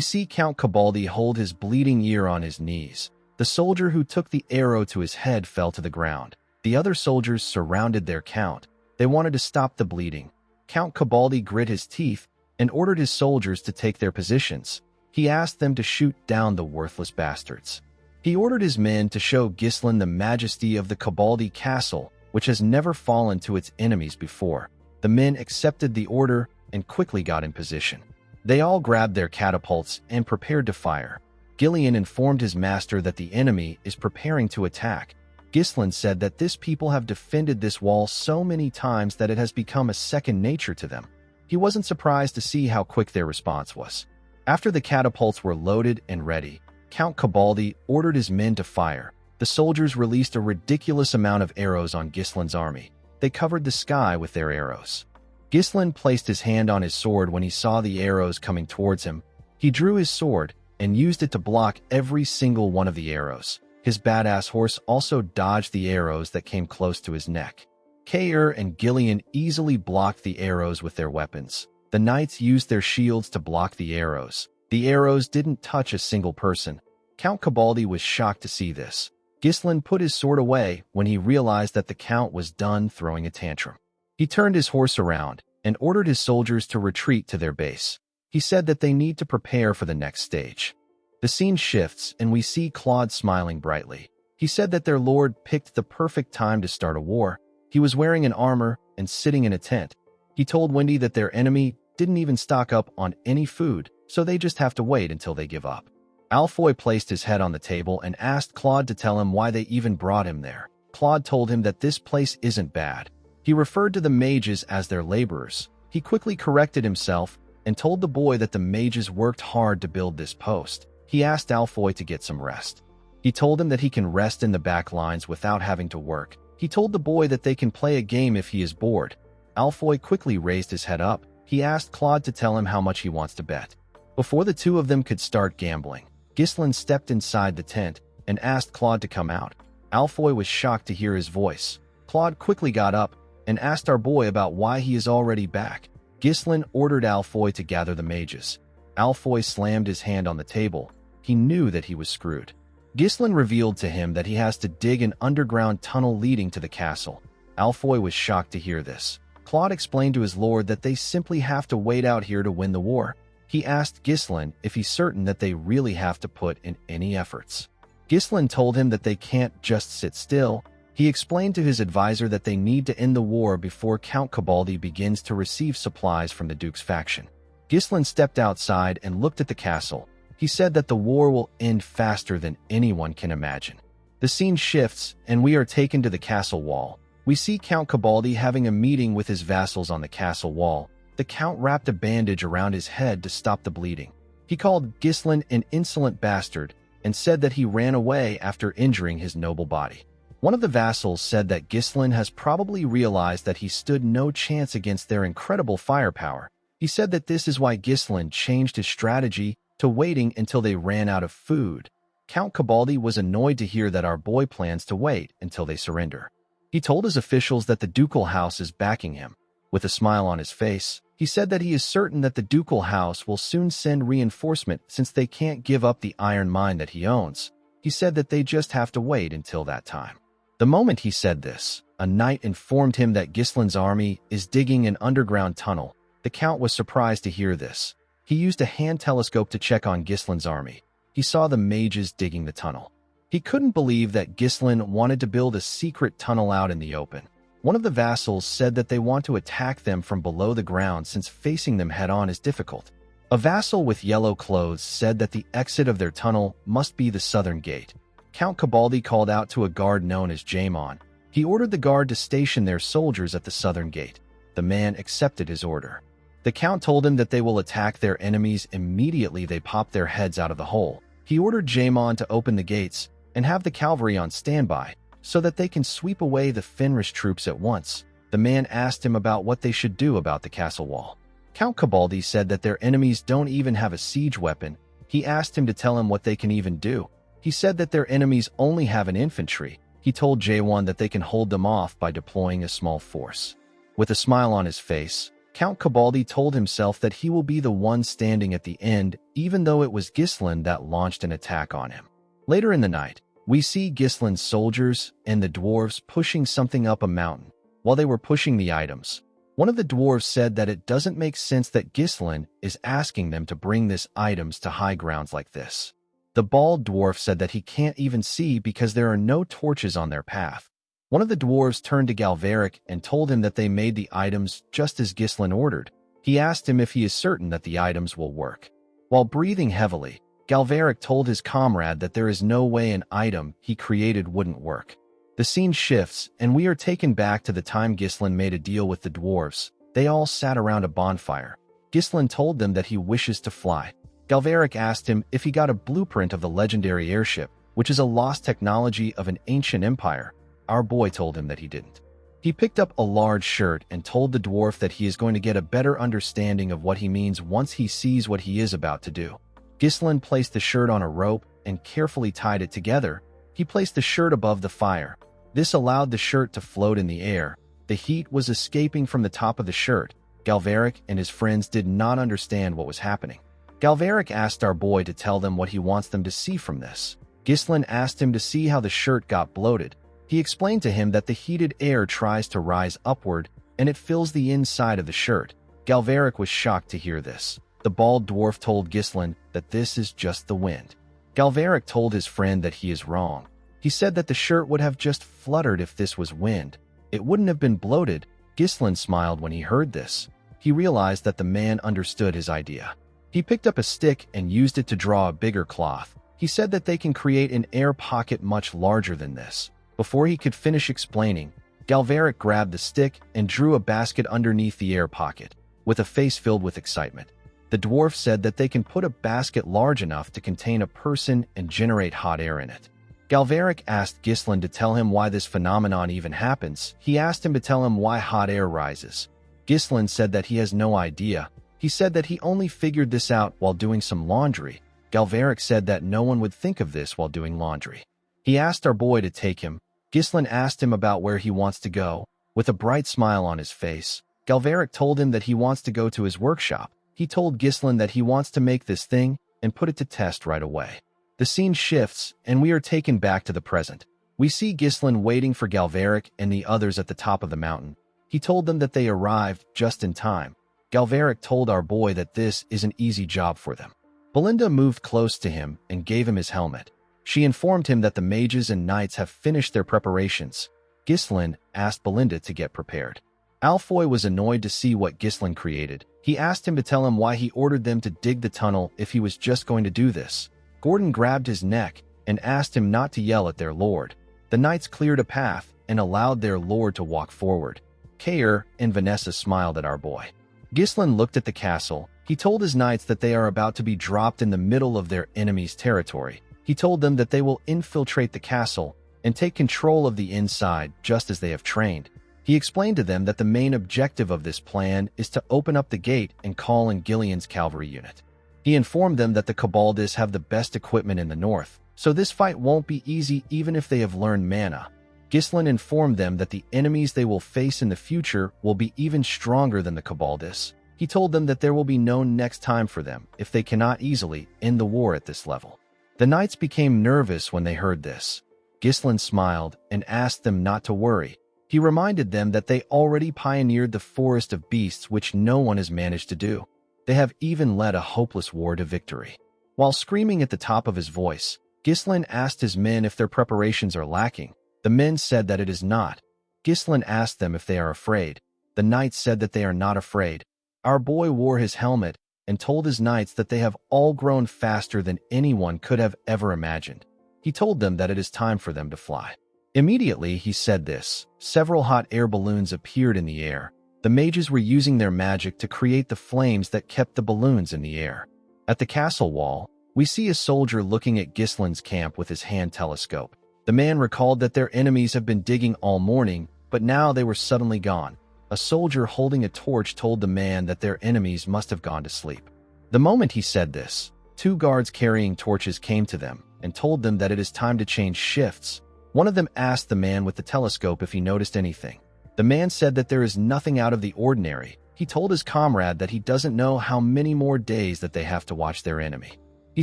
see Count Cabaldi hold his bleeding ear on his knees. The soldier who took the arrow to his head fell to the ground. The other soldiers surrounded their Count. They wanted to stop the bleeding. Count Cabaldi grit his teeth and ordered his soldiers to take their positions. He asked them to shoot down the worthless bastards. He ordered his men to show Ghislaine the majesty of the Cabaldi castle, which has never fallen to its enemies before. The men accepted the order and quickly got in position. They all grabbed their catapults and prepared to fire. Gillian informed his master that the enemy is preparing to attack. Ghislaine said that this people have defended this wall so many times that it has become a second nature to them. He wasn't surprised to see how quick their response was. After the catapults were loaded and ready, Count Cabaldi ordered his men to fire. The soldiers released a ridiculous amount of arrows on Ghislaine's army. They covered the sky with their arrows. Ghislaine placed his hand on his sword when he saw the arrows coming towards him. He drew his sword and used it to block every single one of the arrows. His badass horse also dodged the arrows that came close to his neck. Kaer and Gillian easily blocked the arrows with their weapons. The knights used their shields to block the arrows. The arrows didn't touch a single person. Count Cabaldi was shocked to see this. Ghislaine put his sword away when he realized that the Count was done throwing a tantrum. He turned his horse around and ordered his soldiers to retreat to their base. He said that they need to prepare for the next stage. The scene shifts, and we see Claude smiling brightly. He said that their lord picked the perfect time to start a war. He was wearing an armor and sitting in a tent. He told Wendy that their enemy didn't even stock up on any food, so they just have to wait until they give up. Alfoy placed his head on the table and asked Claude to tell him why they even brought him there. Claude told him that this place isn't bad. He referred to the mages as their laborers. He quickly corrected himself and told the boy that the mages worked hard to build this post. He asked Alfoy to get some rest. He told him that he can rest in the back lines without having to work. He told the boy that they can play a game if he is bored. Alfoy quickly raised his head up. He asked Claude to tell him how much he wants to bet. Before the two of them could start gambling, Ghislain stepped inside the tent and asked Claude to come out. Alfoy was shocked to hear his voice. Claude quickly got up and asked our boy about why he is already back. Ghislain ordered Alfoy to gather the mages. Alfoy slammed his hand on the table. He knew that he was screwed. Ghislain revealed to him that he has to dig an underground tunnel leading to the castle. Alfoy was shocked to hear this. Claude explained to his lord that they simply have to wait out here to win the war. He asked Ghislain if he's certain that they really have to put in any efforts. Ghislain told him that they can't just sit still. He explained to his advisor that they need to end the war before Count Cabaldi begins to receive supplies from the Duke's faction. Ghislain stepped outside and looked at the castle. He said that the war will end faster than anyone can imagine. The scene shifts, and we are taken to the castle wall. We see Count Cabaldi having a meeting with his vassals on the castle wall. The Count wrapped a bandage around his head to stop the bleeding. He called Ghislain an insolent bastard and said that he ran away after injuring his noble body. One of the vassals said that Ghislain has probably realized that he stood no chance against their incredible firepower. He said that this is why Ghislain changed his strategy to waiting until they ran out of food. Count Cabaldi was annoyed to hear that our boy plans to wait until they surrender. He told his officials that the ducal house is backing him. With a smile on his face, he said that he is certain that the ducal house will soon send reinforcement since they can't give up the iron mine that he owns. He said that they just have to wait until that time. The moment he said this, a knight informed him that Ghislain's army is digging an underground tunnel. The Count was surprised to hear this. He used a hand telescope to check on Ghislain's army. He saw the mages digging the tunnel. He couldn't believe that Ghislain wanted to build a secret tunnel out in the open. One of the vassals said that they want to attack them from below the ground since facing them head-on is difficult. A vassal with yellow clothes said that the exit of their tunnel must be the southern gate. Count Cabaldi called out to a guard known as Jaimon. He ordered the guard to station their soldiers at the southern gate. The man accepted his order. The Count told him that they will attack their enemies immediately they pop their heads out of the hole. He ordered Jaimon to open the gates and have the cavalry on standby so that they can sweep away the Fenris troops at once. The man asked him about what they should do about the castle wall. Count Cabaldi said that their enemies don't even have a siege weapon. He asked him to tell him what they can even do. He said that their enemies only have an infantry. He told Jaewon that they can hold them off by deploying a small force. With a smile on his face, Count Cabaldi told himself that he will be the one standing at the end, even though it was Ghislain that launched an attack on him. Later in the night, we see Ghislain's soldiers and the dwarves pushing something up a mountain. While they were pushing the items, one of the dwarves said that it doesn't make sense that Ghislain is asking them to bring these items to high grounds like this. The bald dwarf said that he can't even see because there are no torches on their path. One of the dwarves turned to Galveric and told him that they made the items just as Ghislain ordered. He asked him if he is certain that the items will work. While breathing heavily, Galveric told his comrade that there is no way an item he created wouldn't work. The scene shifts, and we are taken back to the time Ghislain made a deal with the dwarves. They all sat around a bonfire. Ghislain told them that he wishes to fly. Galveric asked him if he got a blueprint of the legendary airship, which is a lost technology of an ancient empire. Our boy told him that he didn't. He picked up a large shirt and told the dwarf that he is going to get a better understanding of what he means once he sees what he is about to do. Ghislain placed the shirt on a rope and carefully tied it together. He placed the shirt above the fire. This allowed the shirt to float in the air. The heat was escaping from the top of the shirt. Galveric and his friends did not understand what was happening. Galveric asked our boy to tell them what he wants them to see from this. Ghislain asked him to see how the shirt got bloated. He explained to him that the heated air tries to rise upward and it fills the inside of the shirt. Galveric was shocked to hear this. The bald dwarf told Ghislain that this is just the wind. Galveric told his friend that he is wrong. He said that the shirt would have just fluttered if this was wind. It wouldn't have been bloated. Ghislain smiled when he heard this. He realized that the man understood his idea. He picked up a stick and used it to draw a bigger cloth. He said that they can create an air pocket much larger than this. Before he could finish explaining, Galveric grabbed the stick and drew a basket underneath the air pocket, with a face filled with excitement. The dwarf said that they can put a basket large enough to contain a person and generate hot air in it. Galveric asked Ghislain to tell him why this phenomenon even happens. He asked him to tell him why hot air rises. Ghislain said that he has no idea. He said that he only figured this out while doing some laundry. Galveric said that no one would think of this while doing laundry. He asked our boy to take him. Ghislain asked him about where he wants to go. With a bright smile on his face, Galveric told him that he wants to go to his workshop. He told Ghislain that he wants to make this thing and put it to test right away. The scene shifts, and we are taken back to the present. We see Ghislain waiting for Galveric and the others at the top of the mountain. He told them that they arrived just in time. Galveric told our boy that this is an easy job for them. Belinda moved close to him and gave him his helmet. She informed him that the mages and knights have finished their preparations. Ghislain asked Belinda to get prepared. Alfoy was annoyed to see what Ghislain created. He asked him to tell him why he ordered them to dig the tunnel if he was just going to do this. Gordon grabbed his neck and asked him not to yell at their lord. The knights cleared a path and allowed their lord to walk forward. Kair and Vanessa smiled at our boy. Ghislain looked at the castle. He told his knights that they are about to be dropped in the middle of their enemy's territory. He told them that they will infiltrate the castle and take control of the inside just as they have trained. He explained to them that the main objective of this plan is to open up the gate and call in Gillian's cavalry unit. He informed them that the Cabaldis have the best equipment in the north, so this fight won't be easy even if they have learned mana. Ghislain informed them that the enemies they will face in the future will be even stronger than the Cabaldis. He told them that there will be no next time for them if they cannot easily end the war at this level. The knights became nervous when they heard this. Ghislain smiled and asked them not to worry. He reminded them that they already pioneered the forest of beasts, which no one has managed to do. They have even led a hopeless war to victory. While screaming at the top of his voice, Ghislain asked his men if their preparations are lacking. The men said that it is not. Ghislain asked them if they are afraid. The knights said that they are not afraid. Our boy wore his helmet and told his knights that they have all grown faster than anyone could have ever imagined. He told them that it is time for them to fly. Immediately he said this, several hot air balloons appeared in the air. The mages were using their magic to create the flames that kept the balloons in the air. At the castle wall, we see a soldier looking at Ghislain's camp with his hand telescope. The man recalled that their enemies have been digging all morning, but now they were suddenly gone. A soldier holding a torch told the man that their enemies must have gone to sleep. The moment he said this, 2 guards carrying torches came to them and told them that it is time to change shifts. One of them asked the man with the telescope if he noticed anything. The man said that there is nothing out of the ordinary. He told his comrade that he doesn't know how many more days that they have to watch their enemy. He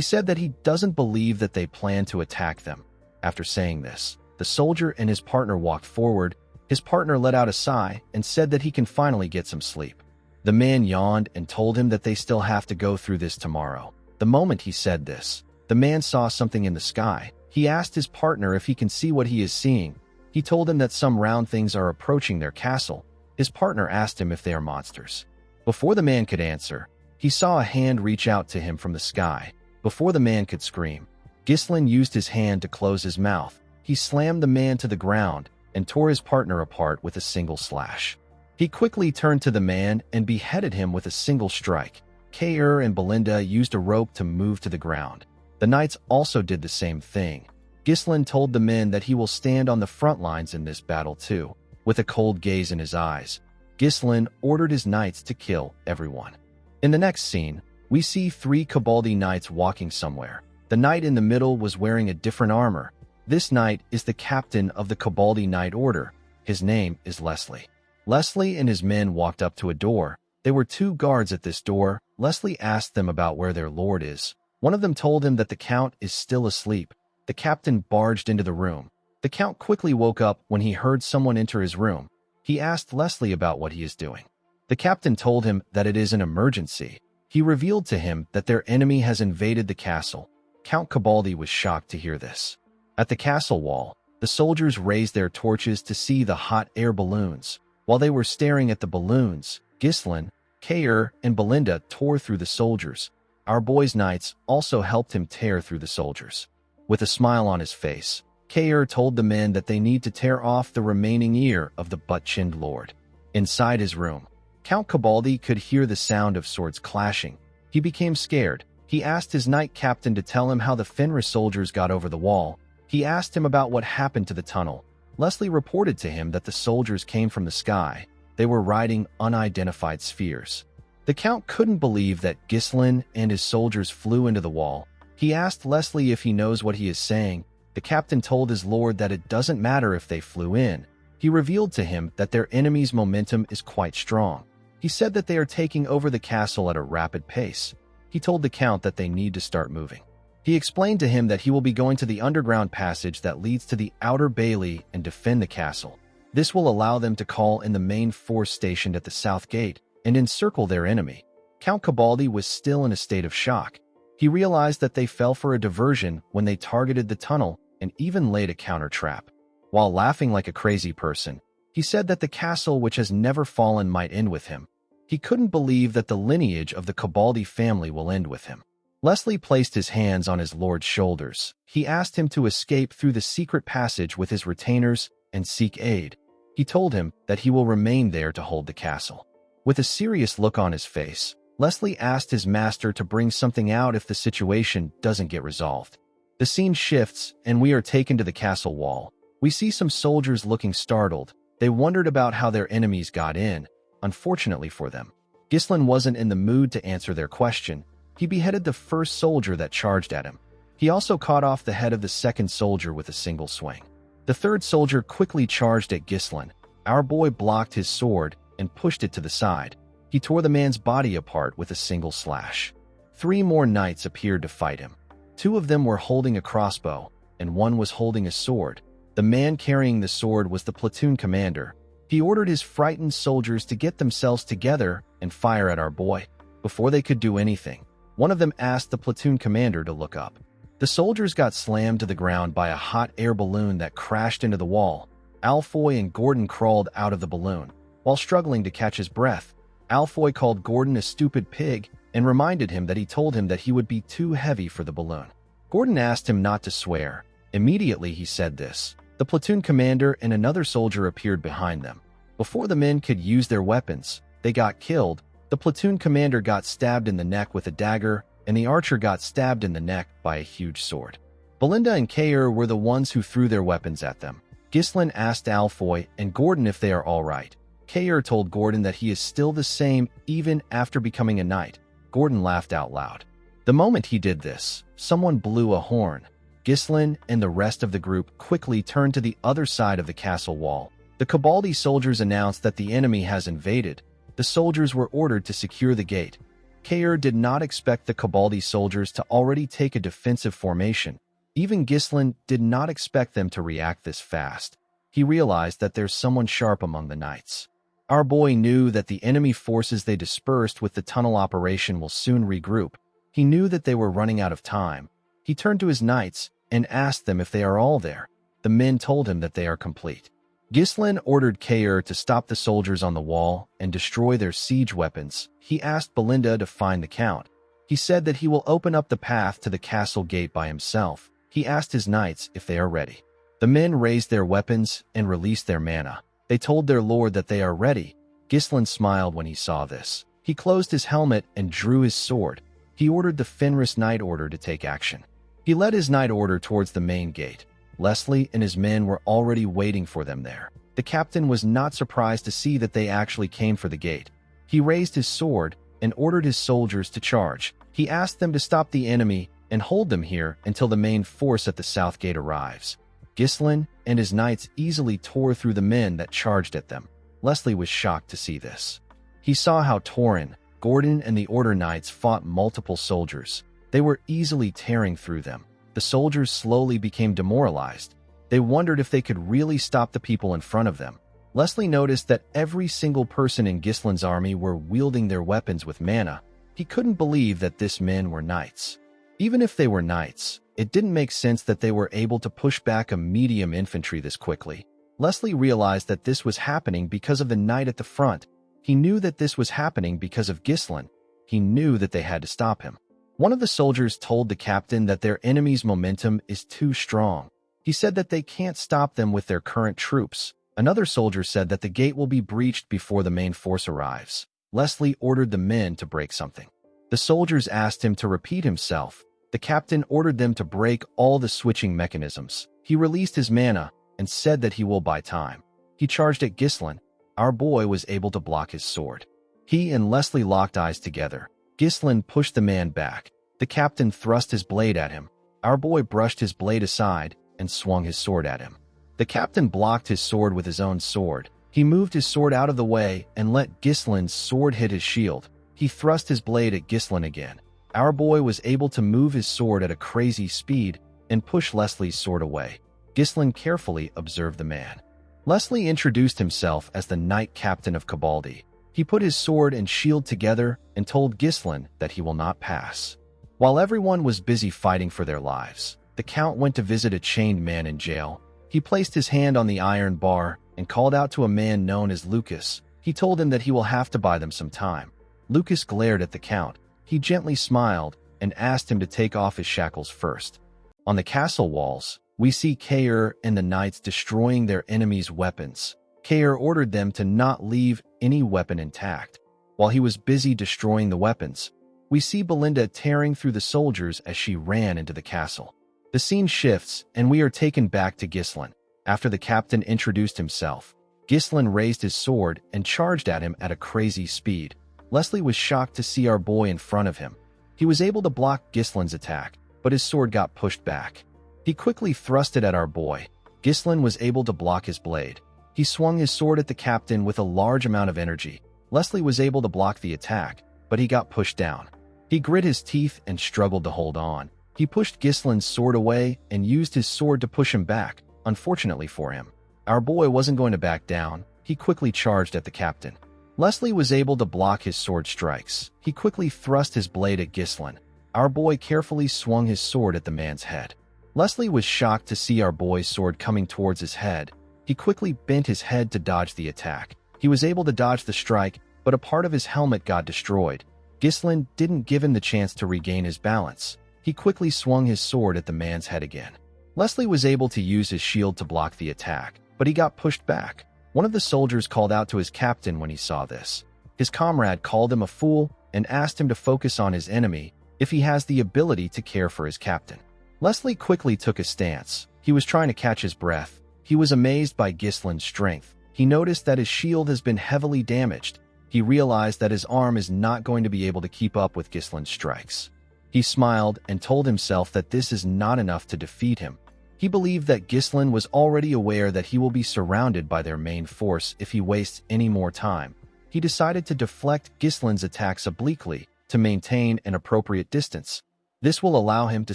said that he doesn't believe that they plan to attack them. After saying this, the soldier and his partner walked forward. His partner let out a sigh and said that he can finally get some sleep. The man yawned and told him that they still have to go through this tomorrow. The moment he said this, the man saw something in the sky. He asked his partner if he can see what he is seeing. He told him that some round things are approaching their castle. His partner asked him if they are monsters. Before the man could answer, he saw a hand reach out to him from the sky. Before the man could scream, Ghislain used his hand to close his mouth. He slammed the man to the ground and tore his partner apart with a single slash. He quickly turned to the man and beheaded him with a single strike. Kair and Belinda used a rope to move to the ground. The knights also did the same thing. Ghislain told the men that he will stand on the front lines in this battle too. With a cold gaze in his eyes, Ghislain ordered his knights to kill everyone. In the next scene, we see 3 Cabaldi knights walking somewhere. The knight in the middle was wearing a different armor. This knight is the captain of the Cabaldi Knight Order. His name is Leslie. Leslie and his men walked up to a door. There were 2 guards at this door. Leslie asked them about where their lord is. One of them told him that the count is still asleep. The captain barged into the room. The count quickly woke up when he heard someone enter his room. He asked Leslie about what he is doing. The captain told him that it is an emergency. He revealed to him that their enemy has invaded the castle. Count Cabaldi was shocked to hear this. At the castle wall, the soldiers raised their torches to see the hot air balloons. While they were staring at the balloons, Ghislain, Kair, and Belinda tore through the soldiers. Our boy's knights also helped him tear through the soldiers. With a smile on his face, Kair told the men that they need to tear off the remaining ear of the butt-chinned lord. Inside his room, Count Cabaldi could hear the sound of swords clashing. He became scared. He asked his knight captain to tell him how the Fenris soldiers got over the wall. He asked him about what happened to the tunnel. Leslie reported to him that the soldiers came from the sky. They were riding unidentified spheres. The Count couldn't believe that Ghislain and his soldiers flew into the wall. He asked Leslie if he knows what he is saying. The captain told his lord that it doesn't matter if they flew in. He revealed to him that their enemy's momentum is quite strong. He said that they are taking over the castle at a rapid pace. He told the Count that they need to start moving. He explained to him that he will be going to the underground passage that leads to the outer bailey and defend the castle. This will allow them to call in the main force stationed at the south gate and encircle their enemy. Count Cabaldi was still in a state of shock. He realized that they fell for a diversion when they targeted the tunnel and even laid a counter trap. While laughing like a crazy person, he said that the castle which has never fallen might end with him. He couldn't believe that the lineage of the Cabaldi family will end with him. Leslie placed his hands on his lord's shoulders. He asked him to escape through the secret passage with his retainers and seek aid. He told him that he will remain there to hold the castle. With a serious look on his face, Leslie asked his master to bring something out if the situation doesn't get resolved. The scene shifts, and we are taken to the castle wall. We see some soldiers looking startled. They wondered about how their enemies got in. Unfortunately for them, Ghislain wasn't in the mood to answer their question. He beheaded the first soldier that charged at him. He also cut off the head of the second soldier with a single swing. The third soldier quickly charged at Ghislain. Our boy blocked his sword and pushed it to the side. He tore the man's body apart with a single slash. 3 more knights appeared to fight him. 2 of them were holding a crossbow, and 1 was holding a sword. The man carrying the sword was the platoon commander. He ordered his frightened soldiers to get themselves together and fire at our boy. Before they could do anything, one of them asked the platoon commander to look up. The soldiers got slammed to the ground by a hot air balloon that crashed into the wall. Alfoy and Gordon crawled out of the balloon. While struggling to catch his breath, Alfoy called Gordon a stupid pig and reminded him that he told him that he would be too heavy for the balloon. Gordon asked him not to swear. Immediately he said this. The platoon commander and another soldier appeared behind them. Before the men could use their weapons, they got killed. The platoon commander got stabbed in the neck with a dagger, and the archer got stabbed in the neck by a huge sword. Belinda and Kair were the ones who threw their weapons at them. Ghislain asked Alfoy and Gordon if they are all right. Kair told Gordon that he is still the same even after becoming a knight. Gordon laughed out loud. The moment he did this, someone blew a horn. Ghislain and the rest of the group quickly turned to the other side of the castle wall. The Cabaldi soldiers announced that the enemy has invaded. The soldiers were ordered to secure the gate. Kair did not expect the Cabaldi soldiers to already take a defensive formation. Even Ghislain did not expect them to react this fast. He realized that there's someone sharp among the knights. Our boy knew that the enemy forces they dispersed with the tunnel operation will soon regroup. He knew that they were running out of time. He turned to his knights and asked them if they are all there. The men told him that they are complete. Ghislain ordered Kair to stop the soldiers on the wall and destroy their siege weapons. He asked Belinda to find the Count. He said that he will open up the path to the castle gate by himself. He asked his knights if they are ready. The men raised their weapons and released their mana. They told their lord that they are ready. Ghislain smiled when he saw this. He closed his helmet and drew his sword. He ordered the Fenris Knight Order to take action. He led his Knight Order towards the main gate. Leslie and his men were already waiting for them there. The captain was not surprised to see that they actually came for the gate. He raised his sword and ordered his soldiers to charge. He asked them to stop the enemy and hold them here until the main force at the south gate arrives. Ghislain and his knights easily tore through the men that charged at them. Leslie was shocked to see this. He saw how Torin, Gordon, and the Order Knights fought multiple soldiers. They were easily tearing through them. The soldiers slowly became demoralized. They wondered if they could really stop the people in front of them. Leslie noticed that every single person in Ghislain's army were wielding their weapons with mana. He couldn't believe that these men were knights. Even if they were knights, it didn't make sense that they were able to push back a medium infantry this quickly. Leslie realized that this was happening because of the knight at the front. He knew that this was happening because of Ghislain. He knew that they had to stop him. One of the soldiers told the captain that their enemy's momentum is too strong. He said that they can't stop them with their current troops. Another soldier said that the gate will be breached before the main force arrives. Leslie ordered the men to break something. The soldiers asked him to repeat himself. The captain ordered them to break all the switching mechanisms. He released his mana and said that he will buy time. He charged at Ghislain. Our boy was able to block his sword. He and Leslie locked eyes together. Ghislain pushed the man back. The captain thrust his blade at him. Our boy brushed his blade aside and swung his sword at him. The captain blocked his sword with his own sword. He moved his sword out of the way and let Ghislain's sword hit his shield. He thrust his blade at Ghislain again. Our boy was able to move his sword at a crazy speed and push Leslie's sword away. Ghislain carefully observed the man. Leslie introduced himself as the knight captain of Cabaldi. He put his sword and shield together and told Ghislain that he will not pass. While everyone was busy fighting for their lives, the count went to visit a chained man in jail. He placed his hand on the iron bar and called out to a man known as Lucas. He told him that he will have to buy them some time. Lucas glared at the count. He gently smiled and asked him to take off his shackles first. On the castle walls, we see Kair and the knights destroying their enemies' weapons. Kair ordered them to not leave any weapon intact. While he was busy destroying the weapons, we see Belinda tearing through the soldiers as she ran into the castle. The scene shifts, and we are taken back to Ghislain. After the captain introduced himself, Ghislain raised his sword and charged at him at a crazy speed. Leslie was shocked to see our boy in front of him. He was able to block Ghislain's attack, but his sword got pushed back. He quickly thrust it at our boy. Ghislain was able to block his blade. He swung his sword at the captain with a large amount of energy. Leslie was able to block the attack, but he got pushed down. He grit his teeth and struggled to hold on. He pushed Ghislain's sword away and used his sword to push him back. Unfortunately for him, our boy wasn't going to back down. He quickly charged at the captain. Leslie was able to block his sword strikes. He quickly thrust his blade at Ghislain. Our boy carefully swung his sword at the man's head. Leslie was shocked to see our boy's sword coming towards his head. He quickly bent his head to dodge the attack. He was able to dodge the strike, but a part of his helmet got destroyed. Ghislain didn't give him the chance to regain his balance. He quickly swung his sword at the man's head again. Leslie was able to use his shield to block the attack, but he got pushed back. One of the soldiers called out to his captain when he saw this. His comrade called him a fool and asked him to focus on his enemy if he has the ability to care for his captain. Leslie quickly took a stance. He was trying to catch his breath. He was amazed by Ghislain's strength. He noticed that his shield has been heavily damaged. He realized that his arm is not going to be able to keep up with Ghislain's strikes. He smiled and told himself that this is not enough to defeat him. He believed that Ghislain was already aware that he will be surrounded by their main force if he wastes any more time. He decided to deflect Ghislain's attacks obliquely to maintain an appropriate distance. This will allow him to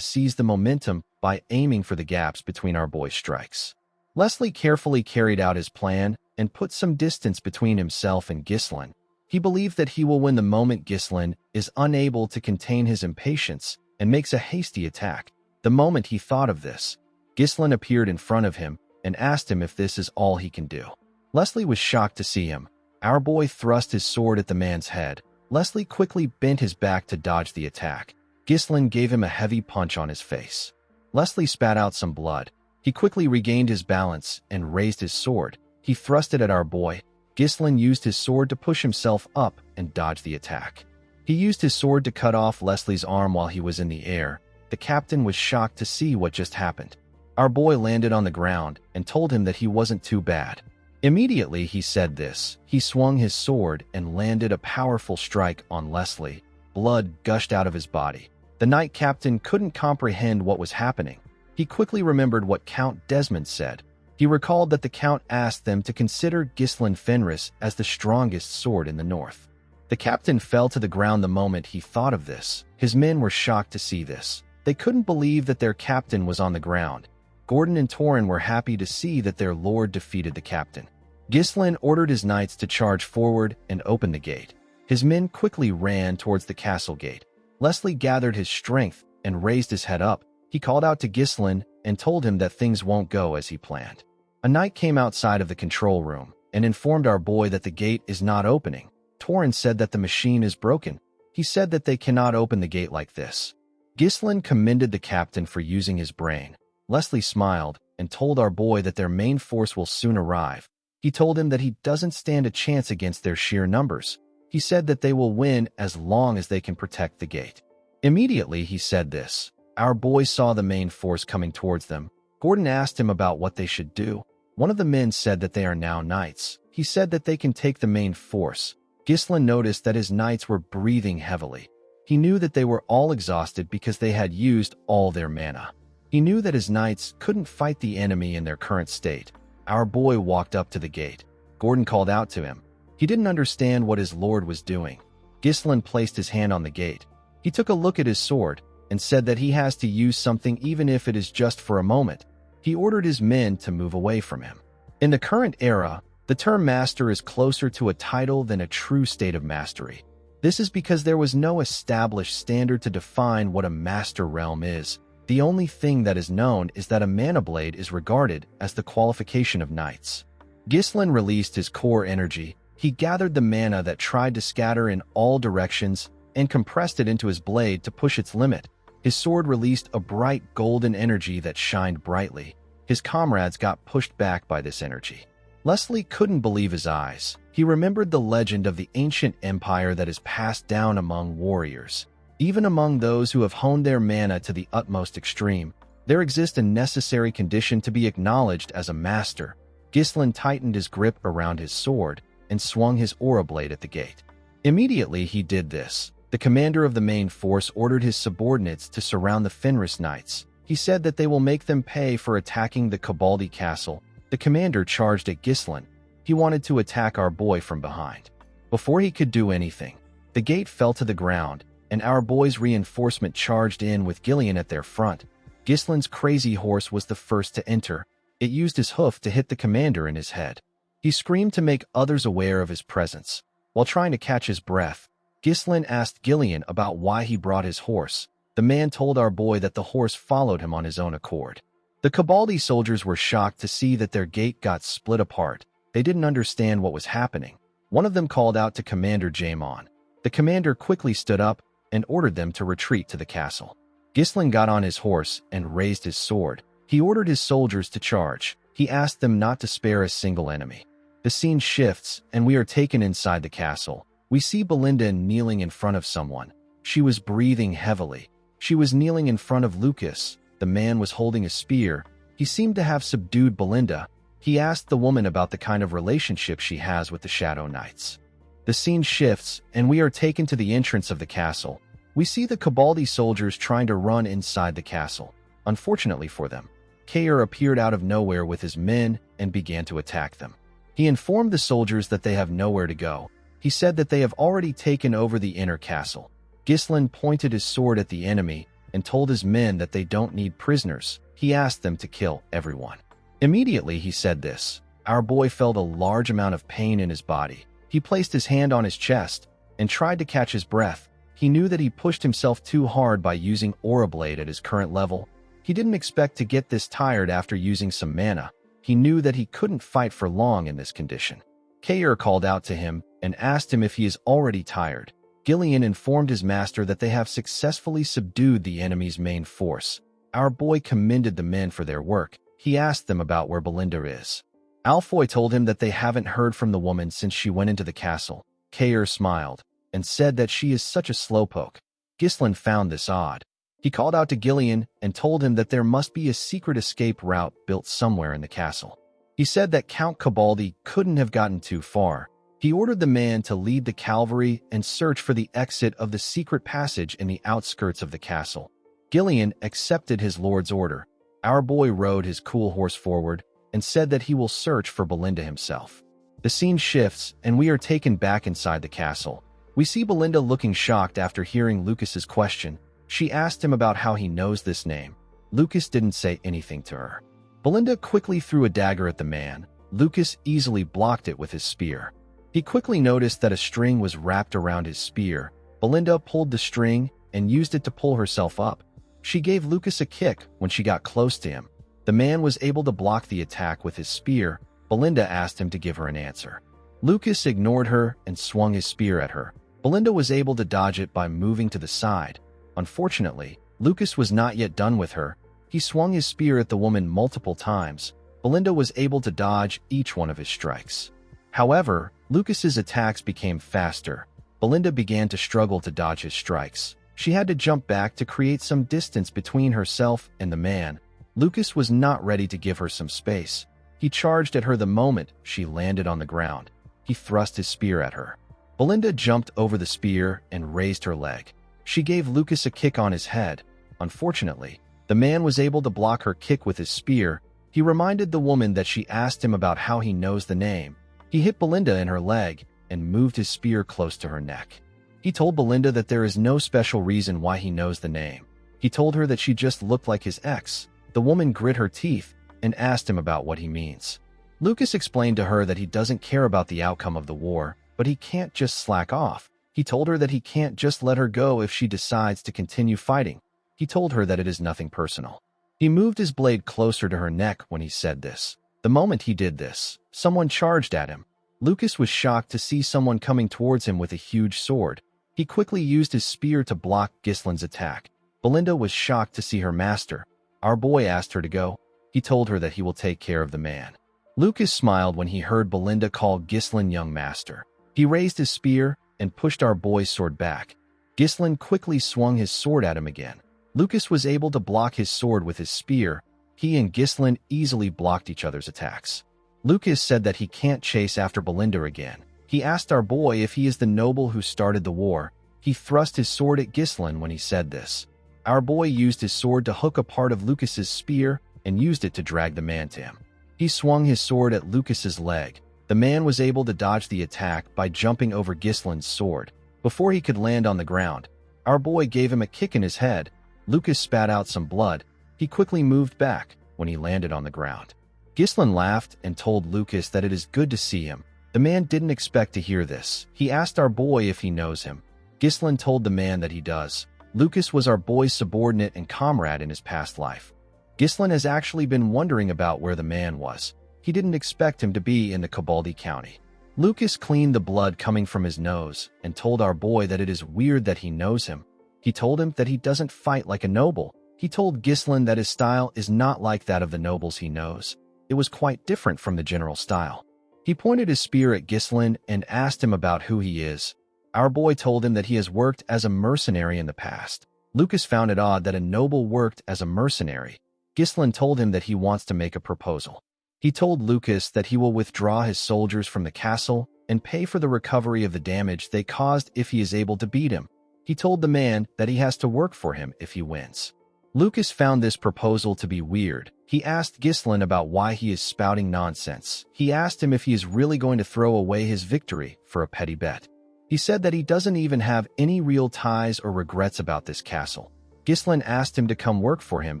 seize the momentum by aiming for the gaps between our boy's strikes. Leslie carefully carried out his plan and put some distance between himself and Ghislain. He believed that he will win the moment Ghislain is unable to contain his impatience and makes a hasty attack. The moment he thought of this, Ghislain appeared in front of him and asked him if this is all he can do. Leslie was shocked to see him. Our boy thrust his sword at the man's head. Leslie quickly bent his back to dodge the attack. Ghislain gave him a heavy punch on his face. Leslie spat out some blood. He quickly regained his balance and raised his sword. He thrust it at our boy. Ghislain used his sword to push himself up and dodge the attack. He used his sword to cut off Leslie's arm while he was in the air. The captain was shocked to see what just happened. Our boy landed on the ground and told him that he wasn't too bad. Immediately he said this. He swung his sword and landed a powerful strike on Leslie. Blood gushed out of his body. The knight captain couldn't comprehend what was happening. He quickly remembered what Count Desmond said. He recalled that the Count asked them to consider Ghislain Fenris as the strongest sword in the north. The captain fell to the ground the moment he thought of this. His men were shocked to see this. They couldn't believe that their captain was on the ground. Gordon and Torin were happy to see that their lord defeated the captain. Ghislain ordered his knights to charge forward and open the gate. His men quickly ran towards the castle gate. Leslie gathered his strength and raised his head up. He called out to Ghislain and told him that things won't go as he planned. A knight came outside of the control room and informed our boy that the gate is not opening. Torin said that the machine is broken. He said that they cannot open the gate like this. Ghislain commended the captain for using his brain. Leslie smiled and told our boy that their main force will soon arrive. He told him that he doesn't stand a chance against their sheer numbers. He said that they will win as long as they can protect the gate. Immediately he said this. Our boy saw the main force coming towards them. Gordon asked him about what they should do. One of the men said that they are now knights. He said that they can take the main force. Ghislain noticed that his knights were breathing heavily. He knew that they were all exhausted because they had used all their mana. He knew that his knights couldn't fight the enemy in their current state. Our boy walked up to the gate. Gordon called out to him. He didn't understand what his lord was doing. Ghislain placed his hand on the gate. He took a look at his sword and said that he has to use something even if it is just for a moment. He ordered his men to move away from him. In the current era, the term master is closer to a title than a true state of mastery. This is because there was no established standard to define what a master realm is. The only thing that is known is that a mana blade is regarded as the qualification of knights. Ghislain released his core energy. He gathered the mana that tried to scatter in all directions and compressed it into his blade to push its limit. His sword released a bright golden energy that shined brightly. His comrades got pushed back by this energy. Leslie couldn't believe his eyes. He remembered the legend of the ancient empire that is passed down among warriors. Even among those who have honed their mana to the utmost extreme, there exists a necessary condition to be acknowledged as a master. Ghislain tightened his grip around his sword and swung his aura blade at the gate. Immediately he did this. The commander of the main force ordered his subordinates to surround the Fenris Knights. He said that they will make them pay for attacking the Cabaldi castle. The commander charged at Ghislain. He wanted to attack our boy from behind. Before he could do anything, the gate fell to the ground, and our boy's reinforcement charged in with Gillian at their front. Ghislain's crazy horse was the first to enter. It used his hoof to hit the commander in his head. He screamed to make others aware of his presence. While trying to catch his breath, Ghislain asked Gillian about why he brought his horse. The man told our boy that the horse followed him on his own accord. The Cabaldi soldiers were shocked to see that their gate got split apart. They didn't understand what was happening. One of them called out to Commander Jaemon. The commander quickly stood up and ordered them to retreat to the castle. Ghislain got on his horse and raised his sword. He ordered his soldiers to charge. He asked them not to spare a single enemy. The scene shifts, and we are taken inside the castle. We see Belinda kneeling in front of someone. She was breathing heavily. She was kneeling in front of Lucas. The man was holding a spear. He seemed to have subdued Belinda. He asked the woman about the kind of relationship she has with the Shadow Knights. The scene shifts, and we are taken to the entrance of the castle. We see the Cabaldi soldiers trying to run inside the castle. Unfortunately for them, Kair appeared out of nowhere with his men and began to attack them. He informed the soldiers that they have nowhere to go. He said that they have already taken over the inner castle. Ghislain pointed his sword at the enemy and told his men that they don't need prisoners. He asked them to kill everyone. Immediately he said this. Our boy felt a large amount of pain in his body. He placed his hand on his chest and tried to catch his breath. He knew that he pushed himself too hard by using Aura Blade at his current level. He didn't expect to get this tired after using some mana. He knew that he couldn't fight for long in this condition. Kair called out to him and asked him if he is already tired. Gillian informed his master that they have successfully subdued the enemy's main force. Our boy commended the men for their work. He asked them about where Belinda is. Alfoy told him that they haven't heard from the woman since she went into the castle. Kair smiled and said that she is such a slowpoke. Ghislain found this odd. He called out to Gillian and told him that there must be a secret escape route built somewhere in the castle. He said that Count Cabaldi couldn't have gotten too far. He ordered the man to lead the cavalry and search for the exit of the secret passage in the outskirts of the castle. Gillian accepted his lord's order. Our boy rode his cool horse forward and said that he will search for Belinda himself. The scene shifts, and we are taken back inside the castle. We see Belinda looking shocked after hearing Lucas's question. She asked him about how he knows this name. Lucas didn't say anything to her. Belinda quickly threw a dagger at the man. Lucas easily blocked it with his spear. He quickly noticed that a string was wrapped around his spear. Belinda pulled the string and used it to pull herself up. She gave Lucas a kick when she got close to him. The man was able to block the attack with his spear. Belinda asked him to give her an answer. Lucas ignored her and swung his spear at her. Belinda was able to dodge it by moving to the side. Unfortunately, Lucas was not yet done with her. He swung his spear at the woman multiple times. Belinda was able to dodge each one of his strikes. However, Lucas's attacks became faster. Belinda began to struggle to dodge his strikes. She had to jump back to create some distance between herself and the man. Lucas was not ready to give her some space. He charged at her the moment she landed on the ground. He thrust his spear at her. Belinda jumped over the spear and raised her leg. She gave Lucas a kick on his head. Unfortunately, the man was able to block her kick with his spear. He reminded the woman that she asked him about how he knows the name. He hit Belinda in her leg and moved his spear close to her neck. He told Belinda that there is no special reason why he knows the name. He told her that she just looked like his ex. The woman grit her teeth and asked him about what he means. Lucas explained to her that he doesn't care about the outcome of the war, but he can't just slack off. He told her that he can't just let her go if she decides to continue fighting. He told her that it is nothing personal. He moved his blade closer to her neck when he said this. The moment he did this, someone charged at him. Lucas was shocked to see someone coming towards him with a huge sword. He quickly used his spear to block Ghislaine's attack. Belinda was shocked to see her master. Our boy asked her to go. He told her that he will take care of the man. Lucas smiled when he heard Belinda call Ghislaine young master. He raised his spear and pushed our boy's sword back. Ghislaine quickly swung his sword at him again. Lucas was able to block his sword with his spear. He and Ghislaine easily blocked each other's attacks. Lucas said that he can't chase after Belinda again. He asked our boy if he is the noble who started the war. He thrust his sword at Ghislaine when he said this. Our boy used his sword to hook a part of Lucas's spear and used it to drag the man to him. He swung his sword at Lucas's leg. The man was able to dodge the attack by jumping over Ghislaine's sword. Before he could land on the ground, our boy gave him a kick in his head. Lucas spat out some blood. He quickly moved back when he landed on the ground. Ghislaine laughed and told Lucas that it is good to see him. The man didn't expect to hear this. He asked our boy if he knows him. Ghislaine told the man that he does. Lucas was our boy's subordinate and comrade in his past life. Ghislaine has actually been wondering about where the man was. He didn't expect him to be in the Cabaldi County. Lucas cleaned the blood coming from his nose and told our boy that it is weird that he knows him. He told him that he doesn't fight like a noble. He told Ghislaine that his style is not like that of the nobles he knows. It was quite different from the general style. He pointed his spear at Ghislaine and asked him about who he is. Our boy told him that he has worked as a mercenary in the past. Lucas found it odd that a noble worked as a mercenary. Ghislaine told him that he wants to make a proposal. He told Lucas that he will withdraw his soldiers from the castle and pay for the recovery of the damage they caused if he is able to beat him. He told the man that he has to work for him if he wins. Lucas found this proposal to be weird. He asked Ghislaine about why he is spouting nonsense. He asked him if he is really going to throw away his victory for a petty bet. He said that he doesn't even have any real ties or regrets about this castle. Ghislaine asked him to come work for him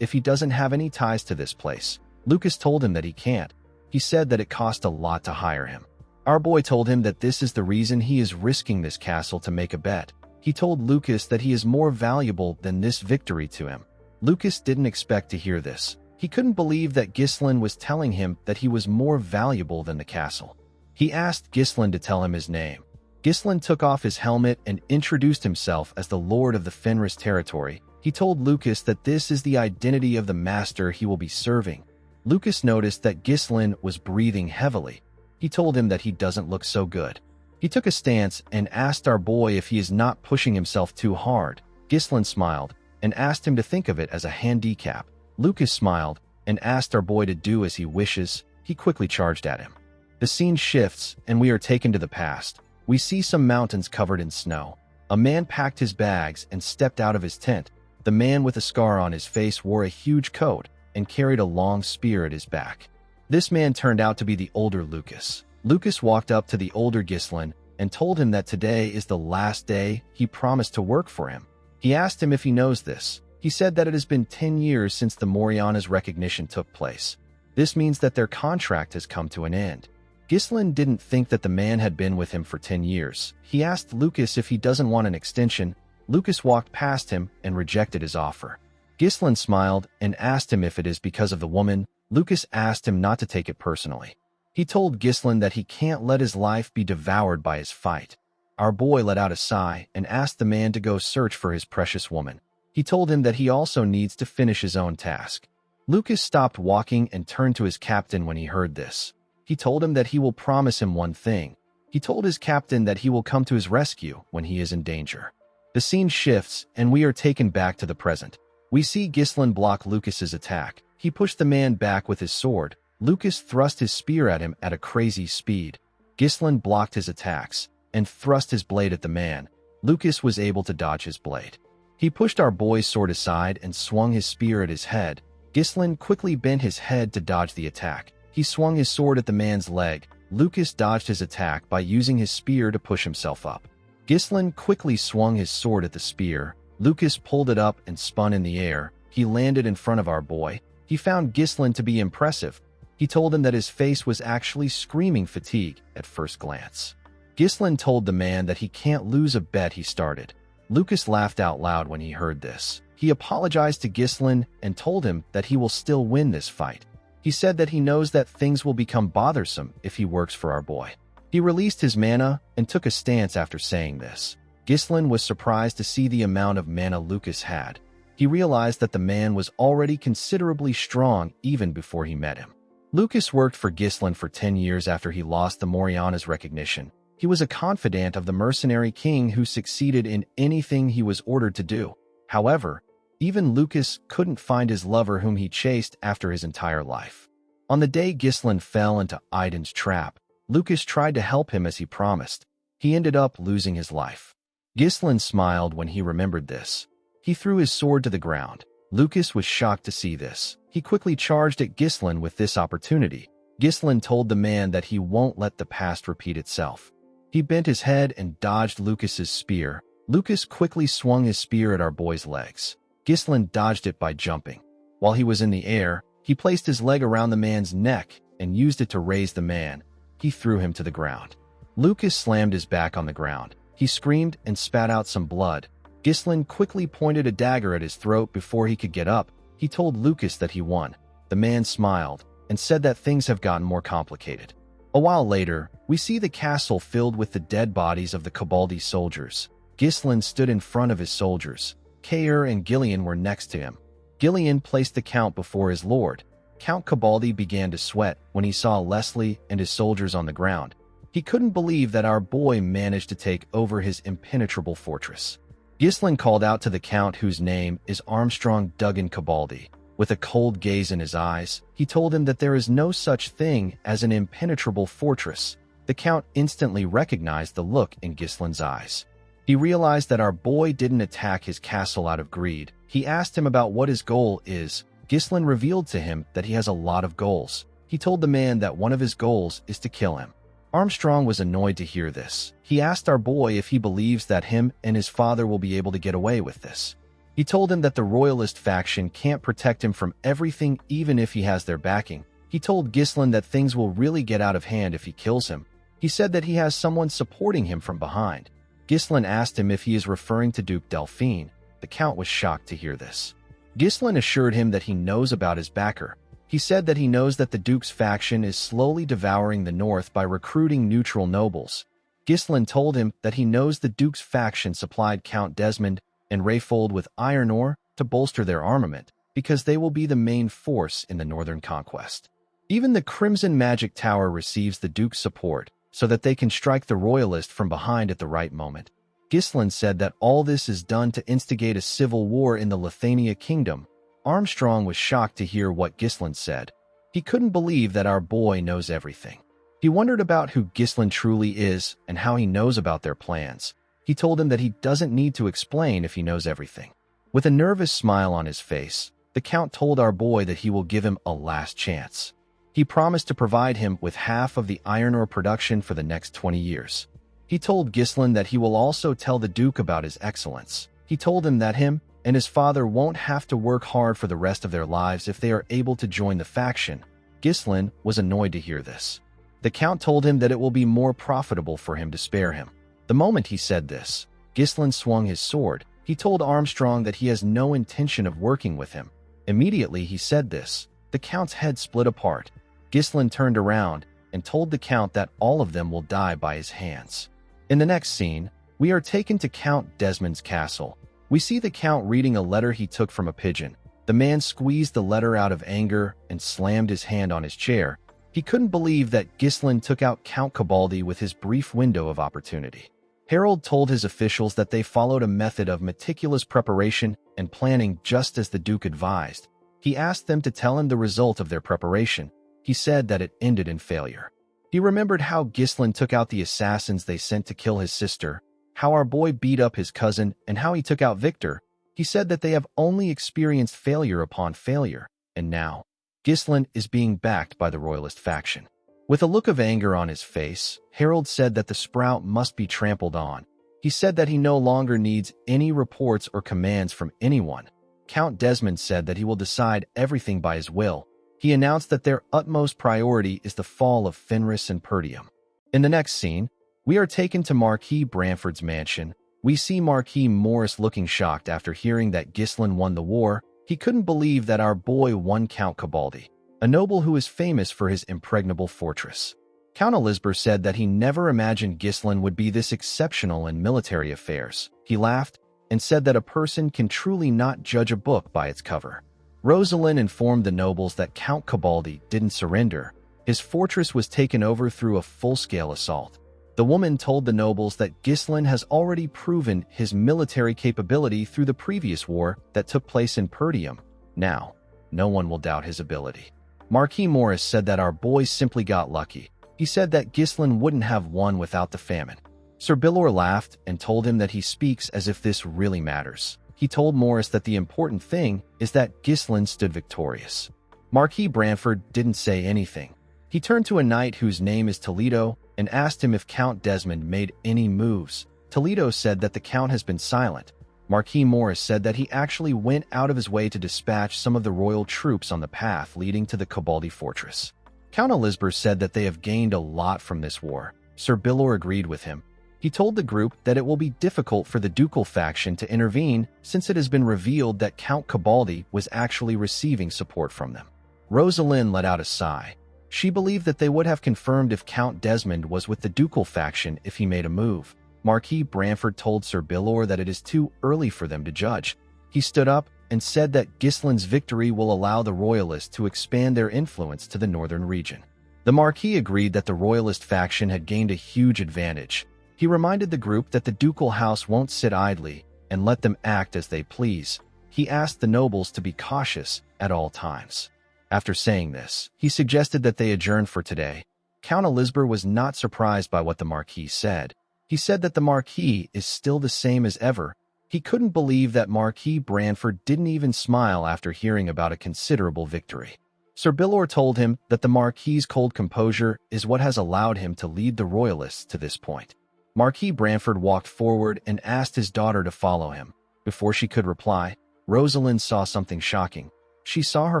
if he doesn't have any ties to this place. Lucas told him that he can't. He said that it cost a lot to hire him. Our boy told him that this is the reason he is risking this castle to make a bet. He told Lucas that he is more valuable than this victory to him. Lucas didn't expect to hear this. He couldn't believe that Ghislaine was telling him that he was more valuable than the castle. He asked Ghislaine to tell him his name. Ghislaine took off his helmet and introduced himself as the Lord of the Fenris territory. He told Lucas that this is the identity of the master he will be serving. Lucas noticed that Ghislaine was breathing heavily. He told him that he doesn't look so good. He took a stance and asked our boy if he is not pushing himself too hard. Ghislaine smiled and asked him to think of it as a handicap. Lucas smiled and asked our boy to do as he wishes. He quickly charged at him. The scene shifts and we are taken to the past. We see some mountains covered in snow. A man packed his bags and stepped out of his tent. The man with a scar on his face wore a huge coat and carried a long spear at his back. This man turned out to be the older Lucas. Lucas walked up to the older Ghislaine and told him that today is the last day he promised to work for him. He asked him if he knows this. He said that it has been 10 years since the Moriana's recognition took place. This means that their contract has come to an end. Ghislaine didn't think that the man had been with him for 10 years. He asked Lucas if he doesn't want an extension. Lucas walked past him and rejected his offer. Ghislain smiled and asked him if it is because of the woman. Lucas asked him not to take it personally. He told Ghislain that he can't let his life be devoured by his fight. Our boy let out a sigh and asked the man to go search for his precious woman. He told him that he also needs to finish his own task. Lucas stopped walking and turned to his captain when he heard this. He told him that he will promise him one thing. He told his captain that he will come to his rescue when he is in danger. The scene shifts, and we are taken back to the present. We see Ghislain block Lucas's attack. He pushed the man back with his sword. Lucas thrust his spear at him at a crazy speed. Ghislain blocked his attacks and thrust his blade at the man. Lucas was able to dodge his blade. He pushed our boy's sword aside and swung his spear at his head. Ghislain quickly bent his head to dodge the attack. He swung his sword at the man's leg. Lucas dodged his attack by using his spear to push himself up. Ghislain quickly swung his sword at the spear. Lucas pulled it up and spun in the air. He landed in front of our boy. He found Ghislain to be impressive. He told him that his face was actually screaming fatigue at first glance. Ghislain told the man that he can't lose a bet he started. Lucas laughed out loud when he heard this. He apologized to Ghislain and told him that he will still win this fight. He said that he knows that things will become bothersome if he works for our boy. He released his mana and took a stance after saying this. Ghislain was surprised to see the amount of mana Lucas had. He realized that the man was already considerably strong even before he met him. Lucas worked for Ghislain for 10 years after he lost the Moriana's recognition. He was a confidant of the Mercenary king who succeeded in anything he was ordered to do. However, even Lucas couldn't find his lover whom he chased after his entire life. On the day Ghislain fell into Aiden's trap, Lucas tried to help him as he promised. He ended up losing his life. Ghislain smiled when he remembered this. He threw his sword to the ground. Lucas was shocked to see this. He quickly charged at Ghislain with this opportunity. Ghislain told the man that he won't let the past repeat itself. He bent his head and dodged Lucas's spear. Lucas quickly swung his spear at our boy's legs. Ghislain dodged it by jumping. While he was in the air, he placed his leg around the man's neck and used it to raise the man. He threw him to the ground. Lucas slammed his back on the ground. He screamed and spat out some blood. Ghislain quickly pointed a dagger at his throat before he could get up. He told Lucas that he won. The man smiled and said that things have gotten more complicated. A while later, we see the castle filled with the dead bodies of the Cabaldi soldiers. Ghislain stood in front of his soldiers. Kair and Gillian were next to him. Gillian placed the Count before his lord. Count Cabaldi began to sweat when he saw Leslie and his soldiers on the ground. He couldn't believe that our boy managed to take over his impenetrable fortress. Ghislain called out to the Count, whose name is Armstrong Duggan Cabaldi. With a cold gaze in his eyes, he told him that there is no such thing as an impenetrable fortress. The Count instantly recognized the look in Ghislain's eyes. He realized that our boy didn't attack his castle out of greed. He asked him about what his goal is. Ghislain revealed to him that he has a lot of goals. He told the man that one of his goals is to kill him. Armstrong was annoyed to hear this. He asked our boy if he believes that him and his father will be able to get away with this. He told him that the Royalist faction can't protect him from everything even if he has their backing. He told Ghislain that things will really get out of hand if he kills him. He said that he has someone supporting him from behind. Ghislain asked him if he is referring to Duke Delphine. The Count was shocked to hear this. Ghislain assured him that he knows about his backer. He said that he knows that the Duke's faction is slowly devouring the north by recruiting neutral nobles. Ghislain told him that he knows the Duke's faction supplied Count Desmond and Rayfold with iron ore to bolster their armament, because they will be the main force in the northern conquest. Even the Crimson Magic Tower receives the Duke's support, so that they can strike the Royalist from behind at the right moment. Ghislain said that all this is done to instigate a civil war in the Lithania kingdom. Armstrong was shocked to hear what Ghislain said. He couldn't believe that our boy knows everything. He wondered about who Ghislain truly is and how he knows about their plans. He told him that he doesn't need to explain if he knows everything. With a nervous smile on his face, the Count told our boy that he will give him a last chance. He promised to provide him with half of the iron ore production for the next 20 years. He told Ghislain that he will also tell the Duke about his excellence. He told him that him and his father won't have to work hard for the rest of their lives if they are able to join the faction. Ghislain was annoyed to hear this. The Count told him that it will be more profitable for him to spare him. The moment he said this, Ghislain swung his sword. He told Armstrong that he has no intention of working with him. Immediately he said this, the Count's head split apart. Ghislain turned around and told the Count that all of them will die by his hands. In the next scene, we are taken to Count Desmond's castle. We see the Count reading a letter he took from a pigeon. The man squeezed the letter out of anger and slammed his hand on his chair. He couldn't believe that Ghislain took out Count Cabaldi with his brief window of opportunity. Harold told his officials that they followed a method of meticulous preparation and planning just as the Duke advised. He asked them to tell him the result of their preparation. He said that it ended in failure. He remembered how Ghislain took out the assassins they sent to kill his sister, how our boy beat up his cousin, and how he took out Victor. He said that they have only experienced failure upon failure, and now, Ghislain is being backed by the Royalist faction. With a look of anger on his face, Harold said that the sprout must be trampled on. He said that he no longer needs any reports or commands from anyone. Count Desmond said that he will decide everything by his will. He announced that their utmost priority is the fall of Fenris and Perdium. In the next scene, we are taken to Marquis Branford's mansion. We see Marquis Morris looking shocked after hearing that Ghislain won the war. He couldn't believe that our boy won Count Cabaldi, a noble who is famous for his impregnable fortress. Count Elizabeth said that he never imagined Ghislain would be this exceptional in military affairs. He laughed and said that a person can truly not judge a book by its cover. Rosalind informed the nobles that Count Cabaldi didn't surrender. His fortress was taken over through a full-scale assault. The woman told the nobles that Ghislain has already proven his military capability through the previous war that took place in Perdium. Now, no one will doubt his ability. Marquis Morris said that our boy simply got lucky. He said that Ghislain wouldn't have won without the famine. Sir Bilor laughed and told him that he speaks as if this really matters. He told Morris that the important thing is that Ghislain stood victorious. Marquis Branford didn't say anything. He turned to a knight whose name is Toledo and asked him if Count Desmond made any moves. Toledo said that the Count has been silent. Marquis Morris said that he actually went out of his way to dispatch some of the royal troops on the path leading to the Cabaldi fortress. Count Elizabeth said that they have gained a lot from this war. Sir Bilor agreed with him. He told the group that it will be difficult for the ducal faction to intervene since it has been revealed that Count Cabaldi was actually receiving support from them. Rosalind let out a sigh. She believed that they would have confirmed if Count Desmond was with the ducal faction if he made a move. Marquis Branford told Sir Bilor that it is too early for them to judge. He stood up and said that Ghislain's victory will allow the Royalists to expand their influence to the northern region. The Marquis agreed that the Royalist faction had gained a huge advantage. He reminded the group that the ducal house won't sit idly and let them act as they please. He asked the nobles to be cautious at all times. After saying this, he suggested that they adjourn for today. Count Elizabeth was not surprised by what the Marquis said. He said that the Marquis is still the same as ever. He couldn't believe that Marquis Branford didn't even smile after hearing about a considerable victory. Sir Bilor told him that the Marquis's cold composure is what has allowed him to lead the Royalists to this point. Marquis Branford walked forward and asked his daughter to follow him. Before she could reply, Rosalind saw something shocking. She saw her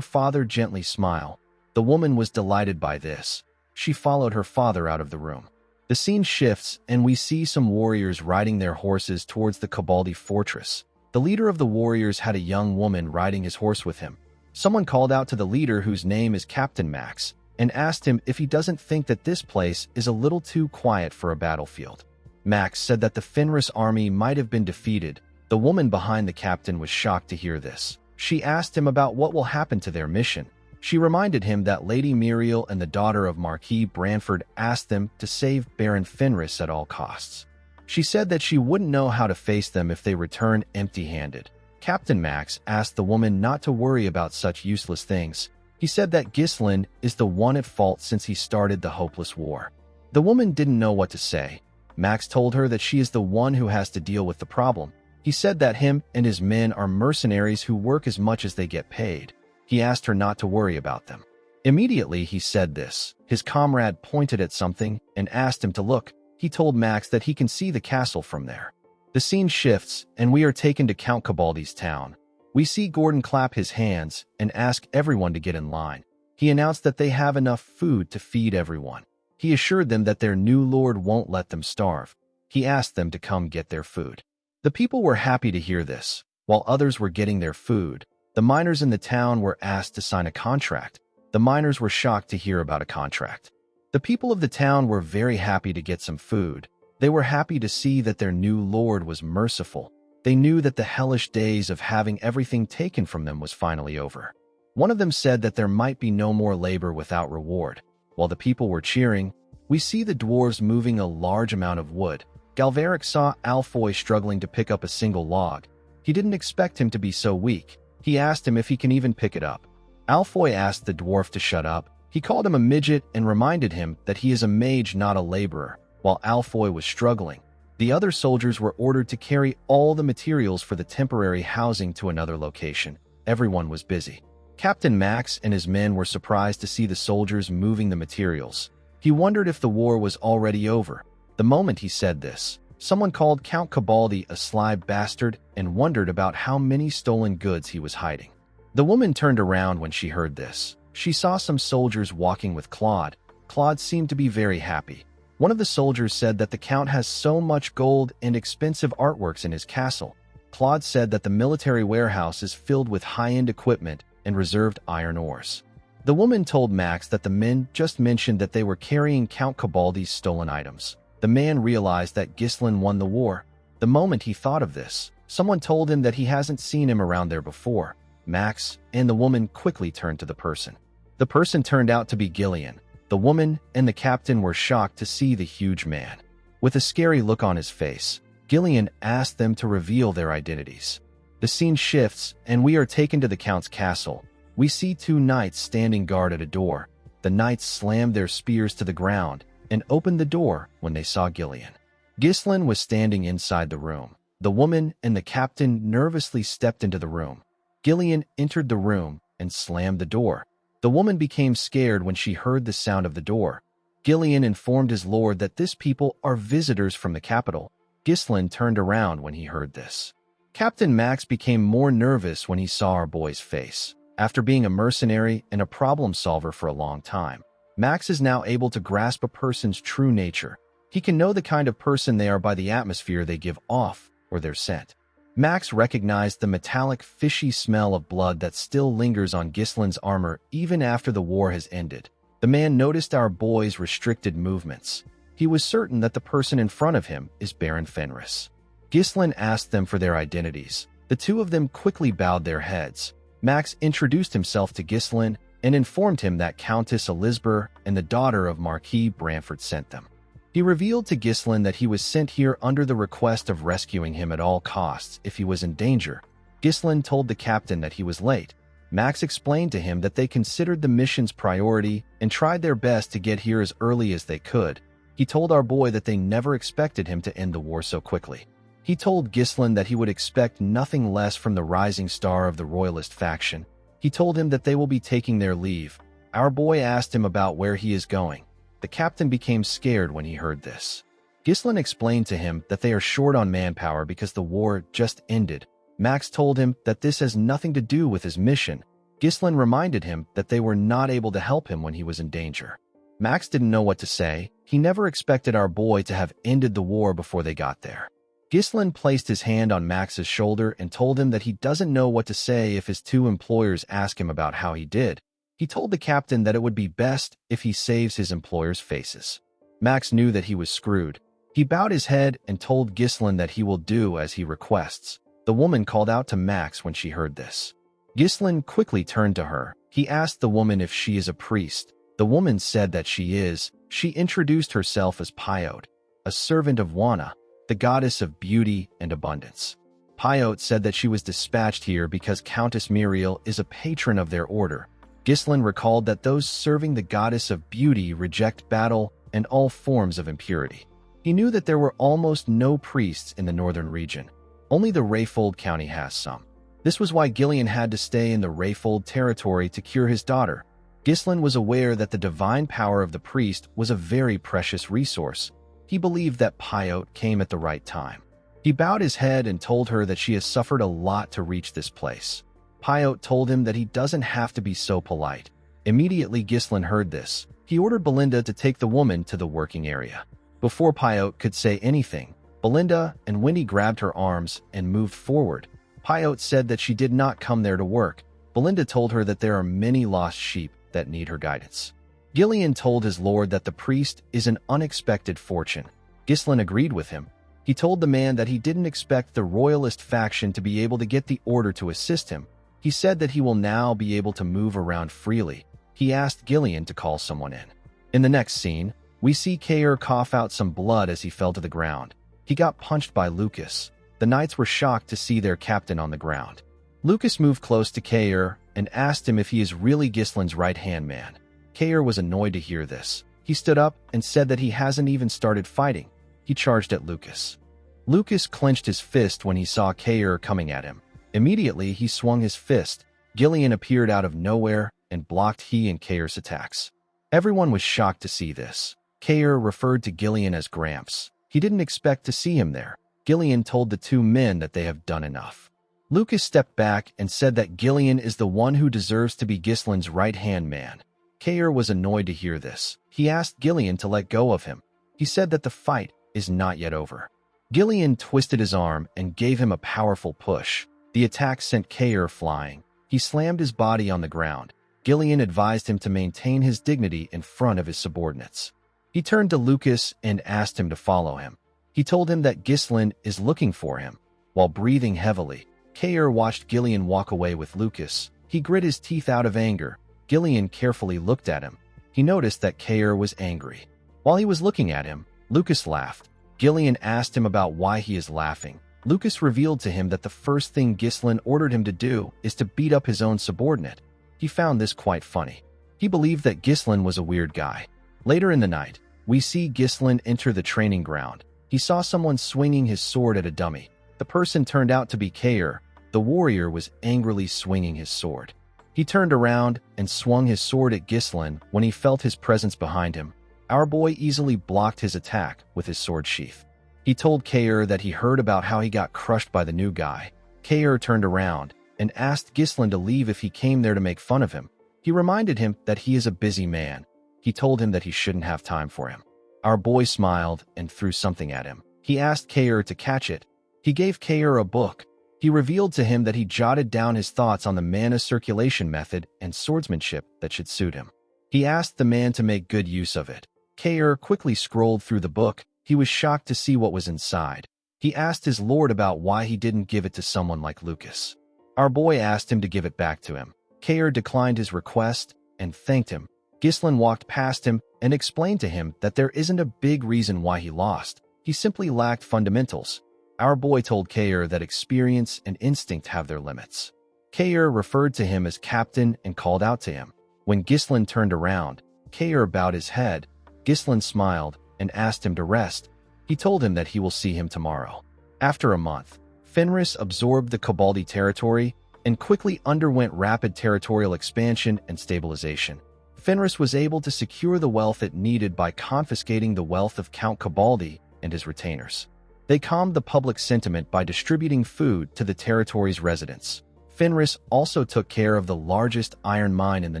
father gently smile. The woman was delighted by this. She followed her father out of the room. The scene shifts, and we see some warriors riding their horses towards the Cabaldi fortress. The leader of the warriors had a young woman riding his horse with him. Someone called out to the leader, whose name is Captain Max, and asked him if he doesn't think that this place is a little too quiet for a battlefield. Max said that the Fenris army might have been defeated. The woman behind the captain was shocked to hear this. She asked him about what will happen to their mission. She reminded him that Lady Muriel and the daughter of Marquis Branford asked them to save Baron Fenris at all costs. She said that she wouldn't know how to face them if they return empty-handed. Captain Max asked the woman not to worry about such useless things. He said that Ghislain is the one at fault since he started the hopeless war. The woman didn't know what to say. Max told her that she is the one who has to deal with the problem. He said that him and his men are mercenaries who work as much as they get paid. He asked her not to worry about them. Immediately he said this. His comrade pointed at something and asked him to look. He told Max that he can see the castle from there. The scene shifts, and we are taken to Count Cabaldi's town. We see Gordon clap his hands and ask everyone to get in line. He announced that they have enough food to feed everyone. He assured them that their new lord won't let them starve. He asked them to come get their food. The people were happy to hear this. While others were getting their food, the miners in the town were asked to sign a contract. The miners were shocked to hear about a contract. The people of the town were very happy to get some food. They were happy to see that their new lord was merciful. They knew that the hellish days of having everything taken from them was finally over. One of them said that there might be no more labor without reward. While the people were cheering, we see the dwarves moving a large amount of wood. Galveric saw Alfoy struggling to pick up a single log. He didn't expect him to be so weak. He asked him if he can even pick it up. Alfoy asked the dwarf to shut up. He called him a midget and reminded him that he is a mage, not a laborer. While Alfoy was struggling, the other soldiers were ordered to carry all the materials for the temporary housing to another location. Everyone was busy. Captain Max and his men were surprised to see the soldiers moving the materials. He wondered if the war was already over. The moment he said this, someone called Count Cabaldi a sly bastard and wondered about how many stolen goods he was hiding. The woman turned around when she heard this. She saw some soldiers walking with Claude. Claude seemed to be very happy. One of the soldiers said that the Count has so much gold and expensive artworks in his castle. Claude said that the military warehouse is filled with high-end equipment and reserved iron ores. The woman told Max that the men just mentioned that they were carrying Count Cabaldi's stolen items. The man realized that Ghislain won the war. The moment he thought of this, someone told him that he hasn't seen him around there before. Max and the woman quickly turned to the person. The person turned out to be Gillian. The woman and the captain were shocked to see the huge man. With a scary look on his face, Gillian asked them to reveal their identities. The scene shifts, and we are taken to the Count's castle. We see two knights standing guard at a door. The knights slammed their spears to the ground and opened the door when they saw Gillian. Ghislain was standing inside the room. The woman and the captain nervously stepped into the room. Gillian entered the room and slammed the door. The woman became scared when she heard the sound of the door. Gillian informed his lord that this people are visitors from the capital. Ghislain turned around when he heard this. Captain Max became more nervous when he saw our boy's face. After being a mercenary and a problem solver for a long time, Max is now able to grasp a person's true nature. He can know the kind of person they are by the atmosphere they give off or their scent. Max recognized the metallic, fishy smell of blood that still lingers on Ghislain's armor even after the war has ended. The man noticed our boy's restricted movements. He was certain that the person in front of him is Baron Fenris. Ghislain asked them for their identities. The two of them quickly bowed their heads. Max introduced himself to Ghislain and informed him that Countess Elizabeth and the daughter of Marquis Brantford sent them. He revealed to Ghislain that he was sent here under the request of rescuing him at all costs if he was in danger. Ghislain told the captain that he was late. Max explained to him that they considered the mission's priority and tried their best to get here as early as they could. He told our boy that they never expected him to end the war so quickly. He told Ghislain that he would expect nothing less from the rising star of the royalist faction. He told him that they will be taking their leave. Our boy asked him about where he is going. The captain became scared when he heard this. Ghislain explained to him that they are short on manpower because the war just ended. Max told him that this has nothing to do with his mission. Ghislain reminded him that they were not able to help him when he was in danger. Max didn't know what to say. He never expected our boy to have ended the war before they got there. Ghislain placed his hand on Max's shoulder and told him that he doesn't know what to say if his two employers ask him about how he did. He told the captain that it would be best if he saves his employers' faces. Max knew that he was screwed. He bowed his head and told Ghislain that he will do as he requests. The woman called out to Max when she heard this. Ghislain quickly turned to her. He asked the woman if she is a priest. The woman said that she is. She introduced herself as Pyote, a servant of Wana, the goddess of beauty and abundance. Pyote said that she was dispatched here because Countess Muriel is a patron of their order. Ghislain recalled that those serving the goddess of beauty reject battle and all forms of impurity. He knew that there were almost no priests in the northern region. Only the Rayfold County has some. This was why Gillian had to stay in the Rayfold territory to cure his daughter. Ghislain was aware that the divine power of the priest was a very precious resource. He believed that Pyote came at the right time. He bowed his head and told her that she has suffered a lot to reach this place. Pyote told him that he doesn't have to be so polite. Immediately Ghislain heard this. He ordered Belinda to take the woman to the working area. Before Pyote could say anything, Belinda and Wendy grabbed her arms and moved forward. Pyote said that she did not come there to work. Belinda told her that there are many lost sheep that need her guidance. Gillian told his lord that the priest is an unexpected fortune. Ghislain agreed with him. He told the man that he didn't expect the royalist faction to be able to get the order to assist him. He said that he will now be able to move around freely. He asked Gillian to call someone in. In the next scene, we see Kair cough out some blood as he fell to the ground. He got punched by Lucas. The knights were shocked to see their captain on the ground. Lucas moved close to Kair and asked him if he is really Ghislain's right-hand man. Kair was annoyed to hear this. He stood up and said that he hasn't even started fighting. He charged at Lucas. Lucas clenched his fist when he saw Kair coming at him. Immediately, he swung his fist. Gillian appeared out of nowhere and blocked he and Kair's attacks. Everyone was shocked to see this. Kair referred to Gillian as Gramps. He didn't expect to see him there. Gillian told the two men that they have done enough. Lucas stepped back and said that Gillian is the one who deserves to be Ghislain's right-hand man. Kair was annoyed to hear this. He asked Gillian to let go of him. He said that the fight is not yet over. Gillian twisted his arm and gave him a powerful push. The attack sent Kair flying. He slammed his body on the ground. Gillian advised him to maintain his dignity in front of his subordinates. He turned to Lucas and asked him to follow him. He told him that Ghislain is looking for him. While breathing heavily, Kair watched Gillian walk away with Lucas. He grit his teeth out of anger. Gillian carefully looked at him. He noticed that Kair was angry. While he was looking at him, Lucas laughed. Gillian asked him about why he is laughing. Lucas revealed to him that the first thing Ghislain ordered him to do is to beat up his own subordinate. He found this quite funny. He believed that Ghislain was a weird guy. Later in the night, we see Ghislain enter the training ground. He saw someone swinging his sword at a dummy. The person turned out to be Kair. The warrior was angrily swinging his sword. He turned around and swung his sword at Ghislain when he felt his presence behind him. Our boy easily blocked his attack with his sword sheath. He told Kair that he heard about how he got crushed by the new guy. Kair turned around and asked Ghislain to leave if he came there to make fun of him. He reminded him that he is a busy man. He told him that he shouldn't have time for him. Our boy smiled and threw something at him. He asked Kair to catch it. He gave Kair a book. He revealed to him that he jotted down his thoughts on the mana circulation method and swordsmanship that should suit him. He asked the man to make good use of it. Kair quickly scrolled through the book. He was shocked to see what was inside. He asked his lord about why he didn't give it to someone like Lucas. Our boy asked him to give it back to him. Kair declined his request and thanked him. Ghislain walked past him and explained to him that there isn't a big reason why he lost. He simply lacked fundamentals. Our boy told Kair that experience and instinct have their limits. Kair referred to him as captain and called out to him. When Ghislain turned around, Kair bowed his head. Ghislain smiled and asked him to rest. He told him that he will see him tomorrow. After a month, Fenris absorbed the Cabaldi territory and quickly underwent rapid territorial expansion and stabilization. Fenris was able to secure the wealth it needed by confiscating the wealth of Count Cabaldi and his retainers. They calmed the public sentiment by distributing food to the territory's residents. Fenris also took care of the largest iron mine in the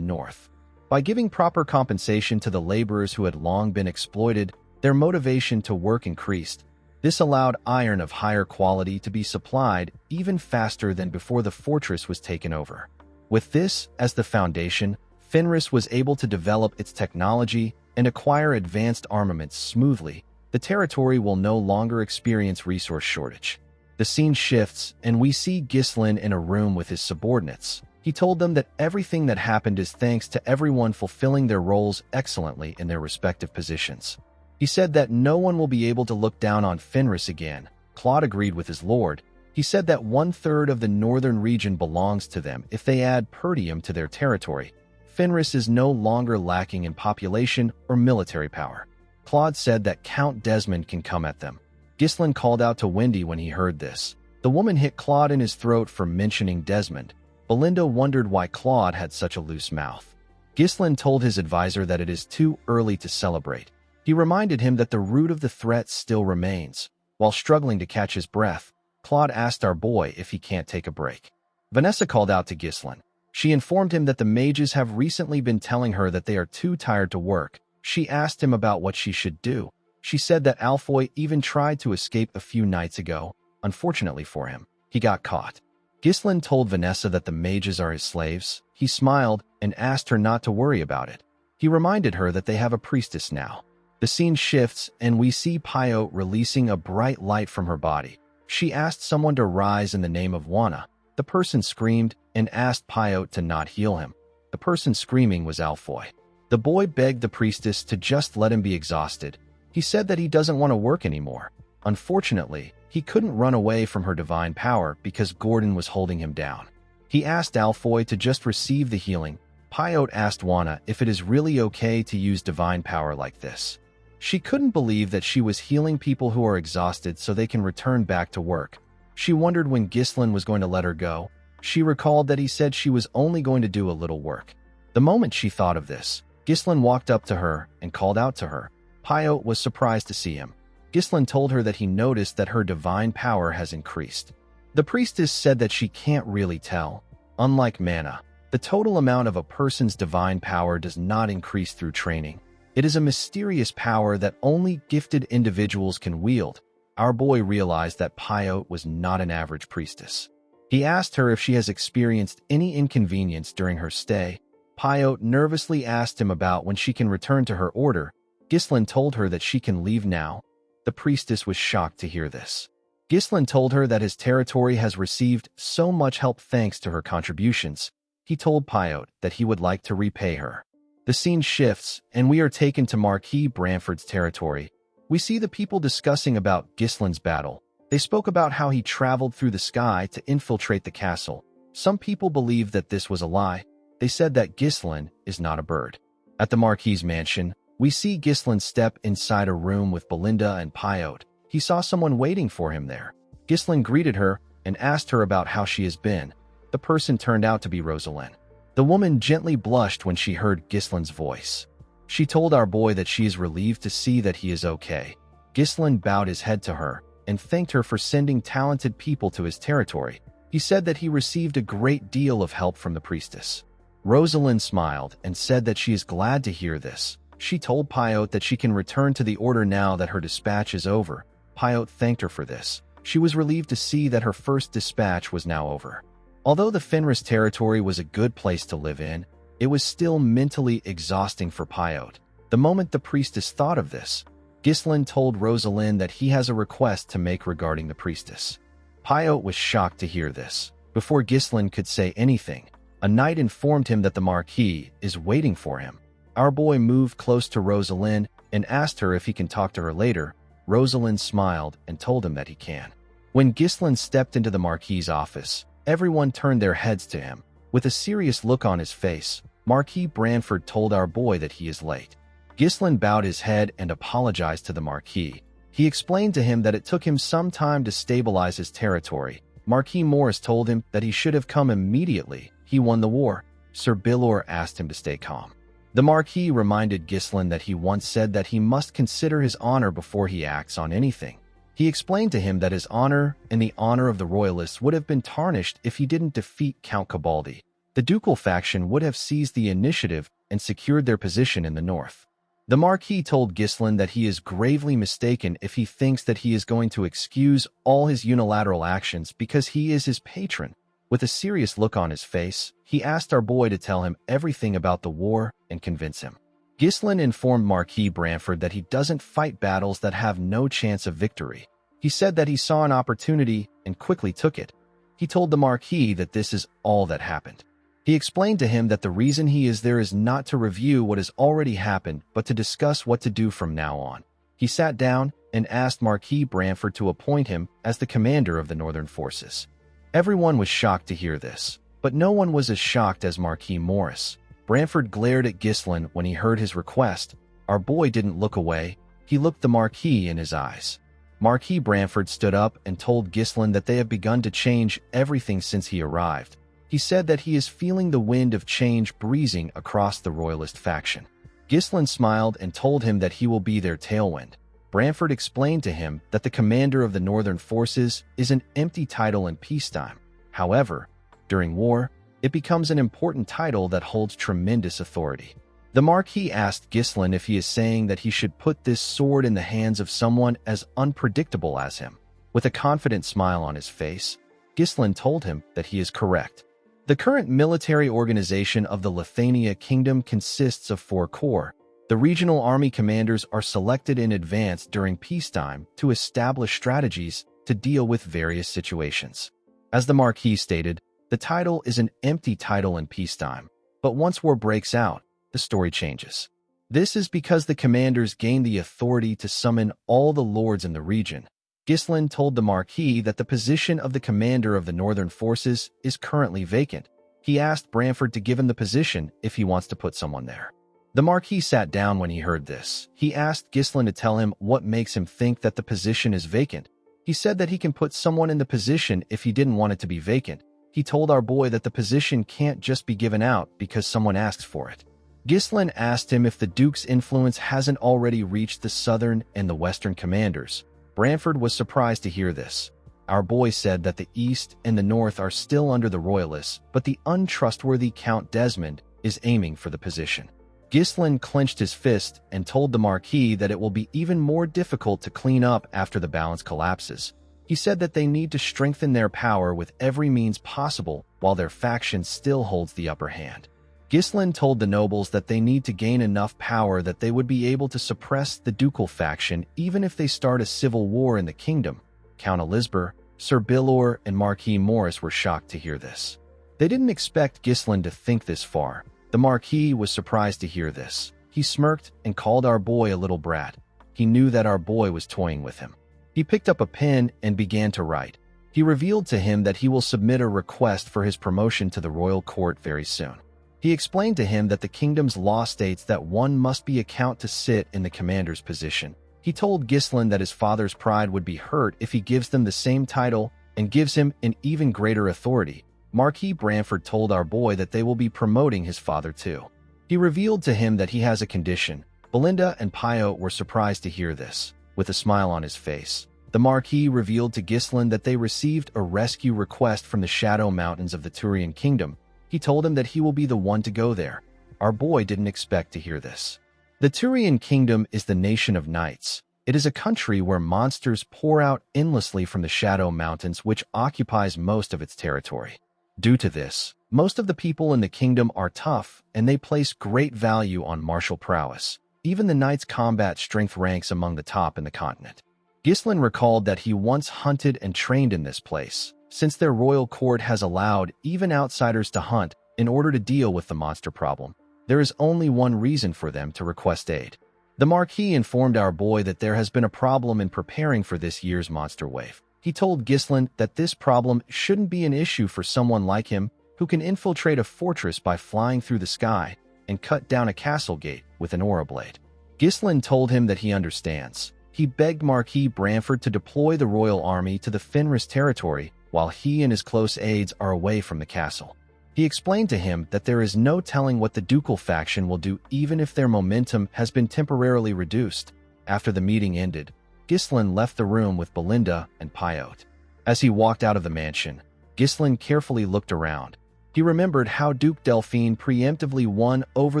north. By giving proper compensation to the laborers who had long been exploited, their motivation to work increased. This allowed iron of higher quality to be supplied even faster than before the fortress was taken over. With this as the foundation, Fenris was able to develop its technology and acquire advanced armaments smoothly. The territory will no longer experience resource shortage. The scene shifts, and we see Ghislain in a room with his subordinates. He told them that everything that happened is thanks to everyone fulfilling their roles excellently in their respective positions. He said that no one will be able to look down on Fenris again. Claude agreed with his lord. He said that 1/3 of the northern region belongs to them if they add Perdium to their territory. Fenris is no longer lacking in population or military power. Claude said that Count Desmond can come at them. Ghislain called out to Wendy when he heard this. The woman hit Claude in his throat for mentioning Desmond. Belinda wondered why Claude had such a loose mouth. Ghislain told his advisor that it is too early to celebrate. He reminded him that the root of the threat still remains. While struggling to catch his breath, Claude asked our boy if he can't take a break. Vanessa called out to Ghislain. She informed him that the mages have recently been telling her that they are too tired to work. She asked him about what she should do. She said that Alfoy even tried to escape a few nights ago. Unfortunately for him, he got caught. Ghislain told Vanessa that the mages are his slaves. He smiled and asked her not to worry about it. He reminded her that they have a priestess now. The scene shifts and we see Pyo releasing a bright light from her body. She asked someone to rise in the name of Wana. The person screamed and asked Pyo to not heal him. The person screaming was Alfoy. The boy begged the priestess to just let him be exhausted. He said that he doesn't want to work anymore. Unfortunately, he couldn't run away from her divine power because Gordon was holding him down. He asked Alfoy to just receive the healing. Pyo asked Wana if it is really okay to use divine power like this. She couldn't believe that she was healing people who are exhausted so they can return back to work. She wondered when Ghislain was going to let her go. She recalled that he said she was only going to do a little work. The moment she thought of this, Ghislain walked up to her and called out to her. Pyo was surprised to see him. Ghislain told her that he noticed that her divine power has increased. The priestess said that she can't really tell. Unlike mana, the total amount of a person's divine power does not increase through training. It is a mysterious power that only gifted individuals can wield. Our boy realized that Pyo was not an average priestess. He asked her if she has experienced any inconvenience during her stay. Pyo nervously asked him about when she can return to her order. Ghislain told her that she can leave now. The priestess was shocked to hear this. Ghislain told her that his territory has received so much help thanks to her contributions. He told Pyo that he would like to repay her. The scene shifts, and we are taken to Marquis Branford's territory. We see the people discussing about Ghislain's battle. They spoke about how he traveled through the sky to infiltrate the castle. Some people believe that this was a lie. They said that Ghislain is not a bird. At the Marquis' mansion, we see Ghislain step inside a room with Belinda and Pyo. He saw someone waiting for him there. Ghislain greeted her and asked her about how she has been. The person turned out to be Rosalind. The woman gently blushed when she heard Ghislain's voice. She told our boy that she is relieved to see that he is okay. Ghislain bowed his head to her and thanked her for sending talented people to his territory. He said that he received a great deal of help from the priestess. Rosalind smiled and said that she is glad to hear this. She told Pyo that she can return to the order now that her dispatch is over. Pyo thanked her for this. She was relieved to see that her first dispatch was now over. Although the Fenris territory was a good place to live in, it was still mentally exhausting for Pyo. The moment the priestess thought of this, Ghislain told Rosalind that he has a request to make regarding the priestess. Pyo was shocked to hear this. Before Ghislain could say anything, a knight informed him that the Marquis is waiting for him. Our boy moved close to Rosalind and asked her if he can talk to her later. Rosalind smiled and told him that he can. When Ghislain stepped into the Marquis' office, everyone turned their heads to him. With a serious look on his face, Marquis Branford told our boy that he is late. Ghislain bowed his head and apologized to the Marquis. He explained to him that it took him some time to stabilize his territory. Marquis Morris told him that he should have come immediately. He won the war. Sir Bilor asked him to stay calm. The Marquis reminded Ghislain that he once said that he must consider his honor before he acts on anything. He explained to him that his honor and the honor of the royalists would have been tarnished if he didn't defeat Count Cabaldi. The ducal faction would have seized the initiative and secured their position in the north. The Marquis told Ghislain that he is gravely mistaken if he thinks that he is going to excuse all his unilateral actions because he is his patron. With a serious look on his face, he asked our boy to tell him everything about the war and convince him. Ghislain informed Marquis Branford that he doesn't fight battles that have no chance of victory. He said that he saw an opportunity and quickly took it. He told the Marquis that this is all that happened. He explained to him that the reason he is there is not to review what has already happened, but to discuss what to do from now on. He sat down and asked Marquis Branford to appoint him as the commander of the Northern forces. Everyone was shocked to hear this, but no one was as shocked as Marquis Morris. Branford glared at Ghislain when he heard his request. Our boy didn't look away. He looked the Marquis in his eyes. Marquis Branford stood up and told Ghislain that they have begun to change everything since he arrived. He said that he is feeling the wind of change breezing across the royalist faction. Ghislain smiled and told him that he will be their tailwind. Branford explained to him that the commander of the Northern forces is an empty title in peacetime. However, during war, it becomes an important title that holds tremendous authority. The Marquis asked Ghislain if he is saying that he should put this sword in the hands of someone as unpredictable as him. With a confident smile on his face, Ghislain told him that he is correct. The current military organization of the Lithuania Kingdom consists of 4 corps. The regional army commanders are selected in advance during peacetime to establish strategies to deal with various situations. As the Marquis stated, the title is an empty title in peacetime, but once war breaks out, the story changes. This is because the commanders gain the authority to summon all the lords in the region. Ghislain told the Marquis that the position of the commander of the northern forces is currently vacant. He asked Branford to give him the position if he wants to put someone there. The Marquis sat down when he heard this. He asked Ghislain to tell him what makes him think that the position is vacant. He said that he can put someone in the position if he didn't want it to be vacant. He told our boy that the position can't just be given out because someone asks for it. Ghislain asked him if the Duke's influence hasn't already reached the southern and the western commanders. Branford was surprised to hear this. Our boy said that the east and the north are still under the royalists, but the untrustworthy Count Desmond is aiming for the position. Ghislain clenched his fist and told the Marquis that it will be even more difficult to clean up after the balance collapses. He said that they need to strengthen their power with every means possible while their faction still holds the upper hand. Ghislain told the nobles that they need to gain enough power that they would be able to suppress the ducal faction even if they start a civil war in the kingdom. Count Elizabeth, Sir Bilor, and Marquis Morris were shocked to hear this. They didn't expect Ghislain to think this far. The Marquis was surprised to hear this. He smirked and called our boy a little brat. He knew that our boy was toying with him. He picked up a pen and began to write. He revealed to him that he will submit a request for his promotion to the royal court very soon. He explained to him that the kingdom's law states that one must be a count to sit in the commander's position. He told Ghislain that his father's pride would be hurt if he gives them the same title and gives him an even greater authority. Marquis Branford told our boy that they will be promoting his father too. He revealed to him that he has a condition. Belinda and Pio were surprised to hear this. With a smile on his face, the Marquis revealed to Ghislain that they received a rescue request from the Shadow Mountains of the Turian Kingdom. He told him that he will be the one to go there. Our boy didn't expect to hear this. The Turian Kingdom is the nation of knights. It is a country where monsters pour out endlessly from the Shadow Mountains, which occupies most of its territory. Due to this, most of the people in the kingdom are tough, and they place great value on martial prowess. Even the knights' combat strength ranks among the top in the continent. Ghislain recalled that he once hunted and trained in this place, since their royal court has allowed even outsiders to hunt in order to deal with the monster problem. There is only one reason for them to request aid. The Marquis informed our boy that there has been a problem in preparing for this year's monster wave. He told Ghislain that this problem shouldn't be an issue for someone like him who can infiltrate a fortress by flying through the sky and cut down a castle gate with an aura blade. Ghislain told him that he understands. He begged Marquis Branford to deploy the royal army to the Fenris territory while he and his close aides are away from the castle. He explained to him that there is no telling what the ducal faction will do even if their momentum has been temporarily reduced. After the meeting ended, Ghislain left the room with Belinda and Pyote. As he walked out of the mansion, Ghislain carefully looked around. He remembered how Duke Delphine preemptively won over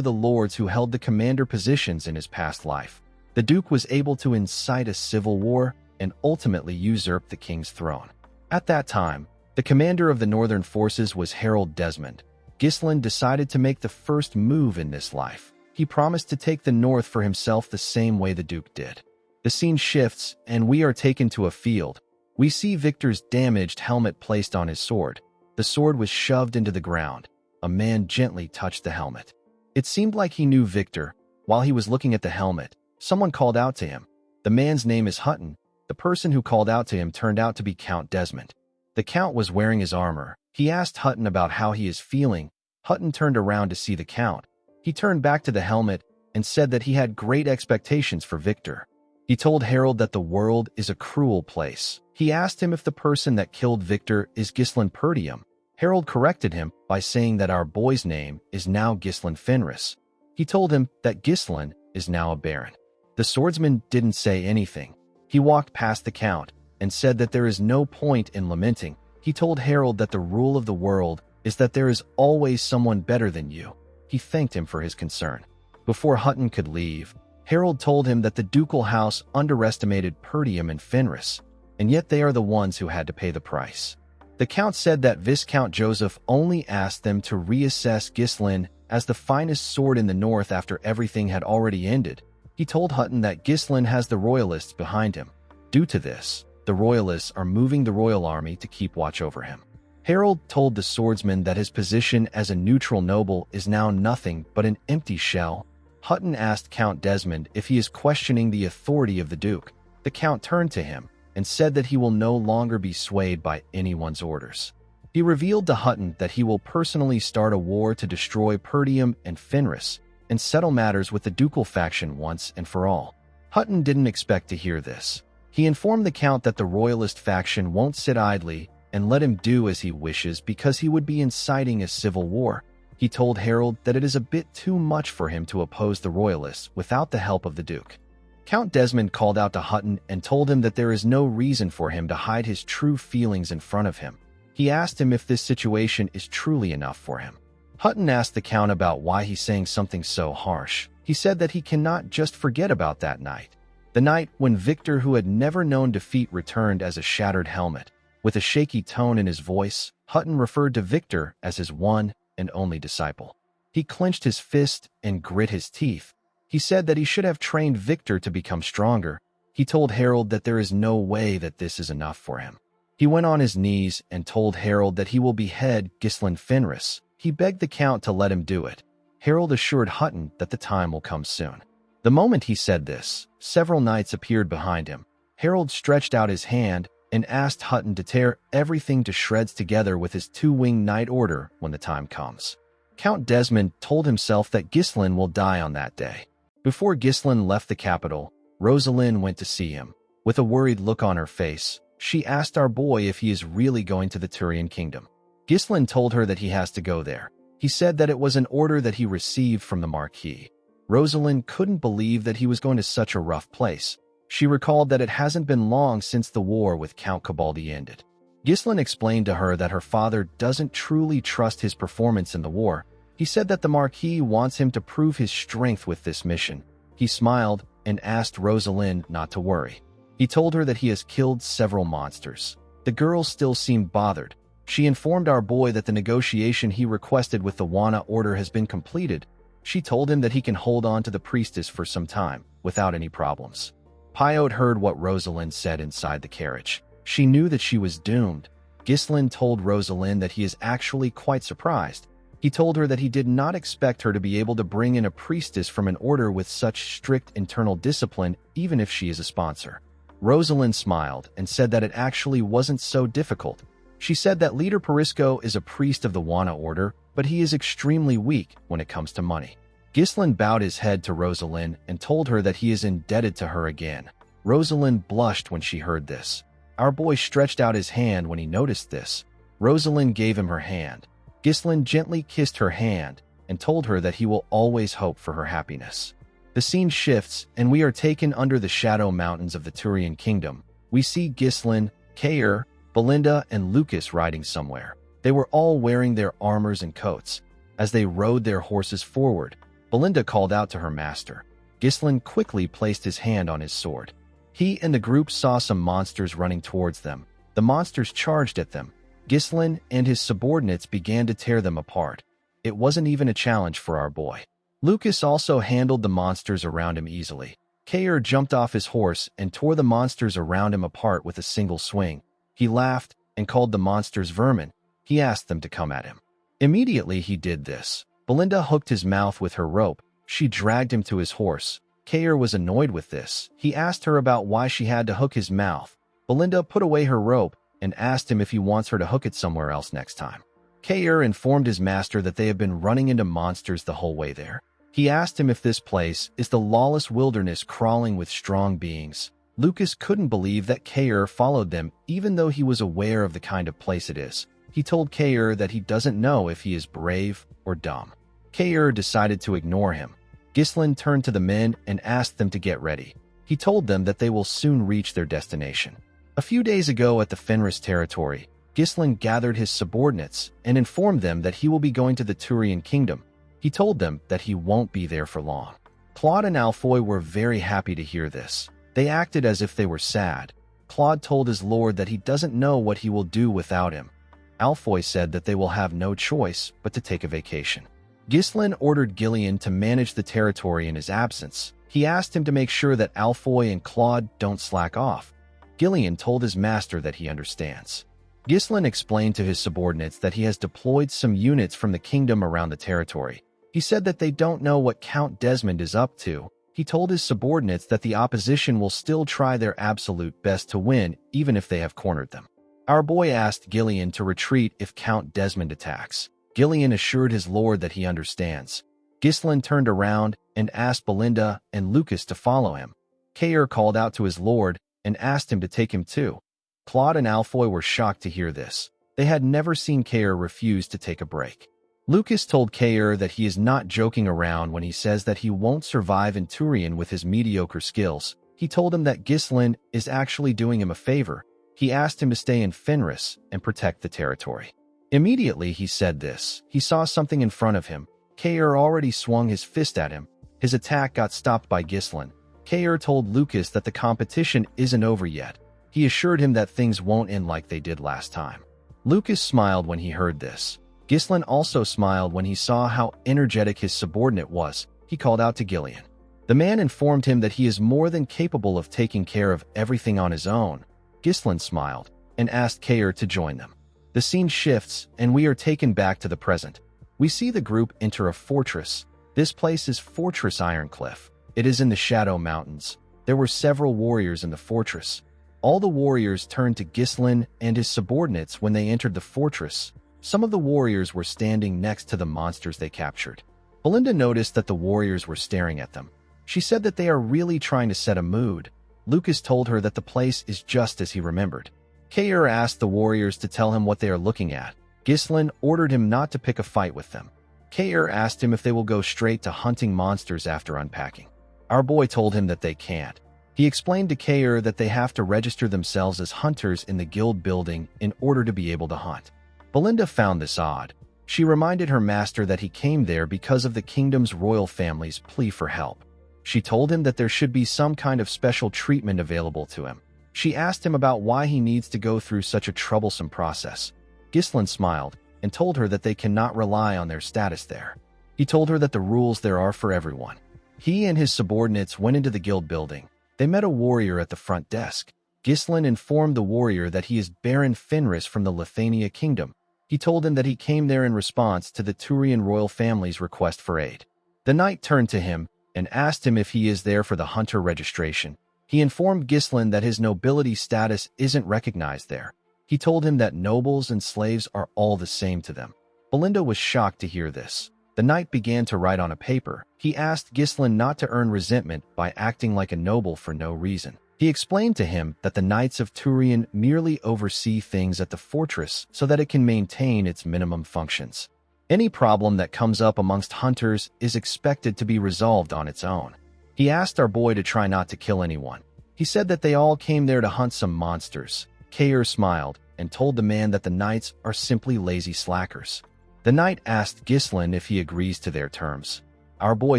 the lords who held the commander positions in his past life. The Duke was able to incite a civil war and ultimately usurp the king's throne. At that time, the commander of the northern forces was Harold Desmond. Ghislain decided to make the first move in this life. He promised to take the north for himself the same way the Duke did. The scene shifts, and we are taken to a field. We see Victor's damaged helmet placed on his sword. The sword was shoved into the ground. A man gently touched the helmet. It seemed like he knew Victor. While he was looking at the helmet, someone called out to him. The man's name is Hutton. The person who called out to him turned out to be Count Desmond. The Count was wearing his armor. He asked Hutton about how he is feeling. Hutton turned around to see the Count. He turned back to the helmet and said that he had great expectations for Victor. He told Harold that the world is a cruel place. He asked him if the person that killed Victor is Ghislain Perdium. Harold corrected him by saying that our boy's name is now Ghislain Fenris. He told him that Ghislain is now a baron. The swordsman didn't say anything. He walked past the Count and said that there is no point in lamenting. He told Harold that the rule of the world is that there is always someone better than you. He thanked him for his concern. Before Hutton could leave, Harold told him that the ducal house underestimated Perdium and Fenris, and yet they are the ones who had to pay the price. The Count said that Viscount Joseph only asked them to reassess Ghislain as the finest sword in the north after everything had already ended. He told Hutton that Ghislain has the royalists behind him. Due to this, the royalists are moving the royal army to keep watch over him. Harold told the swordsman that his position as a neutral noble is now nothing but an empty shell. Hutton asked Count Desmond if he is questioning the authority of the Duke. The Count turned to him and said that he will no longer be swayed by anyone's orders. He revealed to Hutton that he will personally start a war to destroy Perdium and Fenris and settle matters with the ducal faction once and for all. Hutton didn't expect to hear this. He informed the Count that the royalist faction won't sit idly and let him do as he wishes because he would be inciting a civil war. He told Harold that it is a bit too much for him to oppose the royalists without the help of the Duke. Count Desmond called out to Hutton and told him that there is no reason for him to hide his true feelings in front of him. He asked him if this situation is truly enough for him. Hutton asked the Count about why he's saying something so harsh. He said that he cannot just forget about that night. The night when Victor, who had never known defeat, returned as a shattered helmet. With a shaky tone in his voice, Hutton referred to Victor as his one and only disciple. He clenched his fist and grit his teeth. He said that he should have trained Victor to become stronger. He told Harold that there is no way that this is enough for him. He went on his knees and told Harold that he will behead Ghislain Fenris. He begged the Count to let him do it. Harold assured Hutton that the time will come soon. The moment he said this, several knights appeared behind him. Harold stretched out his hand and asked Hutton to tear everything to shreds together with his two-winged knight order when the time comes. Count Desmond told himself that Ghislain will die on that day. Before Ghislain left the capital, Rosalind went to see him. With a worried look on her face, she asked our boy if he is really going to the Turian kingdom. Ghislain told her that he has to go there. He said that it was an order that he received from the Marquis. Rosalind couldn't believe that he was going to such a rough place. She recalled that it hasn't been long since the war with Count Cabaldi ended. Ghislain explained to her that her father doesn't truly trust his performance in the war. He said that the Marquis wants him to prove his strength with this mission. He smiled and asked Rosalind not to worry. He told her that he has killed several monsters. The girl still seemed bothered. She informed our boy that the negotiation he requested with the Wana order has been completed. She told him that he can hold on to the priestess for some time, without any problems. Pyode heard what Rosalind said inside the carriage. She knew that she was doomed. Ghislain told Rosalind that he is actually quite surprised. He told her that he did not expect her to be able to bring in a priestess from an order with such strict internal discipline, even if she is a sponsor. Rosalind smiled and said that it actually wasn't so difficult. She said that Leader Perisco is a priest of the Wana order, but he is extremely weak when it comes to money. Ghislain bowed his head to Rosalind and told her that he is indebted to her again. Rosalind blushed when she heard this. Our boy stretched out his hand when he noticed this. Rosalind gave him her hand. Ghislain gently kissed her hand and told her that he will always hope for her happiness. The scene shifts, and we are taken under the shadow mountains of the Turian kingdom. We see Ghislain, Kair, Belinda, and Lucas riding somewhere. They were all wearing their armors and coats. As they rode their horses forward, Belinda called out to her master. Ghislain quickly placed his hand on his sword. He and the group saw some monsters running towards them. The monsters charged at them. Ghislain and his subordinates began to tear them apart. It wasn't even a challenge for our boy. Lucas also handled the monsters around him easily. Kair jumped off his horse and tore the monsters around him apart with a single swing. He laughed and called the monsters vermin. He asked them to come at him. Immediately he did this. Belinda hooked his mouth with her rope. She dragged him to his horse. Kair was annoyed with this. He asked her about why she had to hook his mouth. Belinda put away her rope and asked him if he wants her to hook it somewhere else next time. Kair informed his master that they have been running into monsters the whole way there. He asked him if this place is the lawless wilderness crawling with strong beings. Lucas couldn't believe that Kair followed them, even though he was aware of the kind of place it is. He told Kair that he doesn't know if he is brave or dumb. Kair decided to ignore him. Ghislain turned to the men and asked them to get ready. He told them that they will soon reach their destination. A few days ago at the Fenris territory, Ghislain gathered his subordinates and informed them that he will be going to the Turian kingdom. He told them that he won't be there for long. Claude and Alfoy were very happy to hear this. They acted as if they were sad. Claude told his lord that he doesn't know what he will do without him. Alfoy said that they will have no choice but to take a vacation. Ghislain ordered Gillian to manage the territory in his absence. He asked him to make sure that Alfoy and Claude don't slack off. Gillian told his master that he understands. Ghislain explained to his subordinates that he has deployed some units from the kingdom around the territory. He said that they don't know what Count Desmond is up to. He told his subordinates that the opposition will still try their absolute best to win, even if they have cornered them. Our boy asked Gillian to retreat if Count Desmond attacks. Gillian assured his lord that he understands. Ghislain turned around and asked Belinda and Lucas to follow him. Kair called out to his lord and asked him to take him too. Claude and Alfoy were shocked to hear this. They had never seen Kair refuse to take a break. Lucas told Kair that he is not joking around when he says that he won't survive in Turian with his mediocre skills. He told him that Ghislain is actually doing him a favor. He asked him to stay in Fenris and protect the territory. Immediately he said this, he saw something in front of him. Kair already swung his fist at him. His attack got stopped by Ghislain. Kair told Lucas that the competition isn't over yet. He assured him that things won't end like they did last time. Lucas smiled when he heard this. Ghislain also smiled when he saw how energetic his subordinate was. He called out to Gillian. The man informed him that he is more than capable of taking care of everything on his own. Ghislain smiled and asked Kair to join them. The scene shifts, and we are taken back to the present. We see the group enter a fortress. This place is Fortress Ironcliff. It is in the Shadow Mountains. There were several warriors in the fortress. All the warriors turned to Ghislain and his subordinates when they entered the fortress. Some of the warriors were standing next to the monsters they captured. Belinda noticed that the warriors were staring at them. She said that they are really trying to set a mood. Lucas told her that the place is just as he remembered. Kair asked the warriors to tell him what they are looking at. Ghislain ordered him not to pick a fight with them. Kair asked him if they will go straight to hunting monsters after unpacking. Our boy told him that they can't. He explained to Kair that they have to register themselves as hunters in the guild building in order to be able to hunt. Belinda found this odd. She reminded her master that he came there because of the kingdom's royal family's plea for help. She told him that there should be some kind of special treatment available to him. She asked him about why he needs to go through such a troublesome process. Ghislain smiled and told her that they cannot rely on their status there. He told her that the rules there are for everyone. He and his subordinates went into the guild building. They met a warrior at the front desk. Ghislain informed the warrior that he is Baron Fenris from the Lithania kingdom. He told him that he came there in response to the Turian royal family's request for aid. The knight turned to him and asked him if he is there for the hunter registration. He informed Ghislain that his nobility status isn't recognized there. He told him that nobles and slaves are all the same to them. Belinda was shocked to hear this. The knight began to write on a paper. He asked Ghislain not to earn resentment by acting like a noble for no reason. He explained to him that the Knights of Turian merely oversee things at the fortress so that it can maintain its minimum functions. Any problem that comes up amongst hunters is expected to be resolved on its own. He asked our boy to try not to kill anyone. He said that they all came there to hunt some monsters. Kair smiled and told the man that the knights are simply lazy slackers. The knight asked Ghislain if he agrees to their terms. Our boy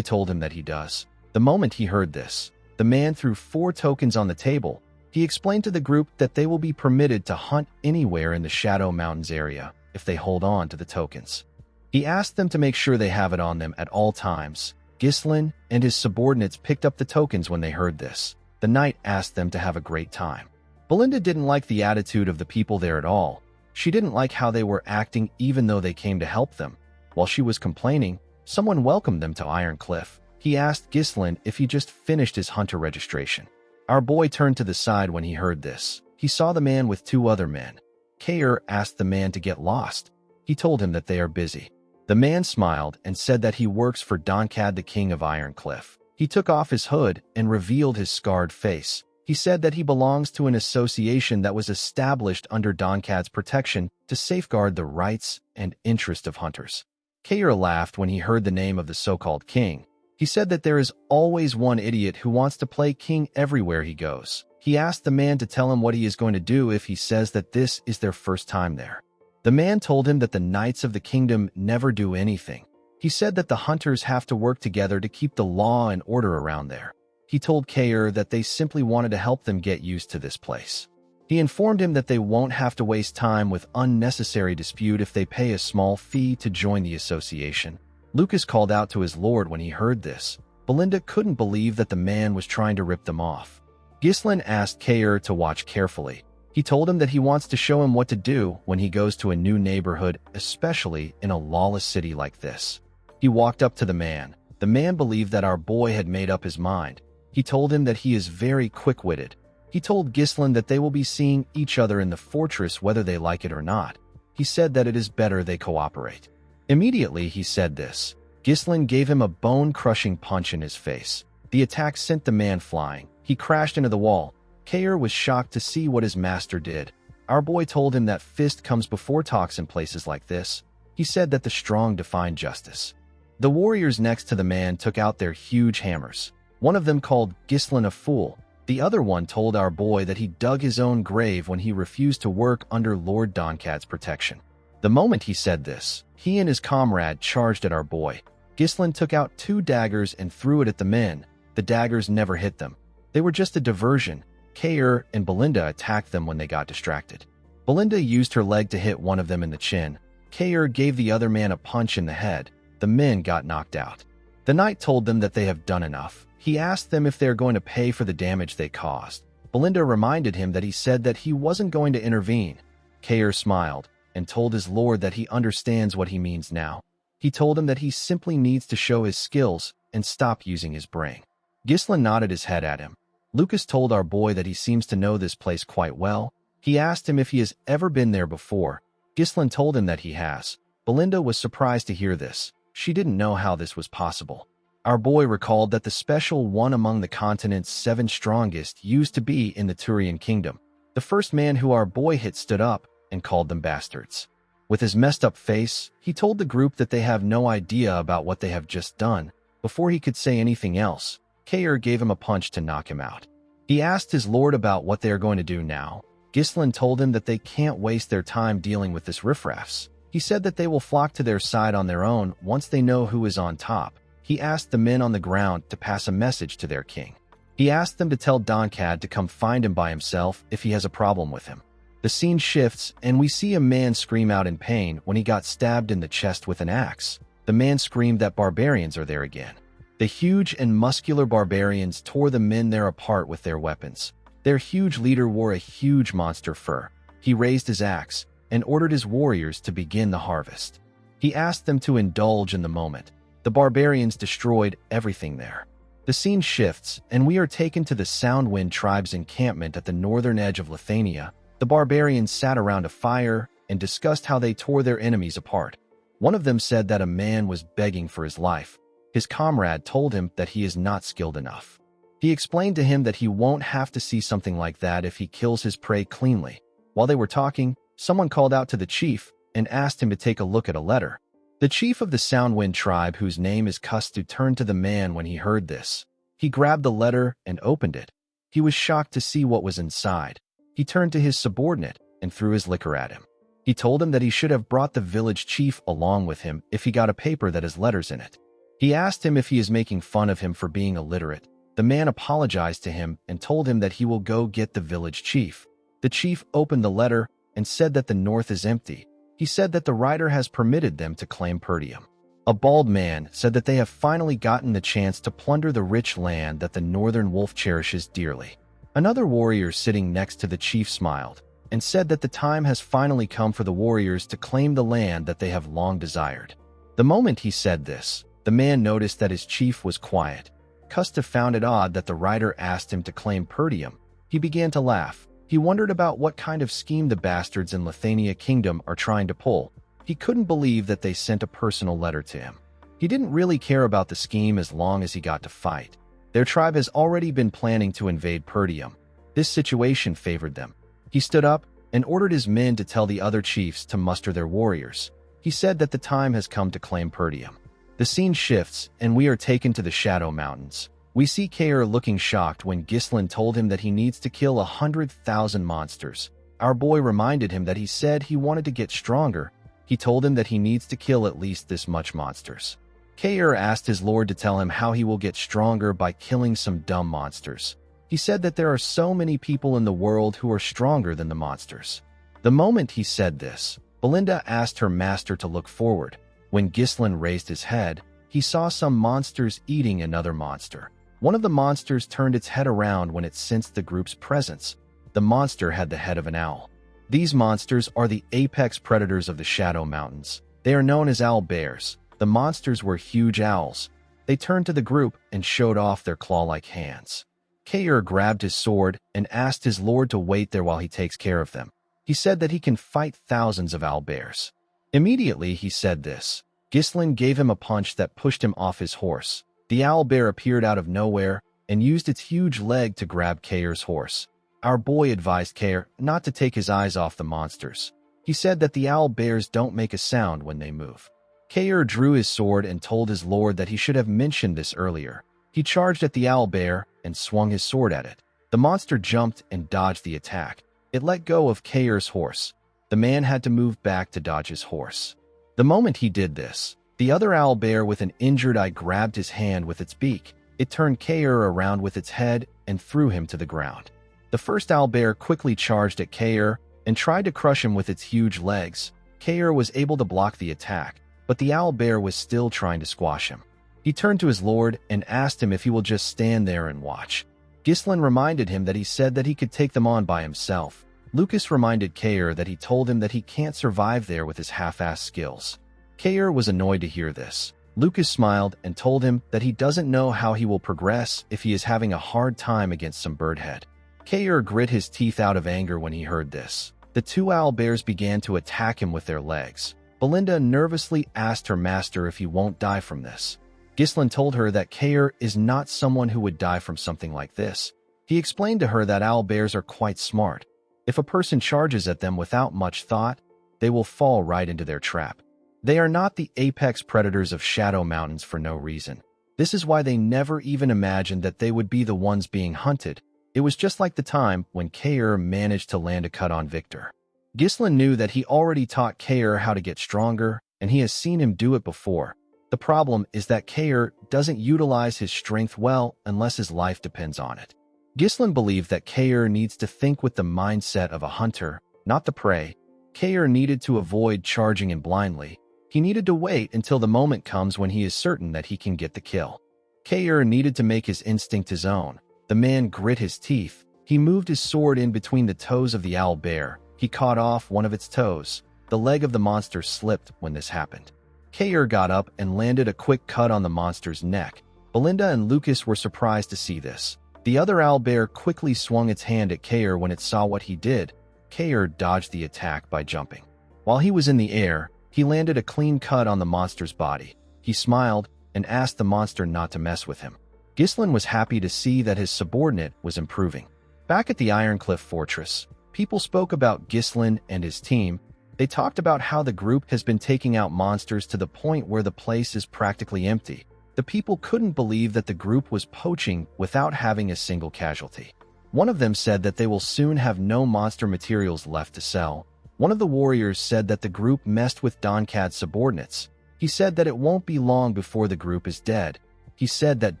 told him that he does. The moment he heard this, the man threw 4 tokens on the table. He explained to the group that they will be permitted to hunt anywhere in the Shadow Mountains area if they hold on to the tokens. He asked them to make sure they have it on them at all times. Ghislain and his subordinates picked up the tokens when they heard this. The knight asked them to have a great time. Belinda didn't like the attitude of the people there at all. She didn't like how they were acting even though they came to help them. While she was complaining, someone welcomed them to Ironcliff. He asked Ghislain if he just finished his hunter registration. Our boy turned to the side when he heard this. He saw the man with 2 other men. Kair asked the man to get lost. He told him that they are busy. The man smiled and said that he works for Donkad, the king of Ironcliff. He took off his hood and revealed his scarred face. He said that he belongs to an association that was established under Donkad's protection to safeguard the rights and interest of hunters. Kair laughed when he heard the name of the so-called king. He said that there is always one idiot who wants to play king everywhere he goes. He asked the man to tell him what he is going to do if he says that this is their first time there. The man told him that the knights of the kingdom never do anything. He said that the hunters have to work together to keep the law and order around there. He told Kair that they simply wanted to help them get used to this place. He informed him that they won't have to waste time with unnecessary dispute if they pay a small fee to join the association. Lucas called out to his lord when he heard this. Belinda couldn't believe that the man was trying to rip them off. Ghislain asked Kair to watch carefully. He told him that he wants to show him what to do when he goes to a new neighborhood, especially in a lawless city like this. He walked up to the man. The man believed that our boy had made up his mind. He told him that he is very quick-witted. He told Ghislain that they will be seeing each other in the fortress whether they like it or not. He said that it is better they cooperate. Immediately he said this. Ghislain gave him a bone-crushing punch in his face. The attack sent the man flying. He crashed into the wall. Kair was shocked to see what his master did. Our boy told him that fist comes before talks in places like this. He said that the strong define justice. The warriors next to the man took out their huge hammers. One of them called Ghislain a fool. The other one told our boy that he dug his own grave when he refused to work under Lord Donkad's protection. The moment he said this, he and his comrade charged at our boy. Ghislain took out 2 daggers and threw it at the men. The daggers never hit them. They were just a diversion. Kair and Belinda attacked them when they got distracted. Belinda used her leg to hit one of them in the chin. Kair gave the other man a punch in the head. The men got knocked out. The knight told them that they have done enough. He asked them if they are going to pay for the damage they caused. Belinda reminded him that he said that he wasn't going to intervene. Kair smiled and told his lord that he understands what he means now. He told him that he simply needs to show his skills and stop using his brain. Ghislain nodded his head at him. Lucas told our boy that he seems to know this place quite well. He asked him if he has ever been there before. Ghislain told him that he has. Belinda was surprised to hear this. She didn't know how this was possible. Our boy recalled that the special one among the continent's 7 strongest used to be in the Turian kingdom. The first man who our boy hit stood up and called them bastards. With his messed up face, he told the group that they have no idea about what they have just done. Before he could say anything else, Kair gave him a punch to knock him out. He asked his lord about what they are going to do now. Ghislain told him that they can't waste their time dealing with this riffraffs. He said that they will flock to their side on their own once they know who is on top. He asked the men on the ground to pass a message to their king. He asked them to tell Donkad to come find him by himself if he has a problem with him. The scene shifts, and we see a man scream out in pain when he got stabbed in the chest with an axe. The man screamed that barbarians are there again. The huge and muscular barbarians tore the men there apart with their weapons. Their huge leader wore a huge monster fur. He raised his axe and ordered his warriors to begin the harvest. He asked them to indulge in the moment. The barbarians destroyed everything there. The scene shifts, and we are taken to the Soundwind tribe's encampment at the northern edge of Lithuania. The barbarians sat around a fire and discussed how they tore their enemies apart. One of them said that a man was begging for his life. His comrade told him that he is not skilled enough. He explained to him that he won't have to see something like that if he kills his prey cleanly. While they were talking, someone called out to the chief and asked him to take a look at a letter. The chief of the Soundwind tribe, whose name is Kustu, turned to the man when he heard this. He grabbed the letter and opened it. He was shocked to see what was inside. He turned to his subordinate and threw his liquor at him. He told him that he should have brought the village chief along with him if he got a paper that has letters in it. He asked him if he is making fun of him for being illiterate. The man apologized to him and told him that he will go get the village chief. The chief opened the letter and said that the north is empty. He said that the writer has permitted them to claim Perdium. A bald man said that they have finally gotten the chance to plunder the rich land that the northern wolf cherishes dearly. Another warrior sitting next to the chief smiled and said that the time has finally come for the warriors to claim the land that they have long desired. The moment he said this, the man noticed that his chief was quiet. Kusta found it odd that the writer asked him to claim Perdium. He began to laugh. He wondered about what kind of scheme the bastards in Lithuania Kingdom are trying to pull. He couldn't believe that they sent a personal letter to him. He didn't really care about the scheme as long as he got to fight. Their tribe has already been planning to invade Perdium. This situation favored them. He stood up and ordered his men to tell the other chiefs to muster their warriors. He said that the time has come to claim Perdium. The scene shifts, and we are taken to the Shadow Mountains. We see Kair looking shocked when Ghislain told him that he needs to kill 100,000 monsters. Our boy reminded him that he said he wanted to get stronger. He told him that he needs to kill at least this much monsters. Kair asked his lord to tell him how he will get stronger by killing some dumb monsters. He said that there are so many people in the world who are stronger than the monsters. The moment he said this, Belinda asked her master to look forward. When Ghislain raised his head, he saw some monsters eating another monster. One of the monsters turned its head around when it sensed the group's presence. The monster had the head of an owl. These monsters are the apex predators of the Shadow Mountains. They are known as owl bears. The monsters were huge owls. They turned to the group and showed off their claw-like hands. Kair grabbed his sword and asked his lord to wait there while he takes care of them. He said that he can fight thousands of owlbears. Immediately he said this, Ghislain gave him a punch that pushed him off his horse. The owlbear appeared out of nowhere and used its huge leg to grab Kair's horse. Our boy advised Kair not to take his eyes off the monsters. He said that the owlbears don't make a sound when they move. Kair drew his sword and told his lord that he should have mentioned this earlier. He charged at the owlbear and swung his sword at it. The monster jumped and dodged the attack. It let go of Kair's horse. The man had to move back to dodge his horse. The moment he did this, the other owlbear with an injured eye grabbed his hand with its beak. It turned Kair around with its head and threw him to the ground. The first owlbear quickly charged at Kair and tried to crush him with its huge legs. Kair was able to block the attack, but the owlbear was still trying to squash him. He turned to his lord and asked him if he will just stand there and watch. Ghislain reminded him that he said that he could take them on by himself. Lucas reminded Kair that he told him that he can't survive there with his half-assed skills. Kair was annoyed to hear this. Lucas smiled and told him that he doesn't know how he will progress if he is having a hard time against some birdhead. Kair grit his teeth out of anger when he heard this. The two owlbears began to attack him with their legs. Belinda nervously asked her master if he won't die from this. Ghislain told her that Kair is not someone who would die from something like this. He explained to her that owlbears are quite smart. If a person charges at them without much thought, they will fall right into their trap. They are not the apex predators of Shadow Mountains for no reason. This is why they never even imagined that they would be the ones being hunted. It was just like the time when Kair managed to land a cut on Victor. Ghislain knew that he already taught Kair how to get stronger, and he has seen him do it before. The problem is that Kair doesn't utilize his strength well unless his life depends on it. Ghislain believed that Kair needs to think with the mindset of a hunter, not the prey. Kair needed to avoid charging in blindly. He needed to wait until the moment comes when he is certain that he can get the kill. Kair needed to make his instinct his own. The man grit his teeth. He moved his sword in between the toes of the owlbear. He caught off one of its toes. The leg of the monster slipped when this happened. Kair got up and landed a quick cut on the monster's neck. Belinda and Lucas were surprised to see this. The other owlbear quickly swung its hand at Kair when it saw what he did. Kair dodged the attack by jumping. While he was in the air, he landed a clean cut on the monster's body. He smiled and asked the monster not to mess with him. Ghislain was happy to see that his subordinate was improving. Back at the Ironcliff Fortress, people spoke about Ghislain and his team. They talked about how the group has been taking out monsters to the point where the place is practically empty. The people couldn't believe that the group was poaching without having a single casualty. One of them said that they will soon have no monster materials left to sell. One of the warriors said that the group messed with Donkad's subordinates. He said that it won't be long before the group is dead. He said that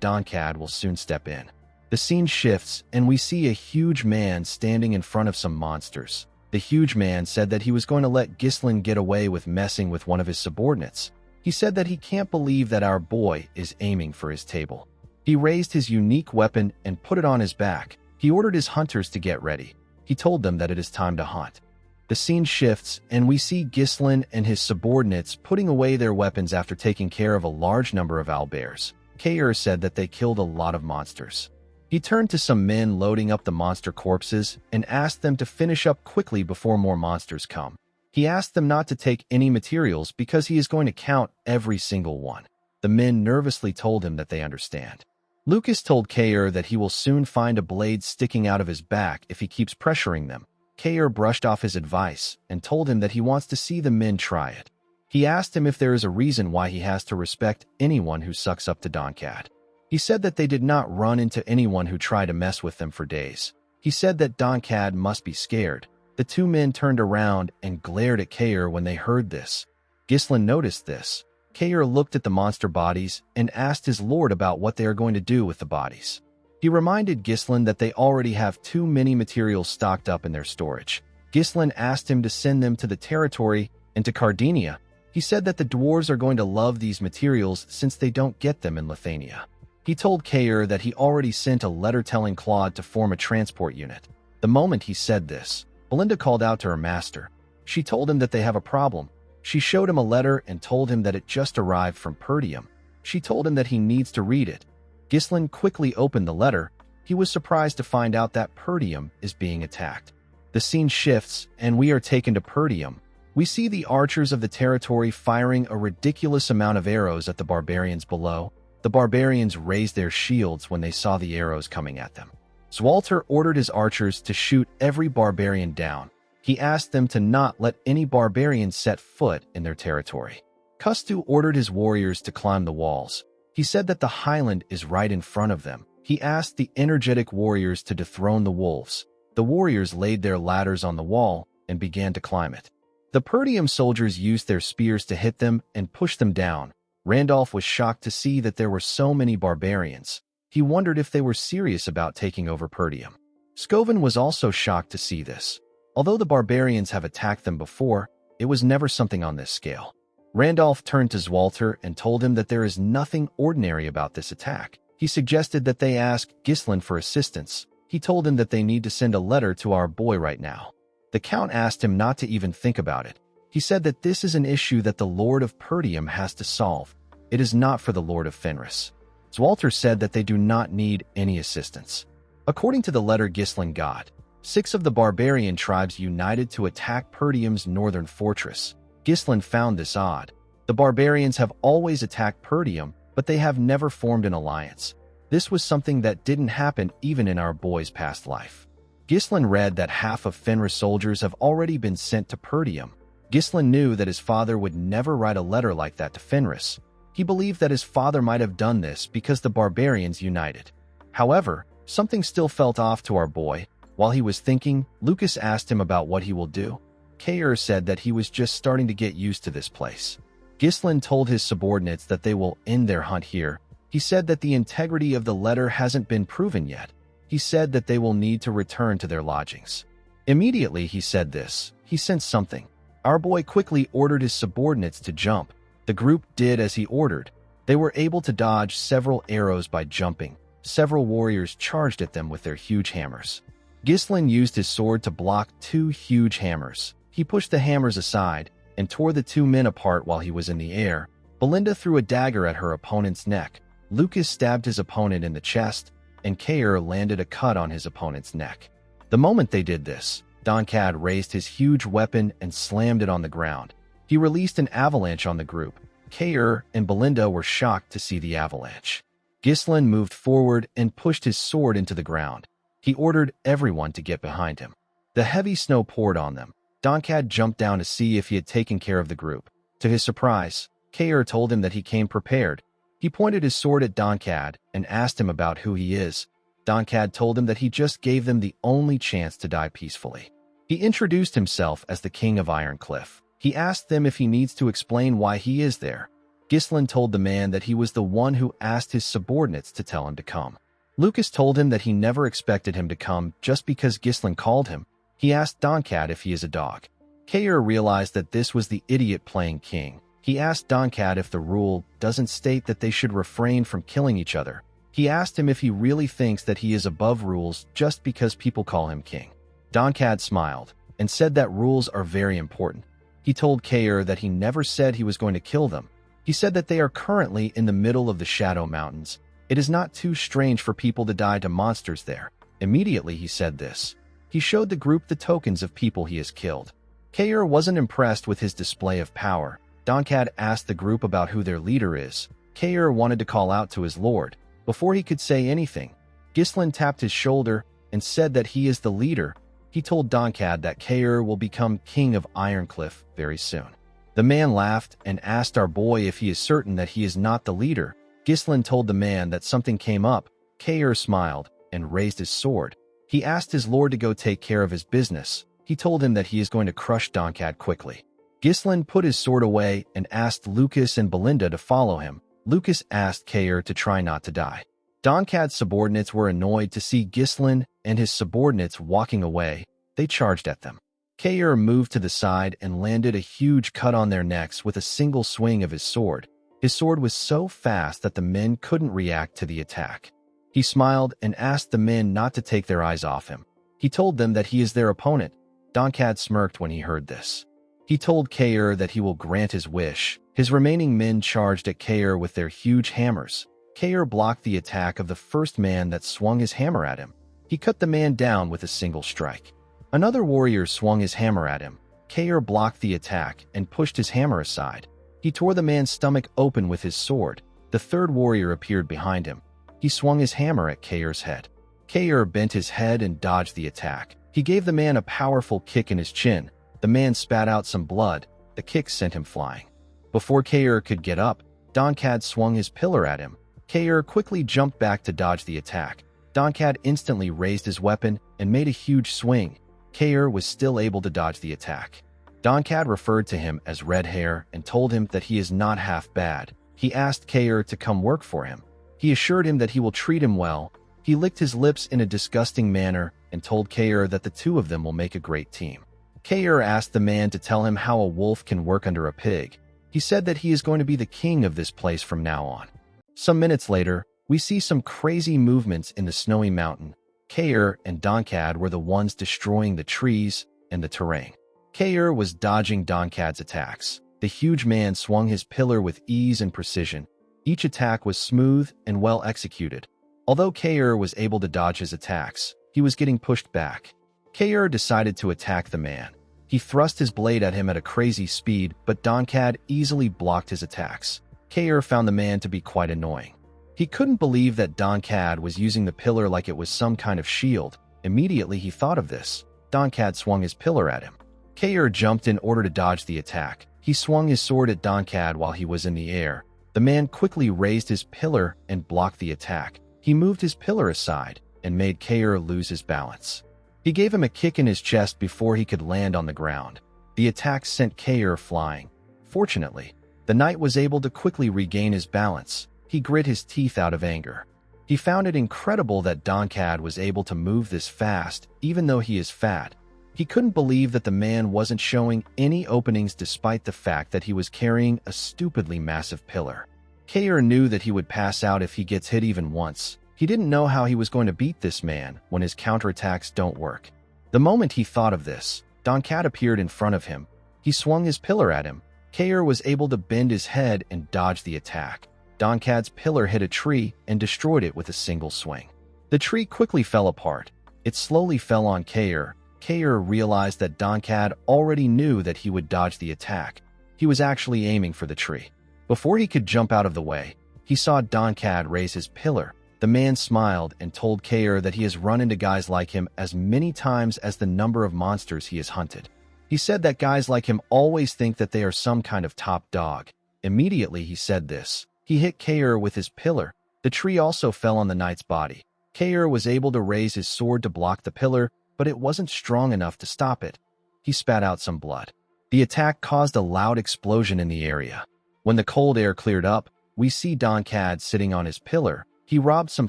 Donkad will soon step in. The scene shifts, and we see a huge man standing in front of some monsters. The huge man said that he was going to let Ghislain get away with messing with one of his subordinates. He said that he can't believe that our boy is aiming for his table. He raised his unique weapon and put it on his back. He ordered his hunters to get ready. He told them that it is time to hunt. The scene shifts, and we see Ghislain and his subordinates putting away their weapons after taking care of a large number of owlbears. Kair said that they killed a lot of monsters. He turned to some men loading up the monster corpses and asked them to finish up quickly before more monsters come. He asked them not to take any materials because he is going to count every single one. The men nervously told him that they understand. Lucas told Kair that he will soon find a blade sticking out of his back if he keeps pressuring them. Kair brushed off his advice and told him that he wants to see the men try it. He asked him if there is a reason why he has to respect anyone who sucks up to Donkad. He said that they did not run into anyone who tried to mess with them for days. He said that Donkad must be scared. The two men turned around and glared at Kair when they heard this. Ghislain noticed this. Kair looked at the monster bodies and asked his lord about what they are going to do with the bodies. He reminded Ghislain that they already have too many materials stocked up in their storage. Ghislain asked him to send them to the territory and to Cardinia. He said that the dwarves are going to love these materials since they don't get them in Lithuania. He told Kair that he already sent a letter telling Claude to form a transport unit. The moment he said this, Belinda called out to her master. She told him that they have a problem. She showed him a letter and told him that it just arrived from Perdium. She told him that he needs to read it. Ghislain quickly opened the letter. He was surprised to find out that Perdium is being attacked. The scene shifts, and we are taken to Perdium. We see the archers of the territory firing a ridiculous amount of arrows at the barbarians below. The barbarians raised their shields when they saw the arrows coming at them. Zwalter ordered his archers to shoot every barbarian down. He asked them to not let any barbarians set foot in their territory. Kustu ordered his warriors to climb the walls. He said that the highland is right in front of them. He asked the energetic warriors to dethrone the wolves. The warriors laid their ladders on the wall and began to climb it. The Perdium soldiers used their spears to hit them and push them down. Randolph was shocked to see that there were so many barbarians. He wondered if they were serious about taking over Perdium. Scoven was also shocked to see this. Although the barbarians have attacked them before, it was never something on this scale. Randolph turned to Zwalter and told him that there is nothing ordinary about this attack. He suggested that they ask Ghislain for assistance. He told him that they need to send a letter to our boy right now. The Count asked him not to even think about it. He said that this is an issue that the Lord of Perdium has to solve. It is not for the Lord of Fenris. Zwalter said that they do not need any assistance. According to the letter Ghislain got, 6 of the barbarian tribes united to attack Perdium's northern fortress. Ghislain found this odd. The barbarians have always attacked Perdium, but they have never formed an alliance. This was something that didn't happen even in our boy's past life. Ghislain read that half of Fenris soldiers have already been sent to Perdium. Ghislain knew that his father would never write a letter like that to Fenris. He believed that his father might have done this because the barbarians united. However, something still felt off to our boy. While he was thinking, Lucas asked him about what he will do. Kair said that he was just starting to get used to this place. Ghislain told his subordinates that they will end their hunt here. He said that the integrity of the letter hasn't been proven yet. He said that they will need to return to their lodgings. Immediately he said this. He sensed something. Our boy quickly ordered his subordinates to jump. The group did as he ordered. They were able to dodge several arrows by jumping. Several warriors charged at them with their huge hammers. Ghislain used his sword to block 2 huge hammers. He pushed the hammers aside and tore the 2 men apart while he was in the air. Belinda threw a dagger at her opponent's neck. Lucas stabbed his opponent in the chest, and Kair landed a cut on his opponent's neck. The moment they did this, Donkad raised his huge weapon and slammed it on the ground. He released an avalanche on the group. Kair and Belinda were shocked to see the avalanche. Ghislain moved forward and pushed his sword into the ground. He ordered everyone to get behind him. The heavy snow poured on them. Donkad jumped down to see if he had taken care of the group. To his surprise, Kair told him that he came prepared. He pointed his sword at Donkad and asked him about who he is. Donkad told him that he just gave them the only chance to die peacefully. He introduced himself as the King of Ironcliff. He asked them if he needs to explain why he is there. Ghislain told the man that he was the one who asked his subordinates to tell him to come. Lucas told him that he never expected him to come just because Ghislain called him. He asked Donkad if he is a dog. Kair realized that this was the idiot playing king. He asked Donkad if the rule doesn't state that they should refrain from killing each other. He asked him if he really thinks that he is above rules just because people call him king. Donkad smiled and said that rules are very important. He told Kair that he never said he was going to kill them. He said that they are currently in the middle of the Shadow Mountains. It is not too strange for people to die to monsters there. Immediately he said this. He showed the group the tokens of people he has killed. Kair wasn't impressed with his display of power. Donkad asked the group about who their leader is. Kair wanted to call out to his lord. Before he could say anything, Ghislain tapped his shoulder and said that he is the leader. He told Donkad that Kair will become king of Ironcliff very soon. The man laughed and asked our boy if he is certain that he is not the leader. Ghislain told the man that something came up. Kair smiled and raised his sword. He asked his lord to go take care of his business. He told him that he is going to crush Donkad quickly. Ghislain put his sword away and asked Lucas and Belinda to follow him. Lucas asked Kair to try not to die. Donkad's subordinates were annoyed to see Ghislain and his subordinates walking away. They charged at them. Kair moved to the side and landed a huge cut on their necks with a single swing of his sword. His sword was so fast that the men couldn't react to the attack. He smiled and asked the men not to take their eyes off him. He told them that he is their opponent. Donkad smirked when he heard this. He told Kair that he will grant his wish. His remaining men charged at Kair with their huge hammers. Kair blocked the attack of the first man that swung his hammer at him. He cut the man down with a single strike. Another warrior swung his hammer at him. Kair blocked the attack and pushed his hammer aside. He tore the man's stomach open with his sword. The third warrior appeared behind him. He swung his hammer at Kair's head. Kair bent his head and dodged the attack. He gave the man a powerful kick in his chin. The man spat out some blood. The kick sent him flying. Before Kair could get up, Donkad swung his pillar at him. Kair quickly jumped back to dodge the attack. Donkad instantly raised his weapon and made a huge swing. Kair was still able to dodge the attack. Donkad referred to him as Red Hair and told him that he is not half bad. He asked Kair to come work for him. He assured him that he will treat him well. He licked his lips in a disgusting manner and told Kair that the two of them will make a great team. Kair asked the man to tell him how a wolf can work under a pig. He said that he is going to be the king of this place from now on. Some minutes later, we see some crazy movements in the snowy mountain. Kair and Donkad were the ones destroying the trees and the terrain. Kair was dodging Donkad's attacks. The huge man swung his pillar with ease and precision. Each attack was smooth and well executed. Although Kair was able to dodge his attacks, he was getting pushed back. Kair decided to attack the man. He thrust his blade at him at a crazy speed, but Donkad easily blocked his attacks. Kair found the man to be quite annoying. He couldn't believe that Donkad was using the pillar like it was some kind of shield. Immediately he thought of this. Donkad swung his pillar at him. Kair jumped in order to dodge the attack. He swung his sword at Donkad while he was in the air. The man quickly raised his pillar and blocked the attack. He moved his pillar aside and made Kair lose his balance. He gave him a kick in his chest before he could land on the ground. The attack sent Kair flying. Fortunately, the knight was able to quickly regain his balance. He grit his teeth out of anger. He found it incredible that Donkad was able to move this fast, even though he is fat. He couldn't believe that the man wasn't showing any openings despite the fact that he was carrying a stupidly massive pillar. Kair knew that he would pass out if he gets hit even once. He didn't know how he was going to beat this man when his counterattacks don't work. The moment he thought of this, Donkad appeared in front of him. He swung his pillar at him. Kair was able to bend his head and dodge the attack. Donkad's pillar hit a tree and destroyed it with a single swing. The tree quickly fell apart. It slowly fell on Kair. Kair realized that Donkad already knew that he would dodge the attack. He was actually aiming for the tree. Before he could jump out of the way, he saw Donkad raise his pillar. The man smiled and told Kair that he has run into guys like him as many times as the number of monsters he has hunted. He said that guys like him always think that they are some kind of top dog. Immediately he said this. He hit Kair with his pillar. The tree also fell on the knight's body. Kair was able to raise his sword to block the pillar, but it wasn't strong enough to stop it. He spat out some blood. The attack caused a loud explosion in the area. When the cold air cleared up, we see Donkad sitting on his pillar. He robbed some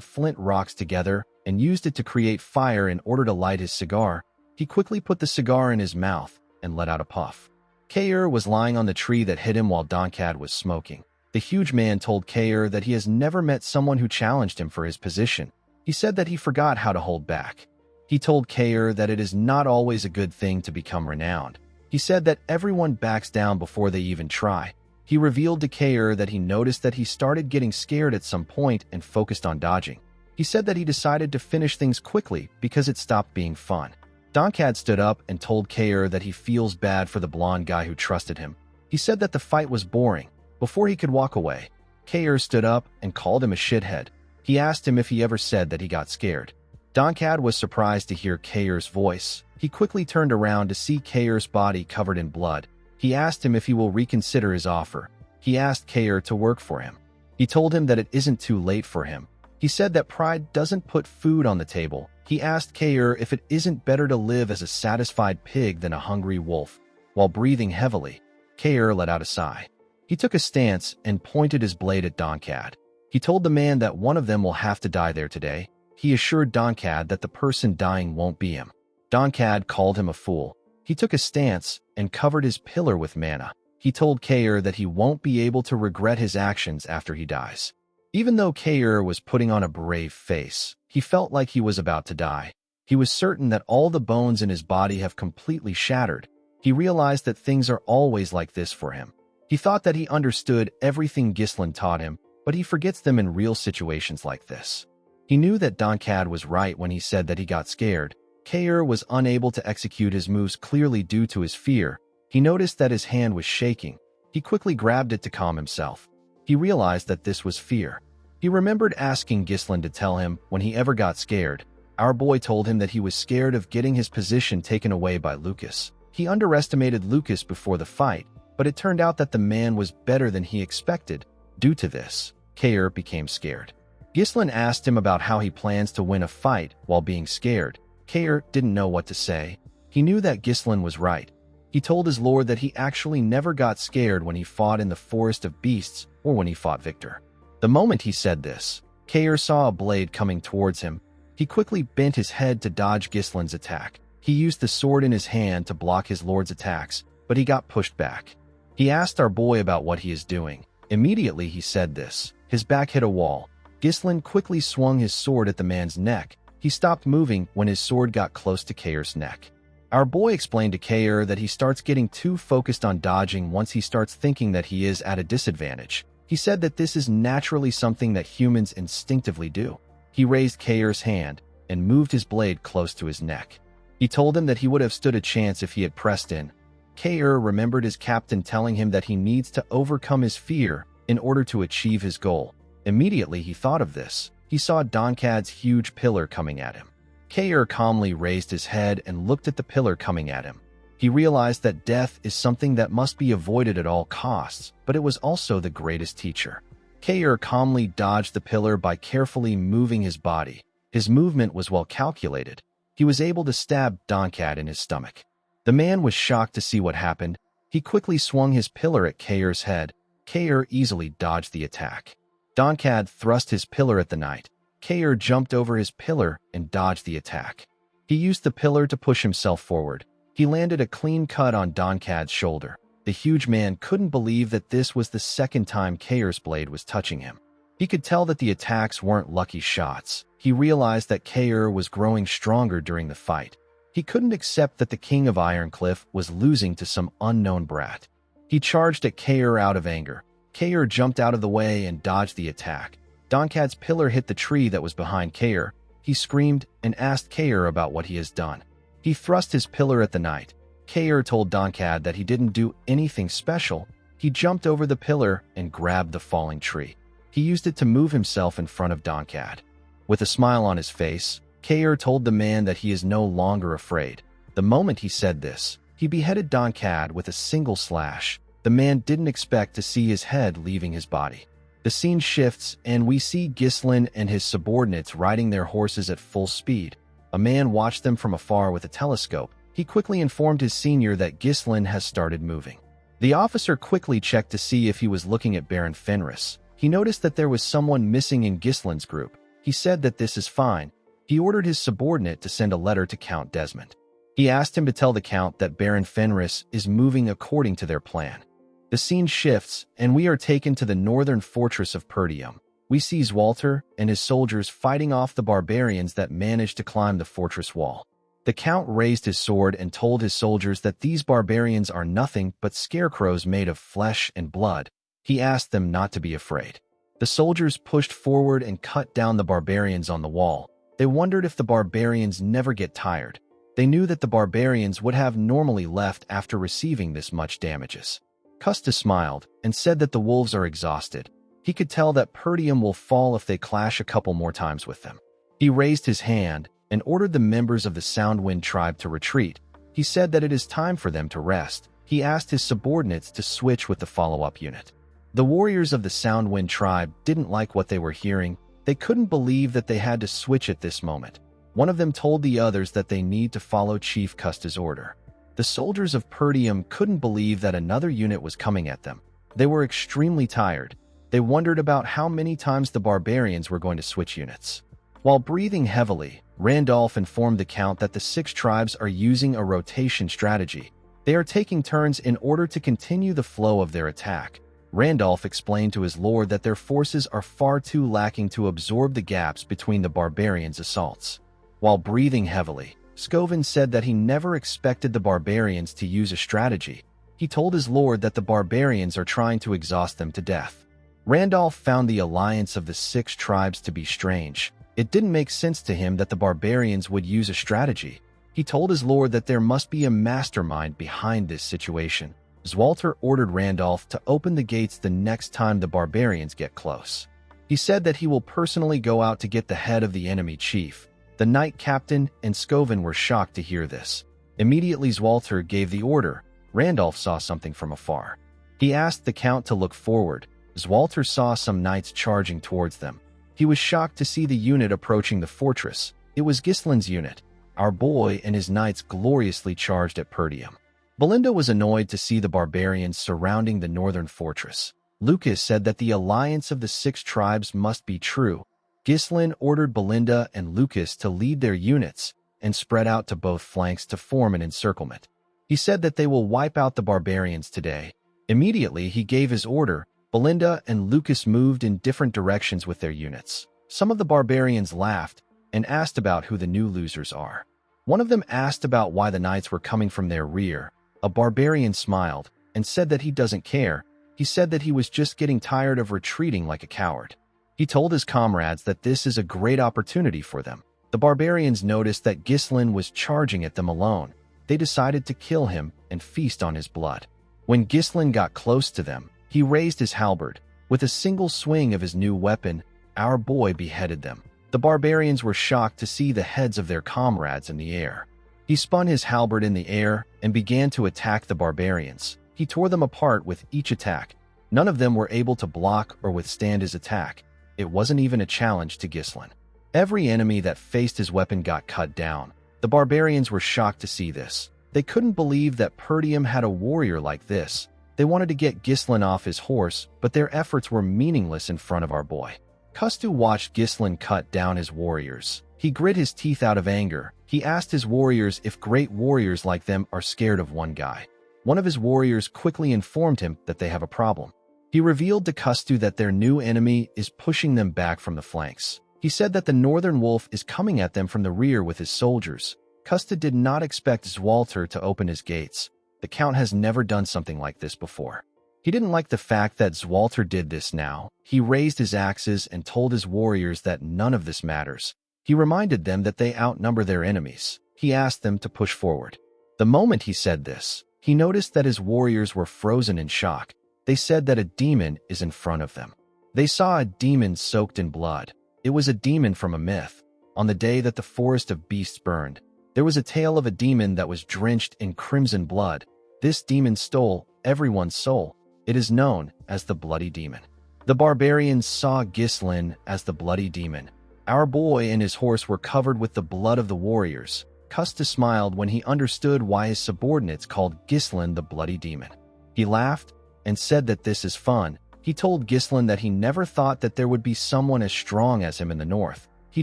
flint rocks together and used it to create fire in order to light his cigar. He quickly put the cigar in his mouth and let out a puff. Kair was lying on the tree that hit him while Donkad was smoking. The huge man told Kair that he has never met someone who challenged him for his position. He said that he forgot how to hold back. He told Kair that it is not always a good thing to become renowned. He said that everyone backs down before they even try. He revealed to Kair that he noticed that he started getting scared at some point and focused on dodging. He said that he decided to finish things quickly because it stopped being fun. Donkad stood up and told Kair that he feels bad for the blonde guy who trusted him. He said that the fight was boring. Before he could walk away, Kair stood up and called him a shithead. He asked him if he ever said that he got scared. Donkad was surprised to hear Kair's voice. He quickly turned around to see Kair's body covered in blood. He asked him if he will reconsider his offer. He asked Kair to work for him. He told him that it isn't too late for him. He said that pride doesn't put food on the table. He asked Kair if it isn't better to live as a satisfied pig than a hungry wolf. While breathing heavily, Kair let out a sigh. He took a stance and pointed his blade at Donkad. He told the man that one of them will have to die there today. He assured Donkad that the person dying won't be him. Donkad called him a fool. He took a stance and covered his pillar with mana. He told Kair that he won't be able to regret his actions after he dies. Even though Kair was putting on a brave face, he felt like he was about to die. He was certain that all the bones in his body have completely shattered. He realized that things are always like this for him. He thought that he understood everything Ghislain taught him, but he forgets them in real situations like this. He knew that Donkad was right when he said that he got scared. Kair was unable to execute his moves clearly due to his fear. He noticed that his hand was shaking. He quickly grabbed it to calm himself. He realized that this was fear. He remembered asking Ghislain to tell him when he ever got scared. Our boy told him that he was scared of getting his position taken away by Lucas. He underestimated Lucas before the fight, but it turned out that the man was better than he expected. Due to this, Kair became scared. Ghislain asked him about how he plans to win a fight while being scared. Kair didn't know what to say. He knew that Ghislain was right. He told his lord that he actually never got scared when he fought in the Forest of Beasts or when he fought Victor. The moment he said this, Kair saw a blade coming towards him. He quickly bent his head to dodge Ghislain's attack. He used the sword in his hand to block his lord's attacks, but he got pushed back. He asked our boy about what he is doing. Immediately he said this. His back hit a wall. Ghislain quickly swung his sword at the man's neck. He stopped moving when his sword got close to Kair's neck. Our boy explained to Kair that he starts getting too focused on dodging once he starts thinking that he is at a disadvantage. He said that this is naturally something that humans instinctively do. He raised Kair's hand and moved his blade close to his neck. He told him that he would have stood a chance if he had pressed in. Kair remembered his captain telling him that he needs to overcome his fear in order to achieve his goal. Immediately he thought of this. He saw Donkad's huge pillar coming at him. Kair calmly raised his head and looked at the pillar coming at him. He realized that death is something that must be avoided at all costs, but it was also the greatest teacher. Kair calmly dodged the pillar by carefully moving his body. His movement was well calculated. He was able to stab Donkad in his stomach. The man was shocked to see what happened. He quickly swung his pillar at Kair's head. Kair easily dodged the attack. Donkad thrust his pillar at the knight. Kair jumped over his pillar and dodged the attack. He used the pillar to push himself forward. He landed a clean cut on Donkad's shoulder. The huge man couldn't believe that this was the second time Kair's blade was touching him. He could tell that the attacks weren't lucky shots. He realized that Kair was growing stronger during the fight. He couldn't accept that the king of Ironcliff was losing to some unknown brat. He charged at Kair out of anger. Kair jumped out of the way and dodged the attack. Donkad's pillar hit the tree that was behind Kair. He screamed and asked Kair about what he has done. He thrust his pillar at the knight. Kair told Donkad that he didn't do anything special. He jumped over the pillar and grabbed the falling tree. He used it to move himself in front of Donkad. With a smile on his face, Kair told the man that he is no longer afraid. The moment he said this, he beheaded Donkad with a single slash. The man didn't expect to see his head leaving his body. The scene shifts, and we see Ghislain and his subordinates riding their horses at full speed. A man watched them from afar with a telescope. He quickly informed his senior that Ghislain has started moving. The officer quickly checked to see if he was looking at Baron Fenris. He noticed that there was someone missing in Ghislain's group. He said that this is fine. He ordered his subordinate to send a letter to Count Desmond. He asked him to tell the Count that Baron Fenris is moving according to their plan. The scene shifts, and we are taken to the northern fortress of Perdium. We see Zwalter and his soldiers fighting off the barbarians that managed to climb the fortress wall. The Count raised his sword and told his soldiers that these barbarians are nothing but scarecrows made of flesh and blood. He asked them not to be afraid. The soldiers pushed forward and cut down the barbarians on the wall. They wondered if the barbarians never get tired. They knew that the barbarians would have normally left after receiving this much damages. Custa smiled and said that the wolves are exhausted. He could tell that Perdium will fall if they clash a couple more times with them. He raised his hand and ordered the members of the Soundwind tribe to retreat. He said that it is time for them to rest. He asked his subordinates to switch with the follow-up unit. The warriors of the Soundwind tribe didn't like what they were hearing. They couldn't believe that they had to switch at this moment. One of them told the others that they need to follow Chief Custa's order. The soldiers of Perdium couldn't believe that another unit was coming at them. They were extremely tired. They wondered about how many times the barbarians were going to switch units. While breathing heavily, Randolph informed the Count that the 6 tribes are using a rotation strategy. They are taking turns in order to continue the flow of their attack. Randolph explained to his lord that their forces are far too lacking to absorb the gaps between the barbarians' assaults. While breathing heavily, Scovin said that he never expected the barbarians to use a strategy. He told his lord that the barbarians are trying to exhaust them to death. Randolph found the alliance of the 6 tribes to be strange. It didn't make sense to him that the barbarians would use a strategy. He told his lord that there must be a mastermind behind this situation. Zwalter ordered Randolph to open the gates the next time the barbarians get close. He said that he will personally go out to get the head of the enemy chief. The knight captain and Scovin were shocked to hear this. Immediately Zwalter gave the order. Randolph saw something from afar. He asked the Count to look forward. Zwalter saw some knights charging towards them. He was shocked to see the unit approaching the fortress. It was Gislin's unit. Our boy and his knights gloriously charged at Perdium. Belinda was annoyed to see the barbarians surrounding the northern fortress. Lucas said that the alliance of the 6 tribes must be true. Gislin ordered Belinda and Lucas to lead their units and spread out to both flanks to form an encirclement. He said that they will wipe out the barbarians today. Immediately, he gave his order. Belinda and Lucas moved in different directions with their units. Some of the barbarians laughed and asked about who the new losers are. One of them asked about why the knights were coming from their rear. A barbarian smiled and said that he doesn't care. He said that he was just getting tired of retreating like a coward. He told his comrades that this is a great opportunity for them. The barbarians noticed that Gislin was charging at them alone. They decided to kill him and feast on his blood. When Gislin got close to them, he raised his halberd. With a single swing of his new weapon, our boy beheaded them. The barbarians were shocked to see the heads of their comrades in the air. He spun his halberd in the air and began to attack the barbarians. He tore them apart with each attack. None of them were able to block or withstand his attack. It wasn't even a challenge to Gislin. Every enemy that faced his weapon got cut down. The barbarians were shocked to see this. They couldn't believe that Perdium had a warrior like this. They wanted to get Gislin off his horse, but their efforts were meaningless in front of our boy. Kustu watched Gislin cut down his warriors. He grit his teeth out of anger. He asked his warriors if great warriors like them are scared of one guy. One of his warriors quickly informed him that they have a problem. He revealed to Kustu that their new enemy is pushing them back from the flanks. He said that the northern wolf is coming at them from the rear with his soldiers. Kustu did not expect Zwalter to open his gates. The Count has never done something like this before. He didn't like the fact that Zwalter did this now. He raised his axes and told his warriors that none of this matters. He reminded them that they outnumber their enemies. He asked them to push forward. The moment he said this, he noticed that his warriors were frozen in shock. They said that a demon is in front of them. They saw a demon soaked in blood. It was a demon from a myth. On the day that the forest of beasts burned, there was a tale of a demon that was drenched in crimson blood. This demon stole everyone's soul. It is known as the Bloody Demon. The barbarians saw Gislin as the Bloody Demon. Our boy and his horse were covered with the blood of the warriors. Kusta smiled when he understood why his subordinates called Gislin the Bloody Demon. He laughed and said that this is fun. He told Gislin that he never thought that there would be someone as strong as him in the north. He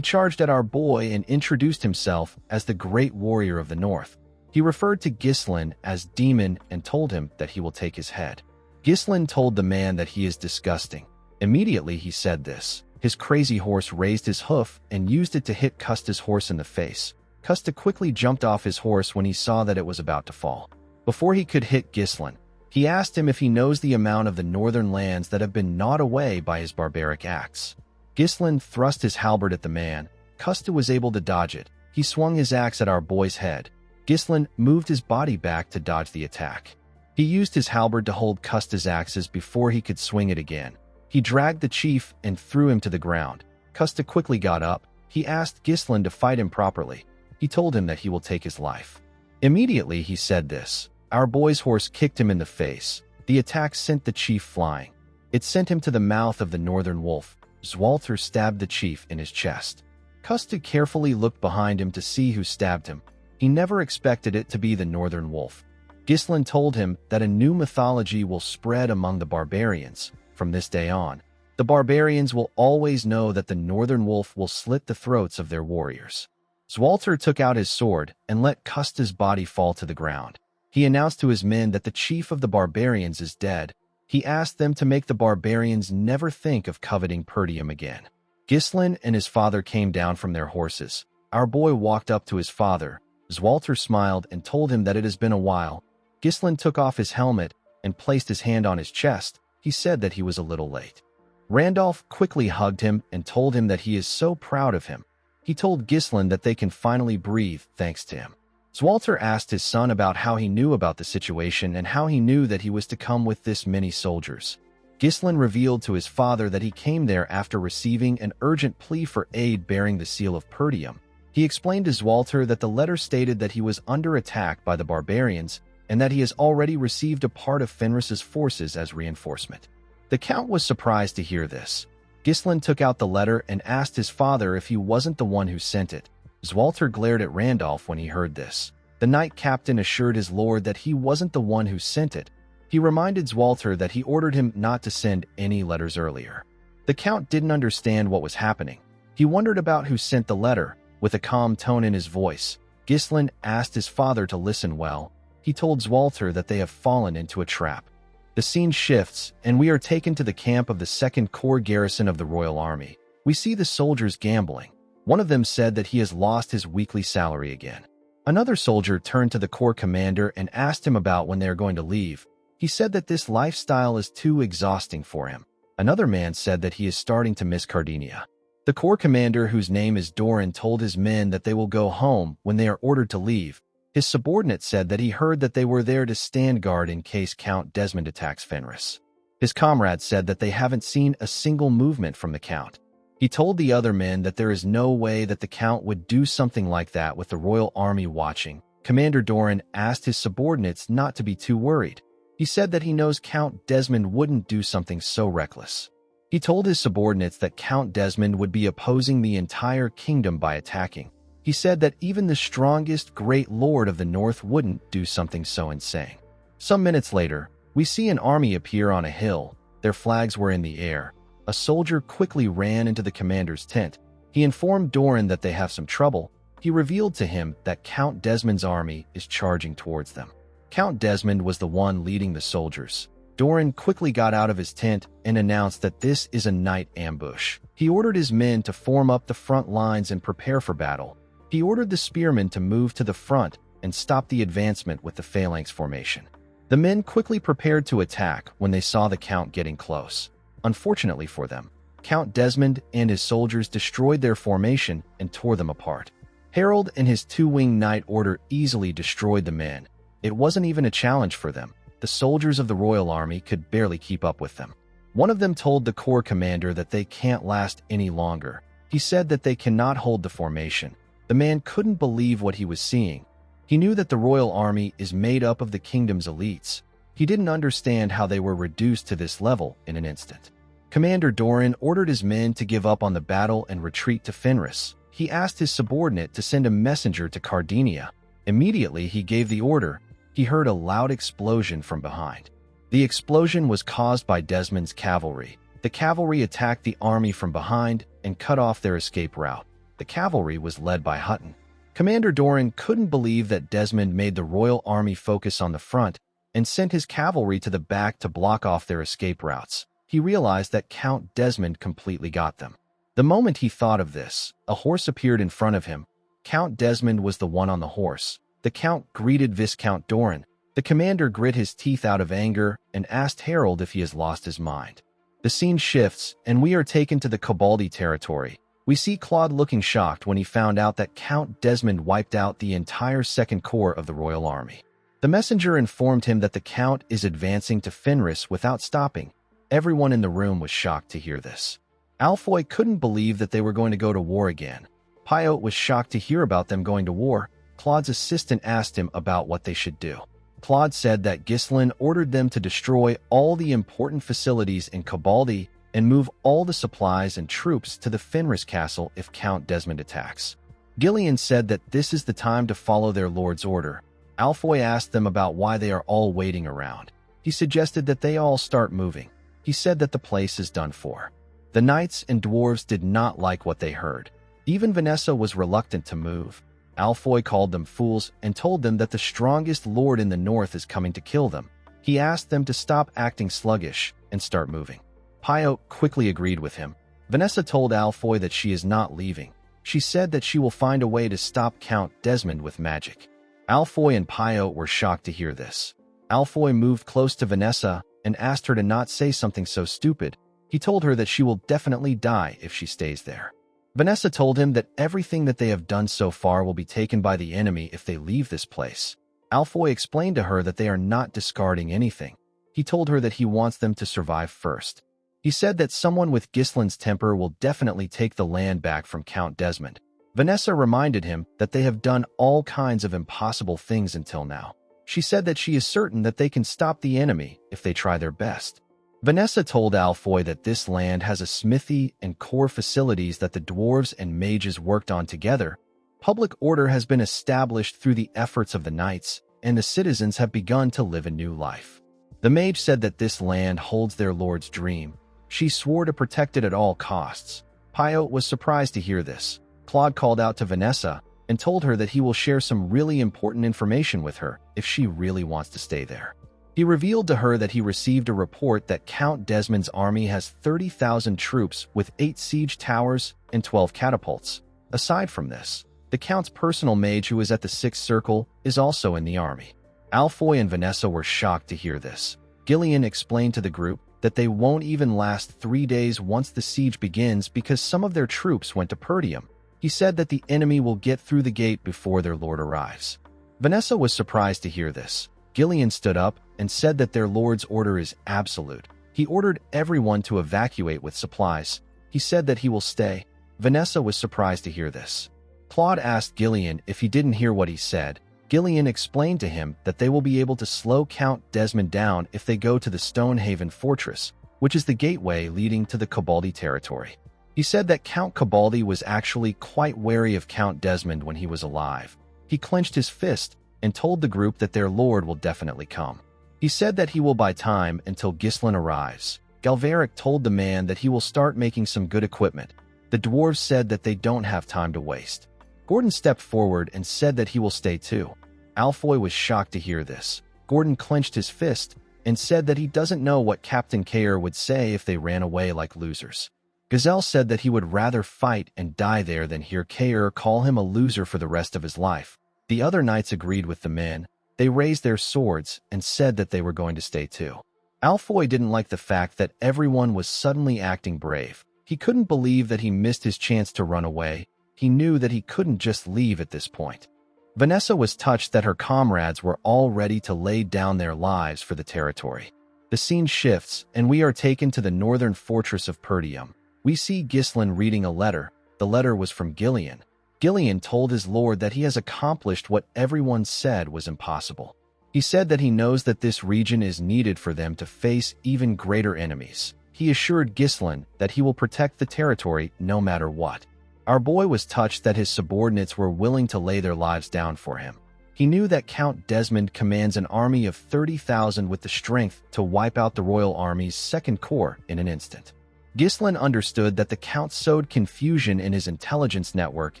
charged at our boy and introduced himself as the great warrior of the north. He referred to Gislin as Demon and told him that he will take his head. Gislin told the man that he is disgusting. Immediately he said this. His crazy horse raised his hoof and used it to hit Kusta's horse in the face. Kusta quickly jumped off his horse when he saw that it was about to fall. Before he could hit Gislin, he asked him if he knows the amount of the northern lands that have been gnawed away by his barbaric axe. Gislin thrust his halberd at the man. Kusta was able to dodge it. He swung his axe at our boy's head. Gislin moved his body back to dodge the attack. He used his halberd to hold Kusta's axes before he could swing it again. He dragged the chief and threw him to the ground. Kusta quickly got up. He asked Gislin to fight him properly. He told him that he will take his life. Immediately he said this. Our boy's horse kicked him in the face. The attack sent the chief flying. It sent him to the mouth of the northern wolf. Zwalter stabbed the chief in his chest. Kusta carefully looked behind him to see who stabbed him. He never expected it to be the Northern Wolf. Ghislain told him that a new mythology will spread among the barbarians. From this day on, the barbarians will always know that the Northern Wolf will slit the throats of their warriors. Zwalter took out his sword and let Custa's body fall to the ground. He announced to his men that the chief of the barbarians is dead. He asked them to make the barbarians never think of coveting Perdium again. Ghislain and his father came down from their horses. Our boy walked up to his father. Zwalter smiled and told him that it has been a while. Ghislain took off his helmet and placed his hand on his chest. He said that he was a little late. Randolph quickly hugged him and told him that he is so proud of him. He told Ghislain that they can finally breathe thanks to him. Zwalter asked his son about how he knew about the situation and how he knew that he was to come with this many soldiers. Ghislain revealed to his father that he came there after receiving an urgent plea for aid bearing the seal of Perdium. He explained to Zwalter that the letter stated that he was under attack by the barbarians and that he has already received a part of Fenris's forces as reinforcement. The Count was surprised to hear this. Ghislain took out the letter and asked his father if he wasn't the one who sent it. Zwalter glared at Randolph when he heard this. The knight captain assured his lord that he wasn't the one who sent it. He reminded Zwalter that he ordered him not to send any letters earlier. The Count didn't understand what was happening. He wondered about who sent the letter. With a calm tone in his voice, Ghislain asked his father to listen well. He told Zwalter that they have fallen into a trap. The scene shifts, and we are taken to the camp of the 2nd Corps garrison of the Royal Army. We see the soldiers gambling. One of them said that he has lost his weekly salary again. Another soldier turned to the Corps commander and asked him about when they are going to leave. He said that this lifestyle is too exhausting for him. Another man said that he is starting to miss Cardinia. The Corps commander, whose name is Doran, told his men that they will go home when they are ordered to leave. His subordinate said that he heard that they were there to stand guard in case Count Desmond attacks Fenris. His comrade said that they haven't seen a single movement from the Count. He told the other men that there is no way that the Count would do something like that with the Royal Army watching. Commander Doran asked his subordinates not to be too worried. He said that he knows Count Desmond wouldn't do something so reckless. He told his subordinates that Count Desmond would be opposing the entire kingdom by attacking. He said that even the strongest great lord of the north wouldn't do something so insane. Some minutes later, we see an army appear on a hill. Their flags were in the air. A soldier quickly ran into the commander's tent. He informed Doran that they have some trouble. He revealed to him that Count Desmond's army is charging towards them. Count Desmond was the one leading the soldiers. Doran quickly got out of his tent and announced that this is a night ambush. He ordered his men to form up the front lines and prepare for battle. He ordered the spearmen to move to the front and stop the advancement with the phalanx formation. The men quickly prepared to attack when they saw the Count getting close. Unfortunately for them, Count Desmond and his soldiers destroyed their formation and tore them apart. Harold and his 2-wing knight order easily destroyed the men. It wasn't even a challenge for them. The soldiers of the Royal Army could barely keep up with them. One of them told the Corps commander that they can't last any longer. He said that they cannot hold the formation. The man couldn't believe what he was seeing. He knew that the Royal Army is made up of the kingdom's elites. He didn't understand how they were reduced to this level in an instant. Commander Doran ordered his men to give up on the battle and retreat to Fenris. He asked his subordinate to send a messenger to Cardinia. Immediately he gave the order. He heard a loud explosion from behind. The explosion was caused by Desmond's cavalry. The cavalry attacked the army from behind and cut off their escape route. The cavalry was led by Hutton. Commander Doran couldn't believe that Desmond made the Royal Army focus on the front and sent his cavalry to the back to block off their escape routes. He realized that Count Desmond completely got them. The moment he thought of this, a horse appeared in front of him. Count Desmond was the one on the horse. The Count greeted Viscount Doran. The commander grit his teeth out of anger and asked Harold if he has lost his mind. The scene shifts, and we are taken to the Cobaldi territory. We see Claude looking shocked when he found out that Count Desmond wiped out the entire 2nd Corps of the Royal Army. The messenger informed him that the Count is advancing to Fenris without stopping. Everyone in the room was shocked to hear this. Alfoy couldn't believe that they were going to go to war again. Pyote was shocked to hear about them going to war. Claude's assistant asked him about what they should do. Claude said that Ghislain ordered them to destroy all the important facilities in Cobaldi and move all the supplies and troops to the Fenris castle if Count Desmond attacks. Gillian said that this is the time to follow their lord's order. Alfoy asked them about why they are all waiting around. He suggested that they all start moving. He said that the place is done for. The knights and dwarves did not like what they heard. Even Vanessa was reluctant to move. Alfoy called them fools and told them that the strongest lord in the north is coming to kill them. He asked them to stop acting sluggish and start moving. Pio quickly agreed with him. Vanessa told Alfoy that she is not leaving. She said that she will find a way to stop Count Desmond with magic. Alfoy and Pio were shocked to hear this. Alfoy moved close to Vanessa and asked her to not say something so stupid. He told her that she will definitely die if she stays there. Vanessa told him that everything that they have done so far will be taken by the enemy if they leave this place. Alfoy explained to her that they are not discarding anything. He told her that he wants them to survive first. He said that someone with Gislin's temper will definitely take the land back from Count Desmond. Vanessa reminded him that they have done all kinds of impossible things until now. She said that she is certain that they can stop the enemy if they try their best. Vanessa told Alfoy that this land has a smithy and core facilities that the dwarves and mages worked on together. Public order has been established through the efforts of the knights, and the citizens have begun to live a new life. The mage said that this land holds their lord's dream. She swore to protect it at all costs. Pio was surprised to hear this. Claude called out to Vanessa and told her that he will share some really important information with her if she really wants to stay there. He revealed to her that he received a report that Count Desmond's army has 30,000 troops with 8 siege towers and 12 catapults. Aside from this, the Count's personal mage who is at the 6th circle is also in the army. Alfoy and Vanessa were shocked to hear this. Gillian explained to the group that they won't even last 3 days once the siege begins because some of their troops went to Perdium. He said that the enemy will get through the gate before their lord arrives. Vanessa was surprised to hear this. Gillian stood up and said that their lord's order is absolute. He ordered everyone to evacuate with supplies. He said that he will stay. Vanessa was surprised to hear this. Claude asked Gillian if he didn't hear what he said. Gillian explained to him that they will be able to slow Count Desmond down if they go to the Stonehaven Fortress, which is the gateway leading to the Cabaldi territory. He said that Count Cabaldi was actually quite wary of Count Desmond when he was alive. He clenched his fist and told the group that their lord will definitely come. He said that he will buy time until Gislin arrives. Galveric told the man that he will start making some good equipment. The dwarves said that they don't have time to waste. Gordon stepped forward and said that he will stay too. Alfoy was shocked to hear this. Gordon clenched his fist and said that he doesn't know what Captain Kayer would say if they ran away like losers. Gazelle said that he would rather fight and die there than hear Kayer call him a loser for the rest of his life. The other knights agreed with the men. They raised their swords and said that they were going to stay too. Alfoy didn't like the fact that everyone was suddenly acting brave. He couldn't believe that he missed his chance to run away. He knew that he couldn't just leave at this point. Vanessa was touched that her comrades were all ready to lay down their lives for the territory. The scene shifts, and we are taken to the northern fortress of Perdium. We see Gislin reading a letter. The letter was from Gillian. Gillian told his lord that he has accomplished what everyone said was impossible. He said that he knows that this region is needed for them to face even greater enemies. He assured Gislin that he will protect the territory no matter what. Our boy was touched that his subordinates were willing to lay their lives down for him. He knew that Count Desmond commands an army of 30,000 with the strength to wipe out the royal army's 2nd Corps in an instant. Gislin understood that the Count sowed confusion in his intelligence network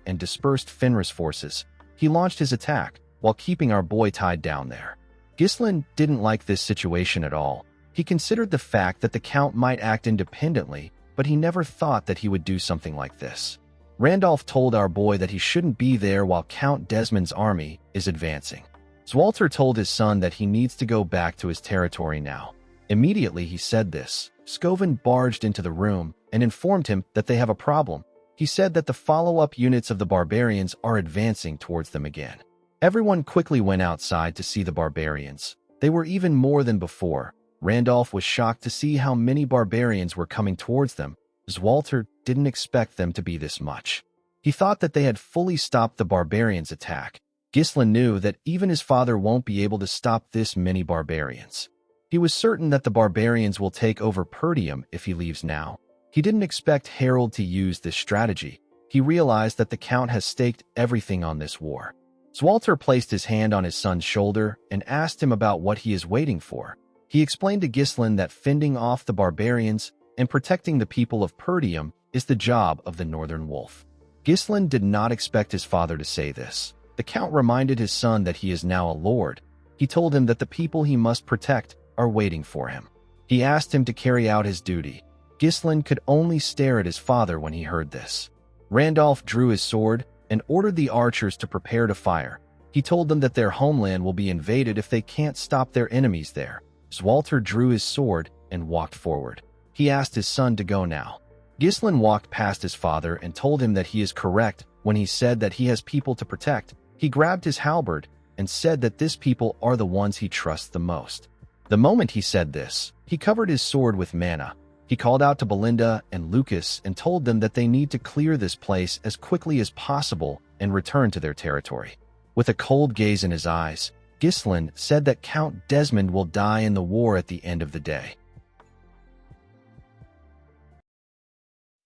and dispersed Fenris forces. He launched his attack while keeping our boy tied down there. Gislin didn't like this situation at all. He considered the fact that the Count might act independently, but he never thought that he would do something like this. Randolph told our boy that he shouldn't be there while Count Desmond's army is advancing. Zwalter told his son that he needs to go back to his territory now. Immediately he said this, Scoven barged into the room and informed him that they have a problem. He said that the follow-up units of the barbarians are advancing towards them again. Everyone quickly went outside to see the barbarians. They were even more than before. Randolph was shocked to see how many barbarians were coming towards them. Zwalter didn't expect them to be this much. He thought that they had fully stopped the barbarians' attack. Gislin knew that even his father won't be able to stop this many barbarians. He was certain that the barbarians will take over Perdium if he leaves now. He didn't expect Harold to use this strategy. He realized that the Count has staked everything on this war. Zwalter placed his hand on his son's shoulder and asked him about what he is waiting for. He explained to Ghislain that fending off the barbarians and protecting the people of Perdium is the job of the Northern Wolf. Ghislain did not expect his father to say this. The Count reminded his son that he is now a lord. He told him that the people he must protect are waiting for him. He asked him to carry out his duty. Ghislain could only stare at his father when he heard this. Randolph drew his sword and ordered the archers to prepare to fire. He told them that their homeland will be invaded if they can't stop their enemies there. Zwalter drew his sword and walked forward. He asked his son to go now. Ghislain walked past his father and told him that he is correct when he said that he has people to protect. He grabbed his halberd and said that this people are the ones he trusts the most. The moment he said this, he covered his sword with mana. He called out to Belinda and Lucas and told them that they need to clear this place as quickly as possible and return to their territory. With a cold gaze in his eyes, Ghislain said that Count Desmond will die in the war at the end of the day.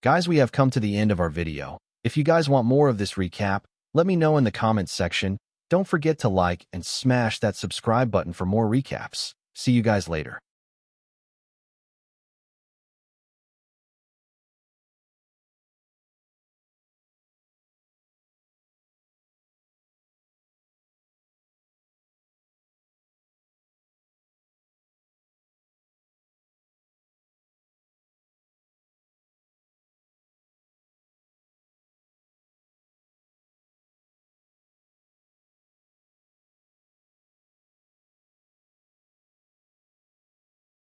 Guys, we have come to the end of our video. If you guys want more of this recap, let me know in the comments section. Don't forget to like and smash that subscribe button for more recaps. See you guys later.